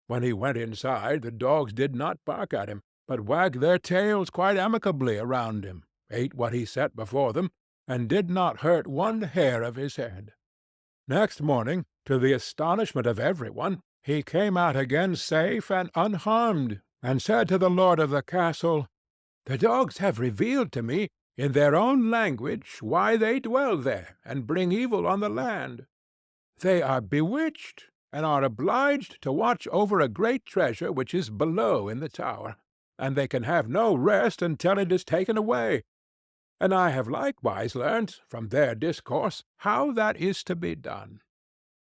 When he went inside, the dogs did not bark at him, but wagged their tails quite amicably around him, ate what he set before them, and did not hurt one hair of his head. Next morning, to the astonishment of every one, he came out again safe and unharmed, and said to the lord of the castle, "The dogs have revealed to me, in their own language, why they dwell there, and bring evil on the land. They are bewitched, and are obliged to watch over a great treasure which is below in the tower, and they can have no rest until it is taken away. And I have likewise learnt, from their discourse, how that is to be done."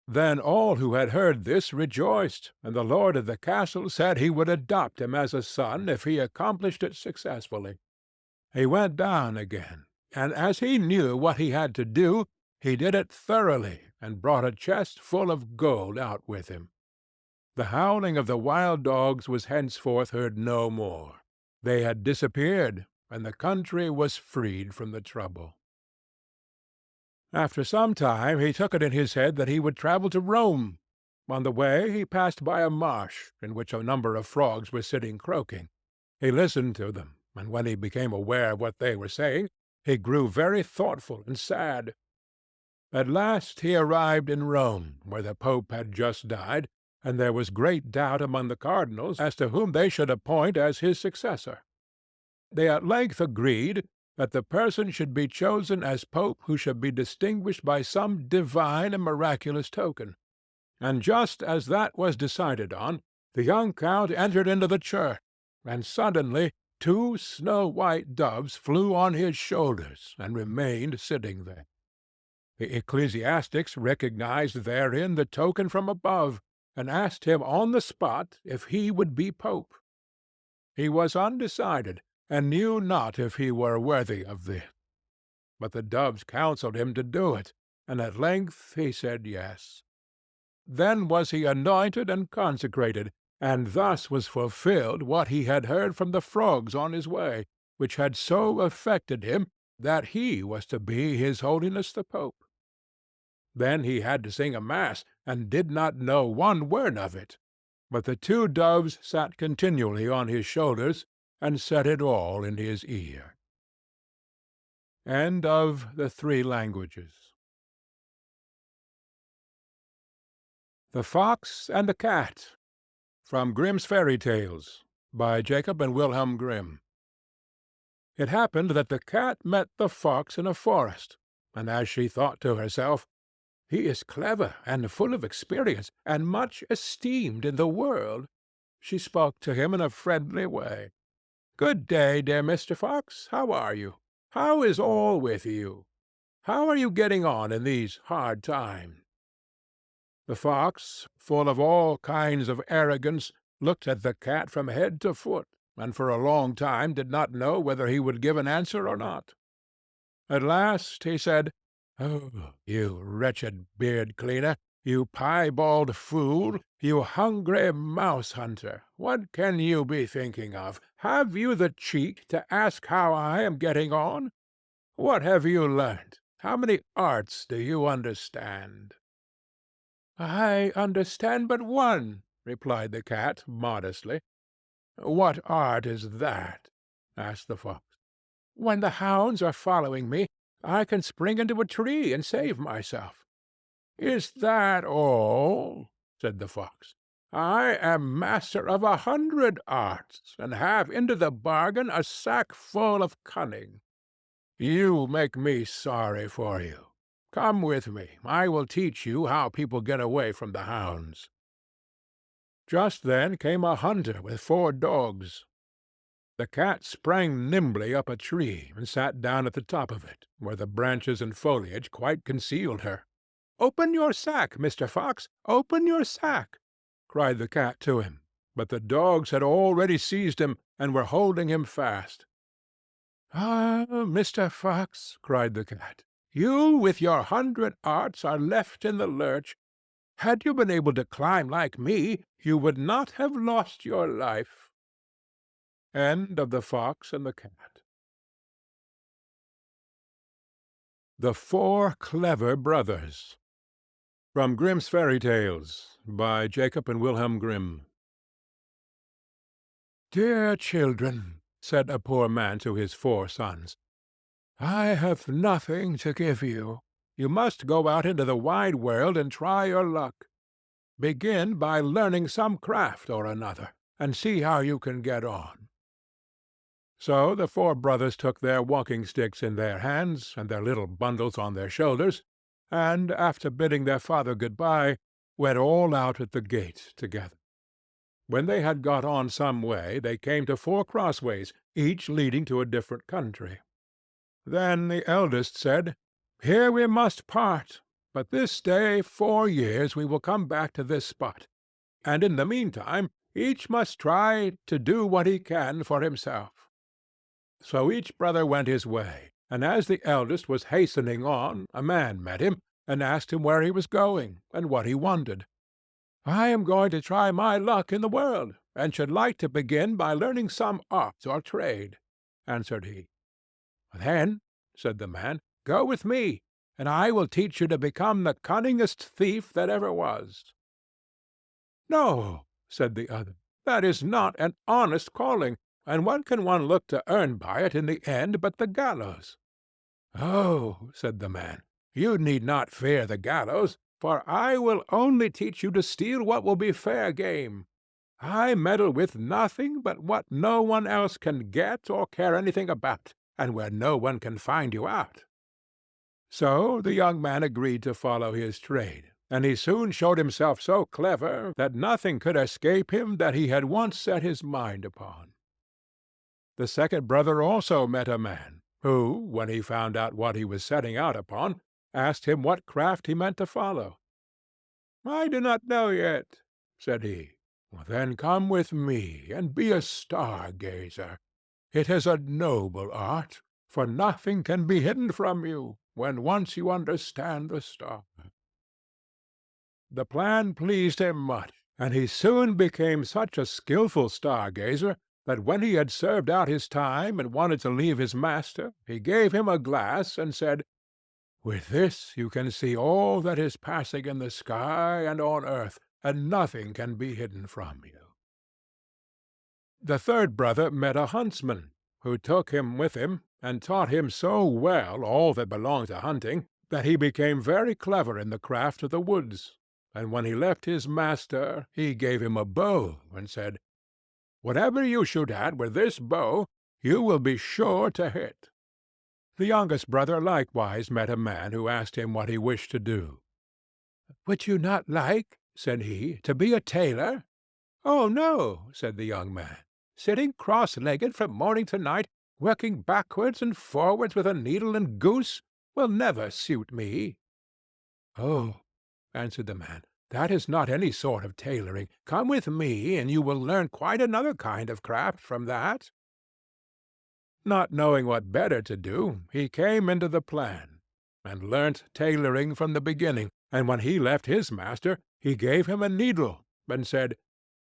Then all who had heard this rejoiced, and the lord of the castle said he would adopt him as a son if he accomplished it successfully. He went down again, and as he knew what he had to do, he did it thoroughly, and brought a chest full of gold out with him. The howling of the wild dogs was henceforth heard no more. They had disappeared, and the country was freed from the trouble. After some time he took it in his head that he would travel to Rome. On the way he passed by a marsh, in which a number of frogs were sitting croaking. He listened to them, and when he became aware of what they were saying, he grew very thoughtful and sad. At last he arrived in Rome, where the Pope had just died, and there was great doubt among the cardinals as to whom they should appoint as his successor. They at length agreed that the person should be chosen as pope who should be distinguished by some divine and miraculous token. And just as that was decided on, the young count entered into the church, and suddenly 2 snow-white doves flew on his shoulders and remained sitting there. The ecclesiastics recognized therein the token from above, and asked him on the spot if he would be pope. He was undecided, and knew not if he were worthy of this. But the doves counselled him to do it, and at length he said yes. Then was he anointed and consecrated, and thus was fulfilled what he had heard from the frogs on his way, which had so affected him that he was to be his holiness the Pope. Then he had to sing a mass, and did not know one word of it, but the 2 doves sat continually on his shoulders, and said it all in his ear. End of the 3 languages. The Fox and the Cat, from Grimm's Fairy Tales, by Jacob and Wilhelm Grimm. It happened that the cat met the fox in a forest, and as she thought to herself, "He is clever and full of experience, and much esteemed in the world," she spoke to him in a friendly way. "Good day, dear Mr. Fox. How are you? How is all with you? How are you getting on in these hard times?" The fox, full of all kinds of arrogance, looked at the cat from head to foot, and for a long time did not know whether he would give an answer or not. At last he said, "Oh, you wretched beard-cleaner, you piebald fool, you hungry mouse-hunter, what can you be thinking of? Have you the cheek to ask how I am getting on? What have you learnt? How many arts do you understand?" "I understand but one," replied the cat modestly. "What art is that?" asked the fox. "When the hounds are following me, I can spring into a tree and save myself." "Is that all?" said the fox. "I am master of 100 arts, and have into the bargain a sack full of cunning. You make me sorry for you. Come with me. I will teach you how people get away from the hounds." Just then came a hunter with 4 dogs. The cat sprang nimbly up a tree, and sat down at the top of it, where the branches and foliage quite concealed her. "Open your sack, Mr. Fox, open your sack!" cried the cat to him, but the dogs had already seized him, and were holding him fast. "Ah, Mr. Fox," cried the cat, "you with your 100 arts are left in the lurch. Had you been able to climb like me, you would not have lost your life." End of The Fox and the Cat. The 4 Clever Brothers, from Grimm's Fairy Tales, by Jacob and Wilhelm Grimm. "Dear children," said a poor man to his 4 sons, "I have nothing to give you. You must go out into the wide world and try your luck. Begin by learning some craft or another, and see how you can get on." So the 4 brothers took their walking-sticks in their hands, and their little bundles on their shoulders, and, after bidding their father good-bye, went all out at the gate together. When they had got on some way, they came to 4 crossways, each leading to a different country. Then the eldest said, "Here we must part, but this day 4 years we will come back to this spot, and in the meantime each must try to do what he can for himself." So each brother went his way, and as the eldest was hastening on, a man met him, and asked him where he was going, and what he wanted. "I am going to try my luck in the world, and should like to begin by learning some art or trade," answered he. "Then," said the man, "go with me, and I will teach you to become the cunningest thief that ever was." "No," said the other, "that is not an honest calling, and what can one look to earn by it in the end but the gallows?" "Oh," said the man, "you need not fear the gallows, for I will only teach you to steal what will be fair game. I meddle with nothing but what no one else can get or care anything about, and where no one can find you out." So the young man agreed to follow his trade, and he soon showed himself so clever that nothing could escape him that he had once set his mind upon. The second brother also met a man, who, when he found out what he was setting out upon, asked him what craft he meant to follow. "I do not know yet," said he. "Well, then come with me, and be a star-gazer. It is a noble art, for nothing can be hidden from you, when once you understand the stars." The plan pleased him much, and he soon became such a skilful star-gazer that when he had served out his time and wanted to leave his master, he gave him a glass and said, "With this you can see all that is passing in the sky and on earth, and nothing can be hidden from you." The third brother met a huntsman, who took him with him, and taught him so well all that belonged to hunting, that he became very clever in the craft of the woods, and when he left his master he gave him a bow, and said, "Whatever you shoot at with this bow, you will be sure to hit." The youngest brother likewise met a man who asked him what he wished to do. "Would you not like," said he, "to be a tailor?" "Oh, no," said the young man. "Sitting cross-legged from morning to night, working backwards and forwards with a needle and goose, will never suit me." "Oh," answered the man, "that is not any sort of tailoring. Come with me, and you will learn quite another kind of craft from that." Not knowing what better to do, he came into the plan, and learnt tailoring from the beginning, and when he left his master he gave him a needle, and said,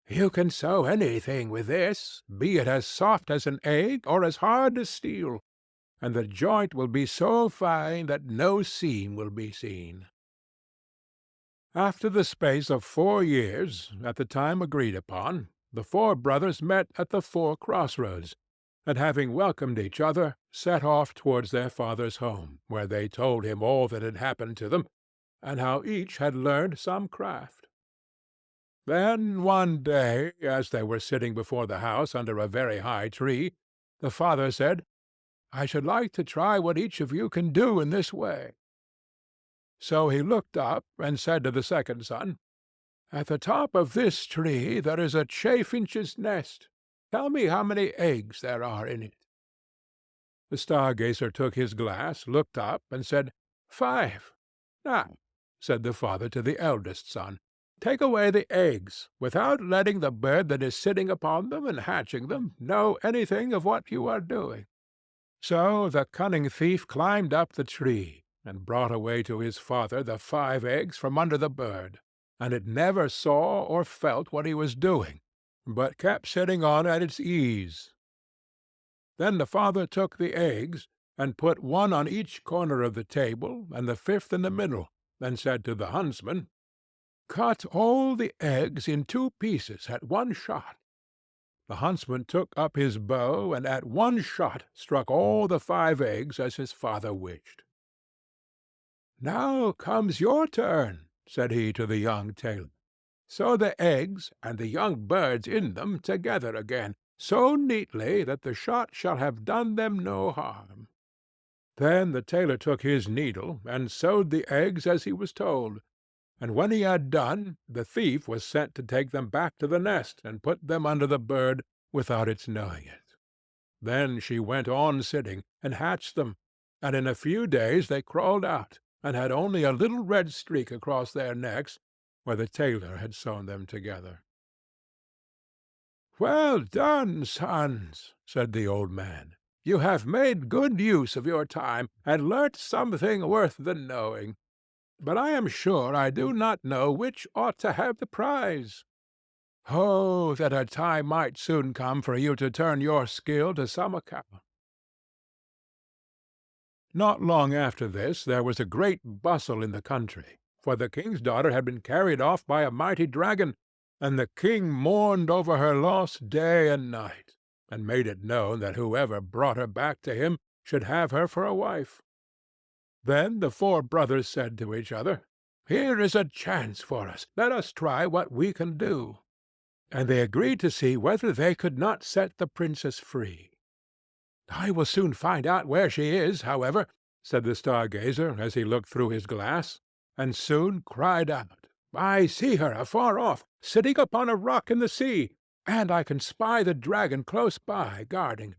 "You can sew anything with this, be it as soft as an egg or as hard as steel, and the joint will be so fine that no seam will be seen." After the space of 4 years, at the time agreed upon, the four brothers met at the 4 cross-roads, and having welcomed each other, set off towards their father's home, where they told him all that had happened to them, and how each had learned some craft. Then one day, as they were sitting before the house under a very high tree, the father said, "I should like to try what each of you can do in this way." So he looked up and said to the second son, "At the top of this tree there is a chaffinch's nest. Tell me how many eggs there are in it." The star-gazer took his glass, looked up, and said, "5. "Now," said the father to the eldest son, "take away the eggs, without letting the bird that is sitting upon them and hatching them know anything of what you are doing." So the cunning thief climbed up the tree, and brought away to his father the 5 eggs from under the bird, and it never saw or felt what he was doing, but kept sitting on at its ease. Then the father took the eggs, and put one on each corner of the table, and the 5th in the middle, and said to the huntsman, "Cut all the eggs in 2 pieces at one shot." The huntsman took up his bow, and at one shot struck all the 5 eggs as his father wished. "Now comes your turn," said he to the young tailor. "Sew the eggs and the young birds in them together again, so neatly that the shot shall have done them no harm." Then the tailor took his needle, and sewed the eggs as he was told, and when he had done, the thief was sent to take them back to the nest, and put them under the bird without its knowing it. Then she went on sitting, and hatched them, and in a few days they crawled out, and had only a little red streak across their necks, where the tailor had sewn them together. "Well done, sons," said the old man. "You have made good use of your time, and learnt something worth the knowing. But I am sure I do not know which ought to have the prize. Oh, that a time might soon come for you to turn your skill to some account." Not long after this there was a great bustle in the country, for the king's daughter had been carried off by a mighty dragon, and the king mourned over her loss day and night, and made it known that whoever brought her back to him should have her for a wife. Then the 4 brothers said to each other, "Here is a chance for us. Let us try what we can do." And they agreed to see whether they could not set the princess free. "I will soon find out where she is, however," said the star-gazer as he looked through his glass, and soon cried out, "I see her afar off, sitting upon a rock in the sea, and I can spy the dragon close by, guarding."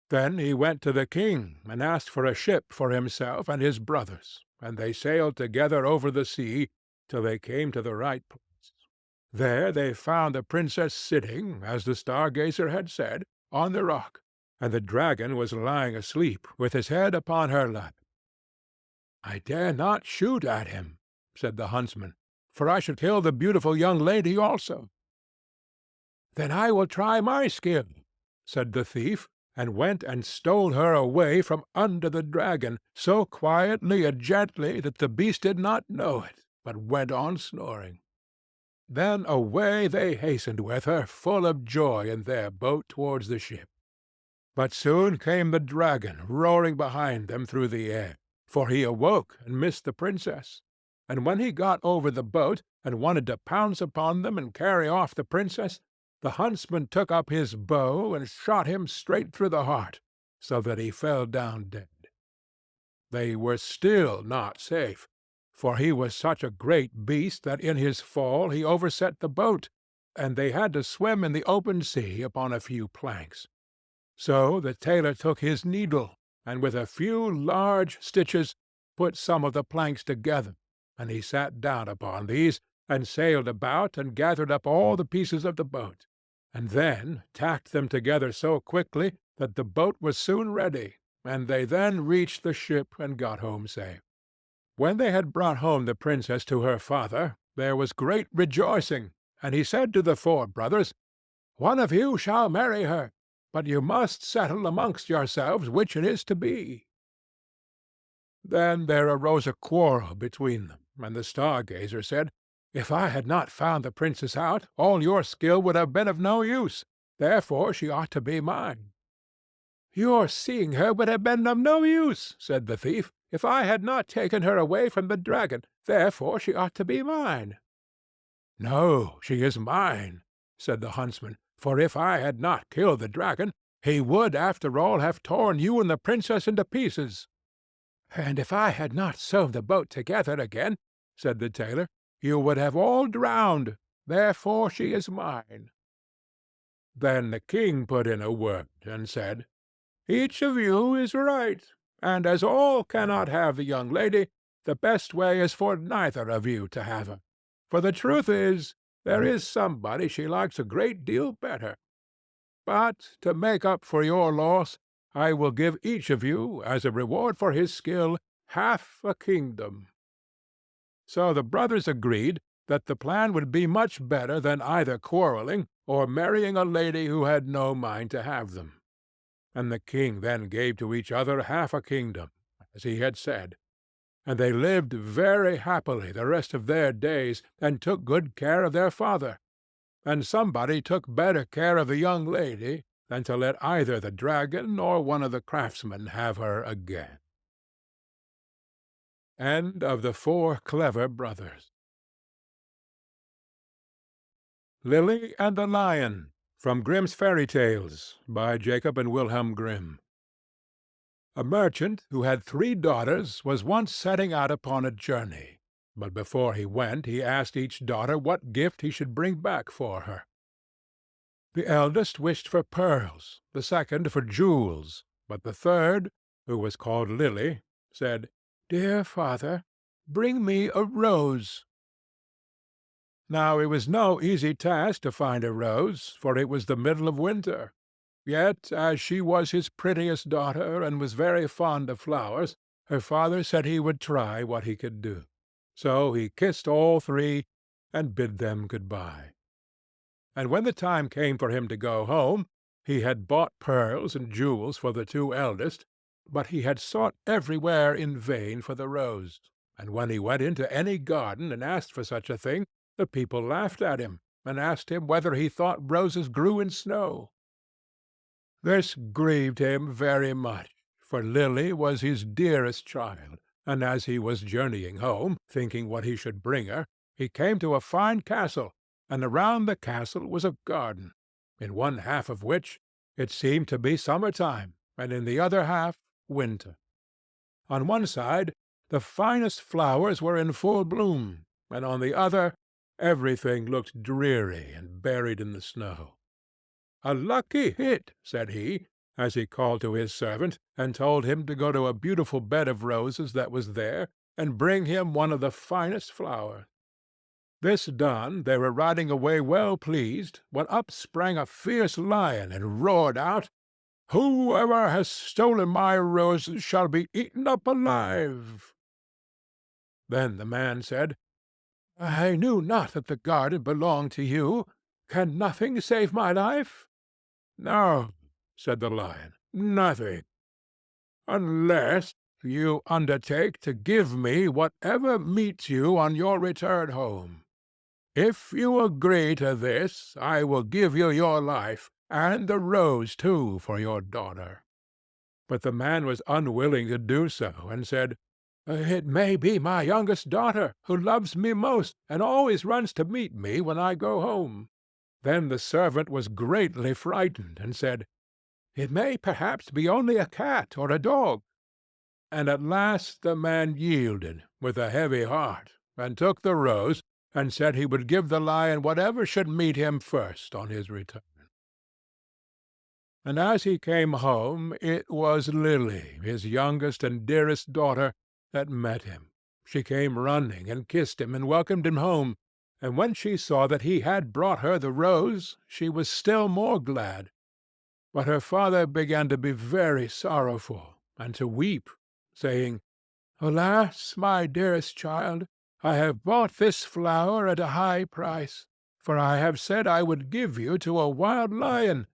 Then he went to the king and asked for a ship for himself and his brothers, and they sailed together over the sea till they came to the right place. There they found the princess sitting, as the star-gazer had said, on the rock, and the dragon was lying asleep, with his head upon her lap. "I dare not shoot at him," said the huntsman, "for I should kill the beautiful young lady also." "Then I will try my skill," said the thief, and went and stole her away from under the dragon, so quietly and gently that the beast did not know it, but went on snoring. Then away they hastened with her, full of joy, in their boat towards the ship. But soon came the dragon roaring behind them through the air, for he awoke and missed the princess. And when he got over the boat, and wanted to pounce upon them and carry off the princess, the huntsman took up his bow and shot him straight through the heart, so that he fell down dead. They were still not safe, for he was such a great beast that in his fall he overset the boat, and they had to swim in the open sea upon a few planks. So the tailor took his needle, and with a few large stitches put some of the planks together, and he sat down upon these, and sailed about, and gathered up all the pieces of the boat, and then tacked them together so quickly that the boat was soon ready, and they then reached the ship and got home safe. When they had brought home the princess to her father, there was great rejoicing, and he said to the four brothers, "One of you shall marry her, but you must settle amongst yourselves which it is to be." Then there arose a quarrel between them, and the star-gazer said, "If I had not found the princess out, all your skill would have been of no use. Therefore she ought to be mine." "Your seeing her would have been of no use," said the thief, "if I had not taken her away from the dragon. Therefore she ought to be mine." "No, she is mine," said the huntsman, "for if I had not killed the dragon, he would, after all, have torn you and the princess into pieces." "And if I had not sewn the boat together again," said the tailor, "you would have all drowned. Therefore she is mine." Then the king put in a word, and said, "Each of you is right, and as all cannot have the young lady, the best way is for neither of you to have her. For the truth is, there is somebody she likes a great deal better. But to make up for your loss, I will give each of you, as a reward for his skill, half a kingdom." So the brothers agreed that the plan would be much better than either quarrelling or marrying a lady who had no mind to have them. And the king then gave to each other half a kingdom, as he had said. And they lived very happily the rest of their days, and took good care of their father. And somebody took better care of the young lady than to let either the dragon or one of the craftsmen have her again. End of the Four Clever Brothers. Lily and the Lion, from Grimm's Fairy Tales, by Jacob and Wilhelm Grimm. A merchant who had 3 daughters was once setting out upon a journey, but before he went he asked each daughter what gift he should bring back for her. The eldest wished for pearls, the second for jewels, but the third, who was called Lily, said, "Dear father, bring me a rose." Now it was no easy task to find a rose, for it was the middle of winter. Yet, as she was his prettiest daughter, and was very fond of flowers, her father said he would try what he could do. So he kissed all 3, and bid them good-bye. And when the time came for him to go home, he had bought pearls and jewels for the 2 eldest, but he had sought everywhere in vain for the rose, and when he went into any garden and asked for such a thing, the people laughed at him, and asked him whether he thought roses grew in snow. This grieved him very much, for Lily was his dearest child, and as he was journeying home, thinking what he should bring her, he came to a fine castle, and around the castle was a garden, in one half of which it seemed to be summer time, and in the other half winter. On one side the finest flowers were in full bloom, and on the other everything looked dreary and buried in the snow. "A lucky hit," said he, as he called to his servant, and told him to go to a beautiful bed of roses that was there, and bring him one of the finest flowers. This done, they were riding away well pleased, when up sprang a fierce lion, and roared out, "Whoever has stolen my roses shall be eaten up alive." Then the man said, "I knew not that the garden belonged to you. Can nothing save my life?" "No," said the lion, "nothing, unless you undertake to give me whatever meets you on your return home. If you agree to this, I will give you your life, and the rose too for your daughter." But the man was unwilling to do so, and said, "It may be my youngest daughter, who loves me most, and always runs to meet me when I go home." Then the servant was greatly frightened, and said, "It may perhaps be only a cat or a dog." And at last the man yielded, with a heavy heart, and took the rose, and said he would give the lion whatever should meet him first on his return. And as he came home, it was Lily, his youngest and dearest daughter, that met him. She came running, and kissed him, and welcomed him home, and when she saw that he had brought her the rose, she was still more glad. But her father began to be very sorrowful, and to weep, saying, "Alas, my dearest child, I have bought this flower at a high price, for I have said I would give you to a wild lion,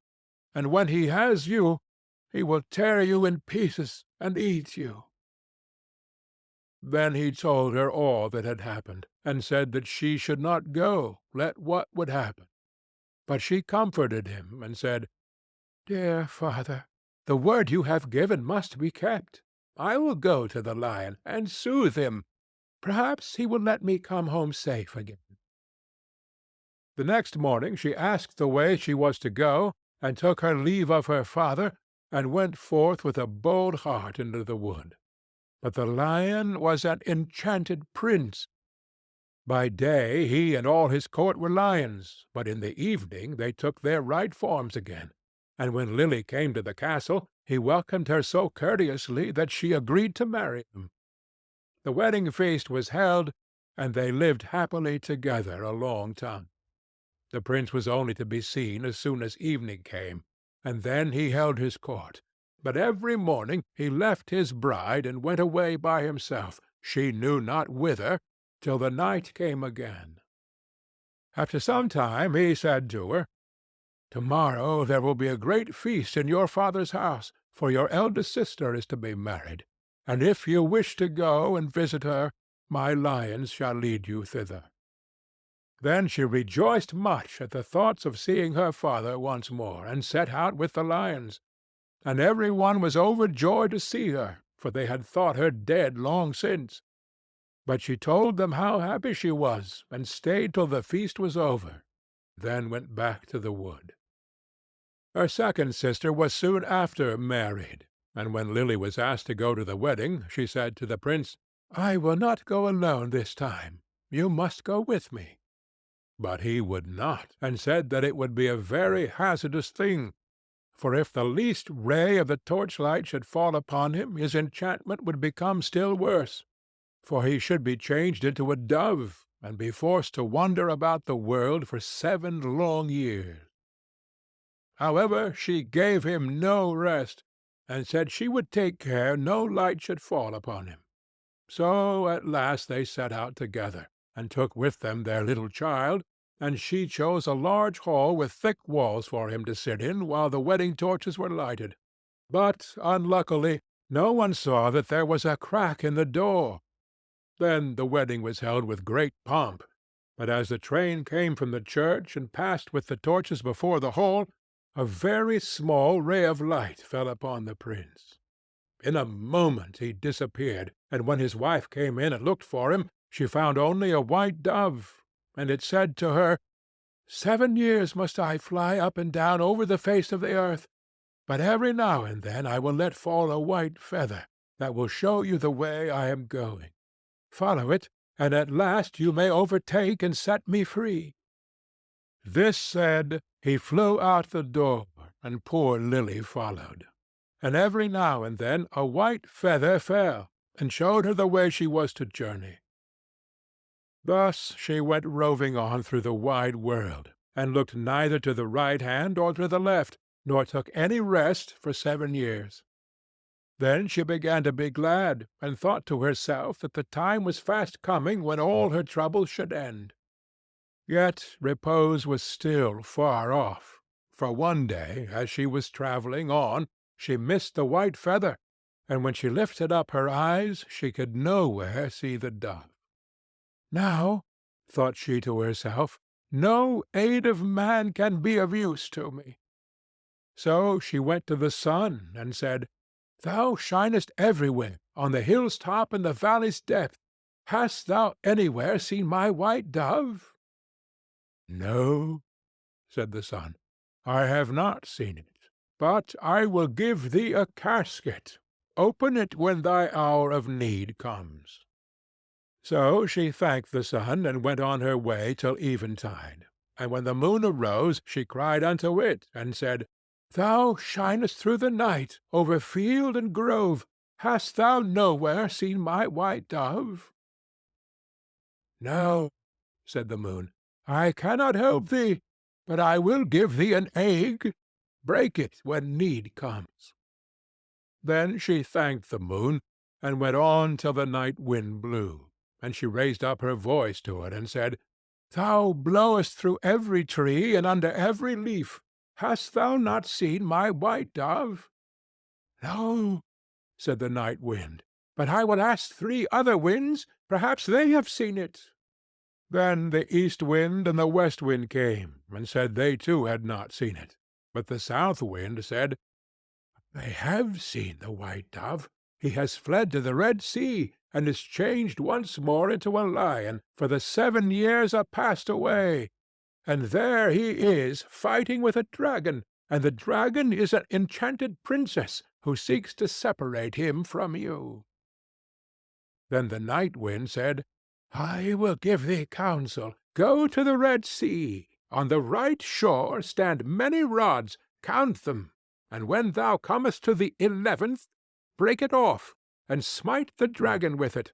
and when he has you, he will tear you in pieces and eat you." Then he told her all that had happened, and said that she should not go, let what would happen. But she comforted him, and said, "Dear father, the word you have given must be kept. I will go to the lion, and soothe him. Perhaps he will let me come home safe again." The next morning she asked the way she was to go, and took her leave of her father, and went forth with a bold heart into the wood. But the lion was an enchanted prince. By day he and all his court were lions, but in the evening they took their right forms again, and when Lily came to the castle, he welcomed her so courteously that she agreed to marry him. The wedding feast was held, and they lived happily together a long time. The prince was only to be seen as soon as evening came, and then he held his court. But every morning he left his bride and went away by himself, she knew not whither, till the night came again. After some time he said to her, "Tomorrow there will be a great feast in your father's house, for your eldest sister is to be married, and if you wish to go and visit her, my lions shall lead you thither." Then she rejoiced much at the thoughts of seeing her father once more, and set out with the lions. And every one was overjoyed to see her, for they had thought her dead long since. But she told them how happy she was, and stayed till the feast was over, then went back to the wood. Her second sister was soon after married, and when Lily was asked to go to the wedding, she said to the prince, "I will not go alone this time. You must go with me." But he would not, and said that it would be a very hazardous thing, for if the least ray of the torchlight should fall upon him, his enchantment would become still worse, for he should be changed into a dove, and be forced to wander about the world for 7 long years. However, she gave him no rest, and said she would take care no light should fall upon him. So at last they set out together, and took with them their little child, and she chose a large hall with thick walls for him to sit in while the wedding torches were lighted. But, unluckily, no one saw that there was a crack in the door. Then the wedding was held with great pomp, but as the train came from the church and passed with the torches before the hall, a very small ray of light fell upon the prince. In a moment he disappeared, and when his wife came in and looked for him, she found only a white dove, and it said to her, "7 years must I fly up and down over the face of the earth. but every now and then I will let fall a white feather that will show you the way I am going. Follow it, and at last you may overtake and set me free." This said, he flew out the door, and poor Lily followed. And every now and then a white feather fell, and showed her the way she was to journey. Thus she went roving on through the wide world, and looked neither to the right hand or to the left, nor took any rest for 7 years. Then she began to be glad, and thought to herself that the time was fast coming when all her troubles should end. Yet repose was still far off, for one day, as she was travelling on, she missed the white feather, and when she lifted up her eyes she could nowhere see the dove. "Now," thought she to herself, "no aid of man can be of use to me." So she went to the sun, and said, "Thou shinest everywhere, on the hill's top and the valley's depth. Hast thou anywhere seen my white dove?" "No," said the sun, "I have not seen it, but I will give thee a casket. Open it when thy hour of need comes." So she thanked the sun, and went on her way till eventide. And when the moon arose, she cried unto it, and said, "Thou shinest through the night, over field and grove. Hast thou nowhere seen my white dove?" "No," said the moon, "I cannot help thee, but I will give thee an egg. Break it when need comes." Then she thanked the moon, and went on till the night wind blew, and she raised up her voice to it, and said, "Thou blowest through every tree and under every leaf. Hast thou not seen my white dove?" "No," said the night wind, "but I will ask 3 other winds. Perhaps they have seen it." Then the east wind and the west wind came, and said they too had not seen it. But the south wind said, "They have seen the white dove. He has fled to the Red Sea, and is changed once more into a lion, for the 7 years are passed away. And there he is, fighting with a dragon, and the dragon is an enchanted princess, who seeks to separate him from you." Then the night wind said, "I will give thee counsel. Go to the Red Sea. On the right shore stand many rods. Count them, and when thou comest to the 11th, break it off, and smite the dragon with it.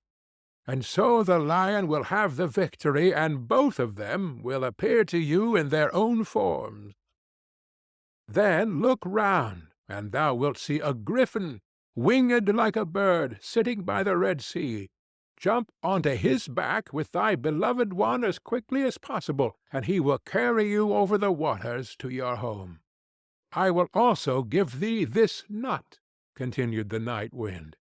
And so the lion will have the victory, and both of them will appear to you in their own forms. Then look round, and thou wilt see a griffin, winged like a bird, sitting by the Red Sea. Jump onto his back with thy beloved one as quickly as possible, and he will carry you over the waters to your home. I will also give thee this nut," continued the night wind.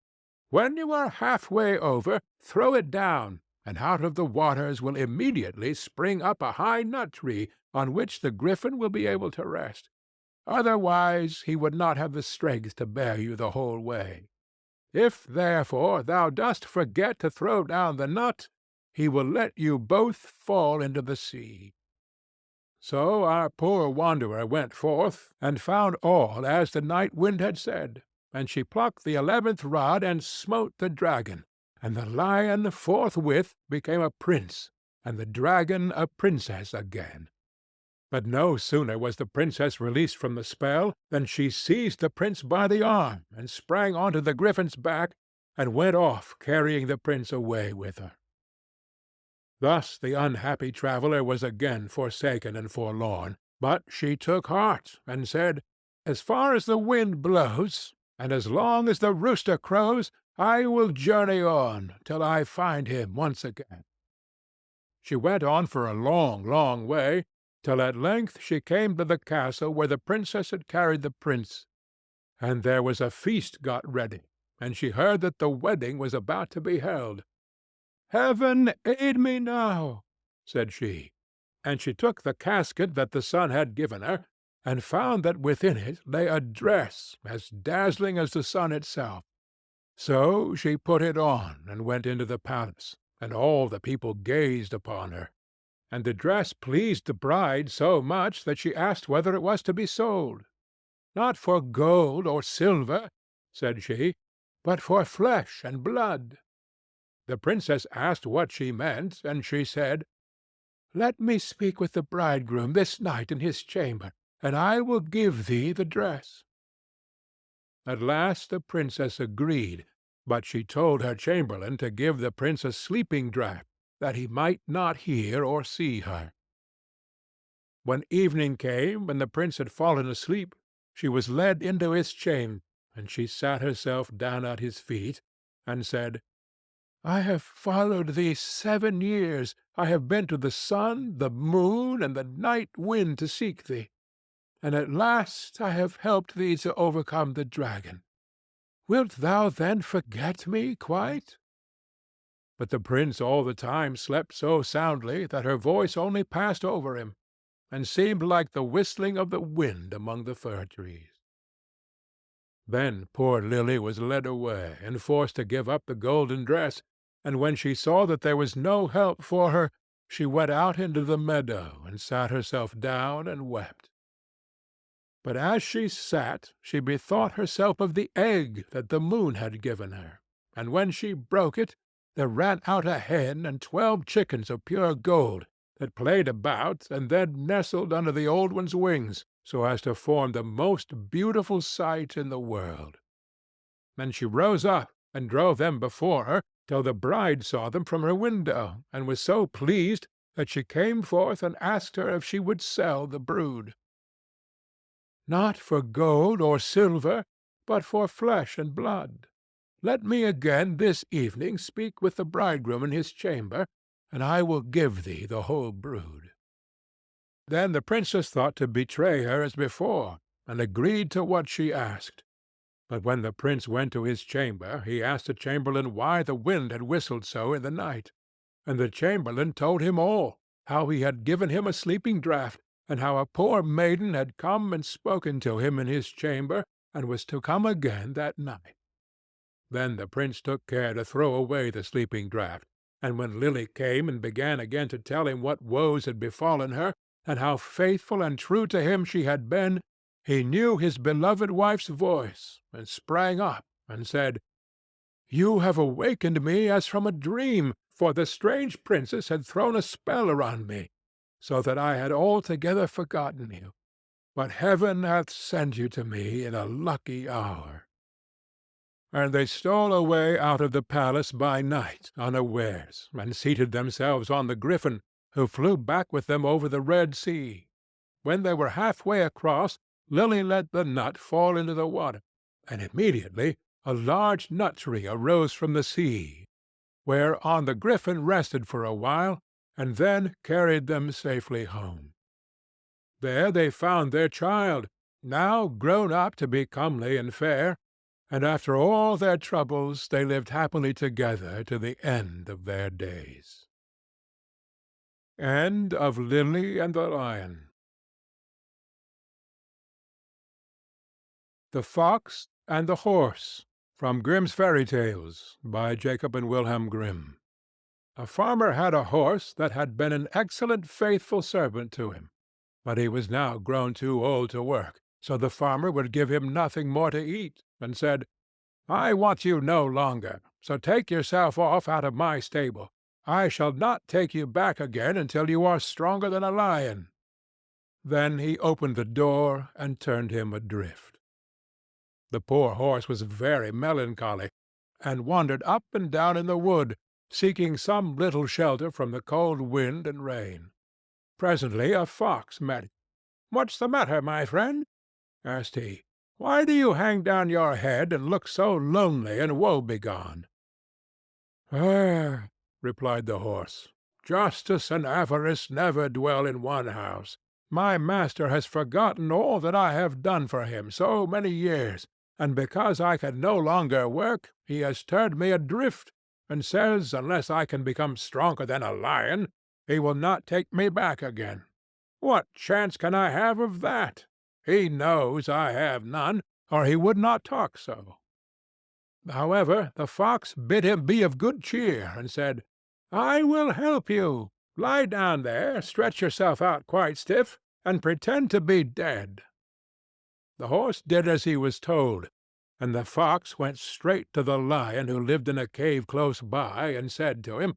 "When you are half-way over, throw it down, and out of the waters will immediately spring up a high nut-tree, on which the griffin will be able to rest. Otherwise he would not have the strength to bear you the whole way. If, therefore, thou dost forget to throw down the nut, he will let you both fall into the sea." So our poor wanderer went forth, and found all as the night wind had said. And she plucked the 11th rod, and smote the dragon, and the lion forthwith became a prince, and the dragon a princess again. But no sooner was the princess released from the spell, than she seized the prince by the arm, and sprang onto the griffin's back, and went off, carrying the prince away with her. Thus the unhappy traveller was again forsaken and forlorn, but she took heart, and said, "As far as the wind blows, and as long as the rooster crows, I will journey on, till I find him once again." She went on for a long, long way, till at length she came to the castle where the princess had carried the prince. And there was a feast got ready, and she heard that the wedding was about to be held. "Heaven aid me now," said she, and she took the casket that the sun had given her, and found that within it lay a dress as dazzling as the sun itself. So she put it on, and went into the palace, and all the people gazed upon her. And the dress pleased the bride so much that she asked whether it was to be sold. "Not for gold or silver," said she, "but for flesh and blood." The princess asked what she meant, and she said, "Let me speak with the bridegroom this night in his chamber, and I will give thee the dress." At last the princess agreed, but she told her chamberlain to give the prince a sleeping draught, that he might not hear or see her. When evening came, and the prince had fallen asleep, she was led into his chamber, and she sat herself down at his feet, and said, "I have followed thee 7 years. I have been to the sun, the moon, and the night wind to seek thee, and at last I have helped thee to overcome the dragon. Wilt thou then forget me quite?" But the prince all the time slept so soundly that her voice only passed over him, and seemed like the whistling of the wind among the fir-trees. Then poor Lily was led away, and forced to give up the golden dress, and when she saw that there was no help for her, she went out into the meadow, and sat herself down and wept. But as she sat, she bethought herself of the egg that the moon had given her, and when she broke it, there ran out a hen and 12 chickens of pure gold, that played about, and then nestled under the old one's wings, so as to form the most beautiful sight in the world. Then she rose up and drove them before her, till the bride saw them from her window, and was so pleased that she came forth and asked her if she would sell the brood. "Not for gold or silver, but for flesh and blood. Let me again this evening speak with the bridegroom in his chamber, and I will give thee the whole brood." Then the princess thought to betray her as before, and agreed to what she asked. But when the prince went to his chamber, he asked the chamberlain why the wind had whistled so in the night. And the chamberlain told him all, how he had given him a sleeping draught, and how a poor maiden had come and spoken to him in his chamber, and was to come again that night. Then the prince took care to throw away the sleeping draught, and when Lily came and began again to tell him what woes had befallen her, and how faithful and true to him she had been, he knew his beloved wife's voice, and sprang up and said, "You have awakened me as from a dream, for the strange princess had thrown a spell around me, so that I had altogether forgotten you. But heaven hath sent you to me in a lucky hour." And they stole away out of the palace by night unawares, and seated themselves on the griffin, who flew back with them over the Red Sea. When they were half-way across, Lily let the nut fall into the water, and immediately a large nut-tree arose from the sea, whereon the griffin rested for a while, and then carried them safely home. There they found their child, now grown up to be comely and fair, and after all their troubles they lived happily together to the end of their days. End of Lily and the Lion. The Fox and the Horse, from Grimm's Fairy Tales, by Jacob and Wilhelm Grimm. A farmer had a horse that had been an excellent faithful servant to him, but he was now grown too old to work, so the farmer would give him nothing more to eat, and said, "I want you no longer, so take yourself off out of my stable. I shall not take you back again until you are stronger than a lion." Then he opened the door and turned him adrift. The poor horse was very melancholy, and wandered up and down in the wood, seeking some little shelter from the cold wind and rain. Presently a fox met him. "What's the matter, my friend?" asked he. "Why do you hang down your head and look so lonely and woe-begone?" "Ah," replied the horse, "justice and avarice never dwell in one house. My master has forgotten all that I have done for him so many years, and because I can no longer work, he has turned me adrift, and says unless I can become stronger than a lion, he will not take me back again. What chance can I have of that? He knows I have none, or he would not talk so." However, the fox bid him be of good cheer, and said, "I will help you. Lie down there, stretch yourself out quite stiff, and pretend to be dead." The horse did as he was told, and the fox went straight to the lion who lived in a cave close by, and said to him,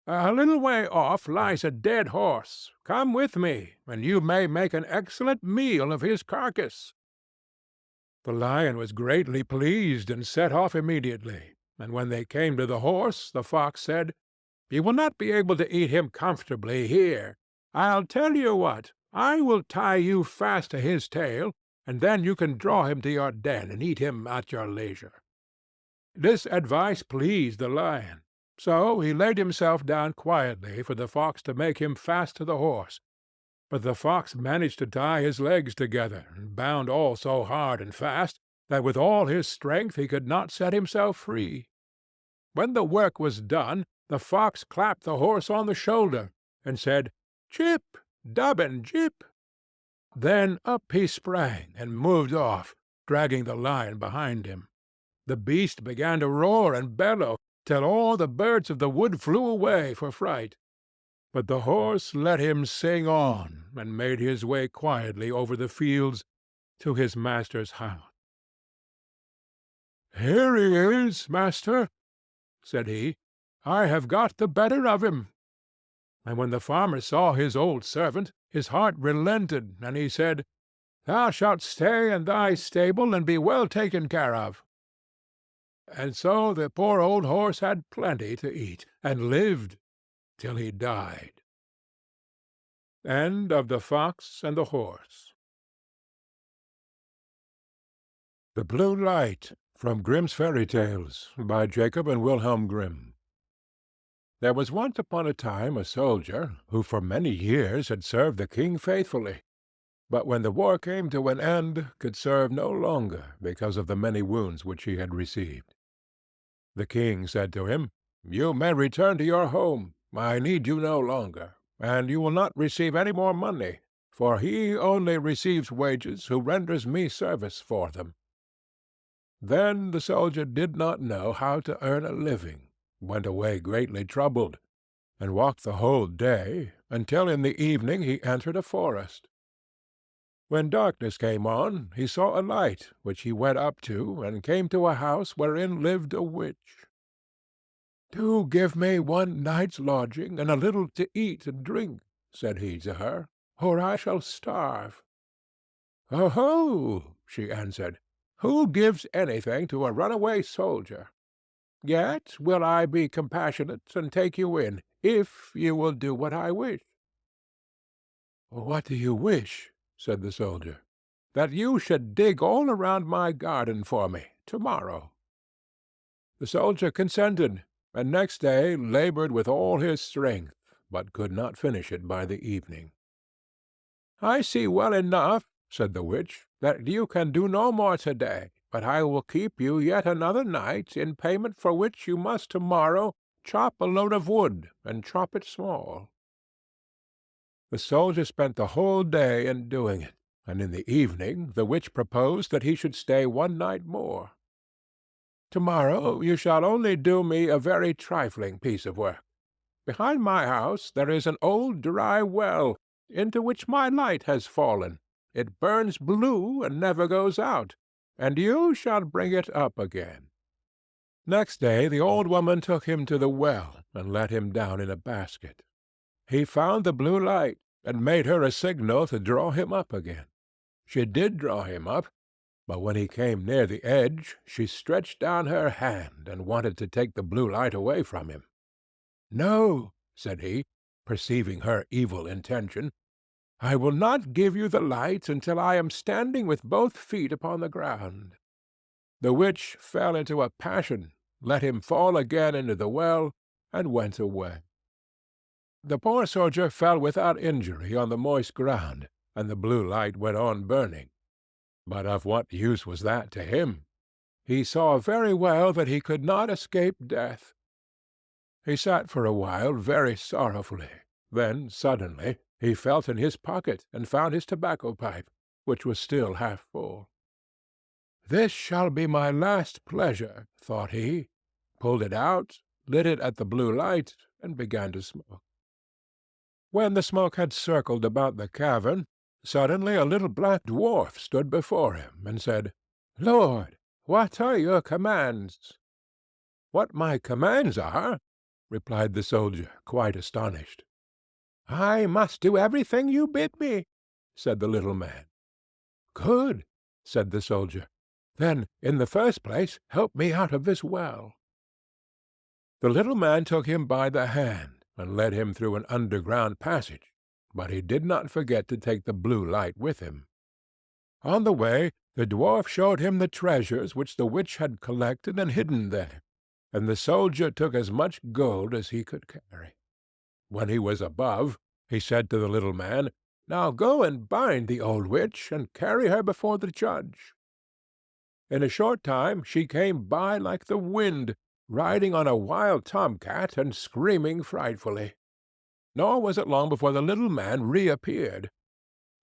"A little way off lies a dead horse. Come with me, and you may make an excellent meal of his carcass." The lion was greatly pleased, and set off immediately, and when they came to the horse, the fox said, "You will not be able to eat him comfortably here. I'll tell you what, I will tie you fast to his tail, and then you can draw him to your den and eat him at your leisure." This advice pleased the lion, so he laid himself down quietly for the fox to make him fast to the horse. But the fox managed to tie his legs together, and bound all so hard and fast that with all his strength he could not set himself free. When the work was done, the fox clapped the horse on the shoulder, and said, "Chip, Dobbin, Jip." Then up he sprang, and moved off, dragging the lion behind him. The beast began to roar and bellow, till all the birds of the wood flew away for fright. But the horse let him sing on, and made his way quietly over the fields to his master's house. "Here he is, master," said he. "I have got the better of him." And when the farmer saw his old servant, his heart relented, and he said, "Thou shalt stay in thy stable and be well taken care of." And so the poor old horse had plenty to eat, and lived till he died. End of The Fox and the Horse. The Blue Light, from Grimm's Fairy Tales, by Jacob and Wilhelm Grimm. There was once upon a time a soldier who for many years had served the king faithfully, but when the war came to an end could serve no longer because of the many wounds which he had received. The king said to him, "You may return to your home. I need you no longer, and you will not receive any more money, for he only receives wages who renders me service for them." Then the soldier did not know how to earn a living, went away greatly troubled, and walked the whole day, until in the evening he entered a forest. When darkness came on, he saw a light, which he went up to, and came to a house wherein lived a witch. "Do give me one night's lodging, and a little to eat and drink," said he to her, "or I shall starve." "Oh-ho!" she answered, "who gives anything to a runaway soldier? Yet will I be compassionate and take you in, if you will do what I wish." "What do you wish?" said the soldier. "That you should dig all around my garden for me to-morrow." The soldier consented, and next day labored with all his strength, but could not finish it by the evening. "I see well enough," said the witch, "that you can do no more to-day, but I will keep you yet another night, in payment for which you must to-morrow chop a load of wood, and chop it small." The soldier spent the whole day in doing it, and in the evening the witch proposed that he should stay one night more. "To-morrow you shall only do me a very trifling piece of work. Behind my house there is an old dry well, into which my light has fallen. It burns blue and never goes out, and you shall bring it up again." Next day the old woman took him to the well, and let him down in a basket. He found the blue light, and made her a signal to draw him up again. She did draw him up, but when he came near the edge, she stretched down her hand, and wanted to take the blue light away from him. "No," said he, perceiving her evil intention, "I will not give you the light until I am standing with both feet upon the ground." The witch fell into a passion, let him fall again into the well, and went away. The poor soldier fell without injury on the moist ground, and the blue light went on burning. But of what use was that to him? He saw very well that he could not escape death. He sat for a while very sorrowfully. Then suddenly he felt in his pocket and found his tobacco pipe, which was still half full. "This shall be my last pleasure," thought he, pulled it out, lit it at the blue light, and began to smoke. When the smoke had circled about the cavern, Suddenly a little black dwarf stood before him, and said, "Lord, what are your commands?" "What my commands are?" replied the soldier, quite astonished. "I must do everything you bid me," said the little man. "Good," said the soldier. "Then, in the first place, help me out of this well." The little man took him by the hand, and led him through an underground passage, but he did not forget to take the blue light with him. On the way the dwarf showed him the treasures which the witch had collected and hidden there, and the soldier took as much gold as he could carry. When he was above, he said to the little man, "Now go and bind the old witch, and carry her before the judge." In a short time she came by like the wind, riding on a wild tomcat and screaming frightfully. Nor was it long before the little man reappeared.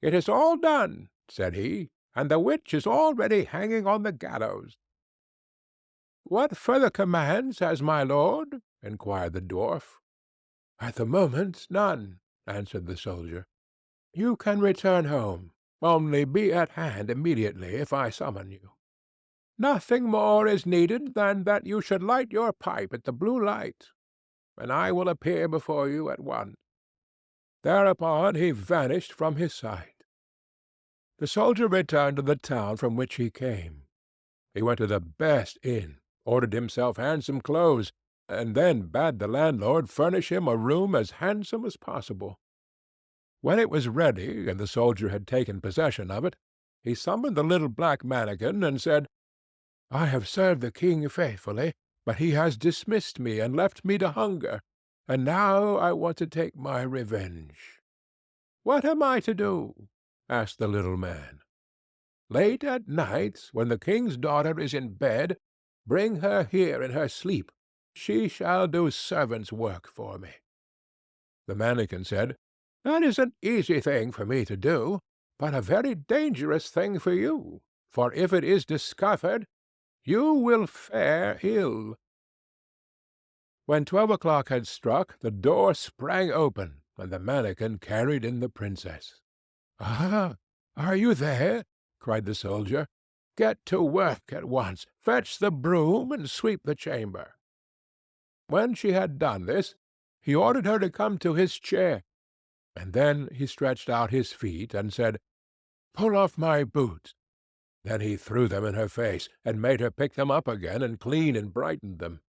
"It is all done," said he, "and the witch is already hanging on the gallows." "What further commands has my lord?" inquired the dwarf. "At the moment, none," answered the soldier. "You can return home. Only be at hand immediately if I summon you. Nothing more is needed than that you should light your pipe at the blue light, and I will appear before you at once." Thereupon he vanished from his sight. The soldier returned to the town from which he came. He went to the best inn, ordered himself handsome clothes, and then bade the landlord furnish him a room as handsome as possible. When it was ready, and the soldier had taken possession of it, he summoned the little black mannikin, and said, "I have served the king faithfully, but he has dismissed me and left me to hunger, and now I want to take my revenge." "What am I to do?" asked the little man. "Late at night, when the king's daughter is in bed, bring her here in her sleep. She shall do servant's work for me." The mannikin said, "That is an easy thing for me to do, but a very dangerous thing for you, for if it is discovered, you will fare ill." When 12 o'clock had struck, the door sprang open, and the mannikin carried in the princess. "Ah, are you there?" cried the soldier. "Get to work at once. Fetch the broom and sweep the chamber." When she had done this, he ordered her to come to his chair, and then he stretched out his feet and said, "Pull off my boots." Then he threw them in her face, and made her pick them up again and clean and brighten them.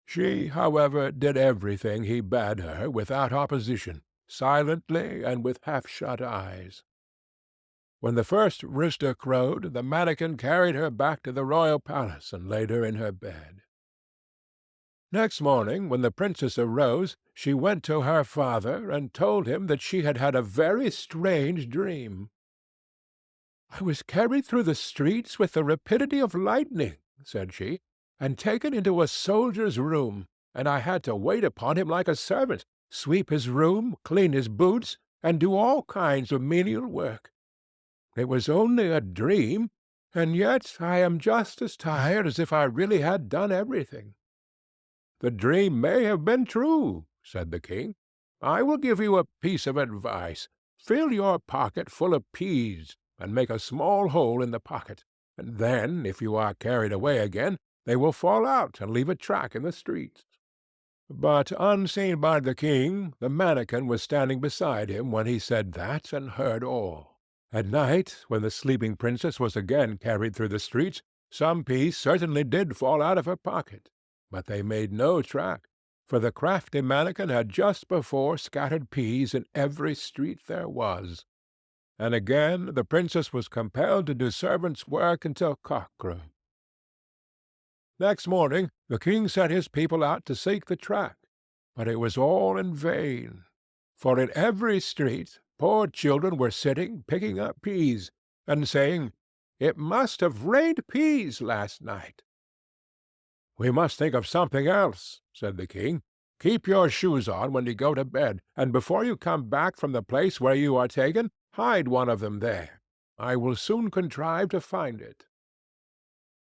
She, however, did everything he bade her without opposition, silently and with half-shut eyes. When the first rooster crowed, the mannikin carried her back to the royal palace and laid her in her bed. Next morning, when the princess arose, she went to her father and told him that she had had a very strange dream. "I was carried through the streets with the rapidity of lightning," said she, "and taken into a soldier's room, and I had to wait upon him like a servant, sweep his room, clean his boots, and do all kinds of menial work. It was only a dream, and yet I am just as tired as if I really had done everything." "The dream may have been true," said the king. "I will give you a piece of advice. Fill your pocket full of peas, and make a small hole in the pocket, and then, if you are carried away again, they will fall out and leave a track in the street." But, unseen by the king, the mannikin was standing beside him when he said that, and heard all. At night, when the sleeping princess was again carried through the streets, some peas certainly did fall out of her pocket, but they made no track, for the crafty mannikin had just before scattered peas in every street there was. And again the princess was compelled to do servant's work until cock-crow. Next morning the king sent his people out to seek the track, but it was all in vain, for in every street poor children were sitting picking up peas, and saying, "It must have rained peas last night." "We must think of something else," said the king. "Keep your shoes on when you go to bed, and before you come back from the place where you are taken, hide one of them there. I will soon contrive to find it."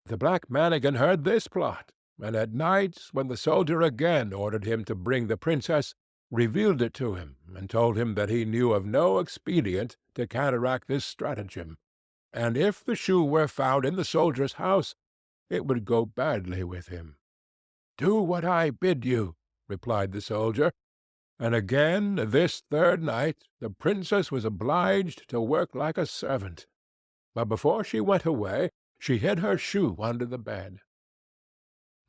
The black mannikin heard this plot, and at night, when the soldier again ordered him to bring the princess, revealed it to him, and told him that he knew of no expedient to counteract this stratagem, and if the shoe were found in the soldier's house, it would go badly with him. "Do what I bid you," replied the soldier, and again, this third night, the princess was obliged to work like a servant, but before she went away she hid her shoe under the bed.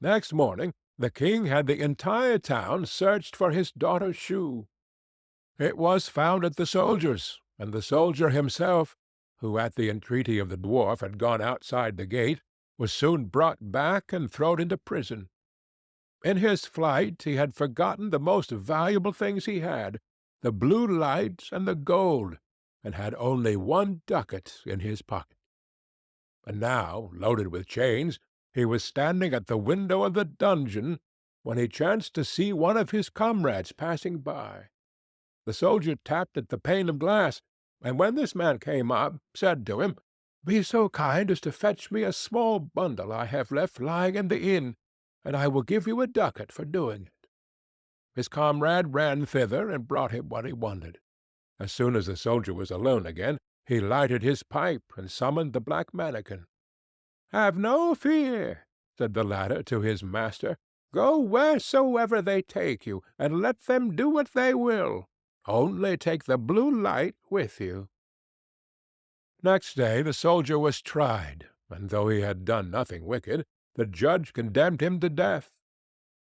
Next morning the king had the entire town searched for his daughter's shoe. It was found at the soldier's, and the soldier himself, who at the entreaty of the dwarf had gone outside the gate, was soon brought back and thrown into prison. In his flight he had forgotten the most valuable things he had, the blue light and the gold, and had only 1 ducat in his pocket. And now, loaded with chains, he was standing at the window of the dungeon, when he chanced to see one of his comrades passing by. The soldier tapped at the pane of glass, and when this man came up, said to him, "Be so kind as to fetch me a small bundle I have left lying in the inn, and I will give you a ducat for doing it." His comrade ran thither and brought him what he wanted. As soon as the soldier was alone again, he lighted his pipe and summoned the black manikin. "Have no fear," said the latter to his master. "Go wheresoever they take you, and let them do what they will. Only take the blue light with you." Next day the soldier was tried, and though he had done nothing wicked, the judge condemned him to death.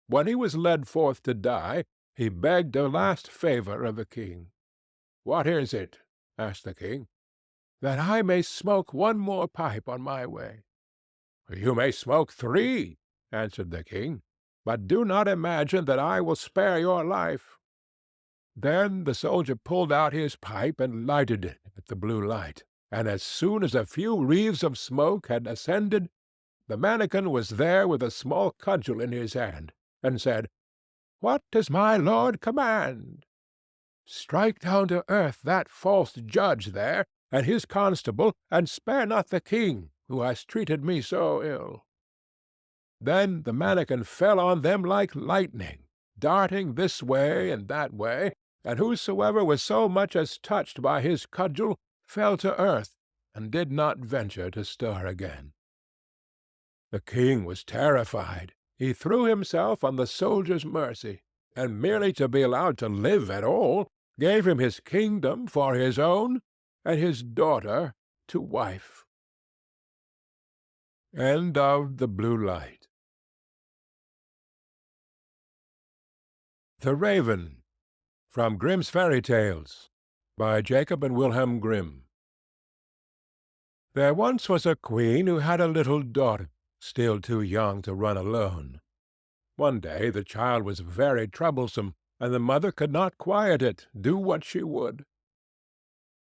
When he was led forth to die, he begged a last favor of the king. "What is it?" asked the king. "That I may smoke 1 more pipe on my way." "You may smoke 3," answered the king, "but do not imagine that I will spare your life." Then the soldier pulled out his pipe and lighted it at the blue light, and as soon as a few wreaths of smoke had ascended, the manikin was there with a small cudgel in his hand, and said, "What does my lord command?" "Strike down to earth that false judge there, and his constable, and spare not the king, who has treated me so ill." Then the manikin fell on them like lightning, darting this way and that way, and whosoever was so much as touched by his cudgel fell to earth, and did not venture to stir again. The king was terrified. He threw himself on the soldier's mercy, and merely to be allowed to live at all, gave him his kingdom for his own, and his daughter to wife. End of The Blue Light. The Raven, from Grimm's Fairy Tales, by Jacob and Wilhelm Grimm. There once was a queen who had a little daughter, still too young to run alone. One day the child was very troublesome, and the mother could not quiet it, do what she would.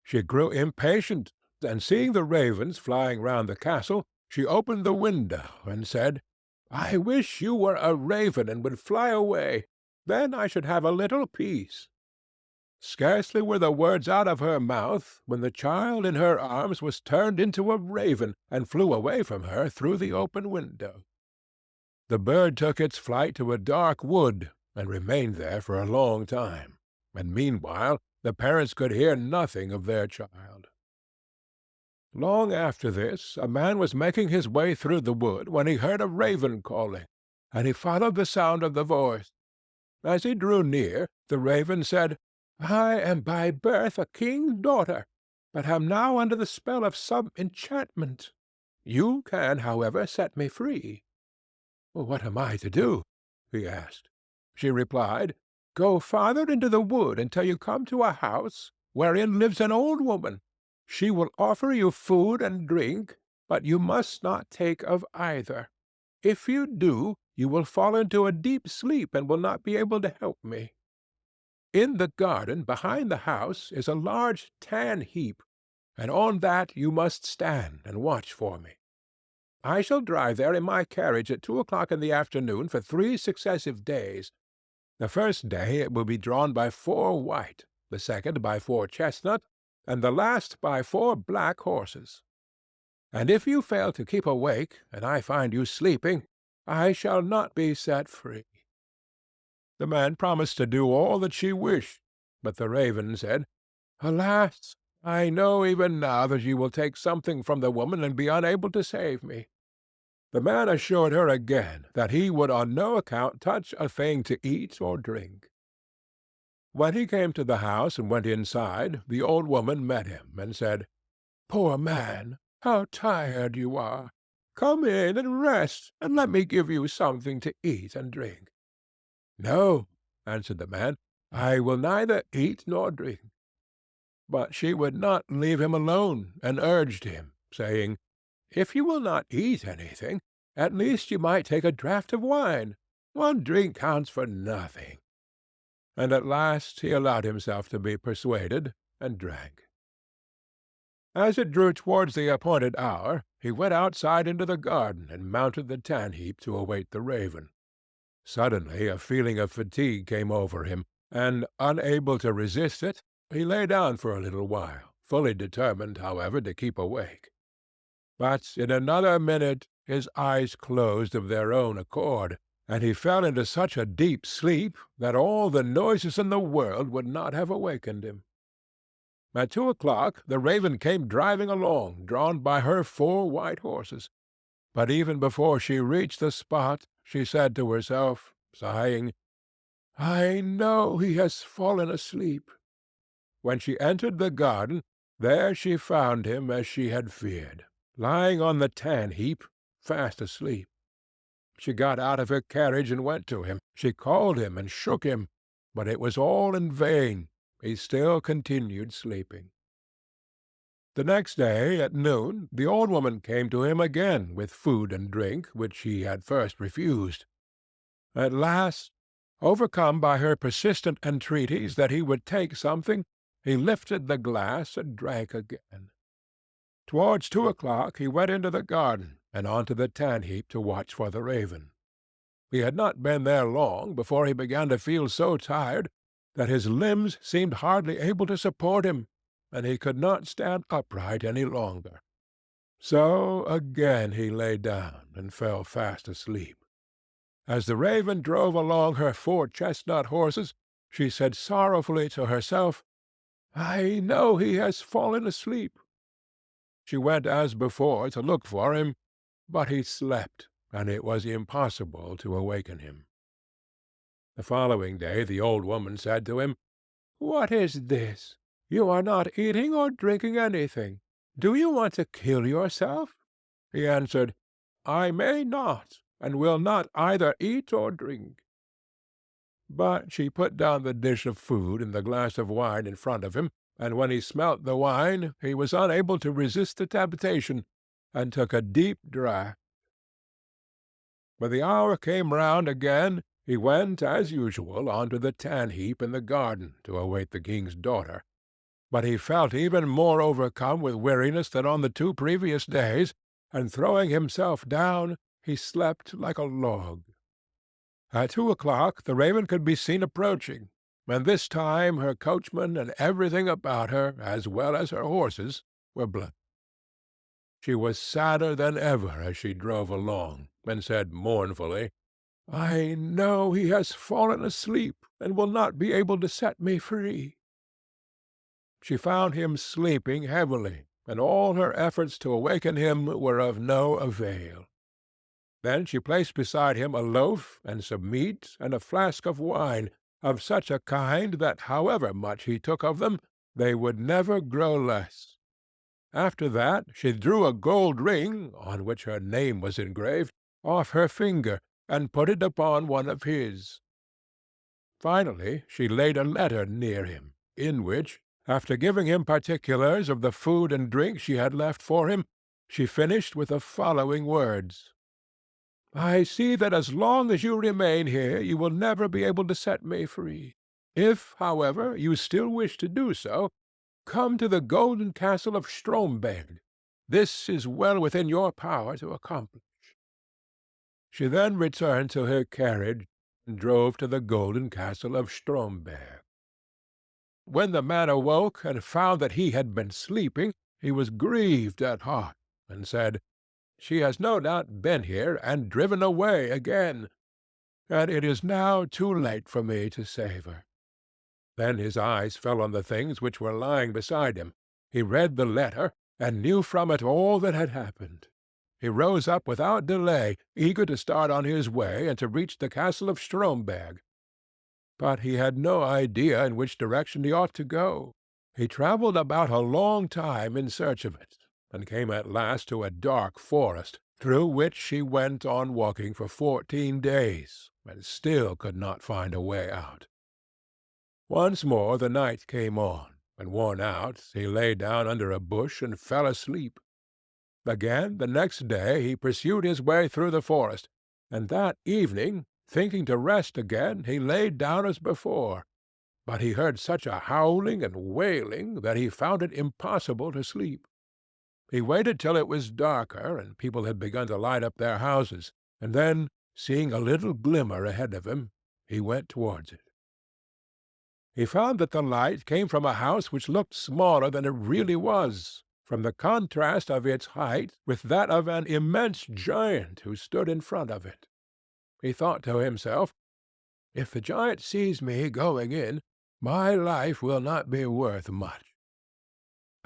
She grew impatient, and seeing the ravens flying round the castle, she opened the window and said, "I wish you were a raven and would fly away. Then I should have a little peace." Scarcely were the words out of her mouth when the child in her arms was turned into a raven, and flew away from her through the open window. The bird took its flight to a dark wood, and remained there for a long time, and meanwhile the parents could hear nothing of their child. Long after this a man was making his way through the wood when he heard a raven calling, and he followed the sound of the voice. As he drew near, the raven said, "I am by birth a king's daughter, but am now under the spell of some enchantment. You can, however, set me free." "What am I to do?" he asked. She replied, "Go farther into the wood until you come to a house wherein lives an old woman. She will offer you food and drink, but you must not take of either. If you do, you will fall into a deep sleep and will not be able to help me. In the garden behind the house is a large tan heap, and on that you must stand and watch for me. I shall drive there in my carriage at 2 o'clock in the afternoon for 3 successive days. The first day it will be drawn by 4 white, the second by 4 chestnut, and the last by 4 black horses. And if you fail to keep awake, and I find you sleeping, I shall not be set free." The man promised to do all that she wished, but the raven said, "Alas! I know even now that you will take something from the woman and be unable to save me." The man assured her again that he would on no account touch a thing to eat or drink. When he came to the house and went inside, the old woman met him and said, "Poor man, how tired you are! Come in and rest, and let me give you something to eat and drink." "No," answered the man, "I will neither eat nor drink." But she would not leave him alone, and urged him, saying, "If you will not eat anything, at least you might take a draught of wine. One drink counts for nothing." And at last he allowed himself to be persuaded, and drank. As it drew towards the appointed hour, he went outside into the garden and mounted the tan-heap to await the raven. Suddenly a feeling of fatigue came over him, and, unable to resist it, he lay down for a little while, fully determined, however, to keep awake. But in another minute his eyes closed of their own accord, and he fell into such a deep sleep that all the noises in the world would not have awakened him. At 2 o'clock the raven came driving along, drawn by her 4 white horses. But even before she reached the spot, she said to herself, sighing, "I know he has fallen asleep." When she entered the garden, there she found him as she had feared, lying on the tan-heap, fast asleep. She got out of her carriage and went to him. She called him and shook him, but it was all in vain. He still continued sleeping. The next day, at noon, the old woman came to him again with food and drink, which he had first refused. At last, overcome by her persistent entreaties that he would take something, he lifted the glass and drank again. Towards 2 o'clock he went into the garden and on to the tan-heap to watch for the raven. He had not been there long before he began to feel so tired that his limbs seemed hardly able to support him, and he could not stand upright any longer. So again he lay down and fell fast asleep. As the raven drove along her 4 chestnut horses, she said sorrowfully to herself, "I know he has fallen asleep." She went as before to look for him, but he slept, and it was impossible to awaken him. The following day the old woman said to him, "What is this? You are not eating or drinking anything. Do you want to kill yourself?" He answered, "I may not, and will not either eat or drink." But she put down the dish of food and the glass of wine in front of him, and when he smelt the wine he was unable to resist the temptation, and took a deep draught. When the hour came round again, he went, as usual, on to the tan-heap in the garden to await the king's daughter. But he felt even more overcome with weariness than on the 2 previous days, and throwing himself down, he slept like a log. At 2 o'clock the raven could be seen approaching, and this time her coachman and everything about her, as well as her horses, were blood. She was sadder than ever as she drove along, and said mournfully, "I know he has fallen asleep, and will not be able to set me free." She found him sleeping heavily, and all her efforts to awaken him were of no avail. Then she placed beside him a loaf and some meat and a flask of wine, of such a kind that however much he took of them, they would never grow less. After that she drew a gold ring, on which her name was engraved, off her finger, and put it upon one of his. Finally she laid a letter near him, in which, after giving him particulars of the food and drink she had left for him, she finished with the following words: "I see that as long as you remain here you will never be able to set me free. If, however, you still wish to do so, come to the golden castle of Stromberg. This is well within your power to accomplish." She then returned to her carriage, and drove to the golden castle of Stromberg. When the man awoke and found that he had been sleeping, he was grieved at heart, and said, "She has no doubt been here and driven away again." and it is now too late for me to save her." Then his eyes fell on the things which were lying beside him. He read the letter, and knew from it all that had happened. He rose up without delay, eager to start on his way and to reach the castle of Stromberg. But he had no idea in which direction he ought to go. He travelled about a long time in search of it, and came at last to a dark forest, through which he went on walking for 14 days, and still could not find a way out. Once more the night came on, and worn out, he lay down under a bush and fell asleep. Again, the next day, he pursued his way through the forest, and that evening, thinking to rest again, he lay down as before. But he heard such a howling and wailing that he found it impossible to sleep. He waited till it was darker, and people had begun to light up their houses, and then, seeing a little glimmer ahead of him, he went towards it. He found that the light came from a house which looked smaller than it really was, from the contrast of its height with that of an immense giant who stood in front of it. He thought to himself, "If the giant sees me going in, my life will not be worth much."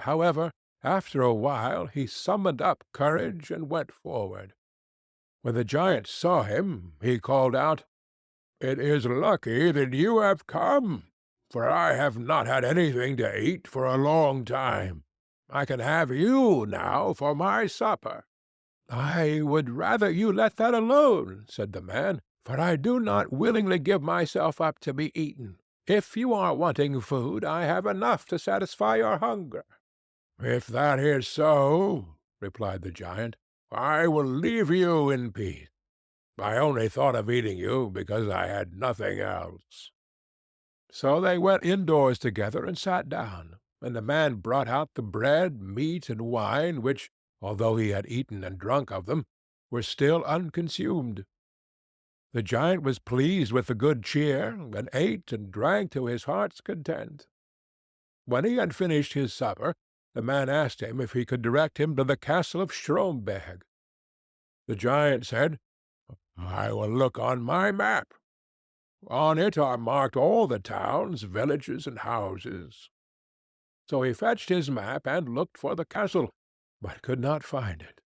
However, after a while he summoned up courage and went forward. When the giant saw him, he called out, "It is lucky that you have come, for I have not had anything to eat for a long time. I can have you now for my supper." "I would rather you let that alone," said the man, "for I do not willingly give myself up to be eaten. If you are wanting food, I have enough to satisfy your hunger." "If that is so," replied the giant, "I will leave you in peace. I only thought of eating you because I had nothing else." So they went indoors together and sat down, and the man brought out the bread, meat, and wine, which, although he had eaten and drunk of them, were still unconsumed. The giant was pleased with the good cheer, and ate and drank to his heart's content. When he had finished his supper, the man asked him if he could direct him to the castle of Stromberg. The giant said, "I will look on my map. On it are marked all the towns, villages, and houses." So he fetched his map and looked for the castle, but could not find it.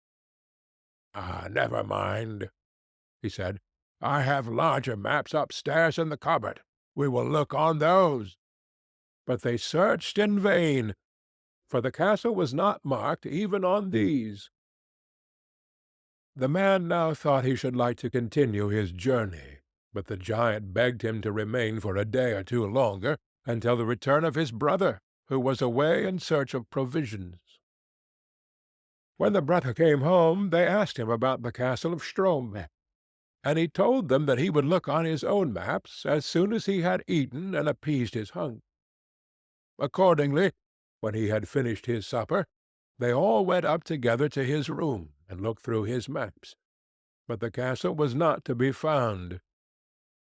"Never mind," he said. "I have larger maps upstairs in the cupboard. We will look on those." But they searched in vain, for the castle was not marked even on these. The man now thought he should like to continue his journey, but the giant begged him to remain for a day or two longer, until the return of his brother, who was away in search of provisions. When the brother came home, they asked him about the castle of Stromberg, and he told them that he would look on his own maps as soon as he had eaten and appeased his hunger. Accordingly, when he had finished his supper, they all went up together to his room and looked through his maps, but the castle was not to be found.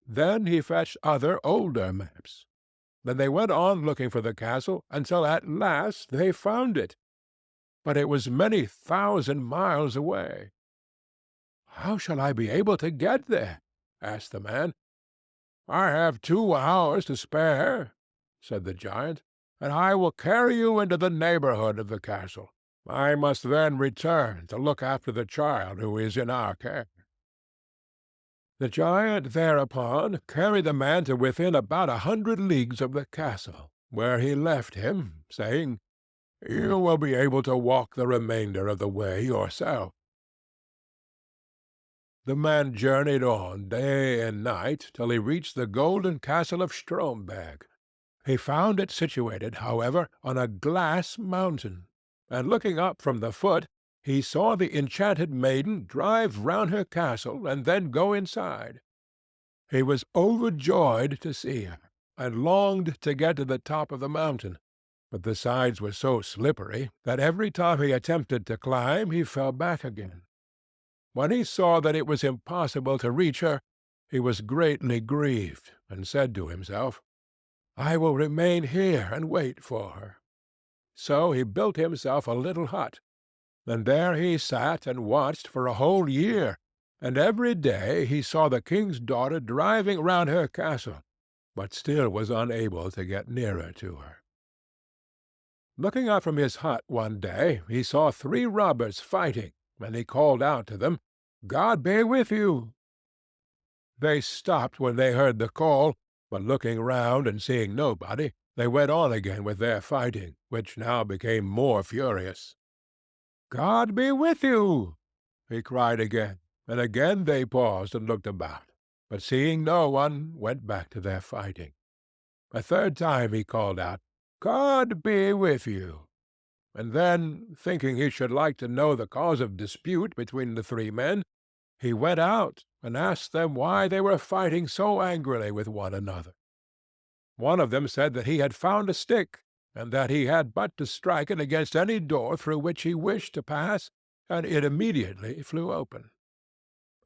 Then he fetched other older maps. Then they went on looking for the castle until at last they found it, but it was many thousand miles away. "How shall I be able to get there?" asked the man. "I have 2 hours to spare," said the giant, "and I will carry you into the neighborhood of the castle. I must then return to look after the child who is in our care." The giant thereupon carried the man to within about 100 leagues of the castle, where he left him, saying, "You will be able to walk the remainder of the way yourself." The man journeyed on day and night till he reached the golden castle of Stromberg. He found it situated, however, on a glass mountain, and looking up from the foot, he saw the enchanted maiden drive round her castle and then go inside. He was overjoyed to see her, and longed to get to the top of the mountain, but the sides were so slippery that every time he attempted to climb he fell back again. When he saw that it was impossible to reach her, he was greatly grieved, and said to himself, "I will remain here and wait for her." So he built himself a little hut, and there he sat and watched for a whole year, and every day he saw the king's daughter driving round her castle, but still was unable to get nearer to her. Looking out from his hut one day, he saw 3 robbers fighting, and he called out to them, "God be with you!" They stopped when they heard the call, but looking round and seeing nobody, they went on again with their fighting, which now became more furious. "God be with you!" he cried again, and again they paused and looked about, but seeing no one, went back to their fighting. A third time he called out, "God be with you!" and then, thinking he should like to know the cause of dispute between the 3 men, he went out and asked them why they were fighting so angrily with one another. One of them said that he had found a stick, and that he had but to strike it against any door through which he wished to pass, and it immediately flew open.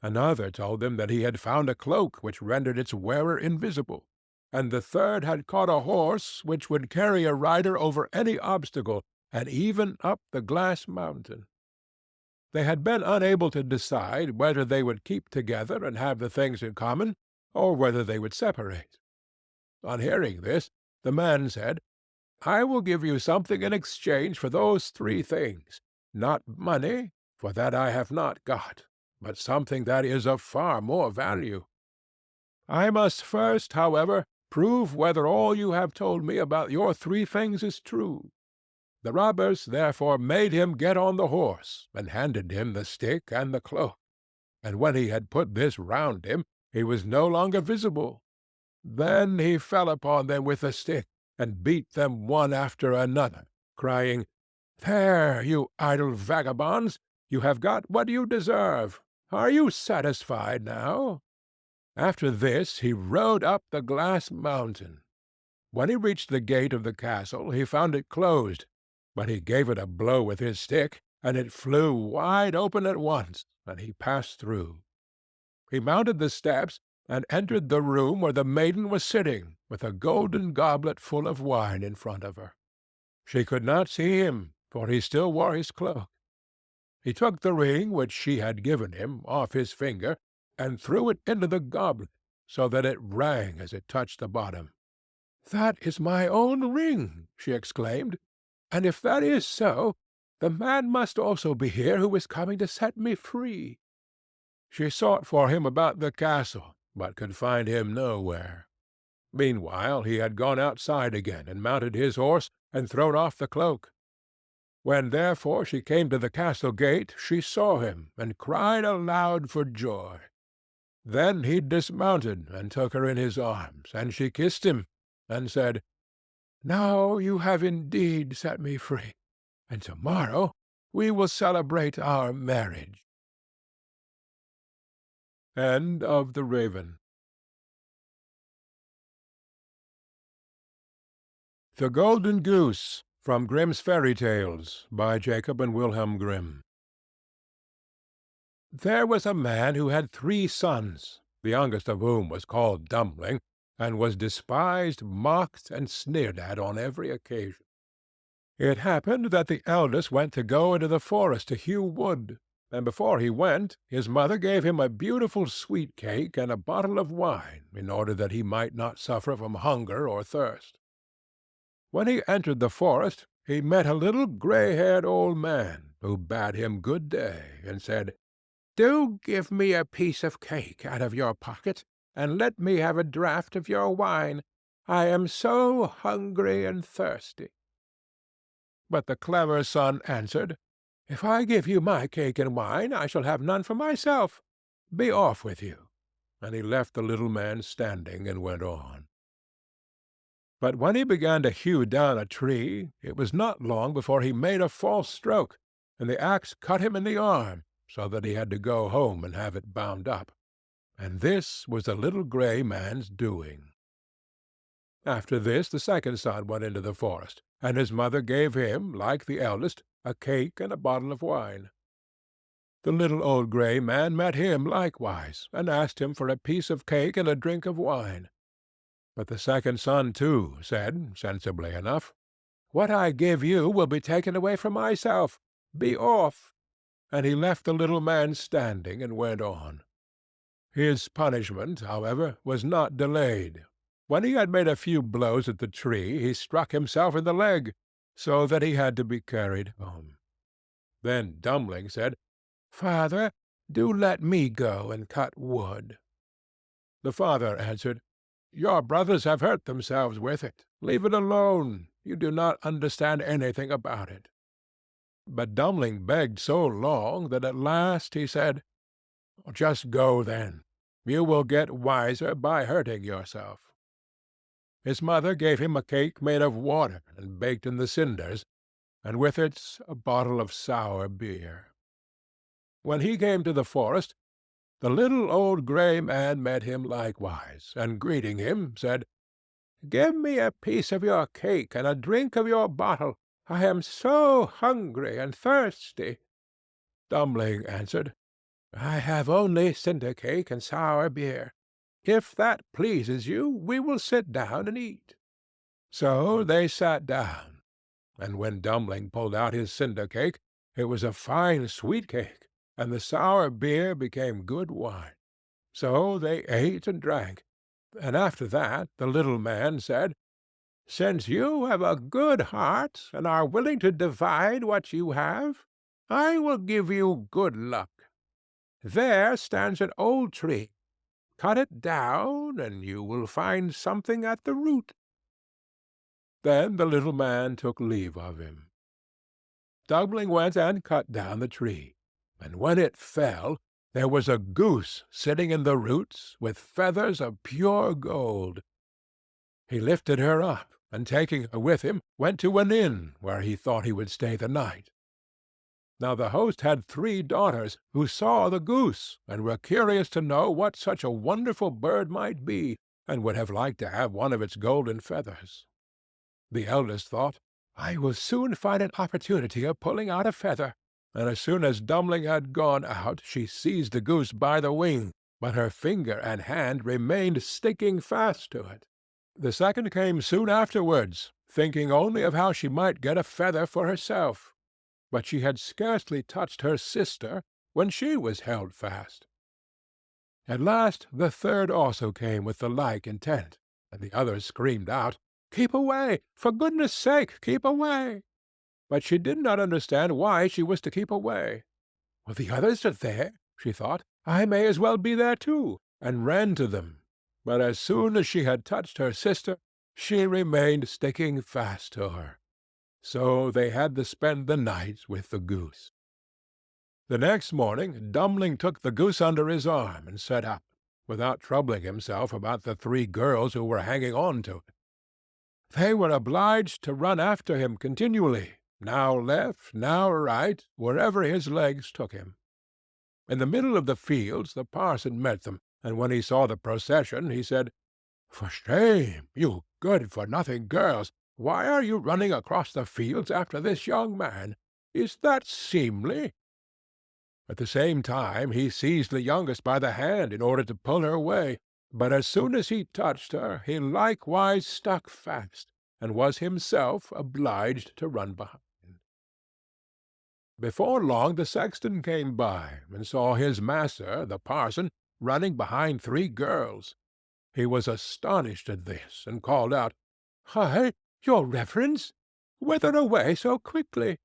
Another told them that he had found a cloak which rendered its wearer invisible, and the third had caught a horse which would carry a rider over any obstacle, and even up the glass mountain. They had been unable to decide whether they would keep together and have the things in common, or whether they would separate. On hearing this, the man said, "I will give you something in exchange for those 3 things, not money, for that I have not got, but something that is of far more value. I must first, however, prove whether all you have told me about your 3 things is true." The robbers therefore made him get on the horse, and handed him the stick and the cloak, and when he had put this round him, he was no longer visible. Then he fell upon them with the stick, and beat them one after another, crying, "There, you idle vagabonds, you have got what you deserve. Are you satisfied now?" After this he rode up the glass mountain. When he reached the gate of the castle, he found it closed, but he gave it a blow with his stick, and it flew wide open at once, and he passed through. He mounted the steps, and entered the room where the maiden was sitting, with a golden goblet full of wine in front of her. She could not see him, for he still wore his cloak. He took the ring which she had given him off his finger, and threw it into the goblet, so that it rang as it touched the bottom. "That is my own ring!" she exclaimed. "And if that is so, the man must also be here who is coming to set me free." She sought for him about the castle, but could find him nowhere. Meanwhile he had gone outside again, and mounted his horse, and thrown off the cloak. When therefore she came to the castle gate, she saw him, and cried aloud for joy. Then he dismounted, and took her in his arms, and she kissed him, and said, "Now you have indeed set me free, and tomorrow we will celebrate our marriage." End of The Raven. The Golden Goose, from Grimm's Fairy Tales, by Jacob and Wilhelm Grimm. There was a man who had 3 sons, the youngest of whom was called Dumpling, and was despised, mocked, and sneered at on every occasion. It happened that the eldest went to go into the forest to hew wood, and before he went his mother gave him a beautiful sweet cake and a bottle of wine, in order that he might not suffer from hunger or thirst. When he entered the forest, he met a little gray-haired old man, who bade him good day, and said, "Do give me a piece of cake out of your pocket, and let me have a draught of your wine. I am so hungry and thirsty." But the clever son answered, "If I give you my cake and wine, I shall have none for myself. Be off with you." And he left the little man standing, and went on. But when he began to hew down a tree, it was not long before he made a false stroke, and the axe cut him in the arm, so that he had to go home and have it bound up. And this was the little gray man's doing. After this the second son went into the forest, and his mother gave him, like the eldest, a cake and a bottle of wine. The little old gray man met him likewise, and asked him for a piece of cake and a drink of wine. But the second son, too, said, sensibly enough, "What I give you will be taken away from myself. Be off." And he left the little man standing, and went on. His punishment, however, was not delayed. When he had made a few blows at the tree, he struck himself in the leg, so that he had to be carried home. Then Dumpling said, "Father, do let me go and cut wood." The father answered, "Your brothers have hurt themselves with it. Leave it alone. You do not understand anything about it." But Dumpling begged so long that at last he said, "Just go, then. You will get wiser by hurting yourself." His mother gave him a cake made of water and baked in the cinders, and with it a bottle of sour beer. When he came to the forest, the little old grey man met him likewise, and greeting him, said, "Give me a piece of your cake and a drink of your bottle. I am so hungry and thirsty." Dumpling answered, "I have only cinder cake and sour beer. If that pleases you, we will sit down and eat." So they sat down, and when Dumpling pulled out his cinder cake, it was a fine sweet cake, and the sour beer became good wine. So they ate and drank, and after that the little man said, "Since you have a good heart, and are willing to divide what you have, I will give you good luck. There stands an old tree. Cut it down, and you will find something at the root." Then the little man took leave of him. Dumpling went and cut down the tree, and when it fell, there was a goose sitting in the roots, with feathers of pure gold. He lifted her up, and taking her with him, went to an inn, where he thought he would stay the night. Now the host had 3 daughters, who saw the goose, and were curious to know what such a wonderful bird might be, and would have liked to have one of its golden feathers. The eldest thought, "I will soon find an opportunity of pulling out a feather," and as soon as Dumpling had gone out, she seized the goose by the wing, but her finger and hand remained sticking fast to it. The second came soon afterwards, thinking only of how she might get a feather for herself, but she had scarcely touched her sister when she was held fast. At last the third also came with the like intent, and the others screamed out, "Keep away! For goodness' sake, keep away!" But she did not understand why she was to keep away. "Well, the others are there," she thought. "I may as well be there too," and ran to them. But as soon as she had touched her sister, she remained sticking fast to her. So they had to spend the night with the goose. The next morning Dumpling took the goose under his arm and set out, without troubling himself about the 3 girls who were hanging on to it. They were obliged to run after him continually, now left, now right, wherever his legs took him. In the middle of the fields the parson met them, and when he saw the procession, he said, "For shame, you good-for-nothing girls! Why are you running across the fields after this young man? Is that seemly?" At the same time he seized the youngest by the hand in order to pull her away, but as soon as he touched her, he likewise stuck fast, and was himself obliged to run behind. Before long the sexton came by, and saw his master, the parson, running behind 3 girls. He was astonished at this, and called out, "Hi, your reverence! Whither away so quickly?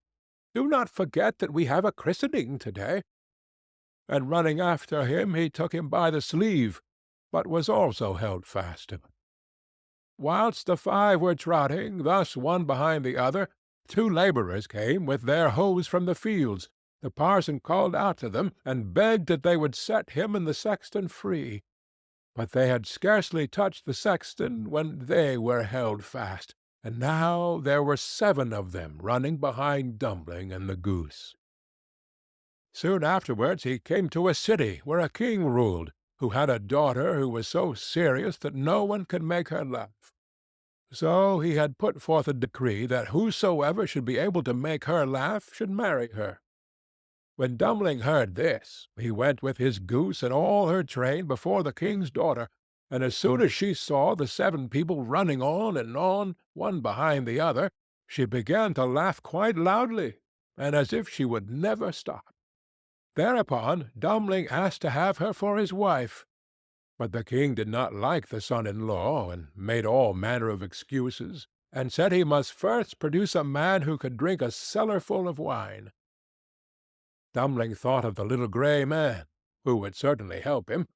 Do not forget that we have a christening to-day." And running after him, he took him by the sleeve, but was also held fast to it. Whilst the 5 were trotting, thus one behind the other, 2 labourers came with their hoes from the fields. The parson called out to them, and begged that they would set him and the sexton free. But they had scarcely touched the sexton when they were held fast, and now there were 7 of them running behind Dumpling and the goose. Soon afterwards he came to a city where a king ruled, who had a daughter who was so serious that no one could make her laugh. So he had put forth a decree that whosoever should be able to make her laugh should marry her. When Dumpling heard this, he went with his goose and all her train before the king's daughter, and as soon as she saw the 7 people running on and on, one behind the other, she began to laugh quite loudly, and as if she would never stop. Thereupon Dumpling asked to have her for his wife, But the king did not like the son-in-law, and made all manner of excuses, and said he must first produce a man who could drink a cellarful of wine. Dummling thought of the little grey man, who would certainly help him,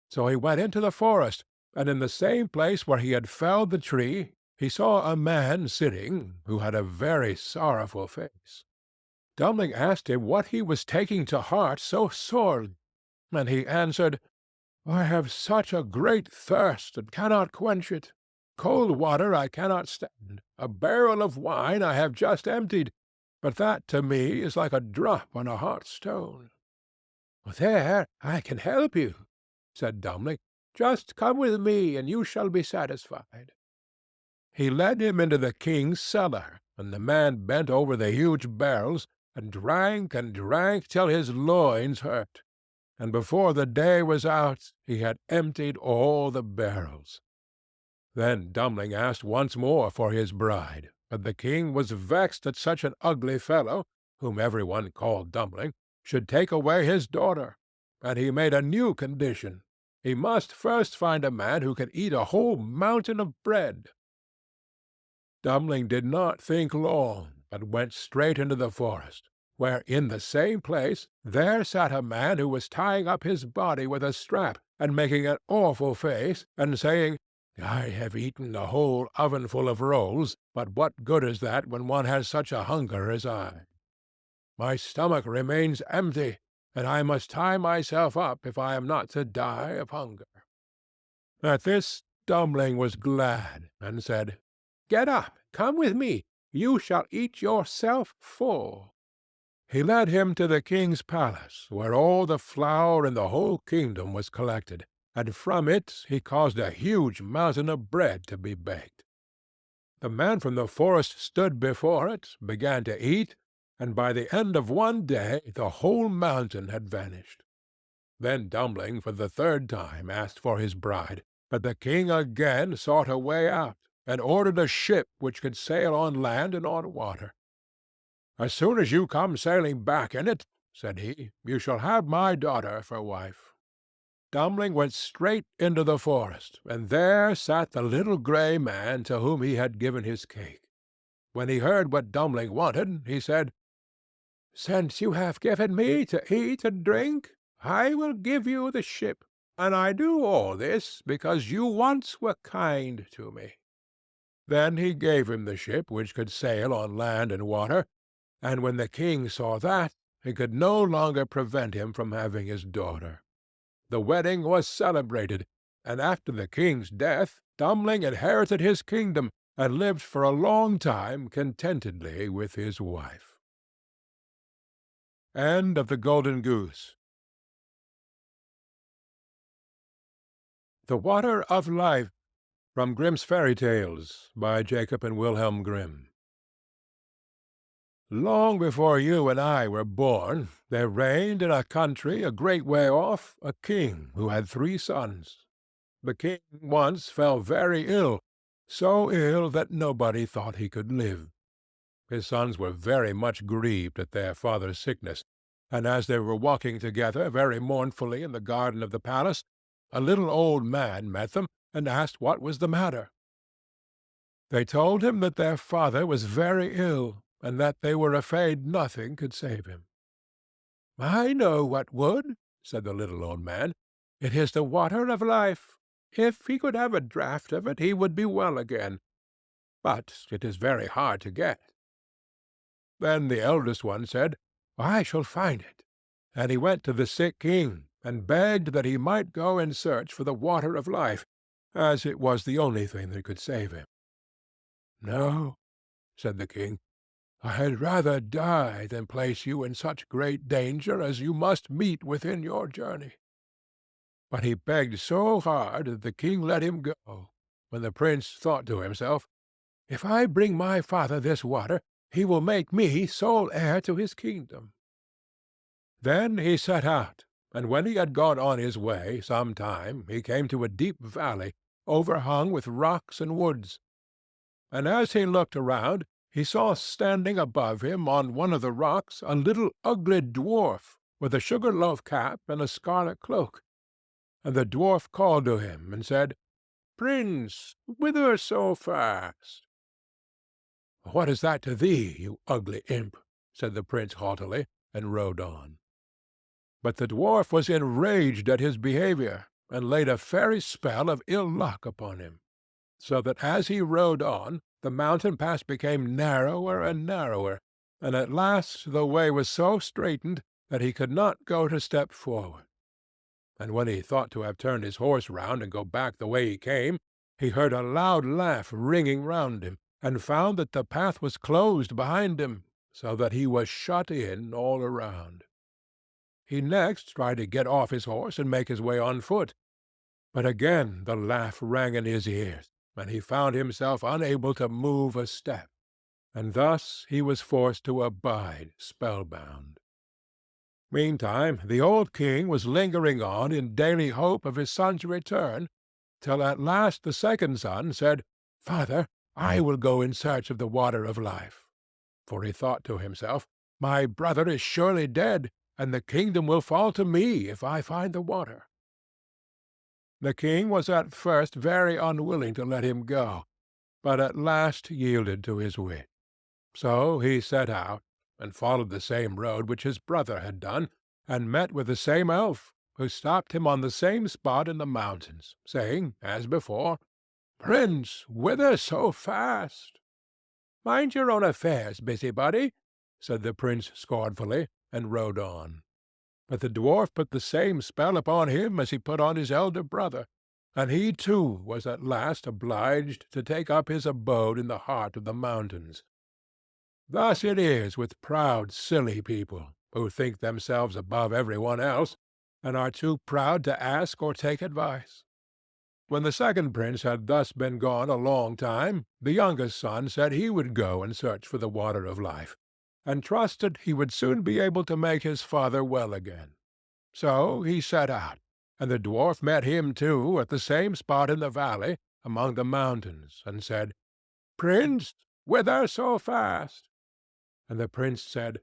so he went into the forest, and in the same place where he had felled the tree he saw a man sitting, who had a very sorrowful face. Dummling asked him what he was taking to heart so sorely, and he answered, "I have such a great thirst, and cannot quench it. Cold water I cannot stand. A barrel of wine I have just emptied, but that to me is like a drop on a hot stone." "There I can help you," said Dummling. "Just come with me, and you shall be satisfied." He led him into the king's cellar, and the man bent over the huge barrels, and drank till his loins hurt, and before the day was out he had emptied all the barrels. Then Dummling asked once more for his bride, but the king was vexed that such an ugly fellow, whom every one called Dummling, should take away his daughter, and he made a new condition. He must first find a man who could eat a whole mountain of bread. Dummling did not think long, but went straight into the forest, where in the same place there sat a man who was tying up his body with a strap, and making an awful face, and saying, "I have eaten a whole ovenful of rolls, but what good is that when one has such a hunger as I? My stomach remains empty, and I must tie myself up if I am not to die of hunger." At this Dummling was glad, and said, "Get up, come with me. You shall eat yourself full." He led him to the king's palace, where all the flour in the whole kingdom was collected, and from it he caused a huge mountain of bread to be baked. The man from the forest stood before it, began to eat, and by the end of one day the whole mountain had vanished. Then Dummling for the third time asked for his bride, but the king again sought a way out, and ordered a ship which could sail on land and on water. "As soon as you come sailing back in it," said he, "you shall have my daughter for wife." Dummling went straight into the forest, and there sat the little grey man to whom he had given his cake. When he heard what Dummling wanted, he said, "Since you have given me to eat and drink, I will give you the ship, and I do all this because you once were kind to me." Then he gave him the ship which could sail on land and water, and when the king saw that, he could no longer prevent him from having his daughter. The wedding was celebrated, and after the king's death Dummling inherited his kingdom, and lived for a long time contentedly with his wife. End of The Golden Goose. The Water of Life, from Grimm's Fairy Tales, by Jacob and Wilhelm Grimm. Long before you and I were born, there reigned in a country a great way off a king who had 3 sons. The king once fell very ill, so ill that nobody thought he could live. His sons were very much grieved at their father's sickness, and as they were walking together very mournfully in the garden of the palace, a little old man met them and asked what was the matter. They told him that their father was very ill, and that they were afraid nothing could save him. "I know what would," said the little old man. "It is the water of life. If he could have a draught of it, he would be well again. But it is very hard to get." Then the eldest one said, "I shall find it." And he went to the sick king, and begged that he might go and search for the water of life, as it was the only thing that could save him. "No," said the king, "I had rather die than place you in such great danger as you must meet with in your journey." But he begged so hard that the king let him go, when the prince thought to himself, "If I bring my father this water, he will make me sole heir to his kingdom." Then he set out, and when he had gone on his way some time he came to a deep valley, overhung with rocks and woods. And as he looked around, he saw standing above him on one of the rocks a little ugly dwarf, with a sugar-loaf cap and a scarlet cloak. and the dwarf called to him and said, "Prince, whither so fast?" "What is that to thee, you ugly imp?" said the prince haughtily, and rode on. But the dwarf was enraged at his behaviour, and laid a fairy spell of ill luck upon him, so that as he rode on, the mountain pass became narrower and narrower, and at last the way was so straitened that he could not go a step forward. And when he thought to have turned his horse round and go back the way he came, he heard a loud laugh ringing round him, and found that the path was closed behind him, so that he was shut in all around. He next tried to get off his horse and make his way on foot, but again the laugh rang in his ears, and he found himself unable to move a step, and thus he was forced to abide spellbound. Meantime the old king was lingering on in daily hope of his son's return, till at last the second son said, "Father, I will go in search of the water of life." For he thought to himself, "My brother is surely dead, and the kingdom will fall to me if I find the water." The king was at first very unwilling to let him go, but at last yielded to his wish. So he set out, and followed the same road which his brother had done, and met with the same elf, who stopped him on the same spot in the mountains, saying, as before, "Prince, whither so fast?" "Mind your own affairs, busybody," said the prince scornfully, and rode on. But the dwarf put the same spell upon him as he put on his elder brother, and he too was at last obliged to take up his abode in the heart of the mountains. Thus it is with proud, silly people, who think themselves above every one else, and are too proud to ask or take advice. When the second prince had thus been gone a long time, the youngest son said he would go and search for the water of life, and trusted he would soon be able to make his father well again. So he set out, and the dwarf met him too at the same spot in the valley, among the mountains, and said, "Prince, whither so fast?" And the prince said,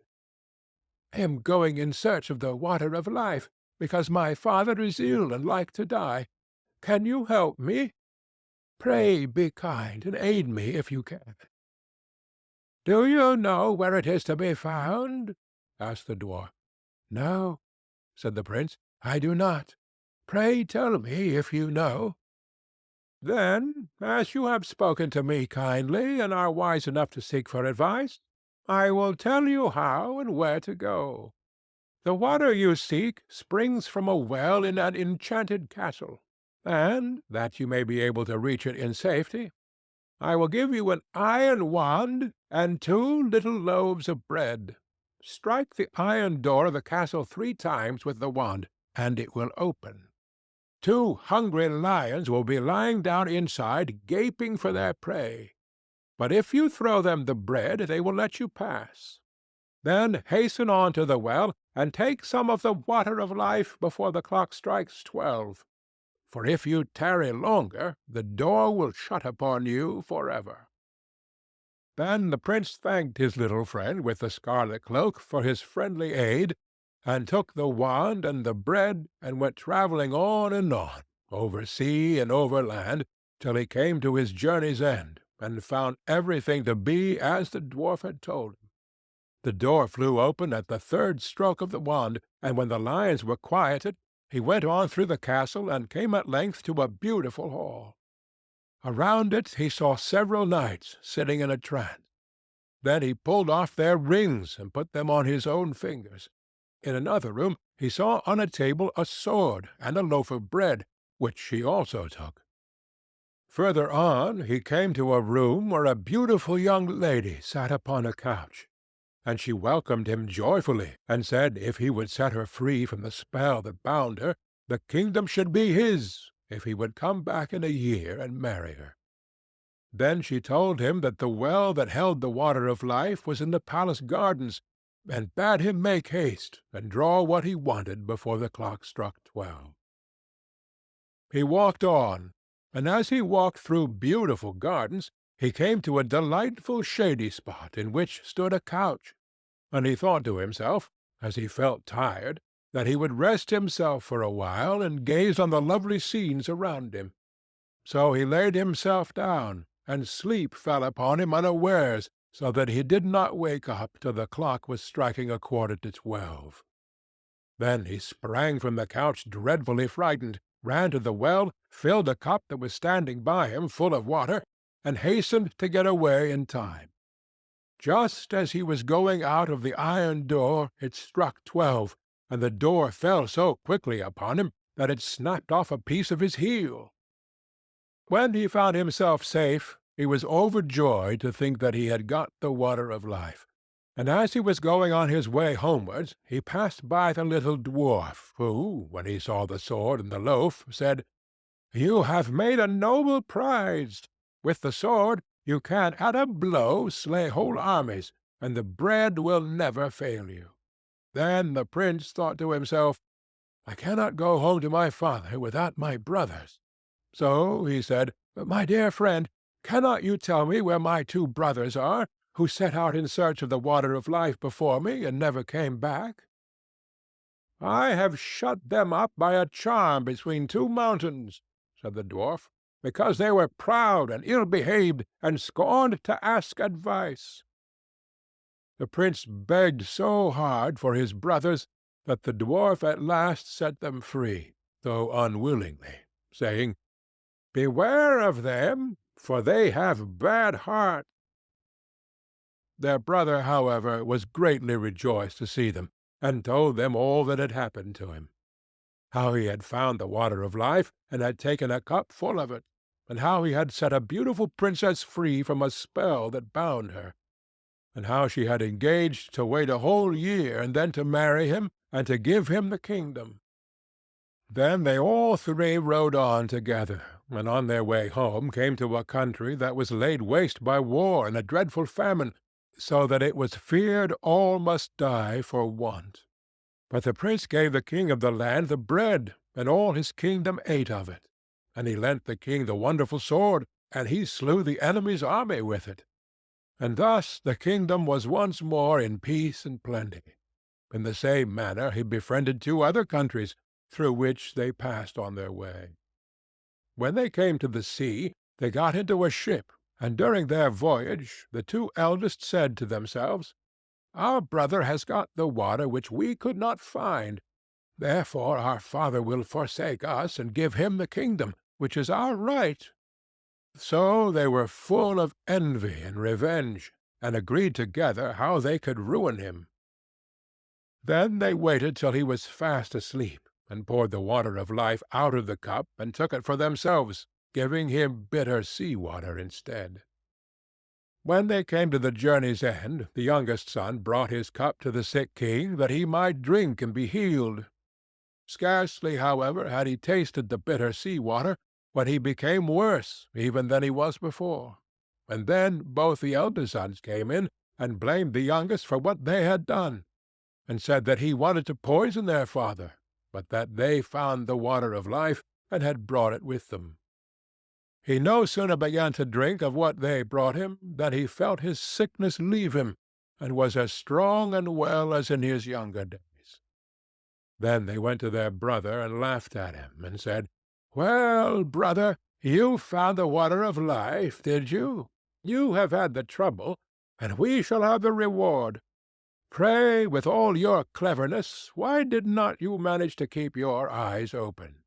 "I am going in search of the water of life, because my father is ill and like to die. Can you help me? Pray be kind, and aid me if you can." "Do you know where it is to be found?" asked the dwarf. "No," said the prince, "I do not. Pray tell me if you know." "Then, as you have spoken to me kindly, and are wise enough to seek for advice, I will tell you how and where to go. The water you seek springs from a well in an enchanted castle, and, that you may be able to reach it in safety, I will give you an iron wand and 2 little loaves of bread. Strike the iron door of the castle 3 times with the wand, and it will open. 2 hungry lions will be lying down inside, gaping for their prey. But if you throw them the bread, they will let you pass. Then hasten on to the well, and take some of the water of life before the clock strikes 12. For if you tarry longer, the door will shut upon you forever." Then the prince thanked his little friend with the scarlet cloak for his friendly aid, and took the wand and the bread, and went travelling on and on, over sea and over land, till he came to his journey's end, and found everything to be as the dwarf had told him. The door flew open at the 3rd stroke of the wand, and when the lions were quieted, he went on through the castle, and came at length to a beautiful hall. Around it he saw several knights sitting in a trance. Then he pulled off their rings, and put them on his own fingers. In another room he saw on a table a sword and a loaf of bread, which he also took. Further on he came to a room where a beautiful young lady sat upon a couch, and she welcomed him joyfully, and said if he would set her free from the spell that bound her, the kingdom should be his, if he would come back in a year and marry her. Then she told him that the well that held the water of life was in the palace gardens, and bade him make haste and draw what he wanted before the clock struck 12. He walked on, and as he walked through beautiful gardens, he came to a delightful shady spot in which stood a couch, and he thought to himself, as he felt tired, that he would rest himself for a while and gaze on the lovely scenes around him. So he laid himself down, and sleep fell upon him unawares, so that he did not wake up till the clock was striking 11:45. Then he sprang from the couch dreadfully frightened, ran to the well, filled a cup that was standing by him full of water, and hastened to get away in time. Just as he was going out of the iron door, it struck 12, and the door fell so quickly upon him that it snapped off a piece of his heel. When he found himself safe, he was overjoyed to think that he had got the water of life, and as he was going on his way homewards, he passed by the little dwarf, who, when he saw the sword and the loaf, said, "You have made a noble prize. With the sword you can at a blow slay whole armies, and the bread will never fail you." Then the prince thought to himself, "I cannot go home to my father without my brothers." So he said, "My dear friend, cannot you tell me where my 2 brothers are, who set out in search of the water of life before me, and never came back?" "I have shut them up by a charm between 2 mountains," said the dwarf, "because they were proud and ill-behaved, and scorned to ask advice." The prince begged so hard for his brothers that the dwarf at last set them free, though unwillingly, saying, "Beware of them, for they have bad hearts." Their brother, however, was greatly rejoiced to see them, and told them all that had happened to him: how he had found the water of life, and had taken a cup full of it, and how he had set a beautiful princess free from a spell that bound her, and how she had engaged to wait a whole year, and then to marry him, and to give him the kingdom. Then they all 3 rode on together, and on their way home came to a country that was laid waste by war and a dreadful famine, so that it was feared all must die for want. But the prince gave the king of the land the bread, and all his kingdom ate of it. And he lent the king the wonderful sword, and he slew the enemy's army with it. And thus the kingdom was once more in peace and plenty. In the same manner he befriended 2 other countries, through which they passed on their way. When they came to the sea, they got into a ship, and during their voyage the 2 eldest said to themselves, "Our brother has got the water which we could not find. Therefore our father will forsake us and give him the kingdom, which is our right." So they were full of envy and revenge, and agreed together how they could ruin him. Then they waited till he was fast asleep, and poured the water of life out of the cup, and took it for themselves, giving him bitter sea-water instead. When they came to the journey's end, the youngest son brought his cup to the sick king, that he might drink and be healed. Scarcely, however, had he tasted the bitter sea-water, when he became worse even than he was before. And then both the elder sons came in, and blamed the youngest for what they had done, and said that he wanted to poison their father, but that they found the water of life, and had brought it with them. He no sooner began to drink of what they brought him, than he felt his sickness leave him, and was as strong and well as in his younger days. Then they went to their brother, and laughed at him, and said, "Well, brother, you found the water of life, did you? You have had the trouble, and we shall have the reward. Pray, with all your cleverness, why did not you manage to keep your eyes open?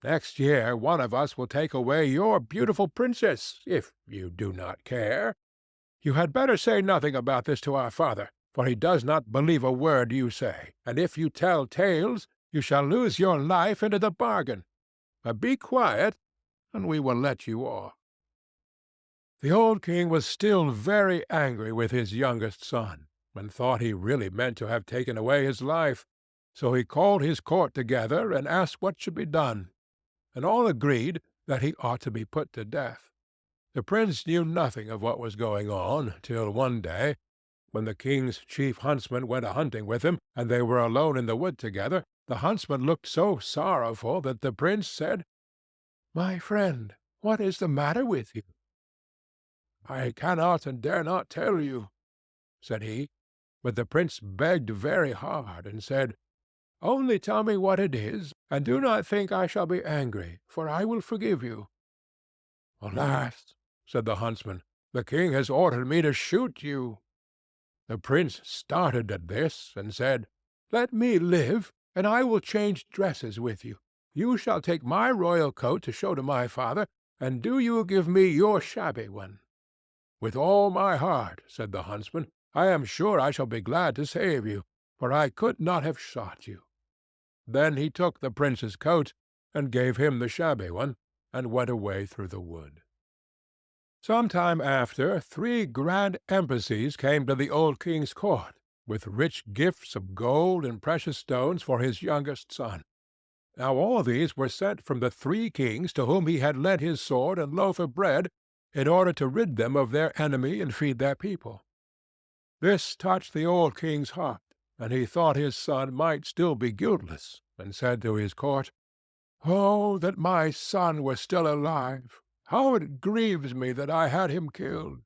Next year one of us will take away your beautiful princess, if you do not care. You had better say nothing about this to our father, for he does not believe a word you say, and if you tell tales, you shall lose your life into the bargain. But be quiet, and we will let you off." The old king was still very angry with his youngest son, and thought he really meant to have taken away his life, so he called his court together, and asked what should be done, and all agreed that he ought to be put to death. The prince knew nothing of what was going on, till one day, when the king's chief huntsman went a-hunting with him, and they were alone in the wood together, the huntsman looked so sorrowful that the prince said, "My friend, what is the matter with you?" "I cannot and dare not tell you," said he, but the prince begged very hard, and said, Only tell me what it is, and do not think I shall be angry, for I will forgive you." "Alas," said the huntsman, "the king has ordered me to shoot you." The prince started at this, and said, "Let me live, and I will change dresses with you. You shall take my royal coat to show to my father, and do you give me your shabby one." "With all my heart," said the huntsman. "I am sure I shall be glad to save you, for I could not have shot you." Then he took the prince's coat, and gave him the shabby one, and went away through the wood. Some time after, 3 grand embassies came to the old king's court, with rich gifts of gold and precious stones for his youngest son. Now all these were sent from the 3 kings to whom he had lent his sword and loaf of bread, in order to rid them of their enemy and feed their people. This touched the old king's heart, and he thought his son might still be guiltless, and said to his court, "Oh, that my son were still alive! How it grieves me that I had him killed!"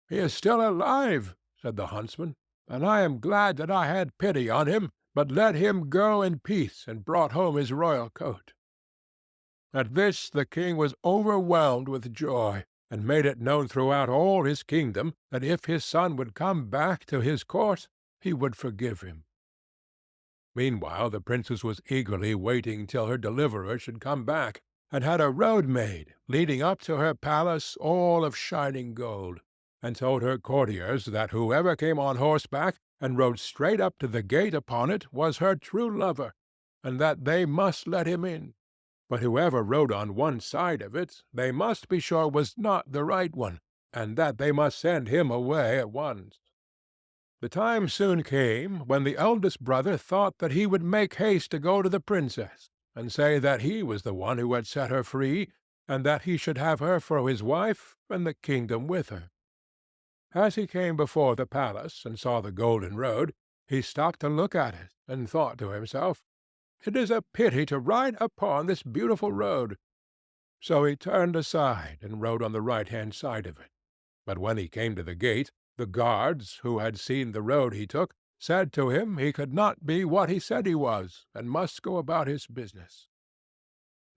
"He is still alive," said the huntsman, "and I am glad that I had pity on him, but let him go in peace, and brought home his royal coat." At this the king was overwhelmed with joy, and made it known throughout all his kingdom that if his son would come back to his court, he would forgive him. Meanwhile the princess was eagerly waiting till her deliverer should come back, and had a road made leading up to her palace all of shining gold, and told her courtiers that whoever came on horseback and rode straight up to the gate upon it was her true lover, and that they must let him in. But whoever rode on one side of it, they must be sure was not the right one, and that they must send him away at once. The time soon came when the eldest brother thought that he would make haste to go to the princess, and say that he was the one who had set her free, and that he should have her for his wife, and the kingdom with her. As he came before the palace, and saw the golden road, he stopped to look at it, and thought to himself, "It is a pity to ride upon this beautiful road." So he turned aside, and rode on the right-hand side of it. But when he came to the gate, the guards, who had seen the road he took, said to him he could not be what he said he was, and must go about his business.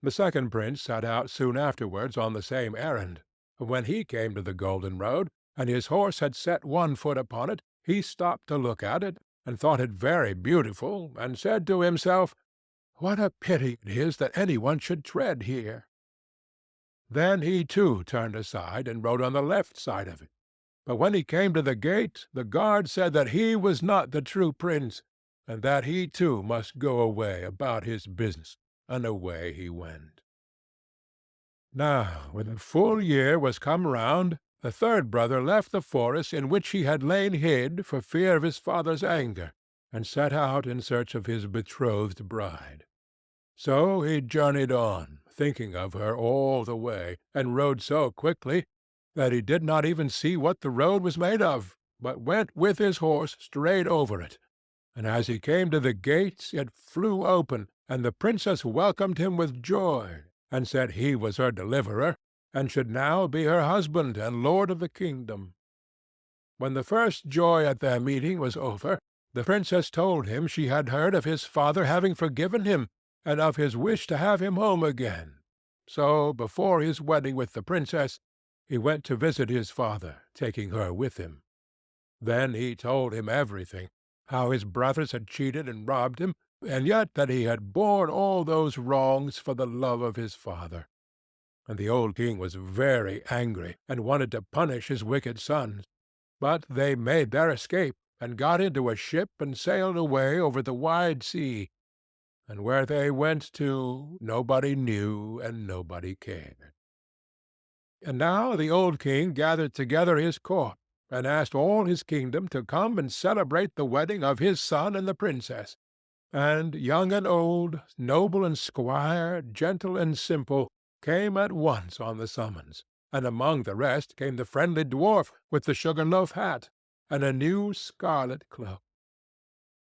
The second prince set out soon afterwards on the same errand. When he came to the golden road, and his horse had set one foot upon it, he stopped to look at it, and thought it very beautiful, and said to himself, "What a pity it is that any one should tread here." Then he too turned aside, and rode on the left side of it. But when he came to the gate, the guard said that he was not the true prince, and that he too must go away about his business, and away he went. Now when the full year was come round, the third brother left the forest in which he had lain hid for fear of his father's anger, and set out in search of his betrothed bride. So he journeyed on, thinking of her all the way, and rode so quickly that he did not even see what the road was made of, but went with his horse straight over it, and as he came to the gate it flew open, and the princess welcomed him with joy, and said he was her deliverer, and should now be her husband and lord of the kingdom. When the first joy at their meeting was over, the princess told him she had heard of his father having forgiven him, and of his wish to have him home again. So, before his wedding with the princess, he went to visit his father, taking her with him. Then he told him everything, how his brothers had cheated and robbed him, and yet that he had borne all those wrongs for the love of his father. And the old king was very angry, and wanted to punish his wicked sons. But they made their escape, and got into a ship and sailed away over the wide sea, and where they went to nobody knew and nobody cared. And now the old king gathered together his court, and asked all his kingdom to come and celebrate the wedding of his son and the princess. And young and old, noble and squire, gentle and simple, came at once on the summons, and among the rest came the friendly dwarf with the sugar-loaf hat, and a new scarlet cloak.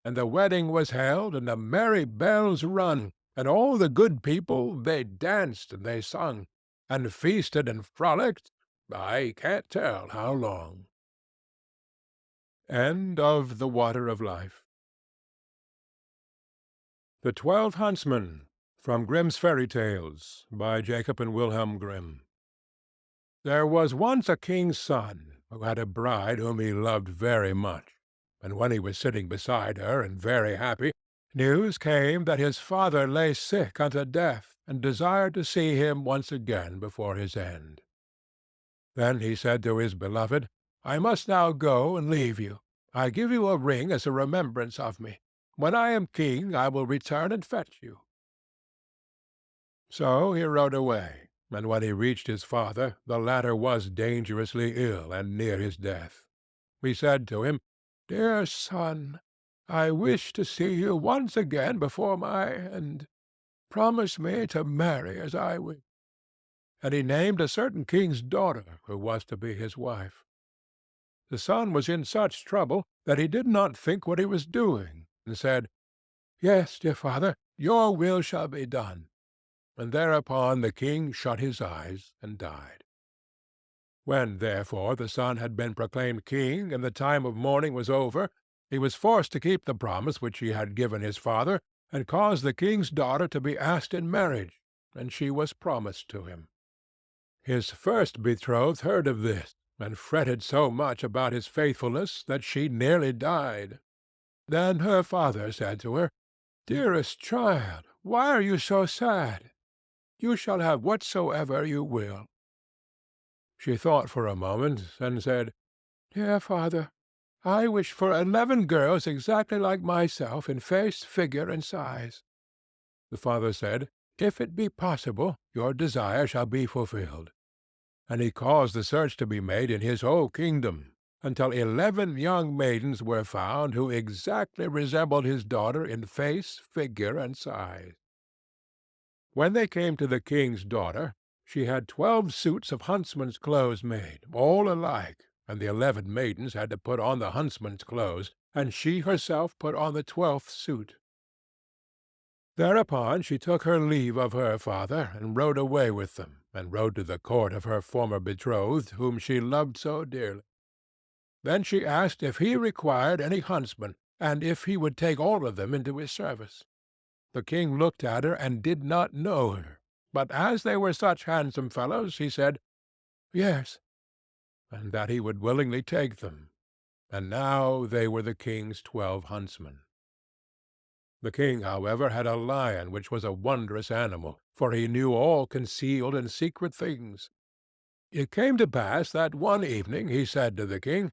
And the wedding was held, and the merry bells rung, and all the good people they danced and they sung, and feasted and frolicked, I can't tell how long. End of The Water of Life. The 12 Huntsmen, from Grimm's Fairy Tales, by Jacob and Wilhelm Grimm. There was once a king's son, who had a bride whom he loved very much, and when he was sitting beside her and very happy, news came that his father lay sick unto death, and desired to see him once again before his end. Then he said to his beloved, "I must now go and leave you. I give you a ring as a remembrance of me. When I am king, I will return and fetch you." So he rode away, and when he reached his father, the latter was dangerously ill and near his death. He said to him, "Dear son, I wish to see you once again before my end. Promise me to marry as I wish." And he named a certain king's daughter who was to be his wife. The son was in such trouble that he did not think what he was doing, and said, "Yes, dear father, your will shall be done." And thereupon the king shut his eyes and died. When, therefore, the son had been proclaimed king, and the time of mourning was over, he was forced to keep the promise which he had given his father, and caused the king's daughter to be asked in marriage, and she was promised to him. His first betrothed heard of this, and fretted so much about his faithfulness that she nearly died. Then her father said to her, "Dearest child, why are you so sad? You shall have whatsoever you will." She thought for a moment, and said, "Dear father, I wish for 11 girls exactly like myself in face, figure, and size." The father said, "If it be possible, your desire shall be fulfilled." And he caused the search to be made in his whole kingdom, until 11 young maidens were found who exactly resembled his daughter in face, figure, and size. When they came to the king's daughter, she had 12 suits of huntsmen's clothes made, all alike, and the 11 maidens had to put on the huntsmen's clothes, and she herself put on the 12th suit. Thereupon she took her leave of her father, and rode away with them, and rode to the court of her former betrothed, whom she loved so dearly. Then she asked if he required any huntsmen, and if he would take all of them into his service. The king looked at her and did not know her, but as they were such handsome fellows, he said, "Yes," and that he would willingly take them. And now they were the king's 12 huntsmen. The king, however, had a lion which was a wondrous animal, for he knew all concealed and secret things. It came to pass that one evening he said to the king,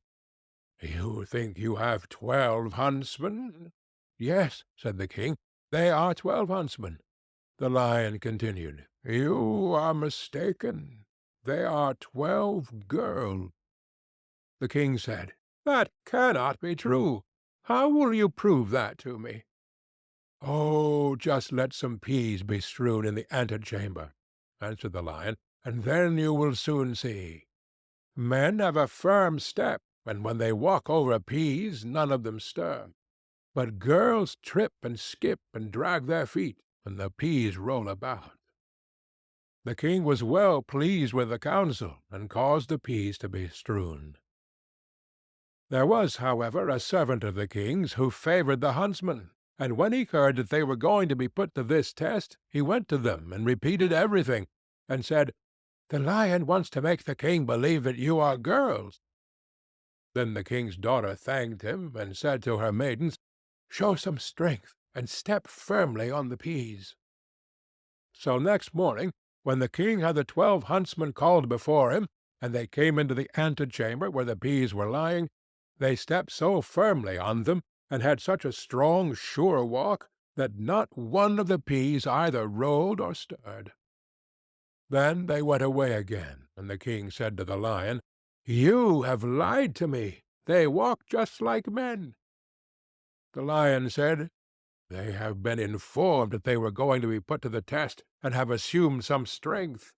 "You think you have 12 huntsmen?" "Yes," said the king, "they are 12 huntsmen." The lion continued, "You are mistaken. They are 12 girls." The king said, "That cannot be true. How will you prove that to me?" "Oh, just let some peas be strewn in the antechamber," answered the lion, "and then you will soon see. Men have a firm step, and when they walk over peas none of them stir. But girls trip and skip and drag their feet, and the peas roll about." The king was well pleased with the counsel, and caused the peas to be strewn. There was, however, a servant of the king's who favored the huntsmen, and when he heard that they were going to be put to this test, he went to them and repeated everything, and said, "The lion wants to make the king believe that you are girls." Then the king's daughter thanked him, and said to her maidens, "Show some strength, and step firmly on the peas." So next morning, when the king had the 12 huntsmen called before him, and they came into the antechamber where the peas were lying, they stepped so firmly on them, and had such a strong, sure walk, that not one of the peas either rolled or stirred. Then they went away again, and the king said to the lion, "You have lied to me. They walk just like men." The lion said, "They have been informed that they were going to be put to the test, and have assumed some strength.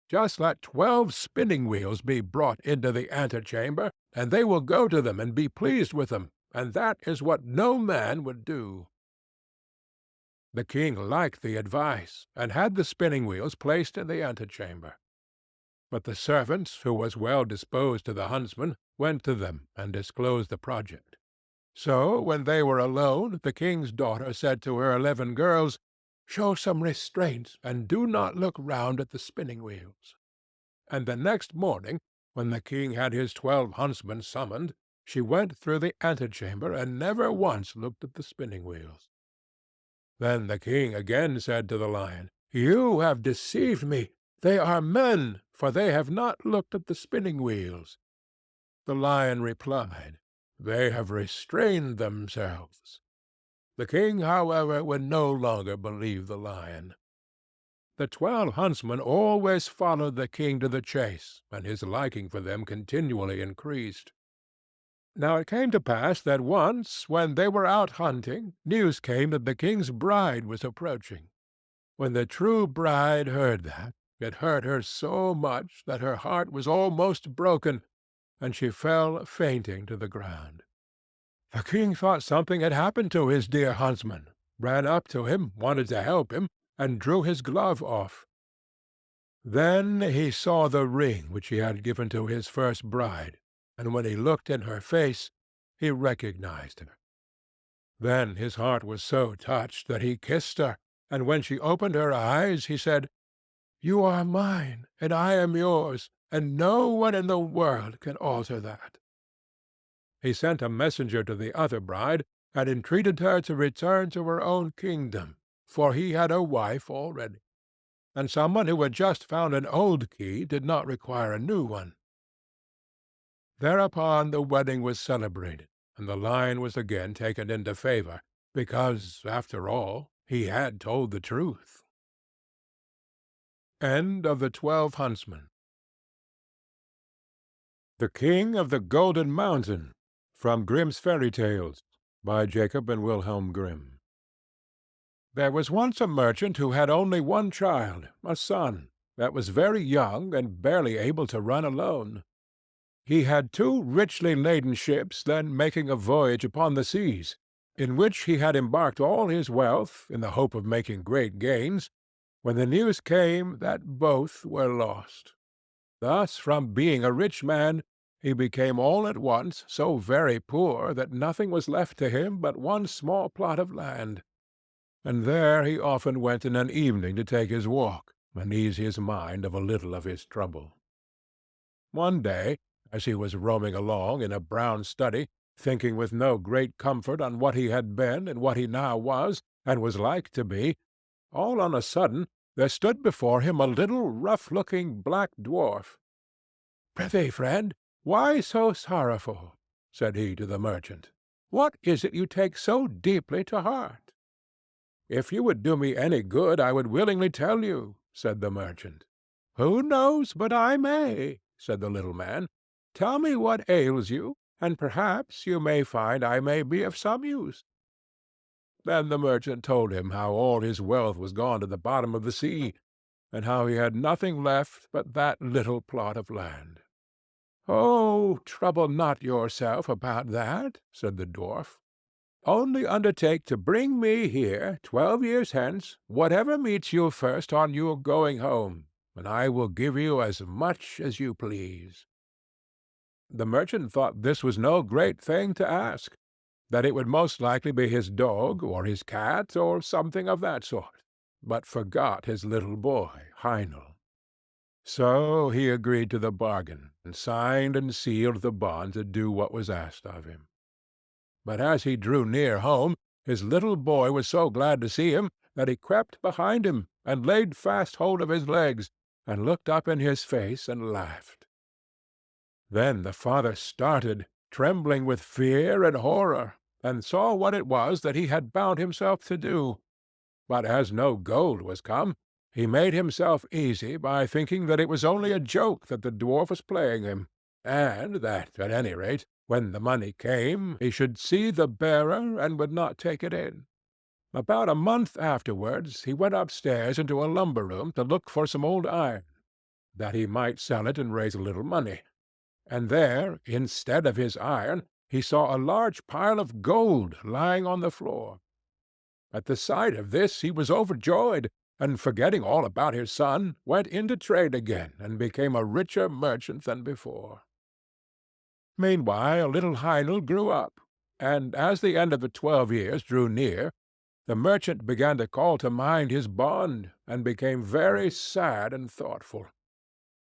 Just let 12 spinning wheels be brought into the antechamber, and they will go to them and be pleased with them, and that is what no man would do." The king liked the advice, and had the spinning wheels placed in the antechamber. But the servant, who was well disposed to the huntsmen, went to them and disclosed the project. So when they were alone, the king's daughter said to her 11 girls, "Show some restraint, and do not look round at the spinning wheels." And the next morning, when the king had his 12 huntsmen summoned, she went through the antechamber and never once looked at the spinning wheels. Then the king again said to the lion, "You have deceived me. They are men, for they have not looked at the spinning wheels." The lion replied, "They have restrained themselves." The king, however, would no longer believe the lion. The 12 huntsmen always followed the king to the chase, and his liking for them continually increased. Now it came to pass that once, when they were out hunting, news came that the king's bride was approaching. When the true bride heard that, it hurt her so much that her heart was almost broken, and she fell fainting to the ground. The king thought something had happened to his dear huntsman, ran up to him, wanted to help him, and drew his glove off. Then he saw the ring which he had given to his first bride, and when he looked in her face, he recognized her. Then his heart was so touched that he kissed her, and when she opened her eyes, he said, "You are mine, and I am yours, and no one in the world can alter that." He sent a messenger to the other bride, and entreated her to return to her own kingdom, for he had a wife already, and someone who had just found an old key did not require a new one. Thereupon the wedding was celebrated, and the lion was again taken into favor, because, after all, he had told the truth. End of the 12 Huntsmen. The King of the Golden Mountain, from Grimm's Fairy Tales, by Jacob and Wilhelm Grimm. There was once a merchant who had only one child, a son, that was very young and barely able to run alone. He had 2 richly laden ships then making a voyage upon the seas, in which he had embarked all his wealth, in the hope of making great gains, when the news came that both were lost. Thus, from being a rich man, he became all at once so very poor that nothing was left to him but one small plot of land, and there he often went in an evening to take his walk, and ease his mind of a little of his trouble. One day, as he was roaming along in a brown study, thinking with no great comfort on what he had been and what he now was, and was like to be, all on a sudden there stood before him a little rough-looking black dwarf. "Prithee, friend, why so sorrowful?" said he to the merchant. "What is it you take so deeply to heart?" "If you would do me any good, I would willingly tell you," said the merchant. "Who knows but I may?" said the little man. "Tell me what ails you, and perhaps you may find I may be of some use." Then the merchant told him how all his wealth was gone to the bottom of the sea, and how he had nothing left but that little plot of land. "Oh, trouble not yourself about that," said the dwarf. "Only undertake to bring me here, 12 years hence, whatever meets you first on your going home, and I will give you as much as you please." The merchant thought this was no great thing to ask, that it would most likely be his dog, or his cat, or something of that sort, but forgot his little boy, Heinel. So he agreed to the bargain, and signed and sealed the bond to do what was asked of him. But as he drew near home, his little boy was so glad to see him that he crept behind him, and laid fast hold of his legs, and looked up in his face and laughed. Then the father started, trembling with fear and horror, and saw what it was that he had bound himself to do. But as no gold was come, he made himself easy by thinking that it was only a joke that the dwarf was playing him, and that, at any rate, when the money came, he should see the bearer and would not take it in. About a month afterwards he went upstairs into a lumber-room to look for some old iron, that he might sell it and raise a little money. And there, instead of his iron, he saw a large pile of gold lying on the floor. At the sight of this he was overjoyed, and forgetting all about his son, went into trade again, and became a richer merchant than before. Meanwhile little Heinel grew up. and as the end of the 12 years drew near, the merchant began to call to mind his bond, and became very sad and thoughtful,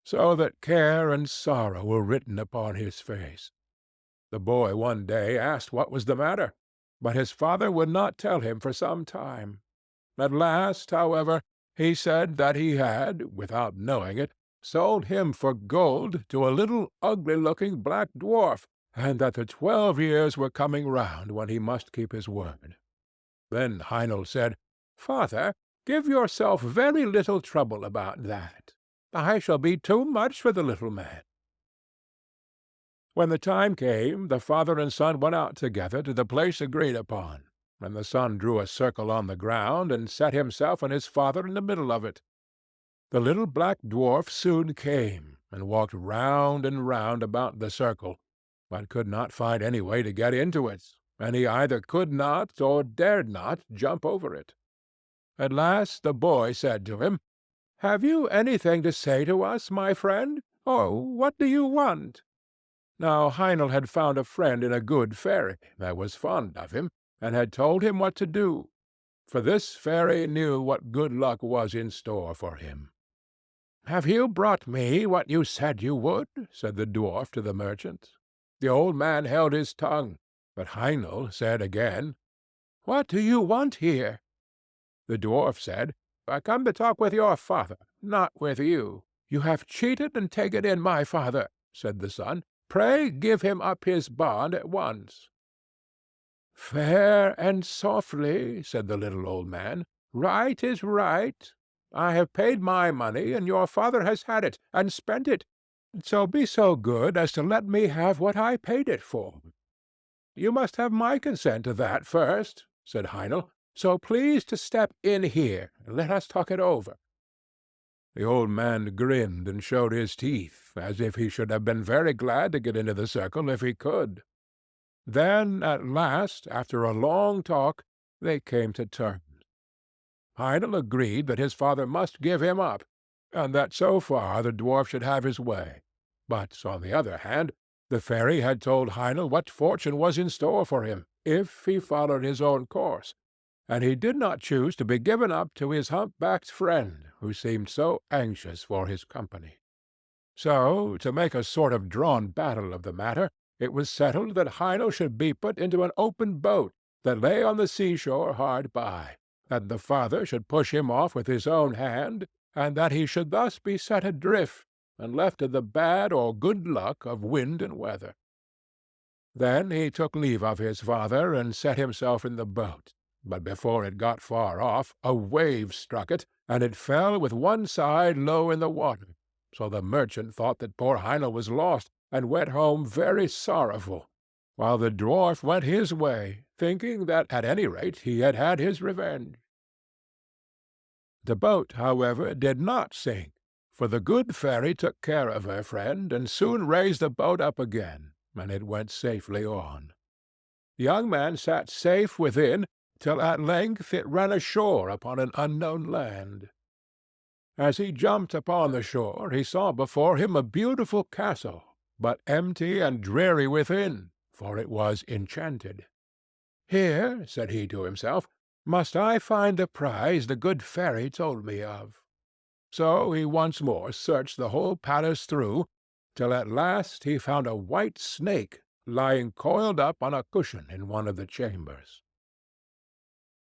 so that care and sorrow were written upon his face. The boy one day asked what was the matter, but his father would not tell him for some time. At last, however, he said that he had, without knowing it, sold him for gold to a little ugly-looking black dwarf, and that the 12 years were coming round when he must keep his word. Then Heinel said, "Father, give yourself very little trouble about that. I shall be too much for the little man." When the time came, the father and son went out together to the place agreed upon, and the son drew a circle on the ground, and set himself and his father in the middle of it. The little black dwarf soon came, and walked round and round about the circle, but could not find any way to get into it, and he either could not or dared not jump over it. At last the boy said to him, "Have you anything to say to us, my friend? Oh, what do you want?" Now Heinel had found a friend in a good fairy that was fond of him, and had told him what to do, for this fairy knew what good luck was in store for him. "Have you brought me what you said you would?" said the dwarf to the merchant. The old man held his tongue, but Heinel said again, "What do you want here?" The dwarf said, "I come to talk with your father, not with you." "You have cheated and taken in my father," said the son. "Pray give him up his bond at once." "Fair and softly," said the little old man. "Right is right. I have paid my money, and your father has had it, and spent it. So be so good as to let me have what I paid it for." "You must have my consent to that first," said Heinel, "so please to step in here, and let us talk it over." The old man grinned and showed his teeth, as if he should have been very glad to get into the circle if he could. Then, at last, after a long talk, they came to terms. Heinel agreed that his father must give him up, and that so far the dwarf should have his way. But, on the other hand, the fairy had told Heinel what fortune was in store for him, if he followed his own course, and he did not choose to be given up to his hump-backed friend, who seemed so anxious for his company. So, to make a sort of drawn battle of the matter, it was settled that Heinel should be put into an open boat that lay on the seashore hard by, that the father should push him off with his own hand, and that he should thus be set adrift, and left to the bad or good luck of wind and weather. Then he took leave of his father, and set himself in the boat. But before it got far off, a wave struck it, and it fell with one side low in the water. So the merchant thought that poor Heinel was lost, and went home very sorrowful, while the dwarf went his way, thinking that at any rate he had had his revenge. The boat, however, did not sink, for the good fairy took care of her friend, and soon raised the boat up again, and it went safely on. The young man sat safe within, till at length it ran ashore upon an unknown land. As he jumped upon the shore, he saw before him a beautiful castle, but empty and dreary within, for it was enchanted. "Here," said he to himself, "must I find the prize the good fairy told me of." So he once more searched the whole palace through, till at last he found a white snake lying coiled up on a cushion in one of the chambers.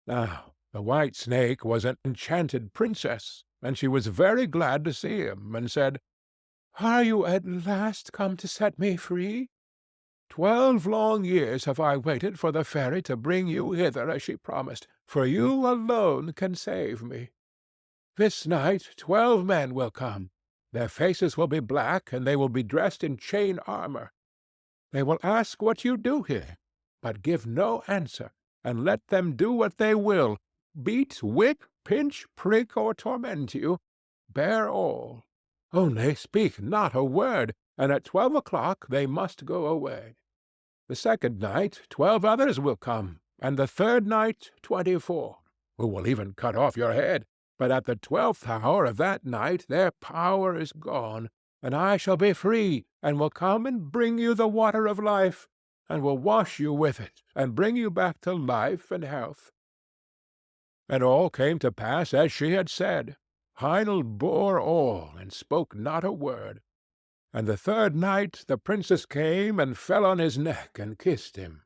Now the white snake was an enchanted princess, and she was very glad to see him, and said, "Are you at last come to set me free? 12 long years have I waited for the fairy to bring you hither as she promised, for you alone can save me. This night 12 men will come. Their faces will be black, and they will be dressed in chain armor. They will ask what you do here, but give no answer, and let them do what they will, beat, whip, pinch, prick, or torment you, bear all. Only speak not a word, and at 12 o'clock they must go away. The second night 12 others will come, and the third night 24, who will even cut off your head, but at the 12th hour of that night their power is gone, and I shall be free, and will come and bring you the water of life, and will wash you with it, and bring you back to life and health." And all came to pass as she had said. Heinel bore all, and spoke not a word. And the third night the princess came and fell on his neck and kissed him.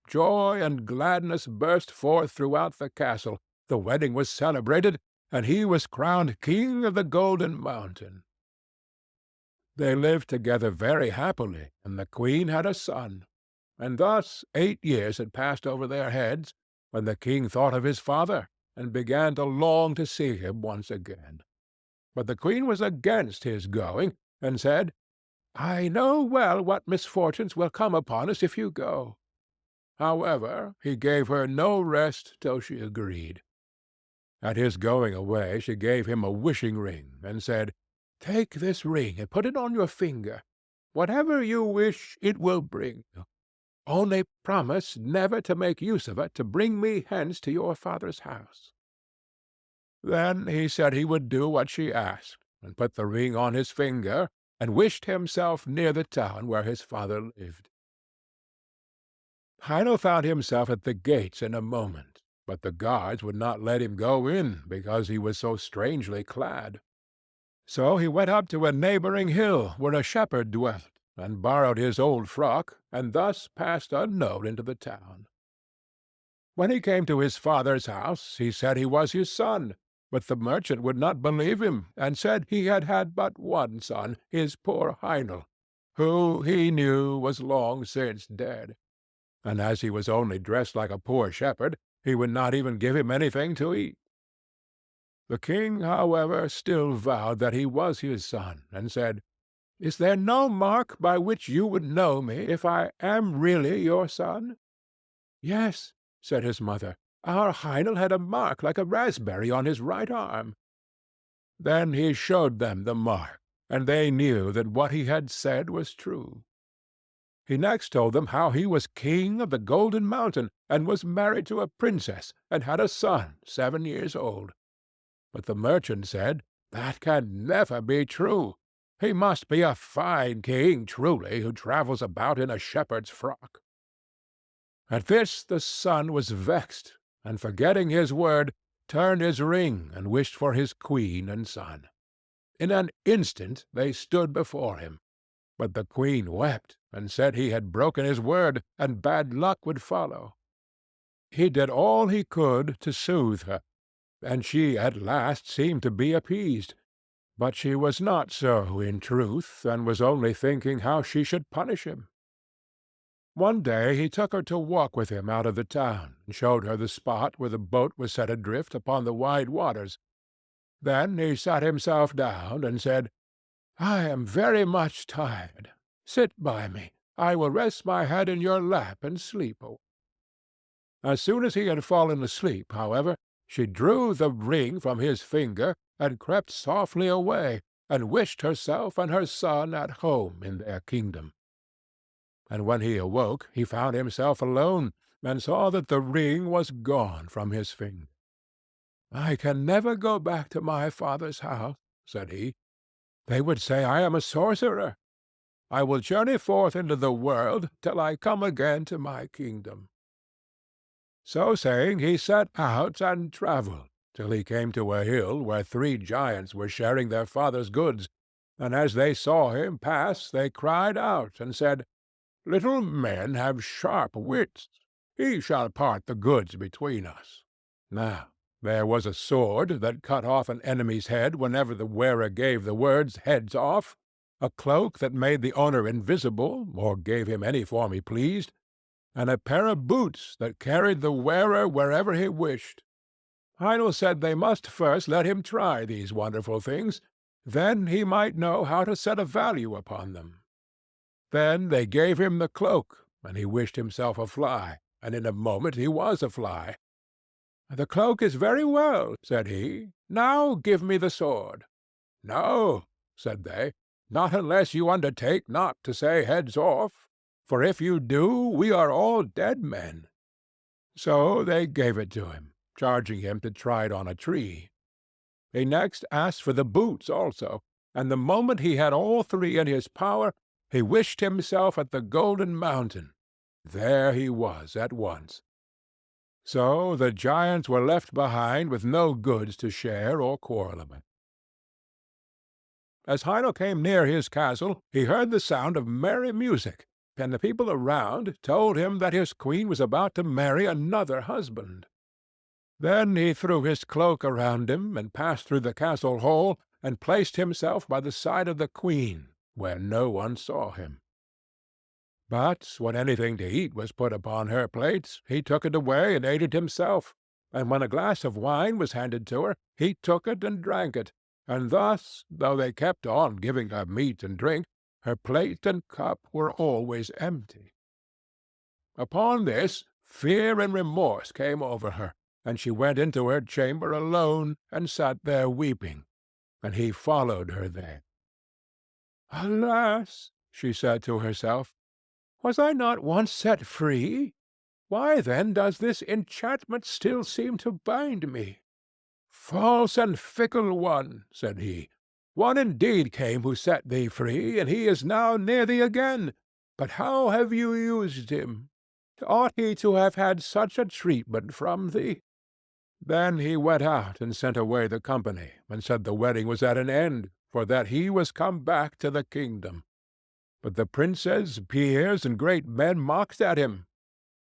Joy and gladness burst forth throughout the castle. The wedding was celebrated, and he was crowned King of the Golden Mountain. They lived together very happily, and the queen had a son. And thus 8 years had passed over their heads, when the king thought of his father, and began to long to see him once again. But the queen was against his going, and said, "I know well what misfortunes will come upon us if you go." However, he gave her no rest till she agreed. At his going away she gave him a wishing ring, and said, "Take this ring and put it on your finger. Whatever you wish it will bring you. Only promise never to make use of it to bring me hence to your father's house." Then he said he would do what she asked, and put the ring on his finger, and wished himself near the town where his father lived. Heinel found himself at the gates in a moment, but the guards would not let him go in, because he was so strangely clad. So he went up to a neighboring hill where a shepherd dwelt, and borrowed his old frock, and thus passed unknown into the town. When he came to his father's house, he said he was his son, but the merchant would not believe him, and said he had had but one son, his poor Heinel, who, he knew, was long since dead. And as he was only dressed like a poor shepherd, he would not even give him anything to eat. The king, however, still vowed that he was his son, and said, "Is there no mark by which you would know me if I am really your son?" "Yes," said his mother, "our Heinel had a mark like a raspberry on his right arm." Then he showed them the mark, and they knew that what he had said was true. He next told them how he was king of the Golden Mountain, and was married to a princess, and had a son 7 years old. But the merchant said, "That can never be true. He must be a fine king, truly, who travels about in a shepherd's frock." At this the son was vexed, and forgetting his word, turned his ring and wished for his queen and son. In an instant they stood before him. But the queen wept, and said he had broken his word, and bad luck would follow. He did all he could to soothe her, and she at last seemed to be appeased. But she was not so in truth, and was only thinking how she should punish him. One day he took her to walk with him out of the town, and showed her the spot where the boat was set adrift upon the wide waters. Then he sat himself down, and said, "I am very much tired. Sit by me. I will rest my head in your lap and sleep." As soon as he had fallen asleep, however, she drew the ring from his finger, and crept softly away, and wished herself and her son at home in their kingdom. And when he awoke, he found himself alone, and saw that the ring was gone from his finger. "I can never go back to my father's house," said he. "They would say I am a sorcerer. I will journey forth into the world till I come again to my kingdom." So saying, he set out and travelled, till he came to a hill where 3 giants were sharing their father's goods, and as they saw him pass they cried out and said, "Little men have sharp wits. He shall part the goods between us." Now there was a sword that cut off an enemy's head whenever the wearer gave the words, "Heads off," a cloak that made the owner invisible, or gave him any form he pleased, and a pair of boots that carried the wearer wherever he wished. Heinel said they must first let him try these wonderful things, then he might know how to set a value upon them. Then they gave him the cloak, and he wished himself a fly, and in a moment he was a fly. "The cloak is very well," said he. "Now give me the sword." "No," said they, "not unless you undertake not to say 'heads off,' for if you do, we are all dead men." So they gave it to him, charging him to try it on a tree. He next asked for the boots also, and the moment he had all 3 in his power, he wished himself at the Golden Mountain. there he was at once. So the giants were left behind with no goods to share or quarrel about. As Heinel came near his castle, he heard the sound of merry music, and the people around told him that his queen was about to marry another husband. Then he threw his cloak around him, and passed through the castle hall, and placed himself by the side of the queen, where no one saw him. But when anything to eat was put upon her plate, he took it away and ate it himself, and when a glass of wine was handed to her, he took it and drank it, and thus, though they kept on giving her meat and drink, her plate and cup were always empty. Upon this, fear and remorse came over her, and she went into her chamber alone, and sat there weeping, and he followed her there. "Alas!" she said to herself, "was I not once set free? Why then does this enchantment still seem to bind me?" "False and fickle one," said he, "one indeed came who set thee free, and he is now near thee again. But how have you used him? Ought he to have had such a treatment from thee?" Then he went out and sent away the company, and said the wedding was at an end, for that he was come back to the kingdom. But the princes, peers, and great men mocked at him.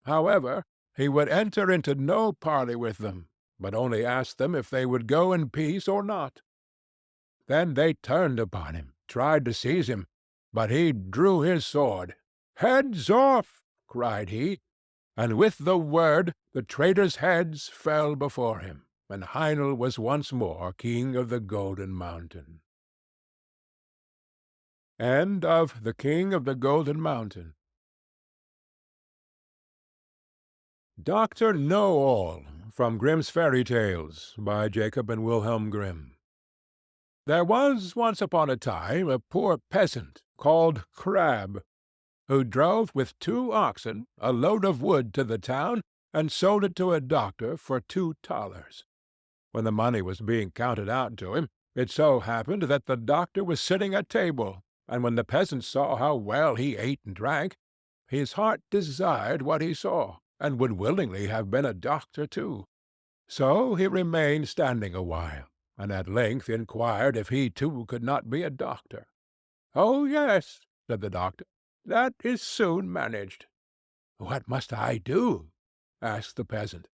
However, he would enter into no parley with them, but only asked them if they would go in peace or not. Then they turned upon him, tried to seize him, but he drew his sword. "Heads off!" cried he, and with the word the traitors' heads fell before him, and Heinel was once more king of the Golden Mountain. End of The King of the Golden Mountain. Dr. Know-All, from Grimm's Fairy Tales, by Jacob and Wilhelm Grimm. There was once upon a time a poor peasant called Crab, who drove with 2 oxen a load of wood to the town, and sold it to a doctor for 2 thalers. When the money was being counted out to him, it so happened that the doctor was sitting at table, and when the peasant saw how well he ate and drank, his heart desired what he saw, and would willingly have been a doctor too. So he remained standing a while, and at length inquired if he too could not be a doctor. "Oh, yes," said the doctor, "that is soon managed." "What must I do?" asked the peasant.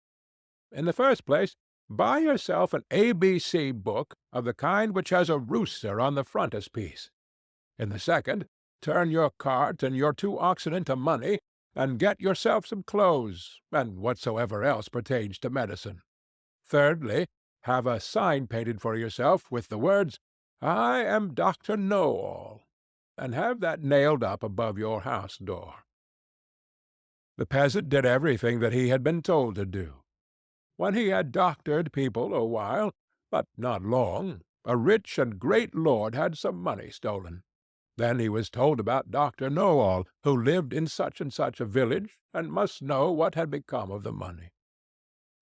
"In the first place, buy yourself an ABC book of the kind which has a rooster on the frontispiece. In the second, turn your cart and your 2 oxen into money, and get yourself some clothes, and whatsoever else pertains to medicine. Thirdly, have a sign painted for yourself with the words, 'I am Dr. Know-All,' and have that nailed up above your house door." The peasant did everything that he had been told to do. When he had doctored people a while, but not long, a rich and great lord had some money stolen. Then he was told about Dr. Know-All, who lived in such and such a village, and must know what had become of the money.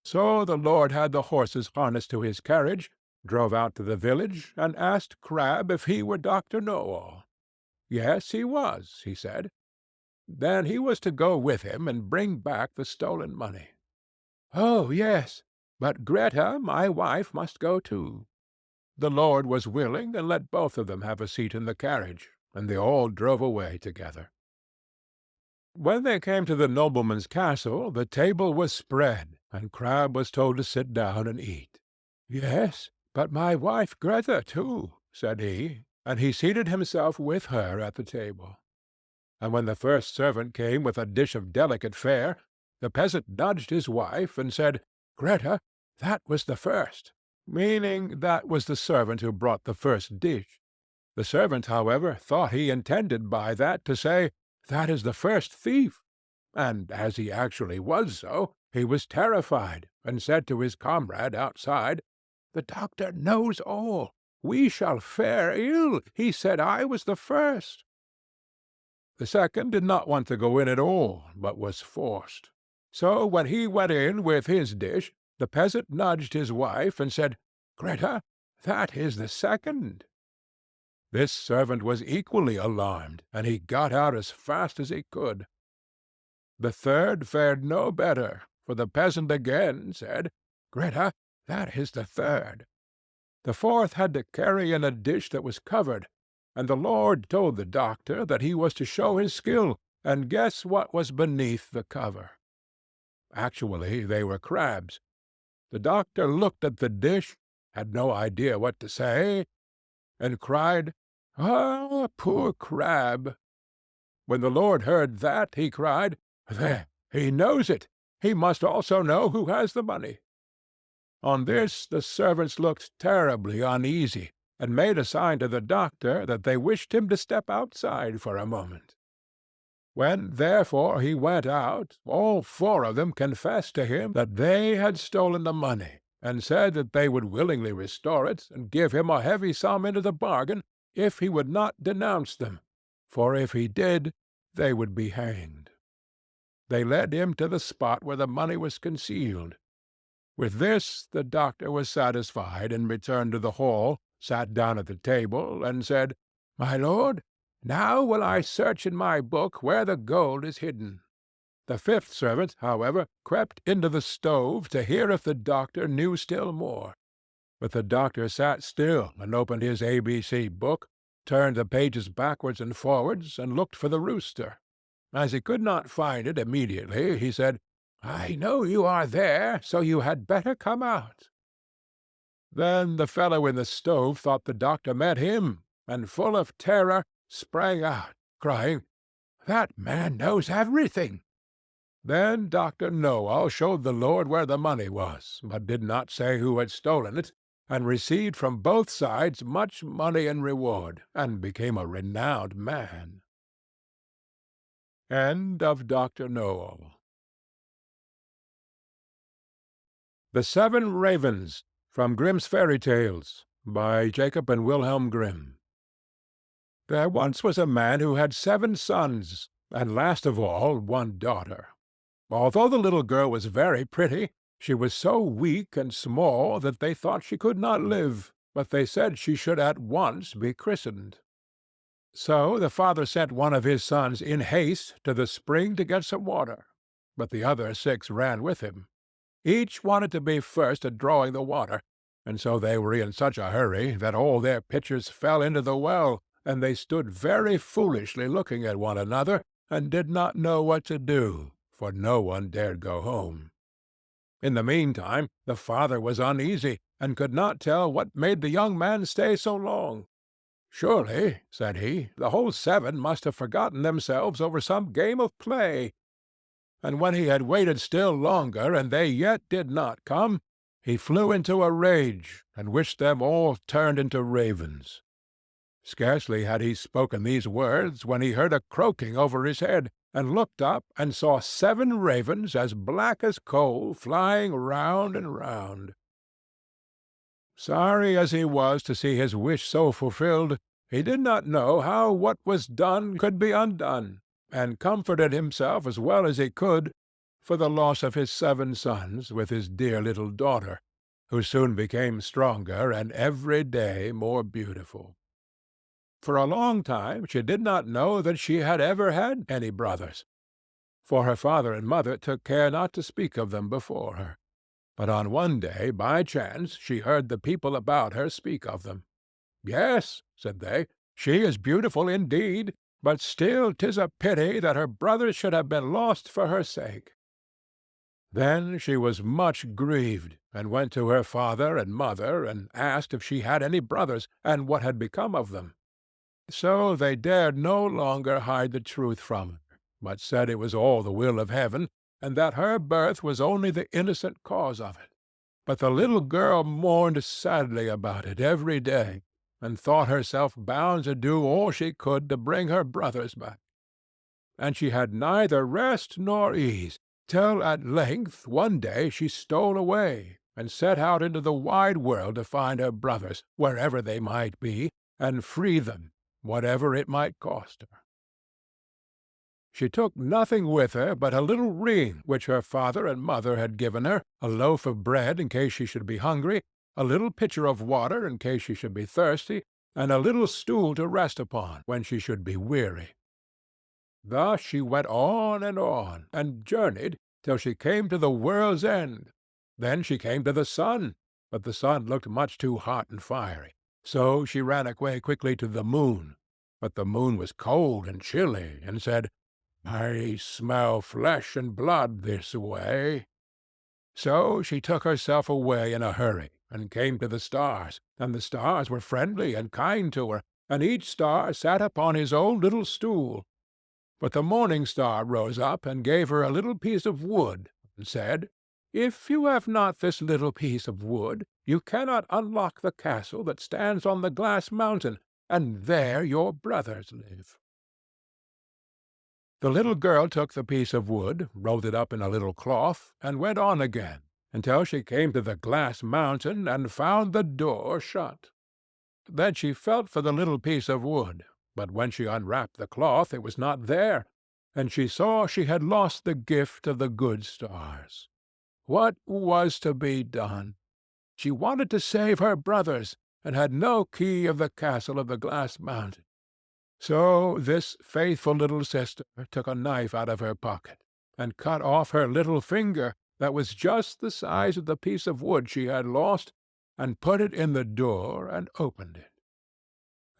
So the lord had the horses harnessed to his carriage, drove out to the village, and asked Crab if he were Dr. Know-All. Yes, he was, he said. Then he was to go with him and bring back the stolen money. "Oh, yes, but Greta, my wife, must go too." The lord was willing, and let both of them have a seat in the carriage, and they all drove away together. When they came to the nobleman's castle, the table was spread, and Crab was told to sit down and eat. "Yes, but my wife Greta too," said he, and he seated himself with her at the table. And when the first servant came with a dish of delicate fare, the peasant nudged his wife, and said, "Greta, that was the first," meaning that was the servant who brought the first dish. The servant, however, thought he intended by that to say, "That is the first thief," and as he actually was so, he was terrified, and said to his comrade outside, "The doctor knows all. We shall fare ill. He said I was the first." The second did not want to go in at all, but was forced. So when he went in with his dish, the peasant nudged his wife, and said, "Greta, that is the second." This servant was equally alarmed, and he got out as fast as he could. The third fared no better, for the peasant again said, "Greta, that is the third." The fourth had to carry in a dish that was covered, and the lord told the doctor that he was to show his skill, and guess what was beneath the cover. Actually, they were crabs. The doctor looked at the dish, had no idea what to say, and cried, "Ah, poor crab!" When the lord heard that, he cried, "There, he knows it! He must also know who has the money." On this the servants looked terribly uneasy, and made a sign to the doctor that they wished him to step outside for a moment. When, therefore, he went out, all four of them confessed to him that they had stolen the money, and said that they would willingly restore it, and give him a heavy sum into the bargain, if he would not denounce them, for if he did, they would be hanged. They led him to the spot where the money was concealed. With this the doctor was satisfied, and returned to the hall, sat down at the table, and said, "My lord, now will I search in my book where the gold is hidden." The fifth servant, however, crept into the stove to hear if the doctor knew still more. But the doctor sat still and opened his ABC book, turned the pages backwards and forwards, and looked for the rooster. As he could not find it immediately, he said, "I know you are there, so you had better come out." Then the fellow in the stove thought the doctor meant him, and, full of terror, sprang out, crying, "That man knows everything." Then Dr. Noel showed the lord where the money was, but did not say who had stolen it, and received from both sides much money in reward, and became a renowned man. End of Dr. Noel. The Seven Ravens, from Grimm's Fairy Tales, by Jacob and Wilhelm Grimm. There once was a man who had 7 sons, and last of all 1 daughter. Although the little girl was very pretty, she was so weak and small that they thought she could not live, but they said she should at once be christened. So the father sent one of his sons in haste to the spring to get some water, but the other 6 ran with him. Each wanted to be first at drawing the water, and so they were in such a hurry that all their pitchers fell into the well, and they stood very foolishly looking at one another, and did not know what to do, for no one dared go home. In the meantime the father was uneasy, and could not tell what made the young man stay so long. "Surely," said he, "the whole 7 must have forgotten themselves over some game of play." And when he had waited still longer, and they yet did not come, he flew into a rage, and wished them all turned into ravens. Scarcely had he spoken these words, when he heard a croaking over his head, and looked up and saw 7 ravens as black as coal flying round and round. Sorry as he was to see his wish so fulfilled, he did not know how what was done could be undone, and comforted himself as well as he could for the loss of his 7 sons with his dear little daughter, who soon became stronger and every day more beautiful. For a long time she did not know that she had ever had any brothers, for her father and mother took care not to speak of them before her. But on one day, by chance, she heard the people about her speak of them. "Yes," said they, "she is beautiful indeed, but still 'tis a pity that her brothers should have been lost for her sake." Then she was much grieved, and went to her father and mother, and asked if she had any brothers, and what had become of them. So they dared no longer hide the truth from her, but said it was all the will of heaven, and that her birth was only the innocent cause of it. But the little girl mourned sadly about it every day, and thought herself bound to do all she could to bring her brothers back. And she had neither rest nor ease, till at length one day she stole away, and set out into the wide world to find her brothers, wherever they might be, and free them, whatever it might cost her. She took nothing with her but a little ring which her father and mother had given her, a loaf of bread in case she should be hungry, a little pitcher of water in case she should be thirsty, and a little stool to rest upon when she should be weary. Thus she went on, and journeyed till she came to the world's end. Then she came to the sun, but the sun looked much too hot and fiery. So she ran away quickly to the moon. But the moon was cold and chilly, and said, "I smell flesh and blood this way." So she took herself away in a hurry, and came to the stars, and the stars were friendly and kind to her, and each star sat upon his own little stool. But the morning star rose up and gave her a little piece of wood, and said, "If you have not this little piece of wood, you cannot unlock the castle that stands on the glass mountain, and there your brothers live." The little girl took the piece of wood, rolled it up in a little cloth, and went on again, until she came to the glass mountain, and found the door shut. Then she felt for the little piece of wood, but when she unwrapped the cloth it was not there, and she saw she had lost the gift of the good stars. What was to be done? She wanted to save her brothers, and had no key of the castle of the glass mountain. So this faithful little sister took a knife out of her pocket, and cut off her little finger, that was just the size of the piece of wood she had lost, and put it in the door, and opened it.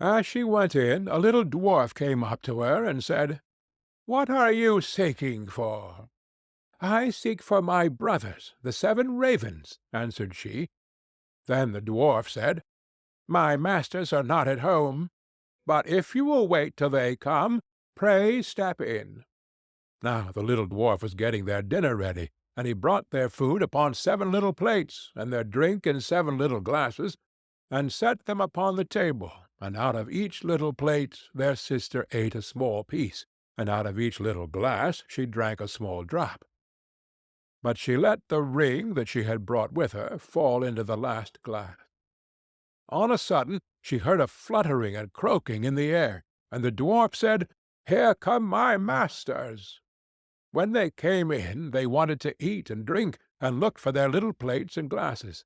As she went in, a little dwarf came up to her, and said, "What are you seeking for?" "I seek for my brothers, the 7 ravens," answered she. Then the dwarf said, "My masters are not at home, but if you will wait till they come, pray step in." Now the little dwarf was getting their dinner ready, and he brought their food upon 7 little plates, and their drink in 7 little glasses, and set them upon the table, and out of each little plate their sister ate a small piece, and out of each little glass she drank a small drop. But she let the ring that she had brought with her fall into the last glass. On a sudden she heard a fluttering and croaking in the air, and the dwarf said, "Here come my masters." When they came in, they wanted to eat and drink, and looked for their little plates and glasses.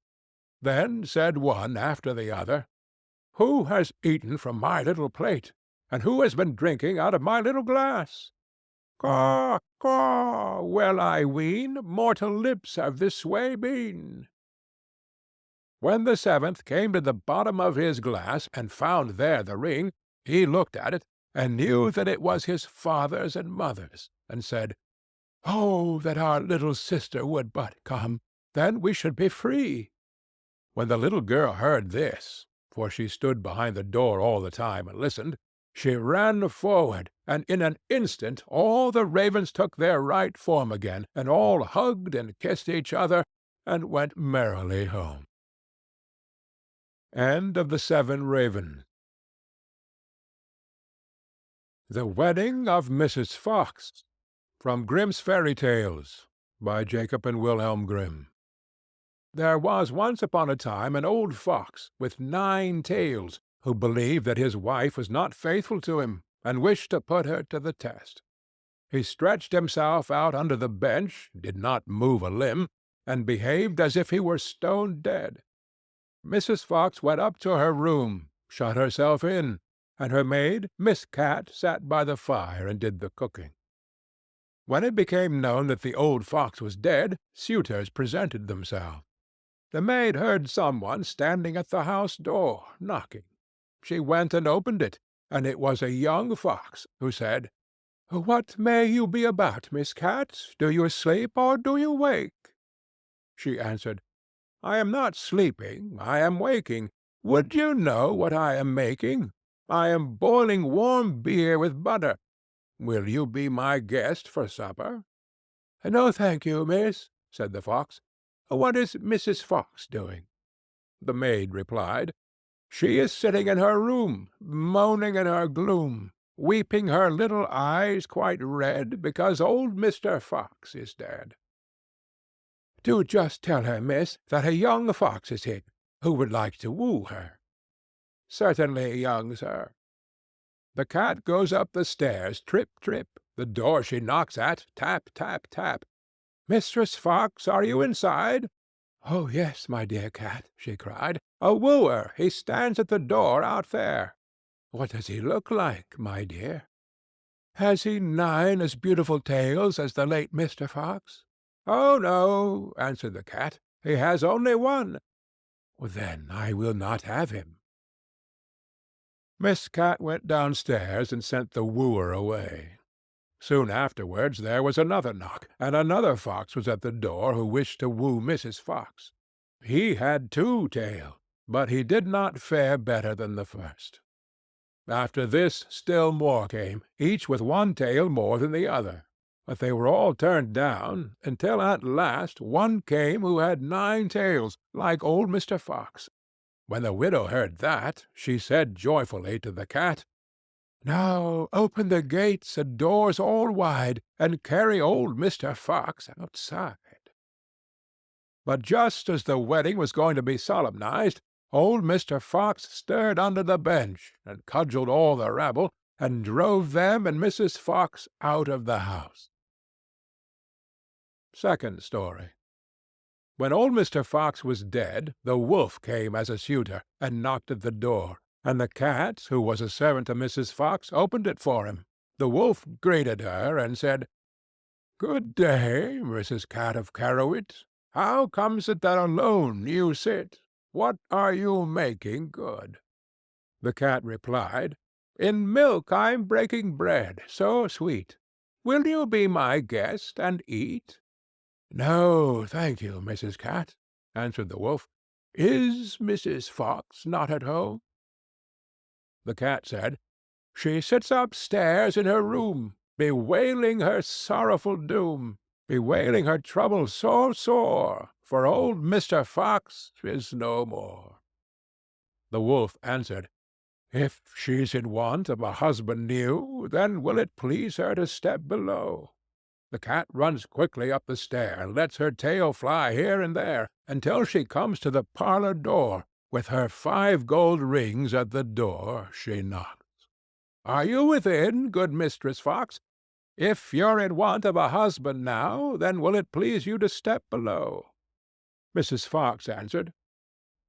Then said one after the other, "Who has eaten from my little plate, and who has been drinking out of my little glass?" "Caw, caw, well I ween, mortal lips have this way been." When the 7th came to the bottom of his glass, and found there the ring, he looked at it, and knew that it was his father's and mother's, and said, "Oh, that our little sister would but come, then we should be free." When the little girl heard this, for she stood behind the door all the time and listened, she ran forward, and in an instant all the ravens took their right form again, and all hugged and kissed each other, and went merrily home. End of the 7 Ravens. The Wedding of Mrs. Fox. From Grimm's Fairy Tales, by Jacob and Wilhelm Grimm. There was once upon a time an old fox with 9 tails, who believed that his wife was not faithful to him, and wished to put her to the test. He stretched himself out under the bench, did not move a limb, and behaved as if he were stone dead. Mrs. Fox went up to her room, shut herself in, and her maid, Miss Cat, sat by the fire and did the cooking. When it became known that the old fox was dead, suitors presented themselves. The maid heard someone standing at the house door, knocking. She went and opened it, and it was a young fox, who said, "What may you be about, Miss Cat? Do you sleep, or do you wake?" She answered, "I am not sleeping, I am waking. Would you know what I am making? I am boiling warm beer with butter. Will you be my guest for supper?" "No, thank you, miss," said the fox. "What is Mrs. Fox doing?" The maid replied, "She is sitting in her room, moaning in her gloom, weeping her little eyes quite red, because old Mr. Fox is dead." "Do just tell her, miss, that a young fox is here, who would like to woo her." "Certainly, young sir." The cat goes up the stairs, trip, trip. The door she knocks at, tap, tap, tap. "Mistress Fox, are you inside?" "Oh, yes, my dear cat," she cried. "A wooer, he stands at the door out there." "What does he look like, my dear?" "Has he 9 as beautiful tails as the late Mr. Fox?" "Oh, no," answered the cat. "He has only 1." "Then I will not have him." Miss Cat went downstairs and sent the wooer away. Soon afterwards there was another knock, and another fox was at the door who wished to woo Mrs. Fox. He had 2 tails, but he did not fare better than the first. After this still more came, each with 1 tail more than the other. But they were all turned down, until at last one came who had 9 tails, like old Mr. Fox. When the widow heard that, she said joyfully to the cat, "Now open the gates and doors all wide, and carry old Mr. Fox outside." But just as the wedding was going to be solemnized, old Mr. Fox stirred under the bench, and cudgelled all the rabble, and drove them and Mrs. Fox out of the house. Second Story. When old Mr. Fox was dead, the wolf came as a suitor, and knocked at the door, and the cat, who was a servant to Mrs. Fox, opened it for him. The wolf greeted her, and said, "Good day, Mrs. Cat of Carrowit. How comes it that alone you sit? What are you making good?" The cat replied, "In milk I'm breaking bread, so sweet. Will you be my guest and eat?" "No, thank you, Mrs. Cat," answered the wolf. "Is Mrs. Fox not at home?" The cat said, "She sits upstairs in her room, bewailing her sorrowful doom, bewailing her trouble so sore, for old Mr. Fox is no more." The wolf answered, "If she's in want of a husband new, then will it please her to step below." The cat runs quickly up the stair, and lets her tail fly here and there, until she comes to the parlour door. With her 5 gold rings at the door she knocks. "Are you within, good Mistress Fox? If you're in want of a husband now, then will it please you to step below?" Mrs. Fox answered,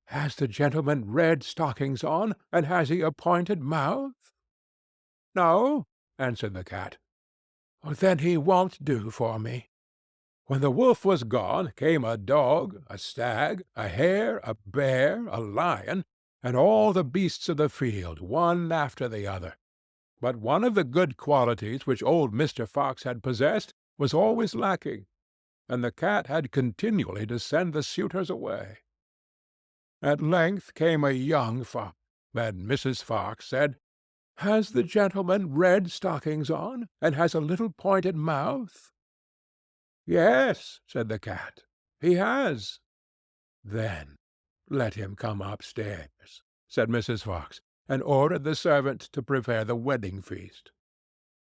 "Has the gentleman red stockings on, and has he a pointed mouth?" "No," answered the cat. "Then he won't do for me." When the wolf was gone, came a dog, a stag, a hare, a bear, a lion, and all the beasts of the field, one after the other. But one of the good qualities which old Mr. Fox had possessed was always lacking, and the cat had continually to send the suitors away. At length came a young fox, and Mrs. Fox said, "Has the gentleman red stockings on, and has a little pointed mouth?" "Yes," said the cat, "he has." "Then let him come upstairs," said Mrs. Fox, and ordered the servant to prepare the wedding feast.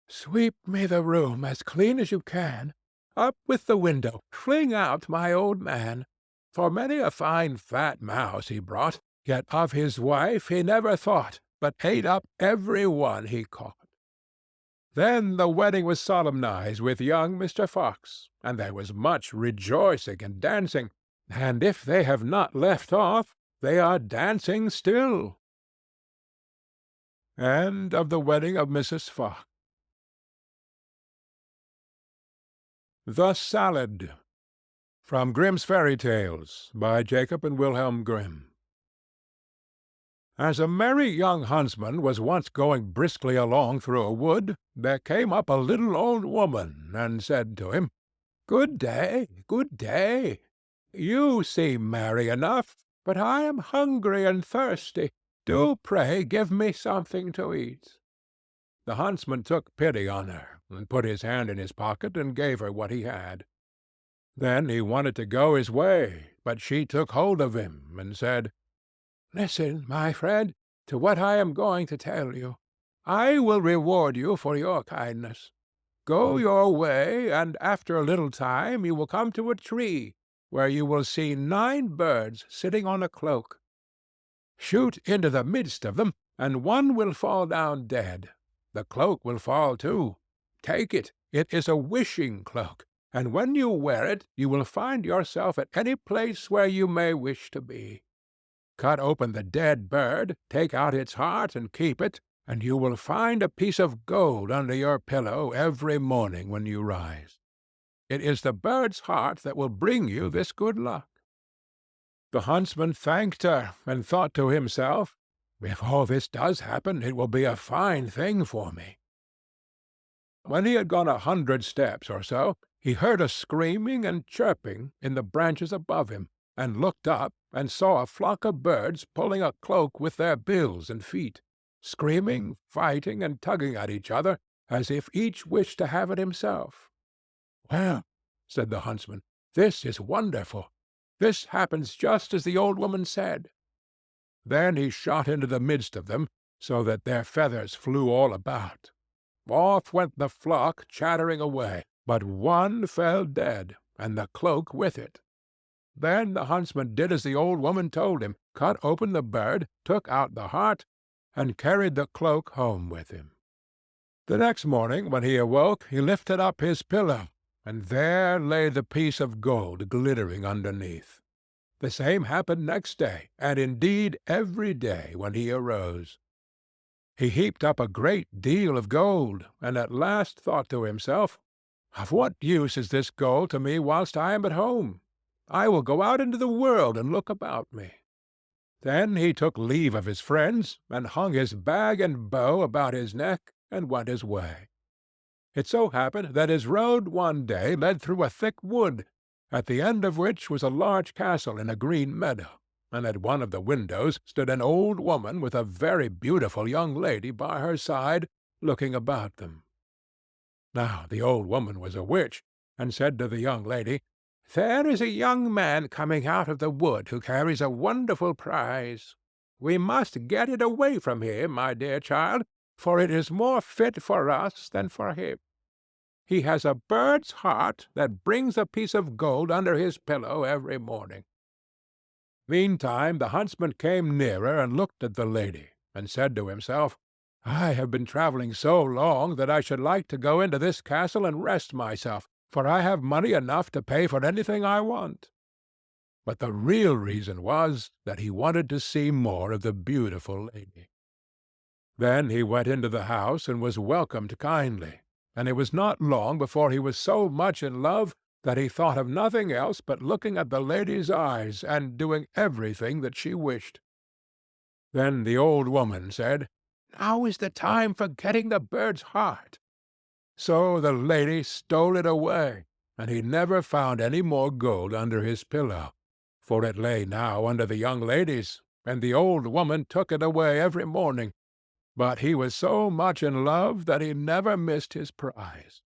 "Sweep me the room as clean as you can. Up with the window, fling out my old man. For many a fine fat mouse he brought, yet of his wife he never thought, but ate up every one he caught." Then the wedding was solemnized with young Mr. Fox, and there was much rejoicing and dancing, and if they have not left off, they are dancing still. End of the wedding of Mrs. Fox. The Salad. From Grimm's Fairy Tales, by Jacob and Wilhelm Grimm. As a merry young huntsman was once going briskly along through a wood, there came up a little old woman, and said to him, "Good day, good day. You seem merry enough, but I am hungry and thirsty. Do pray give me something to eat." The huntsman took pity on her, and put his hand in his pocket and gave her what he had. Then he wanted to go his way, but she took hold of him, and said, "Listen, my friend, to what I am going to tell you. I will reward you for your kindness. Go your way, and after a little time you will come to a tree, where you will see 9 birds sitting on a cloak. Shoot into the midst of them, and one will fall down dead. The cloak will fall too. Take it. It is a wishing cloak, and when you wear it you will find yourself at any place where you may wish to be. Cut open the dead bird, take out its heart and keep it, and you will find a piece of gold under your pillow every morning when you rise. It is the bird's heart that will bring you this good luck." The huntsman thanked her, and thought to himself, "If all this does happen, it will be a fine thing for me." When he had gone 100 steps or so, he heard a screaming and chirping in the branches above him, and looked up and saw a flock of birds pulling a cloak with their bills and feet, screaming, fighting, and tugging at each other, as if each wished to have it himself. "Well," said the huntsman, "this is wonderful. This happens just as the old woman said." Then he shot into the midst of them, so that their feathers flew all about. Off went the flock chattering away, but one fell dead, and the cloak with it. Then the huntsman did as the old woman told him, cut open the bird, took out the heart, and carried the cloak home with him. The next morning when he awoke, he lifted up his pillow, and there lay the piece of gold glittering underneath. The same happened next day, and indeed every day when he arose. He heaped up a great deal of gold, and at last thought to himself, "Of what use is this gold to me whilst I am at home? I will go out into the world and look about me." Then he took leave of his friends, and hung his bag and bow about his neck, and went his way. It so happened that his road one day led through a thick wood, at the end of which was a large castle in a green meadow, and at one of the windows stood an old woman with a very beautiful young lady by her side, looking about them. Now the old woman was a witch, and said to the young lady, "There is a young man coming out of the wood who carries a wonderful prize. We must get it away from him, my dear child, for it is more fit for us than for him. He has a bird's heart that brings a piece of gold under his pillow every morning." Meantime the huntsman came nearer and looked at the lady, and said to himself, "I have been travelling so long that I should like to go into this castle and rest myself, for I have money enough to pay for anything I want." But the real reason was that he wanted to see more of the beautiful lady. Then he went into the house and was welcomed kindly, and it was not long before he was so much in love that he thought of nothing else but looking at the lady's eyes and doing everything that she wished. Then the old woman said, "Now is the time for getting the bird's heart." So the lady stole it away, and he never found any more gold under his pillow, for it lay now under the young lady's, and the old woman took it away every morning. But he was so much in love that he never missed his prize.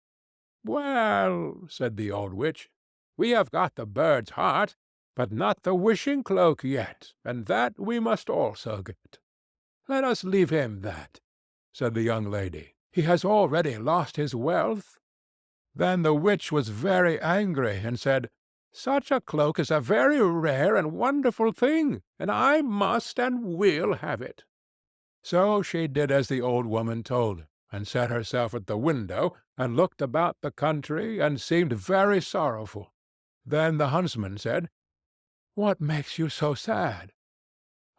"Well," said the old witch, "we have got the bird's heart, but not the wishing cloak yet, and that we must also get." "Let us leave him that," said the young lady. "He has already lost his wealth." Then the witch was very angry, and said, "Such a cloak is a very rare and wonderful thing, and I must and will have it." So she did as the old woman told her, and set herself at the window, and looked about the country, and seemed very sorrowful. Then the huntsman said, "What makes you so sad?"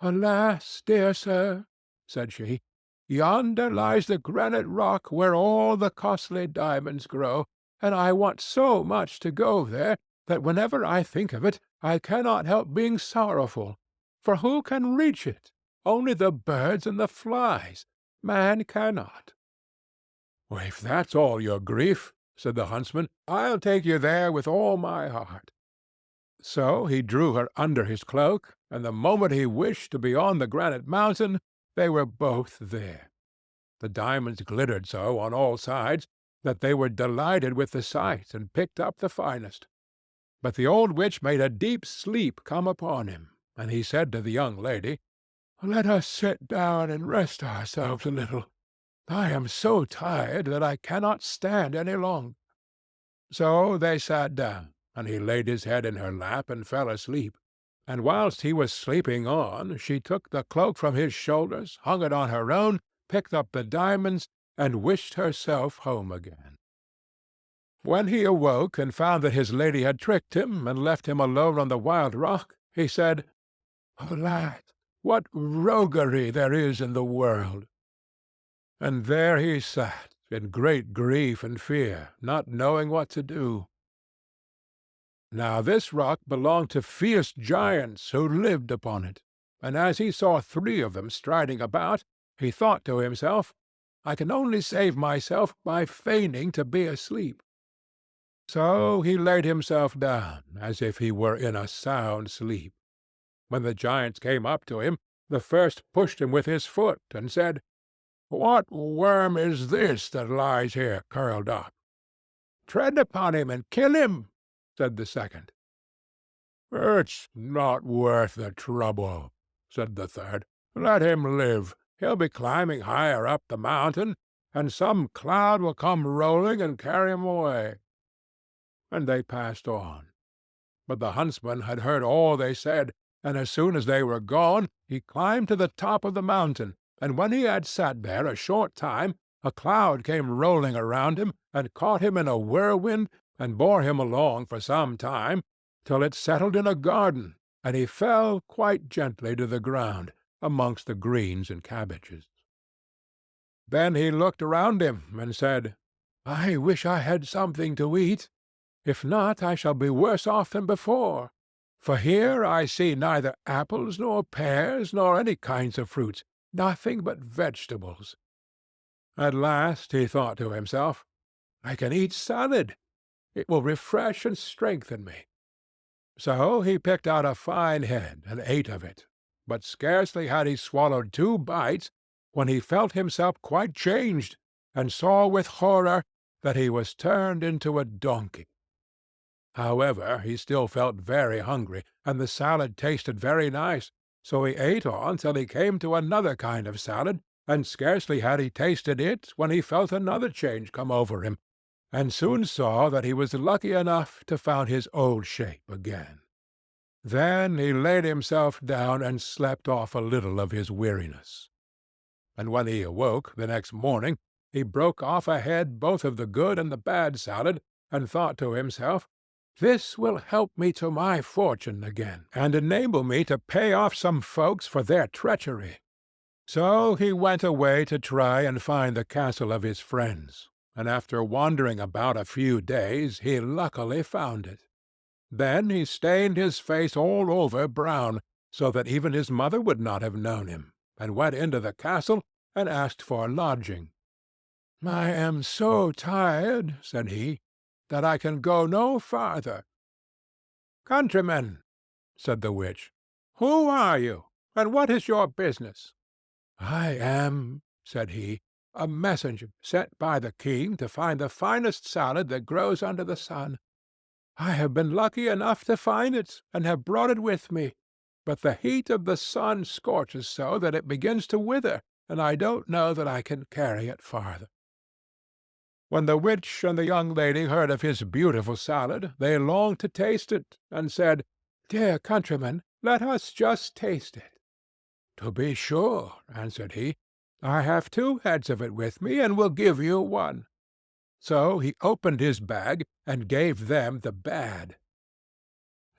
"Alas, dear sir," said she, "yonder lies the granite rock where all the costly diamonds grow, and I want so much to go there, that whenever I think of it I cannot help being sorrowful. For who can reach it? Only the birds and the flies. Man cannot." "If that's all your grief," said the huntsman, "I'll take you there with all my heart." So he drew her under his cloak, and the moment he wished to be on the granite mountain, they were both there. The diamonds glittered so on all sides that they were delighted with the sight, and picked up the finest. But the old witch made a deep sleep come upon him, and he said to the young lady, "Let us sit down and rest ourselves a little. I am so tired that I cannot stand any longer." So they sat down, and he laid his head in her lap and fell asleep. And whilst he was sleeping on, she took the cloak from his shoulders, hung it on her own, picked up the diamonds, and wished herself home again. When he awoke and found that his lady had tricked him, and left him alone on the wild rock, he said, "Alas, what roguery there is in the world! and there he sat, in great grief and fear, not knowing what to do. Now this rock belonged to fierce giants who lived upon it, and as he saw 3 of them striding about, he thought to himself, "I can only save myself by feigning to be asleep." So he laid himself down, as if he were in a sound sleep. When the giants came up to him, the first pushed him with his foot, and said, "What worm is this that lies here curled up?" "Tread upon him and kill him," said the second. "It's not worth the trouble," said the third. "Let him live. He'll be climbing higher up the mountain, and some cloud will come rolling and carry him away." And they passed on. But the huntsman had heard all they said, and as soon as they were gone, he climbed to the top of the mountain, and when he had sat there a short time, a cloud came rolling around him, and caught him in a whirlwind, and bore him along for some time, till it settled in a garden, and he fell quite gently to the ground, amongst the greens and cabbages. Then he looked around him, and said, "I wish I had something to eat. If not, I shall be worse off than before. For here I see neither apples, nor pears, nor any kinds of fruits, nothing but vegetables." At last he thought to himself, "I can eat salad. It will refresh and strengthen me." So he picked out a fine head and ate of it. But scarcely had he swallowed 2 bites, when he felt himself quite changed, and saw with horror that he was turned into a donkey. However, he still felt very hungry, and the salad tasted very nice, so he ate on till he came to another kind of salad, and scarcely had he tasted it when he felt another change come over him, and soon saw that he was lucky enough to find his old shape again. Then he laid himself down and slept off a little of his weariness. And when he awoke the next morning, he broke off a head both of the good and the bad salad, and thought to himself, "This will help me to my fortune again, and enable me to pay off some folks for their treachery." So he went away to try and find the castle of his friends, and after wandering about a few days he luckily found it. Then he stained his face all over brown, so that even his mother would not have known him, and went into the castle and asked for lodging. "I am so tired," said he, "that I can go no farther." "Countryman," said the witch, "who are you, and what is your business?" "I am," said he, "a messenger sent by the king to find the finest salad that grows under the sun. I have been lucky enough to find it, and have brought it with me, but the heat of the sun scorches so that it begins to wither, and I don't know that I can carry it farther." When the witch and the young lady heard of his beautiful salad, they longed to taste it, and said, "Dear countryman, let us just taste it." "To be sure," answered he, "I have 2 heads of it with me, and will give you one." So he opened his bag, and gave them the bad.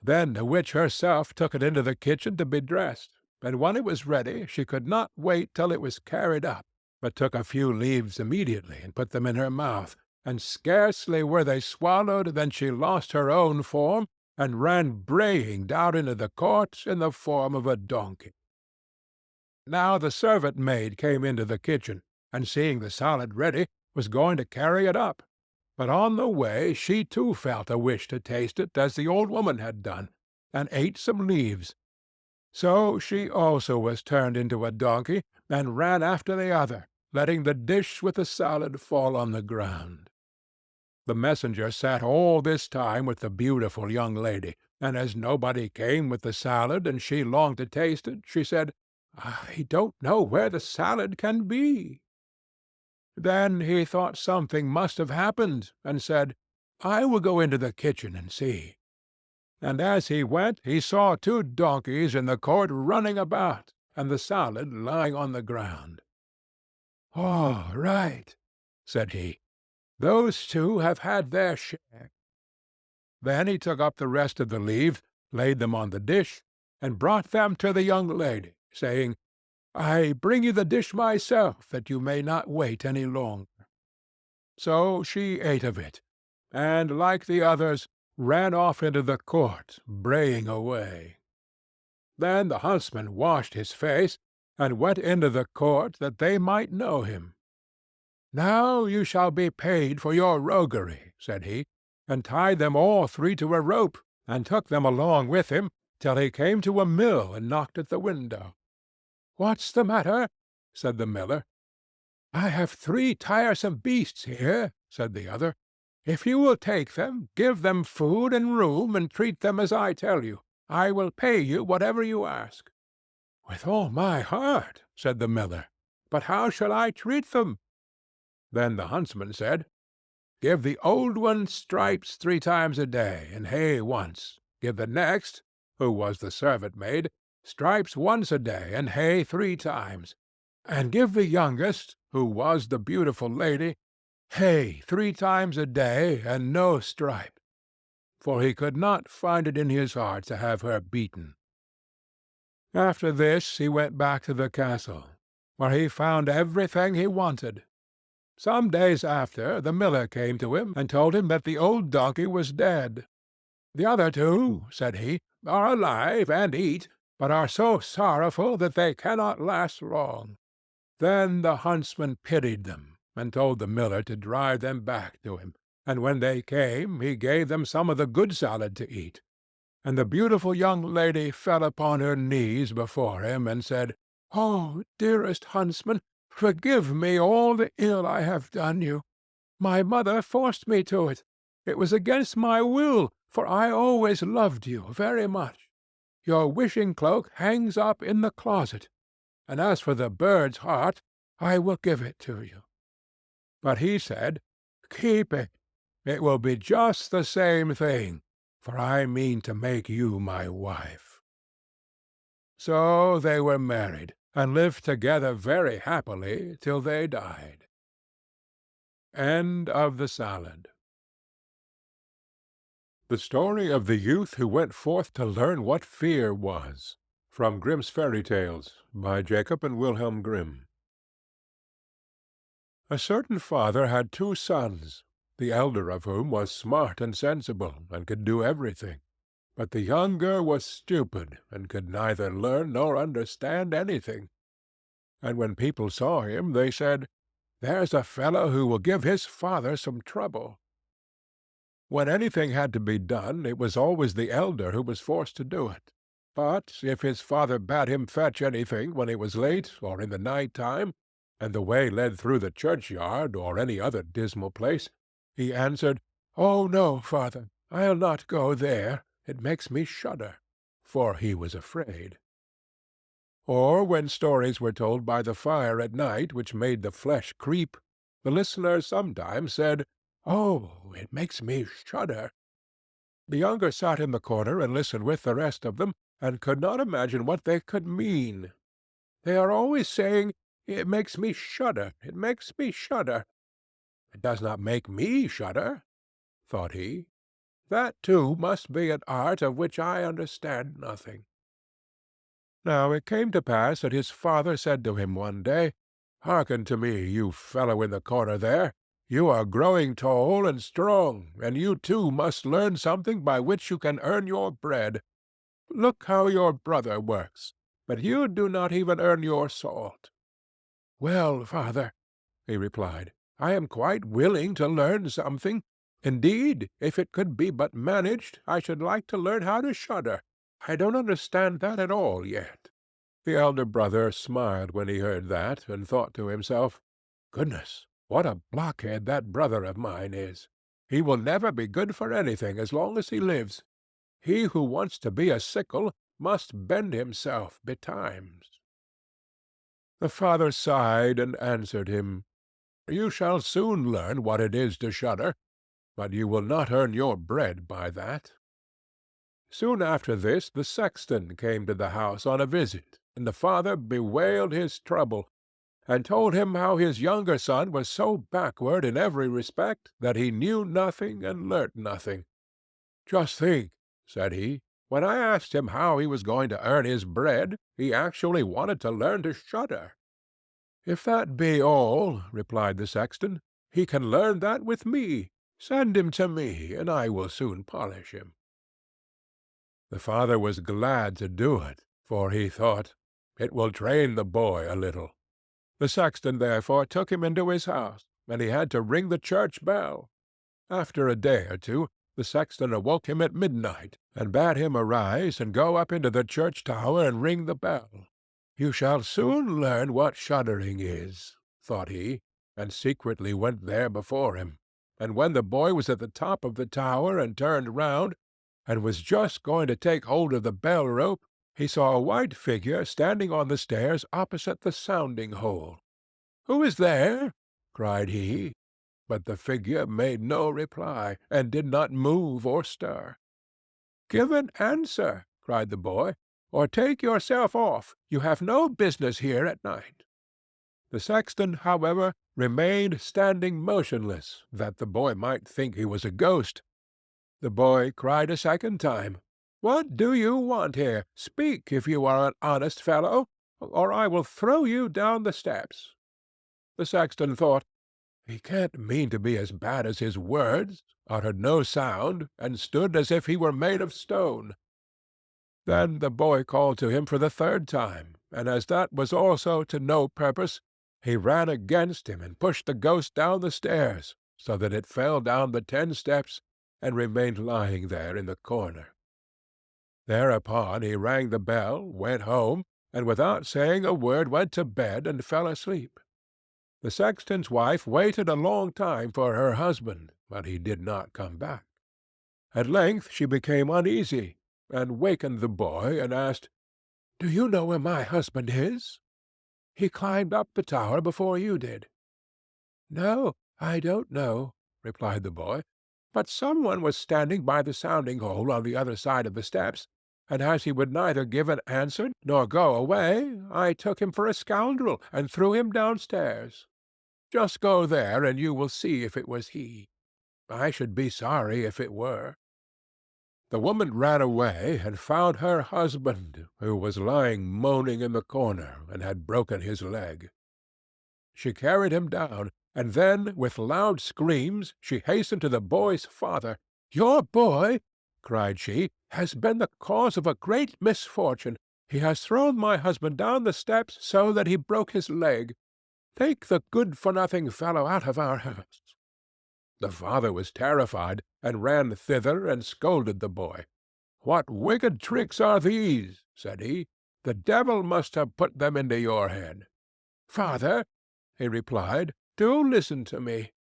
Then the witch herself took it into the kitchen to be dressed, and when it was ready she could not wait till it was carried up, but took a few leaves immediately and put them in her mouth, and scarcely were they swallowed than she lost her own form, and ran braying down into the court in the form of a donkey. Now the servant-maid came into the kitchen, and seeing the salad ready, was going to carry it up. But on the way she too felt a wish to taste it as the old woman had done, and ate some leaves. So she also was turned into a donkey, and ran after the other, letting the dish with the salad fall on the ground. The messenger sat all this time with the beautiful young lady, and as nobody came with the salad, and she longed to taste it, she said, "I don't know where the salad can be." Then he thought something must have happened, and said, "I will go into the kitchen and see." And as he went he saw 2 donkeys in the court running about, and the salad lying on the ground. "All right," said he, "those 2 have had their share." Then he took up the rest of the leaves, laid them on the dish, and brought them to the young lady, saying, I bring you the dish myself, that you may not wait any longer." So she ate of it, and, like the others, ran off into the court, braying away. Then the huntsman washed his face, and went into the court, that they might know him. "Now you shall be paid for your roguery," said he, and tied them all three to a rope, and took them along with him, till he came to a mill and knocked at the window. "What's the matter?" said the miller. "I have 3 tiresome beasts here," said the other. "If you will take them, give them food and room, and treat them as I tell you, I will pay you whatever you ask." "With all my heart," said the miller. "But how shall I treat them?" Then the huntsman said, "Give the old one stripes 3 times a day, and hay once. Give the next, who was the servant-maid, stripes once a day, and hay 3 times. And give the youngest, who was the beautiful lady, hay 3 times a day, and no stripe." For he could not find it in his heart to have her beaten. After this he went back to the castle, where he found everything he wanted. Some days after, the miller came to him, and told him that the old donkey was dead. "The other 2," said he, "are alive and eat, but are so sorrowful that they cannot last long." Then the huntsman pitied them, and told the miller to drive them back to him, and when they came he gave them some of the good salad to eat. And the beautiful young lady fell upon her knees before him, and said, "Oh, dearest huntsman, forgive me all the ill I have done you. My mother forced me to it. It was against my will, for I always loved you very much. Your wishing cloak hangs up in the closet, and as for the bird's heart, I will give it to you." But he said, "Keep it. It will be just the same thing, for I mean to make you my wife." So they were married, and lived together very happily till they died. End of the Salad. The Story of the Youth Who Went Forth to Learn What Fear Was, from Grimm's Fairy Tales, by Jacob and Wilhelm Grimm. A certain father had 2 sons, the elder of whom was smart and sensible, and could do everything. But the younger was stupid, and could neither learn nor understand anything. And when people saw him, they said, "There's a fellow who will give his father some trouble." When anything had to be done, it was always the elder who was forced to do it. But if his father bade him fetch anything when it was late or in the night time, and the way led through the churchyard or any other dismal place, he answered, "Oh, no, father, I'll not go there. It makes me shudder," for he was afraid. Or when stories were told by the fire at night which made the flesh creep, the listener sometimes said, "Oh, it makes me shudder." The younger sat in the corner and listened with the rest of them, and could not imagine what they could mean. "They are always saying, 'It makes me shudder, it makes me shudder.' It does not make me shudder," thought he. "That, too, must be an art of which I understand nothing." Now it came to pass that his father said to him one day, "Hearken to me, you fellow in the corner there. You are growing tall and strong, and you too must learn something by which you can earn your bread. Look how your brother works, but you do not even earn your salt." "Well, father," he replied, "I am quite willing to learn something. Indeed, if it could be but managed, I should like to learn how to shudder. I don't understand that at all yet." The elder brother smiled when he heard that, and thought to himself, "Goodness, what a blockhead that brother of mine is! He will never be good for anything as long as he lives. He who wants to be a sickle must bend himself betimes." The father sighed and answered him, "You shall soon learn what it is to shudder, but you will not earn your bread by that." Soon after this the sexton came to the house on a visit, and the father bewailed his trouble, and told him how his younger son was so backward in every respect that he knew nothing and learnt nothing. "Just think," said he, When I asked him how he was going to earn his bread, he actually wanted to learn to shudder." "If that be all," replied the sexton, "he can learn that with me. Send him to me, and I will soon polish him." The father was glad to do it, for he thought, "It will train the boy a little." The sexton therefore took him into his house, and he had to ring the church bell. After a day or two, the sexton awoke him at midnight, and bade him arise and go up into the church tower and ring the bell. "You shall soon learn what shuddering is," thought he, and secretly went there before him. And when the boy was at the top of the tower and turned round, and was just going to take hold of the bell rope, he saw a white figure standing on the stairs opposite the sounding-hole. "Who is there?" cried he. But the figure made no reply, and did not move or stir. "Give an answer," cried the boy, "or take yourself off. You have no business here at night." The sexton, however, remained standing motionless, that the boy might think he was a ghost. The boy cried a second time, "What do you want here? Speak, if you are an honest fellow, or I will throw you down the steps." The sexton thought, "He can't mean to be as bad as his words," uttered no sound, and stood as if he were made of stone. Then the boy called to him for the third time, and as that was also to no purpose, he ran against him and pushed the ghost down the stairs, so that it fell down the 10 steps and remained lying there in the corner. Thereupon he rang the bell, went home, and without saying a word went to bed and fell asleep. The sexton's wife waited a long time for her husband, but he did not come back. At length she became uneasy, and wakened the boy, and asked, "Do you know where my husband is?" "He climbed up the tower before you did." "No, I don't know," replied the boy, "but some one was standing by the sounding-hole on the other side of the steps, and as he would neither give an answer nor go away, I took him for a scoundrel, and threw him downstairs. Just go there, and you will see if it was he. I should be sorry if it were." The woman ran away, and found her husband, who was lying moaning in the corner, and had broken his leg. She carried him down, and then, with loud screams, she hastened to the boy's father. "Your boy," cried she, "has been the cause of a great misfortune. He has thrown my husband down the steps so that he broke his leg. Take the good-for-nothing fellow out of our house." The father was terrified, and ran thither and scolded the boy. "What wicked tricks are these?" said he. "The devil must have put them into your head." "Father," he replied, "do listen to me.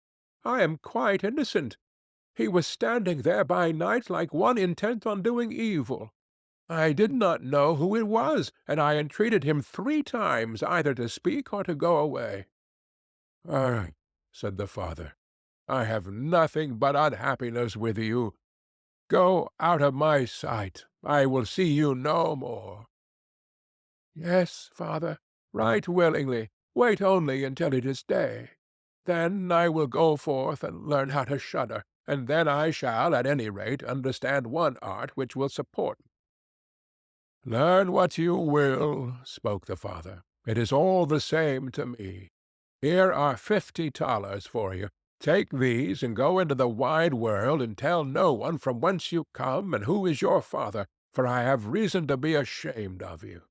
I am quite innocent. He was standing there by night like one intent on doing evil. I did not know who it was, and I entreated him 3 times either to speak or to go away." "Ah," said the father, "I have nothing but unhappiness with you. Go out of my sight. I will see you no more." "Yes, father, right willingly. Wait only until it is day. Then I will go forth and learn how to shudder, and then I shall, at any rate, understand one art which will support me." "Learn what you will," spoke the father, "it is all the same to me. Here are 50 thalers for you. Take these, and go into the wide world, and tell no one from whence you come and who is your father, for I have reason to be ashamed of you."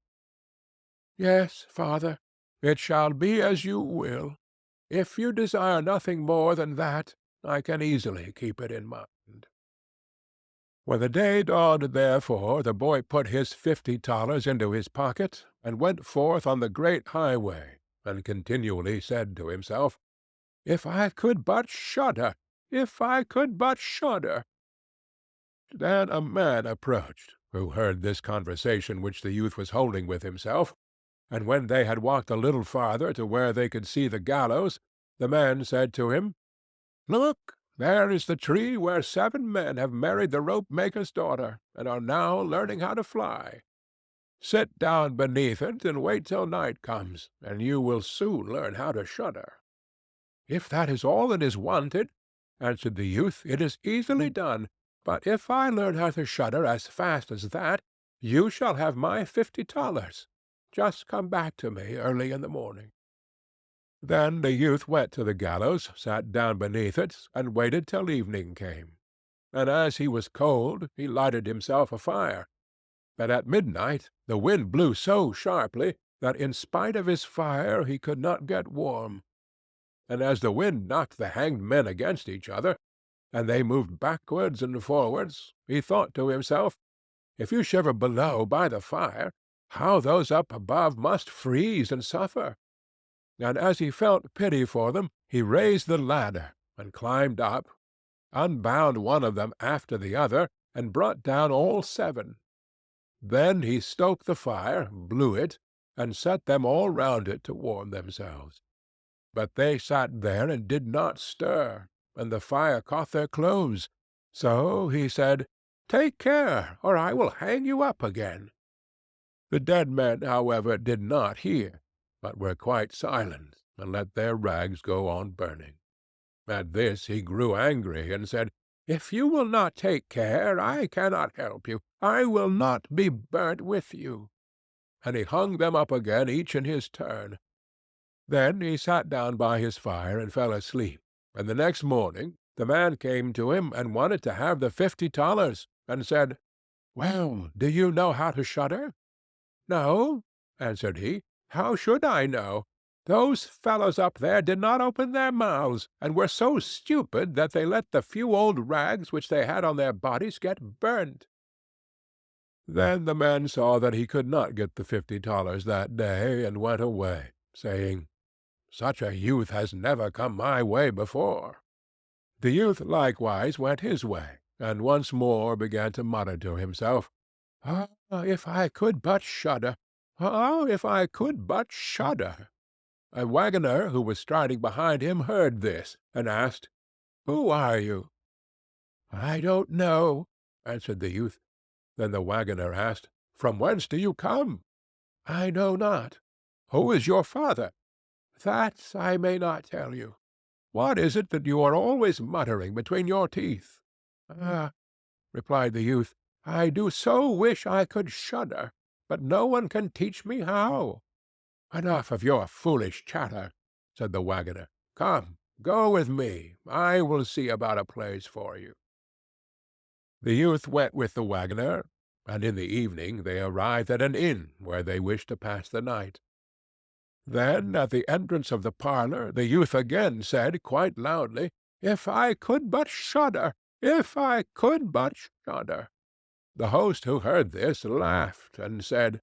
"Yes, father, it shall be as you will. If you desire nothing more than that, I can easily keep it in mind." When the day dawned, therefore, the boy put his 50 thalers into his pocket, and went forth on the great highway, and continually said to himself, "If I could but shudder! If I could but shudder!" Then a man approached, who heard this conversation which the youth was holding with himself, and when they had walked a little farther to where they could see the gallows, the man said to him, "Look, there is the tree where 7 men have married the rope-maker's daughter, and are now learning how to fly. Sit down beneath it, and wait till night comes, and you will soon learn how to shudder." "If that is all that is wanted," answered the youth, "it is easily done. But if I learn how to shudder as fast as that, you shall have my $50. Just come back to me early in the morning." Then the youth went to the gallows, sat down beneath it, and waited till evening came. And as he was cold, he lighted himself a fire. But at midnight the wind blew so sharply that in spite of his fire he could not get warm. And as the wind knocked the hanged men against each other, and they moved backwards and forwards, he thought to himself, "If you shiver below by the fire, how those up above must freeze and suffer!" And as he felt pity for them, he raised the ladder, and climbed up, unbound one of them after the other, and brought down all 7. Then he stoked the fire, blew it, and set them all round it to warm themselves. But they sat there and did not stir, and the fire caught their clothes. So he said, "Take care, or I will hang you up again." The dead men, however, did not hear, but were quite silent, and let their rags go on burning. At this he grew angry, and said, "If you will not take care, I cannot help you. I will not be burnt with you." And he hung them up again, each in his turn. Then he sat down by his fire and fell asleep, and the next morning the man came to him and wanted to have the $50, and said, "Well, do you know how to shudder?" "No," answered he. "How should I know? Those fellows up there did not open their mouths, and were so stupid that they let the few old rags which they had on their bodies get burnt." Then the man saw that he could not get the $50 that day, and went away, saying, "Such a youth has never come my way before." The youth likewise went his way, and once more began to mutter to himself, "Ah, if I could but shudder! Ah, if I could but shudder!" A waggoner who was striding behind him heard this, and asked, "Who are you?" "I don't know," answered the youth. Then the waggoner asked, "From whence do you come?" "I know not." "Who is your father?" "That I may not tell you." "What is it that you are always muttering between your teeth?" "Ah," replied the youth, "I do so wish I could shudder, but no one can teach me how." "Enough of your foolish chatter," said the waggoner. "Come, go with me. I will see about a place for you." The youth went with the waggoner, and in the evening they arrived at an inn where they wished to pass the night. Then at the entrance of the parlour the youth again said quite loudly, "If I could but shudder! If I could but shudder!" The host, who heard this, laughed, and said,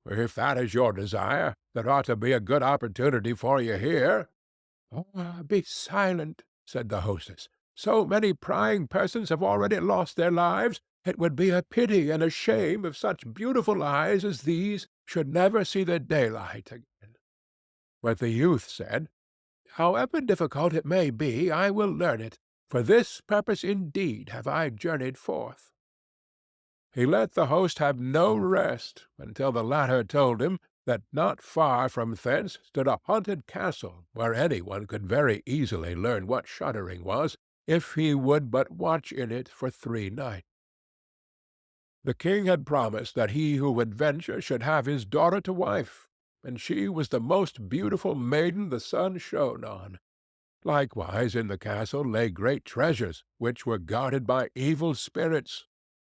"If that is your desire, there ought to be a good opportunity for you here." "Oh, be silent," said the hostess. "So many prying persons have already lost their lives, it would be a pity and a shame if such beautiful eyes as these should never see the daylight again." But the youth said, "However difficult it may be, I will learn it. For this purpose indeed have I journeyed forth." He let the host have no rest until the latter told him that not far from thence stood a haunted castle where any one could very easily learn what shuddering was, if he would but watch in it for 3 nights. The king had promised that he who would venture should have his daughter to wife, and she was the most beautiful maiden the sun shone on. Likewise in the castle lay great treasures, which were guarded by evil spirits,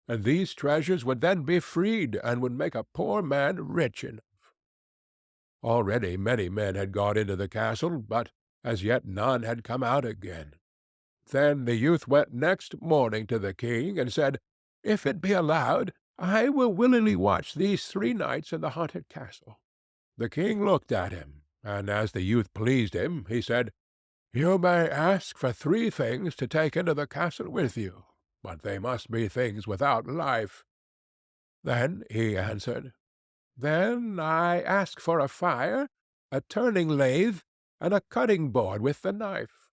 and these treasures would then be freed, and would make a poor man rich enough. Already many men had gone into the castle, but as yet none had come out again. Then the youth went next morning to the king, and said, "If it be allowed, I will willingly watch these 3 nights in the haunted castle." The king looked at him, and as the youth pleased him, he said, "You may ask for 3 things to take into the castle with you, but they must be things without life." Then he answered, "Then I ask for a fire, a turning lathe, and a cutting board with the knife."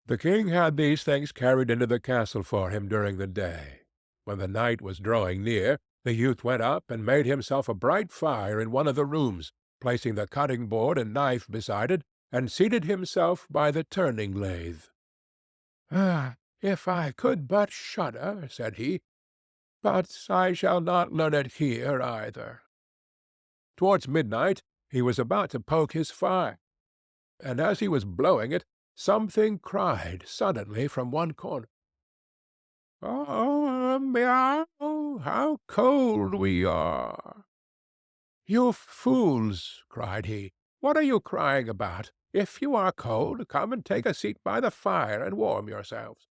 The king had these things carried into the castle for him during the day. When the night was drawing near, the youth went up and made himself a bright fire in one of the rooms, placing the cutting board and knife beside it, and seated himself by the turning lathe. "Ah, "If I could but shudder," said he, "but I shall not learn it here either." Towards midnight he was about to poke his fire, and as he was blowing it, something cried suddenly from one corner, "Oh, meow! How cold we are!" "You fools!" cried he. "What are you crying about? If you are cold, come and take a seat by the fire and warm yourselves."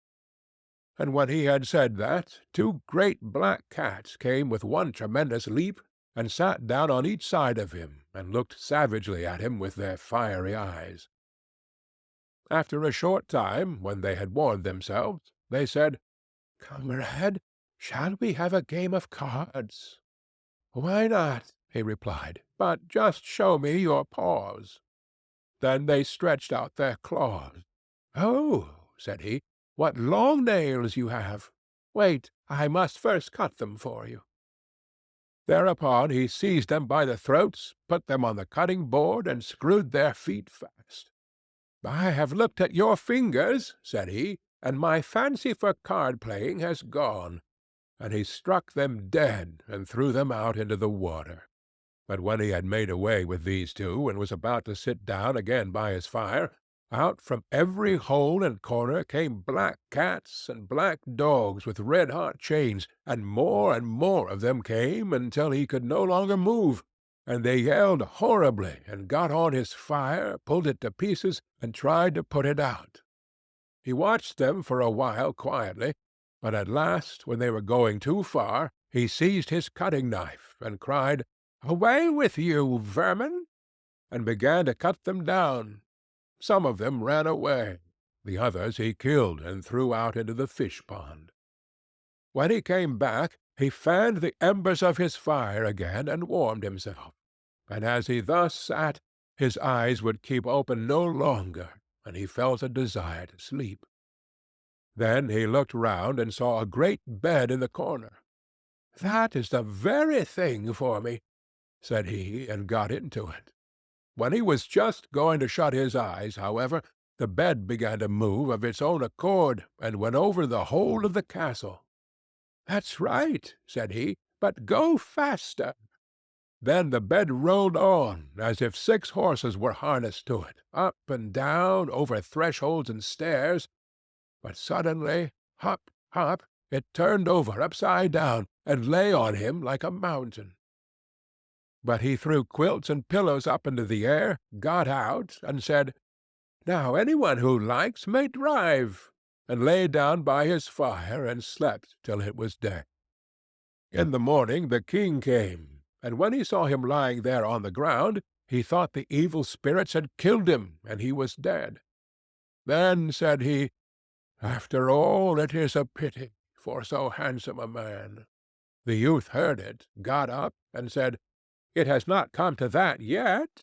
And when he had said that, two great black cats came with one tremendous leap, and sat down on each side of him, and looked savagely at him with their fiery eyes. After a short time, when they had warmed themselves, they said, "Comrade, shall we have a game of cards?" "Why not?" he replied, "but just show me your paws." Then they stretched out their claws. "Oh," said he, "what long nails you have! Wait, I must first cut them for you." Thereupon he seized them by the throats, put them on the cutting board, and screwed their feet fast. "I have looked at your fingers," said he, "and my fancy for card-playing has gone." And he struck them dead, and threw them out into the water. But when he had made away with these two, and was about to sit down again by his fire, out from every hole and corner came black cats and black dogs with red-hot chains, and more of them came, until he could no longer move, and they yelled horribly, and got on his fire, pulled it to pieces, and tried to put it out. He watched them for a while quietly, but at last, when they were going too far, he seized his cutting-knife, and cried, "Away with you, vermin!" and began to cut them down. Some of them ran away. The others he killed and threw out into the fish-pond. When he came back, he fanned the embers of his fire again and warmed himself. And as he thus sat, his eyes would keep open no longer, and he felt a desire to sleep. Then he looked round and saw a great bed in the corner. "That is the very thing for me," said he, and got into it. When he was just going to shut his eyes, however, the bed began to move of its own accord, and went over the whole of the castle. "That's right," said he, "but go faster." Then the bed rolled on, as if 6 horses were harnessed to it, up and down, over thresholds and stairs, but suddenly, hop, hop, it turned over upside down, and lay on him like a mountain. But he threw quilts and pillows up into the air, got out, and said, "Now any one who likes may drive," and lay down by his fire and slept till it was day. In the morning the king came, and when he saw him lying there on the ground, he thought the evil spirits had killed him, and he was dead. Then said he, "After all, it is a pity, for so handsome a man." The youth heard it, got up, and said, "It has not come to that yet."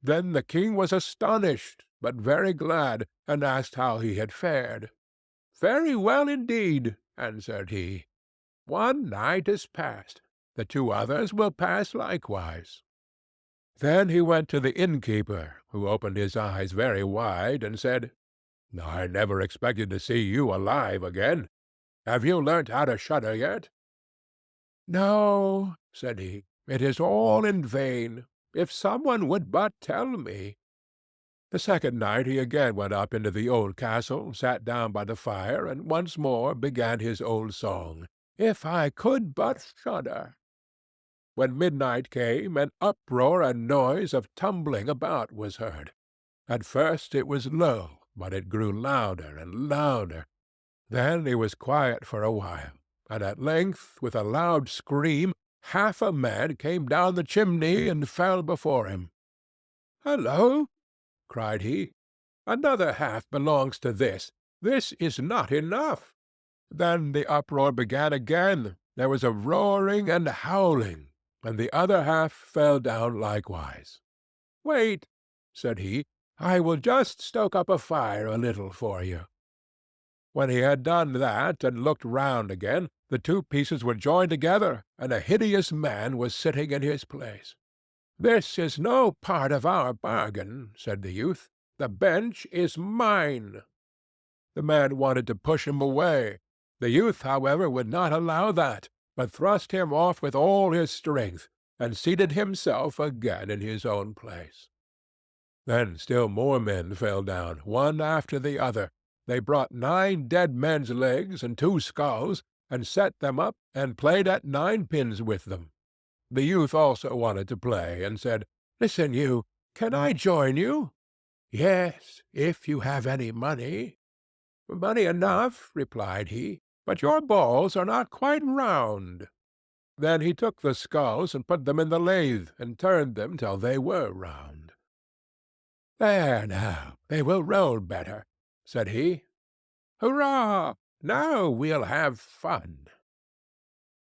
Then the king was astonished, but very glad, and asked how he had fared. "Very well indeed," answered he. "One night is past. The 2 others will pass likewise." Then he went to the innkeeper, who opened his eyes very wide, and said, "I never expected to see you alive again. Have you learnt how to shudder yet?" "No," said he, "it is all in vain. If some one would but tell me." The second night he again went up into the old castle, sat down by the fire, and once more began his old song, "If I could but shudder." When midnight came, an uproar and noise of tumbling about was heard. At first it was low, but it grew louder and louder. Then it was quiet for a while, and at length, with a loud scream, half a man came down the chimney and fell before him. "Hullo!" cried he. "Another half belongs to this. This is not enough." Then the uproar began again. There was a roaring and howling, and the other half fell down likewise. "Wait," said he, "I will just stoke up a fire a little for you." When he had done that and looked round again, the 2 pieces were joined together, and a hideous man was sitting in his place. "This is no part of our bargain," said the youth. "The bench is mine." The man wanted to push him away. The youth, however, would not allow that, but thrust him off with all his strength, and seated himself again in his own place. Then still more men fell down, one after the other. They brought 9 dead men's legs and 2 skulls, and set them up, and played at ninepins with them. The youth also wanted to play, and said, "Listen, you, can I join you?" "Yes, if you have any money." "Money enough," replied he, "but your balls are not quite round." Then he took the skulls and put them in the lathe, and turned them till they were round. "There now, they will roll better," said he. "Hurrah! Now we'll have fun."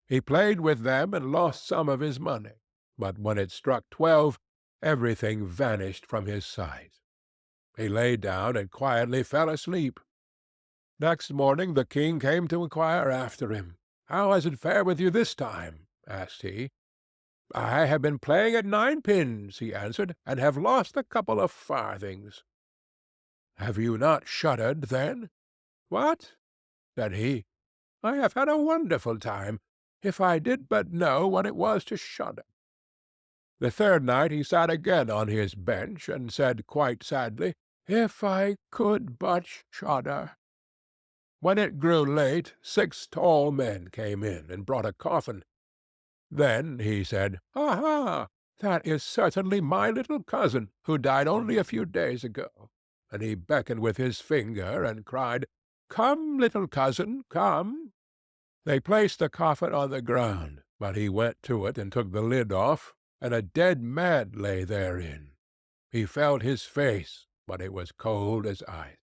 He played with them and lost some of his money, but when it struck 12, everything vanished from his sight. He lay down and quietly fell asleep. Next morning the king came to inquire after him. "How has it fared with you this time?" asked he. "I have been playing at ninepins," he answered, "and have lost a couple of farthings." "Have you not shuddered, then?" "What?" said he. "I have had a wonderful time. If I did but know what it was to shudder." The third night he sat again on his bench, and said quite sadly, "If I could but shudder." When it grew late, 6 tall men came in and brought a coffin. Then he said, "Aha! That is certainly my little cousin, who died only a few days ago." And he beckoned with his finger, and cried, "Come, little cousin, come." They placed the coffin on the ground, but he went to it and took the lid off, and a dead man lay therein. He felt his face, but it was cold as ice.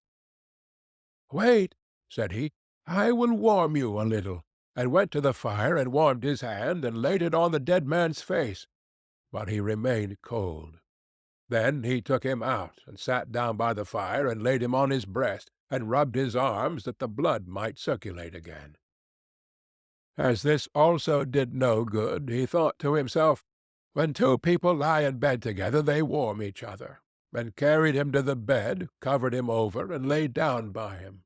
"Wait," said he, "I will warm you a little," and went to the fire and warmed his hand, and laid it on the dead man's face, but he remained cold. Then he took him out, and sat down by the fire, and laid him on his breast, and rubbed his arms, that the blood might circulate again. As this also did no good, he thought to himself, "When 2 people lie in bed together, they warm each other," and carried him to the bed, covered him over, and lay down by him.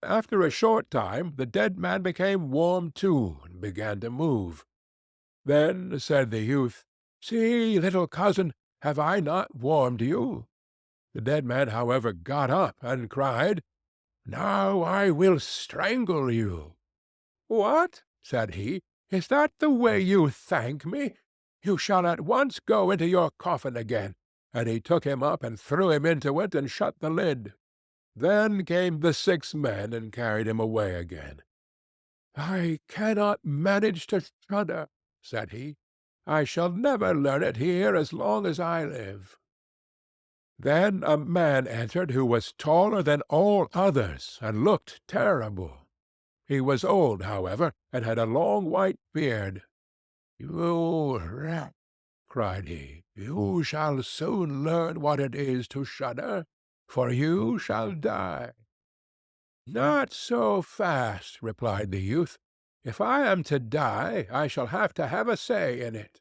After a short time the dead man became warm too, and began to move. Then said the youth, "See, little cousin, have I not warmed you?" The dead man, however, got up, and cried, "Now I will strangle you." "What?" said he. "Is that the way you thank me? You shall at once go into your coffin again." And he took him up and threw him into it, and shut the lid. Then came the 6 men and carried him away again. "I cannot manage to shudder," said he. "I shall never learn it here as long as I live." Then a man entered who was taller than all others, and looked terrible. He was old, however, and had a long white beard. "You rat!" cried he. "You shall soon learn what it is to shudder, for you shall die." "Not so fast," replied the youth. "If I am to die, I shall have to have a say in it."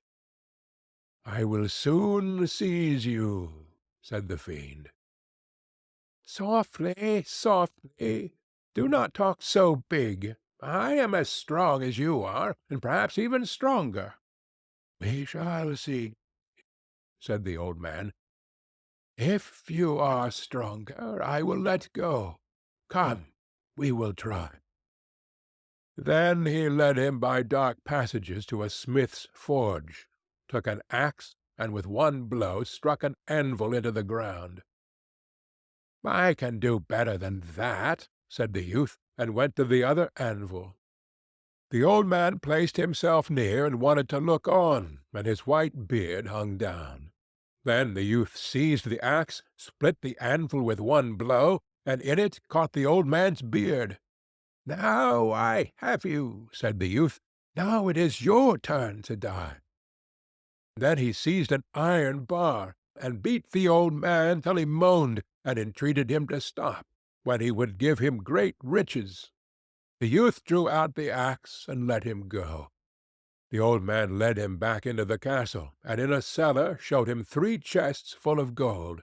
"I will soon seize you," said the fiend. "Softly, softly. Do not talk so big. I am as strong as you are, and perhaps even stronger." "We shall see," said the old man. "If you are stronger, I will let go. Come, we will try." Then he led him by dark passages to a smith's forge, took an axe, and with one blow struck an anvil into the ground. "I can do better than that," said the youth, and went to the other anvil. The old man placed himself near and wanted to look on, and his white beard hung down. Then the youth seized the axe, split the anvil with one blow, and in it caught the old man's beard. "Now I have you," said the youth. "Now it is your turn to die." Then he seized an iron bar, and beat the old man till he moaned, and entreated him to stop, when he would give him great riches. The youth drew out the axe, and let him go. The old man led him back into the castle, and in a cellar showed him 3 chests full of gold.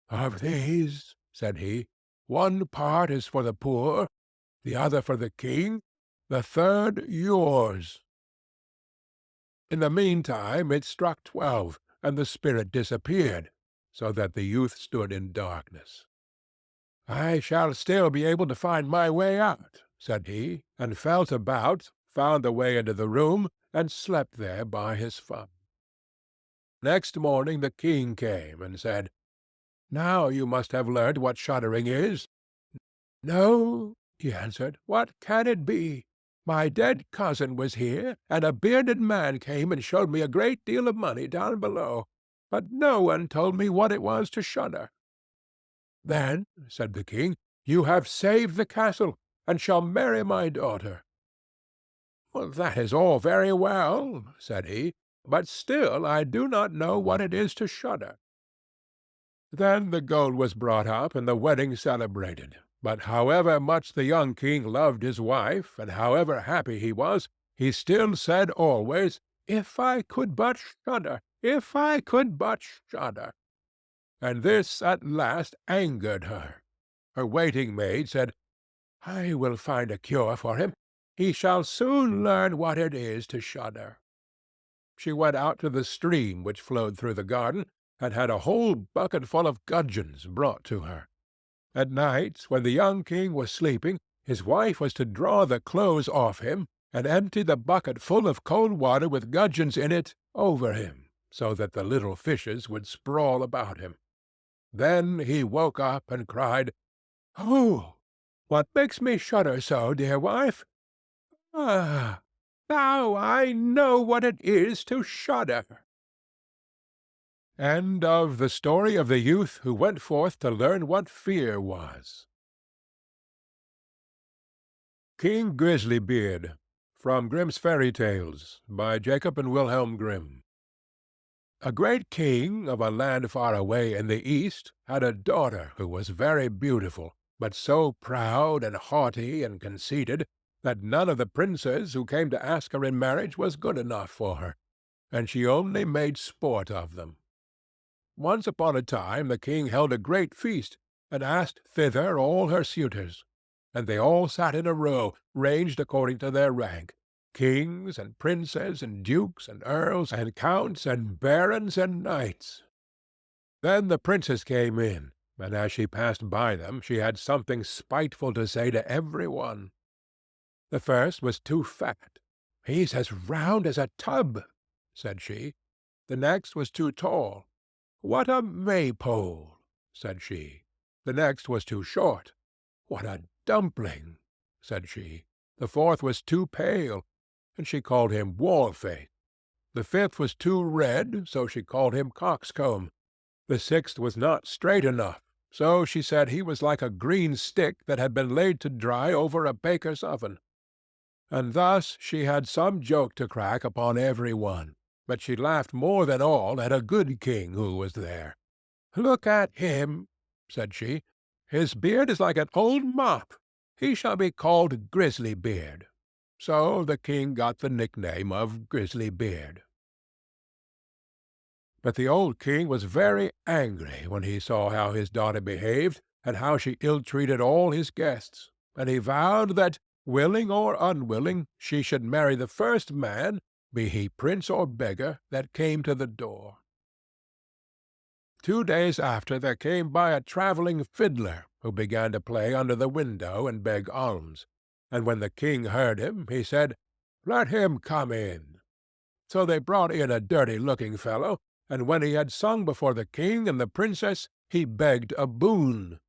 "Of these," said he, One part is for the poor, the other for the king, the third yours." In the meantime it struck 12, and the spirit disappeared, so that the youth stood in darkness. "I shall still be able to find my way out," said he, and felt about, found the way into the room, and slept there by his fire. Next morning the king came and said, "Now you must have learnt what shuddering is." "No," he answered. "What can it be? My dead cousin was here, and a bearded man came and showed me a great deal of money down below, but no one told me what it was to shudder." "Then," said the king, "you have saved the castle, and shall marry my daughter." "That is all very well," said he, "but still I do not know what it is to shudder." Then the gold was brought up, and the wedding celebrated. But however much the young king loved his wife, and however happy he was, he still said always, "If I could but shudder! If I could but shudder!" And this at last angered her. Her waiting-maid said, "I will find a cure for him. He shall soon learn what it is to shudder." She went out to the stream which flowed through the garden, and had a whole bucket full of gudgeons brought to her. At night, when the young king was sleeping, his wife was to draw the clothes off him, and empty the bucket full of cold water with gudgeons in it over him, so that the little fishes would sprawl about him. Then he woke up and cried, "Oh, what makes me shudder so, dear wife? Ah, now I know what it is to shudder." End of the story of the youth who went forth to learn what fear was. King Grizzly Beard, from Grimm's Fairy Tales, by Jacob and Wilhelm Grimm. A great king of a land far away in the East had a daughter who was very beautiful, but so proud and haughty and conceited that none of the princes who came to ask her in marriage was good enough for her, and she only made sport of them. Once upon a time the king held a great feast, and asked thither all her suitors, and they all sat in a row, ranged according to their rank, kings and princes and dukes and earls and counts and barons and knights. Then the princess came in, and as she passed by them she had something spiteful to say to every one. The first was too fat. "He's as round as a tub," said she. The next was too tall. "What a maypole!" said she. The next was too short. "What a dumpling!" said she. The fourth was too pale, and she called him Wall-face. The fifth was too red, so she called him Coxcomb. The sixth was not straight enough, so she said he was like a green stick that had been laid to dry over a baker's oven. And thus she had some joke to crack upon every one. But she laughed more than all at a good king who was there. "Look at him," said she. "His beard is like an old mop. He shall be called Grizzly Beard." So the king got the nickname of Grizzly Beard. But the old king was very angry when he saw how his daughter behaved, and how she ill-treated all his guests, and he vowed that, willing or unwilling, she should marry the first man, be he prince or beggar, that came to the door. 2 days after there came by a travelling fiddler, who began to play under the window and beg alms. And when the king heard him, he said, "Let him come in." So they brought in a dirty-looking fellow, and when he had sung before the king and the princess, he begged a boon.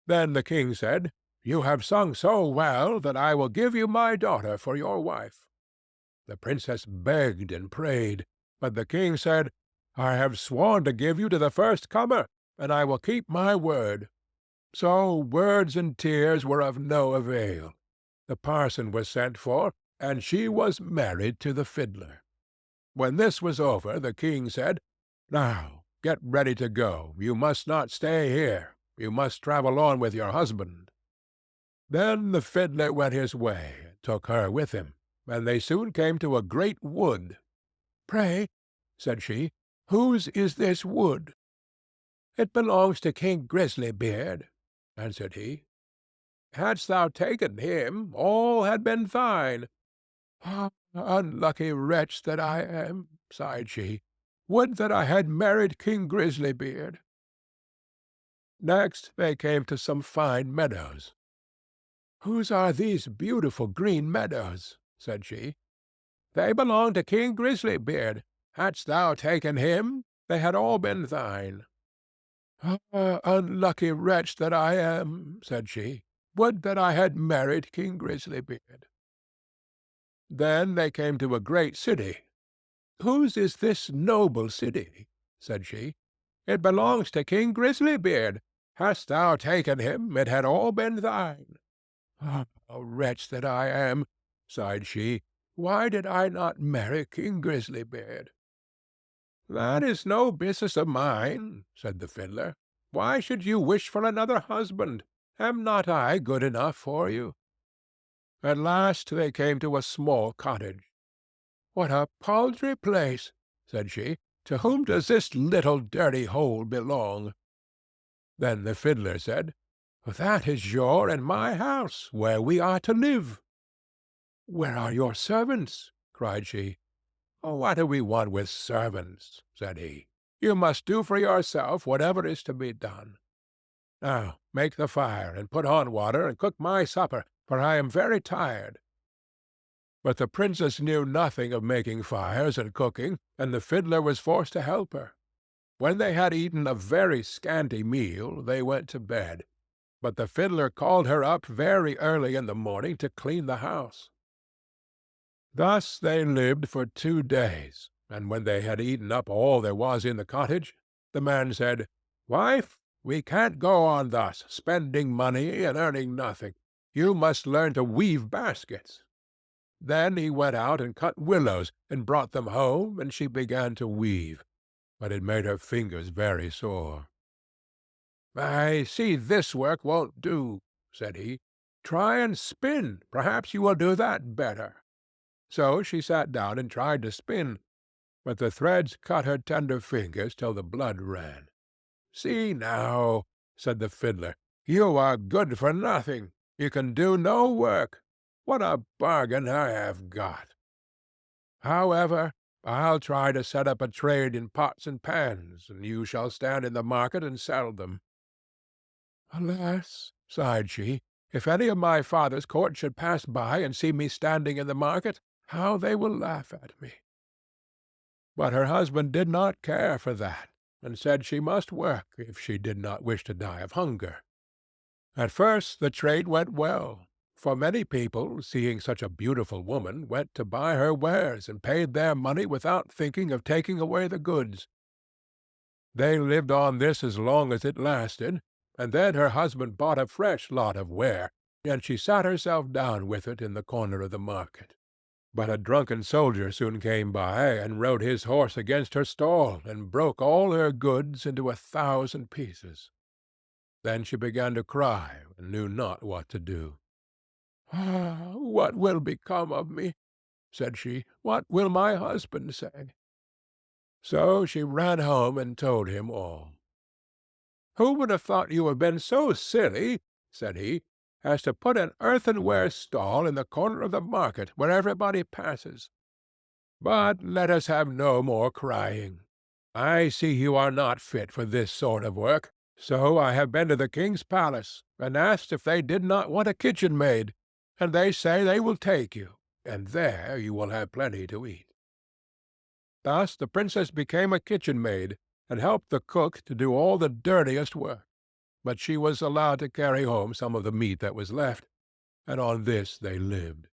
Then the king said, "You have sung so well that I will give you my daughter for your wife." The princess begged and prayed, but the king said, "I have sworn to give you to the first comer, and I will keep my word." So words and tears were of no avail. The parson was sent for, and she was married to the fiddler. When this was over, the king said, "Now get ready to go. You must not stay here. You must travel on with your husband." Then the fiddler went his way, and took her with him, and they soon came to a great wood. "Pray," said she, "whose is this wood?" "It belongs to King Grizzly Beard." answered he. "Hadst thou taken him, all had been thine." "Ah, unlucky wretch that I am!" sighed she. "Would that I had married King Grizzly-Beard." Next they came to some fine meadows. "Whose are these beautiful green meadows?" said she. "They belong to King Grizzly-Beard. Hadst thou taken him, they had all been thine." "Ah, unlucky wretch that I am!" said she. "Would that I had married King Grizzly-Beard." Then they came to a great city. "Whose is this noble city?" said she. "It belongs to King Grizzly-Beard. Hadst thou taken him, it had all been thine." "Ah, wretch that I am!" sighed she. "Why did I not marry King Grizzly-Beard?" "That is no business of mine," said the fiddler. "Why should you wish for another husband? Am not I good enough for you?" At last they came to a small cottage. "What a paltry place!" said she. "To whom does this little dirty hole belong?" Then the fiddler said, "That is your and my house, where we are to live." "Where are your servants?" cried she. "What do we want with servants?" said he. "You must do for yourself whatever is to be done. Now make the fire, and put on water, and cook my supper, for I am very tired." But the princess knew nothing of making fires and cooking, and the fiddler was forced to help her. When they had eaten a very scanty meal, they went to bed, but the fiddler called her up very early in the morning to clean the house. Thus they lived for 2 days, and when they had eaten up all there was in the cottage, the man said, "Wife, we can't go on thus, spending money and earning nothing. You must learn to weave baskets." Then he went out and cut willows, and brought them home, and she began to weave, but it made her fingers very sore. "I see this work won't do," said he. "Try and spin. Perhaps you will do that better." So she sat down and tried to spin, but the threads cut her tender fingers till the blood ran. "See now," said the fiddler, "you are good for nothing. You can do no work. What a bargain I have got! However, I'll try to set up a trade in pots and pans, and you shall stand in the market and sell them." "Alas," sighed she, "if any of my father's court should pass by and see me standing in the market, how they will laugh at me!" But her husband did not care for that, and said she must work if she did not wish to die of hunger. At first the trade went well, for many people, seeing such a beautiful woman, went to buy her wares and paid their money without thinking of taking away the goods. They lived on this as long as it lasted, and then her husband bought a fresh lot of ware, and she sat herself down with it in the corner of the market. But a drunken soldier soon came by, and rode his horse against her stall, and broke all her goods into 1,000 pieces. Then she began to cry, and knew not what to do. "Ah, what will become of me?" said she. "What will my husband say?" So she ran home and told him all. "Who would have thought you had been so silly," said he, "as to put an earthenware stall in the corner of the market, where everybody passes? But let us have no more crying. I see you are not fit for this sort of work, so I have been to the king's palace, and asked if they did not want a kitchen maid, and they say they will take you, and there you will have plenty to eat." Thus the princess became a kitchen maid, and helped the cook to do all the dirtiest work, but she was allowed to carry home some of the meat that was left, and on this they lived.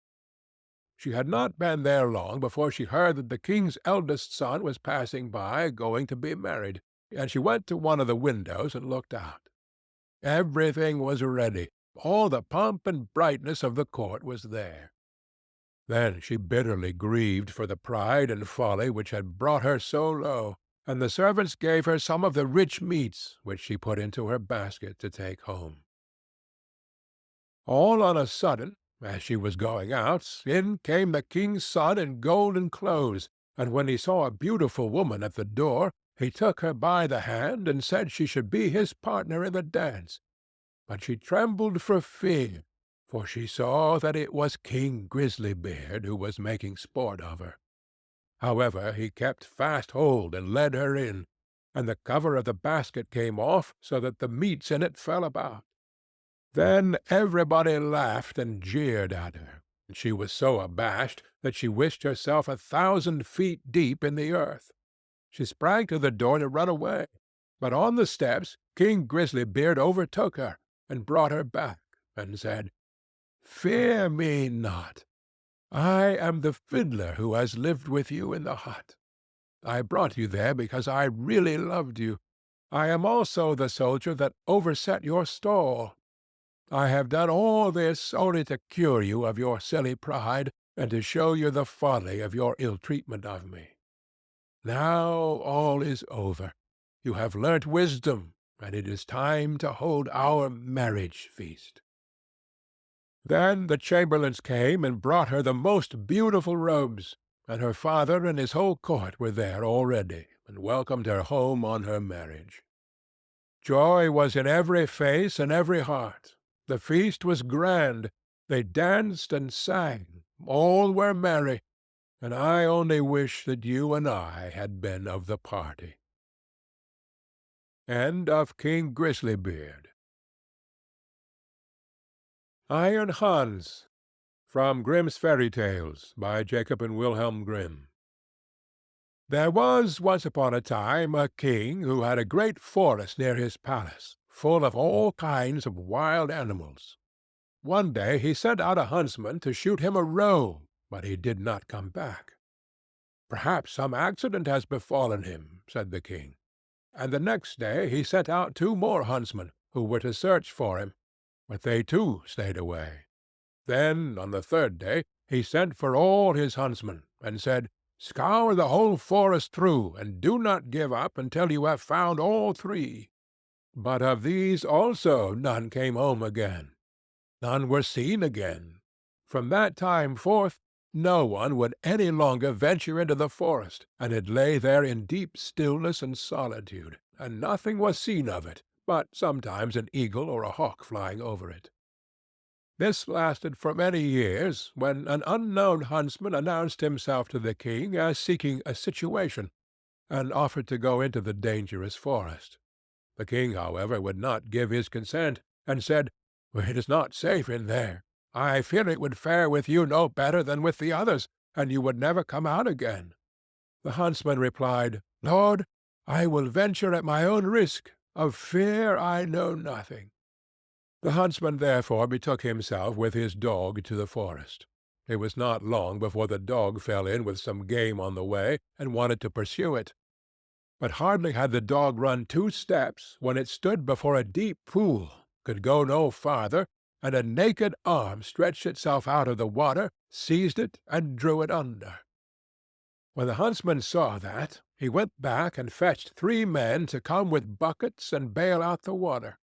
She had not been there long before she heard that the king's eldest son was passing by, going to be married, and she went to one of the windows and looked out. Everything was ready. All the pomp and brightness of the court was there. Then she bitterly grieved for the pride and folly which had brought her so low, and the servants gave her some of the rich meats, which she put into her basket to take home. All on a sudden, as she was going out, in came the king's son in golden clothes, and when he saw a beautiful woman at the door, he took her by the hand and said she should be his partner in the dance. but she trembled for fear, for she saw that it was King Grizzlybeard who was making sport of her. However, he kept fast hold and led her in, and the cover of the basket came off, so that the meats in it fell about. Then everybody laughed and jeered at her, and she was so abashed that she wished herself 1,000 feet deep in the earth. She sprang to the door to run away, but on the steps King Grizzlybeard overtook her and brought her back, and said, "Fear me not. I am the fiddler who has lived with you in the hut. I brought you there because I really loved you. I am also the soldier that overset your stall. I have done all this only to cure you of your silly pride, and to show you the folly of your ill-treatment of me. Now all is over. You have learnt wisdom, and it is time to hold our marriage feast." Then the chamberlains came and brought her the most beautiful robes, and her father and his whole court were there already, and welcomed her home on her marriage. Joy was in every face and every heart. The feast was grand. They danced and sang. All were merry, and I only wish that you and I had been of the party. End of King Grizzlybeard. Iron Hans, from Grimm's Fairy Tales, by Jacob and Wilhelm Grimm. There was once upon a time a king who had a great forest near his palace, full of all kinds of wild animals. One day he sent out a huntsman to shoot him a roe, but he did not come back. "Perhaps some accident has befallen him," said the king. And the next day he sent out 2 more huntsmen, who were to search for him, but they too stayed away. Then, on the 3rd day, he sent for all his huntsmen, and said, "Scour the whole forest through, and do not give up until you have found all 3. But of these also none came home again. None were seen again. From that time forth, no one would any longer venture into the forest, and it lay there in deep stillness and solitude, and nothing was seen of it, but sometimes an eagle or a hawk flying over it. This lasted for many years, when an unknown huntsman announced himself to the king as seeking a situation, and offered to go into the dangerous forest. The king, however, would not give his consent, and said, "It is not safe in there. I fear it would fare with you no better than with the others, and you would never come out again." The huntsman replied, "Lord, I will venture at my own risk. Of fear I know nothing." The huntsman therefore betook himself with his dog to the forest. It was not long before the dog fell in with some game on the way, and wanted to pursue it. But hardly had the dog run 2 steps, when it stood before a deep pool, could go no farther, and a naked arm stretched itself out of the water, seized it, and drew it under. When the huntsman saw that, he went back and fetched 3 men to come with buckets and bail out the water.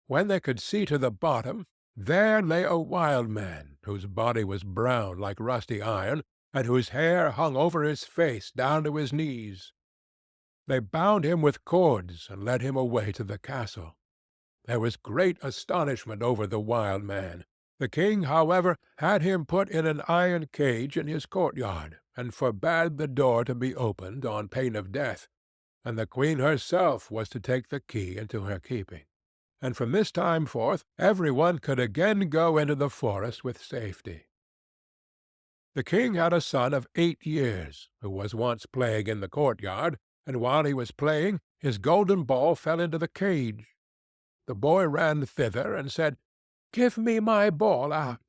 When they could see to the bottom, there lay a wild man, whose body was brown like rusty iron, and whose hair hung over his face down to his knees. They bound him with cords and led him away to the castle. There was great astonishment over the wild man. The king, however, had him put in an iron cage in his courtyard, and forbade the door to be opened on pain of death, and the queen herself was to take the key into her keeping. And from this time forth every one could again go into the forest with safety. The king had a son of 8 years, who was once playing in the courtyard, and while he was playing, his golden ball fell into the cage. The boy ran thither and said, "Give me my ball out."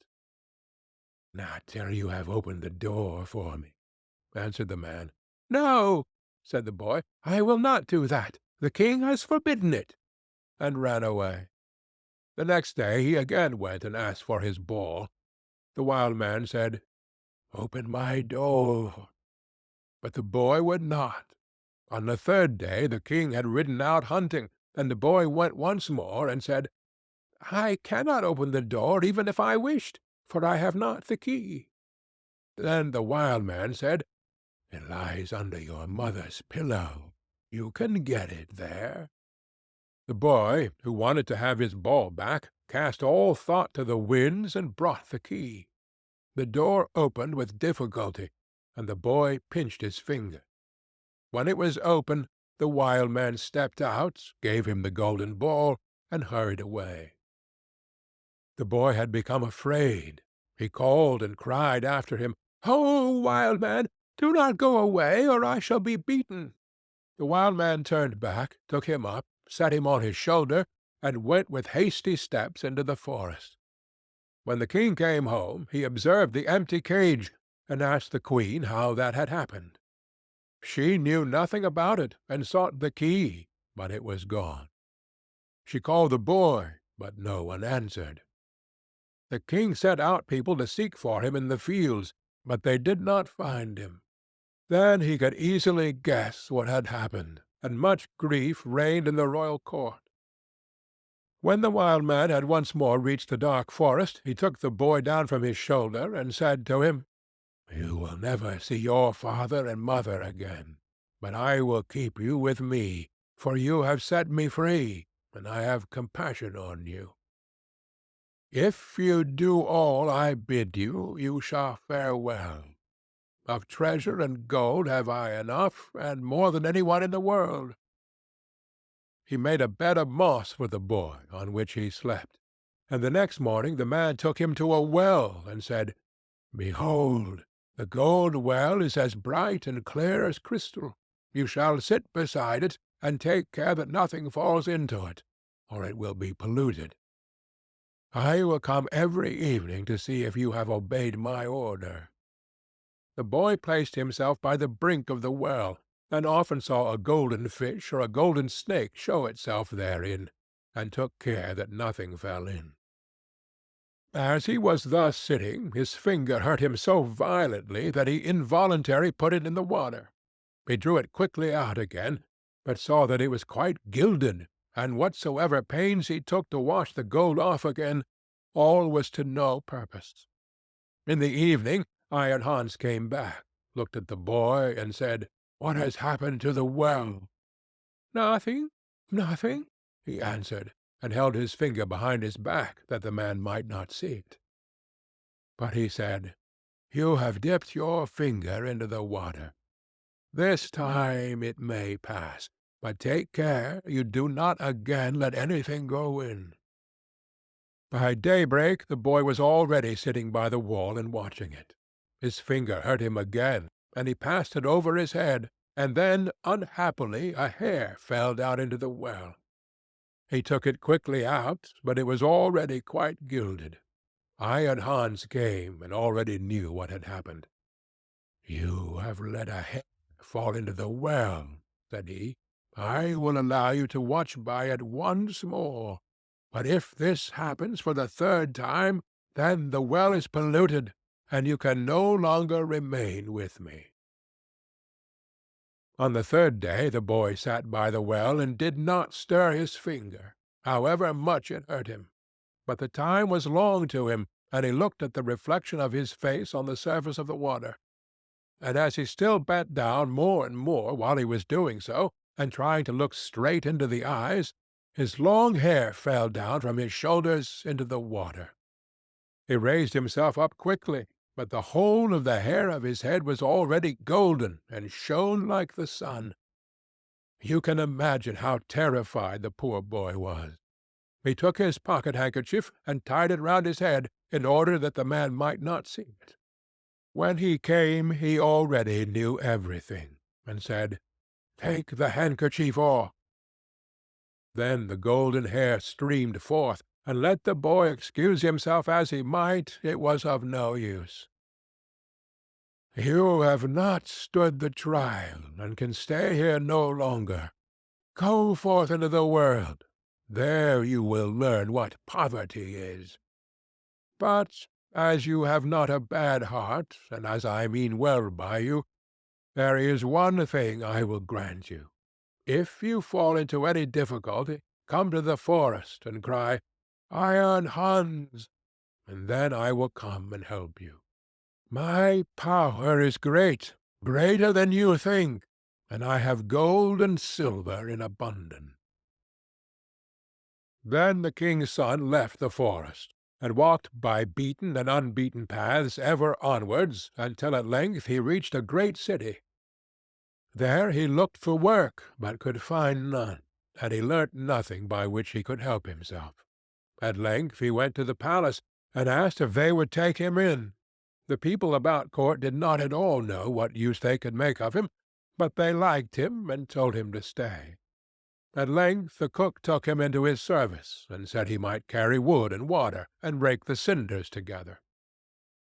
"Not till you have opened the door for me," answered the man. "No," said the boy, "I will not do that. The king has forbidden it," and ran away. The next day he again went and asked for his ball. The wild man said, "Open my door." But the boy would not. On the 3rd day the king had ridden out hunting, and the boy went once more and said, "I cannot open the door even if I wished, for I have not the key." Then the wild man said, "It lies under your mother's pillow. You can get it there." The boy, who wanted to have his ball back, cast all thought to the winds and brought the key. The door opened with difficulty, and the boy pinched his finger. When it was open, the wild man stepped out, gave him the golden ball, and hurried away. The boy had become afraid. He called and cried after him, "Ho, wild man! Do not go away, or I shall be beaten." The wild man turned back, took him up, set him on his shoulder, and went with hasty steps into the forest. When the king came home, he observed the empty cage, and asked the queen how that had happened. She knew nothing about it, and sought the key, but it was gone. She called the boy, but no one answered. The king sent out people to seek for him in the fields, but they did not find him. Then he could easily guess what had happened, and much grief reigned in the royal court. When the wild man had once more reached the dark forest, he took the boy down from his shoulder, and said to him, "You will never see your father and mother again, but I will keep you with me, for you have set me free, and I have compassion on you. If you do all I bid you, you shall fare well. Of treasure and gold have I enough, and more than any one in the world." He made a bed of moss for the boy, on which he slept, and the next morning the man took him to a well, and said, "Behold, the gold well is as bright and clear as crystal. You shall sit beside it, and take care that nothing falls into it, or it will be polluted. I will come every evening to see if you have obeyed my order." The boy placed himself by the brink of the well, and often saw a golden fish or a golden snake show itself therein, and took care that nothing fell in. As he was thus sitting, his finger hurt him so violently that he involuntarily put it in the water. He drew it quickly out again, but saw that it was quite gilded, and whatsoever pains he took to wash the gold off again, all was to no purpose. In the evening Iron Hans came back, looked at the boy, and said, "What has happened to the well?" "Nothing, nothing," he answered, and held his finger behind his back, that the man might not see it. But he said, "You have dipped your finger into the water. This time it may pass, but take care you do not again let anything go in." By daybreak the boy was already sitting by the wall and watching it. His finger hurt him again, and he passed it over his head, and then, unhappily, a hair fell down into the well. He took it quickly out, but it was already quite gilded. Iron Hans came, and already knew what had happened. "You have let a hair fall into the well," said he. "I will allow you to watch by it once more. But if this happens for the third time, then the well is polluted, and you can no longer remain with me." On the third day the boy sat by the well and did not stir his finger, however much it hurt him. But the time was long to him, and he looked at the reflection of his face on the surface of the water. And as he still bent down more and more while he was doing so, and trying to look straight into the eyes, his long hair fell down from his shoulders into the water. He raised himself up quickly, but the whole of the hair of his head was already golden and shone like the sun. You can imagine how terrified the poor boy was. He took his pocket-handkerchief and tied it round his head, in order that the man might not see it. When he came he already knew everything, and said, "Take the handkerchief off." Then the golden hair streamed forth, and let the boy excuse himself as he might, it was of no use. "You have not stood the trial, and can stay here no longer. Go forth into the world. There you will learn what poverty is. But as you have not a bad heart, and as I mean well by you, there is one thing I will grant you. If you fall into any difficulty, come to the forest and cry, 'Iron Hans,' and then I will come and help you. My power is great, greater than you think, and I have gold and silver in abundance." Then the king's son left the forest, and walked by beaten and unbeaten paths ever onwards, until at length he reached a great city. There he looked for work, but could find none, and he learnt nothing by which he could help himself. At length he went to the palace, and asked if they would take him in. The people about court did not at all know what use they could make of him, but they liked him, and told him to stay. At length the cook took him into his service, and said he might carry wood and water, and rake the cinders together.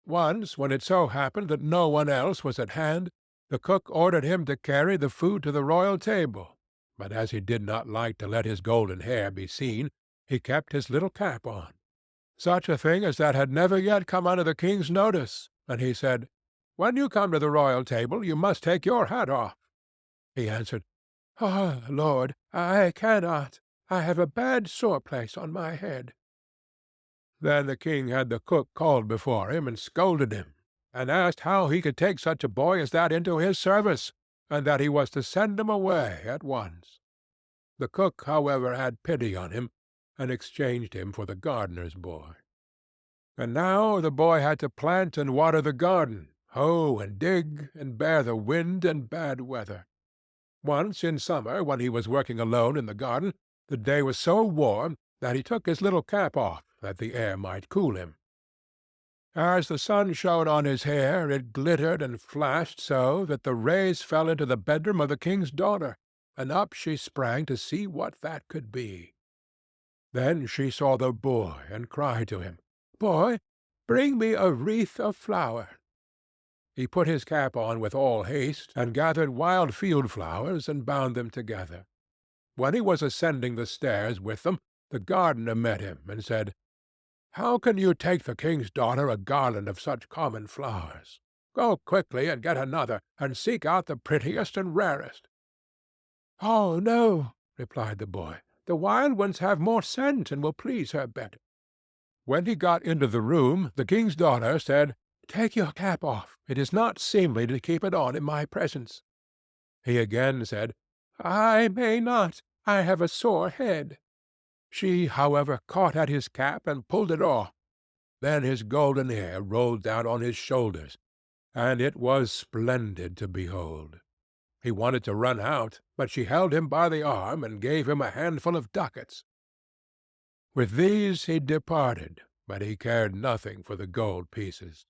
Once, when it so happened that no one else was at hand, the cook ordered him to carry the food to the royal table, but as he did not like to let his golden hair be seen, he kept his little cap on. Such a thing as that had never yet come under the king's notice, and he said, "When you come to the royal table, you must take your hat off." He answered, "Ah, Lord, I cannot. I have a bad sore place on my head." Then the king had the cook called before him, and scolded him, and asked how he could take such a boy as that into his service, and that he was to send him away at once. The cook, however, had pity on him, and exchanged him for the gardener's boy. And now the boy had to plant and water the garden, hoe and dig, and bear the wind and bad weather. Once in summer, when he was working alone in the garden, the day was so warm that he took his little cap off, that the air might cool him. As the sun shone on his hair, it glittered and flashed so that the rays fell into the bedroom of the king's daughter, and up she sprang to see what that could be. Then she saw the boy, and cried to him, "Boy, bring me a wreath of flowers." He put his cap on with all haste, and gathered wild field flowers, and bound them together. When he was ascending the stairs with them, the gardener met him, and said, "How can you take the king's daughter a garland of such common flowers? Go quickly and get another, and seek out the prettiest and rarest." "Oh, no," replied the boy. "The wild ones have more scent, and will please her better." When he got into the room, the king's daughter said, "Take your cap off. It is not seemly to keep it on in my presence." He again said, "I may not. I have a sore head." She, however, caught at his cap and pulled it off. Then his golden hair rolled down on his shoulders, and it was splendid to behold. He wanted to run out, but she held him by the arm, and gave him a handful of ducats. With these he departed, but he cared nothing for the gold pieces.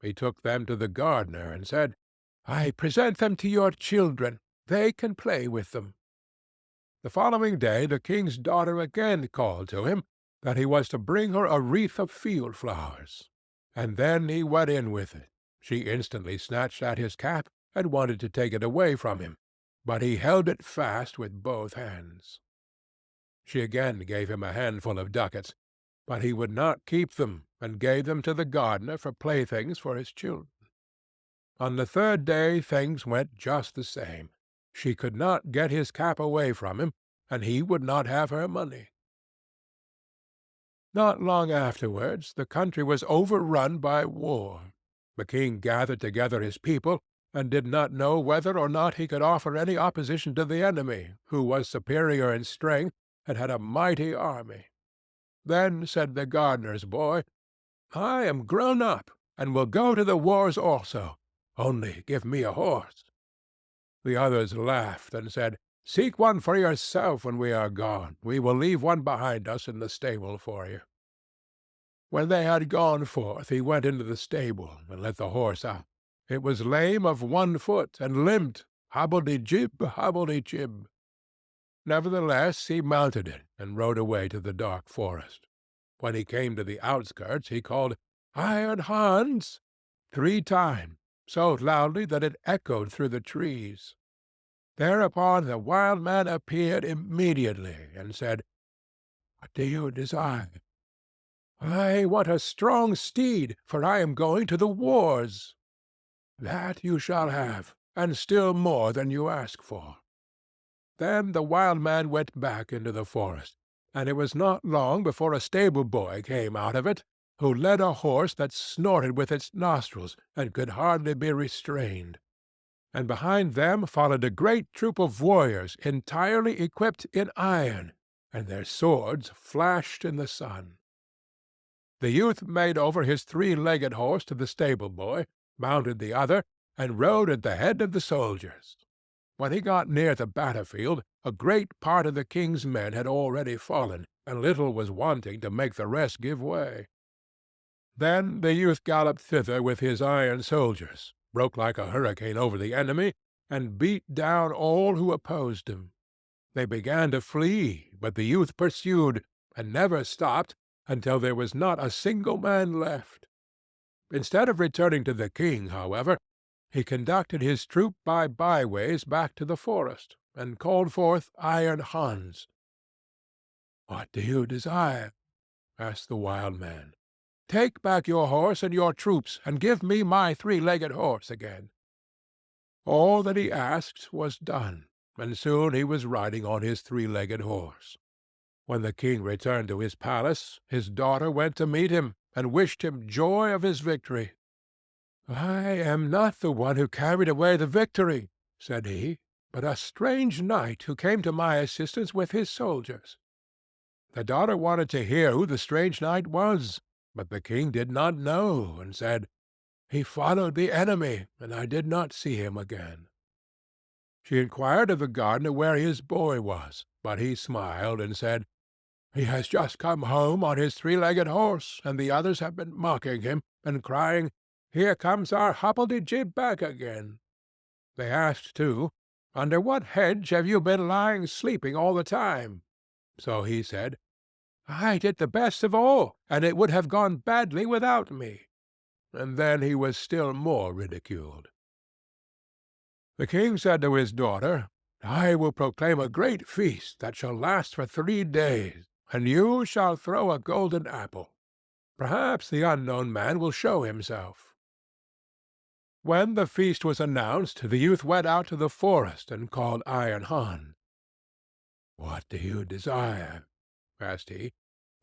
He took them to the gardener, and said, "I present them to your children. They can play with them." The following day the king's daughter again called to him that he was to bring her a wreath of field flowers, and then he went in with it. She instantly snatched at his cap, and wanted to take it away from him, but he held it fast with both hands. She again gave him a handful of ducats, but he would not keep them, and gave them to the gardener for playthings for his children. On the third day things went just the same. She could not get his cap away from him, and he would not have her money. Not long afterwards the country was overrun by war. The king gathered together his people, and did not know whether or not he could offer any opposition to the enemy, who was superior in strength, and had a mighty army. Then said the gardener's boy, "I am grown up, and will go to the wars also. Only give me a horse." The others laughed, and said, "Seek one for yourself when we are gone. We will leave one behind us in the stable for you." When they had gone forth, he went into the stable, and let the horse out. It was lame of one foot, and limped, hobbledy-jib, hobbledy-jib. Nevertheless he mounted it, and rode away to the dark forest. When he came to the outskirts, he called, "Iron Hans!" 3 times, so loudly that it echoed through the trees. Thereupon the wild man appeared immediately, and said, "What do you desire?" "I want a strong steed, for I am going to the wars." "That you shall have, and still more than you ask for." Then the wild man went back into the forest, and it was not long before a stable-boy came out of it, who led a horse that snorted with its nostrils, and could hardly be restrained. And behind them followed a great troop of warriors entirely equipped in iron, and their swords flashed in the sun. The youth made over his three-legged horse to the stable-boy, mounted the other, and rode at the head of the soldiers. When he got near the battlefield, a great part of the king's men had already fallen, and little was wanting to make the rest give way. Then the youth galloped thither with his iron soldiers, broke like a hurricane over the enemy, and beat down all who opposed him. They began to flee, but the youth pursued, and never stopped until there was not a single man left. Instead of returning to the king, however, he conducted his troop by byways back to the forest, and called forth Iron Hans. "What do you desire?" asked the wild man. "Take back your horse and your troops, and give me my three-legged horse again." All that he asked was done, and soon he was riding on his three-legged horse. When the king returned to his palace, his daughter went to meet him, and wished him joy of his victory. "I am not the one who carried away the victory," said he, "but a strange knight who came to my assistance with his soldiers." The daughter wanted to hear who the strange knight was, but the king did not know, and said, "He followed the enemy, and I did not see him again." She inquired of the gardener where his boy was, but he smiled and said, "He has just come home on his three-legged horse, and the others have been mocking him, and crying, 'Here comes our Hoppledy-Jib back again.' They asked, too, 'Under what hedge have you been lying sleeping all the time?' So he said, 'I did the best of all, and it would have gone badly without me.' And then he was still more ridiculed. The king said to his daughter, "I will proclaim a great feast that shall last for 3 days, and you shall throw a golden apple. Perhaps the unknown man will show himself." When the feast was announced, the youth went out to the forest and called Iron Hans. "What do you desire?" asked he.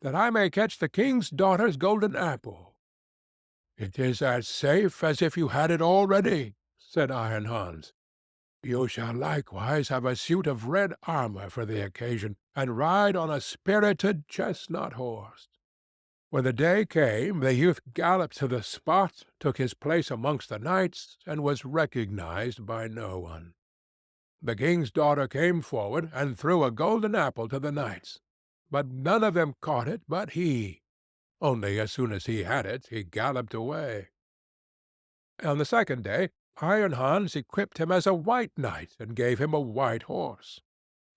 "That I may catch the king's daughter's golden apple." "It is as safe as if you had it already," said Iron Hans. "You shall likewise have a suit of red armor for the occasion, and ride on a spirited chestnut horse." When the day came, the youth galloped to the spot, took his place amongst the knights, and was recognized by no one. The king's daughter came forward and threw a golden apple to the knights, but none of them caught it but he. Only as soon as he had it, he galloped away. On the second day, Iron Hans equipped him as a white knight, and gave him a white horse.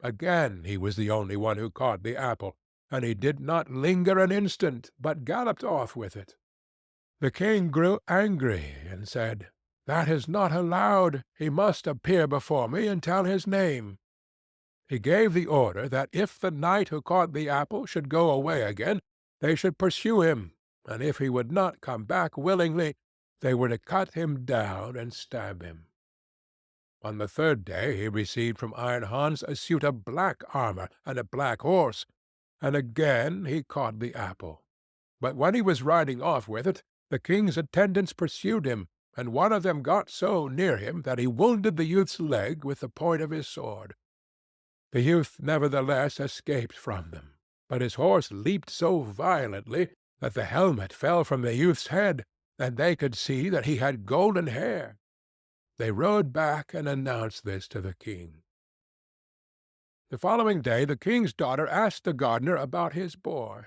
Again he was the only one who caught the apple, and he did not linger an instant, but galloped off with it. The king grew angry, and said, "That is not allowed. He must appear before me and tell his name." He gave the order that if the knight who caught the apple should go away again, they should pursue him, and if he would not come back willingly, they were to cut him down and stab him. On the third day he received from Iron Hans a suit of black armor and a black horse, and again he caught the apple. But when he was riding off with it, the king's attendants pursued him, and one of them got so near him that he wounded the youth's leg with the point of his sword. The youth nevertheless escaped from them, but his horse leaped so violently that the helmet fell from the youth's head, and they could see that he had golden hair. They rode back and announced this to the king. The following day the king's daughter asked the gardener about his boy.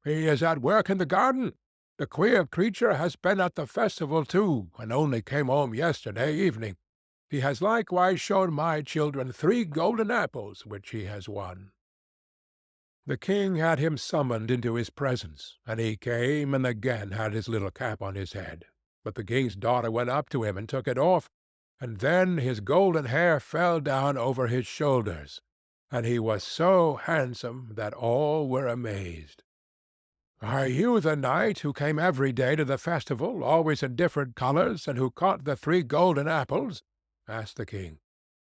"He is at work in the garden. The queer creature has been at the festival too, and only came home yesterday evening. He has likewise shown my children 3 golden apples which he has won." The king had him summoned into his presence, and he came and again had his little cap on his head. But the king's daughter went up to him and took it off, and then his golden hair fell down over his shoulders, and he was so handsome that all were amazed. "Are you the knight who came every day to the festival, always in different colors, and who caught the 3 golden apples?" asked the king.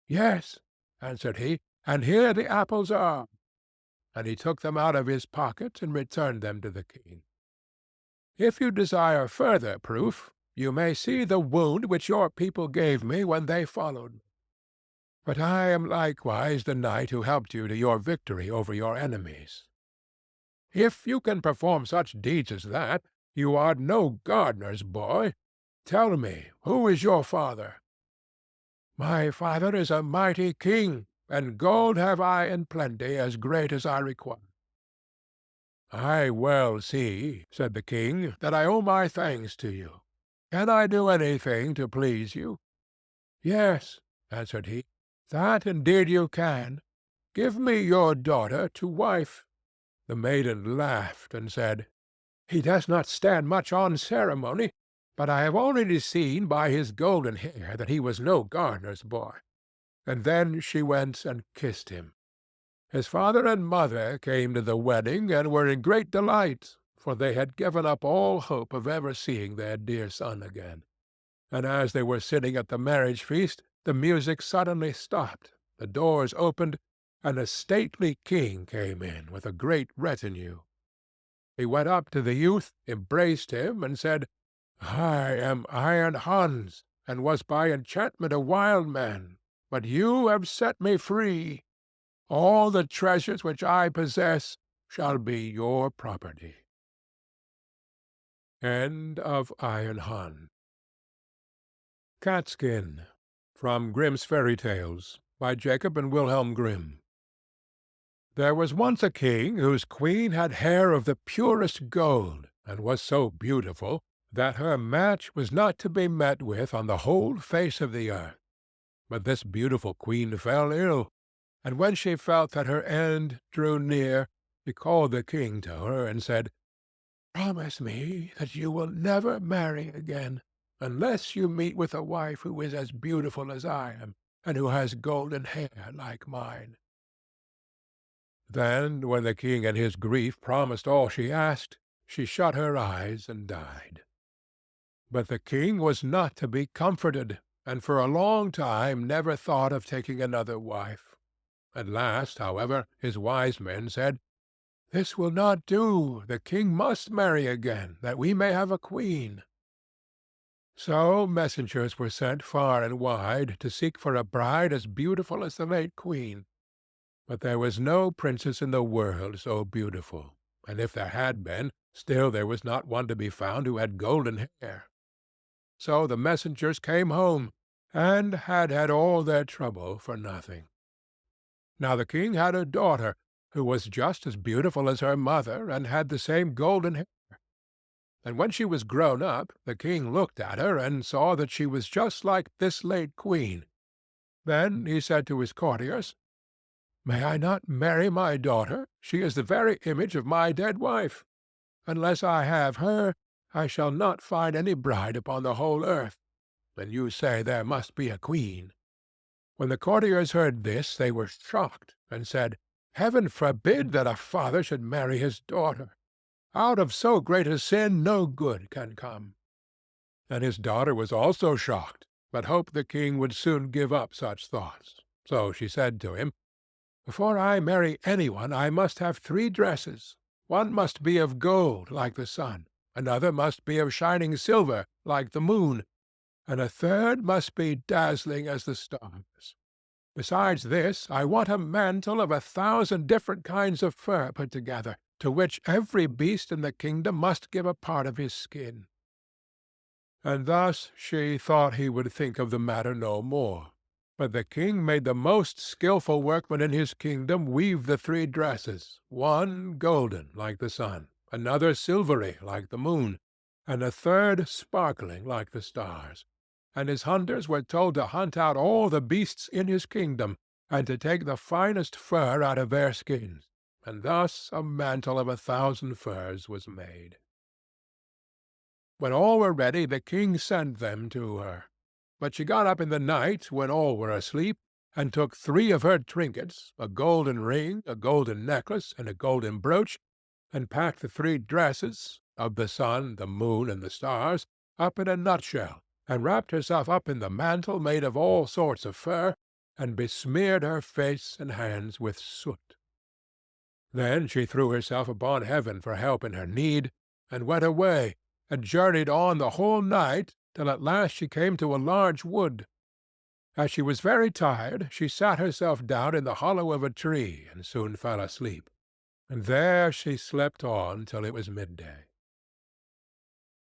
"Yes," answered he, "and here the apples are." And he took them out of his pocket and returned them to the king. "If you desire further proof, you may see the wound which your people gave me when they followed me." but I am likewise the knight who helped you to your victory over your enemies. If you can perform such deeds as that, you are no gardener's boy. Tell me, who is your father?" "My father is a mighty king, and gold have I in plenty as great as I require." "I well see," said the king, "that I owe my thanks to you. Can I do anything to please you?" "Yes," answered he, "that indeed you can. Give me your daughter to wife." The maiden laughed and said, "He does not stand much on ceremony, but I have already seen by his golden hair that he was no gardener's boy." And then she went and kissed him. His father and mother came to the wedding and were in great delight, for they had given up all hope of ever seeing their dear son again. And as they were sitting at the marriage feast, the music suddenly stopped, the doors opened, and a stately king came in with a great retinue. He went up to the youth, embraced him, and said, "I am Iron Hans, and was by enchantment a wild man, but you have set me free. All the treasures which I possess shall be your property." End of Iron Hans. Catskin, from Grimm's Fairy Tales, by Jacob and Wilhelm Grimm. There was once a king whose queen had hair of the purest gold, and was so beautiful that her match was not to be met with on the whole face of the earth. But this beautiful queen fell ill, and when she felt that her end drew near, she called the king to her and said, "Promise me that you will never marry again, unless you meet with a wife who is as beautiful as I am, and who has golden hair like mine." Then, when the king in his grief promised all she asked, she shut her eyes and died. But the king was not to be comforted, and for a long time never thought of taking another wife. At last, however, his wise men said, "This will not do. The king must marry again, that we may have a queen." So messengers were sent far and wide to seek for a bride as beautiful as the late queen. But there was no princess in the world so beautiful, and if there had been, still there was not one to be found who had golden hair. So the messengers came home, and had all their trouble for nothing. Now the king had a daughter, who was just as beautiful as her mother, and had the same golden hair. And when she was grown up, the king looked at her, and saw that she was just like this late queen. Then he said to his courtiers, "May I not marry my daughter? She is the very image of my dead wife. Unless I have her, I shall not find any bride upon the whole earth. And you say there must be a queen." When the courtiers heard this, they were shocked, and said, "Heaven forbid that a father should marry his daughter. Out of so great a sin no good can come." And his daughter was also shocked, but hoped the king would soon give up such thoughts. So she said to him, "Before I marry anyone, I must have 3 dresses. One must be of gold, like the sun, another must be of shining silver, like the moon, and a third must be dazzling as the stars. Besides this, I want a mantle of 1,000 different kinds of fur put together, to which every beast in the kingdom must give a part of his skin." And thus she thought he would think of the matter no more. But the king made the most skilful workman in his kingdom weave the 3 dresses, one golden like the sun, another silvery like the moon, and a third sparkling like the stars. And his hunters were told to hunt out all the beasts in his kingdom, and to take the finest fur out of their skins. And thus a mantle of 1,000 furs was made. When all were ready, the king sent them to her. But she got up in the night, when all were asleep, and took 3 of her trinkets, a golden ring, a golden necklace, and a golden brooch, and packed the 3 dresses, of the sun, the moon, and the stars, up in a nutshell, and wrapped herself up in the mantle made of all sorts of fur, and besmeared her face and hands with soot. Then she threw herself upon heaven for help in her need, and went away, and journeyed on the whole night, till at last she came to a large wood. As she was very tired, she sat herself down in the hollow of a tree and soon fell asleep, and there she slept on till it was midday.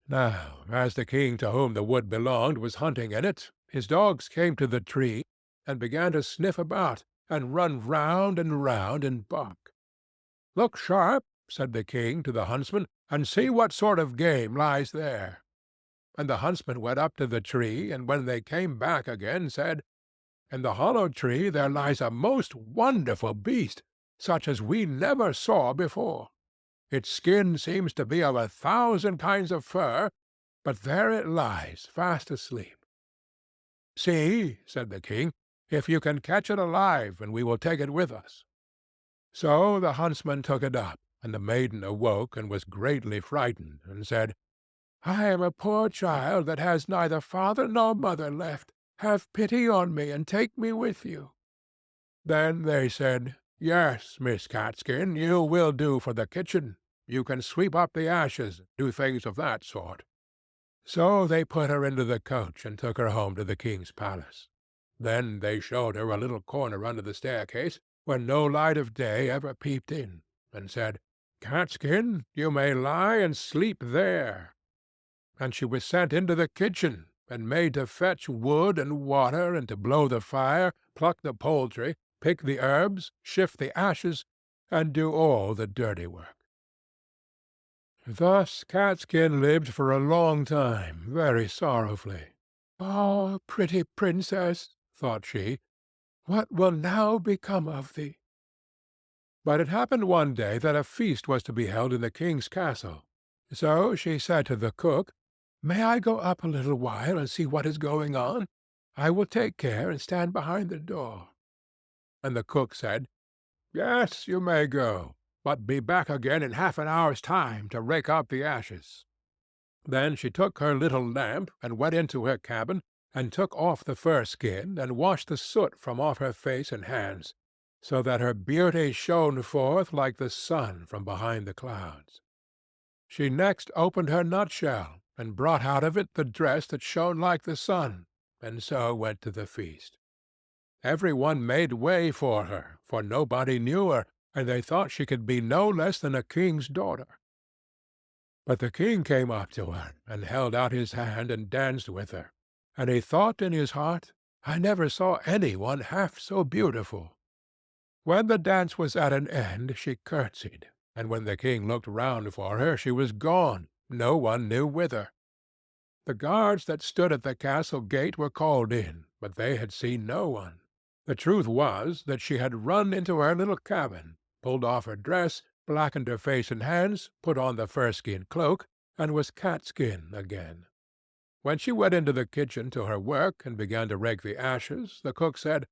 Now, as the king to whom the wood belonged was hunting in it, his dogs came to the tree and began to sniff about, and run round and bark. "Look sharp," said the king to the huntsman, "and see what sort of game lies there." And the huntsman went up to the tree, and when they came back again, said, "In the hollow tree there lies a most wonderful beast, such as we never saw before. Its skin seems to be of 1,000 kinds of fur, but there it lies, fast asleep." "See," said the king, "if you can catch it alive, and we will take it with us." So the huntsman took it up, and the maiden awoke and was greatly frightened, and said, "I am a poor child that has neither father nor mother left. Have pity on me, and take me with you." Then they said, "Yes, Miss Catskin, you will do for the kitchen. You can sweep up the ashes, and do things of that sort." So they put her into the coach and took her home to the king's palace. Then they showed her a little corner under the staircase, where no light of day ever peeped in, and said, "Catskin, you may lie and sleep there." And she was sent into the kitchen, and made to fetch wood and water, and to blow the fire, pluck the poultry, pick the herbs, shift the ashes, and do all the dirty work. Thus Catskin lived for a long time, very sorrowfully. "Ah, pretty princess," thought she, "what will now become of thee?" But it happened one day that a feast was to be held in the king's castle. So she said to the cook, "May I go up a little while and see what is going on? I will take care and stand behind the door." And the cook said, "Yes, you may go, but be back again in half an hour's time to rake up the ashes." Then she took her little lamp and went into her cabin, and took off the fur skin, and washed the soot from off her face and hands, so that her beauty shone forth like the sun from behind the clouds. She next opened her nutshell, and brought out of it the dress that shone like the sun, and so went to the feast. Every one made way for her, for nobody knew her, and they thought she could be no less than a king's daughter. But the king came up to her, and held out his hand and danced with her, and he thought in his heart, "I never saw any one half so beautiful." When the dance was at an end, she curtsied, and when the king looked round for her, she was gone, no one knew whither. The guards that stood at the castle gate were called in, but they had seen no one. The truth was that she had run into her little cabin, pulled off her dress, blackened her face and hands, put on the fur-skin cloak, and was Catskin again. When she went into the kitchen to her work, and began to rake the ashes, the cook said,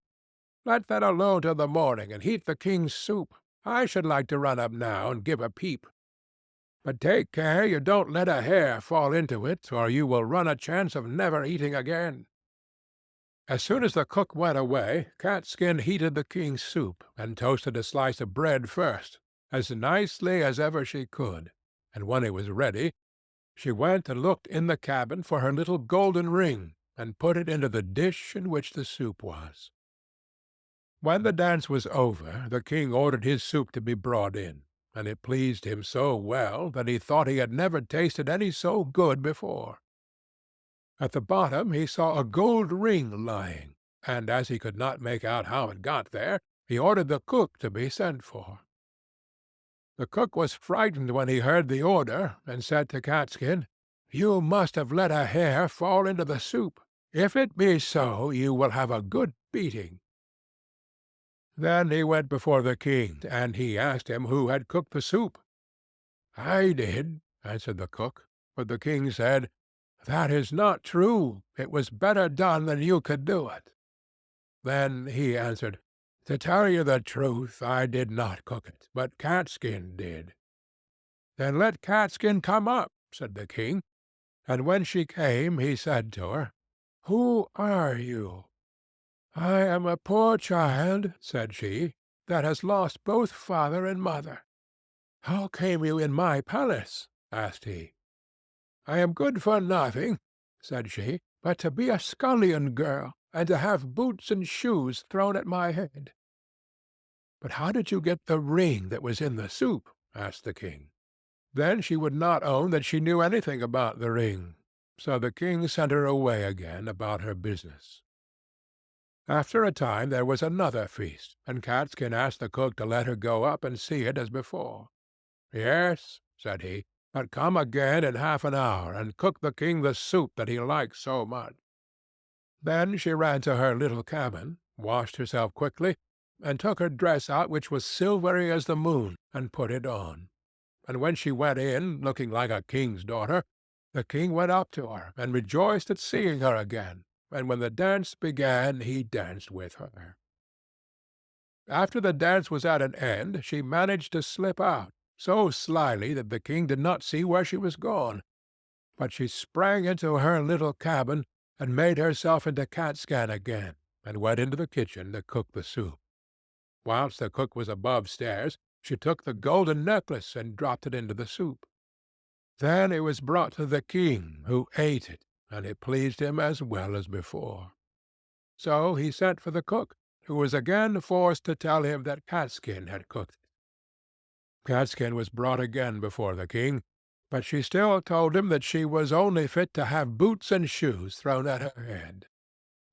"Let that alone till the morning, and heat the king's soup. I should like to run up now and give a peep. But take care you don't let a hair fall into it, or you will run a chance of never eating again." As soon as the cook went away, Catskin heated the king's soup, and toasted a slice of bread first, as nicely as ever she could, and when it was ready, she went and looked in the cabin for her little golden ring, and put it into the dish in which the soup was. When the dance was over, the king ordered his soup to be brought in, and it pleased him so well that he thought he had never tasted any so good before. At the bottom he saw a gold ring lying, and as he could not make out how it got there, he ordered the cook to be sent for. The cook was frightened when he heard the order, and said to Catskin, "You must have let a hair fall into the soup. If it be so, you will have a good beating." Then he went before the king, and he asked him who had cooked the soup. "I did," answered the cook. But the king said, "That is not true. It was better done than you could do it." Then he answered, "To tell you the truth, I did not cook it, but Catskin did." "Then let Catskin come up," said the king. And when she came, he said to her, "Who are you?" "I am a poor child," said she, "that has lost both father and mother." "How came you in my palace?" asked he. "I am good for nothing," said she, "but to be a scullion girl, and to have boots and shoes thrown at my head." "But how did you get the ring that was in the soup?" asked the king. Then she would not own that she knew anything about the ring, so the king sent her away again about her business. After a time there was another feast, and Catskin asked the cook to let her go up and see it as before. "Yes," said he, "but come again in half an hour, and cook the king the soup that he likes so much." Then she ran to her little cabin, washed herself quickly, and took her dress out which was silvery as the moon, and put it on. And when she went in, looking like a king's daughter, the king went up to her, and rejoiced at seeing her again, and when the dance began he danced with her. After the dance was at an end, she managed to slip out, so slyly that the king did not see where she was gone. But she sprang into her little cabin, and made herself into Catskin again, and went into the kitchen to cook the soup. Whilst the cook was above stairs, she took the golden necklace and dropped it into the soup. Then it was brought to the king, who ate it, and it pleased him as well as before. So he sent for the cook, who was again forced to tell him that Catskin had cooked it. Catskin was brought again before the king, but she still told him that she was only fit to have boots and shoes thrown at her head.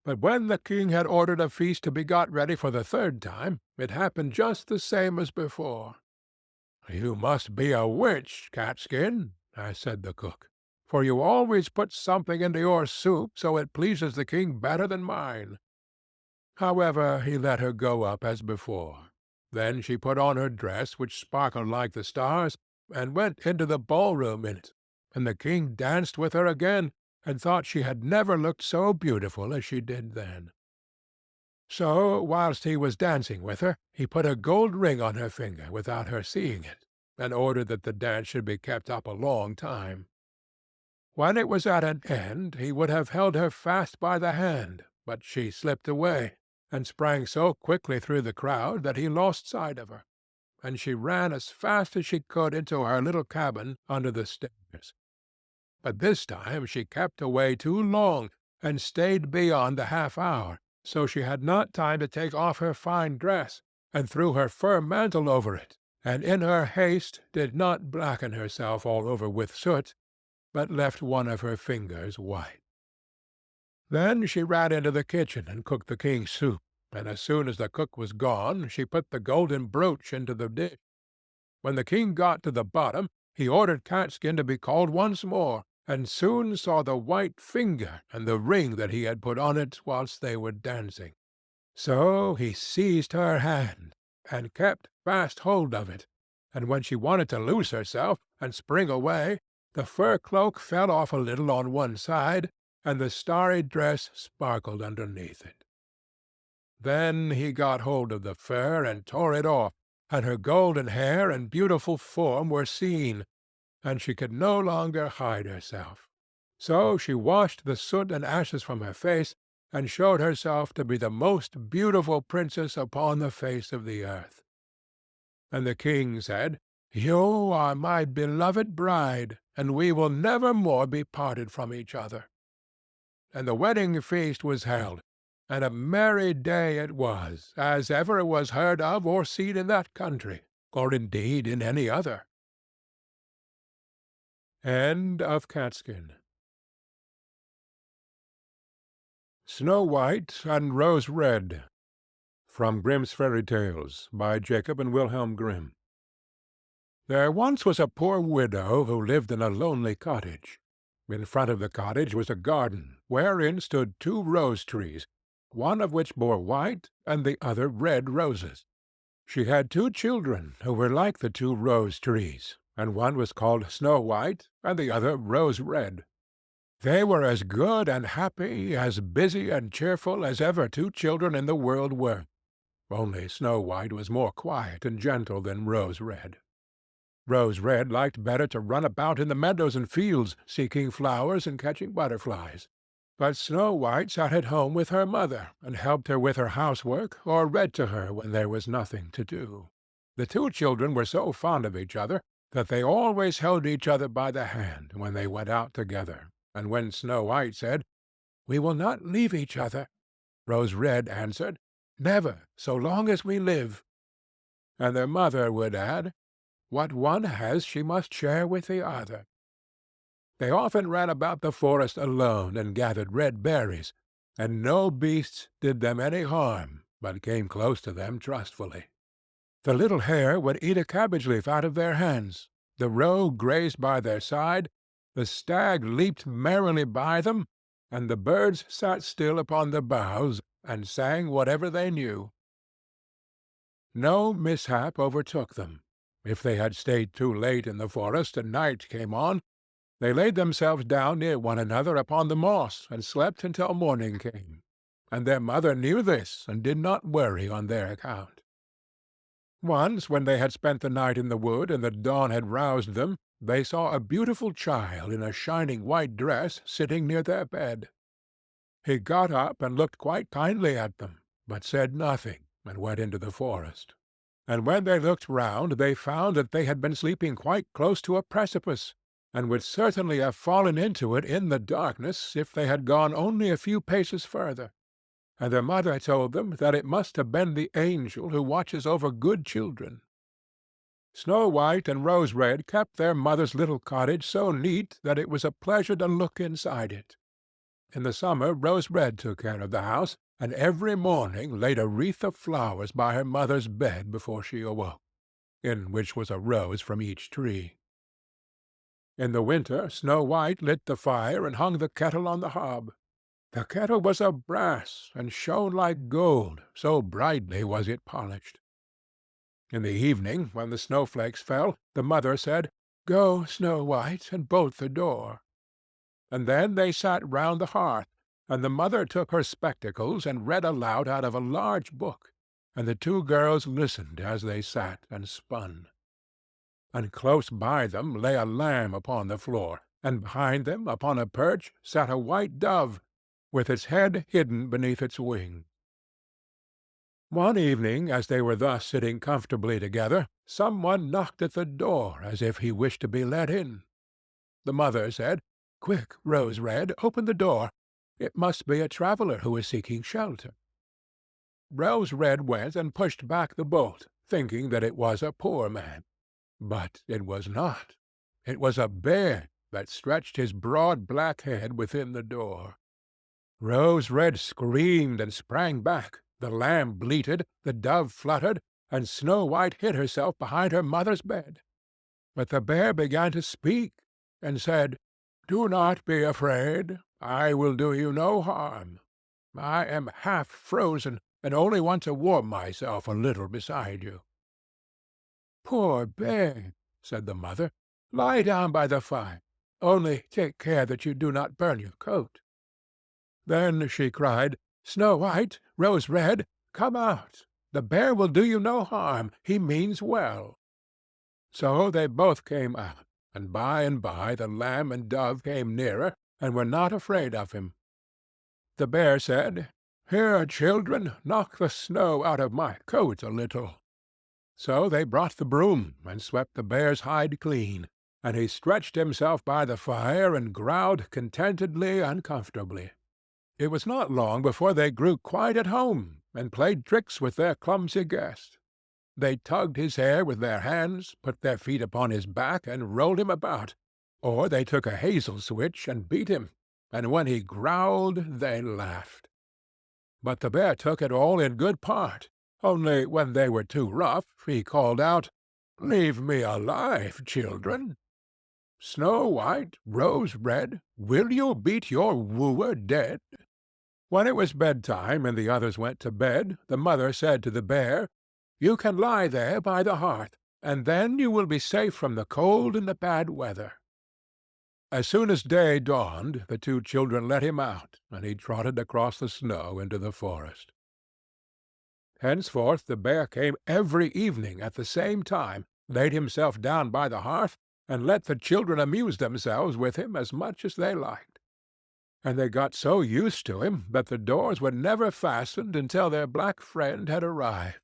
But when the king had ordered a feast to be got ready for the third time, it happened just the same as before. "You must be a witch, Catskin," said the cook, "for you always put something into your soup so it pleases the king better than mine." However, he let her go up as before. Then she put on her dress, which sparkled like the stars, and went into the ballroom in it, and the king danced with her again, and thought she had never looked so beautiful as she did then. So, whilst he was dancing with her, he put a gold ring on her finger without her seeing it, and ordered that the dance should be kept up a long time. When it was at an end, he would have held her fast by the hand, but she slipped away, and sprang so quickly through the crowd that he lost sight of her, and she ran as fast as she could into her little cabin under the stairs. But this time she kept away too long, and stayed beyond the half-hour, so she had not time to take off her fine dress, and threw her fur mantle over it, and in her haste did not blacken herself all over with soot, but left one of her fingers white. Then she ran into the kitchen and cooked the king's soup, and as soon as the cook was gone, she put the golden brooch into the dish. When the king got to the bottom, he ordered Catskin to be called once more, and soon saw the white finger and the ring that he had put on it whilst they were dancing. So he seized her hand, and kept fast hold of it, and when she wanted to loose herself, and spring away, the fur cloak fell off a little on one side, and the starry dress sparkled underneath it. Then he got hold of the fur and tore it off, and her golden hair and beautiful form were seen, and she could no longer hide herself. So she washed the soot and ashes from her face, and showed herself to be the most beautiful princess upon the face of the earth. And the king said, "You are my beloved bride, and we will never more be parted from each other." And the wedding feast was held, and a merry day it was, as ever was heard of or seen in that country, or indeed in any other. End of Catskin. Snow White and Rose Red, from Grimm's Fairy Tales, by Jacob and Wilhelm Grimm. There once was a poor widow who lived in a lonely cottage. In front of the cottage was a garden, wherein stood 2 rose-trees, one of which bore white and the other red roses. She had 2 children who were like the 2 rose-trees, and one was called Snow White and the other Rose Red. They were as good and happy, as busy and cheerful as ever 2 children in the world were, only Snow White was more quiet and gentle than Rose Red. Rose Red liked better to run about in the meadows and fields, seeking flowers and catching butterflies. But Snow White sat at home with her mother, and helped her with her housework, or read to her when there was nothing to do. The 2 children were so fond of each other that they always held each other by the hand when they went out together, and when Snow White said, "We will not leave each other," Rose Red answered, "Never, so long as we live." And their mother would add, "What one has she must share with the other." They often ran about the forest alone and gathered red berries, and no beasts did them any harm, but came close to them trustfully. The little hare would eat a cabbage leaf out of their hands, the roe grazed by their side, the stag leaped merrily by them, and the birds sat still upon the boughs and sang whatever they knew. No mishap overtook them. If they had stayed too late in the forest and night came on, they laid themselves down near one another upon the moss and slept until morning came, and their mother knew this and did not worry on their account. Once, when they had spent the night in the wood and the dawn had roused them, they saw a beautiful child in a shining white dress sitting near their bed. He got up and looked quite kindly at them, but said nothing, and went into the forest. And when they looked round, they found that they had been sleeping quite close to a precipice, and would certainly have fallen into it in the darkness if they had gone only a few paces further. And their mother told them that it must have been the angel who watches over good children. Snow White and Rose Red kept their mother's little cottage so neat that it was a pleasure to look inside it. In the summer Rose Red took care of the house, and every morning laid a wreath of flowers by her mother's bed before she awoke, in which was a rose from each tree. In the winter Snow White lit the fire and hung the kettle on the hob. The kettle was of brass, and shone like gold, so brightly was it polished. In the evening, when the snowflakes fell, the mother said, "Go, Snow White, and bolt the door." And then they sat round the hearth, and the mother took her spectacles and read aloud out of a large book, and the two girls listened as they sat and spun. And close by them lay a lamb upon the floor, and behind them, upon a perch, sat a white dove, with its head hidden beneath its wing. One evening, as they were thus sitting comfortably together, some one knocked at the door as if he wished to be let in. The mother said, "Quick, Rose Red, open the door. It must be a traveller who is seeking shelter." Rose Red went and pushed back the bolt, thinking that it was a poor man. But it was not. It was a bear that stretched his broad black head within the door. Rose Red screamed and sprang back, the lamb bleated, the dove fluttered, and Snow White hid herself behind her mother's bed. But the bear began to speak, and said, "Do not be afraid. I will do you no harm. I am half frozen, and only want to warm myself a little beside you." "Poor bear," said the mother, "lie down by the fire. Only take care that you do not burn your coat." Then she cried, "Snow White, Rose Red, come out. The bear will do you no harm. He means well." So they both came out, and by the lamb and dove came nearer, and were not afraid of him. The bear said, "Here, children, knock the snow out of my coat a little." So they brought the broom, and swept the bear's hide clean, and he stretched himself by the fire and growled contentedly and comfortably. It was not long before they grew quite at home, and played tricks with their clumsy guest. They tugged his hair with their hands, put their feet upon his back, and rolled him about, or they took a hazel switch and beat him, and when he growled they laughed. But the bear took it all in good part, only when they were too rough he called out, "Leave me alive, children. Snow White, Rose Red, will you beat your wooer dead?" When it was bedtime and the others went to bed, the mother said to the bear, "You can lie there by the hearth, and then you will be safe from the cold and the bad weather." As soon as day dawned, the two children let him out, and he trotted across the snow into the forest. Henceforth the bear came every evening at the same time, laid himself down by the hearth, and let the children amuse themselves with him as much as they liked. And they got so used to him that the doors were never fastened until their black friend had arrived.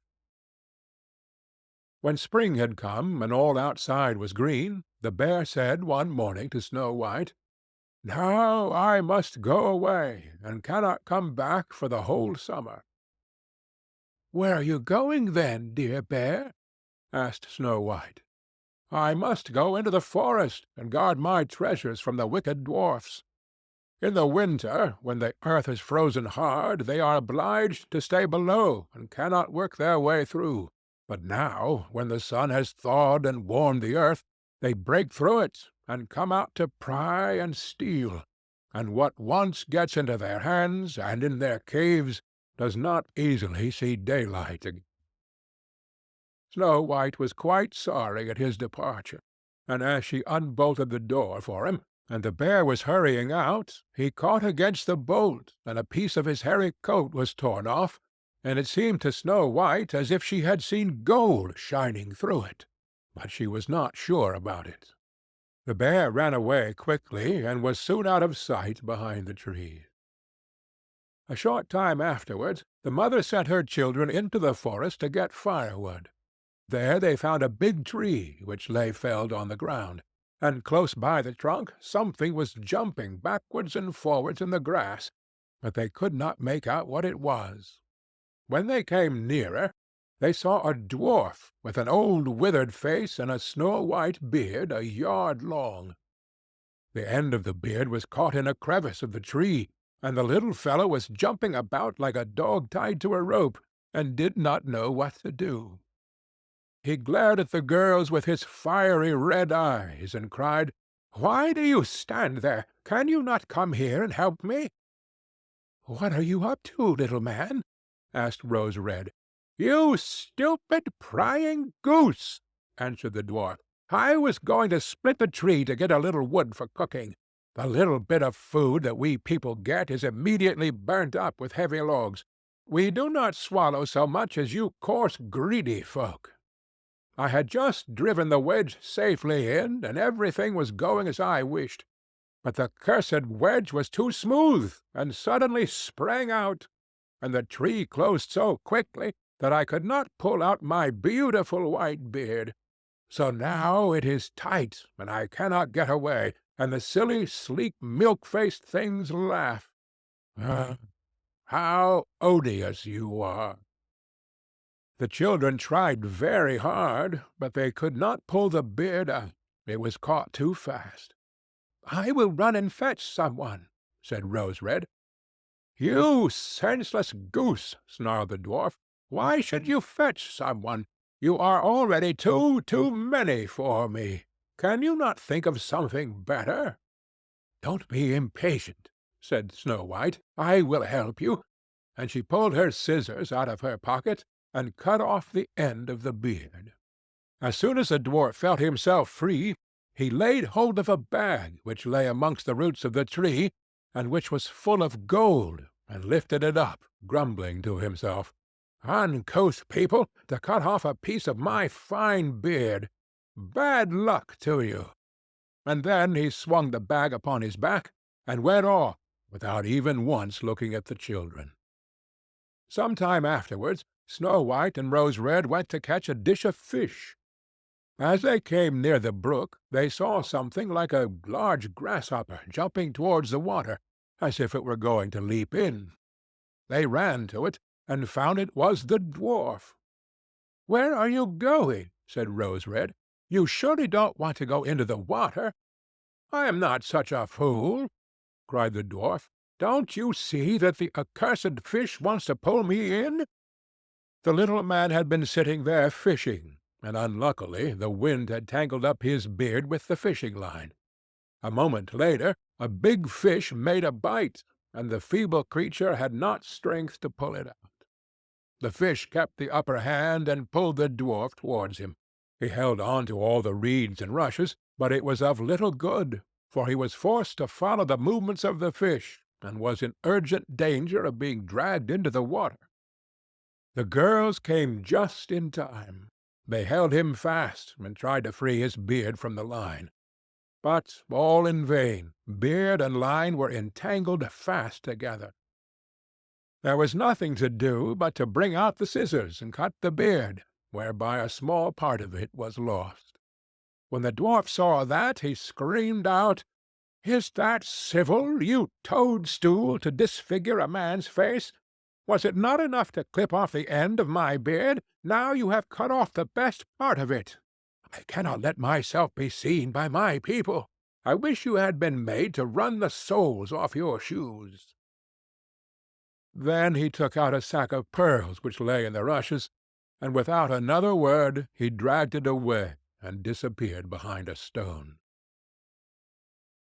When spring had come, and all outside was green, the bear said one morning to Snow White, "Now I must go away, and cannot come back for the whole summer." "Where are you going, then, dear bear?" asked Snow White. "I must go into the forest and guard my treasures from the wicked dwarfs. In the winter, when the earth is frozen hard, they are obliged to stay below and cannot work their way through. But now, when the sun has thawed and warmed the earth, they break through it and come out to pry and steal, and what once gets into their hands and in their caves does not easily see daylight again." Snow White was quite sorry at his departure, and as she unbolted the door for him, and the bear was hurrying out, he caught against the bolt, and a piece of his hairy coat was torn off, and it seemed to Snow White as if she had seen gold shining through it, but she was not sure about it. The bear ran away quickly, and was soon out of sight behind the trees. A short time afterwards, the mother sent her children into the forest to get firewood. There they found a big tree which lay felled on the ground, and close by the trunk something was jumping backwards and forwards in the grass, but they could not make out what it was. When they came nearer, they saw a dwarf with an old withered face and a snow-white beard a yard long. The end of the beard was caught in a crevice of the tree, and the little fellow was jumping about like a dog tied to a rope, and did not know what to do. He glared at the girls with his fiery red eyes, and cried, "Why do you stand there? Can you not come here and help me?" "What are you up to, little man?" asked Rose Red. "You stupid, prying goose!" answered the dwarf. "I was going to split the tree to get a little wood for cooking. The little bit of food that we people get is immediately burnt up with heavy logs. We do not swallow so much as you coarse, greedy folk. I had just driven the wedge safely in, and everything was going as I wished. But the cursed wedge was too smooth, and suddenly sprang out, and the tree closed so quickly that I could not pull out my beautiful white beard. So now it is tight, and I cannot get away, and the silly, sleek, milk-faced things laugh. Ah, how odious you are!" The children tried very hard, but they could not pull the beard out. It was caught too fast. "I will run and fetch some one," said Rose Red. "You senseless goose!" snarled the dwarf. "Why should you fetch some one? You are already too many for me. Can you not think of something better?" "Don't be impatient," said Snow White. "I will help you." And she pulled her scissors out of her pocket, and cut off the end of the beard. As soon as the dwarf felt himself free, he laid hold of a bag which lay amongst the roots of the tree, and which was full of gold, and lifted it up, grumbling to himself, "Uncouth people, to cut off a piece of my fine beard! Bad luck to you!" And then he swung the bag upon his back, and went off, without even once looking at the children. Some time afterwards, Snow White and Rose Red went to catch a dish of fish. As they came near the brook, they saw something like a large grasshopper jumping towards the water, as if it were going to leap in. They ran to it, and found it was the dwarf. "Where are you going?" said Rose Red. "You surely don't want to go into the water?" "I am not such a fool," cried the dwarf. "Don't you see that the accursed fish wants to pull me in?" The little man had been sitting there fishing, and unluckily the wind had tangled up his beard with the fishing line. A moment later a big fish made a bite, and the feeble creature had not strength to pull it out. The fish kept the upper hand and pulled the dwarf towards him. He held on to all the reeds and rushes, but it was of little good, for he was forced to follow the movements of the fish, and was in urgent danger of being dragged into the water. The girls came just in time. They held him fast, and tried to free his beard from the line. But all in vain. Beard and line were entangled fast together. There was nothing to do but to bring out the scissors and cut the beard, whereby a small part of it was lost. When the dwarf saw that, he screamed out, "Is that civil, you toadstool, to disfigure a man's face? Was it not enough to clip off the end of my beard? Now you have cut off the best part of it. I cannot let myself be seen by my people. I wish you had been made to run the soles off your shoes." Then he took out a sack of pearls which lay in the rushes, and without another word he dragged it away and disappeared behind a stone.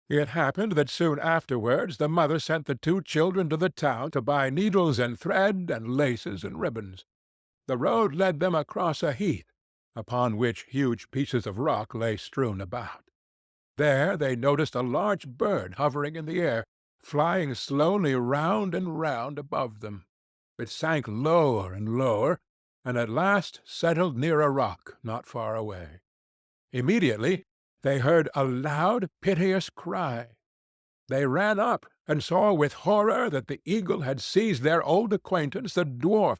It happened that soon afterwards the mother sent the two children to the town to buy needles and thread and laces and ribbons. The road led them across a heath, upon which huge pieces of rock lay strewn about. There they noticed a large bird hovering in the air, flying slowly round and round above them. It sank lower and lower, and at last settled near a rock not far away. Immediately they heard a loud, piteous cry. They ran up, and saw with horror that the eagle had seized their old acquaintance the dwarf,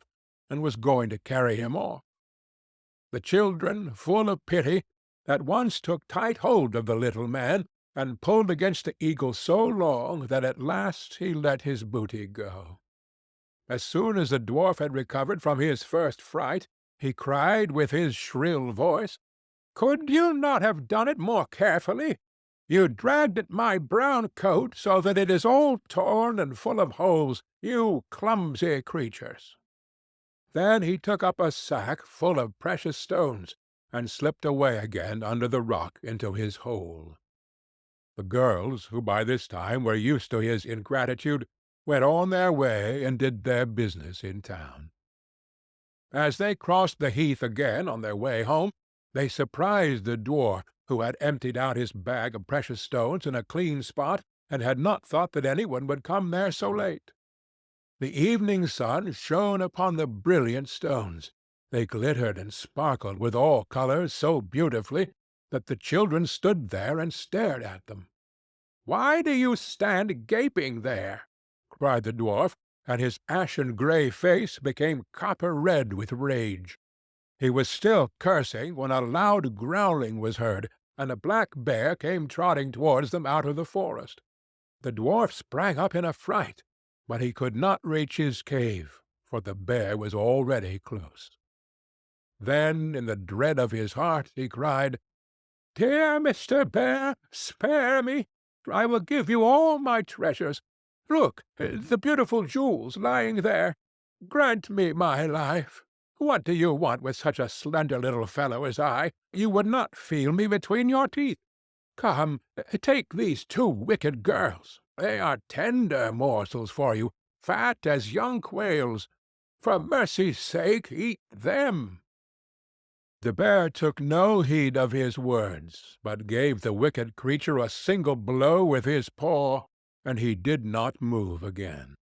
and was going to carry him off. The children, full of pity, at once took tight hold of the little man, and pulled against the eagle so long that at last he let his booty go. As soon as the dwarf had recovered from his first fright, he cried with his shrill voice, "Could you not have done it more carefully? You dragged at my brown coat so that it is all torn and full of holes, you clumsy creatures." Then he took up a sack full of precious stones, and slipped away again under the rock into his hole. The girls, who by this time were used to his ingratitude, went on their way and did their business in town. As they crossed the heath again on their way home, they surprised the dwarf, who had emptied out his bag of precious stones in a clean spot, and had not thought that any one would come there so late. The evening sun shone upon the brilliant stones. They glittered and sparkled with all colors so beautifully that the children stood there and stared at them. "Why do you stand gaping there?" cried the dwarf, and his ashen-grey face became copper-red with rage. He was still cursing when a loud growling was heard, and a black bear came trotting towards them out of the forest. The dwarf sprang up in a fright, but he could not reach his cave, for the bear was already close. Then, in the dread of his heart, he cried, "Dear Mr. Bear, spare me! I will give you all my treasures. Look, the beautiful jewels lying there. Grant me my life. What do you want with such a slender little fellow as I? You would not feel me between your teeth. Come, take these two wicked girls. They are tender morsels for you, fat as young quails. For mercy's sake, eat them." The bear took no heed of his words, but gave the wicked creature a single blow with his paw, and he did not move again.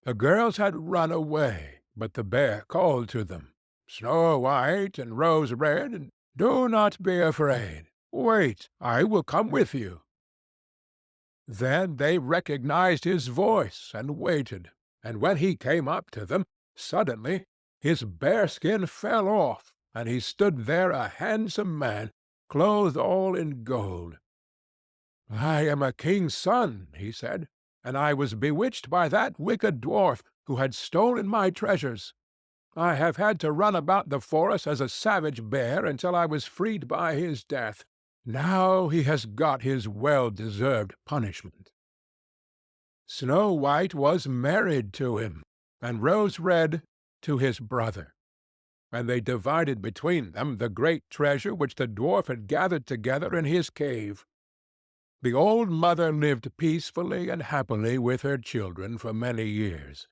The girls had run away, but the bear called to them, "Snow White and Rose Red, do not be afraid. Wait, I will come with you." Then they recognized his voice and waited, and when he came up to them, suddenly his bearskin fell off, and he stood there a handsome man, clothed all in gold. "I am a king's son," he said, "and I was bewitched by that wicked dwarf who had stolen my treasures. I have had to run about the forest as a savage bear until I was freed by his death. Now he has got his well-deserved punishment." Snow White was married to him, and Rose Red to his brother, and they divided between them the great treasure which the dwarf had gathered together in his cave. The old mother lived peacefully and happily with her children for many years.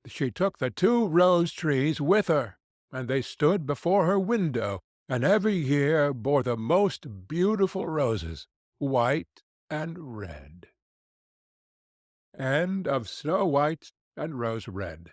She took the two rose trees with her, and they stood before her window, and every year bore the most beautiful roses, white and red. End of Snow White and Rose Red.